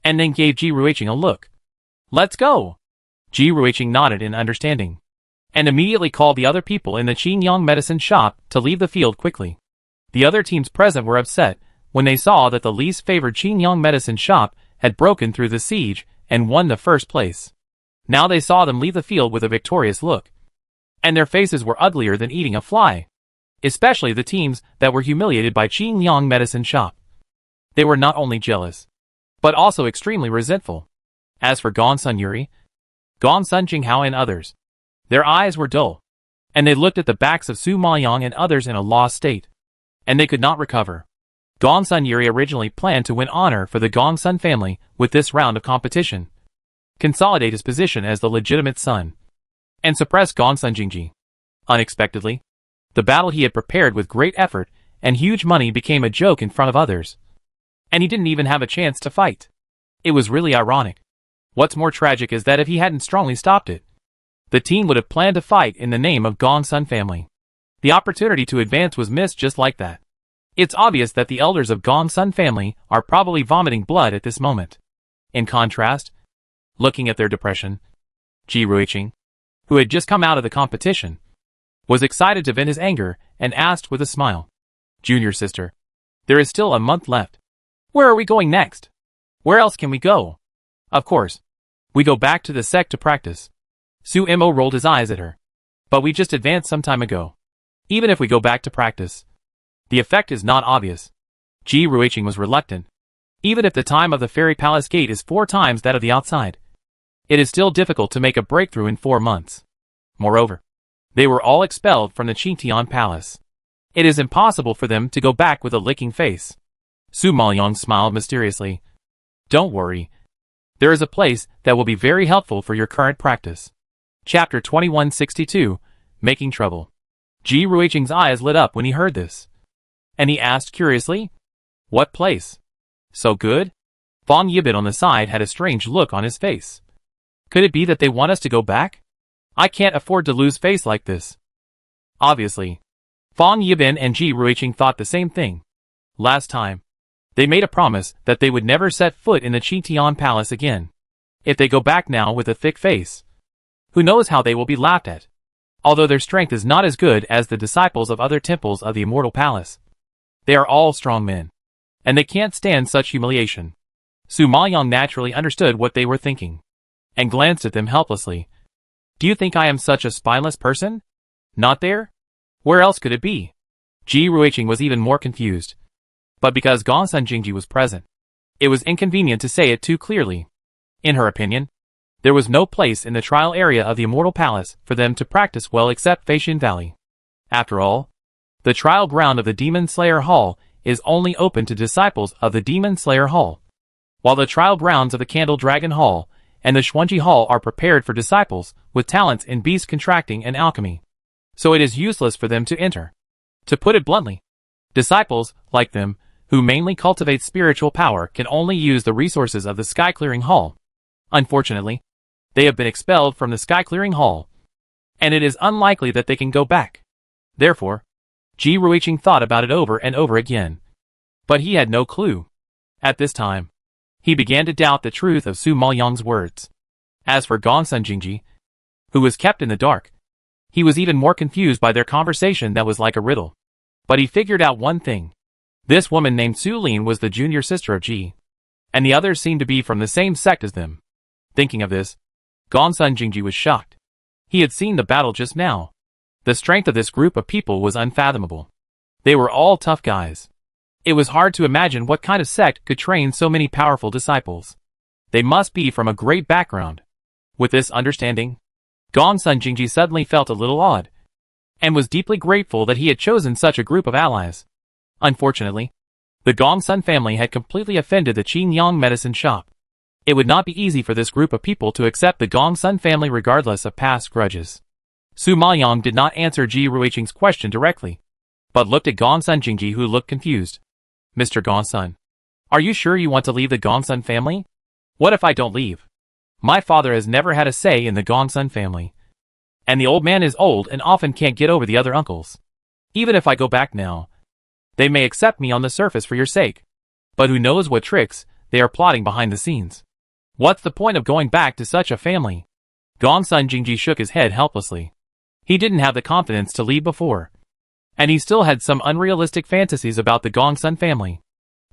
and then gave Ji Ruiqing a look. "Let's go!" Ji Ruiqing nodded in understanding, and immediately called the other people in the Qingyang medicine shop to leave the field quickly. The other teams present were upset when they saw that the least favored Qingyang medicine shop had broken through the siege and won the first place. Now they saw them leave the field with a victorious look, and their faces were uglier than eating a fly. Especially the teams that were humiliated by Qingyang medicine shop. They were not only jealous, but also extremely resentful. As for Gongsun Yuri, Gongsun Jinghao and others, their eyes were dull, and they looked at the backs of Su Maoyong and others in a lost state, and they could not recover. Gongsun Yuri originally planned to win honor for the Gongsun family with this round of competition, consolidate his position as the legitimate son, and suppress Gongsun Jingji. Unexpectedly, the battle he had prepared with great effort and huge money became a joke in front of others, and he didn't even have a chance to fight. It was really ironic. What's more tragic is that if he hadn't strongly stopped it, the team would have planned to fight in the name of Gongsun family. The opportunity to advance was missed just like that. It's obvious that the elders of Gongsun family are probably vomiting blood at this moment. In contrast, looking at their depression, Ji Ruiqing, who had just come out of the competition, was excited to vent his anger and asked with a smile, "Junior sister, there is still a month left. Where are we going next? Where else can we go?" "Of course, we go back to the sect to practice." Sumo rolled his eyes at her. "But we just advanced some time ago. Even if we go back to practice, the effect is not obvious." Ji Ruiqing was reluctant. Even if the time of the fairy palace gate is 4 times that of the outside, it is still difficult to make a breakthrough in 4 months. Moreover, they were all expelled from the Qingtian palace. It is impossible for them to go back with a licking face. Su Maoyong smiled mysteriously. "Don't worry. There is a place that will be very helpful for your current practice." Chapter 2162, Making Trouble. Ji Ruiqing's eyes lit up when he heard this. And he asked curiously, "What place? So good?" Fang Yibin on the side had a strange look on his face. "Could it be that they want us to go back? I can't afford to lose face like this." Obviously, Fang Yibin and Ji Ruiqing thought the same thing. Last time, they made a promise that they would never set foot in the Qingtian palace again. If they go back now with a thick face, who knows how they will be laughed at. Although their strength is not as good as the disciples of other temples of the Immortal Palace, they are all strong men, and they can't stand such humiliation. Su Maoyong naturally understood what they were thinking, and glanced at them helplessly. "Do you think I am such a spineless person? Not there? Where else could it be?" Ji Ruiqing was even more confused. But because Gongsun Jingji was present, it was inconvenient to say it too clearly. In her opinion, there was no place in the trial area of the Immortal Palace for them to practice well except Feishan Valley. After all, the trial ground of the Demon Slayer Hall is only open to disciples of the Demon Slayer Hall, while the trial grounds of the Candle Dragon Hall and the Xuanji Hall are prepared for disciples with talents in beast contracting and alchemy. So it is useless for them to enter. To put it bluntly, disciples, like them, who mainly cultivate spiritual power can only use the resources of the Sky Clearing Hall. Unfortunately, they have been expelled from the Sky Clearing Hall, and it is unlikely that they can go back. Therefore, Ji Ruiqing thought about it over and over again. But he had no clue. At this time, he began to doubt the truth of Su Maoyong's words. As for Gongsun Jingji, who was kept in the dark, he was even more confused by their conversation that was like a riddle. But he figured out one thing. This woman named Su Lin was the junior sister of Ji, and the others seemed to be from the same sect as them. Thinking of this, Gongsun Jingji was shocked. He had seen the battle just now. The strength of this group of people was unfathomable. They were all tough guys. It was hard to imagine what kind of sect could train so many powerful disciples. They must be from a great background. With this understanding, Gongsun Jingji suddenly felt a little awed, and was deeply grateful that he had chosen such a group of allies. Unfortunately, the Gongsun family had completely offended the Qingyang medicine shop. It would not be easy for this group of people to accept the Gongsun family regardless of past grudges. Su Maoyong did not answer Ji Ruiqing's question directly, but looked at Gongsun Jingji, who looked confused. "Mr. Gongsun, are you sure you want to leave the Gongsun family? What if I don't leave? My father has never had a say in the Gongsun family, and the old man is old and often can't get over the other uncles. Even if I go back now, they may accept me on the surface for your sake, but who knows what tricks they are plotting behind the scenes. What's the point of going back to such a family?" Gongsun Jingji shook his head helplessly. He didn't have the confidence to leave before, and he still had some unrealistic fantasies about the Gongsun family.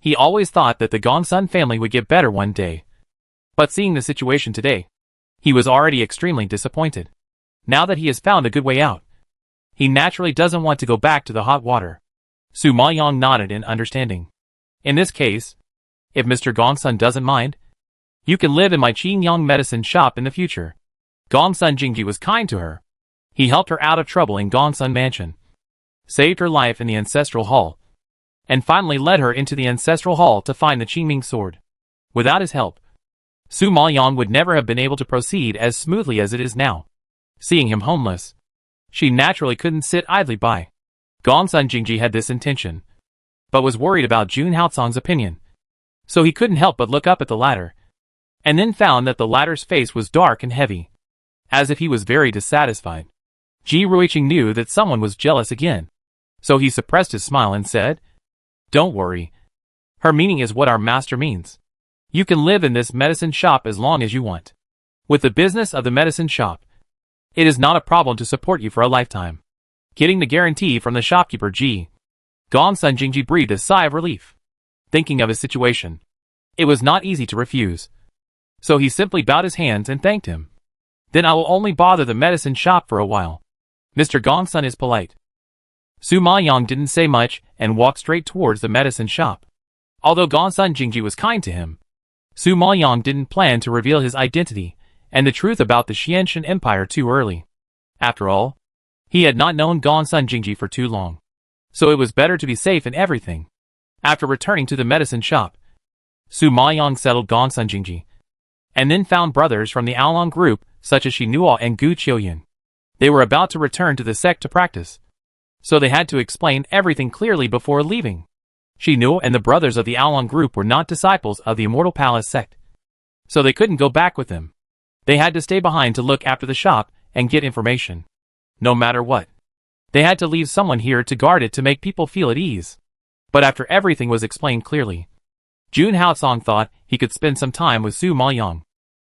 He always thought that the Gongsun family would get better one day. But seeing the situation today, he was already extremely disappointed. Now that he has found a good way out, he naturally doesn't want to go back to the hot water. Su Maoyong nodded in understanding. "In this case, if Mr. Gongsun doesn't mind, you can live in my Qingyang medicine shop in the future." Gongsun Jingji was kind to her. He helped her out of trouble in Gongsun Mansion, saved her life in the Ancestral Hall, and finally led her into the Ancestral Hall to find the Qingming sword. Without his help, Su Maoyong would never have been able to proceed as smoothly as it is now. Seeing him homeless, she naturally couldn't sit idly by. Gongsun Jingji had this intention, but was worried about Jun Haotsong's opinion, so he couldn't help but look up at the latter, and then found that the latter's face was dark and heavy, as if he was very dissatisfied. Ji Ruiqing knew that someone was jealous again, so he suppressed his smile and said, "Don't worry. Her meaning is what our master means. You can live in this medicine shop as long as you want." With the business of the medicine shop, It is not a problem to support you for a lifetime. Getting the guarantee from the shopkeeper G. Gongsun Jingji breathed a sigh of relief. Thinking of his situation, it was not easy to refuse. So he simply bowed his hands and thanked him. Then I will only bother the medicine shop for a while. Mr. Gongsun is polite. Su Maoyang didn't say much and walked straight towards the medicine shop. Although Gongsun Jingji was kind to him, Su Maoyang didn't plan to reveal his identity and the truth about the Xianshan Empire too early. After all, he had not known Gongsun Jingji for too long, so it was better to be safe in everything. After returning to the medicine shop, Su Maoyang settled Gongsun Jingji, and then found brothers from the Aolong group such as Xinua and Gu Qiuyan. They were about to return to the sect to practice, so they had to explain everything clearly before leaving. Xinua and the brothers of the Aolong group were not disciples of the Immortal Palace sect, so they couldn't go back with them. They had to stay behind to look after the shop and get information. No matter what, they had to leave someone here to guard it to make people feel at ease. But after everything was explained clearly, Jun Haosong thought he could spend some time with Su Maoyang.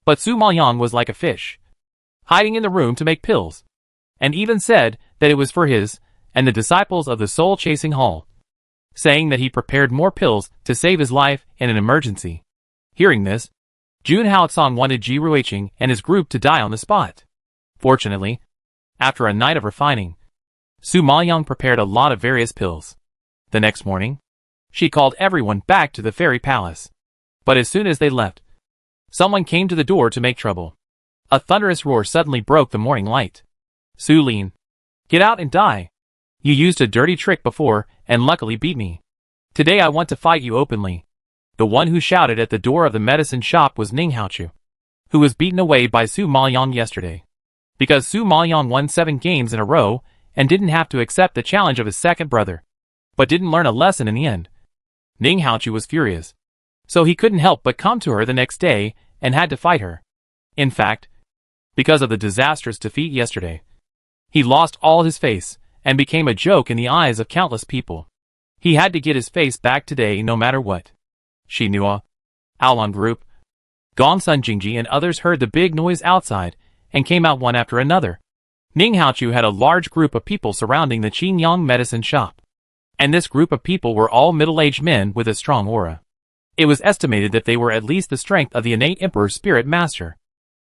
But Su Maoyang was like a fish, hiding in the room to make pills, and even said that it was for his and the disciples of the soul-chasing hall, saying that he prepared more pills to save his life in an emergency. Hearing this, Jun Haosong wanted Ji Ruiqing and his group to die on the spot. Fortunately, after a night of refining, Su Maoyang prepared a lot of various pills. The next morning, she called everyone back to the fairy palace. But as soon as they left, someone came to the door to make trouble. A thunderous roar suddenly broke the morning light. Su Lin, get out and die. You used a dirty trick before and luckily beat me. Today I want to fight you openly. The one who shouted at the door of the medicine shop was Ning Haochu, who was beaten away by Su Maoyang yesterday. Because Su Maoyang won 7 games in a row and didn't have to accept the challenge of his second brother, but didn't learn a lesson in the end. Ning Haochu was furious, so he couldn't help but come to her the next day and had to fight her. In fact, because of the disastrous defeat yesterday, he lost all his face and became a joke in the eyes of countless people. He had to get his face back today no matter what. Xinua, Aolong Group, Gongsun Jingji and others heard the big noise outside and came out one after another. Ning Haochu had a large group of people surrounding the Qingyang medicine shop, and this group of people were all middle-aged men with a strong aura. It was estimated that they were at least the strength of the innate Emperor's spirit master.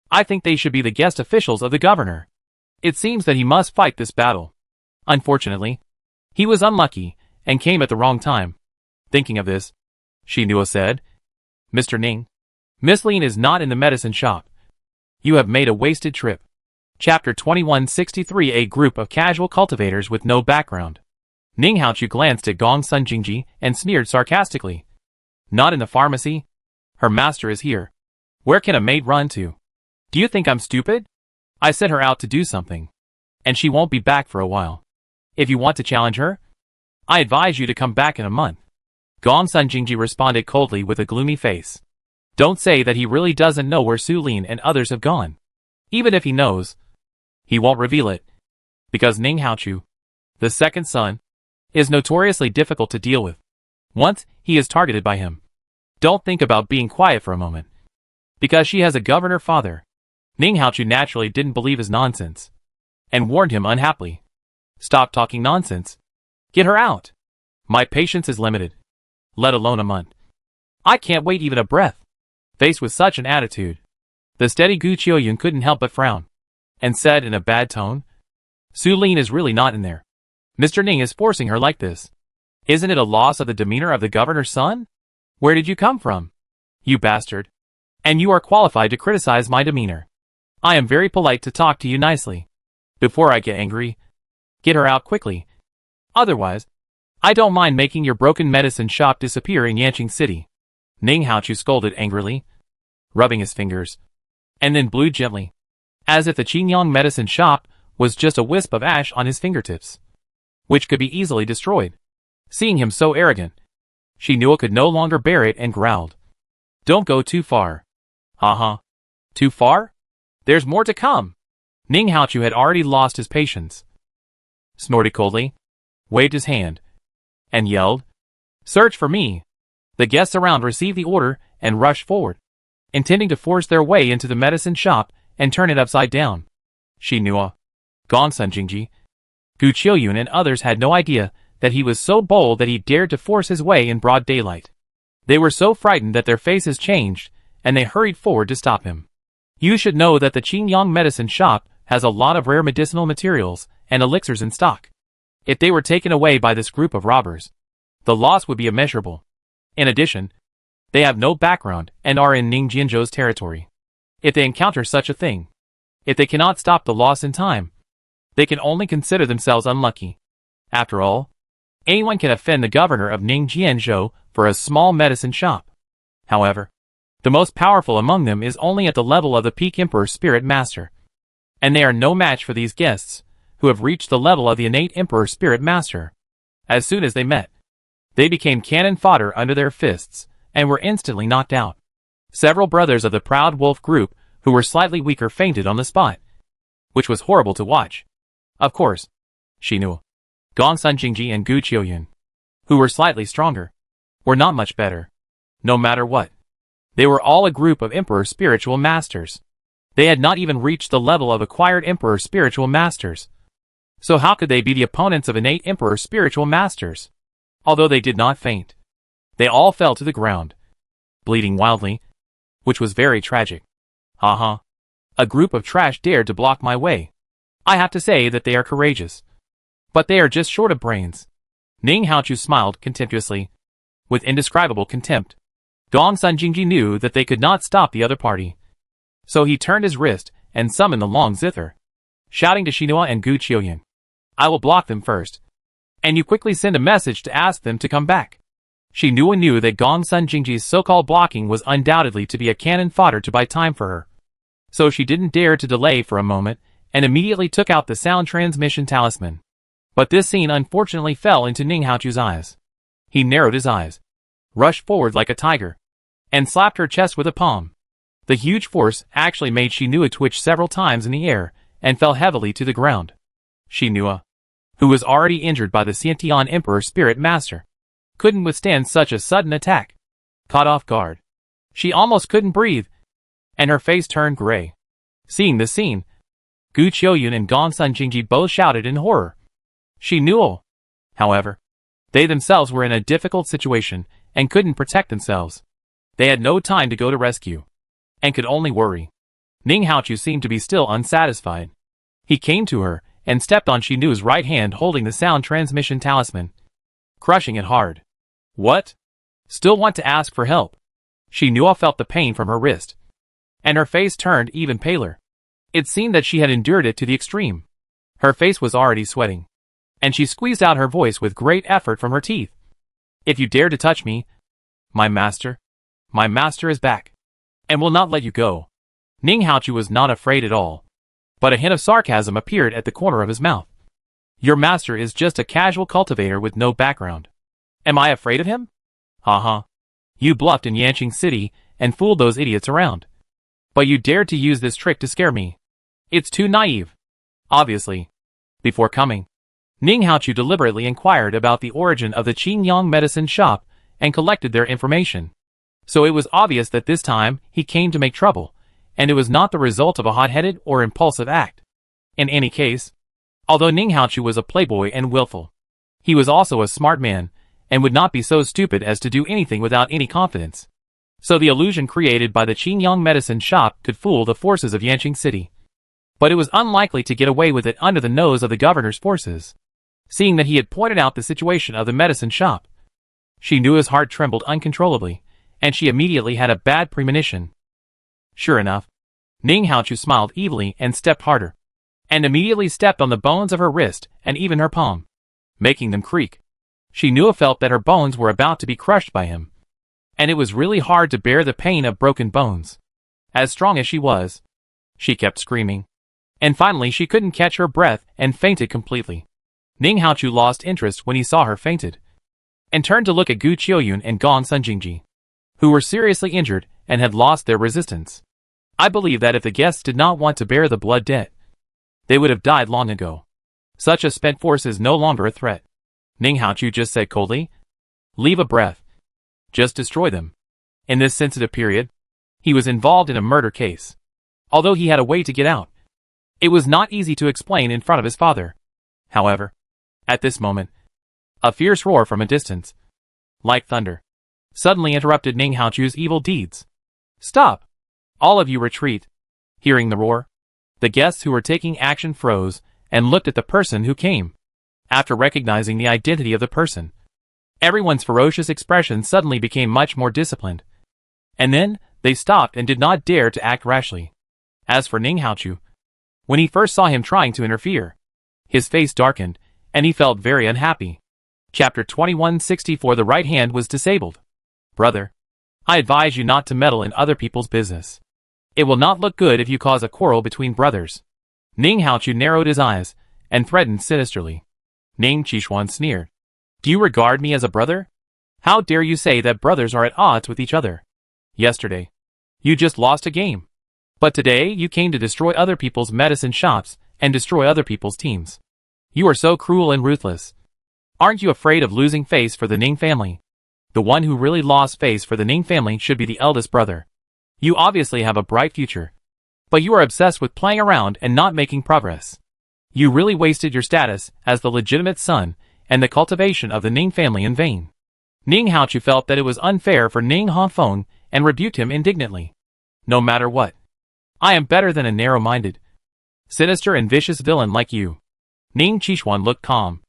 I think they should be the guest officials of the governor. It seems that he must fight this battle. Unfortunately, he was unlucky and came at the wrong time. Thinking of this, Xinua said, Mr. Ning, Miss Lin is not in the medicine shop. You have made a wasted trip. Chapter 2163. A group of casual cultivators with no background. Ning Haochu glanced at Gongsun Jingji and sneered sarcastically. Not in the pharmacy? Her master is here. Where can a maid run to? Do you think I'm stupid? I sent her out to do something, and she won't be back for a while. If you want to challenge her, I advise you to come back in a month. Gongsun Jingji responded coldly with a gloomy face. Don't say that he really doesn't know where Su Lin and others have gone. Even if he knows, he won't reveal it, because Ning Haochu, the second son, is notoriously difficult to deal with. Once he is targeted by him, don't think about being quiet for a moment, because she has a governor father. Ning Haochu naturally didn't believe his nonsense, and warned him unhappily. Stop talking nonsense. Get her out. My patience is limited, let alone a month. I can't wait even a breath. Faced with such an attitude, the steady Gu Qiuyan couldn't help but frown, and said in a bad tone, Su Lin is really not in there. Mr. Ning is forcing her like this. Isn't it a loss of the demeanor of the governor's son? Where did you come from? You bastard. And you are qualified to criticize my demeanor. I am very polite to talk to you nicely. Before I get angry, get her out quickly. Otherwise, I don't mind making your broken medicine shop disappear in Yanqing City. Ning Haochu scolded angrily, rubbing his fingers, and then blew gently, as if the Qingyang medicine shop was just a wisp of ash on his fingertips, which could be easily destroyed. Seeing him so arrogant, Xinua could no longer bear it and growled. Don't go too far. Too far? There's more to come. Ning Haochu had already lost his patience, snorted coldly, waved his hand, and yelled, Search for me. The guests around received the order and rushed forward, intending to force their way into the medicine shop and turn it upside down. Shinua, Gongsun Jingji, Gu Qiuyun and others had no idea that he was so bold that he dared to force his way in broad daylight. They were so frightened that their faces changed, and they hurried forward to stop him. You should know that the Qingyang medicine shop has a lot of rare medicinal materials and elixirs in stock. If they were taken away by this group of robbers, the loss would be immeasurable. In addition, they have no background and are in Ning Jianzhou's territory. If they encounter such a thing, if they cannot stop the loss in time, they can only consider themselves unlucky. After all, anyone can offend the governor of Ning Jianzhou for a small medicine shop. However, the most powerful among them is only at the level of the peak Emperor Spirit Master. And they are no match for these guests, who have reached the level of the innate Emperor Spirit Master. As soon as they met, they became cannon fodder under their fists, and were instantly knocked out. Several brothers of the Proud Wolf group, who were slightly weaker, fainted on the spot, which was horrible to watch. Of course, Shinua, Gongsun Jingji and Gu Qiuyun, who were slightly stronger, were not much better. No matter what, they were all a group of Emperor Spiritual Masters. They had not even reached the level of acquired Emperor Spiritual Masters. So how could they be the opponents of innate Emperor Spiritual Masters? Although they did not faint, they all fell to the ground, bleeding wildly, which was very tragic. Haha. A group of trash dared to block my way. I have to say that they are courageous. But they are just short of brains. Ning Haochu smiled contemptuously, with indescribable contempt. Gongsun Jingji knew that they could not stop the other party. So he turned his wrist and summoned the long zither, shouting to Shinua and Gu Qiuyun, "I will block them first. And you quickly send a message to ask them to come back." Shinua knew that Gongsun Jingji's so-called blocking was undoubtedly to be a cannon fodder to buy time for her. So she didn't dare to delay for a moment, and immediately took out the sound transmission talisman. But this scene unfortunately fell into Ning Haochu's eyes. He narrowed his eyes, rushed forward like a tiger, and slapped her chest with a palm. The huge force actually made Shinua twitch several times in the air, and fell heavily to the ground. Shinua, who was already injured by the Xiantian Emperor Spirit Master, couldn't withstand such a sudden attack. Caught off guard, she almost couldn't breathe, and her face turned gray. Seeing the scene, Gu Qiuyun and Gongsun Jingji both shouted in horror. Shinua, however, they themselves were in a difficult situation, and couldn't protect themselves. They had no time to go to rescue, and could only worry. Ning Haochu seemed to be still unsatisfied. He came to her, and stepped on Shinua's right hand holding the sound transmission talisman, crushing it hard. What? Still want to ask for help? Shinua felt the pain from her wrist, and her face turned even paler. It seemed that she had endured it to the extreme. Her face was already sweating, and she squeezed out her voice with great effort from her teeth. "If you dare to touch me, my master is back, and will not let you go." Ning Haochu was not afraid at all, but a hint of sarcasm appeared at the corner of his mouth. "Your master is just a casual cultivator with no background. Am I afraid of him? Haha. You bluffed in Yanqing City and fooled those idiots around. But you dared to use this trick to scare me. It's too naive." Obviously, before coming, Ning Haochu deliberately inquired about the origin of the Qingyang medicine shop and collected their information. So it was obvious that this time he came to make trouble, and it was not the result of a hot-headed or impulsive act. In any case, although Ning Haochu was a playboy and willful, he was also a smart man, and would not be so stupid as to do anything without any confidence. So the illusion created by the Qingyang medicine shop could fool the forces of Yanqing City. But it was unlikely to get away with it under the nose of the governor's forces, seeing that he had pointed out the situation of the medicine shop. Shinua's heart trembled uncontrollably, and she immediately had a bad premonition. Sure enough, Ning Haochu smiled evilly and stepped harder, and immediately stepped on the bones of her wrist and even her palm, making them creak. Shinua felt that her bones were about to be crushed by him, and it was really hard to bear the pain of broken bones. As strong as she was, she kept screaming, and finally she couldn't catch her breath and fainted completely. Ning Haochu lost interest when he saw her fainted, and turned to look at Gu Qiuyun and Gongsun Jingji, who were seriously injured and had lost their resistance. I believe that if the guests did not want to bear the blood debt, they would have died long ago. Such a spent force is no longer a threat. Ning Haochu just said coldly, "Leave a breath. Just destroy them." In this sensitive period, he was involved in a murder case. Although he had a way to get out, It was not easy to explain in front of his father. However, at this moment, a fierce roar from a distance, like thunder, suddenly interrupted Ning Haochu's evil deeds. Stop! All of you retreat. Hearing the roar, the guests who were taking action froze and looked at the person who came. After recognizing the identity of the person, everyone's ferocious expression suddenly became much more disciplined. And then, they stopped and did not dare to act rashly. As for Ning Haochu, when he first saw him trying to interfere, his face darkened, and he felt very unhappy. Chapter 2164. The right hand was disabled. Brother, I advise you not to meddle in other people's business. It will not look good if you cause a quarrel between brothers. Ning Haochu narrowed his eyes and threatened sinisterly. Ning Qishuan sneered. Do you regard me as a brother? How dare you say that brothers are at odds with each other? Yesterday, you just lost a game. But today you came to destroy other people's medicine shops and destroy other people's teams. You are so cruel and ruthless. Aren't you afraid of losing face for the Ning family? The one who really lost face for the Ning family should be the eldest brother. You obviously have a bright future, but you are obsessed with playing around and not making progress. You really wasted your status as the legitimate son and the cultivation of the Ning family in vain. Ning Haochu felt that it was unfair for Ning Hongfeng and rebuked him indignantly. No matter what, I am better than a narrow-minded, sinister and vicious villain like you. Ning Qishuan looked calm,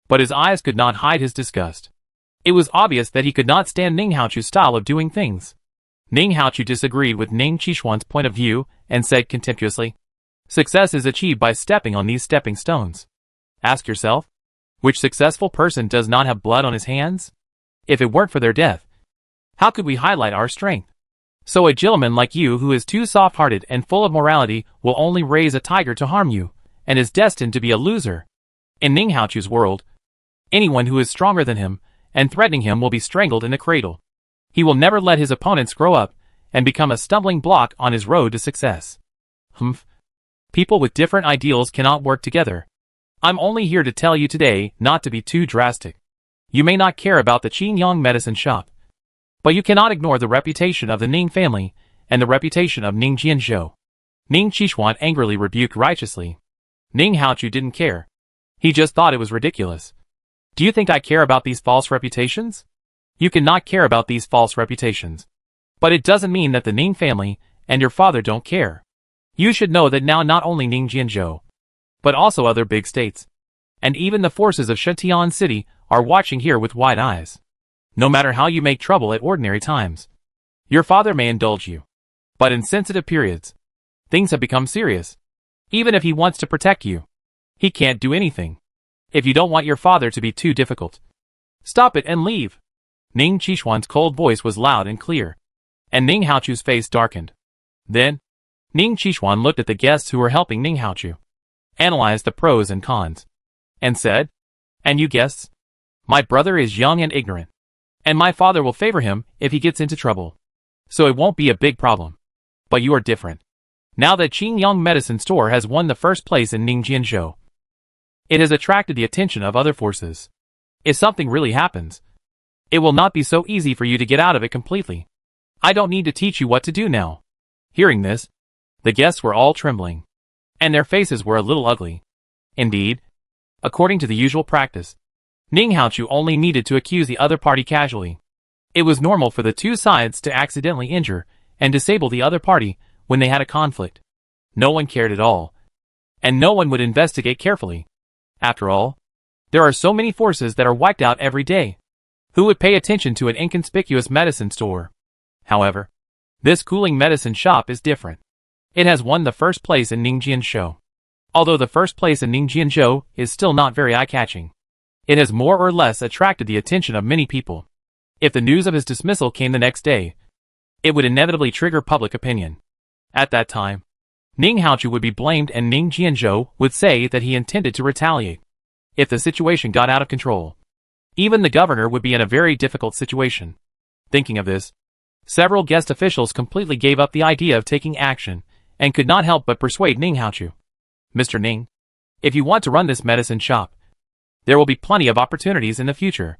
but his eyes could not hide his disgust. It was obvious that he could not stand Ning Haochu's style of doing things. Ning Haochu disagreed with Ning Qishuan's point of view and said contemptuously, Success is achieved by stepping on these stepping stones. Ask yourself, which successful person does not have blood on his hands? If it weren't for their death, how could we highlight our strength? So a gentleman like you who is too soft-hearted and full of morality will only raise a tiger to harm you, and is destined to be a loser. In Ning Haochu's world, anyone who is stronger than him and threatening him will be strangled in the cradle. He will never let his opponents grow up and become a stumbling block on his road to success. Humph. People with different ideals cannot work together. I'm only here to tell you today not to be too drastic. You may not care about the Qingyang medicine shop, but you cannot ignore the reputation of the Ning family and the reputation of Ning Jianzhou. Ning Qishuan angrily rebuked righteously. Ning Haochu didn't care. He just thought it was ridiculous. Do you think I care about these false reputations? You cannot care about these false reputations. But it doesn't mean that the Ning family and your father don't care. You should know that now not only Ning Jianzhou, but also other big states, and even the forces of Shentian City are watching here with wide eyes. No matter how you make trouble at ordinary times, your father may indulge you. But in sensitive periods, things have become serious. Even if he wants to protect you, he can't do anything. If you don't want your father to be too difficult, stop it and leave. Ning Qishuan's cold voice was loud and clear, and Ning Haochu's face darkened. Then, Ning Qishuan looked at the guests who were helping Ning Haochu, analyzed the pros and cons, and said, And you guests? My brother is young and ignorant, and my father will favor him if he gets into trouble. So it won't be a big problem. But you are different. Now that Qingyang Medicine Store has won the first place in Ning Jianzhou, it has attracted the attention of other forces. If something really happens, it will not be so easy for you to get out of it completely. I don't need to teach you what to do now. Hearing this, the guests were all trembling, and their faces were a little ugly. Indeed, according to the usual practice, Ning Haochu only needed to accuse the other party casually. It was normal for the two sides to accidentally injure and disable the other party when they had a conflict. No one cared at all, and no one would investigate carefully. After all, there are so many forces that are wiped out every day. Who would pay attention to an inconspicuous medicine store? However, this cooling medicine shop is different. It has won the first place in Ning Jianzhou. Although the first place in Ning Jianzhou is still not very eye-catching, it has more or less attracted the attention of many people. If the news of his dismissal came the next day, it would inevitably trigger public opinion. At that time, Ning Haochu would be blamed and Ning Jianzhou would say that he intended to retaliate. If the situation got out of control, even the governor would be in a very difficult situation. Thinking of this, several guest officials completely gave up the idea of taking action and could not help but persuade Ning Haochu. Mr. Ning, if you want to run this medicine shop, there will be plenty of opportunities in the future.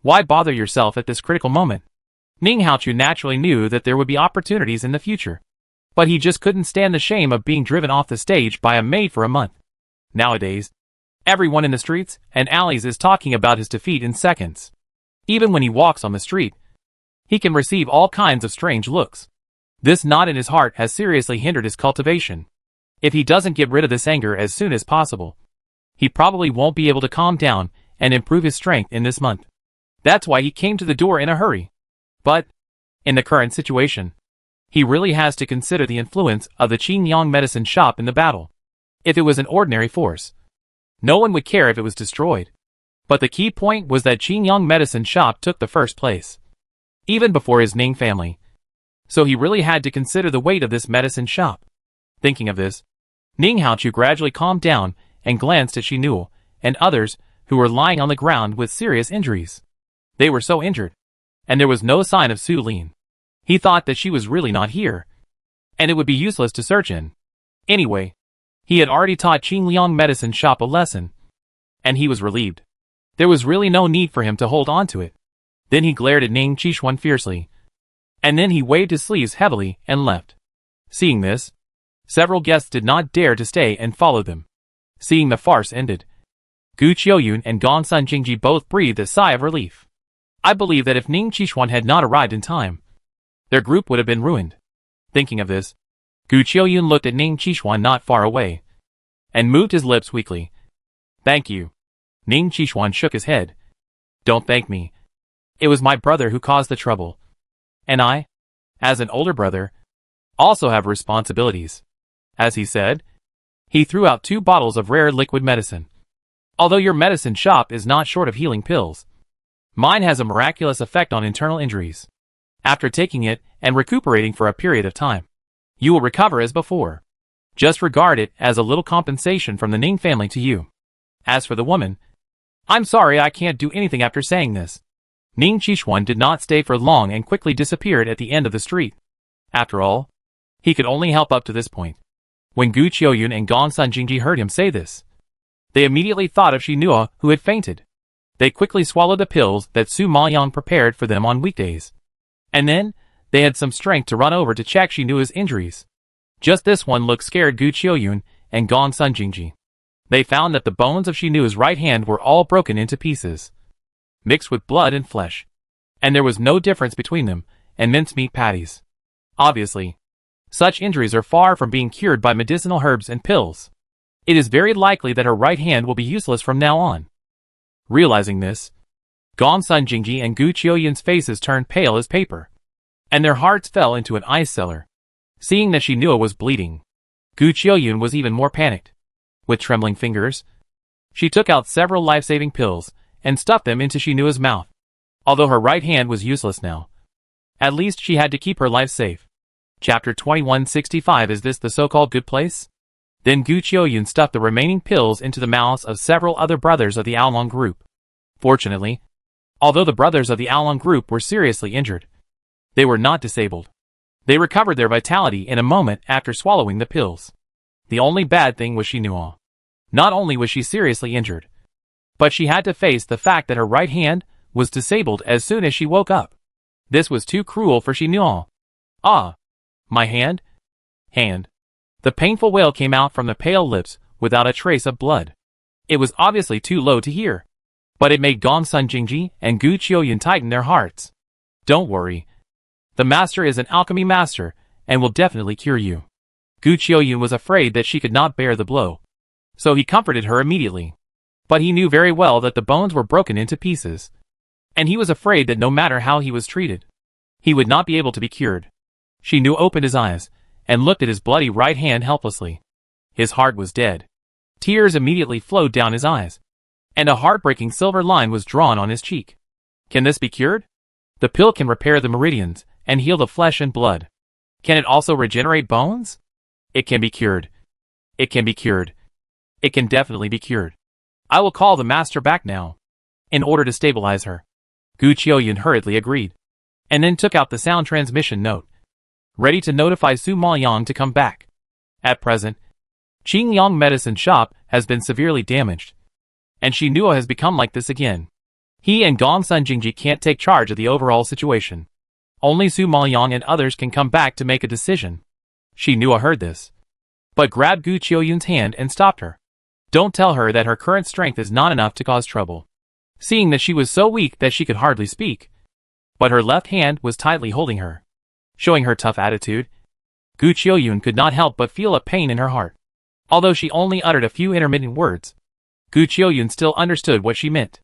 Why bother yourself at this critical moment? Ning Haochu naturally knew that there would be opportunities in the future. But he just couldn't stand the shame of being driven off the stage by a maid for a month. Nowadays, everyone in the streets and alleys is talking about his defeat in seconds. Even when he walks on the street, he can receive all kinds of strange looks. This knot in his heart has seriously hindered his cultivation. If he doesn't get rid of this anger as soon as possible, he probably won't be able to calm down and improve his strength in this month. That's why he came to the door in a hurry. But, in the current situation, he really has to consider the influence of the Qingyang medicine shop in the battle. If it was an ordinary force, no one would care if it was destroyed. But the key point was that Qingyang medicine shop took the first place, even before his Ning family. So he really had to consider the weight of this medicine shop. Thinking of this, Ning Haochu gradually calmed down and glanced at Xinguo and others who were lying on the ground with serious injuries. They were so injured, and there was no sign of Su Lin. He thought that she was really not here, and it would be useless to search in. Anyway, he had already taught Qingyang medicine shop a lesson, and he was relieved. There was really no need for him to hold on to it. Then he glared at Ning Qishuan fiercely, and then he waved his sleeves heavily and left. Seeing this, several guests did not dare to stay and follow them. Seeing the farce ended, Gu Qiuyun and Gongsun Jingji both breathed a sigh of relief. I believe that if Ning Qishuan had not arrived in time, their group would have been ruined. Thinking of this, Gu Qiuyun looked at Ning Qishuan not far away, and moved his lips weakly. Thank you. Ning Qishuan shook his head. Don't thank me. It was my brother who caused the trouble. And I, as an older brother, also have responsibilities. As he said, he threw out 2 bottles of rare liquid medicine. Although your medicine shop is not short of healing pills, mine has a miraculous effect on internal injuries. After taking it and recuperating for a period of time, you will recover as before. Just regard it as a little compensation from the Ning family to you. As for the woman, I'm sorry I can't do anything after saying this. Ning Qishuan did not stay for long and quickly disappeared at the end of the street. After all, he could only help up to this point. When Gu Qiuyun and Gongsun Jingji heard him say this, they immediately thought of Xinguo, who had fainted. They quickly swallowed the pills that Su Maoyang prepared for them on weekdays. And then, they had some strength to run over to check Xinguo's injuries. Just this one look scared Gu Qiuyun and Gongsun Jingji. They found that the bones of Xinguo's right hand were all broken into pieces, mixed with blood and flesh. And there was no difference between them and mincemeat patties. Obviously, such injuries are far from being cured by medicinal herbs and pills. It is very likely that her right hand will be useless from now on. Realizing this, Gongsun Jingji and Gu Qiuyun's faces turned pale as paper, and their hearts fell into an ice cellar. Seeing that Xinguo was bleeding, Gu Qiuyun was even more panicked. With trembling fingers, she took out several life-saving pills and stuffed them into Xinguo's mouth. Although her right hand was useless now, at least she had to keep her life safe. Chapter 2165. Is this the so-called good place? Then Gu Qiuyun stuffed the remaining pills into the mouths of several other brothers of the Aolong group. Fortunately, although the brothers of the Aolong group were seriously injured, they were not disabled. They recovered their vitality in a moment after swallowing the pills. The only bad thing was Xinguo. Not only was she seriously injured, but she had to face the fact that her right hand was disabled as soon as she woke up. This was too cruel for Xinguo. Ah! My hand? Hand. The painful wail came out from the pale lips without a trace of blood. It was obviously too low to hear, but it made Gongsun Jingji and Gu Qiuyun tighten their hearts. Don't worry. The master is an alchemy master and will definitely cure you. Gu Qiuyun was afraid that she could not bear the blow, so he comforted her immediately. But he knew very well that the bones were broken into pieces, and he was afraid that no matter how he was treated, he would not be able to be cured. Xinguo opened his eyes and looked at his bloody right hand helplessly. His heart was dead. Tears immediately flowed down his eyes, and a heartbreaking silver line was drawn on his cheek. Can this be cured? The pill can repair the meridians and heal the flesh and blood. Can it also regenerate bones? It can be cured. It can be cured. It can definitely be cured. I will call the master back now, in order to stabilize her. Gu Qiuyun hurriedly agreed, and then took out the sound transmission note, ready to notify Su Maoyang to come back. At present, Qingyang medicine shop has been severely damaged, and Xinguo has become like this again. He and Gongsun Jingji can't take charge of the overall situation. Only Su Maoyang and others can come back to make a decision. She knew I heard this, but grabbed Gu Qiuyun's hand and stopped her. Don't tell her that her current strength is not enough to cause trouble. Seeing that she was so weak that she could hardly speak, but her left hand was tightly holding her, showing her tough attitude, Gu Qiuyun could not help but feel a pain in her heart. Although she only uttered a few intermittent words, Gu Qiuyun still understood what she meant.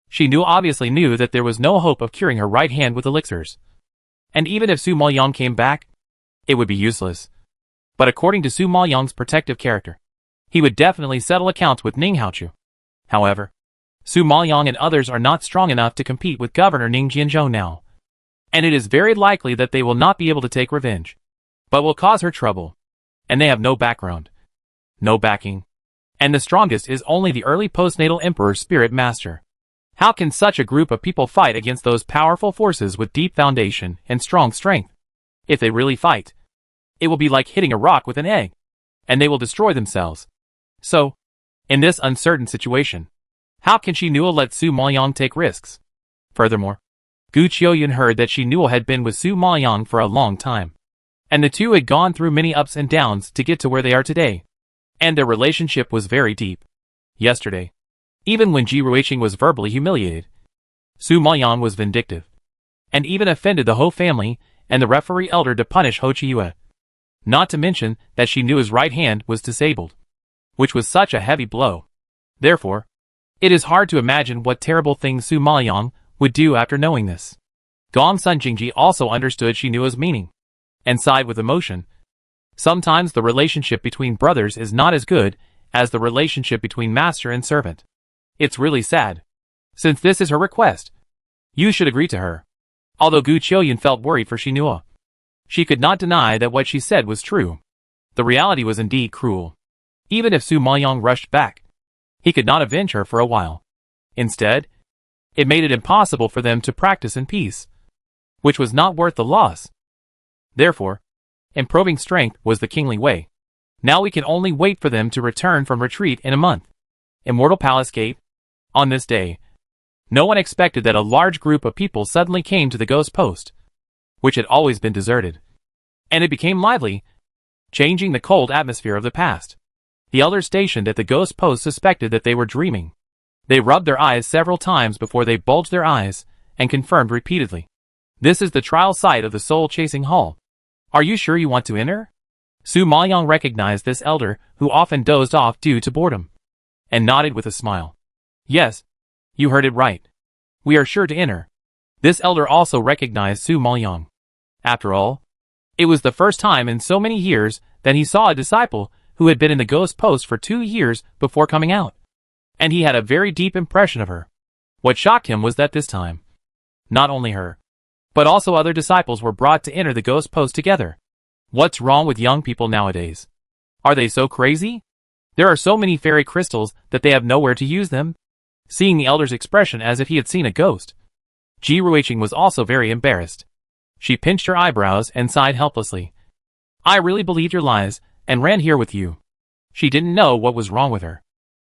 She obviously knew that there was no hope of curing her right hand with elixirs. And even if Su Maoyang came back, it would be useless. But according to Su Maoyang's protective character, he would definitely settle accounts with Ning Haochu. However, Su Maoyang and others are not strong enough to compete with Governor Ning Jianzhou now. And it is very likely that they will not be able to take revenge, but will cause her trouble. And they have no background, no backing. And the strongest is only the early postnatal Emperor Spirit Master. How can such a group of people fight against those powerful forces with deep foundation and strong strength? If they really fight, it will be like hitting a rock with an egg, and they will destroy themselves. So, in this uncertain situation, how can Shinua let Su Maoyang take risks? Furthermore, Gu Qiuyun heard that Shinua had been with Su Maoyang for a long time, and the two had gone through many ups and downs to get to where they are today, and their relationship was very deep. Yesterday, even when Ji Ruiqing was verbally humiliated, Su Maoyang was vindictive, and even offended the Ho family and the referee elder to punish Ho Chiyue. Not to mention that Shinua's right hand was disabled, which was such a heavy blow. Therefore, it is hard to imagine what terrible things Su Maoyang would do after knowing this. Gong Sun Jingji also understood Shinua's meaning, and sighed with emotion. Sometimes the relationship between brothers is not as good as the relationship between master and servant. It's really sad. Since this is her request, you should agree to her. Although Gu Qiuyun felt worried for Shinua, she could not deny that what she said was true. The reality was indeed cruel. Even if Su Maoyang rushed back, he could not avenge her for a while. Instead, it made it impossible for them to practice in peace, which was not worth the loss. Therefore, improving strength was the kingly way. Now we can only wait for them to return from retreat in a month. Immortal Palace Gate. On this day, no one expected that a large group of people suddenly came to the ghost post, which had always been deserted. And it became lively, changing the cold atmosphere of the past. The elders stationed at the ghost post suspected that they were dreaming. They rubbed their eyes several times before they bulged their eyes, and confirmed repeatedly. This is the trial site of the soul-chasing hall. Are you sure you want to enter? Su Maoyang recognized this elder, who often dozed off due to boredom, and nodded with a smile. Yes, you heard it right. We are sure to enter. This elder also recognized Su Maoyang. After all, it was the first time in so many years that he saw a disciple who had been in the ghost post for 2 years before coming out. And he had a very deep impression of her. What shocked him was that this time, not only her, but also other disciples were brought to enter the ghost post together. What's wrong with young people nowadays? Are they so crazy? There are so many fairy crystals that they have nowhere to use them. Seeing the elder's expression as if he had seen a ghost, Ji Ruiqing was also very embarrassed. She pinched her eyebrows and sighed helplessly. I really believed your lies, and ran here with you. She didn't know what was wrong with her.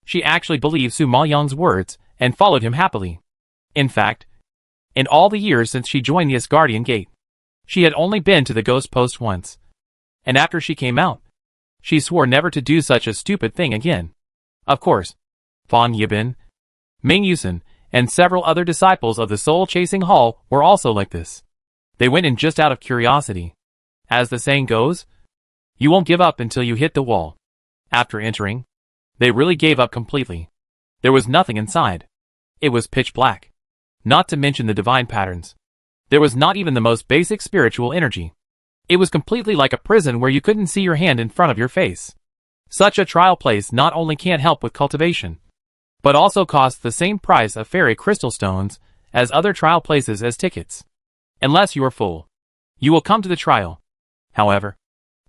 She actually believed Su Maoyang's words, and followed him happily. In fact, in all the years since she joined the Asgardian Gate, she had only been to the ghost post once. And after she came out, she swore never to do such a stupid thing again. Of course, Fan Yibin, Ming Yusen, and several other disciples of the soul-chasing hall were also like this. They went in just out of curiosity. As the saying goes, you won't give up until you hit the wall. After entering, they really gave up completely. There was nothing inside. It was pitch black. Not to mention the divine patterns. There was not even the most basic spiritual energy. It was completely like a prison where you couldn't see your hand in front of your face. Such a trial place not only can't help with cultivation, but also costs the same price of fairy crystal stones as other trial places as tickets. Unless you are full, you will come to the trial. However,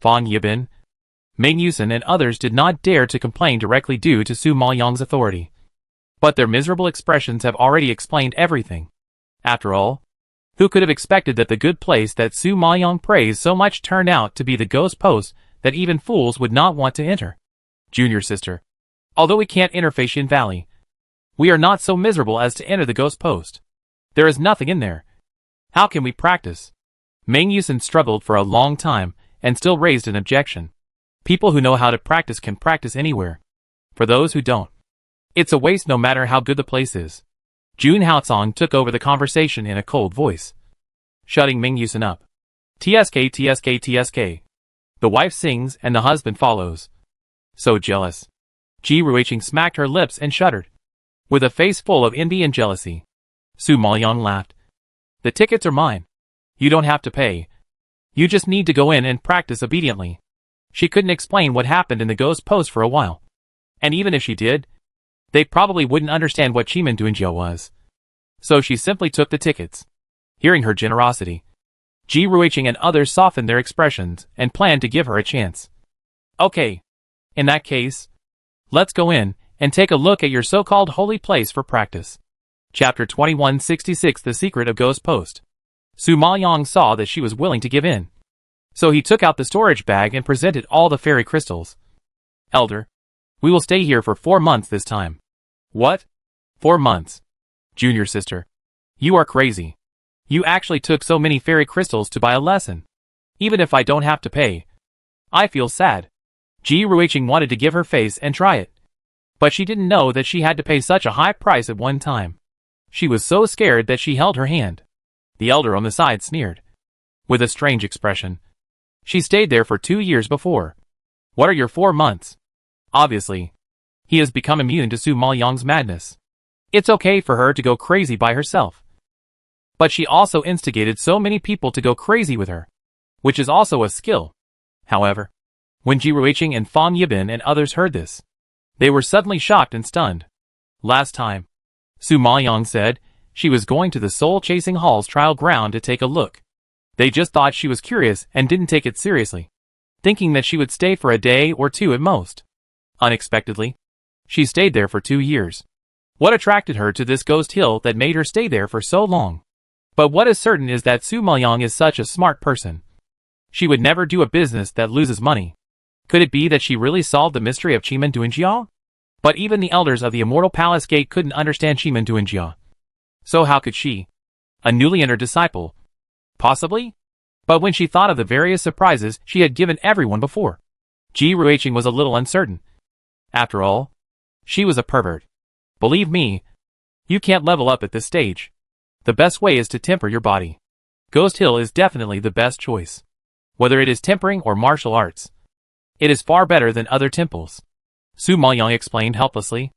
Fan Yibin, Ming Yusen and others did not dare to complain directly due to Su Maoyang's authority. But their miserable expressions have already explained everything. After all, who could have expected that the good place that Su Maoyang praised so much turned out to be the ghost post that even fools would not want to enter? Junior sister, although we can't enter Feishan Valley, we are not so miserable as to enter the ghost post. There is nothing in there. How can we practice? Ming Yusen struggled for a long time, and still raised an objection. People who know how to practice can practice anywhere. For those who don't, it's a waste no matter how good the place is. Jun Haosong took over the conversation in a cold voice, shutting Ming Yusen up. TSK TSK TSK. The wife sings and the husband follows. So jealous. Ji Ruiqing smacked her lips and shuddered, with a face full of envy and jealousy. Su Maoyang laughed. The tickets are mine. You don't have to pay. You just need to go in and practice obediently. She couldn't explain what happened in the ghost post for a while. And even if she did, they probably wouldn't understand what Chiman Duanjia was. So she simply took the tickets. Hearing her generosity, Ji Ruiqing and others softened their expressions and planned to give her a chance. Okay. In that case, let's go in and take a look at your so-called holy place for practice. Chapter 2166 The Secret of Ghost Post. Su Maoyang saw that she was willing to give in. So he took out the storage bag and presented all the fairy crystals. Elder, we will stay here for 4 months this time. What? 4 months? Junior sister, you are crazy. You actually took so many fairy crystals to buy a lesson. Even if I don't have to pay, I feel sad. Ji Ruiqing wanted to give her face and try it. But she didn't know that she had to pay such a high price at one time. She was so scared that she held her hand. The elder on the side sneered, with a strange expression. She stayed there for 2 years before. What are your 4 months? Obviously, he has become immune to Su Maoyang's madness. It's okay for her to go crazy by herself. But she also instigated so many people to go crazy with her, which is also a skill. However, when Ji Ruiqing and Fan Yibin and others heard this, they were suddenly shocked and stunned. Last time, Su Maoyang said she was going to the Soul Chasing Hall's trial ground to take a look. They just thought she was curious and didn't take it seriously, thinking that she would stay for a day or 2 at most. Unexpectedly, she stayed there for 2 years. What attracted her to this ghost hill that made her stay there for so long? But what is certain is that Su Maoyang is such a smart person. She would never do a business that loses money. Could it be that she really solved the mystery of Chiman Duanjia? But even the elders of the Immortal Palace Gate couldn't understand Chiman Duanjia. So how could she, a newly entered disciple? Possibly? But when she thought of the various surprises she had given everyone before, Ji Ruiqing was a little uncertain. After all, she was a pervert. Believe me, you can't level up at this stage. The best way is to temper your body. Ghost Hill is definitely the best choice. Whether it is tempering or martial arts, it is far better than other temples. Su Maoyang explained helplessly.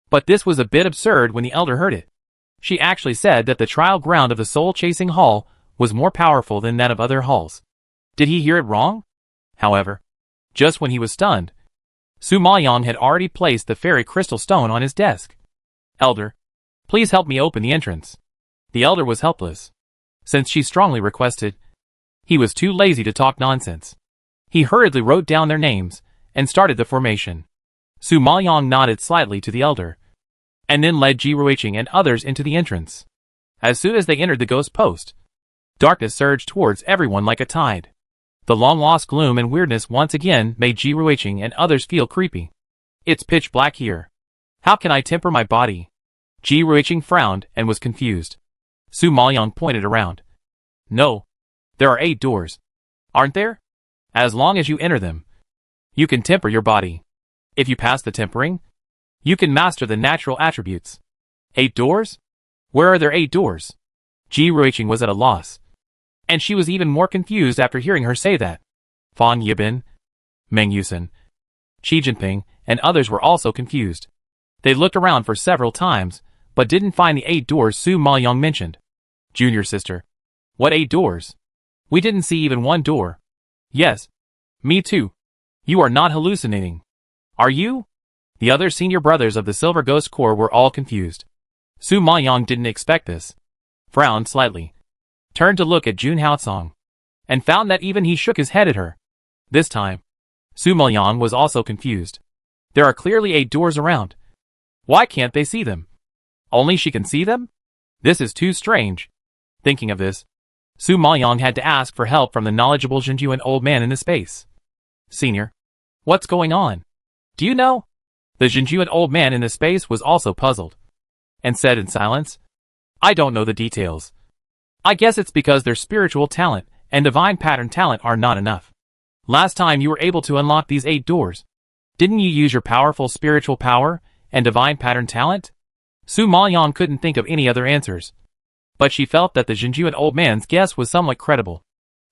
But this was a bit absurd when the elder heard it. She actually said that the trial ground of the Soul Chasing Hall was more powerful than that of other halls. Did he hear it wrong? However, just when he was stunned, Su Maoyang had already placed the fairy crystal stone on his desk. Elder, please help me open the entrance. The elder was helpless. Since she strongly requested, he was too lazy to talk nonsense. He hurriedly wrote down their names and started the formation. Su Maoyang nodded slightly to the elder, and then led Ji Ruiqing and others into the entrance. As soon as they entered the ghost post, darkness surged towards everyone like a tide. The long-lost gloom and weirdness once again made Ji Ruiqing and others feel creepy. It's pitch black here. How can I temper my body? Ji Ruiqing frowned and was confused. Su Maoyang pointed around. No. There are 8 doors. Aren't there? As long as you enter them, you can temper your body. If you pass the tempering, you can master the natural attributes. 8 doors? Where are there 8 doors? Ji Ruiqing was at a loss. And she was even more confused after hearing her say that. Fan Yibin, Meng Yusen, Xi Jinping, and others were also confused. They looked around for several times, but didn't find the 8 doors Su Maoyang mentioned. Junior sister. What 8 doors? We didn't see even 1 door. Yes. Me too. You are not hallucinating. Are you? The other senior brothers of the Silver Ghost Corps were all confused. Su Maoyang didn't expect this. Frowned slightly. Turned to look at Jun Haosong, and found that even he shook his head at her. This time, Su Maoyang was also confused. There are clearly 8 doors around. Why can't they see them? Only she can see them? This is too strange. Thinking of this, Su Maoyang had to ask for help from the knowledgeable Zhenjuan old man in the space. Senior, what's going on? Do you know? The Zhenjuan old man in the space was also puzzled, and said in silence, I don't know the details. I guess it's because their spiritual talent and divine pattern talent are not enough. Last time you were able to unlock these 8 doors. Didn't you use your powerful spiritual power and divine pattern talent? Su Maoyang couldn't think of any other answers. But she felt that the Jinjuan old man's guess was somewhat credible,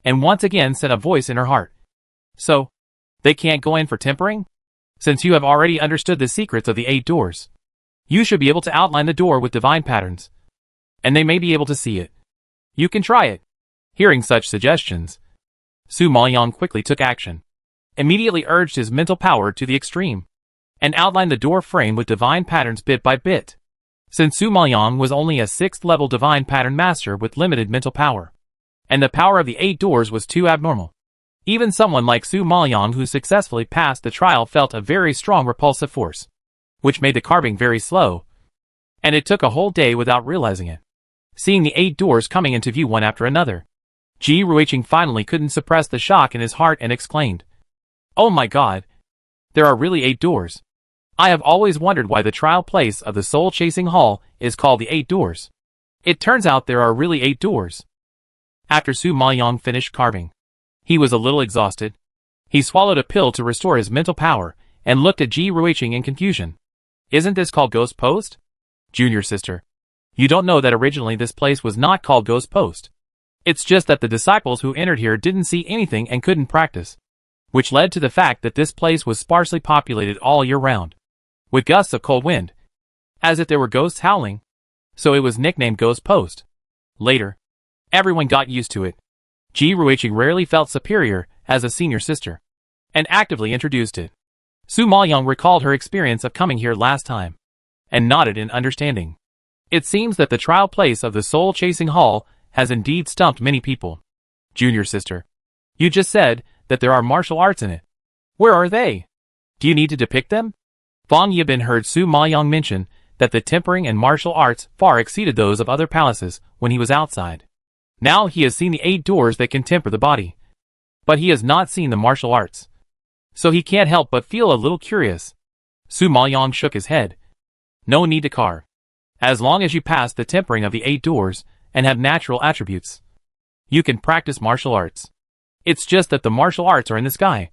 and once again sent a voice in her heart. So, they can't go in for tempering? Since you have already understood the secrets of the 8 doors, you should be able to outline the door with divine patterns, and they may be able to see it. You can try it. Hearing such suggestions, Su Maoyang quickly took action, immediately urged his mental power to the extreme, and outlined the door frame with divine patterns bit by bit. Since Su Maoyang was only a 6th level divine pattern master with limited mental power, and the power of the 8 doors was too abnormal, even someone like Su Maoyang who successfully passed the trial felt a very strong repulsive force, which made the carving very slow, and it took a whole day without realizing it. Seeing the 8 doors coming into view one after another, Ji Ruiqing finally couldn't suppress the shock in his heart and exclaimed, "Oh my god! There are really 8 doors. I have always wondered why the trial place of the soul-chasing hall is called the 8 doors. It turns out there are really 8 doors." After Su Maoyang finished carving, he was a little exhausted. He swallowed a pill to restore his mental power and looked at Ji Ruiqing in confusion. "Isn't this called Ghost Post? Junior sister, you don't know that originally this place was not called Ghost Post. It's just that the disciples who entered here didn't see anything and couldn't practice, which led to the fact that this place was sparsely populated all year round, with gusts of cold wind, as if there were ghosts howling, so it was nicknamed Ghost Post. Later, everyone got used to it. Ji Ruiqing rarely felt superior as a senior sister, and actively introduced it." Su Maoyang recalled her experience of coming here last time, and nodded in understanding. It seems that the trial place of the soul-chasing hall has indeed stumped many people. "Junior sister, you just said that there are martial arts in it. Where are they? Do you need to depict them?" Fang Yibin heard Su Maoyang mention that the tempering and martial arts far exceeded those of other palaces when he was outside. Now he has seen the 8 doors that can temper the body, but he has not seen the martial arts, so he can't help but feel a little curious. Su Maoyang shook his head. "No need to carve. As long as you pass the tempering of the 8 doors and have natural attributes, you can practice martial arts. It's just that the martial arts are in the sky,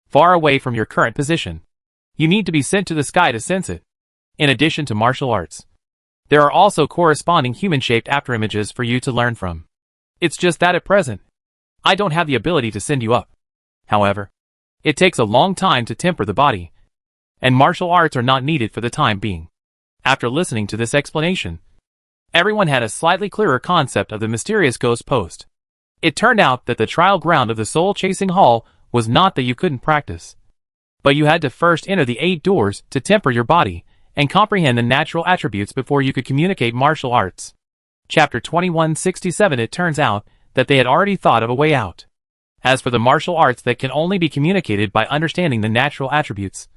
far away from your current position. You need to be sent to the sky to sense it. In addition to martial arts, there are also corresponding human-shaped afterimages for you to learn from. It's just that at present, I don't have the ability to send you up. However, it takes a long time to temper the body, and martial arts are not needed for the time being." After listening to this explanation, everyone had a slightly clearer concept of the mysterious Ghost Post. It turned out that the trial ground of the soul-chasing hall was not that you couldn't practice, but you had to first enter the 8 doors to temper your body and comprehend the natural attributes before you could communicate martial arts. Chapter 2167. It turns out that they had already thought of a way out. As for the martial arts that can only be communicated by understanding the natural attributes,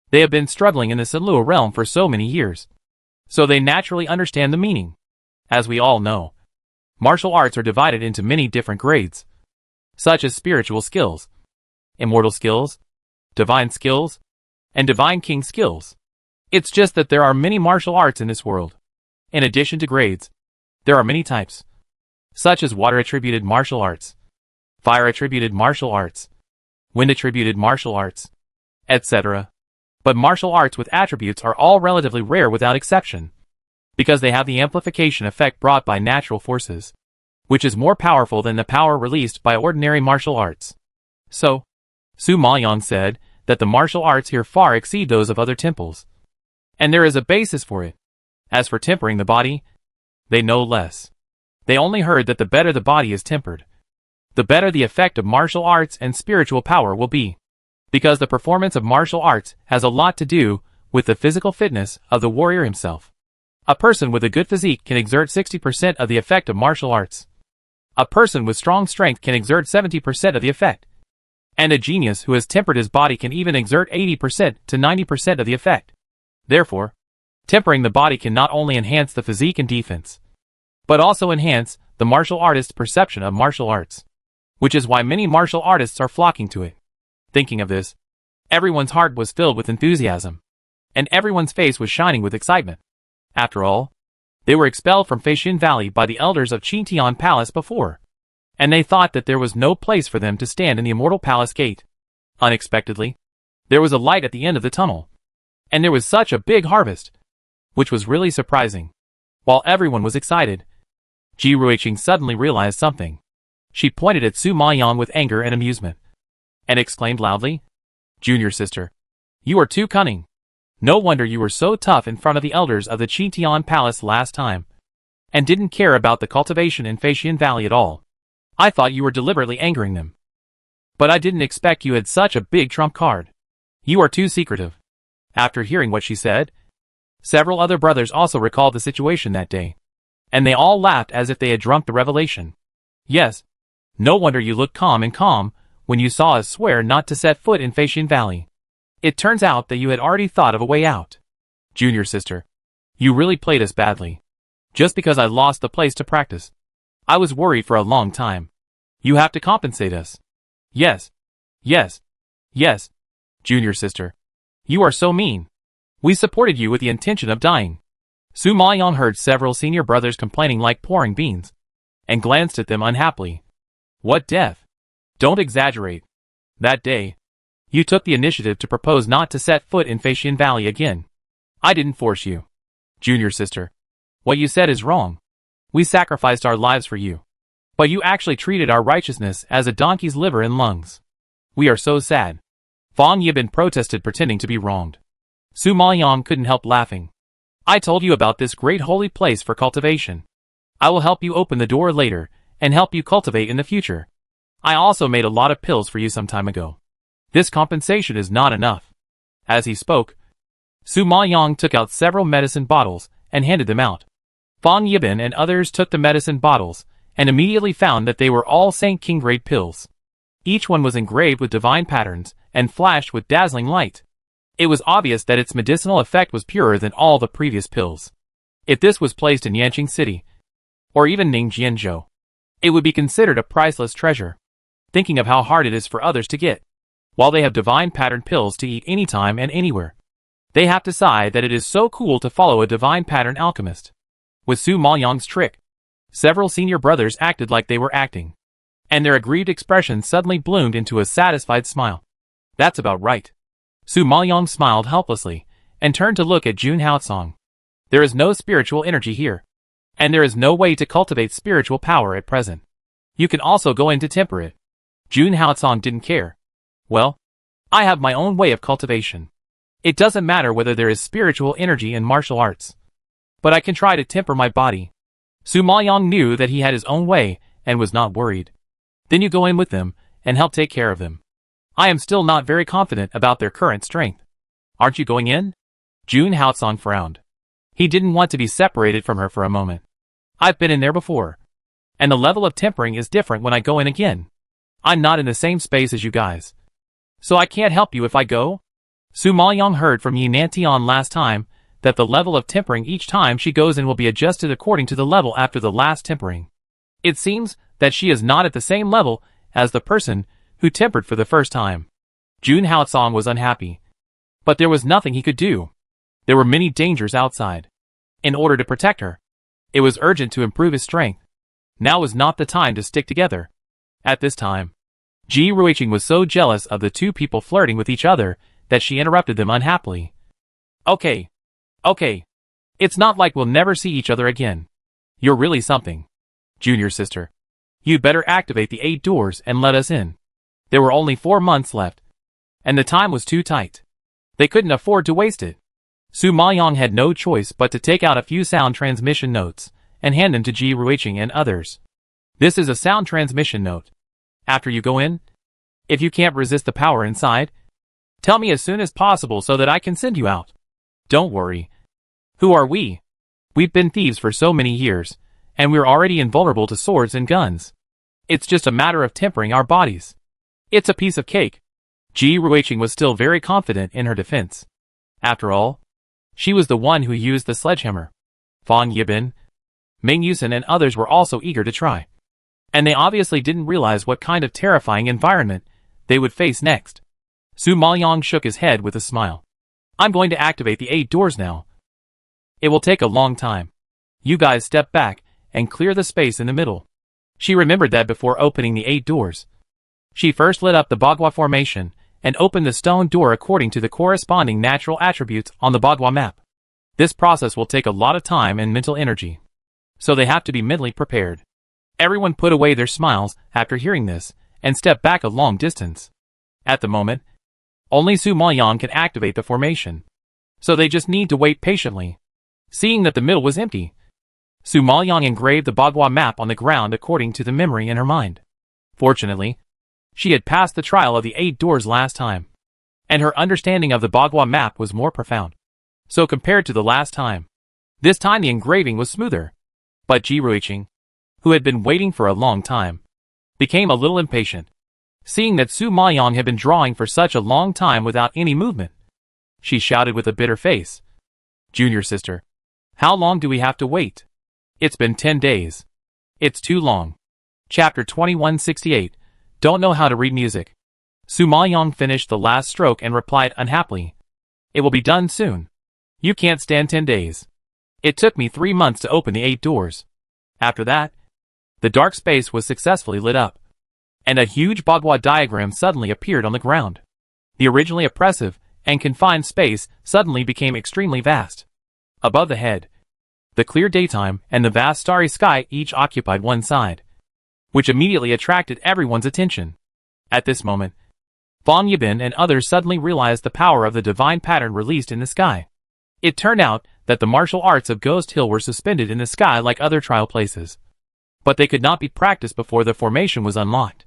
they have been struggling in the Sinlua realm for so many years, so they naturally understand the meaning. As we all know, martial arts are divided into many different grades, such as spiritual skills, immortal skills, divine skills, and divine king skills. It's just that there are many martial arts in this world. In addition to grades, there are many types, such as water-attributed martial arts, fire-attributed martial arts, wind-attributed martial arts, etc. But martial arts with attributes are all relatively rare without exception, because they have the amplification effect brought by natural forces, which is more powerful than the power released by ordinary martial arts. So, Su Maoyang said that the martial arts here far exceed those of other temples, and there is a basis for it. As for tempering the body, they know less. They only heard that the better the body is tempered, the better the effect of martial arts and spiritual power will be, because the performance of martial arts has a lot to do with the physical fitness of the warrior himself. A person with a good physique can exert 60% of the effect of martial arts. A person with strong strength can exert 70% of the effect. And a genius who has tempered his body can even exert 80% to 90% of the effect. Therefore, tempering the body can not only enhance the physique and defense, but also enhance the martial artist's perception of martial arts, which is why many martial artists are flocking to it. Thinking of this, everyone's heart was filled with enthusiasm, and everyone's face was shining with excitement. After all, they were expelled from Feishin Valley by the elders of Qintian Palace before, and they thought that there was no place for them to stand in the Immortal Palace gate. Unexpectedly, there was a light at the end of the tunnel, and there was such a big harvest, which was really surprising. While everyone was excited, Ji Ruiqing suddenly realized something. She pointed at Su Maoyang with anger and amusement, and exclaimed loudly, "Junior sister, you are too cunning. No wonder you were so tough in front of the elders of the Qitian Palace last time, and didn't care about the cultivation in Feishan Valley at all. I thought you were deliberately angering them. But I didn't expect you had such a big trump card. You are too secretive." After hearing what she said, several other brothers also recalled the situation that day, and they all laughed as if they had drunk the revelation. "Yes, no wonder you looked calm when you saw us swear not to set foot in Feishan Valley. It turns out that you had already thought of a way out. Junior sister, you really played us badly. Just because I lost the place to practice, I was worried for a long time. You have to compensate us." "Yes, yes, yes, junior sister. You are so mean. We supported you with the intention of dying." Su Maoyang heard several senior brothers complaining like pouring beans, and glanced at them unhappily. "What death? Don't exaggerate. That day, you took the initiative to propose not to set foot in Feishan Valley again. I didn't force you. Junior sister, what you said is wrong. We sacrificed our lives for you. But you actually treated our righteousness as a donkey's liver and lungs. We are so sad." Fang Yibin protested, pretending to be wronged. Su Maoyang couldn't help laughing. "I told you about this great holy place for cultivation. I will help you open the door later, and help you cultivate in the future. I also made a lot of pills for you some time ago. This compensation is not enough." As he spoke, Su Maoyang took out several medicine bottles and handed them out. Fang Yibin and others took the medicine bottles, and immediately found that they were all Saint King grade pills. Each one was engraved with divine patterns, and flashed with dazzling light. It was obvious that its medicinal effect was purer than all the previous pills. If this was placed in Yanqing City, or even Ningjianzhou, it would be considered a priceless treasure. Thinking of how hard it is for others to get, while they have divine pattern pills to eat anytime and anywhere, they have to sigh that it is so cool to follow a divine pattern alchemist. With Su Maoyang's trick, several senior brothers acted like they were acting, and their aggrieved expressions suddenly bloomed into a satisfied smile. "That's about right." Su Maoyang smiled helplessly, and turned to look at Jun Haocong. "There is no spiritual energy here, and there is no way to cultivate spiritual power at present. You can also go in to temper it." Jun Haocong didn't care. "Well, I have my own way of cultivation. It doesn't matter whether there is spiritual energy in martial arts, but I can try to temper my body." Su Maoyang knew that he had his own way, and was not worried. "Then you go in with them, and help take care of them. I am still not very confident about their current strength." "Aren't you going in?" Jun Haocong frowned. He didn't want to be separated from her for a moment. "I've been in there before, and the level of tempering is different when I go in again. I'm not in the same space as you guys, so I can't help you if I go." Su Maoyang heard from Yi Nantian last time that the level of tempering each time she goes in will be adjusted according to the level after the last tempering. It seems that she is not at the same level as the person who tempered for the first time. Jun Haocong was unhappy, but there was nothing he could do. There were many dangers outside. In order to protect her, it was urgent to improve his strength. Now was not the time to stick together. At this time, Ji Ruiqing was so jealous of the two people flirting with each other that she interrupted them unhappily. Okay. It's not like we'll never see each other again. You're really something. Junior sister, you'd better activate the 8 doors and let us in." There were only 4 months left, and the time was too tight. They couldn't afford to waste it. Su Maoyang had no choice but to take out a few sound transmission notes, and hand them to Ji Ruiqing and others. "This is a sound transmission note. After you go in, if you can't resist the power inside, tell me as soon as possible so that I can send you out. Don't worry. Who are we? We've been thieves for so many years, and we're already invulnerable to swords and guns. It's just a matter of tempering our bodies. It's a piece of cake." Ji Ruiqing was still very confident in her defense. After all, she was the one who used the sledgehammer. Fang Yibin, Ming Yusen and others were also eager to try, and they obviously didn't realize what kind of terrifying environment they would face next. Su Maoyang shook his head with a smile. "I'm going to activate the 8 doors now. It will take a long time. You guys step back and clear the space in the middle. She remembered that before opening the 8 doors, she first lit up the Bagua formation and opened the stone door according to the corresponding natural attributes on the Bagua map. This process will take a lot of time and mental energy, so they have to be mentally prepared. Everyone put away their smiles after hearing this and stepped back a long distance. At the moment, only Su Maoyang can activate the formation, so they just need to wait patiently. Seeing that the middle was empty, Su Maoyang engraved the Bagua map on the ground according to the memory in her mind. Fortunately, she had passed the trial of the 8 doors last time, and her understanding of the Bagua map was more profound. So compared to the last time, this time the engraving was smoother. But Ji Ruiqing, who had been waiting for a long time, became a little impatient. Seeing that Su Maoyang had been drawing for such a long time without any movement, she shouted with a bitter face, "Junior sister, how long do we have to wait? It's been 10 days. It's too long." Chapter 2168, Don't Know How to Read Music. Su Maoyang finished the last stroke and replied unhappily, "It will be done soon. You can't stand 10 days. It took me 3 months to open the 8 doors." After that, the dark space was successfully lit up, and a huge Bagua diagram suddenly appeared on the ground. The originally oppressive and confined space suddenly became extremely vast. Above the head, the clear daytime and the vast starry sky each occupied one side, which immediately attracted everyone's attention. At this moment, Fang Yibin and others suddenly realized the power of the divine pattern released in the sky. It turned out that the martial arts of Ghost Hill were suspended in the sky like other trial places, but they could not be practiced before the formation was unlocked.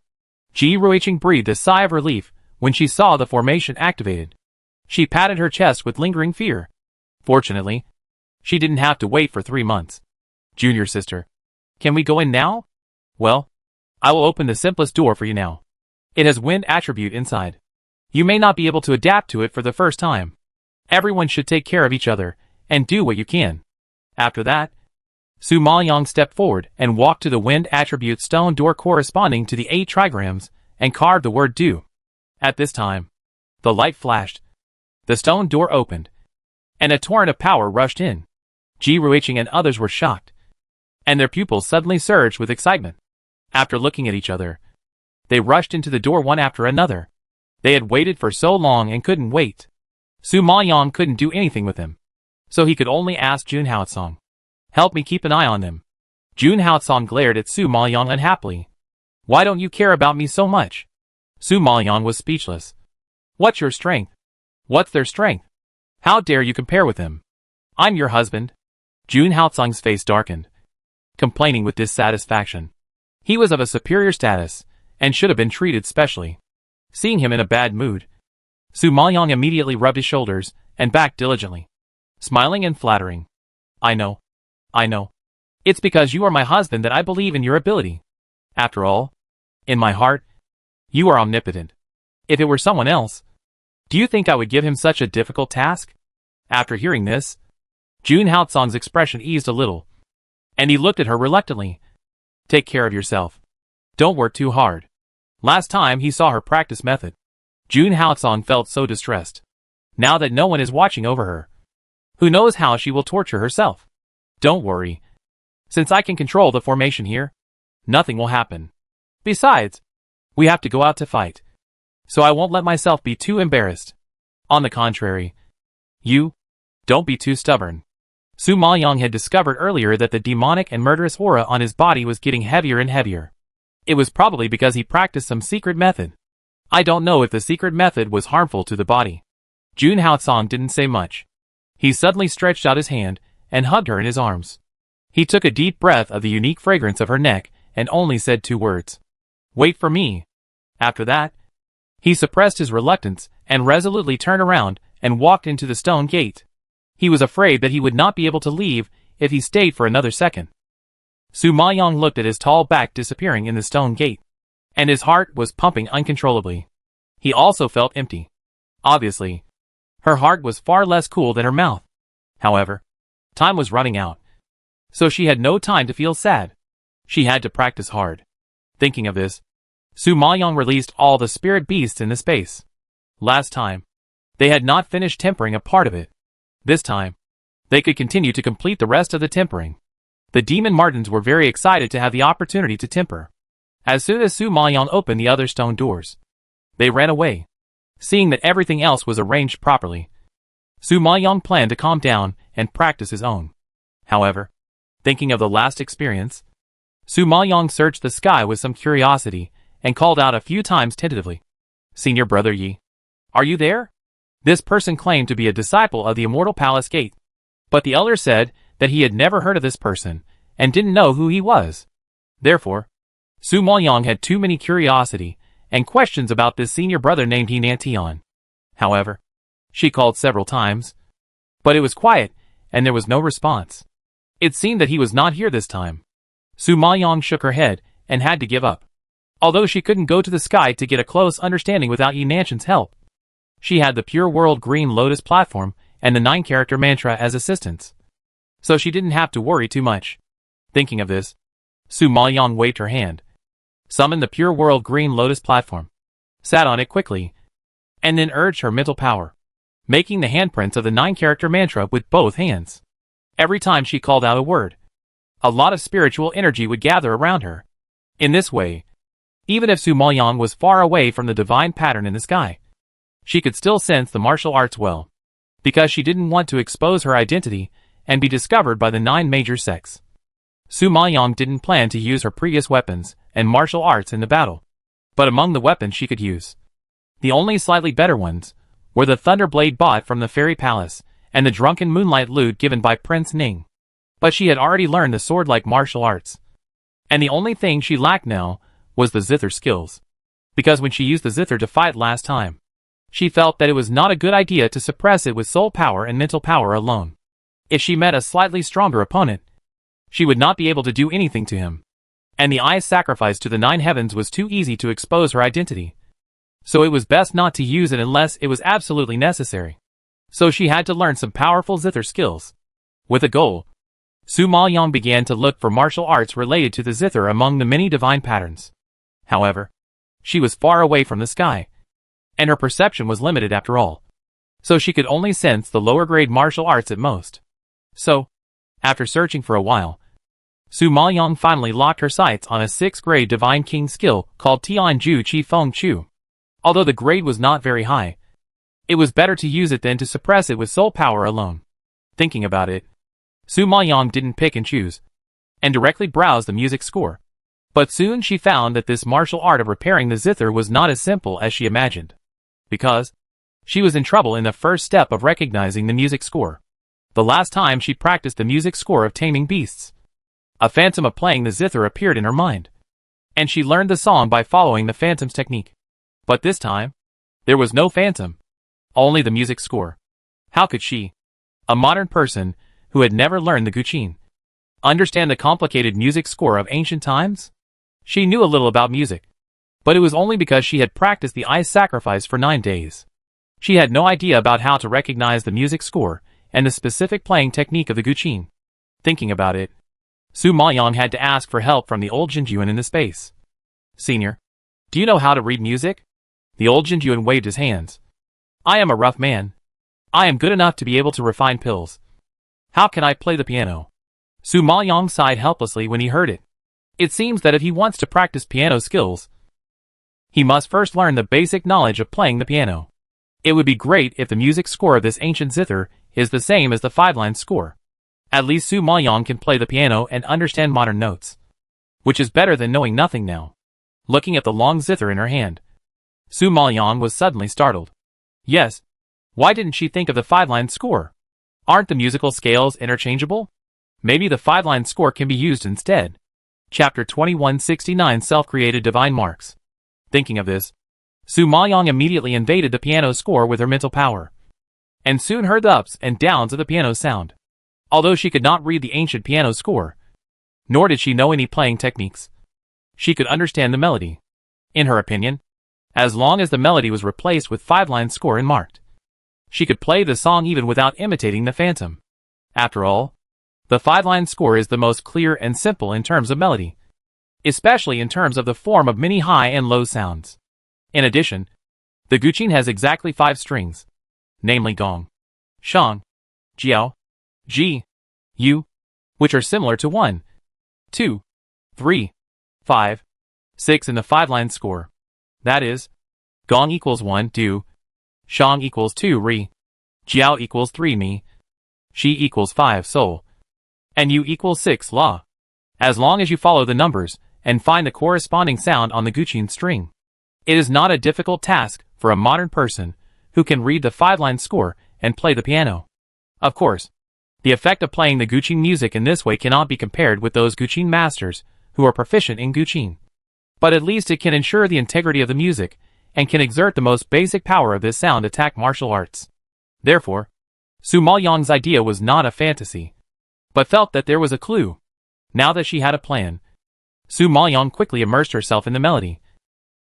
Ji Ruiqing breathed a sigh of relief when she saw the formation activated. She patted her chest with lingering fear. Fortunately, she didn't have to wait for 3 months. "Junior sister, can we go in now?" "Well, I will open the simplest door for you now. It has wind attribute inside. You may not be able to adapt to it for the first time. Everyone should take care of each other and do what you can." After that, Su Maoyang stepped forward and walked to the wind attribute stone door corresponding to the 8 trigrams and carved the word "do." At this time, the light flashed, the stone door opened, and a torrent of power rushed in. Ji Ruiqing and others were shocked, and their pupils suddenly surged with excitement. After looking at each other, they rushed into the door one after another. They had waited for so long and couldn't wait. Su Maoyang couldn't do anything with them, so he could only ask Jun Haotsong, "Help me keep an eye on them." Jun Haotsong glared at Su Maoyang unhappily. "Why don't you care about me so much?" Su Maoyang was speechless. "What's your strength? What's their strength? How dare you compare with them? I'm your husband." Jun Haotsong's face darkened, complaining with dissatisfaction. He was of a superior status, and should have been treated specially. Seeing him in a bad mood, Su Maoyang immediately rubbed his shoulders and backed diligently, smiling and flattering. I know. It's because you are my husband that I believe in your ability. After all, in my heart, you are omnipotent. If it were someone else, do you think I would give him such a difficult task?" After hearing this, Jun Haotsong's expression eased a little, and he looked at her reluctantly. "Take care of yourself. Don't work too hard." Last time he saw her practice method, Jun Haotsong felt so distressed. Now that no one is watching over her, who knows how she will torture herself? "Don't worry. Since I can control the formation here, nothing will happen. Besides, we have to go out to fight, so I won't let myself be too embarrassed. On the contrary, don't be too stubborn." Su Maoyang had discovered earlier that the demonic and murderous aura on his body was getting heavier and heavier. It was probably because he practiced some secret method. I don't know if the secret method was harmful to the body. Jun Haotsong didn't say much. He suddenly stretched out his hand and hugged her in his arms. He took a deep breath of the unique fragrance of her neck and only said 2 words. "Wait for me." After that, he suppressed his reluctance and resolutely turned around and walked into the stone gate. He was afraid that he would not be able to leave if he stayed for another second. Su Maoyang looked at his tall back disappearing in the stone gate, and his heart was pumping uncontrollably. He also felt empty. Obviously, her heart was far less cool than her mouth. However, time was running out, so she had no time to feel sad. She had to practice hard. Thinking of this, Su Maoyang released all the spirit beasts in the space. Last time, they had not finished tempering a part of it. This time, they could continue to complete the rest of the tempering. The demon martens were very excited to have the opportunity to temper. As soon as Su Maoyang opened the other stone doors, they ran away. Seeing that everything else was arranged properly, Su Maoyang planned to calm down and practice his own. However, thinking of the last experience, Su Maoyang searched the sky with some curiosity and called out a few times tentatively, "Senior Brother Yi, are you there?" This person claimed to be a disciple of the Immortal Palace Gate, but the elder said that he had never heard of this person and didn't know who he was. Therefore, Su Maoyang had too many curiosity and questions about this senior brother named He Nantian. However, she called several times, but it was quiet and there was no response. It seemed that he was not here this time. Su Maoyang shook her head and had to give up. Although she couldn't go to the sky to get a close understanding without Yi Nantian's help, she had the Pure World Green Lotus platform and the 9-character mantra as assistants, so she didn't have to worry too much. Thinking of this, Su Maoyang waved her hand, summoned the Pure World Green Lotus platform, sat on it quickly, and then urged her mental power, making the handprints of the 9-character mantra with both hands. Every time she called out a word, a lot of spiritual energy would gather around her. In this way, even if Su Maoyang was far away from the divine pattern in the sky, she could still sense the martial arts well, because she didn't want to expose her identity and be discovered by the 9 major sects. Su Maoyang didn't plan to use her previous weapons and martial arts in the battle, but among the weapons she could use, the only slightly better ones were the Thunderblade bought from the Fairy Palace and the Drunken Moonlight Lute given by Prince Ning. But she had already learned the sword-like martial arts, and the only thing she lacked now was the zither skills, because when she used the zither to fight last time, she felt that it was not a good idea to suppress it with soul power and mental power alone. If she met a slightly stronger opponent, she would not be able to do anything to him, and the eye sacrifice to the 9 heavens was too easy to expose her identity. So it was best not to use it unless it was absolutely necessary. So she had to learn some powerful zither skills. With a goal, Su Maoyang began to look for martial arts related to the zither among the many divine patterns. However, she was far away from the sky, and her perception was limited after all, so she could only sense the lower-grade martial arts at most. So, after searching for a while, Su Maoyang finally locked her sights on a 6th-grade Divine King skill called Tianju Qi Feng Chu. Although the grade was not very high, it was better to use it than to suppress it with soul power alone. Thinking about it, Su Maoyang didn't pick and choose, and directly browsed the music score. But soon she found that this martial art of repairing the zither was not as simple as she imagined, because she was in trouble in the first step of recognizing the music score. The last time she practiced the music score of taming beasts, a phantom of playing the zither appeared in her mind, and she learned the song by following the phantom's technique. But this time, there was no phantom, only the music score. How could she, a modern person who had never learned the guqin, understand the complicated music score of ancient times? She knew a little about music, but it was only because she had practiced the eye sacrifice for 9 days. She had no idea about how to recognize the music score and the specific playing technique of the guqin. Thinking about it, Su Maoyang had to ask for help from the old Jinjuan in the space. "Senior, do you know how to read music?" The old Jinjuan waved his hands. "I am a rough man. I am good enough to be able to refine pills. How can I play the piano?" Su Maoyang sighed helplessly when he heard it. It seems that if he wants to practice piano skills, he must first learn the basic knowledge of playing the piano. It would be great if the music score of this ancient zither is the same as the 5-line score. At least Su Maoyang can play the piano and understand modern notes, which is better than knowing nothing now. Looking at the long zither in her hand, Su Maoyang was suddenly startled. Yes, why didn't she think of the 5-line score? Aren't the musical scales interchangeable? Maybe the 5-line score can be used instead. Chapter 2169 Self-Created Divine Marks. Thinking of this, Su Maoyang immediately invaded the piano score with her mental power, and soon heard the ups and downs of the piano sound. Although she could not read the ancient piano score, nor did she know any playing techniques, she could understand the melody. In her opinion, as long as the melody was replaced with 5-line score and marked, she could play the song even without imitating the phantom. After all, the 5-line score is the most clear and simple in terms of melody, especially in terms of the form of many high and low sounds. In addition, the guqin has exactly 5 strings, namely gong, shang, jiao, ji, yu, which are similar to 1, 2, 3, 5, 6 in the 5-line score. That is, gong equals 1 do, shang equals 2 re, jiao equals 3 mi, shi equals 5 sol, and yu equals 6 la. As long as you follow the numbers and find the corresponding sound on the guqin string. It is not a difficult task for a modern person who can read the 5-line score and play the piano. Of course, the effect of playing the guqin music in this way cannot be compared with those guqin masters who are proficient in guqin. But at least it can ensure the integrity of the music and can exert the most basic power of this sound attack martial arts. Therefore, Su Maoyang's idea was not a fantasy, but felt that there was a clue. Now that she had a plan, Su Maoyang quickly immersed herself in the melody,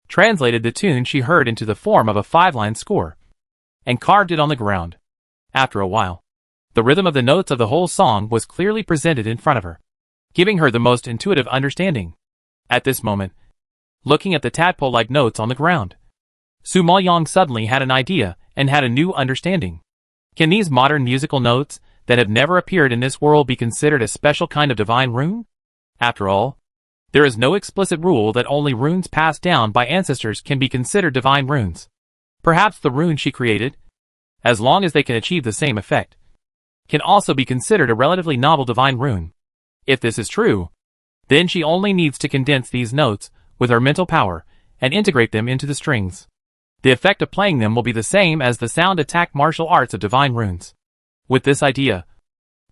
translated the tune she heard into the form of a 5-line score, and carved it on the ground. After a while, the rhythm of the notes of the whole song was clearly presented in front of her, giving her the most intuitive understanding. At this moment, looking at the tadpole-like notes on the ground, Su Maoyang suddenly had an idea and had a new understanding. Can these modern musical notes that have never appeared in this world be considered a special kind of divine rune? After all, there is no explicit rule that only runes passed down by ancestors can be considered divine runes. Perhaps the rune she created, as long as they can achieve the same effect, can also be considered a relatively novel divine rune. If this is true, then she only needs to condense these notes with her mental power and integrate them into the strings. The effect of playing them will be the same as the sound attack martial arts of divine runes. With this idea,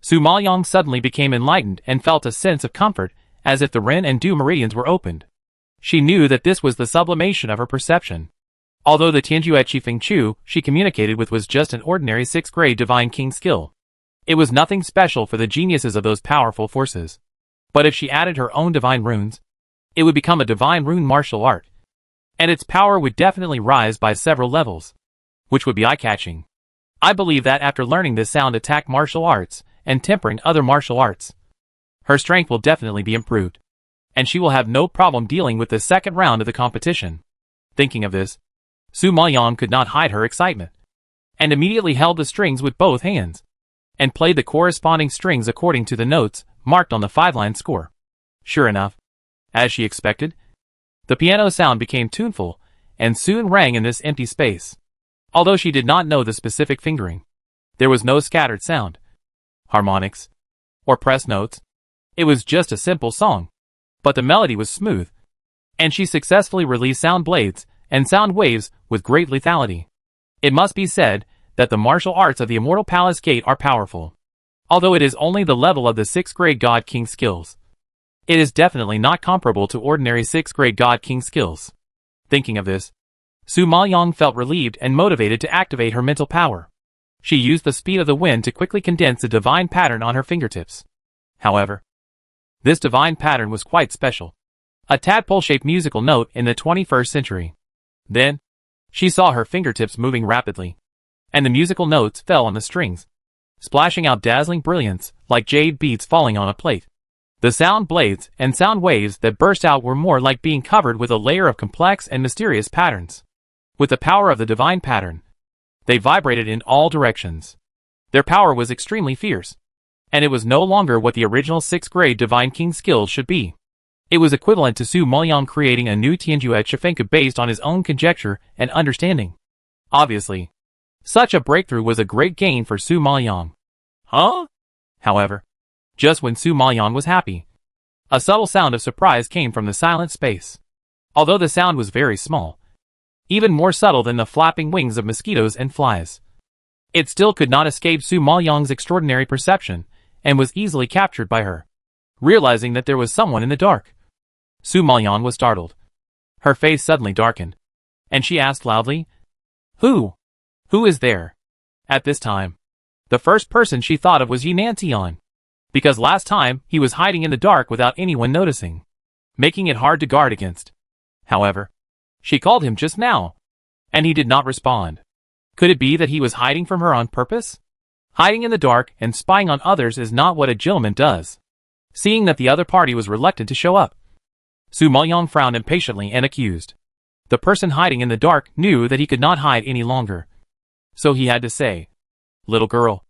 Su Maoyang suddenly became enlightened and felt a sense of comfort as if the Ren and Du meridians were opened. She knew that this was the sublimation of her perception. Although the Tianjue Qifeng Chu she communicated with was just an ordinary 6th grade divine king skill, it was nothing special for the geniuses of those powerful forces. But if she added her own divine runes, it would become a divine rune martial art, and its power would definitely rise by several levels, which would be eye-catching. I believe that after learning this sound attack martial arts and tempering other martial arts, her strength will definitely be improved, and she will have no problem dealing with the second round of the competition. Thinking of this, Su Maoyang could not hide her excitement, and immediately held the strings with both hands, and played the corresponding strings according to the notes marked on the 5-line score. Sure enough, as she expected, the piano sound became tuneful and soon rang in this empty space. Although she did not know the specific fingering, there was no scattered sound, harmonics, or pressed notes. It was just a simple song, but the melody was smooth, and she successfully released sound blades and sound waves with great lethality. It must be said that the martial arts of the Immortal Palace Gate are powerful. Although it is only the level of the 6th grade God King skills, it is definitely not comparable to ordinary 6th grade God King skills. Thinking of this, Su Maoyang felt relieved and motivated to activate her mental power. She used the speed of the wind to quickly condense the divine pattern on her fingertips. However, this divine pattern was quite special, a tadpole-shaped musical note in the 21st century. Then, she saw her fingertips moving rapidly, and the musical notes fell on the strings, splashing out dazzling brilliance like jade beads falling on a plate. The sound blades and sound waves that burst out were more like being covered with a layer of complex and mysterious patterns. With the power of the divine pattern, they vibrated in all directions. Their power was extremely fierce, and it was no longer what the original 6th grade divine king skills should be. It was equivalent to Su Maoyang creating a new Tianjue Qifeng based on his own conjecture and understanding. Obviously, such a breakthrough was a great gain for Su Maoyang. However, just when Su Maoyang was happy, a subtle sound of surprise came from the silent space. Although the sound was very small, even more subtle than the flapping wings of mosquitoes and flies, it still could not escape Su Maoyang's extraordinary perception and was easily captured by her. Realizing that there was someone in the dark, Su Maoyang was startled. Her face suddenly darkened, and she asked loudly, "Who? Who is there?" At this time, the first person she thought of was Yi Nantian, because last time he was hiding in the dark without anyone noticing, making it hard to guard against. However, she called him just now, and he did not respond. Could it be that he was hiding from her on purpose? Hiding in the dark and spying on others is not what a gentleman does. Seeing that the other party was reluctant to show up, Su Maoyang frowned impatiently and accused. The person hiding in the dark knew that he could not hide any longer, so he had to say, "Little girl,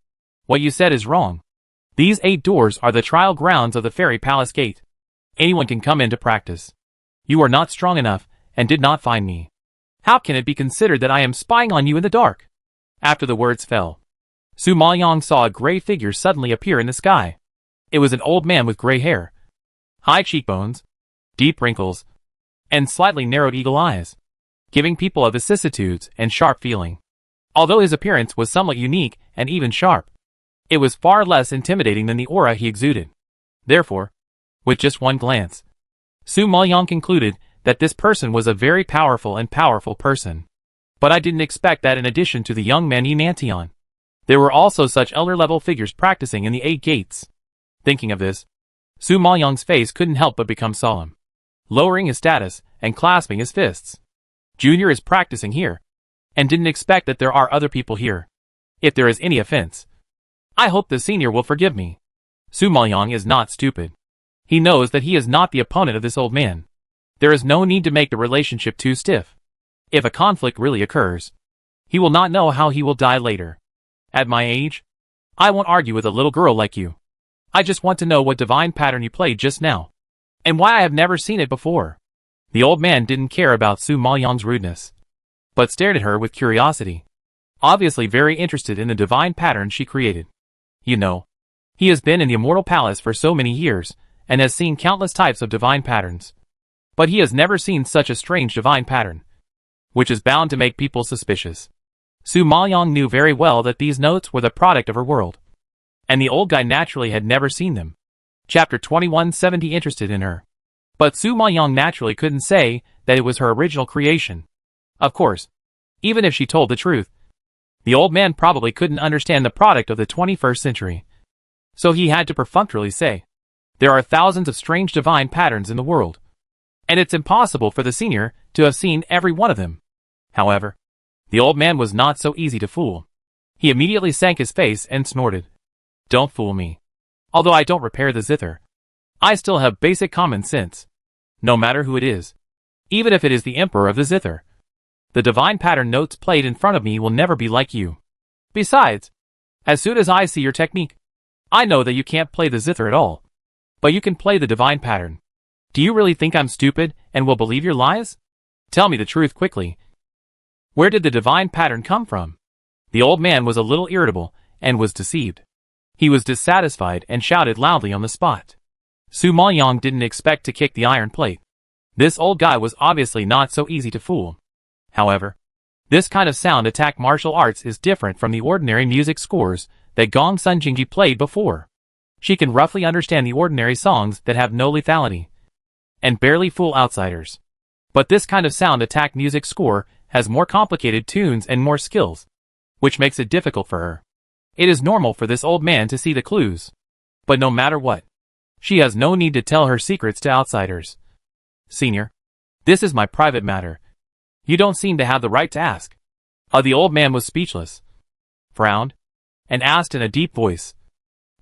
what you said is wrong. These 8 doors are the trial grounds of the fairy palace gate. Anyone can come in to practice. You are not strong enough, and did not find me. How can it be considered that I am spying on you in the dark? After the words fell, Su Maoyong saw a gray figure suddenly appear in the sky. It was an old man with gray hair, high cheekbones, deep wrinkles, and slightly narrowed eagle eyes, giving people a vicissitudes and sharp feeling. Although his appearance was somewhat unique and even sharp, it was far less intimidating than the aura he exuded. Therefore, with just one glance, Su Maoyong concluded that this person was a very powerful person. But I didn't expect that in addition to the young man Yinantian, there were also such elder-level figures practicing in the 8 gates. Thinking of this, Su Maoyong's face couldn't help but become solemn, lowering his status and clasping his fists. Junior is practicing here, and didn't expect that there are other people here. If there is any offense, I hope the senior will forgive me. Su Maoyong is not stupid. He knows that he is not the opponent of this old man. There is no need to make the relationship too stiff. If a conflict really occurs, he will not know how he will die later. At my age, I won't argue with a little girl like you. I just want to know what divine pattern you played just now, and why I have never seen it before. The old man didn't care about Su Maoyong's rudeness, but stared at her with curiosity, obviously very interested in the divine pattern she created. You know, he has been in the immortal palace for so many years, and has seen countless types of divine patterns. But he has never seen such a strange divine pattern, which is bound to make people suspicious. Su Maoyong knew very well that these notes were the product of her world, and the old guy naturally had never seen them. Chapter 2170 interested in her. But Su Maoyong naturally couldn't say that it was her original creation. Of course, even if she told the truth, the old man probably couldn't understand the product of the 21st century. So he had to perfunctorily say, there are thousands of strange divine patterns in the world, and it's impossible for the senior to have seen every one of them. However, the old man was not so easy to fool. He immediately sank his face and snorted. Don't fool me. Although I don't repair the zither, I still have basic common sense. No matter who it is, even if it is the emperor of the zither, the divine pattern notes played in front of me will never be like you. Besides, as soon as I see your technique, I know that you can't play the zither at all, but you can play the divine pattern. Do you really think I'm stupid and will believe your lies? Tell me the truth quickly. Where did the divine pattern come from? The old man was a little irritable and was deceived. He was dissatisfied and shouted loudly on the spot. Su Maoyong didn't expect to kick the iron plate. This old guy was obviously not so easy to fool. However, this kind of sound attack martial arts is different from the ordinary music scores that Gong Sun Jingji played before. She can roughly understand the ordinary songs that have no lethality, and barely fool outsiders. But this kind of sound attack music score has more complicated tunes and more skills, which makes it difficult for her. It is normal for this old man to see the clues. But no matter what, she has no need to tell her secrets to outsiders. Senior, this is my private matter. You don't seem to have the right to ask. The old man was speechless, frowned, and asked in a deep voice,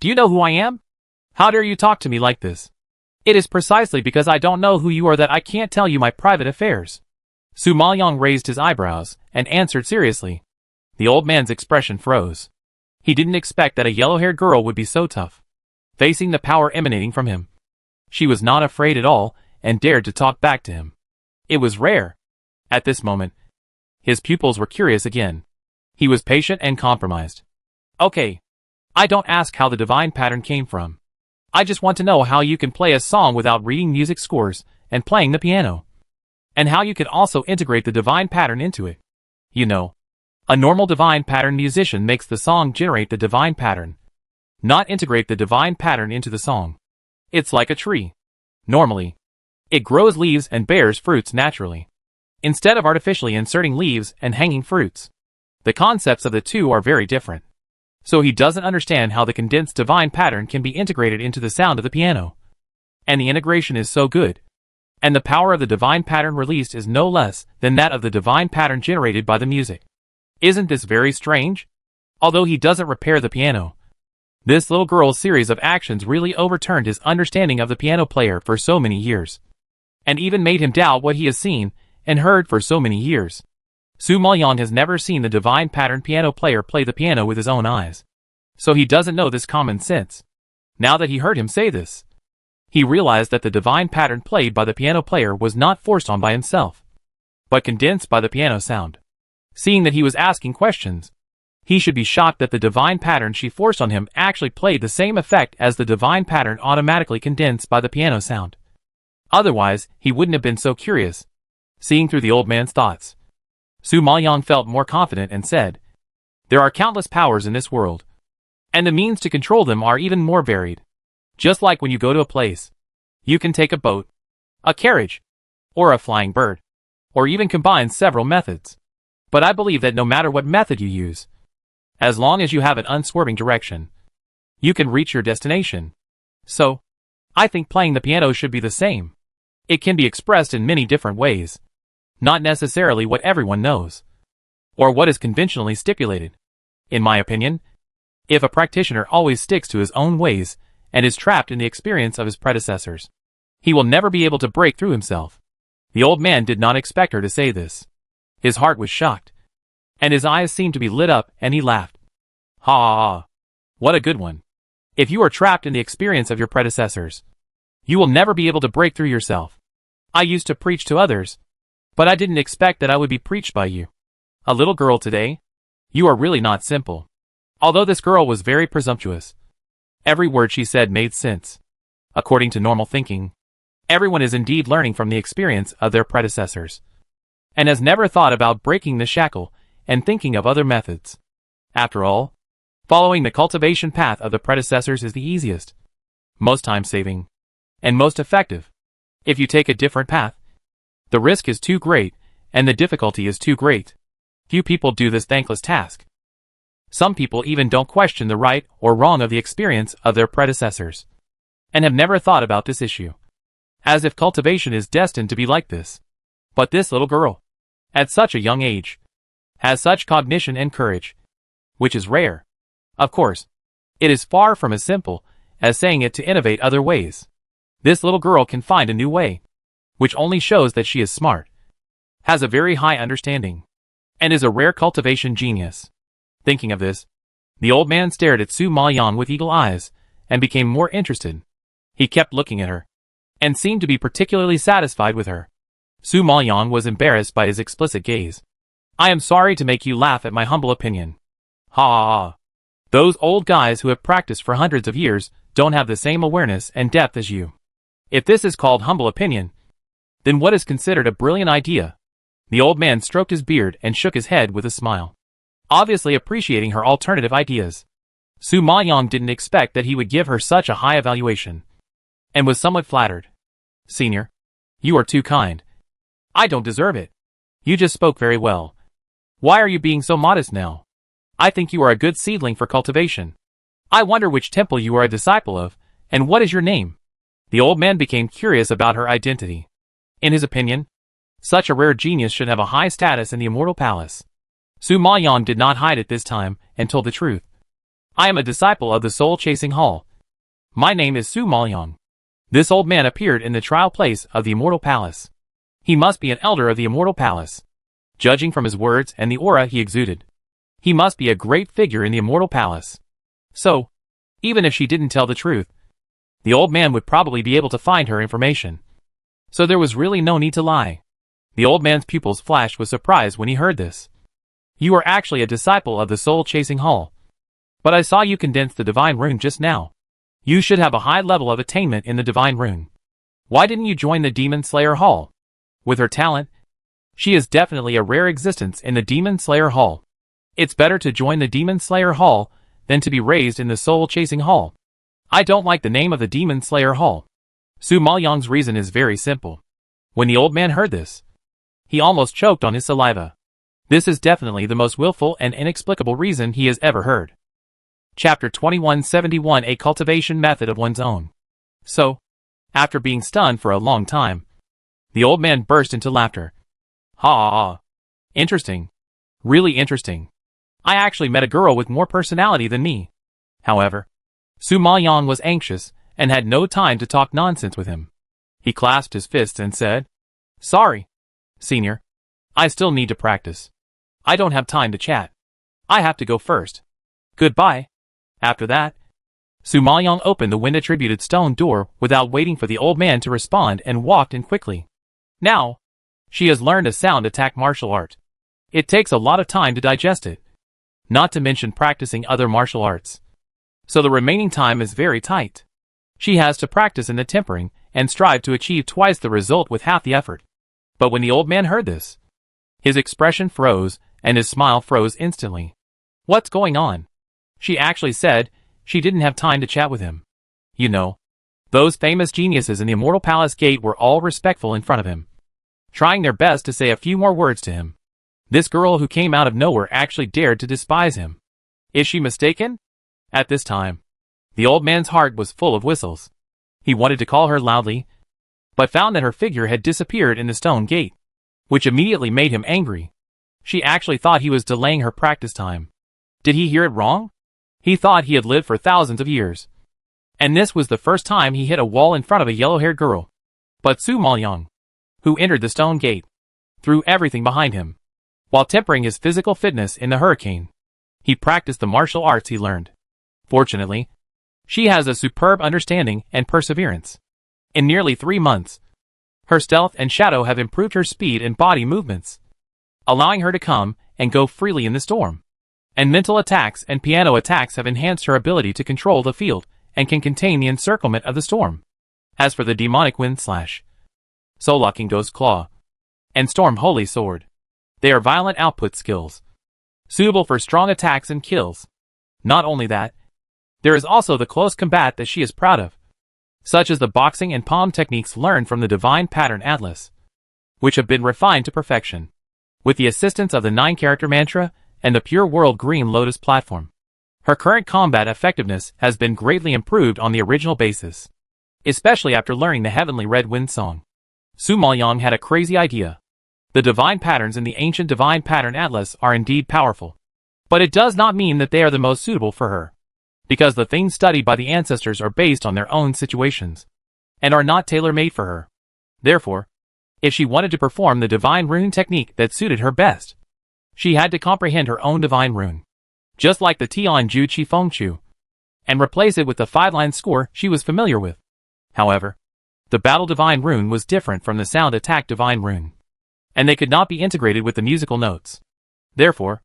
do you know who I am? How dare you talk to me like this? It is precisely because I don't know who you are that I can't tell you my private affairs. Su Maoyong raised his eyebrows and answered seriously. The old man's expression froze. He didn't expect that a yellow-haired girl would be so tough, facing the power emanating from him. She was not afraid at all and dared to talk back to him. It was rare. At this moment, his pupils were curious again. He was patient and compromised. Okay, I don't ask how the divine pattern came from. I just want to know how you can play a song without reading music scores and playing the piano, and how you can also integrate the divine pattern into it. You know, a normal divine pattern musician makes the song generate the divine pattern, not integrate the divine pattern into the song. It's like a tree. Normally, it grows leaves and bears fruits naturally, instead of artificially inserting leaves and hanging fruits. The concepts of the two are very different. So he doesn't understand how the condensed divine pattern can be integrated into the sound of the piano. And the integration is so good. And the power of the divine pattern released is no less than that of the divine pattern generated by the music. Isn't this very strange? Although he doesn't repair the piano, this little girl's series of actions really overturned his understanding of the piano player for so many years, and even made him doubt what he has seen and heard for so many years. Su Maoyong has never seen the divine pattern piano player play the piano with his own eyes, so he doesn't know this common sense. Now that he heard him say this, he realized that the divine pattern played by the piano player was not forced on by himself, but condensed by the piano sound. Seeing that he was asking questions, he should be shocked that the divine pattern she forced on him actually played the same effect as the divine pattern automatically condensed by the piano sound. Otherwise, he wouldn't have been so curious. Seeing through the old man's thoughts, Su Maoyang felt more confident and said, "There are countless powers in this world, and the means to control them are even more varied. Just like when you go to a place, you can take a boat, a carriage, or a flying bird, or even combine several methods. But I believe that no matter what method you use, as long as you have an unswerving direction, you can reach your destination. So, I think playing the piano should be the same. It can be expressed in many different ways, not necessarily what everyone knows, or what is conventionally stipulated. In my opinion, if a practitioner always sticks to his own ways and is trapped in the experience of his predecessors, he will never be able to break through himself." The old man did not expect her to say this. His heart was shocked, and his eyes seemed to be lit up, and he laughed. "Ha ha ha! What a good one! If you are trapped in the experience of your predecessors, you will never be able to break through yourself. I used to preach to others, but I didn't expect that I would be preached by you. A little girl today? You are really not simple." Although this girl was very presumptuous, every word she said made sense. According to normal thinking, everyone is indeed learning from the experience of their predecessors, and has never thought about breaking the shackle and thinking of other methods. After all, following the cultivation path of the predecessors is the easiest, most time-saving, and most effective. If you take a different path, the risk is too great, and the difficulty is too great. Few people do this thankless task. Some people even don't question the right or wrong of the experience of their predecessors, and have never thought about this issue, as if cultivation is destined to be like this. But this little girl, at such a young age, has such cognition and courage, which is rare. Of course, it is far from as simple as saying it to innovate other ways. This little girl can find a new way, which only shows that she is smart, has a very high understanding, and is a rare cultivation genius. Thinking of this, the old man stared at Su Maoyang with eagle eyes, and became more interested. He kept looking at her, and seemed to be particularly satisfied with her. Su Maoyang was embarrassed by his explicit gaze. "I am sorry to make you laugh at my humble opinion. Ha ha ha. Those old guys who have practiced for hundreds of years don't have the same awareness and depth as you. If this is called humble opinion, then what is considered a brilliant idea?" The old man stroked his beard and shook his head with a smile, obviously appreciating her alternative ideas. Su Maoyang didn't expect that he would give her such a high evaluation, and was somewhat flattered. "Senior, you are too kind. I don't deserve it. You just spoke very well. Why are you being so modest now? I think you are a good seedling for cultivation. I wonder which temple you are a disciple of, and what is your name?" The old man became curious about her identity. In his opinion, such a rare genius should have a high status in the Immortal Palace. Su Maoyang did not hide it this time, and told the truth. "I am a disciple of the Soul-Chasing Hall. My name is Su Maoyang." This old man appeared in the trial place of the Immortal Palace. He must be an elder of the Immortal Palace, judging from his words and the aura he exuded. He must be a great figure in the Immortal Palace. So, even if she didn't tell the truth, the old man would probably be able to find her information. So there was really no need to lie. The old man's pupils flashed with surprise when he heard this. "You are actually a disciple of the Soul-Chasing Hall. But I saw you condense the Divine Rune just now. You should have a high level of attainment in the Divine Rune. Why didn't you join the Demon Slayer Hall? With her talent, she is definitely a rare existence in the Demon Slayer Hall. It's better to join the Demon Slayer Hall than to be raised in the Soul-Chasing Hall. I don't like the name of the Demon Slayer Hall." Su Maoyang's reason is very simple. When the old man heard this, he almost choked on his saliva. This is definitely the most willful and inexplicable reason he has ever heard. Chapter 2171, a cultivation method of one's own. So, after being stunned for a long time, the old man burst into laughter. "Ha ha ha. Interesting. Really interesting. I actually met a girl with more personality than me." However, Su Maoyang was anxious and had no time to talk nonsense with him. He clasped his fists and said, "Sorry, Senior. I still need to practice. I don't have time to chat. I have to go first. Goodbye." After that, Su Maoyang opened the wind-attributed stone door without waiting for the old man to respond and walked in quickly. Now, she has learned a sound attack martial art. It takes a lot of time to digest it, not to mention practicing other martial arts. So the remaining time is very tight. She has to practice in the tempering and strive to achieve twice the result with half the effort. But when the old man heard this, his expression froze and his smile froze instantly. What's going on? She actually said she didn't have time to chat with him. You know, those famous geniuses in the Immortal Palace Gate were all respectful in front of him, trying their best to say a few more words to him. This girl who came out of nowhere actually dared to despise him. Is she mistaken? At this time, the old man's heart was full of whistles. He wanted to call her loudly, but found that her figure had disappeared in the stone gate, which immediately made him angry. She actually thought he was delaying her practice time. Did he hear it wrong? He thought he had lived for thousands of years, and this was the first time he hit a wall in front of a yellow-haired girl. But Su Maoyang, who entered the stone gate, threw everything behind him. While tempering his physical fitness in the hurricane, he practiced the martial arts he learned. Fortunately, she has a superb understanding and perseverance. In nearly 3 months, her stealth and shadow have improved her speed and body movements, allowing her to come and go freely in the storm. And mental attacks and piano attacks have enhanced her ability to control the field and can contain the encirclement of the storm. As for the demonic wind slash, soul locking ghost claw, and storm holy sword, they are violent output skills, suitable for strong attacks and kills. Not only that, there is also the close combat that she is proud of, such as the boxing and palm techniques learned from the Divine Pattern Atlas, which have been refined to perfection, with the assistance of the 9-character mantra and the Pure World Green Lotus platform. Her current combat effectiveness has been greatly improved on the original basis, especially after learning the Heavenly Red Wind Song. Su Maoyang had a crazy idea. The divine patterns in the ancient Divine Pattern Atlas are indeed powerful, but it does not mean that they are the most suitable for her, because the things studied by the ancestors are based on their own situations, and are not tailor-made for her. Therefore, if she wanted to perform the divine rune technique that suited her best, she had to comprehend her own divine rune, just like the Tian Ju Qi Feng Chu, and replace it with the 5-line score she was familiar with. However, the battle divine rune was different from the sound attack divine rune, and they could not be integrated with the musical notes. Therefore,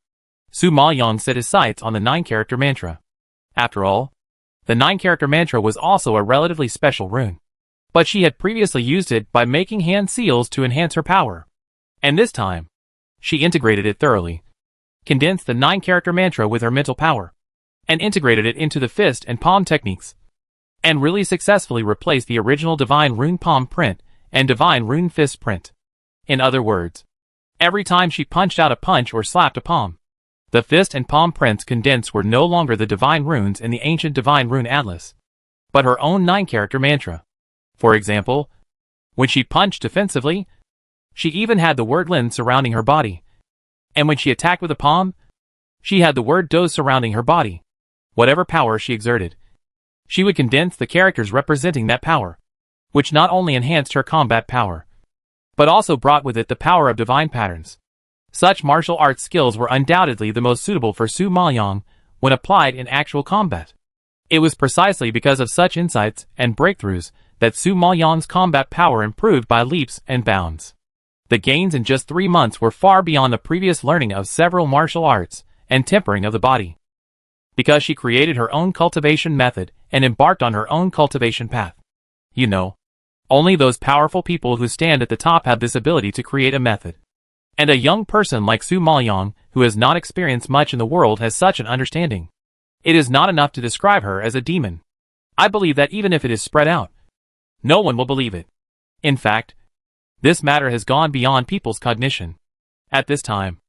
Su Maoyang set his sights on the 9-character mantra. After all, the 9-character mantra was also a relatively special rune, but she had previously used it by making hand seals to enhance her power, and this time, she integrated it thoroughly, condensed the 9-character mantra with her mental power, and integrated it into the fist and palm techniques, and really successfully replaced the original divine rune palm print and divine rune fist print. In other words, every time she punched out a punch or slapped a palm, the fist and palm prints condensed were no longer the divine runes in the ancient Divine Rune Atlas, but her own 9-character mantra. For example, when she punched defensively, she even had the word Lin surrounding her body, and when she attacked with a palm, she had the word Do surrounding her body. Whatever power she exerted, she would condense the characters representing that power, which not only enhanced her combat power, but also brought with it the power of divine patterns. Such martial arts skills were undoubtedly the most suitable for Su Maoyang when applied in actual combat. It was precisely because of such insights and breakthroughs that Su Maoyang's combat power improved by leaps and bounds. The gains in just 3 months were far beyond the previous learning of several martial arts and tempering of the body, because she created her own cultivation method and embarked on her own cultivation path. You know, only those powerful people who stand at the top have this ability to create a method. And a young person like Su Maoyang, who has not experienced much in the world, has such an understanding. It is not enough to describe her as a demon. I believe that even if it is spread out, no one will believe it. In fact, this matter has gone beyond people's cognition. At this time,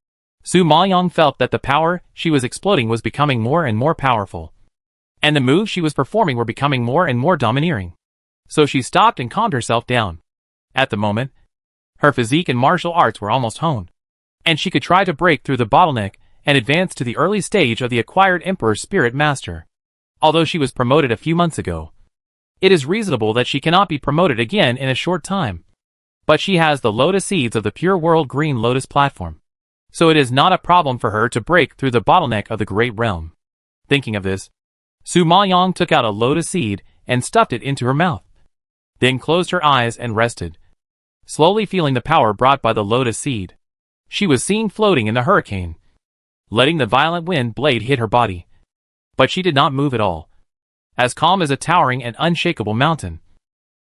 Su Maoyang felt that the power she was exploding was becoming more and more powerful, and the moves she was performing were becoming more and more domineering. So she stopped and calmed herself down. At the moment, her physique and martial arts were almost honed, and she could try to break through the bottleneck and advance to the early stage of the acquired Emperor Spirit Master. Although she was promoted a few months ago, it is reasonable that she cannot be promoted again in a short time. But she has the lotus seeds of the Pure World Green Lotus platform, so it is not a problem for her to break through the bottleneck of the Great Realm. Thinking of this, Su Maoyang took out a lotus seed and stuffed it into her mouth, then closed her eyes and rested, slowly feeling the power brought by the lotus seed. She was seen floating in the hurricane, letting the violent wind blade hit her body. But she did not move at all, as calm as a towering and unshakable mountain,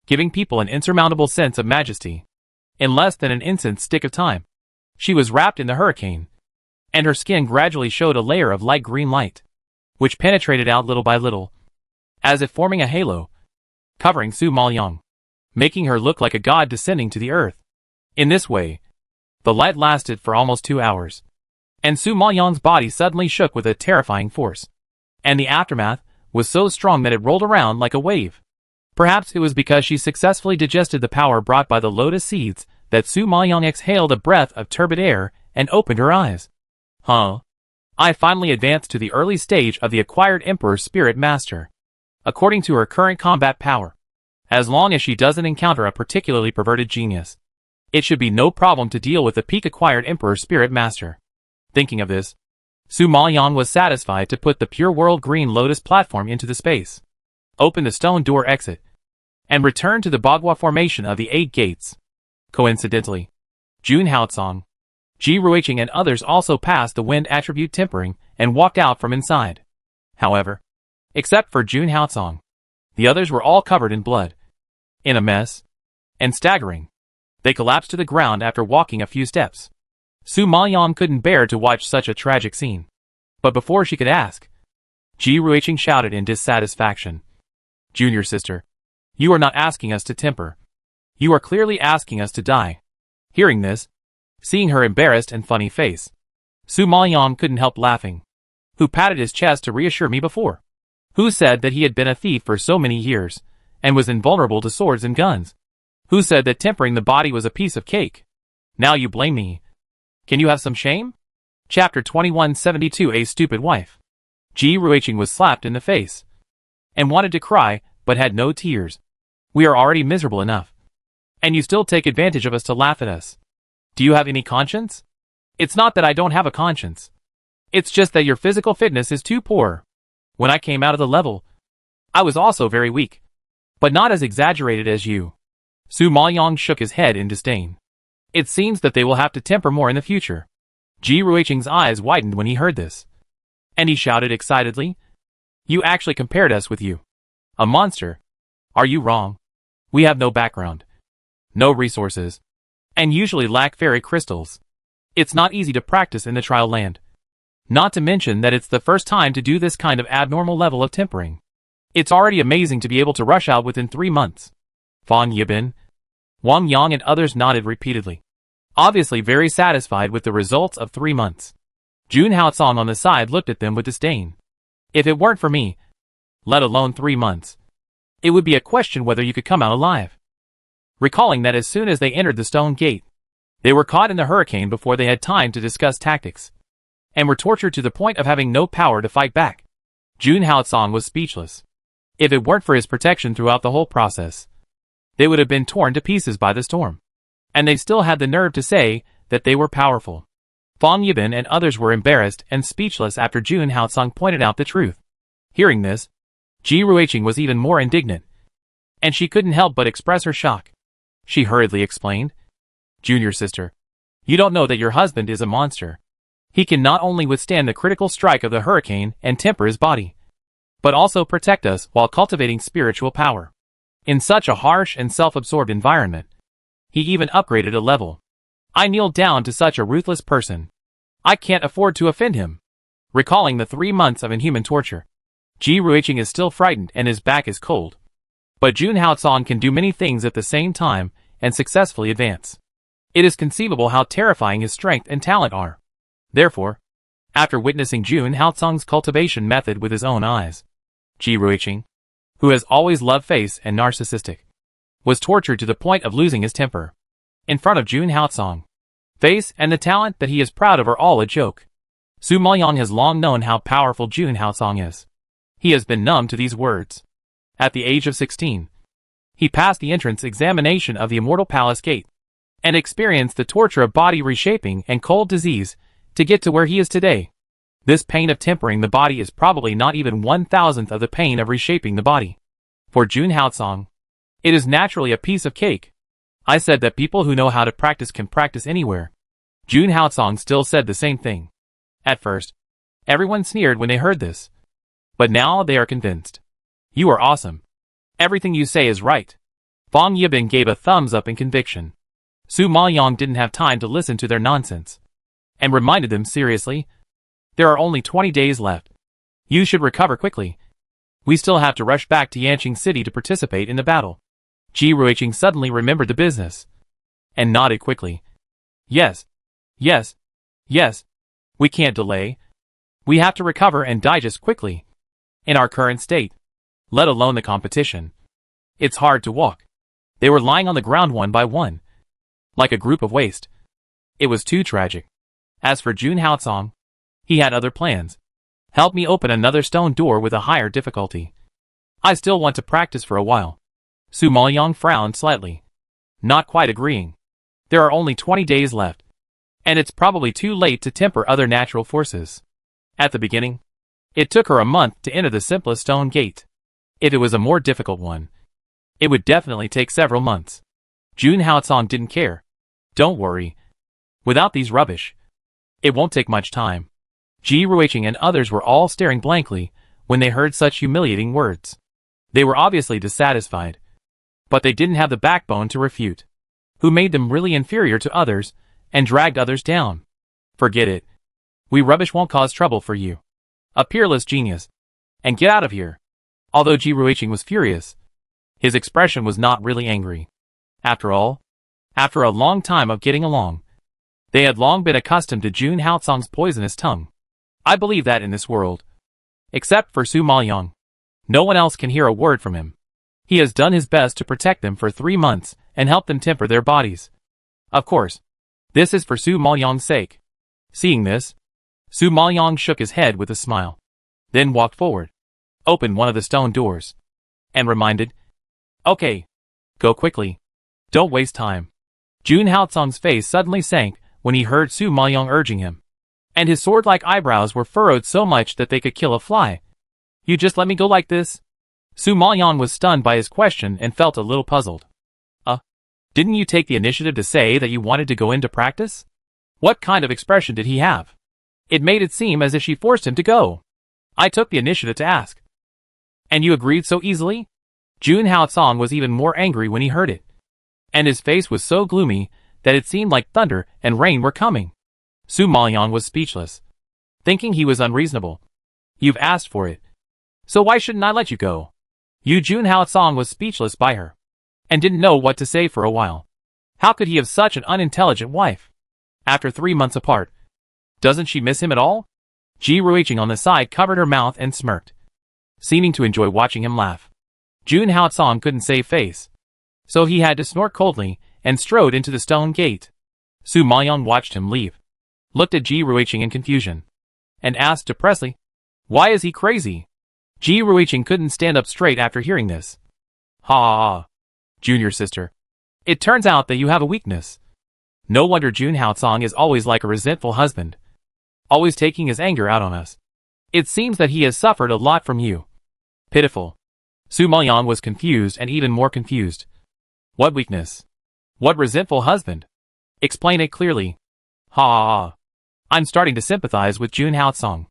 giving people an insurmountable sense of majesty. In less than an instant's stick of time, she was wrapped in the hurricane, and her skin gradually showed a layer of light green light, which penetrated out little by little, as if forming a halo, covering Su Maoyang, making her look like a god descending to the earth. In this way, the light lasted for almost 2 hours, and Su Maoyang's body suddenly shook with a terrifying force, and the aftermath was so strong that it rolled around like a wave. Perhaps it was because she successfully digested the power brought by the lotus seeds that Su Maoyang exhaled a breath of turbid air and opened her eyes. I finally advanced to the early stage of the acquired Emperor's Spirit Master. According to her current combat power, as long as she doesn't encounter a particularly perverted genius, it should be no problem to deal with the peak acquired Emperor's Spirit Master. Thinking of this, Su Maoyang was satisfied to put the pure world green lotus platform into the space, open the stone door exit, and return to the Bagua formation of the 8 gates. Coincidentally, Jun Haocong, Ji Ruiqing and others also passed the wind attribute tempering and walked out from inside. However, except for Jun Haocong, the others were all covered in blood, in a mess, and staggering. They collapsed to the ground after walking a few steps. Su Maoyang couldn't bear to watch such a tragic scene. But before she could ask, Ji Ruiqing shouted in dissatisfaction. "Junior sister, you are not asking us to temper. You are clearly asking us to die." Hearing this, seeing her embarrassed and funny face, Su Maoyang couldn't help laughing. "Who patted his chest to reassure me before? Who said that he had been a thief for so many years, and was invulnerable to swords and guns? Who said that tempering the body was a piece of cake? Now you blame me. Can you have some shame?" Chapter 2172 A Stupid Wife. Ji Ruiqing was slapped in the face, and wanted to cry, but had no tears. "We are already miserable enough, and you still take advantage of us to laugh at us. Do you have any conscience?" "It's not that I don't have a conscience. It's just that your physical fitness is too poor. When I came out of the level, I was also very weak, but not as exaggerated as you." Su Maoyang shook his head in disdain. "It seems that they will have to temper more in the future." Ji Ruiqing's eyes widened when he heard this, and he shouted excitedly, "You actually compared us with you. A monster. Are you wrong? We have no background, no resources, and usually lack fairy crystals. It's not easy to practice in the trial land. Not to mention that it's the first time to do this kind of abnormal level of tempering. It's already amazing to be able to rush out within 3 months. Fan Yibin, Wang Yang and others nodded repeatedly, obviously very satisfied with the results of 3 months. Jun Haocong on the side looked at them with disdain. "If it weren't for me, let alone 3 months, it would be a question whether you could come out alive." Recalling that as soon as they entered the stone gate, they were caught in the hurricane before they had time to discuss tactics, and were tortured to the point of having no power to fight back, Jun Haocong was speechless. If it weren't for his protection throughout the whole process, they would have been torn to pieces by the storm. And they still had the nerve to say that they were powerful. Fan Yibin and others were embarrassed and speechless after Jun Haocong pointed out the truth. Hearing this, Ji Ruiqing was even more indignant, and she couldn't help but express her shock. She hurriedly explained, "Junior sister, you don't know that your husband is a monster. He can not only withstand the critical strike of the hurricane and temper his body, but also protect us while cultivating spiritual power. In such a harsh and self-absorbed environment, he even upgraded a level. I kneeled down to such a ruthless person. I can't afford to offend him." Recalling the 3 months of inhuman torture, Ji Ruiqing is still frightened and his back is cold. But Jun Haocong can do many things at the same time and successfully advance. It is conceivable how terrifying his strength and talent are. Therefore, after witnessing Jun Haocong's cultivation method with his own eyes, Ji Ruiqing, who has always loved face and narcissistic, was tortured to the point of losing his temper. In front of Jun Haocong, face and the talent that he is proud of are all a joke. Su Maoyang has long known how powerful Jun Haocong is. He has been numb to these words. At the age of 16, he passed the entrance examination of the Immortal Palace Gate, and experienced the torture of body reshaping and cold disease to get to where he is today. This pain of tempering the body is probably not even 1,000th of the pain of reshaping the body. For Jun Haotsong, it is naturally a piece of cake. I said that people who know how to practice can practice anywhere. Jun Haotsong still said the same thing. At first, everyone sneered when they heard this. But now they are convinced. You are awesome. Everything you say is right. Fang Yibin gave a thumbs up in conviction. Su Maoyong didn't have time to listen to their nonsense, and reminded them seriously, there are only 20 days left. You should recover quickly. We still have to rush back to Yanqing City to participate in the battle. Ji Ruiqing suddenly remembered the business, and nodded quickly. Yes. Yes. Yes. We can't delay. We have to recover and digest quickly. In our current state, let alone the competition, it's hard to walk. They were lying on the ground one by one, like a group of waste. It was too tragic. As for Jun Haotsong, he had other plans. Help me open another stone door with a higher difficulty. I still want to practice for a while. Su Maoyong frowned slightly, not quite agreeing. There are only 20 days left, and it's probably too late to temper other natural forces. At the beginning, it took her a month to enter the simplest stone gate. If it was a more difficult one, it would definitely take several months. Jun Haotsong didn't care. Don't worry. Without these rubbish, it won't take much time. Ji Ruiqing and others were all staring blankly when they heard such humiliating words. They were obviously dissatisfied, but they didn't have the backbone to refute. Who made them really inferior to others and dragged others down? Forget it. We rubbish won't cause trouble for you. A peerless genius. And get out of here. Although Ji Ruiqing was furious, his expression was not really angry. After all, after a long time of getting along, they had long been accustomed to Jun Haotsong's poisonous tongue. I believe that in this world, except for Su Maoyong, no one else can hear a word from him. He has done his best to protect them for 3 months and help them temper their bodies. Of course, this is for Su Maoyong's sake. Seeing this, Su Maoyong shook his head with a smile, then walked forward, opened one of the stone doors, and reminded, Okay, go quickly. Don't waste time. Jun Haotsong's face suddenly sank when he heard Su Maoyong urging him, and his sword-like eyebrows were furrowed so much that they could kill a fly. You just let me go like this? Su Maoyong was stunned by his question and felt a little puzzled. Didn't you take the initiative to say that you wanted to go into practice? What kind of expression did he have? It made it seem as if she forced him to go. I took the initiative to ask. And you agreed so easily? Jun Haotsong was even more angry when he heard it, and his face was so gloomy that it seemed like thunder and rain were coming. Su Maoyong was speechless, thinking he was unreasonable. You've asked for it, so why shouldn't I let you go? Jun Haotsong was speechless by her, and didn't know what to say for a while. How could he have such an unintelligent wife? After 3 months apart, doesn't she miss him at all? Ji Ruiqing on the side covered her mouth and smirked, seeming to enjoy watching him laugh. Jun Haotsong couldn't save face, so he had to snort coldly and strode into the stone gate. Su Maoyong watched him leave, looked at Ji Ruiqing in confusion, and asked depressedly, Why is he crazy? Ji Ruiqing couldn't stand up straight after hearing this. Ha! Junior sister. It turns out that you have a weakness. No wonder Jun Haotsong is always like a resentful husband, always taking his anger out on us. It seems that he has suffered a lot from you. Pitiful. Su Maoyong was confused and even more confused. What weakness? What resentful husband? Explain it clearly. Ha! I'm starting to sympathize with Jun Haotsong.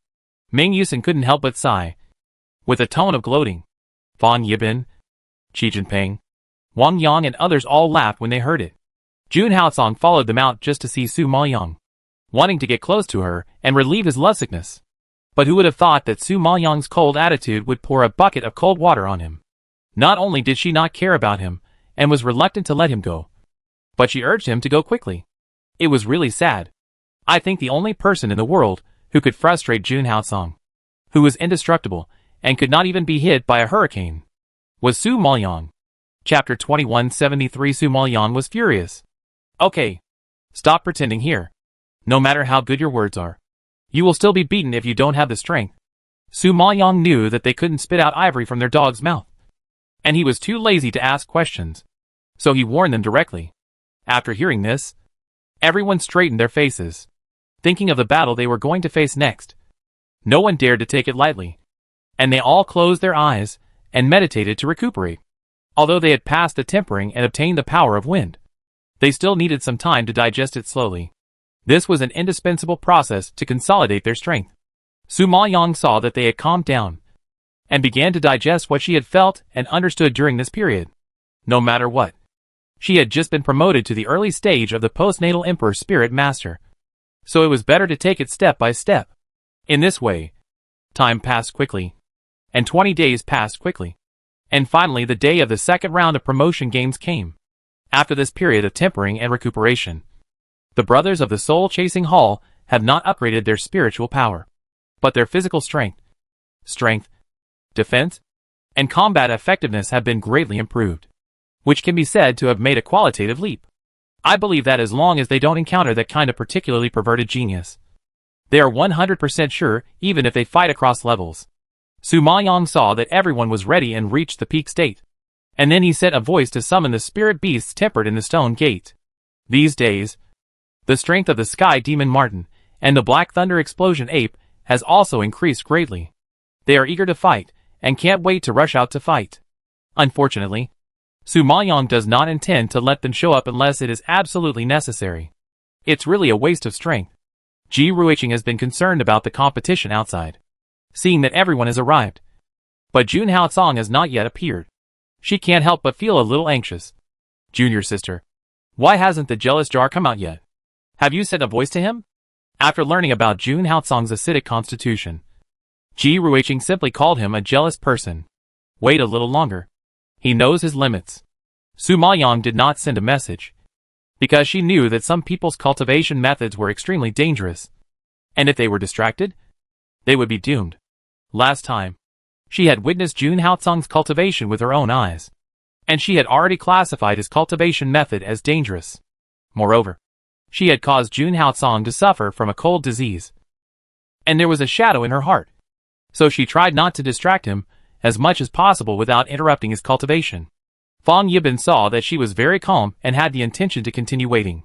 Ming Yusen couldn't help but sigh, with a tone of gloating. Fan Yibin, Qi Jinping, Wang Yang and others all laughed when they heard it. Jun Haotsong followed them out just to see Su Maoyong, wanting to get close to her and relieve his lovesickness. But who would have thought that Su Maoyong's cold attitude would pour a bucket of cold water on him? Not only did she not care about him and was reluctant to let him go, but she urged him to go quickly. It was really sad. I think the only person in the world who could frustrate Jun Haotsong, who was indestructible and could not even be hit by a hurricane, was Su Maoyong. Chapter 2173. Su Maoyong was furious. Okay. Stop pretending here. No matter how good your words are, you will still be beaten if you don't have the strength. Su Maoyong knew that they couldn't spit out ivory from their dog's mouth, and he was too lazy to ask questions, so he warned them directly. After hearing this, everyone straightened their faces, thinking of the battle they were going to face next. No one dared to take it lightly, and they all closed their eyes and meditated to recuperate. Although they had passed the tempering and obtained the power of wind, they still needed some time to digest it slowly. This was an indispensable process to consolidate their strength. Su Maoyang saw that they had calmed down and began to digest what she had felt and understood during this period. No matter what, she had just been promoted to the early stage of the postnatal Emperor Spirit Master, so it was better to take it step by step. In this way, time passed quickly, and 20 days passed quickly, and finally the day of the second round of promotion games came. After this period of tempering and recuperation, the brothers of the soul-chasing hall have not upgraded their spiritual power, but their physical strength, defense, and combat effectiveness have been greatly improved, which can be said to have made a qualitative leap. I believe that as long as they don't encounter that kind of particularly perverted genius, they are 100% sure even if they fight across levels. Su Maoyang saw that everyone was ready and reached the peak state, and then he set a voice to summon the spirit beasts tempered in the stone gate. These days, the strength of the Sky Demon Marten and the Black Thunder Explosion Ape has also increased greatly. They are eager to fight, and can't wait to rush out to fight. Unfortunately, Su Maoyang does not intend to let them show up unless it is absolutely necessary. It's really a waste of strength. Ji Ruiqing has been concerned about the competition outside, seeing that everyone has arrived. But Jun Haocong has not yet appeared. She can't help but feel a little anxious. Junior sister, why hasn't the jealous jar come out yet? Have you sent a voice to him? After learning about Jun Haocong's acidic constitution, Ji Ruiqing simply called him a jealous person. Wait a little longer. He knows his limits. Su Maoyang did not send a message, because she knew that some people's cultivation methods were extremely dangerous, and if they were distracted, they would be doomed. Last time, she had witnessed Jun Haocong's cultivation with her own eyes, and she had already classified his cultivation method as dangerous. Moreover, she had caused Jun Haocong to suffer from a cold disease, and there was a shadow in her heart, so she tried not to distract him as much as possible without interrupting his cultivation. Fang Yibin saw that she was very calm and had the intention to continue waiting,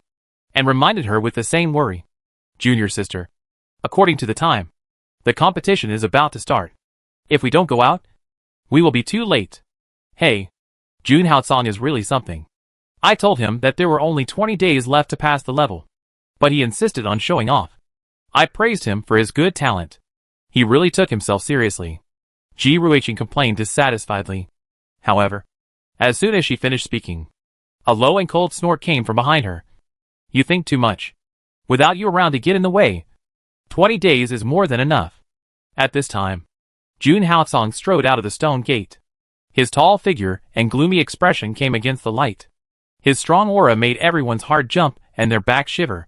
and reminded her with the same worry. Junior sister, according to the time, the competition is about to start. If we don't go out, we will be too late. Hey, Jun Haocong is really something. I told him that there were only 20 days left to pass the level, but he insisted on showing off. I praised him for his good talent. He really took himself seriously. Ji Ruiqing complained dissatisfiedly. However, as soon as she finished speaking, a low and cold snort came from behind her. You think too much. Without you around to get in the way, 20 days is more than enough. At this time, Jun Haocong strode out of the stone gate. His tall figure and gloomy expression came against the light. His strong aura made everyone's heart jump and their back shiver.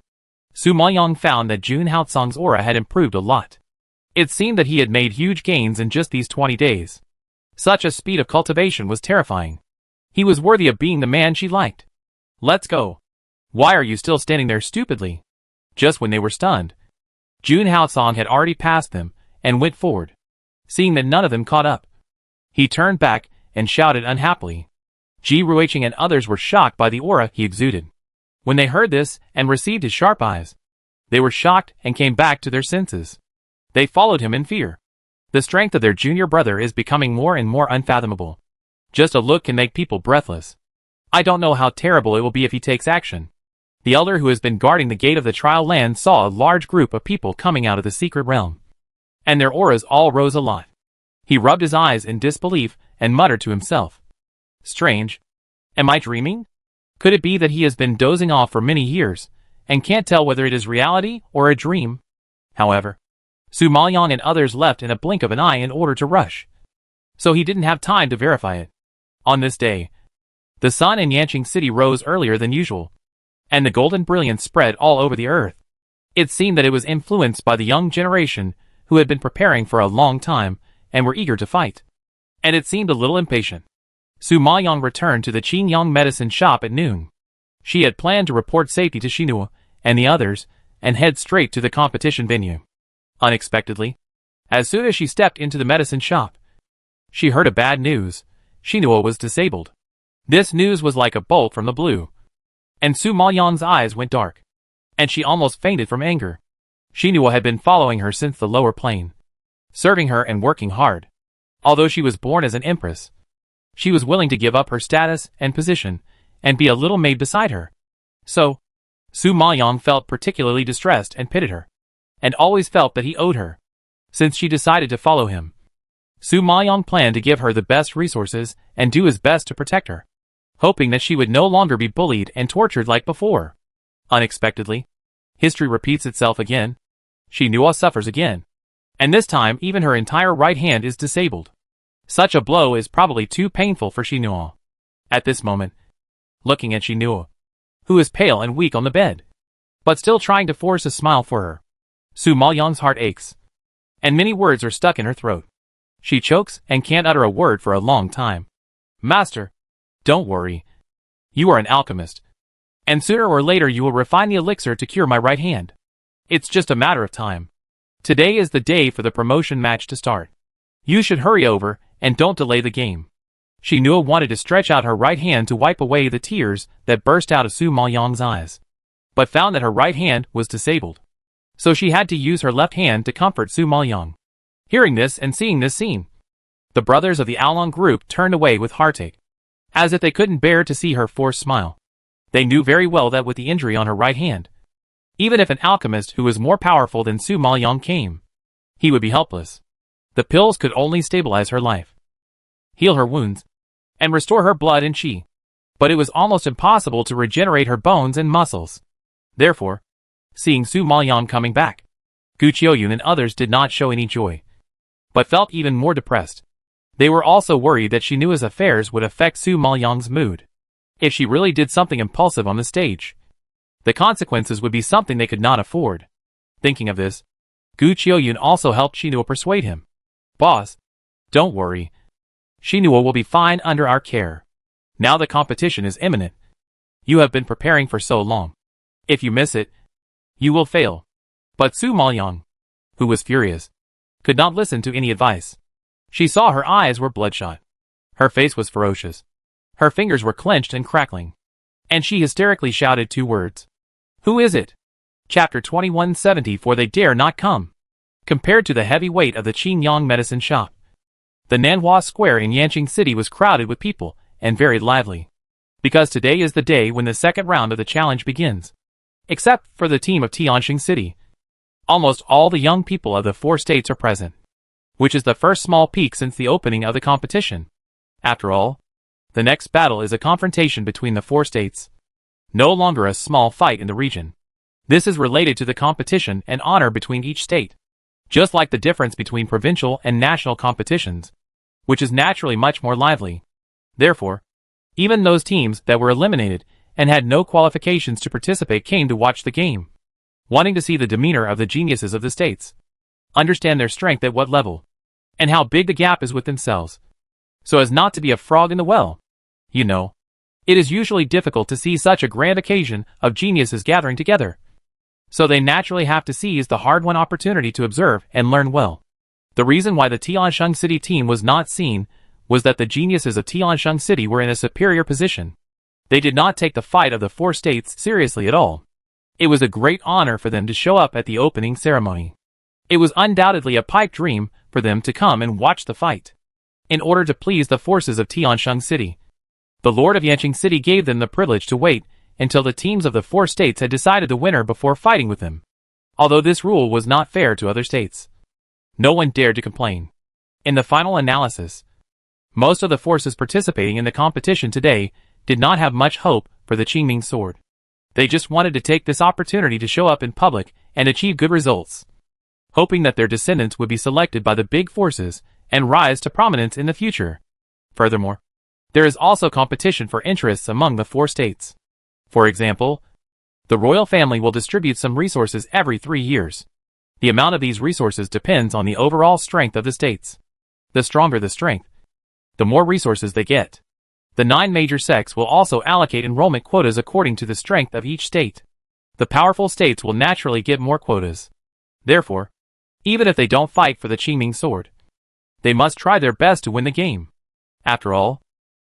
Su Maoyang found that Jun Haocong's aura had improved a lot. It seemed that he had made huge gains in just these 20 days. Such a speed of cultivation was terrifying. He was worthy of being the man she liked. Let's go. Why are you still standing there stupidly? Just when they were stunned, Jun Haocong had already passed them and went forward. Seeing that none of them caught up, he turned back and shouted unhappily. Ji Ruiqing and others were shocked by the aura he exuded. When they heard this and received his sharp eyes, they were shocked and came back to their senses. They followed him in fear. The strength of their junior brother is becoming more and more unfathomable. Just a look can make people breathless. I don't know how terrible it will be if he takes action. The elder who has been guarding the gate of the trial land saw a large group of people coming out of the secret realm, and their auras all rose a lot. He rubbed his eyes in disbelief and muttered to himself. Strange. Am I dreaming? Could it be that he has been dozing off for many years, and can't tell whether it is reality or a dream? However, Su Maoyang and others left in a blink of an eye in order to rush, so he didn't have time to verify it. On this day, the sun in Yanqing City rose earlier than usual, and the golden brilliance spread all over the earth. It seemed that it was influenced by the young generation who had been preparing for a long time and were eager to fight, and it seemed a little impatient. Su Maoyang returned to the Qingyang medicine shop at noon. She had planned to report safety to Xinhua and the others and head straight to the competition venue. Unexpectedly, as soon as she stepped into the medicine shop, she heard a bad news. Xinhua was disabled. This news was like a bolt from the blue, and Su Maoyang's eyes went dark, and she almost fainted from anger. Xinhua had been following her since the lower plane, serving her and working hard. Although she was born as an empress, she was willing to give up her status and position and be a little maid beside her. So, Su Maoyang felt particularly distressed and pitied her, and always felt that he owed her, since she decided to follow him. Su Maoyang planned to give her the best resources and do his best to protect her, hoping that she would no longer be bullied and tortured like before. Unexpectedly, history repeats itself again. Xinhua suffers again, and this time even her entire right hand is disabled. Such a blow is probably too painful for Xinhua. At this moment, looking at Xinhua, who is pale and weak on the bed, but still trying to force a smile for her, Su Maoyang's heart aches, and many words are stuck in her throat. She chokes and can't utter a word for a long time. Master, don't worry. You are an alchemist, and sooner or later you will refine the elixir to cure my right hand. It's just a matter of time. Today is the day for the promotion match to start. You should hurry over and don't delay the game. Xinhua wanted to stretch out her right hand to wipe away the tears that burst out of Su Maoyang's eyes, but found that her right hand was disabled. So she had to use her left hand to comfort Su Maoyang. Hearing this and seeing this scene, the brothers of the Aolong group turned away with heartache, as if they couldn't bear to see her forced smile. They knew very well that with the injury on her right hand, even if an alchemist who was more powerful than Su Maoyang came, he would be helpless. The pills could only stabilize her life, heal her wounds, and restore her blood and qi. But it was almost impossible to regenerate her bones and muscles. Therefore, seeing Su Maoyang coming back, Gu Qiuyun and others did not show any joy, but felt even more depressed. They were also worried that Xinua's affairs would affect Su Maoyang's mood. If she really did something impulsive on the stage, the consequences would be something they could not afford. Thinking of this, Gu Qiuyun also helped Xinhua persuade him. Boss, don't worry. Xinhua will be fine under our care. Now the competition is imminent. You have been preparing for so long. If you miss it, you will fail. But Su Maoyang, who was furious, could not listen to any advice. She saw her eyes were bloodshot. Her face was ferocious. Her fingers were clenched and crackling. And she hysterically shouted 2 words. Who is it? Chapter 2170. For they dare not come. Compared to the heavy weight of the Qingyang medicine shop, the Nanhua Square in Yanqing City was crowded with people and very lively. Because today is the day when the second round of the challenge begins. Except for the team of Tianjin City, almost all the young people of the 4 states are present, which is the first small peak since the opening of the competition. After all, the next battle is a confrontation between the 4 states, no longer a small fight in the region. This is related to the competition and honor between each state, just like the difference between provincial and national competitions, which is naturally much more lively. Therefore, even those teams that were eliminated and had no qualifications to participate came to watch the game, wanting to see the demeanor of the geniuses of the states, understand their strength at what level, and how big the gap is with themselves, so as not to be a frog in the well. You know, it is usually difficult to see such a grand occasion of geniuses gathering together, so they naturally have to seize the hard-won opportunity to observe and learn well. The reason why the Tianjin City team was not seen was that the geniuses of Tianjin City were in a superior position. They did not take the fight of the 4 states seriously at all. It was a great honor for them to show up at the opening ceremony. It was undoubtedly a pipe dream for them to come and watch the fight. In order to please the forces of Tianjin City, the Lord of Yanqing City gave them the privilege to wait until the teams of the 4 states had decided the winner before fighting with them. Although this rule was not fair to other states, no one dared to complain. In the final analysis, most of the forces participating in the competition today did not have much hope for the Qingming sword. They just wanted to take this opportunity to show up in public and achieve good results, hoping that their descendants would be selected by the big forces and rise to prominence in the future. Furthermore, there is also competition for interests among the 4 states. For example, the royal family will distribute some resources every 3 years. The amount of these resources depends on the overall strength of the states. The stronger the strength, the more resources they get. The 9 major sects will also allocate enrollment quotas according to the strength of each state. The powerful states will naturally get more quotas. Therefore, even if they don't fight for the Qingming sword, they must try their best to win the game. After all,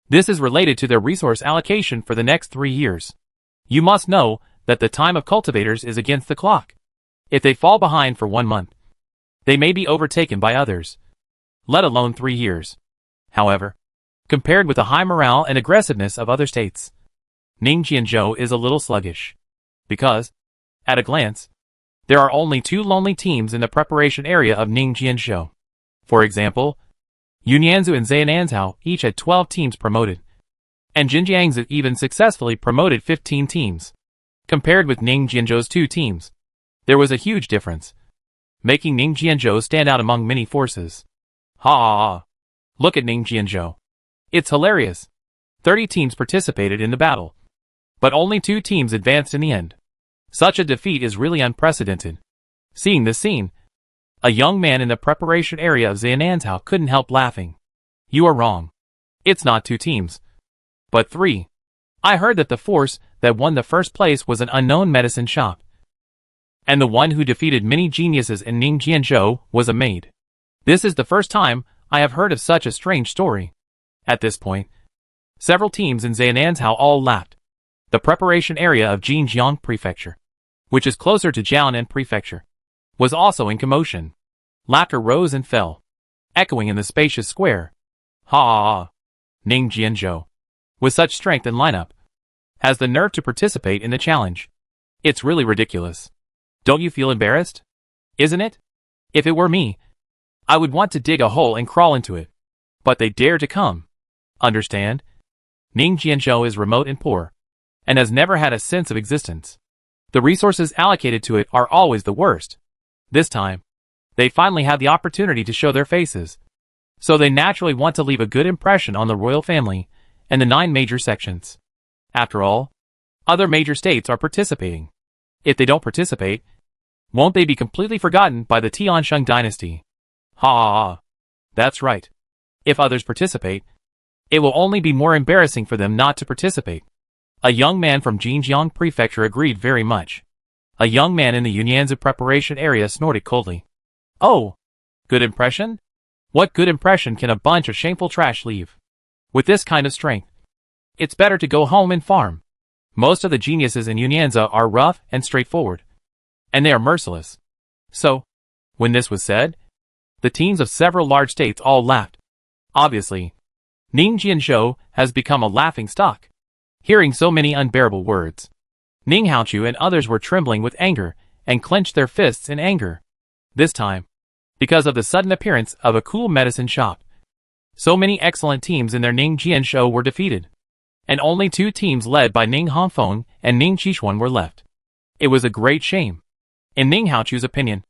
this is related to their resource allocation for the next 3 years. You must know that the time of cultivators is against the clock. If they fall behind for 1 month, they may be overtaken by others, let alone 3 years. However, compared with the high morale and aggressiveness of other states, Ningjianzhou is a little sluggish. Because, at a glance, there are only 2 lonely teams in the preparation area of Ningjianzhou. For example, Yunyanzhou and Zayananzhou each had 12 teams promoted, and Jinjiangzhou even successfully promoted 15 teams. Compared with Ningjianzhou's 2 teams, there was a huge difference, making Ningjianzhou stand out among many forces. Ha! Look at Ningjianzhou. It's hilarious. 30 teams participated in the battle, but only 2 teams advanced in the end. Such a defeat is really unprecedented. Seeing this scene, a young man in the preparation area of Zayananzhou couldn't help laughing. You are wrong. It's not 2 teams, but 3. I heard that the force that won the first place was an unknown medicine shop, and the one who defeated many geniuses in Ningjianzhou was a maid. This is the first time I have heard of such a strange story. At this point, several teams in Zayananzhou all laughed. The preparation area of Jinjiang Prefecture, which is closer to Jianan Prefecture, was also in commotion. Laughter rose and fell, echoing in the spacious square. Ha! Ningjianzhou, with such strength and lineup, has the nerve to participate in the challenge. It's really ridiculous. Don't you feel embarrassed? Isn't it? If it were me, I would want to dig a hole and crawl into it. But they dare to come. Understand? Ningjianzhou is remote and poor, and has never had a sense of existence. The resources allocated to it are always the worst. This time, they finally have the opportunity to show their faces. So they naturally want to leave a good impression on the royal family and the 9 major sections. After all, other major states are participating. If they don't participate, won't they be completely forgotten by the Tiansheng dynasty? Ha! That's right. If others participate, it will only be more embarrassing for them not to participate. A young man from Jinjiang Prefecture agreed very much. A young man in the Yunyanzhou preparation area snorted coldly. Oh! Good impression? What good impression can a bunch of shameful trash leave? With this kind of strength, it's better to go home and farm. Most of the geniuses in Yunyanzhou are rough and straightforward, and they are merciless. So, when this was said, the teams of several large states all laughed. Obviously, Ningjianzhou has become a laughing stock. Hearing so many unbearable words, Ning Haochu and others were trembling with anger and clenched their fists in anger. This time, because of the sudden appearance of a cool medicine shop. So many excellent teams in their Ningjianzhou were defeated, and only 2 teams led by Ning Hongfeng and Ning Qishuan were left. It was a great shame. In Ning Haochu's opinion,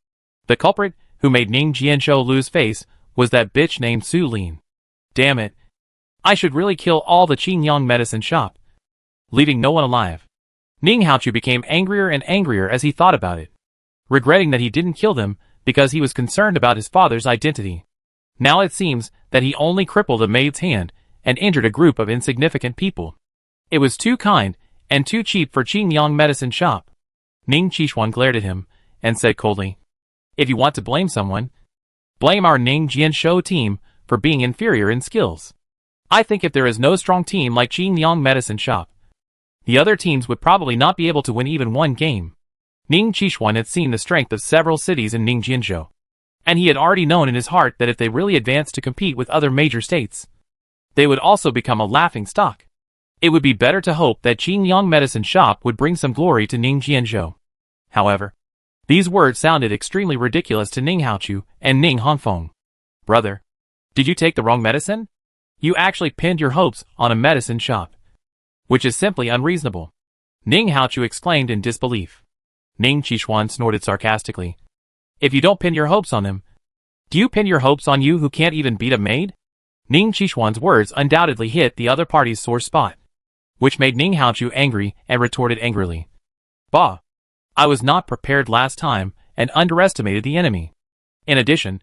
the culprit who made Ningjianzhou lose face was that bitch named Su Lin. Damn it. I should really kill all the Qingyang medicine shop, leaving no one alive. Ning Haochu became angrier and angrier as he thought about it, regretting that he didn't kill them because he was concerned about his father's identity. Now it seems that he only crippled a maid's hand and injured a group of insignificant people. It was too kind and too cheap for Qingyang medicine shop. Ning Qishuan glared at him and said coldly, "If you want to blame someone, blame our Ningjianzhou team for being inferior in skills. I think if there is no strong team like Qingyang medicine shop, the other teams would probably not be able to win even one game." Ning Qishuan had seen the strength of several cities in Ningjianzhou, and he had already known in his heart that if they really advanced to compete with other major states, they would also become a laughing stock. It would be better to hope that Qingyang medicine shop would bring some glory to Ningjianzhou. However, these words sounded extremely ridiculous to Ning Haochu and Ning Hongfeng. Brother, did you take the wrong medicine? You actually pinned your hopes on a medicine shop, which is simply unreasonable. Ning Haochu exclaimed in disbelief. Ning Qishuan snorted sarcastically. If you don't pin your hopes on them, do you pin your hopes on you who can't even beat a maid? Ning Qishuan's words undoubtedly hit the other party's sore spot, which made Ning Haochu angry and retorted angrily. Bah! I was not prepared last time and underestimated the enemy. In addition,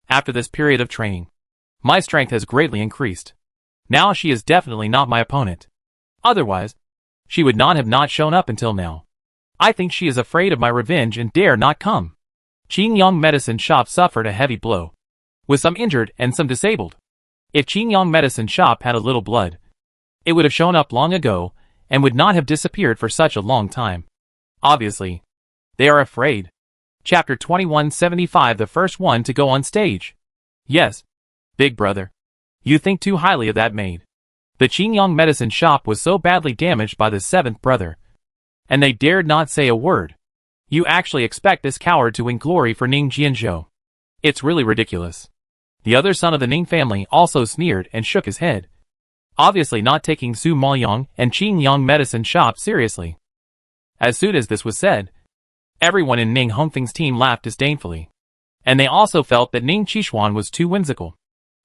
after this period of training, my strength has greatly increased. Now she is definitely not my opponent. Otherwise, she would not have not shown up until now. I think she is afraid of my revenge and dare not come. Qingyang medicine shop suffered a heavy blow, with some injured and some disabled. If Qingyang medicine shop had a little blood, it would have shown up long ago and would not have disappeared for such a long time. Obviously, they are afraid. Chapter 2175, the first one to go on stage. Yes, big brother. You think too highly of that maid. The Qingyang medicine shop was so badly damaged by the seventh brother. And they dared not say a word. You actually expect this coward to win glory for Ning Jianzhou. It's really ridiculous. The other son of the Ning family also sneered and shook his head, obviously not taking Su Maoyang and Qingyang medicine shop seriously. As soon as this was said, everyone in Ning Hongfeng's team laughed disdainfully. And they also felt that Ning Qishuan was too whimsical.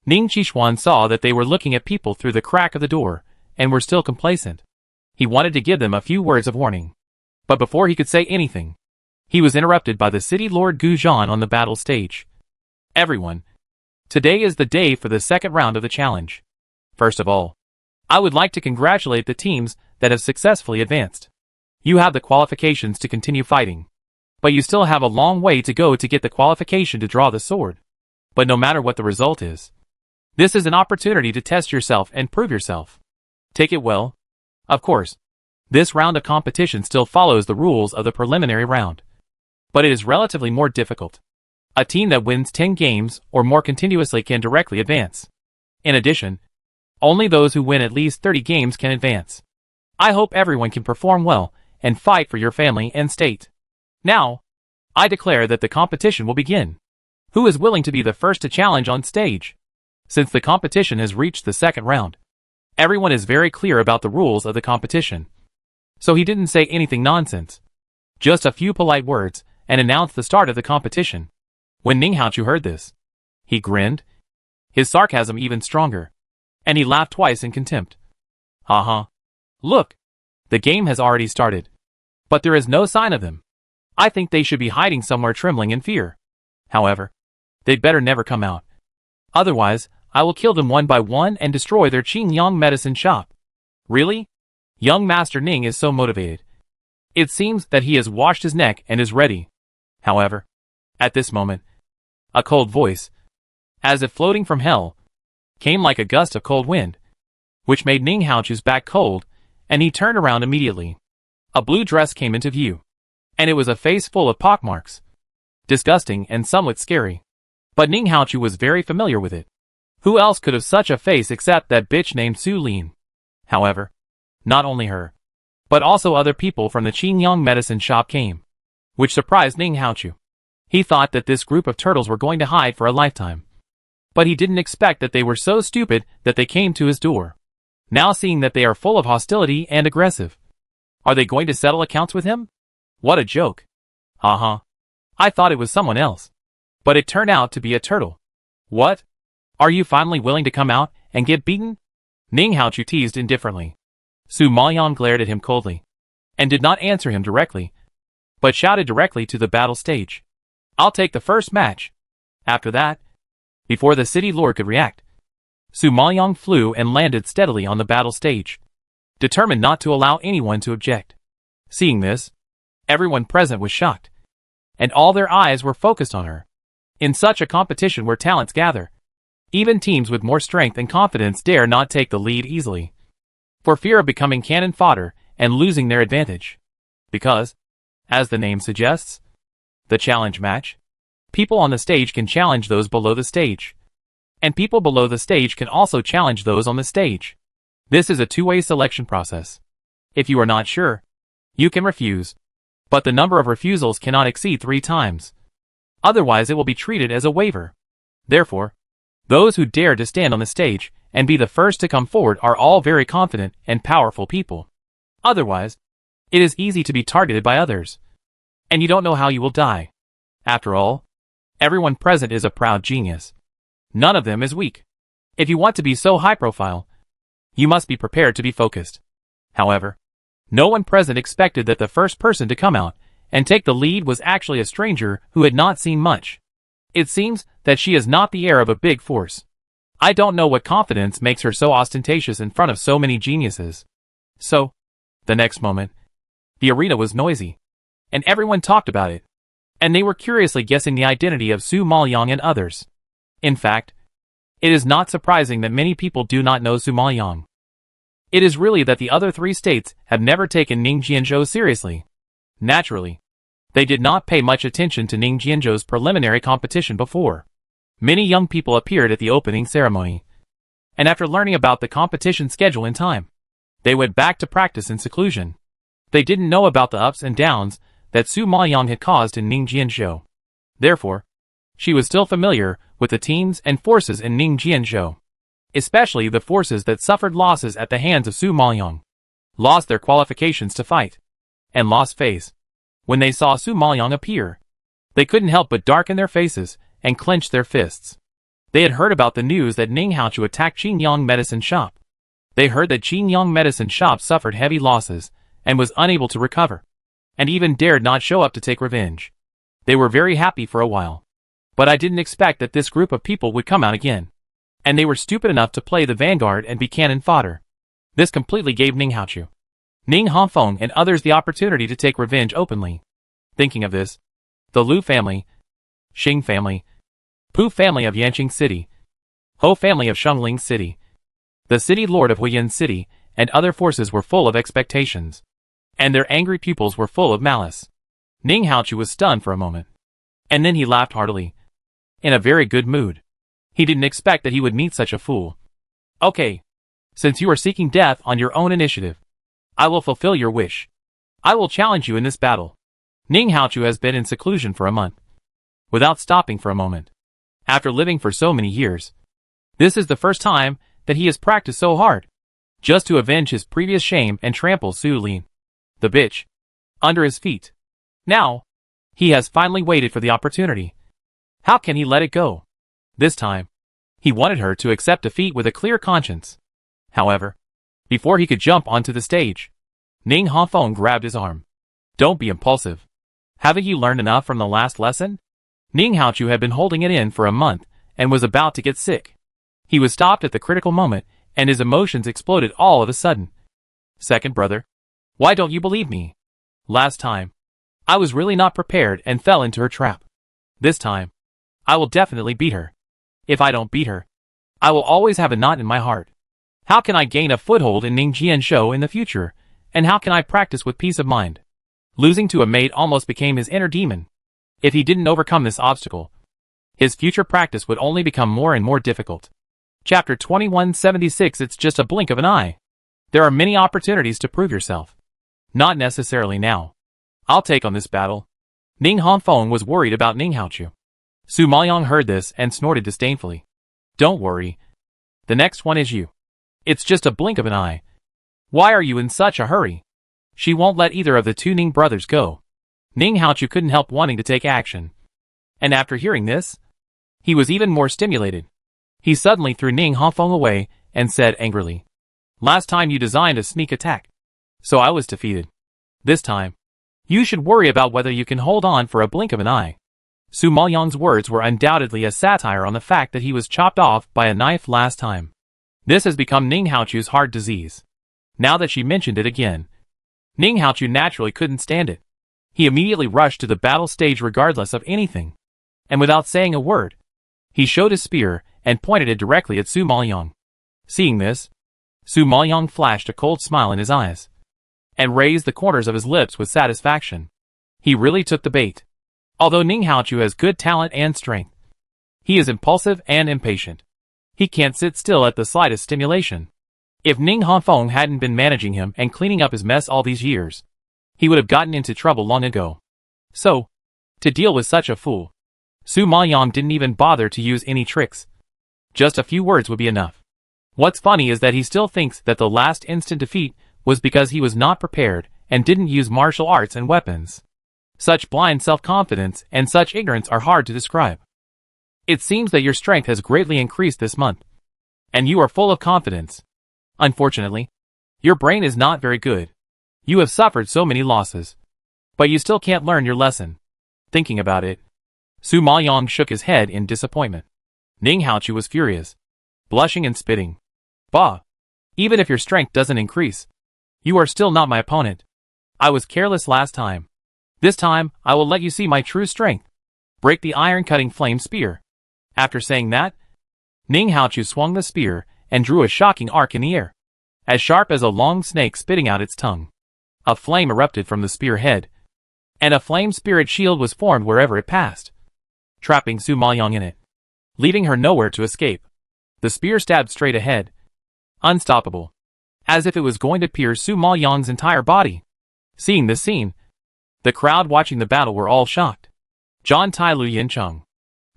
Ning Qishuan saw that they were looking at people through the crack of the door, and were still complacent. He wanted to give them a few words of warning. But before he could say anything, he was interrupted by the city lord Gu Zhan on the battle stage. Everyone, today is the day for the second round of the challenge. First of all, I would like to congratulate the teams that have successfully advanced. You have the qualifications to continue fighting. But you still have a long way to go to get the qualification to draw the sword. But no matter what the result is, this is an opportunity to test yourself and prove yourself. Take it well. Of course, this round of competition still follows the rules of the preliminary round. But it is relatively more difficult. A team that wins 10 games or more continuously can directly advance. In addition, only those who win at least 30 games can advance. I hope everyone can perform well and fight for your family and state. Now, I declare that the competition will begin. Who is willing to be the first to challenge on stage? Since the competition has reached the second round, everyone is very clear about the rules of the competition. So he didn't say anything nonsense. Just a few polite words, and announced the start of the competition. When Ning Haochu heard this, he grinned, his sarcasm even stronger, and he laughed twice in contempt. Haha. Look, the game has already started. But there is no sign of them. I think they should be hiding somewhere trembling in fear. However, they'd better never come out. Otherwise, I will kill them one by one and destroy their Qingyang medicine shop. Really? Young Master Ning is so motivated. It seems that he has washed his neck and is ready. However, at this moment, a cold voice, as if floating from hell, came like a gust of cold wind, which made Ning Haochu's back cold, and he turned around immediately. A blue dress came into view, and it was a face full of pockmarks. Disgusting and somewhat scary. But Ning Haochu was very familiar with it. Who else could have such a face except that bitch named Su Lin? However, not only her, but also other people from the Qingyang medicine shop came, which surprised Ning Haochu. He thought that this group of turtles were going to hide for a lifetime. But he didn't expect that they were so stupid that they came to his door. Now seeing that they are full of hostility and aggressive. Are they going to settle accounts with him? What a joke. Haha. I thought it was someone else. But it turned out to be a turtle. What? Are you finally willing to come out and get beaten? Ning Haochu teased indifferently. Su Maoyang glared at him coldly, and did not answer him directly, but shouted directly to the battle stage. I'll take the first match. After that, before the city lord could react, Su Maoyang flew and landed steadily on the battle stage, determined not to allow anyone to object. Seeing this, everyone present was shocked, and all their eyes were focused on her. In such a competition where talents gather, even teams with more strength and confidence dare not take the lead easily, for fear of becoming cannon fodder and losing their advantage. Because, as the name suggests, the challenge match, people on the stage can challenge those below the stage, and people below the stage can also challenge those on the stage. This is a two-way selection process. If you are not sure, you can refuse, but the number of refusals cannot exceed 3 times. Otherwise it will be treated as a waiver. Therefore, those who dare to stand on the stage and be the first to come forward are all very confident and powerful people. Otherwise, it is easy to be targeted by others, and you don't know how you will die. After all, everyone present is a proud genius. None of them is weak. If you want to be so high profile, you must be prepared to be focused. However, no one present expected that the first person to come out and take the lead was actually a stranger who had not seen much. It seems that she is not the heir of a big force. I don't know what confidence makes her so ostentatious in front of so many geniuses. So, the next moment, the arena was noisy, and everyone talked about it, and they were curiously guessing the identity of Su Maoyang and others. In fact, it is not surprising that many people do not know Su Maoyang. It is really that the other 3 states have never taken Ning Jianzhou seriously. Naturally, They did not pay much attention to Ning Jianzhou's preliminary competition before. Many young people appeared at the opening ceremony. And after learning about the competition schedule in time, they went back to practice in seclusion. They didn't know about the ups and downs that Su Maoyang had caused in Ning Jianzhou. Therefore, she was still familiar with the teams and forces in Ning Jianzhou, especially the forces that suffered losses at the hands of Su Maoyang, lost their qualifications to fight, and lost face. When they saw Su Maoyang appear, they couldn't help but darken their faces and clench their fists. They had heard about the news that Ning Haochu attacked Qinyang Medicine Shop. They heard that Qinyang Medicine Shop suffered heavy losses and was unable to recover, and even dared not show up to take revenge. They were very happy for a while. But I didn't expect that this group of people would come out again. And they were stupid enough to play the vanguard and be cannon fodder. This completely gave Ning Haochu, Ning Hanfeng and others the opportunity to take revenge openly. Thinking of this, the Lu family, Xing family, Pu family of Yanqing City, Ho family of Shengling City, the city lord of Huiyan City, and other forces were full of expectations. And their angry pupils were full of malice. Ning Haochu was stunned for a moment. And then he laughed heartily. In a very good mood. He didn't expect that he would meet such a fool. Okay. Since you are seeking death on your own initiative, I will fulfill your wish. I will challenge you in this battle. Ning Haochu has been in seclusion for a month, without stopping for a moment. After living for so many years, this is the first time that he has practiced so hard, just to avenge his previous shame and trample Su Lin, the bitch, under his feet. Now, he has finally waited for the opportunity. How can he let it go? This time, he wanted her to accept defeat with a clear conscience. However, before he could jump onto the stage, Ning Hanfeng grabbed his arm. Don't be impulsive. Haven't you learned enough from the last lesson? Ning Haochu had been holding it in for a month and was about to get sick. He was stopped at the critical moment and his emotions exploded all of a sudden. Second brother, why don't you believe me? Last time, I was really not prepared and fell into her trap. This time, I will definitely beat her. If I don't beat her, I will always have a knot in my heart. How can I gain a foothold in Ning Jianzhou in the future, and how can I practice with peace of mind? Losing to a mate almost became his inner demon. If he didn't overcome this obstacle, his future practice would only become more and more difficult. Chapter 2176. It's just a blink of an eye. There are many opportunities to prove yourself. Not necessarily now. I'll take on this battle. Ning Hanfeng was worried about Ning Haochu. Su Maoyang heard this and snorted disdainfully. Don't worry. The next one is you. It's just a blink of an eye. Why are you in such a hurry? She won't let either of the two Ning brothers go. Ning Haochu couldn't help wanting to take action. And after hearing this, he was even more stimulated. He suddenly threw Ning Hanfeng away and said angrily, Last time you designed a sneak attack, so I was defeated. This time, you should worry about whether you can hold on for a blink of an eye. Su Maoyang's words were undoubtedly a satire on the fact that he was chopped off by a knife last time. This has become Ning Haochu's heart disease. Now that she mentioned it again, Ning Haochu naturally couldn't stand it. He immediately rushed to the battle stage regardless of anything. And without saying a word, he showed his spear and pointed it directly at Su Maoyang. Seeing this, Su Maoyang flashed a cold smile in his eyes and raised the corners of his lips with satisfaction. He really took the bait. Although Ning Haochu has good talent and strength, he is impulsive and impatient. He can't sit still at the slightest stimulation. If Ning Hanfeng hadn't been managing him and cleaning up his mess all these years, he would have gotten into trouble long ago. So, to deal with such a fool, Su Maoyang didn't even bother to use any tricks. Just a few words would be enough. What's funny is that he still thinks that the last instant defeat was because he was not prepared and didn't use martial arts and weapons. Such blind self-confidence and such ignorance are hard to describe. It seems that your strength has greatly increased this month, and you are full of confidence. Unfortunately, your brain is not very good. You have suffered so many losses, but you still can't learn your lesson. Thinking about it, Su Maoyang shook his head in disappointment. Ning Haochu was furious, blushing and spitting. Bah! Even if your strength doesn't increase, you are still not my opponent. I was careless last time. This time, I will let you see my true strength. Break the iron-cutting flame spear. After saying that, Ning Haochu swung the spear and drew a shocking arc in the air, as sharp as a long snake spitting out its tongue. A flame erupted from the spear head, and a flame spirit shield was formed wherever it passed, trapping Su Maoyang in it, leaving her nowhere to escape. The spear stabbed straight ahead, unstoppable, as if it was going to pierce Su Maoyang's entire body. Seeing this scene, the crowd watching the battle were all shocked. John Tai Lu Yin Chung.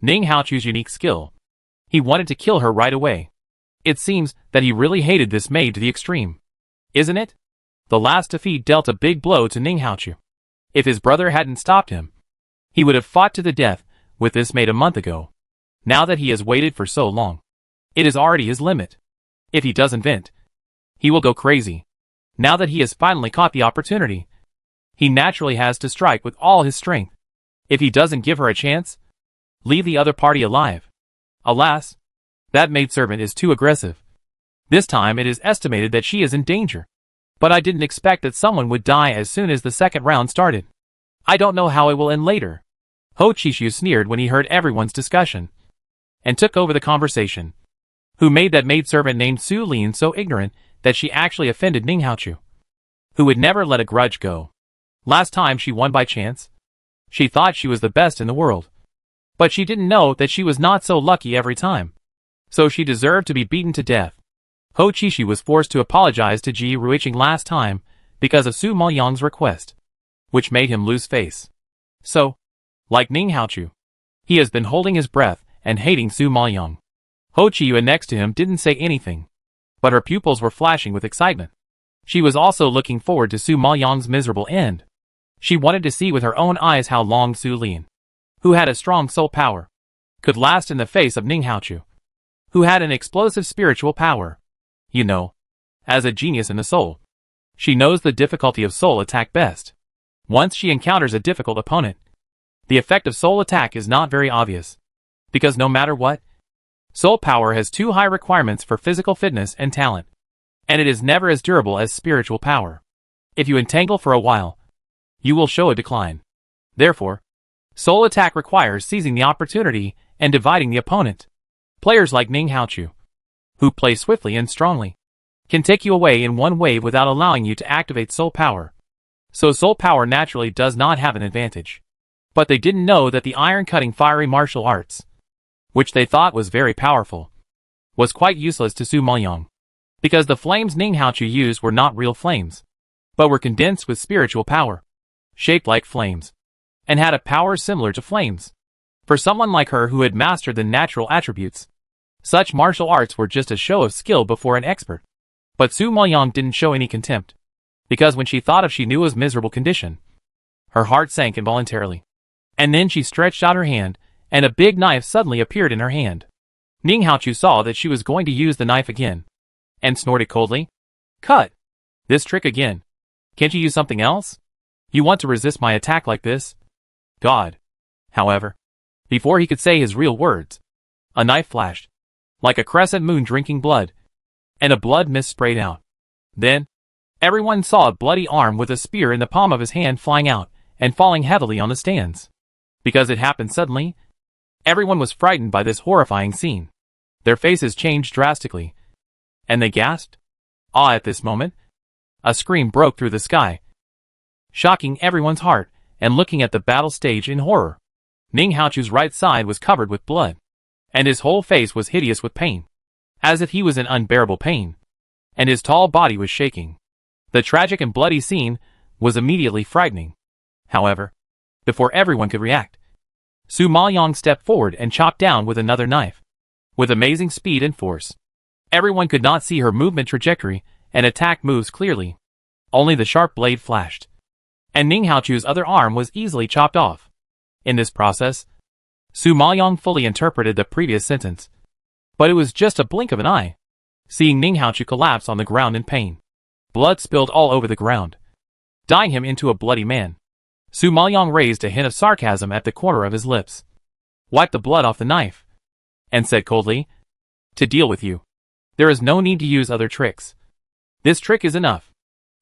Ning Haochu's unique skill. He wanted to kill her right away. It seems that he really hated this maid to the extreme. Isn't it? The last defeat dealt a big blow to Ning Haochu. If his brother hadn't stopped him, he would have fought to the death with this maid a month ago. Now that he has waited for so long, it is already his limit. If he doesn't vent, he will go crazy. Now that he has finally caught the opportunity, he naturally has to strike with all his strength. If he doesn't give her a chance, leave the other party alive. Alas, that maidservant is too aggressive. This time it is estimated that she is in danger. But I didn't expect that someone would die as soon as the second round started. I don't know how it will end later. Ho Chishu sneered when he heard everyone's discussion, and took over the conversation. Who made that maidservant named Su Lin so ignorant that she actually offended Ning Haochu? Who would never let a grudge go? Last time she won by chance. She thought she was the best in the world. But she didn't know that she was not so lucky every time. So she deserved to be beaten to death. Ho Chishu was forced to apologize to Ji Ruiqing last time because of Su Maoyang's request, which made him lose face. So, like Ning Haochu, he has been holding his breath and hating Su Maoyang. Ho Chiyuan next to him didn't say anything, but her pupils were flashing with excitement. She was also looking forward to Su Maoyang's miserable end. She wanted to see with her own eyes how long Su Lin, who had a strong soul power, could last in the face of Ning Haochu, who had an explosive spiritual power. You know, as a genius in the soul, she knows the difficulty of soul attack best. Once she encounters a difficult opponent, the effect of soul attack is not very obvious, because no matter what, soul power has too high requirements for physical fitness and talent, and it is never as durable as spiritual power. If you entangle for a while, you will show a decline. Therefore, soul attack requires seizing the opportunity and dividing the opponent. Players like Ning Haochu, who play swiftly and strongly, can take you away in one wave without allowing you to activate soul power. So soul power naturally does not have an advantage. But they didn't know that the iron-cutting fiery martial arts, which they thought was very powerful, was quite useless to Su Maoyang, because the flames Ning Haochu used were not real flames, but were condensed with spiritual power, shaped like flames, and had a power similar to flames. For someone like her who had mastered the natural attributes, such martial arts were just a show of skill before an expert. But Su Maoyang didn't show any contempt, because when she thought of Shinua's miserable condition, her heart sank involuntarily. And then she stretched out her hand, and a big knife suddenly appeared in her hand. Ning Haochu saw that she was going to use the knife again, and snorted coldly. Cut! This trick again. Can't you use something else? You want to resist my attack like this? God. However, before he could say his real words, a knife flashed, like a crescent moon drinking blood, and a blood mist sprayed out. Then, everyone saw a bloody arm with a spear in the palm of his hand flying out and falling heavily on the stands. Because it happened suddenly, everyone was frightened by this horrifying scene. Their faces changed drastically, and they gasped. At this moment, a scream broke through the sky, shocking everyone's heart and looking at the battle stage in horror. Ning Haochu's right side was covered with blood, and his whole face was hideous with pain, as if he was in unbearable pain, and his tall body was shaking. The tragic and bloody scene was immediately frightening. However, before everyone could react, Su Maoyang stepped forward and chopped down with another knife, with amazing speed and force. Everyone could not see her movement trajectory and attack moves clearly. Only the sharp blade flashed, and Ning Haochu's other arm was easily chopped off. In this process, Su Maoyang fully interpreted the previous sentence, but it was just a blink of an eye. Seeing Ning Haochu collapse on the ground in pain, blood spilled all over the ground, dyeing him into a bloody man. Su Maoyang raised a hint of sarcasm at the corner of his lips, wiped the blood off the knife, and said coldly, "To deal with you, there is no need to use other tricks. This trick is enough."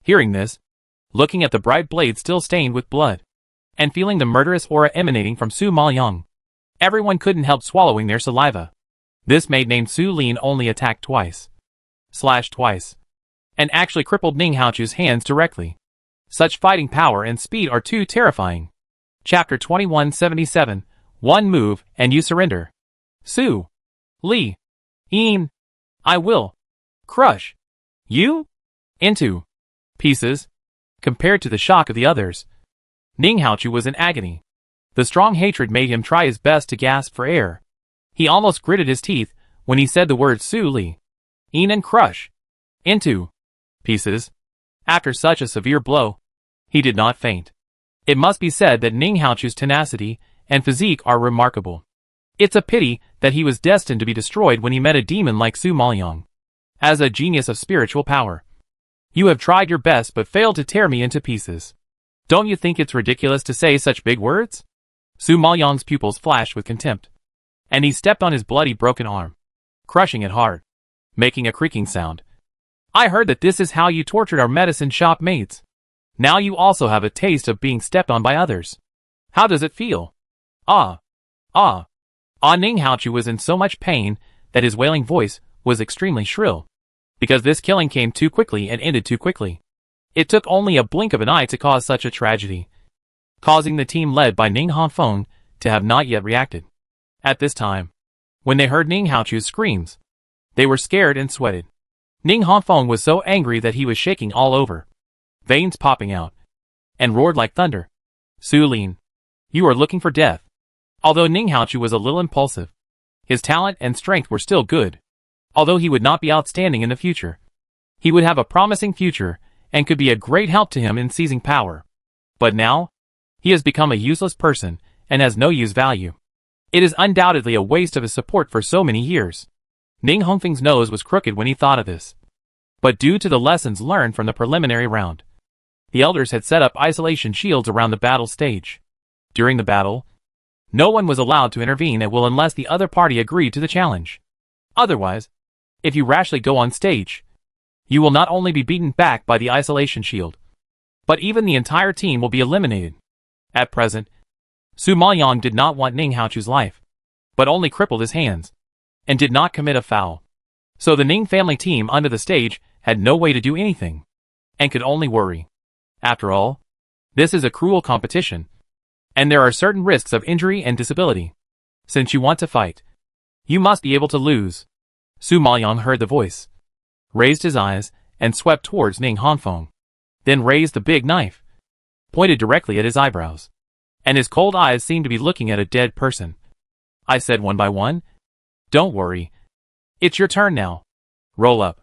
Hearing this, looking at the bright blade still stained with blood, and feeling the murderous aura emanating from Su Maoyang, everyone couldn't help swallowing their saliva. This maid named Su Lin only attacked twice, slashed twice, and actually crippled Ning Haochu's hands directly. Such fighting power and speed are too terrifying. Chapter 2177, One Move and You Surrender. Su Li Yin, I will crush you into pieces. Compared to the shock of the others, Ning Haochu was in agony. The strong hatred made him try his best to gasp for air. He almost gritted his teeth when he said the words Su Li Yin and crush into pieces. After such a severe blow, he did not faint. It must be said that Ning Haochu's tenacity and physique are remarkable. It's a pity that he was destined to be destroyed when he met a demon like Su Maoyang. As a genius of spiritual power, you have tried your best but failed to tear me into pieces. Don't you think it's ridiculous to say such big words? Su Maoyang's pupils flashed with contempt, and he stepped on his bloody broken arm, crushing it hard, making a creaking sound. I heard that this is how you tortured our medicine shop maids. Now you also have a taste of being stepped on by others. How does it feel? Ah. Ning Haochu was in so much pain that his wailing voice was extremely shrill, because this killing came too quickly and ended too quickly. It took only a blink of an eye to cause such a tragedy, causing the team led by Ning Hanfeng to have not yet reacted. At this time, when they heard Ning Haochu's screams, they were scared and sweated. Ning Hanfeng was so angry that he was shaking all over, veins popping out, and roared like thunder. Su Lin, you are looking for death. Although Ning Haochu was a little impulsive, his talent and strength were still good. Although he would not be outstanding in the future, he would have a promising future and could be a great help to him in seizing power. But now, he has become a useless person and has no use value. It is undoubtedly a waste of his support for so many years. Ning Hongfeng's nose was crooked when he thought of this. But due to the lessons learned from the preliminary round, the elders had set up isolation shields around the battle stage. During the battle, no one was allowed to intervene at will unless the other party agreed to the challenge. Otherwise, if you rashly go on stage, you will not only be beaten back by the isolation shield, but even the entire team will be eliminated. At present, Su Maoyang did not want Ning Haochu's life, but only crippled his hands, and did not commit a foul. So the Ning family team under the stage had no way to do anything, and could only worry. After all, this is a cruel competition, and there are certain risks of injury and disability. Since you want to fight, you must be able to lose. Su Maoyang heard the voice, raised his eyes, and swept towards Ning Hanfeng. Then raised the big knife, pointed directly at his eyebrows, and his cold eyes seemed to be looking at a dead person. I said one by one, don't worry. It's your turn now. Roll up.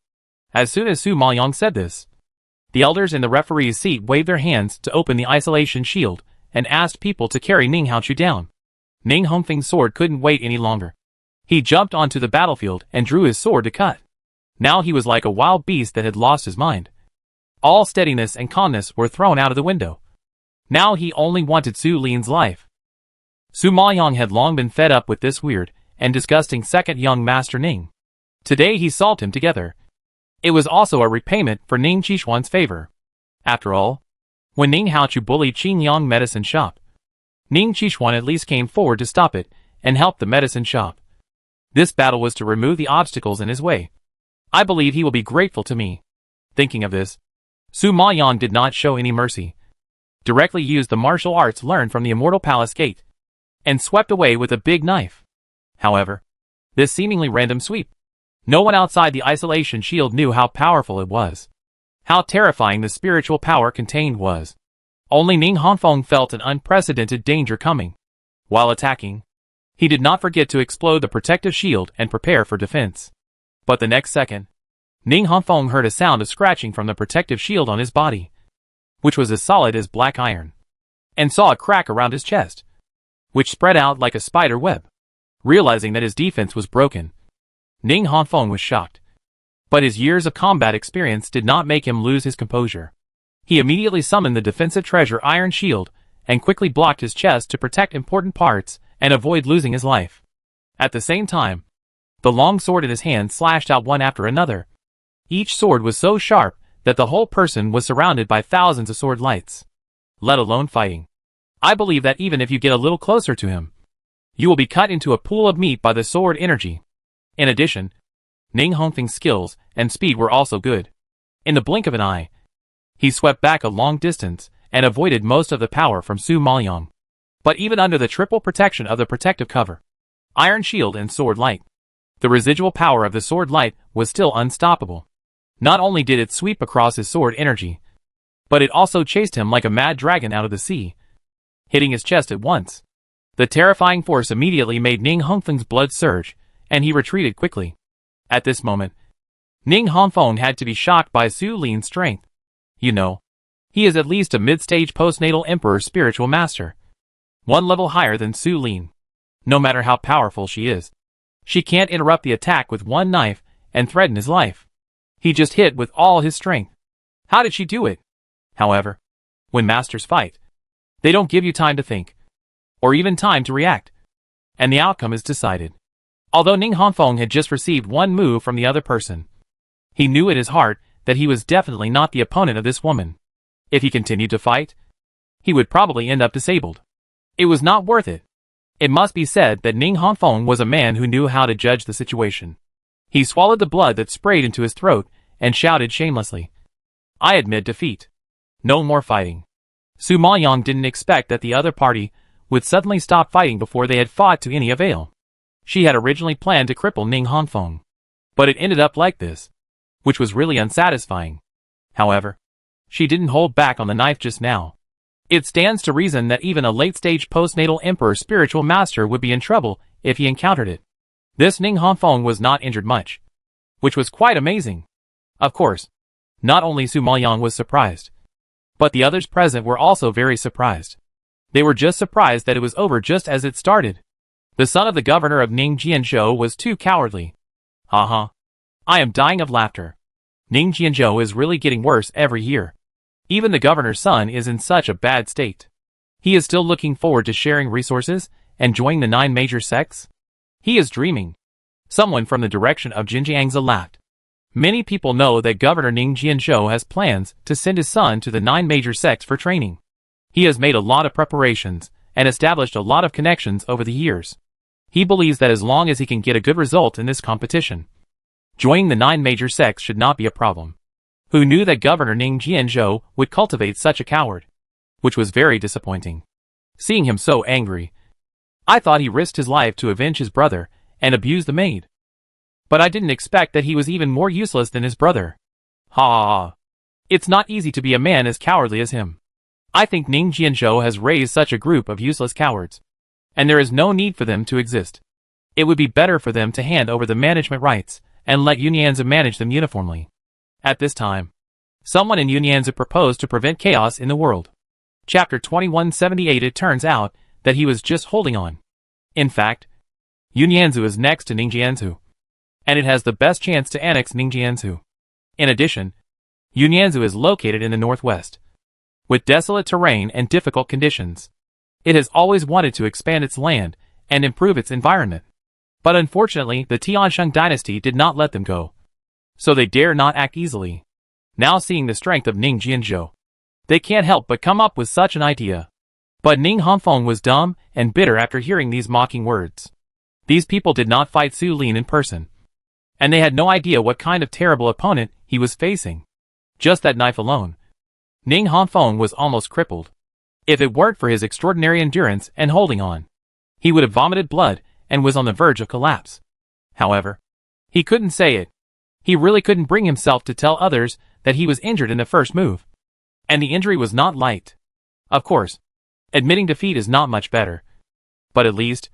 As soon as Su Maoyang said this, the elders in the referee's seat waved their hands to open the isolation shield and asked people to carry Ning Haochu down. Ning Hongfeng's sword couldn't wait any longer. He jumped onto the battlefield and drew his sword to cut. Now he was like a wild beast that had lost his mind. All steadiness and calmness were thrown out of the window. Now he only wanted Su Lin's life. Su Maoyang had long been fed up with this weird and disgusting second young master Ning. Today he solved him together. It was also a repayment for Ning Qishuan's favor. After all, when Ning Haochu bullied Qingyang medicine shop, Ning Qishuan at least came forward to stop it and help the medicine shop. This battle was to remove the obstacles in his way. I believe he will be grateful to me. Thinking of this, Su Maoyang did not show any mercy. Directly used the martial arts learned from the Immortal Palace Gate, and swept away with a big knife. However, this seemingly random sweep, no one outside the isolation shield knew how powerful it was. How terrifying the spiritual power contained was. Only Ning Hanfeng felt an unprecedented danger coming. While attacking, he did not forget to explode the protective shield and prepare for defense. But the next second, Ning Hanfeng heard a sound of scratching from the protective shield on his body, which was as solid as black iron, and saw a crack around his chest, which spread out like a spider web. Realizing that his defense was broken, Ning Hanfeng was shocked. But his years of combat experience did not make him lose his composure. He immediately summoned the defensive treasure iron shield and quickly blocked his chest to protect important parts and avoid losing his life. At the same time, the long sword in his hand slashed out one after another. Each sword was so sharp that the whole person was surrounded by thousands of sword lights. Let alone fighting. I believe that even if you get a little closer to him, you will be cut into a pool of meat by the sword energy. In addition, Ning Hongfeng's skills and speed were also good. In the blink of an eye, he swept back a long distance and avoided most of the power from Su Maoyang. But even under the triple protection of the protective cover, iron shield and sword light, the residual power of the sword light was still unstoppable. Not only did it sweep across his sword energy, but it also chased him like a mad dragon out of the sea, hitting his chest at once. The terrifying force immediately made Ning Hongfeng's blood surge, and he retreated quickly. At this moment, Ning Hongfeng had to be shocked by Su Lin's strength. You know, he is at least a mid-stage postnatal emperor spiritual master, one level higher than Su Lin. No matter how powerful she is, she can't interrupt the attack with one knife and threaten his life. He just hit with all his strength. How did she do it? However, when masters fight, they don't give you time to think, or even time to react, and the outcome is decided. Although Ning Hongfeng had just received one move from the other person, he knew in his heart that he was definitely not the opponent of this woman. If he continued to fight, he would probably end up disabled. It was not worth it. It must be said that Ning Hongfeng was a man who knew how to judge the situation. He swallowed the blood that sprayed into his throat and shouted shamelessly, "I admit defeat. No more fighting." Su Maoyang didn't expect that the other party would suddenly stop fighting before they had fought to any avail. She had originally planned to cripple Ning Hongfeng, but it ended up like this, which was really unsatisfying. However, she didn't hold back on the knife just now. It stands to reason that even a late-stage postnatal emperor spiritual master would be in trouble if he encountered it. This Ning Hongfeng was not injured much, which was quite amazing. Of course, not only Su Maoyang was surprised, but the others present were also very surprised. They were just surprised that it was over just as it started. The son of the governor of Ning Jianzhou was too cowardly. Haha. I am dying of laughter. Ning Jianzhou is really getting worse every year. Even the governor's son is in such a bad state. He is still looking forward to sharing resources and joining the 9 major sects. He is dreaming. Someone from the direction of Jinjiangzi laughed. Many people know that Governor Ning Jianzhou has plans to send his son to the 9 major sects for training. He has made a lot of preparations and established a lot of connections over the years. He believes that as long as he can get a good result in this competition, joining the 9 major sects should not be a problem. Who knew that Governor Ning Jianzhou would cultivate such a coward? Which was very disappointing. Seeing him so angry, I thought he risked his life to avenge his brother and abuse the maid. But I didn't expect that he was even more useless than his brother. Ha! It's not easy to be a man as cowardly as him. I think Ning Jianzhou has raised such a group of useless cowards, and there is no need for them to exist. It would be better for them to hand over the management rights and let Yunyanzi manage them uniformly. At this time, someone in Yunyanzi proposed to prevent chaos in the world. Chapter 2178. It turns out that he was just holding on. In fact, Yunyanzi is next to Ningjianzhu, and it has the best chance to annex Ningjianzhu. In addition, Yunyanzi is located in the northwest, with desolate terrain and difficult conditions. It has always wanted to expand its land and improve its environment. But unfortunately, the Tiansheng dynasty did not let them go, so they dare not act easily. Now seeing the strength of Ning Jianzhou, they can't help but come up with such an idea. But Ning Hongfeng was dumb and bitter after hearing these mocking words. These people did not fight Su Lin in person, and they had no idea what kind of terrible opponent he was facing. Just that knife alone, Ning Hongfeng was almost crippled. If it weren't for his extraordinary endurance and holding on, he would have vomited blood and was on the verge of collapse. However, he couldn't say it. He really couldn't bring himself to tell others that he was injured in the first move. And the injury was not light. Of course, admitting defeat is not much better. But at least,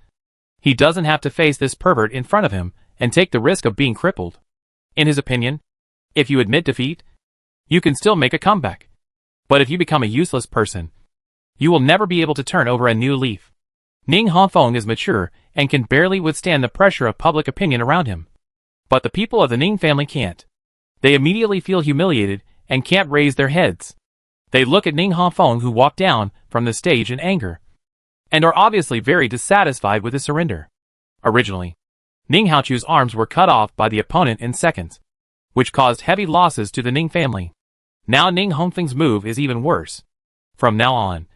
he doesn't have to face this pervert in front of him and take the risk of being crippled. In his opinion, if you admit defeat, you can still make a comeback. But if you become a useless person, you will never be able to turn over a new leaf. Ning Hongfeng is mature and can barely withstand the pressure of public opinion around him. But the people of the Ning family can't. They immediately feel humiliated and can't raise their heads. They look at Ning Hongfeng, who walked down from the stage in anger, and are obviously very dissatisfied with his surrender. Originally, Ning Haochu's arms were cut off by the opponent in seconds, which caused heavy losses to the Ning family. Now Ning Hongfeng's move is even worse. From now on,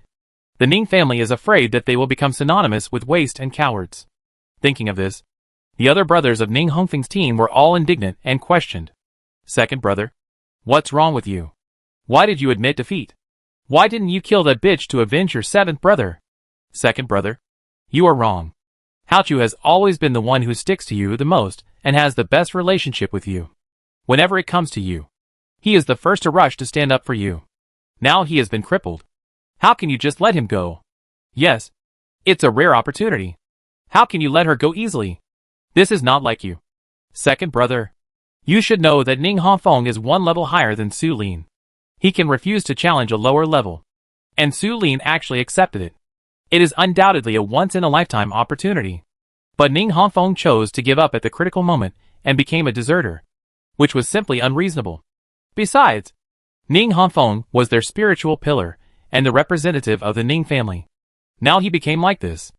the Ning family is afraid that they will become synonymous with waste and cowards. Thinking of this, the other brothers of Ning Hongfeng's team were all indignant and questioned. Second brother, what's wrong with you? Why did you admit defeat? Why didn't you kill that bitch to avenge your 7th brother? Second brother, you are wrong. Haochu has always been the one who sticks to you the most and has the best relationship with you. Whenever it comes to you, he is the first to rush to stand up for you. Now he has been crippled. How can you just let him go? Yes, it's a rare opportunity. How can you let her go easily? This is not like you. Second brother, you should know that Ning Hongfeng is one level higher than Su Lin. He can refuse to challenge a lower level. And Su Lin actually accepted it. It is undoubtedly a once-in-a-lifetime opportunity. But Ning Hongfeng chose to give up at the critical moment and became a deserter, which was simply unreasonable. Besides, Ning Hongfeng was their spiritual pillar and the representative of the Ning family. Now he became like this.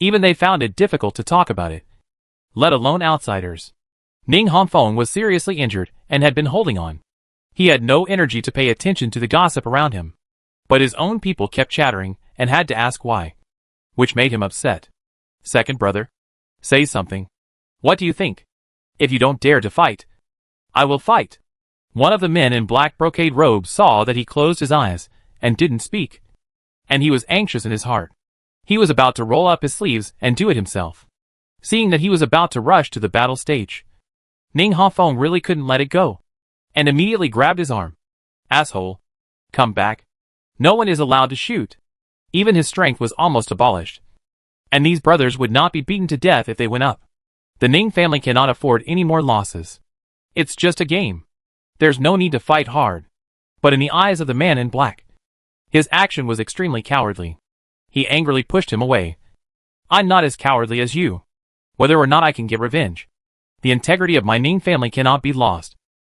Even they found it difficult to talk about it, let alone outsiders. Ning Hongfeng was seriously injured and had been holding on. He had no energy to pay attention to the gossip around him. But his own people kept chattering and had to ask why, which made him upset. Second brother, say something. What do you think? If you don't dare to fight, I will fight. One of the men in black brocade robes saw that he closed his eyes and didn't speak. And he was anxious in his heart. He was about to roll up his sleeves and do it himself. Seeing that he was about to rush to the battle stage, Ning Hongfeng really couldn't let it go, and immediately grabbed his arm. Asshole. Come back. No one is allowed to shoot. Even his strength was almost abolished. And these brothers would not be beaten to death if they went up. The Ning family cannot afford any more losses. It's just a game. There's no need to fight hard. But in the eyes of the man in black, his action was extremely cowardly. He angrily pushed him away. I'm not as cowardly as you. Whether or not I can get revenge, the integrity of my Ning family cannot be lost.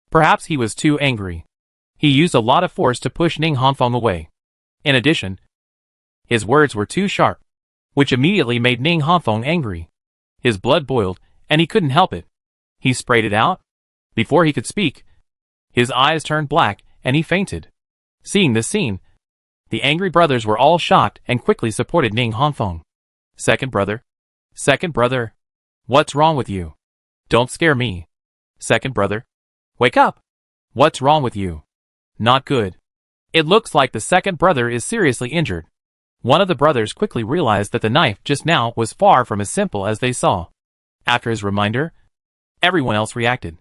Perhaps he was too angry. He used a lot of force to push Ning Hongfeng away. In addition, his words were too sharp, which immediately made Ning Hongfeng angry. His blood boiled, and he couldn't help it. He sprayed it out. Before he could speak, his eyes turned black, and he fainted. Seeing this scene, the angry brothers were all shocked and quickly supported Ning Hongfeng. Second brother, what's wrong with you? Don't scare me. Second brother, wake up. What's wrong with you? Not good. It looks like the second brother is seriously injured. One of the brothers quickly realized that the knife just now was far from as simple as they saw. After his reminder, everyone else reacted.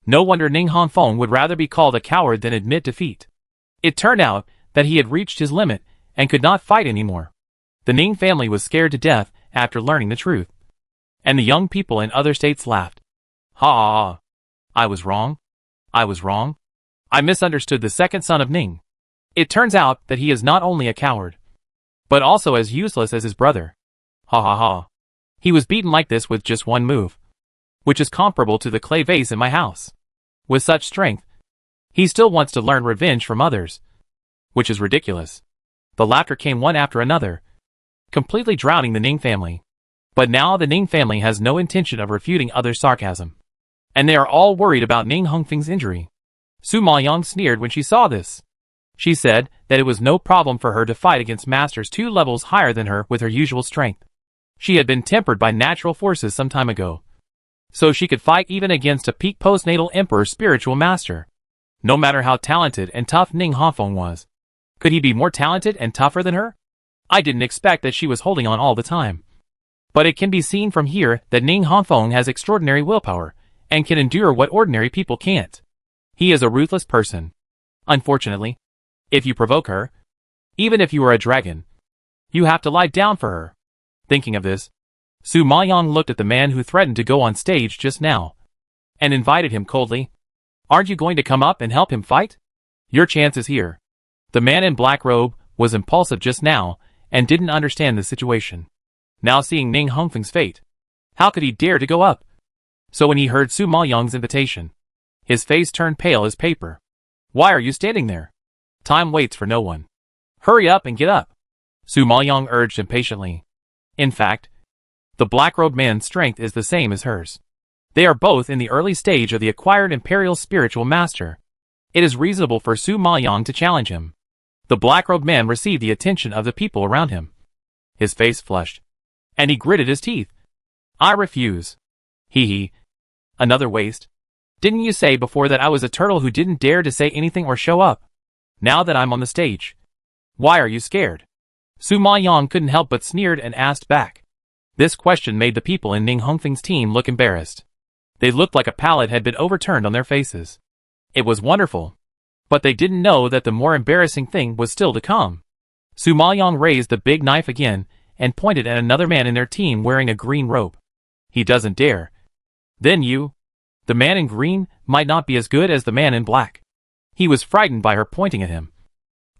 No wonder Ning Hongfeng would rather be called a coward than admit defeat. It turned out that he had reached his limit and could not fight anymore. The Ning family was scared to death after learning the truth. And the young people in other states laughed. Ha ha ha. I was wrong. I misunderstood the second son of Ning. It turns out that he is not only a coward, but also as useless as his brother. Ha ha ha. He was beaten like this with just one move, which is comparable to the clay vase in my house. With such strength, he still wants to learn revenge from others, which is ridiculous. The laughter came one after another, completely drowning the Ning family. But now the Ning family has no intention of refuting other sarcasm, and they are all worried about Ning Hongfeng's injury. Su Maoyang sneered when she saw this. She said that it was no problem for her to fight against masters 2 levels higher than her with her usual strength. She had been tempered by natural forces some time ago, so she could fight even against a peak postnatal emperor spiritual master. No matter how talented and tough Ning Hongfeng was, could he be more talented and tougher than her? I didn't expect that she was holding on all the time. But it can be seen from here that Ning Hongfeng has extraordinary willpower and can endure what ordinary people can't. He is a ruthless person. Unfortunately, if you provoke her, even if you are a dragon, you have to lie down for her. Thinking of this, Su Maoyang looked at the man who threatened to go on stage just now, and invited him coldly. Aren't you going to come up and help him fight? Your chance is here. The man in black robe was impulsive just now, and didn't understand the situation. Now seeing Ning Hongfeng's fate, how could he dare to go up? So when he heard Su Maoyang's invitation, his face turned pale as paper. Why are you standing there? Time waits for no one. Hurry up and get up, Su Maoyang urged impatiently. In fact, the black-robed man's strength is the same as hers. They are both in the early stage of the acquired imperial spiritual master. It is reasonable for Su Maoyang to challenge him. The black-robed man received the attention of the people around him. His face flushed, and he gritted his teeth. I refuse. Hee. Another waste. Didn't you say before that I was a turtle who didn't dare to say anything or show up? Now that I'm on the stage, why are you scared? Su Maoyang couldn't help but sneered and asked back. This question made the people in Ning Hongfeng's team look embarrassed. They looked like a pallet had been overturned on their faces. It was wonderful. But they didn't know that the more embarrassing thing was still to come. Su Maoyang raised the big knife again and pointed at another man in their team wearing a green robe. He doesn't dare. Then you. The man in green might not be as good as the man in black. He was frightened by her pointing at him.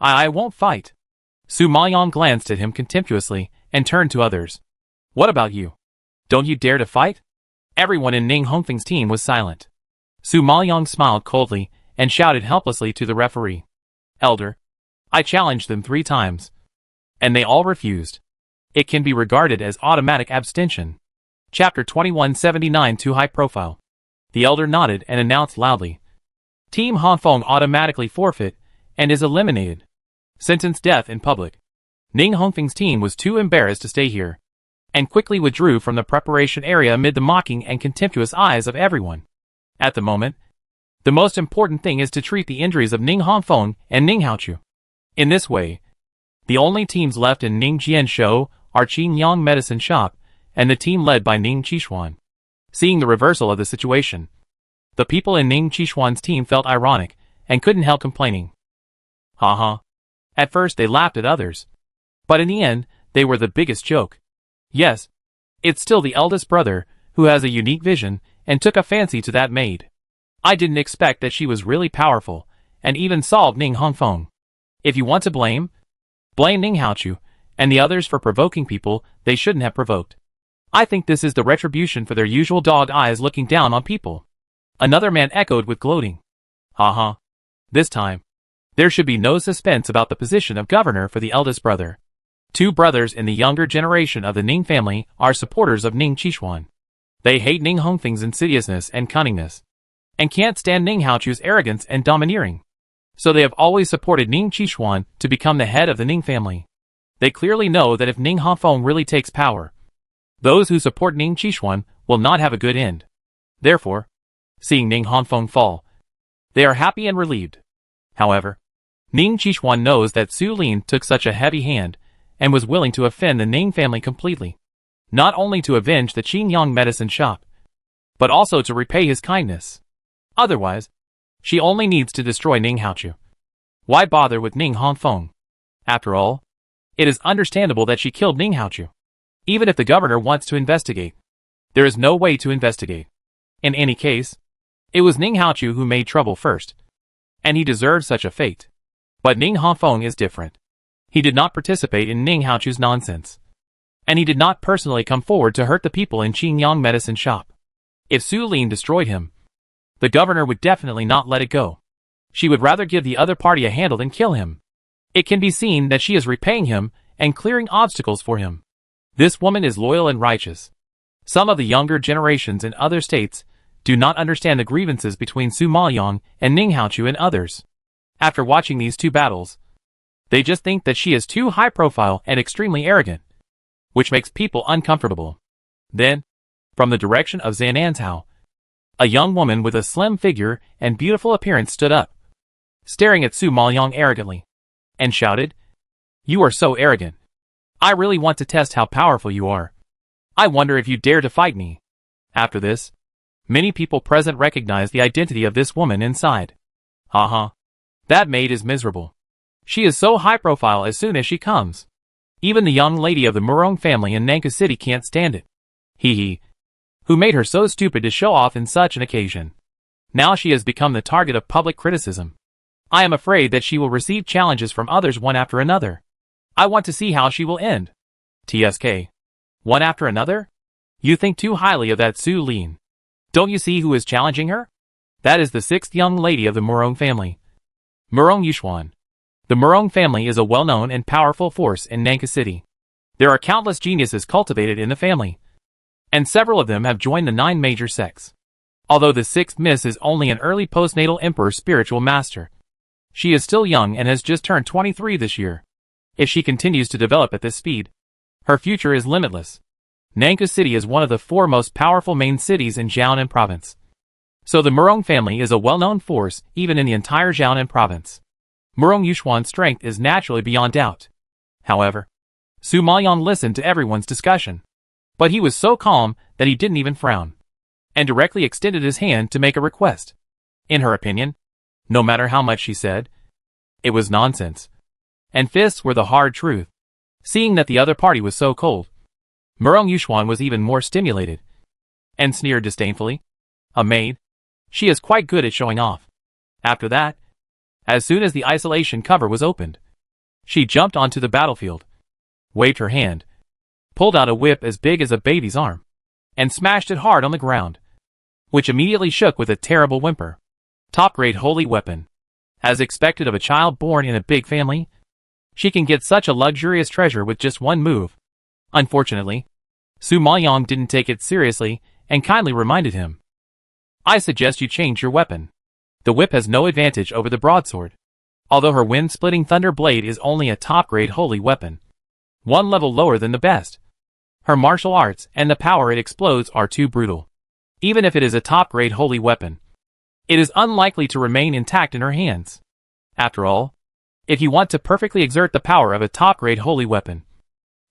I won't fight. Su Maoyang glanced at him contemptuously and turned to others. What about you? Don't you dare to fight? Everyone in Ning Hongfeng's team was silent. Su Maoyang smiled coldly and shouted helplessly to the referee. Elder, I challenged them 3 times. And they all refused. It can be regarded as automatic abstention. Chapter 2179 Too High Profile. The elder nodded and announced loudly. Team Hanfeng automatically forfeit and is eliminated. Sentence death in public. Ning Hongfeng's team was too embarrassed to stay here, and quickly withdrew from the preparation area amid the mocking and contemptuous eyes of everyone. At the moment, the most important thing is to treat the injuries of Ning Hongfeng and Ning Haochu. In this way, the only teams left in Ning Jianshou are Qingyang Medicine Shop and the team led by Ning Qishuan. Seeing the reversal of the situation, the people in Ning Qishuan's team felt ironic and couldn't help complaining. Ha. At first they laughed at others, but in the end, they were the biggest joke. Yes, it's still the eldest brother who has a unique vision and took a fancy to that maid. I didn't expect that she was really powerful and even solved Ning Hongfeng. If you want to blame Ning Haochu and the others for provoking people they shouldn't have provoked. I think this is the retribution for their usual dog eyes looking down on people. Another man echoed with gloating. Ha. This time, there should be no suspense about the position of governor for the eldest brother. 2 brothers in the younger generation of the Ning family are supporters of Ning Qishuan. They hate Ning Hongfeng's insidiousness and cunningness, and can't stand Ning Haochu's arrogance and domineering. So they have always supported Ning Qishuan to become the head of the Ning family. They clearly know that if Ning Hongfeng really takes power, those who support Ning Qishuan will not have a good end. Therefore, seeing Ning Hongfeng fall, they are happy and relieved. However, Ning Qishuan knows that Su Lin took such a heavy hand and was willing to offend the Ning family completely, not only to avenge the Qingyang Medicine Shop, but also to repay his kindness. Otherwise, she only needs to destroy Ning Haochu. Why bother with Ning Hongfeng? After all, it is understandable that she killed Ning Haochu. Even if the governor wants to investigate, there is no way to investigate. In any case, it was Ning Haochu who made trouble first, and he deserved such a fate. But Ning Hongfeng is different. He did not participate in Ning Haochu's nonsense, and he did not personally come forward to hurt the people in Qingyang Medicine Shop. If Su Lin destroyed him, the governor would definitely not let it go. She would rather give the other party a handle than kill him. It can be seen that she is repaying him and clearing obstacles for him. This woman is loyal and righteous. Some of the younger generations in other states do not understand the grievances between Su Maoyang and Ning Haochu and others. After watching these 2 battles, they just think that she is too high profile and extremely arrogant, which makes people uncomfortable. Then, from the direction of Zananzhao, a young woman with a slim figure and beautiful appearance stood up, staring at Su Maoyang arrogantly, and shouted, "You are so arrogant. I really want to test how powerful you are. I wonder if you dare to fight me." After this, many people present recognized the identity of this woman inside. Ha. That maid is miserable. She is so high profile as soon as she comes. Even the young lady of the Murong family in Nanka City can't stand it. He. Who made her so stupid to show off in such an occasion? Now she has become the target of public criticism. I am afraid that she will receive challenges from others one after another. I want to see how she will end. TSK. One after another? You think too highly of that Su Lin. Don't you see who is challenging her? That is the 6th young lady of the Murong family, Murong Yushuan. The Murong family is a well-known and powerful force in Nanka City. There are countless geniuses cultivated in the family, and several of them have joined the 9 major sects. Although the 6th Miss is only an early postnatal emperor spiritual master, she is still young and has just turned 23 this year. If she continues to develop at this speed, her future is limitless. Nanka City is one of the 4 most powerful main cities in Jiaonan province. So the Murong family is a well-known force even in the entire Jiaonan province. Murong Yushuan's strength is naturally beyond doubt. However, Su Maoyang listened to everyone's discussion. But he was so calm that he didn't even frown, and directly extended his hand to make a request. In her opinion, no matter how much she said, it was nonsense. And fists were the hard truth. Seeing that the other party was so cold, Murong Yuxuan was even more stimulated, and sneered disdainfully. A maid? She is quite good at showing off. After that, as soon as the isolation cover was opened, she jumped onto the battlefield, waved her hand, pulled out a whip as big as a baby's arm, and smashed it hard on the ground, which immediately shook with a terrible whimper. Top-grade holy weapon. As expected of a child born in a big family, she can get such a luxurious treasure with just one move. Unfortunately, Su Maoyang didn't take it seriously and kindly reminded him. I suggest you change your weapon. The whip has no advantage over the broadsword, although her wind-splitting thunder blade is only a top-grade holy weapon, one level lower than the best. Her martial arts and the power it explodes are too brutal. Even if it is a top-grade holy weapon, it is unlikely to remain intact in her hands. After all, if you want to perfectly exert the power of a top-grade holy weapon,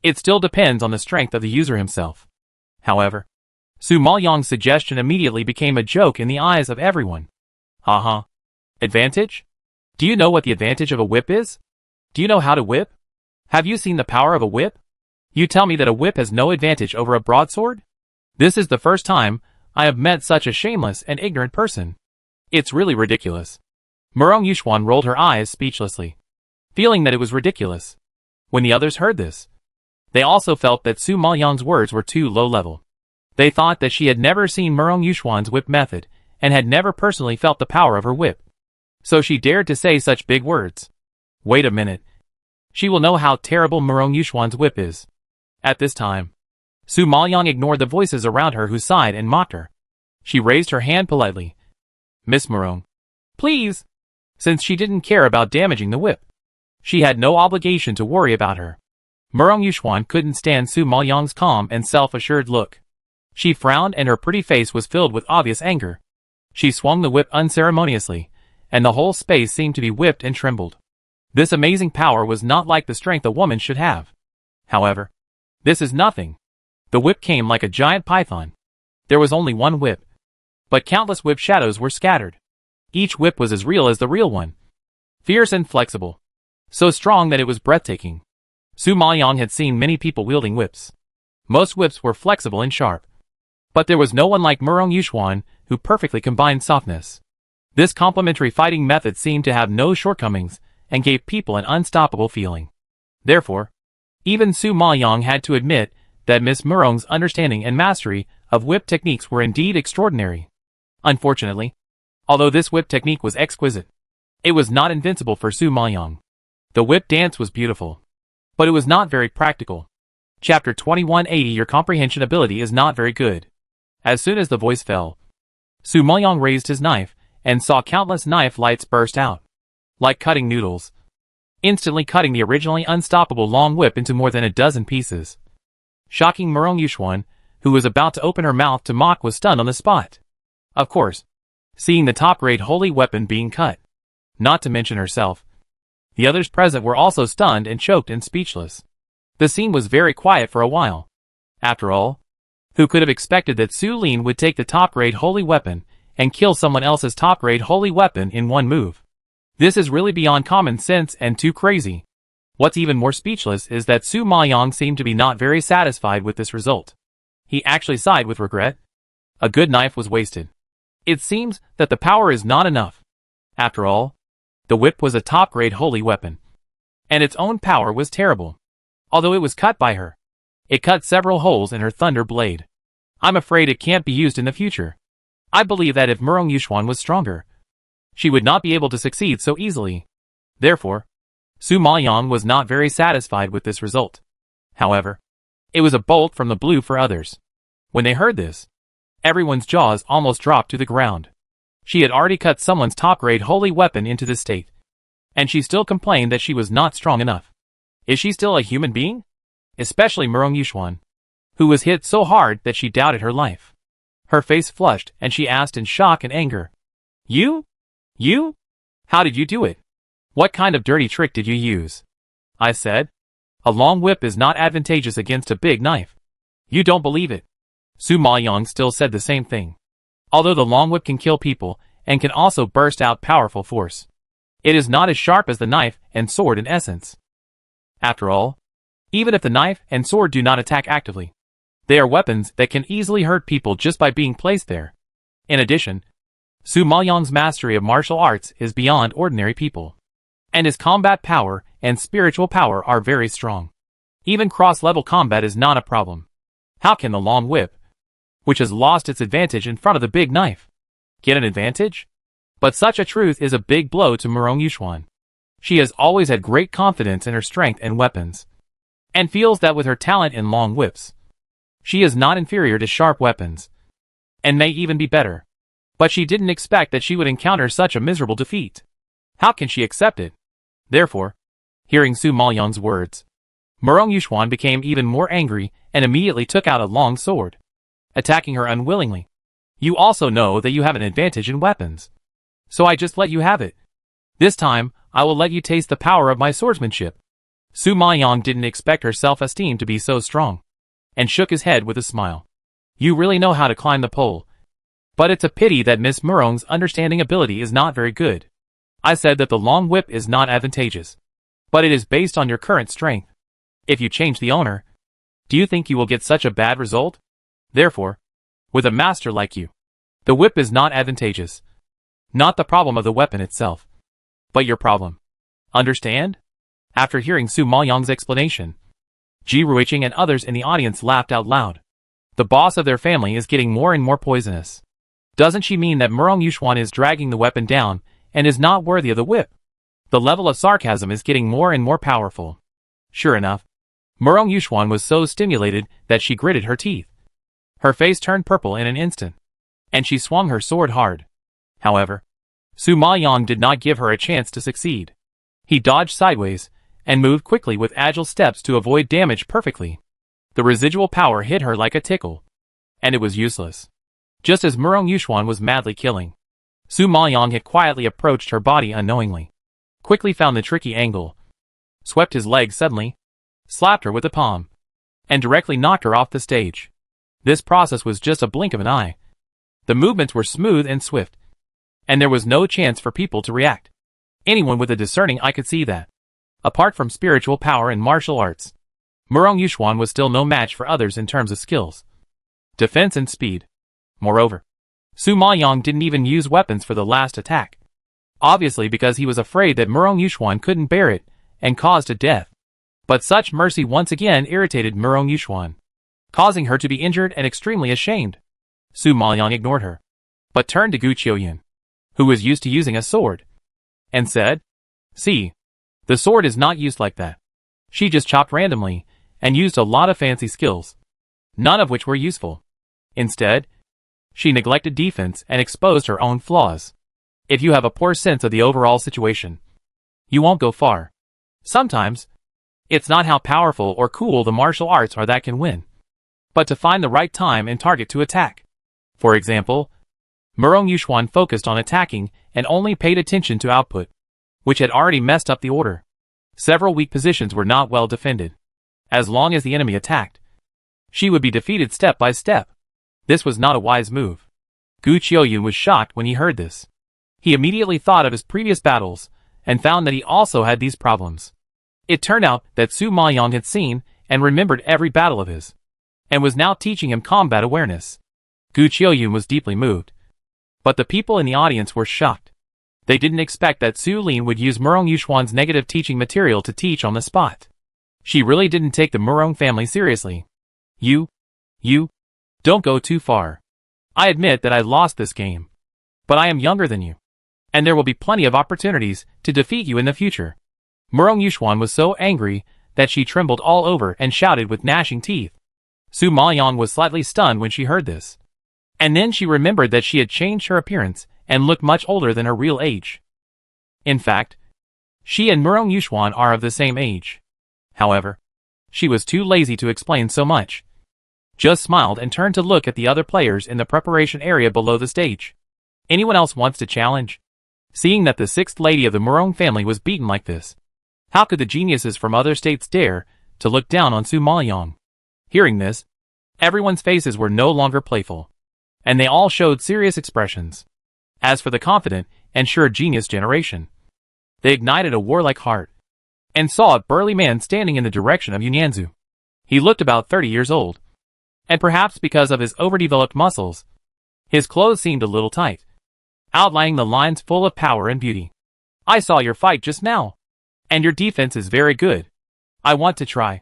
it still depends on the strength of the user himself. However, Su Maoyang's suggestion immediately became a joke in the eyes of everyone. Haha. Advantage? Do you know what the advantage of a whip is? Do you know how to whip? Have you seen the power of a whip? You tell me that a whip has no advantage over a broadsword? This is the first time I have met such a shameless and ignorant person. It's really ridiculous. Murong Yuxuan rolled her eyes speechlessly, feeling that it was ridiculous. When the others heard this, they also felt that Su Maoyang's words were too low level. They thought that she had never seen Murong Yuxuan's whip method, and had never personally felt the power of her whip. So she dared to say such big words. Wait a minute. She will know how terrible Murong Yuxuan's whip is. At this time, Su Maoyang ignored the voices around her who sighed and mocked her. She raised her hand politely. Miss Murong, please. Since she didn't care about damaging the whip, she had no obligation to worry about her. Murong Yuxuan couldn't stand Su Maoyang's calm and self-assured look. She frowned and her pretty face was filled with obvious anger. She swung the whip unceremoniously, and the whole space seemed to be whipped and trembled. This amazing power was not like the strength a woman should have. However, this is nothing. The whip came like a giant python. There was only one whip, but countless whip shadows were scattered. Each whip was as real as the real one. Fierce and flexible. So strong that it was breathtaking. Su Maoyang had seen many people wielding whips. Most whips were flexible and sharp. But there was no one like Murong Yuxuan who perfectly combined softness. This complementary fighting method seemed to have no shortcomings and gave people an unstoppable feeling. Therefore, even Su Maoyang had to admit that Miss Murong's understanding and mastery of whip techniques were indeed extraordinary. Unfortunately, although this whip technique was exquisite, it was not invincible for Su Maoyang. The whip dance was beautiful, but it was not very practical. Chapter 2180. Your comprehension ability is not very good. As soon as the voice fell, Su Maoyang raised his knife and saw countless knife lights burst out, like cutting noodles, instantly cutting the originally unstoppable long whip into more than a dozen pieces. Shocking Murong Yuxuan, who was about to open her mouth to mock, was stunned on the spot. Of course, seeing the top-grade holy weapon being cut, not to mention herself. The others present were also stunned and choked and speechless. The scene was very quiet for a while. After all, who could have expected that Su Lin would take the top-grade holy weapon and kill someone else's top-grade holy weapon in one move? This is really beyond common sense and too crazy. What's even more speechless is that Su Maoyang seemed to be not very satisfied with this result. He actually sighed with regret. A good knife was wasted. It seems that the power is not enough. After all, the whip was a top-grade holy weapon, and its own power was terrible. Although it was cut by her, it cut several holes in her thunder blade. I'm afraid it can't be used in the future. I believe that if Murong Yuxuan was stronger, she would not be able to succeed so easily. Therefore, Su Maoyang was not very satisfied with this result. However, it was a bolt from the blue for others. When they heard this, everyone's jaws almost dropped to the ground. She had already cut someone's top-grade holy weapon into this state, and she still complained that she was not strong enough. Is she still a human being? Especially Murong Yuxuan, who was hit so hard that she doubted her life. Her face flushed and she asked in shock and anger. You? You? How did you do it? What kind of dirty trick did you use? I said. A long whip is not advantageous against a big knife. You don't believe it. Su Maoyong still said the same thing. Although the long whip can kill people, and can also burst out powerful force, it is not as sharp as the knife and sword in essence. After all, even if the knife and sword do not attack actively, they are weapons that can easily hurt people just by being placed there. In addition, Su Maoyong's mastery of martial arts is beyond ordinary people, and his combat power and spiritual power are very strong. Even cross-level combat is not a problem. How can the long whip, which has lost its advantage in front of the big knife, get an advantage? But such a truth is a big blow to Murong Yuxuan. She has always had great confidence in her strength and weapons, and feels that with her talent in long whips, she is not inferior to sharp weapons, and may even be better. But she didn't expect that she would encounter such a miserable defeat. How can she accept it? Therefore, hearing Su Maoyong's words, Murong Yuxuan became even more angry and immediately took out a long sword, attacking her unwillingly. You also know that you have an advantage in weapons, so I just let you have it. This time, I will let you taste the power of my swordsmanship. Su Maoyong didn't expect her self-esteem to be so strong, and shook his head with a smile. You really know how to climb the pole. But it's a pity that Miss Murong's understanding ability is not very good. I said that the long whip is not advantageous, but it is based on your current strength. If you change the owner, do you think you will get such a bad result? Therefore, with a master like you, the whip is not advantageous. Not the problem of the weapon itself, but your problem. Understand? After hearing Su Maoyong's explanation, Ji Ruiqing and others in the audience laughed out loud. The boss of their family is getting more and more poisonous. Doesn't she mean that Murong Yuxuan is dragging the weapon down and is not worthy of the whip? The level of sarcasm is getting more and more powerful. Sure enough, Murong Yuxuan was so stimulated that she gritted her teeth. Her face turned purple in an instant, and she swung her sword hard. However, Su Maoyong did not give her a chance to succeed. He dodged sideways and moved quickly with agile steps to avoid damage perfectly. The residual power hit her like a tickle, and it was useless. Just as Murong Yuxuan was madly killing, Su Maoyong had quietly approached her body unknowingly, quickly found the tricky angle, swept his leg suddenly, slapped her with the palm, and directly knocked her off the stage. This process was just a blink of an eye. The movements were smooth and swift, and there was no chance for people to react. Anyone with a discerning eye could see that. Apart from spiritual power and martial arts, Murong Yuxuan was still no match for others in terms of skills, defense and speed. Moreover, Su Maoyong didn't even use weapons for the last attack, obviously because he was afraid that Murong Yuxuan couldn't bear it and caused a death. But such mercy once again irritated Murong Yuxuan, causing her to be injured and extremely ashamed. Su Maoyong ignored her, but turned to Gu Qiuyan, who was used to using a sword, and said, "See, the sword is not used like that. She just chopped randomly, and used a lot of fancy skills, none of which were useful. Instead, she neglected defense and exposed her own flaws. If you have a poor sense of the overall situation, you won't go far. Sometimes, it's not how powerful or cool the martial arts are that can win, but to find the right time and target to attack. For example, Murong Yuxuan focused on attacking and only paid attention to output, which had already messed up the order. Several weak positions were not well defended. As long as the enemy attacked, she would be defeated step by step. This was not a wise move. Gu Qiuyan was shocked when he heard this. He immediately thought of his previous battles, and found that he also had these problems. It turned out that Su Maoyong had seen and remembered every battle of his, and was now teaching him combat awareness. Gu Qiuyan was deeply moved, but the people in the audience were shocked. They didn't expect that Su Lin would use Murong Yuxuan's negative teaching material to teach on the spot. She really didn't take the Murong family seriously. You, don't go too far. I admit that I lost this game, but I am younger than you, and there will be plenty of opportunities to defeat you in the future. Murong Yuxuan was so angry that she trembled all over and shouted with gnashing teeth. Su Maoyong was slightly stunned when she heard this, and then she remembered that she had changed her appearance and looked much older than her real age. In fact, she and Murong Yuxuan are of the same age. However, she was too lazy to explain so much. Just smiled and turned to look at the other players in the preparation area below the stage. Anyone else wants to challenge? Seeing that the sixth lady of the Murong family was beaten like this, how could the geniuses from other states dare to look down on Su Maoyong. Hearing this, everyone's faces were no longer playful, and they all showed serious expressions. As for the confident and sure genius generation, they ignited a warlike heart, and saw a burly man standing in the direction of Yunyanzu. He looked about 30 years old, and perhaps because of his overdeveloped muscles, his clothes seemed a little tight, outlining the lines full of power and beauty. I saw your fight just now, and your defense is very good. I want to try.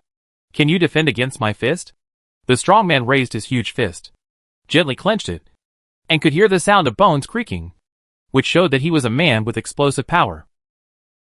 Can you defend against my fist? The strong man raised his huge fist, gently clenched it, and could hear the sound of bones creaking, which showed that he was a man with explosive power.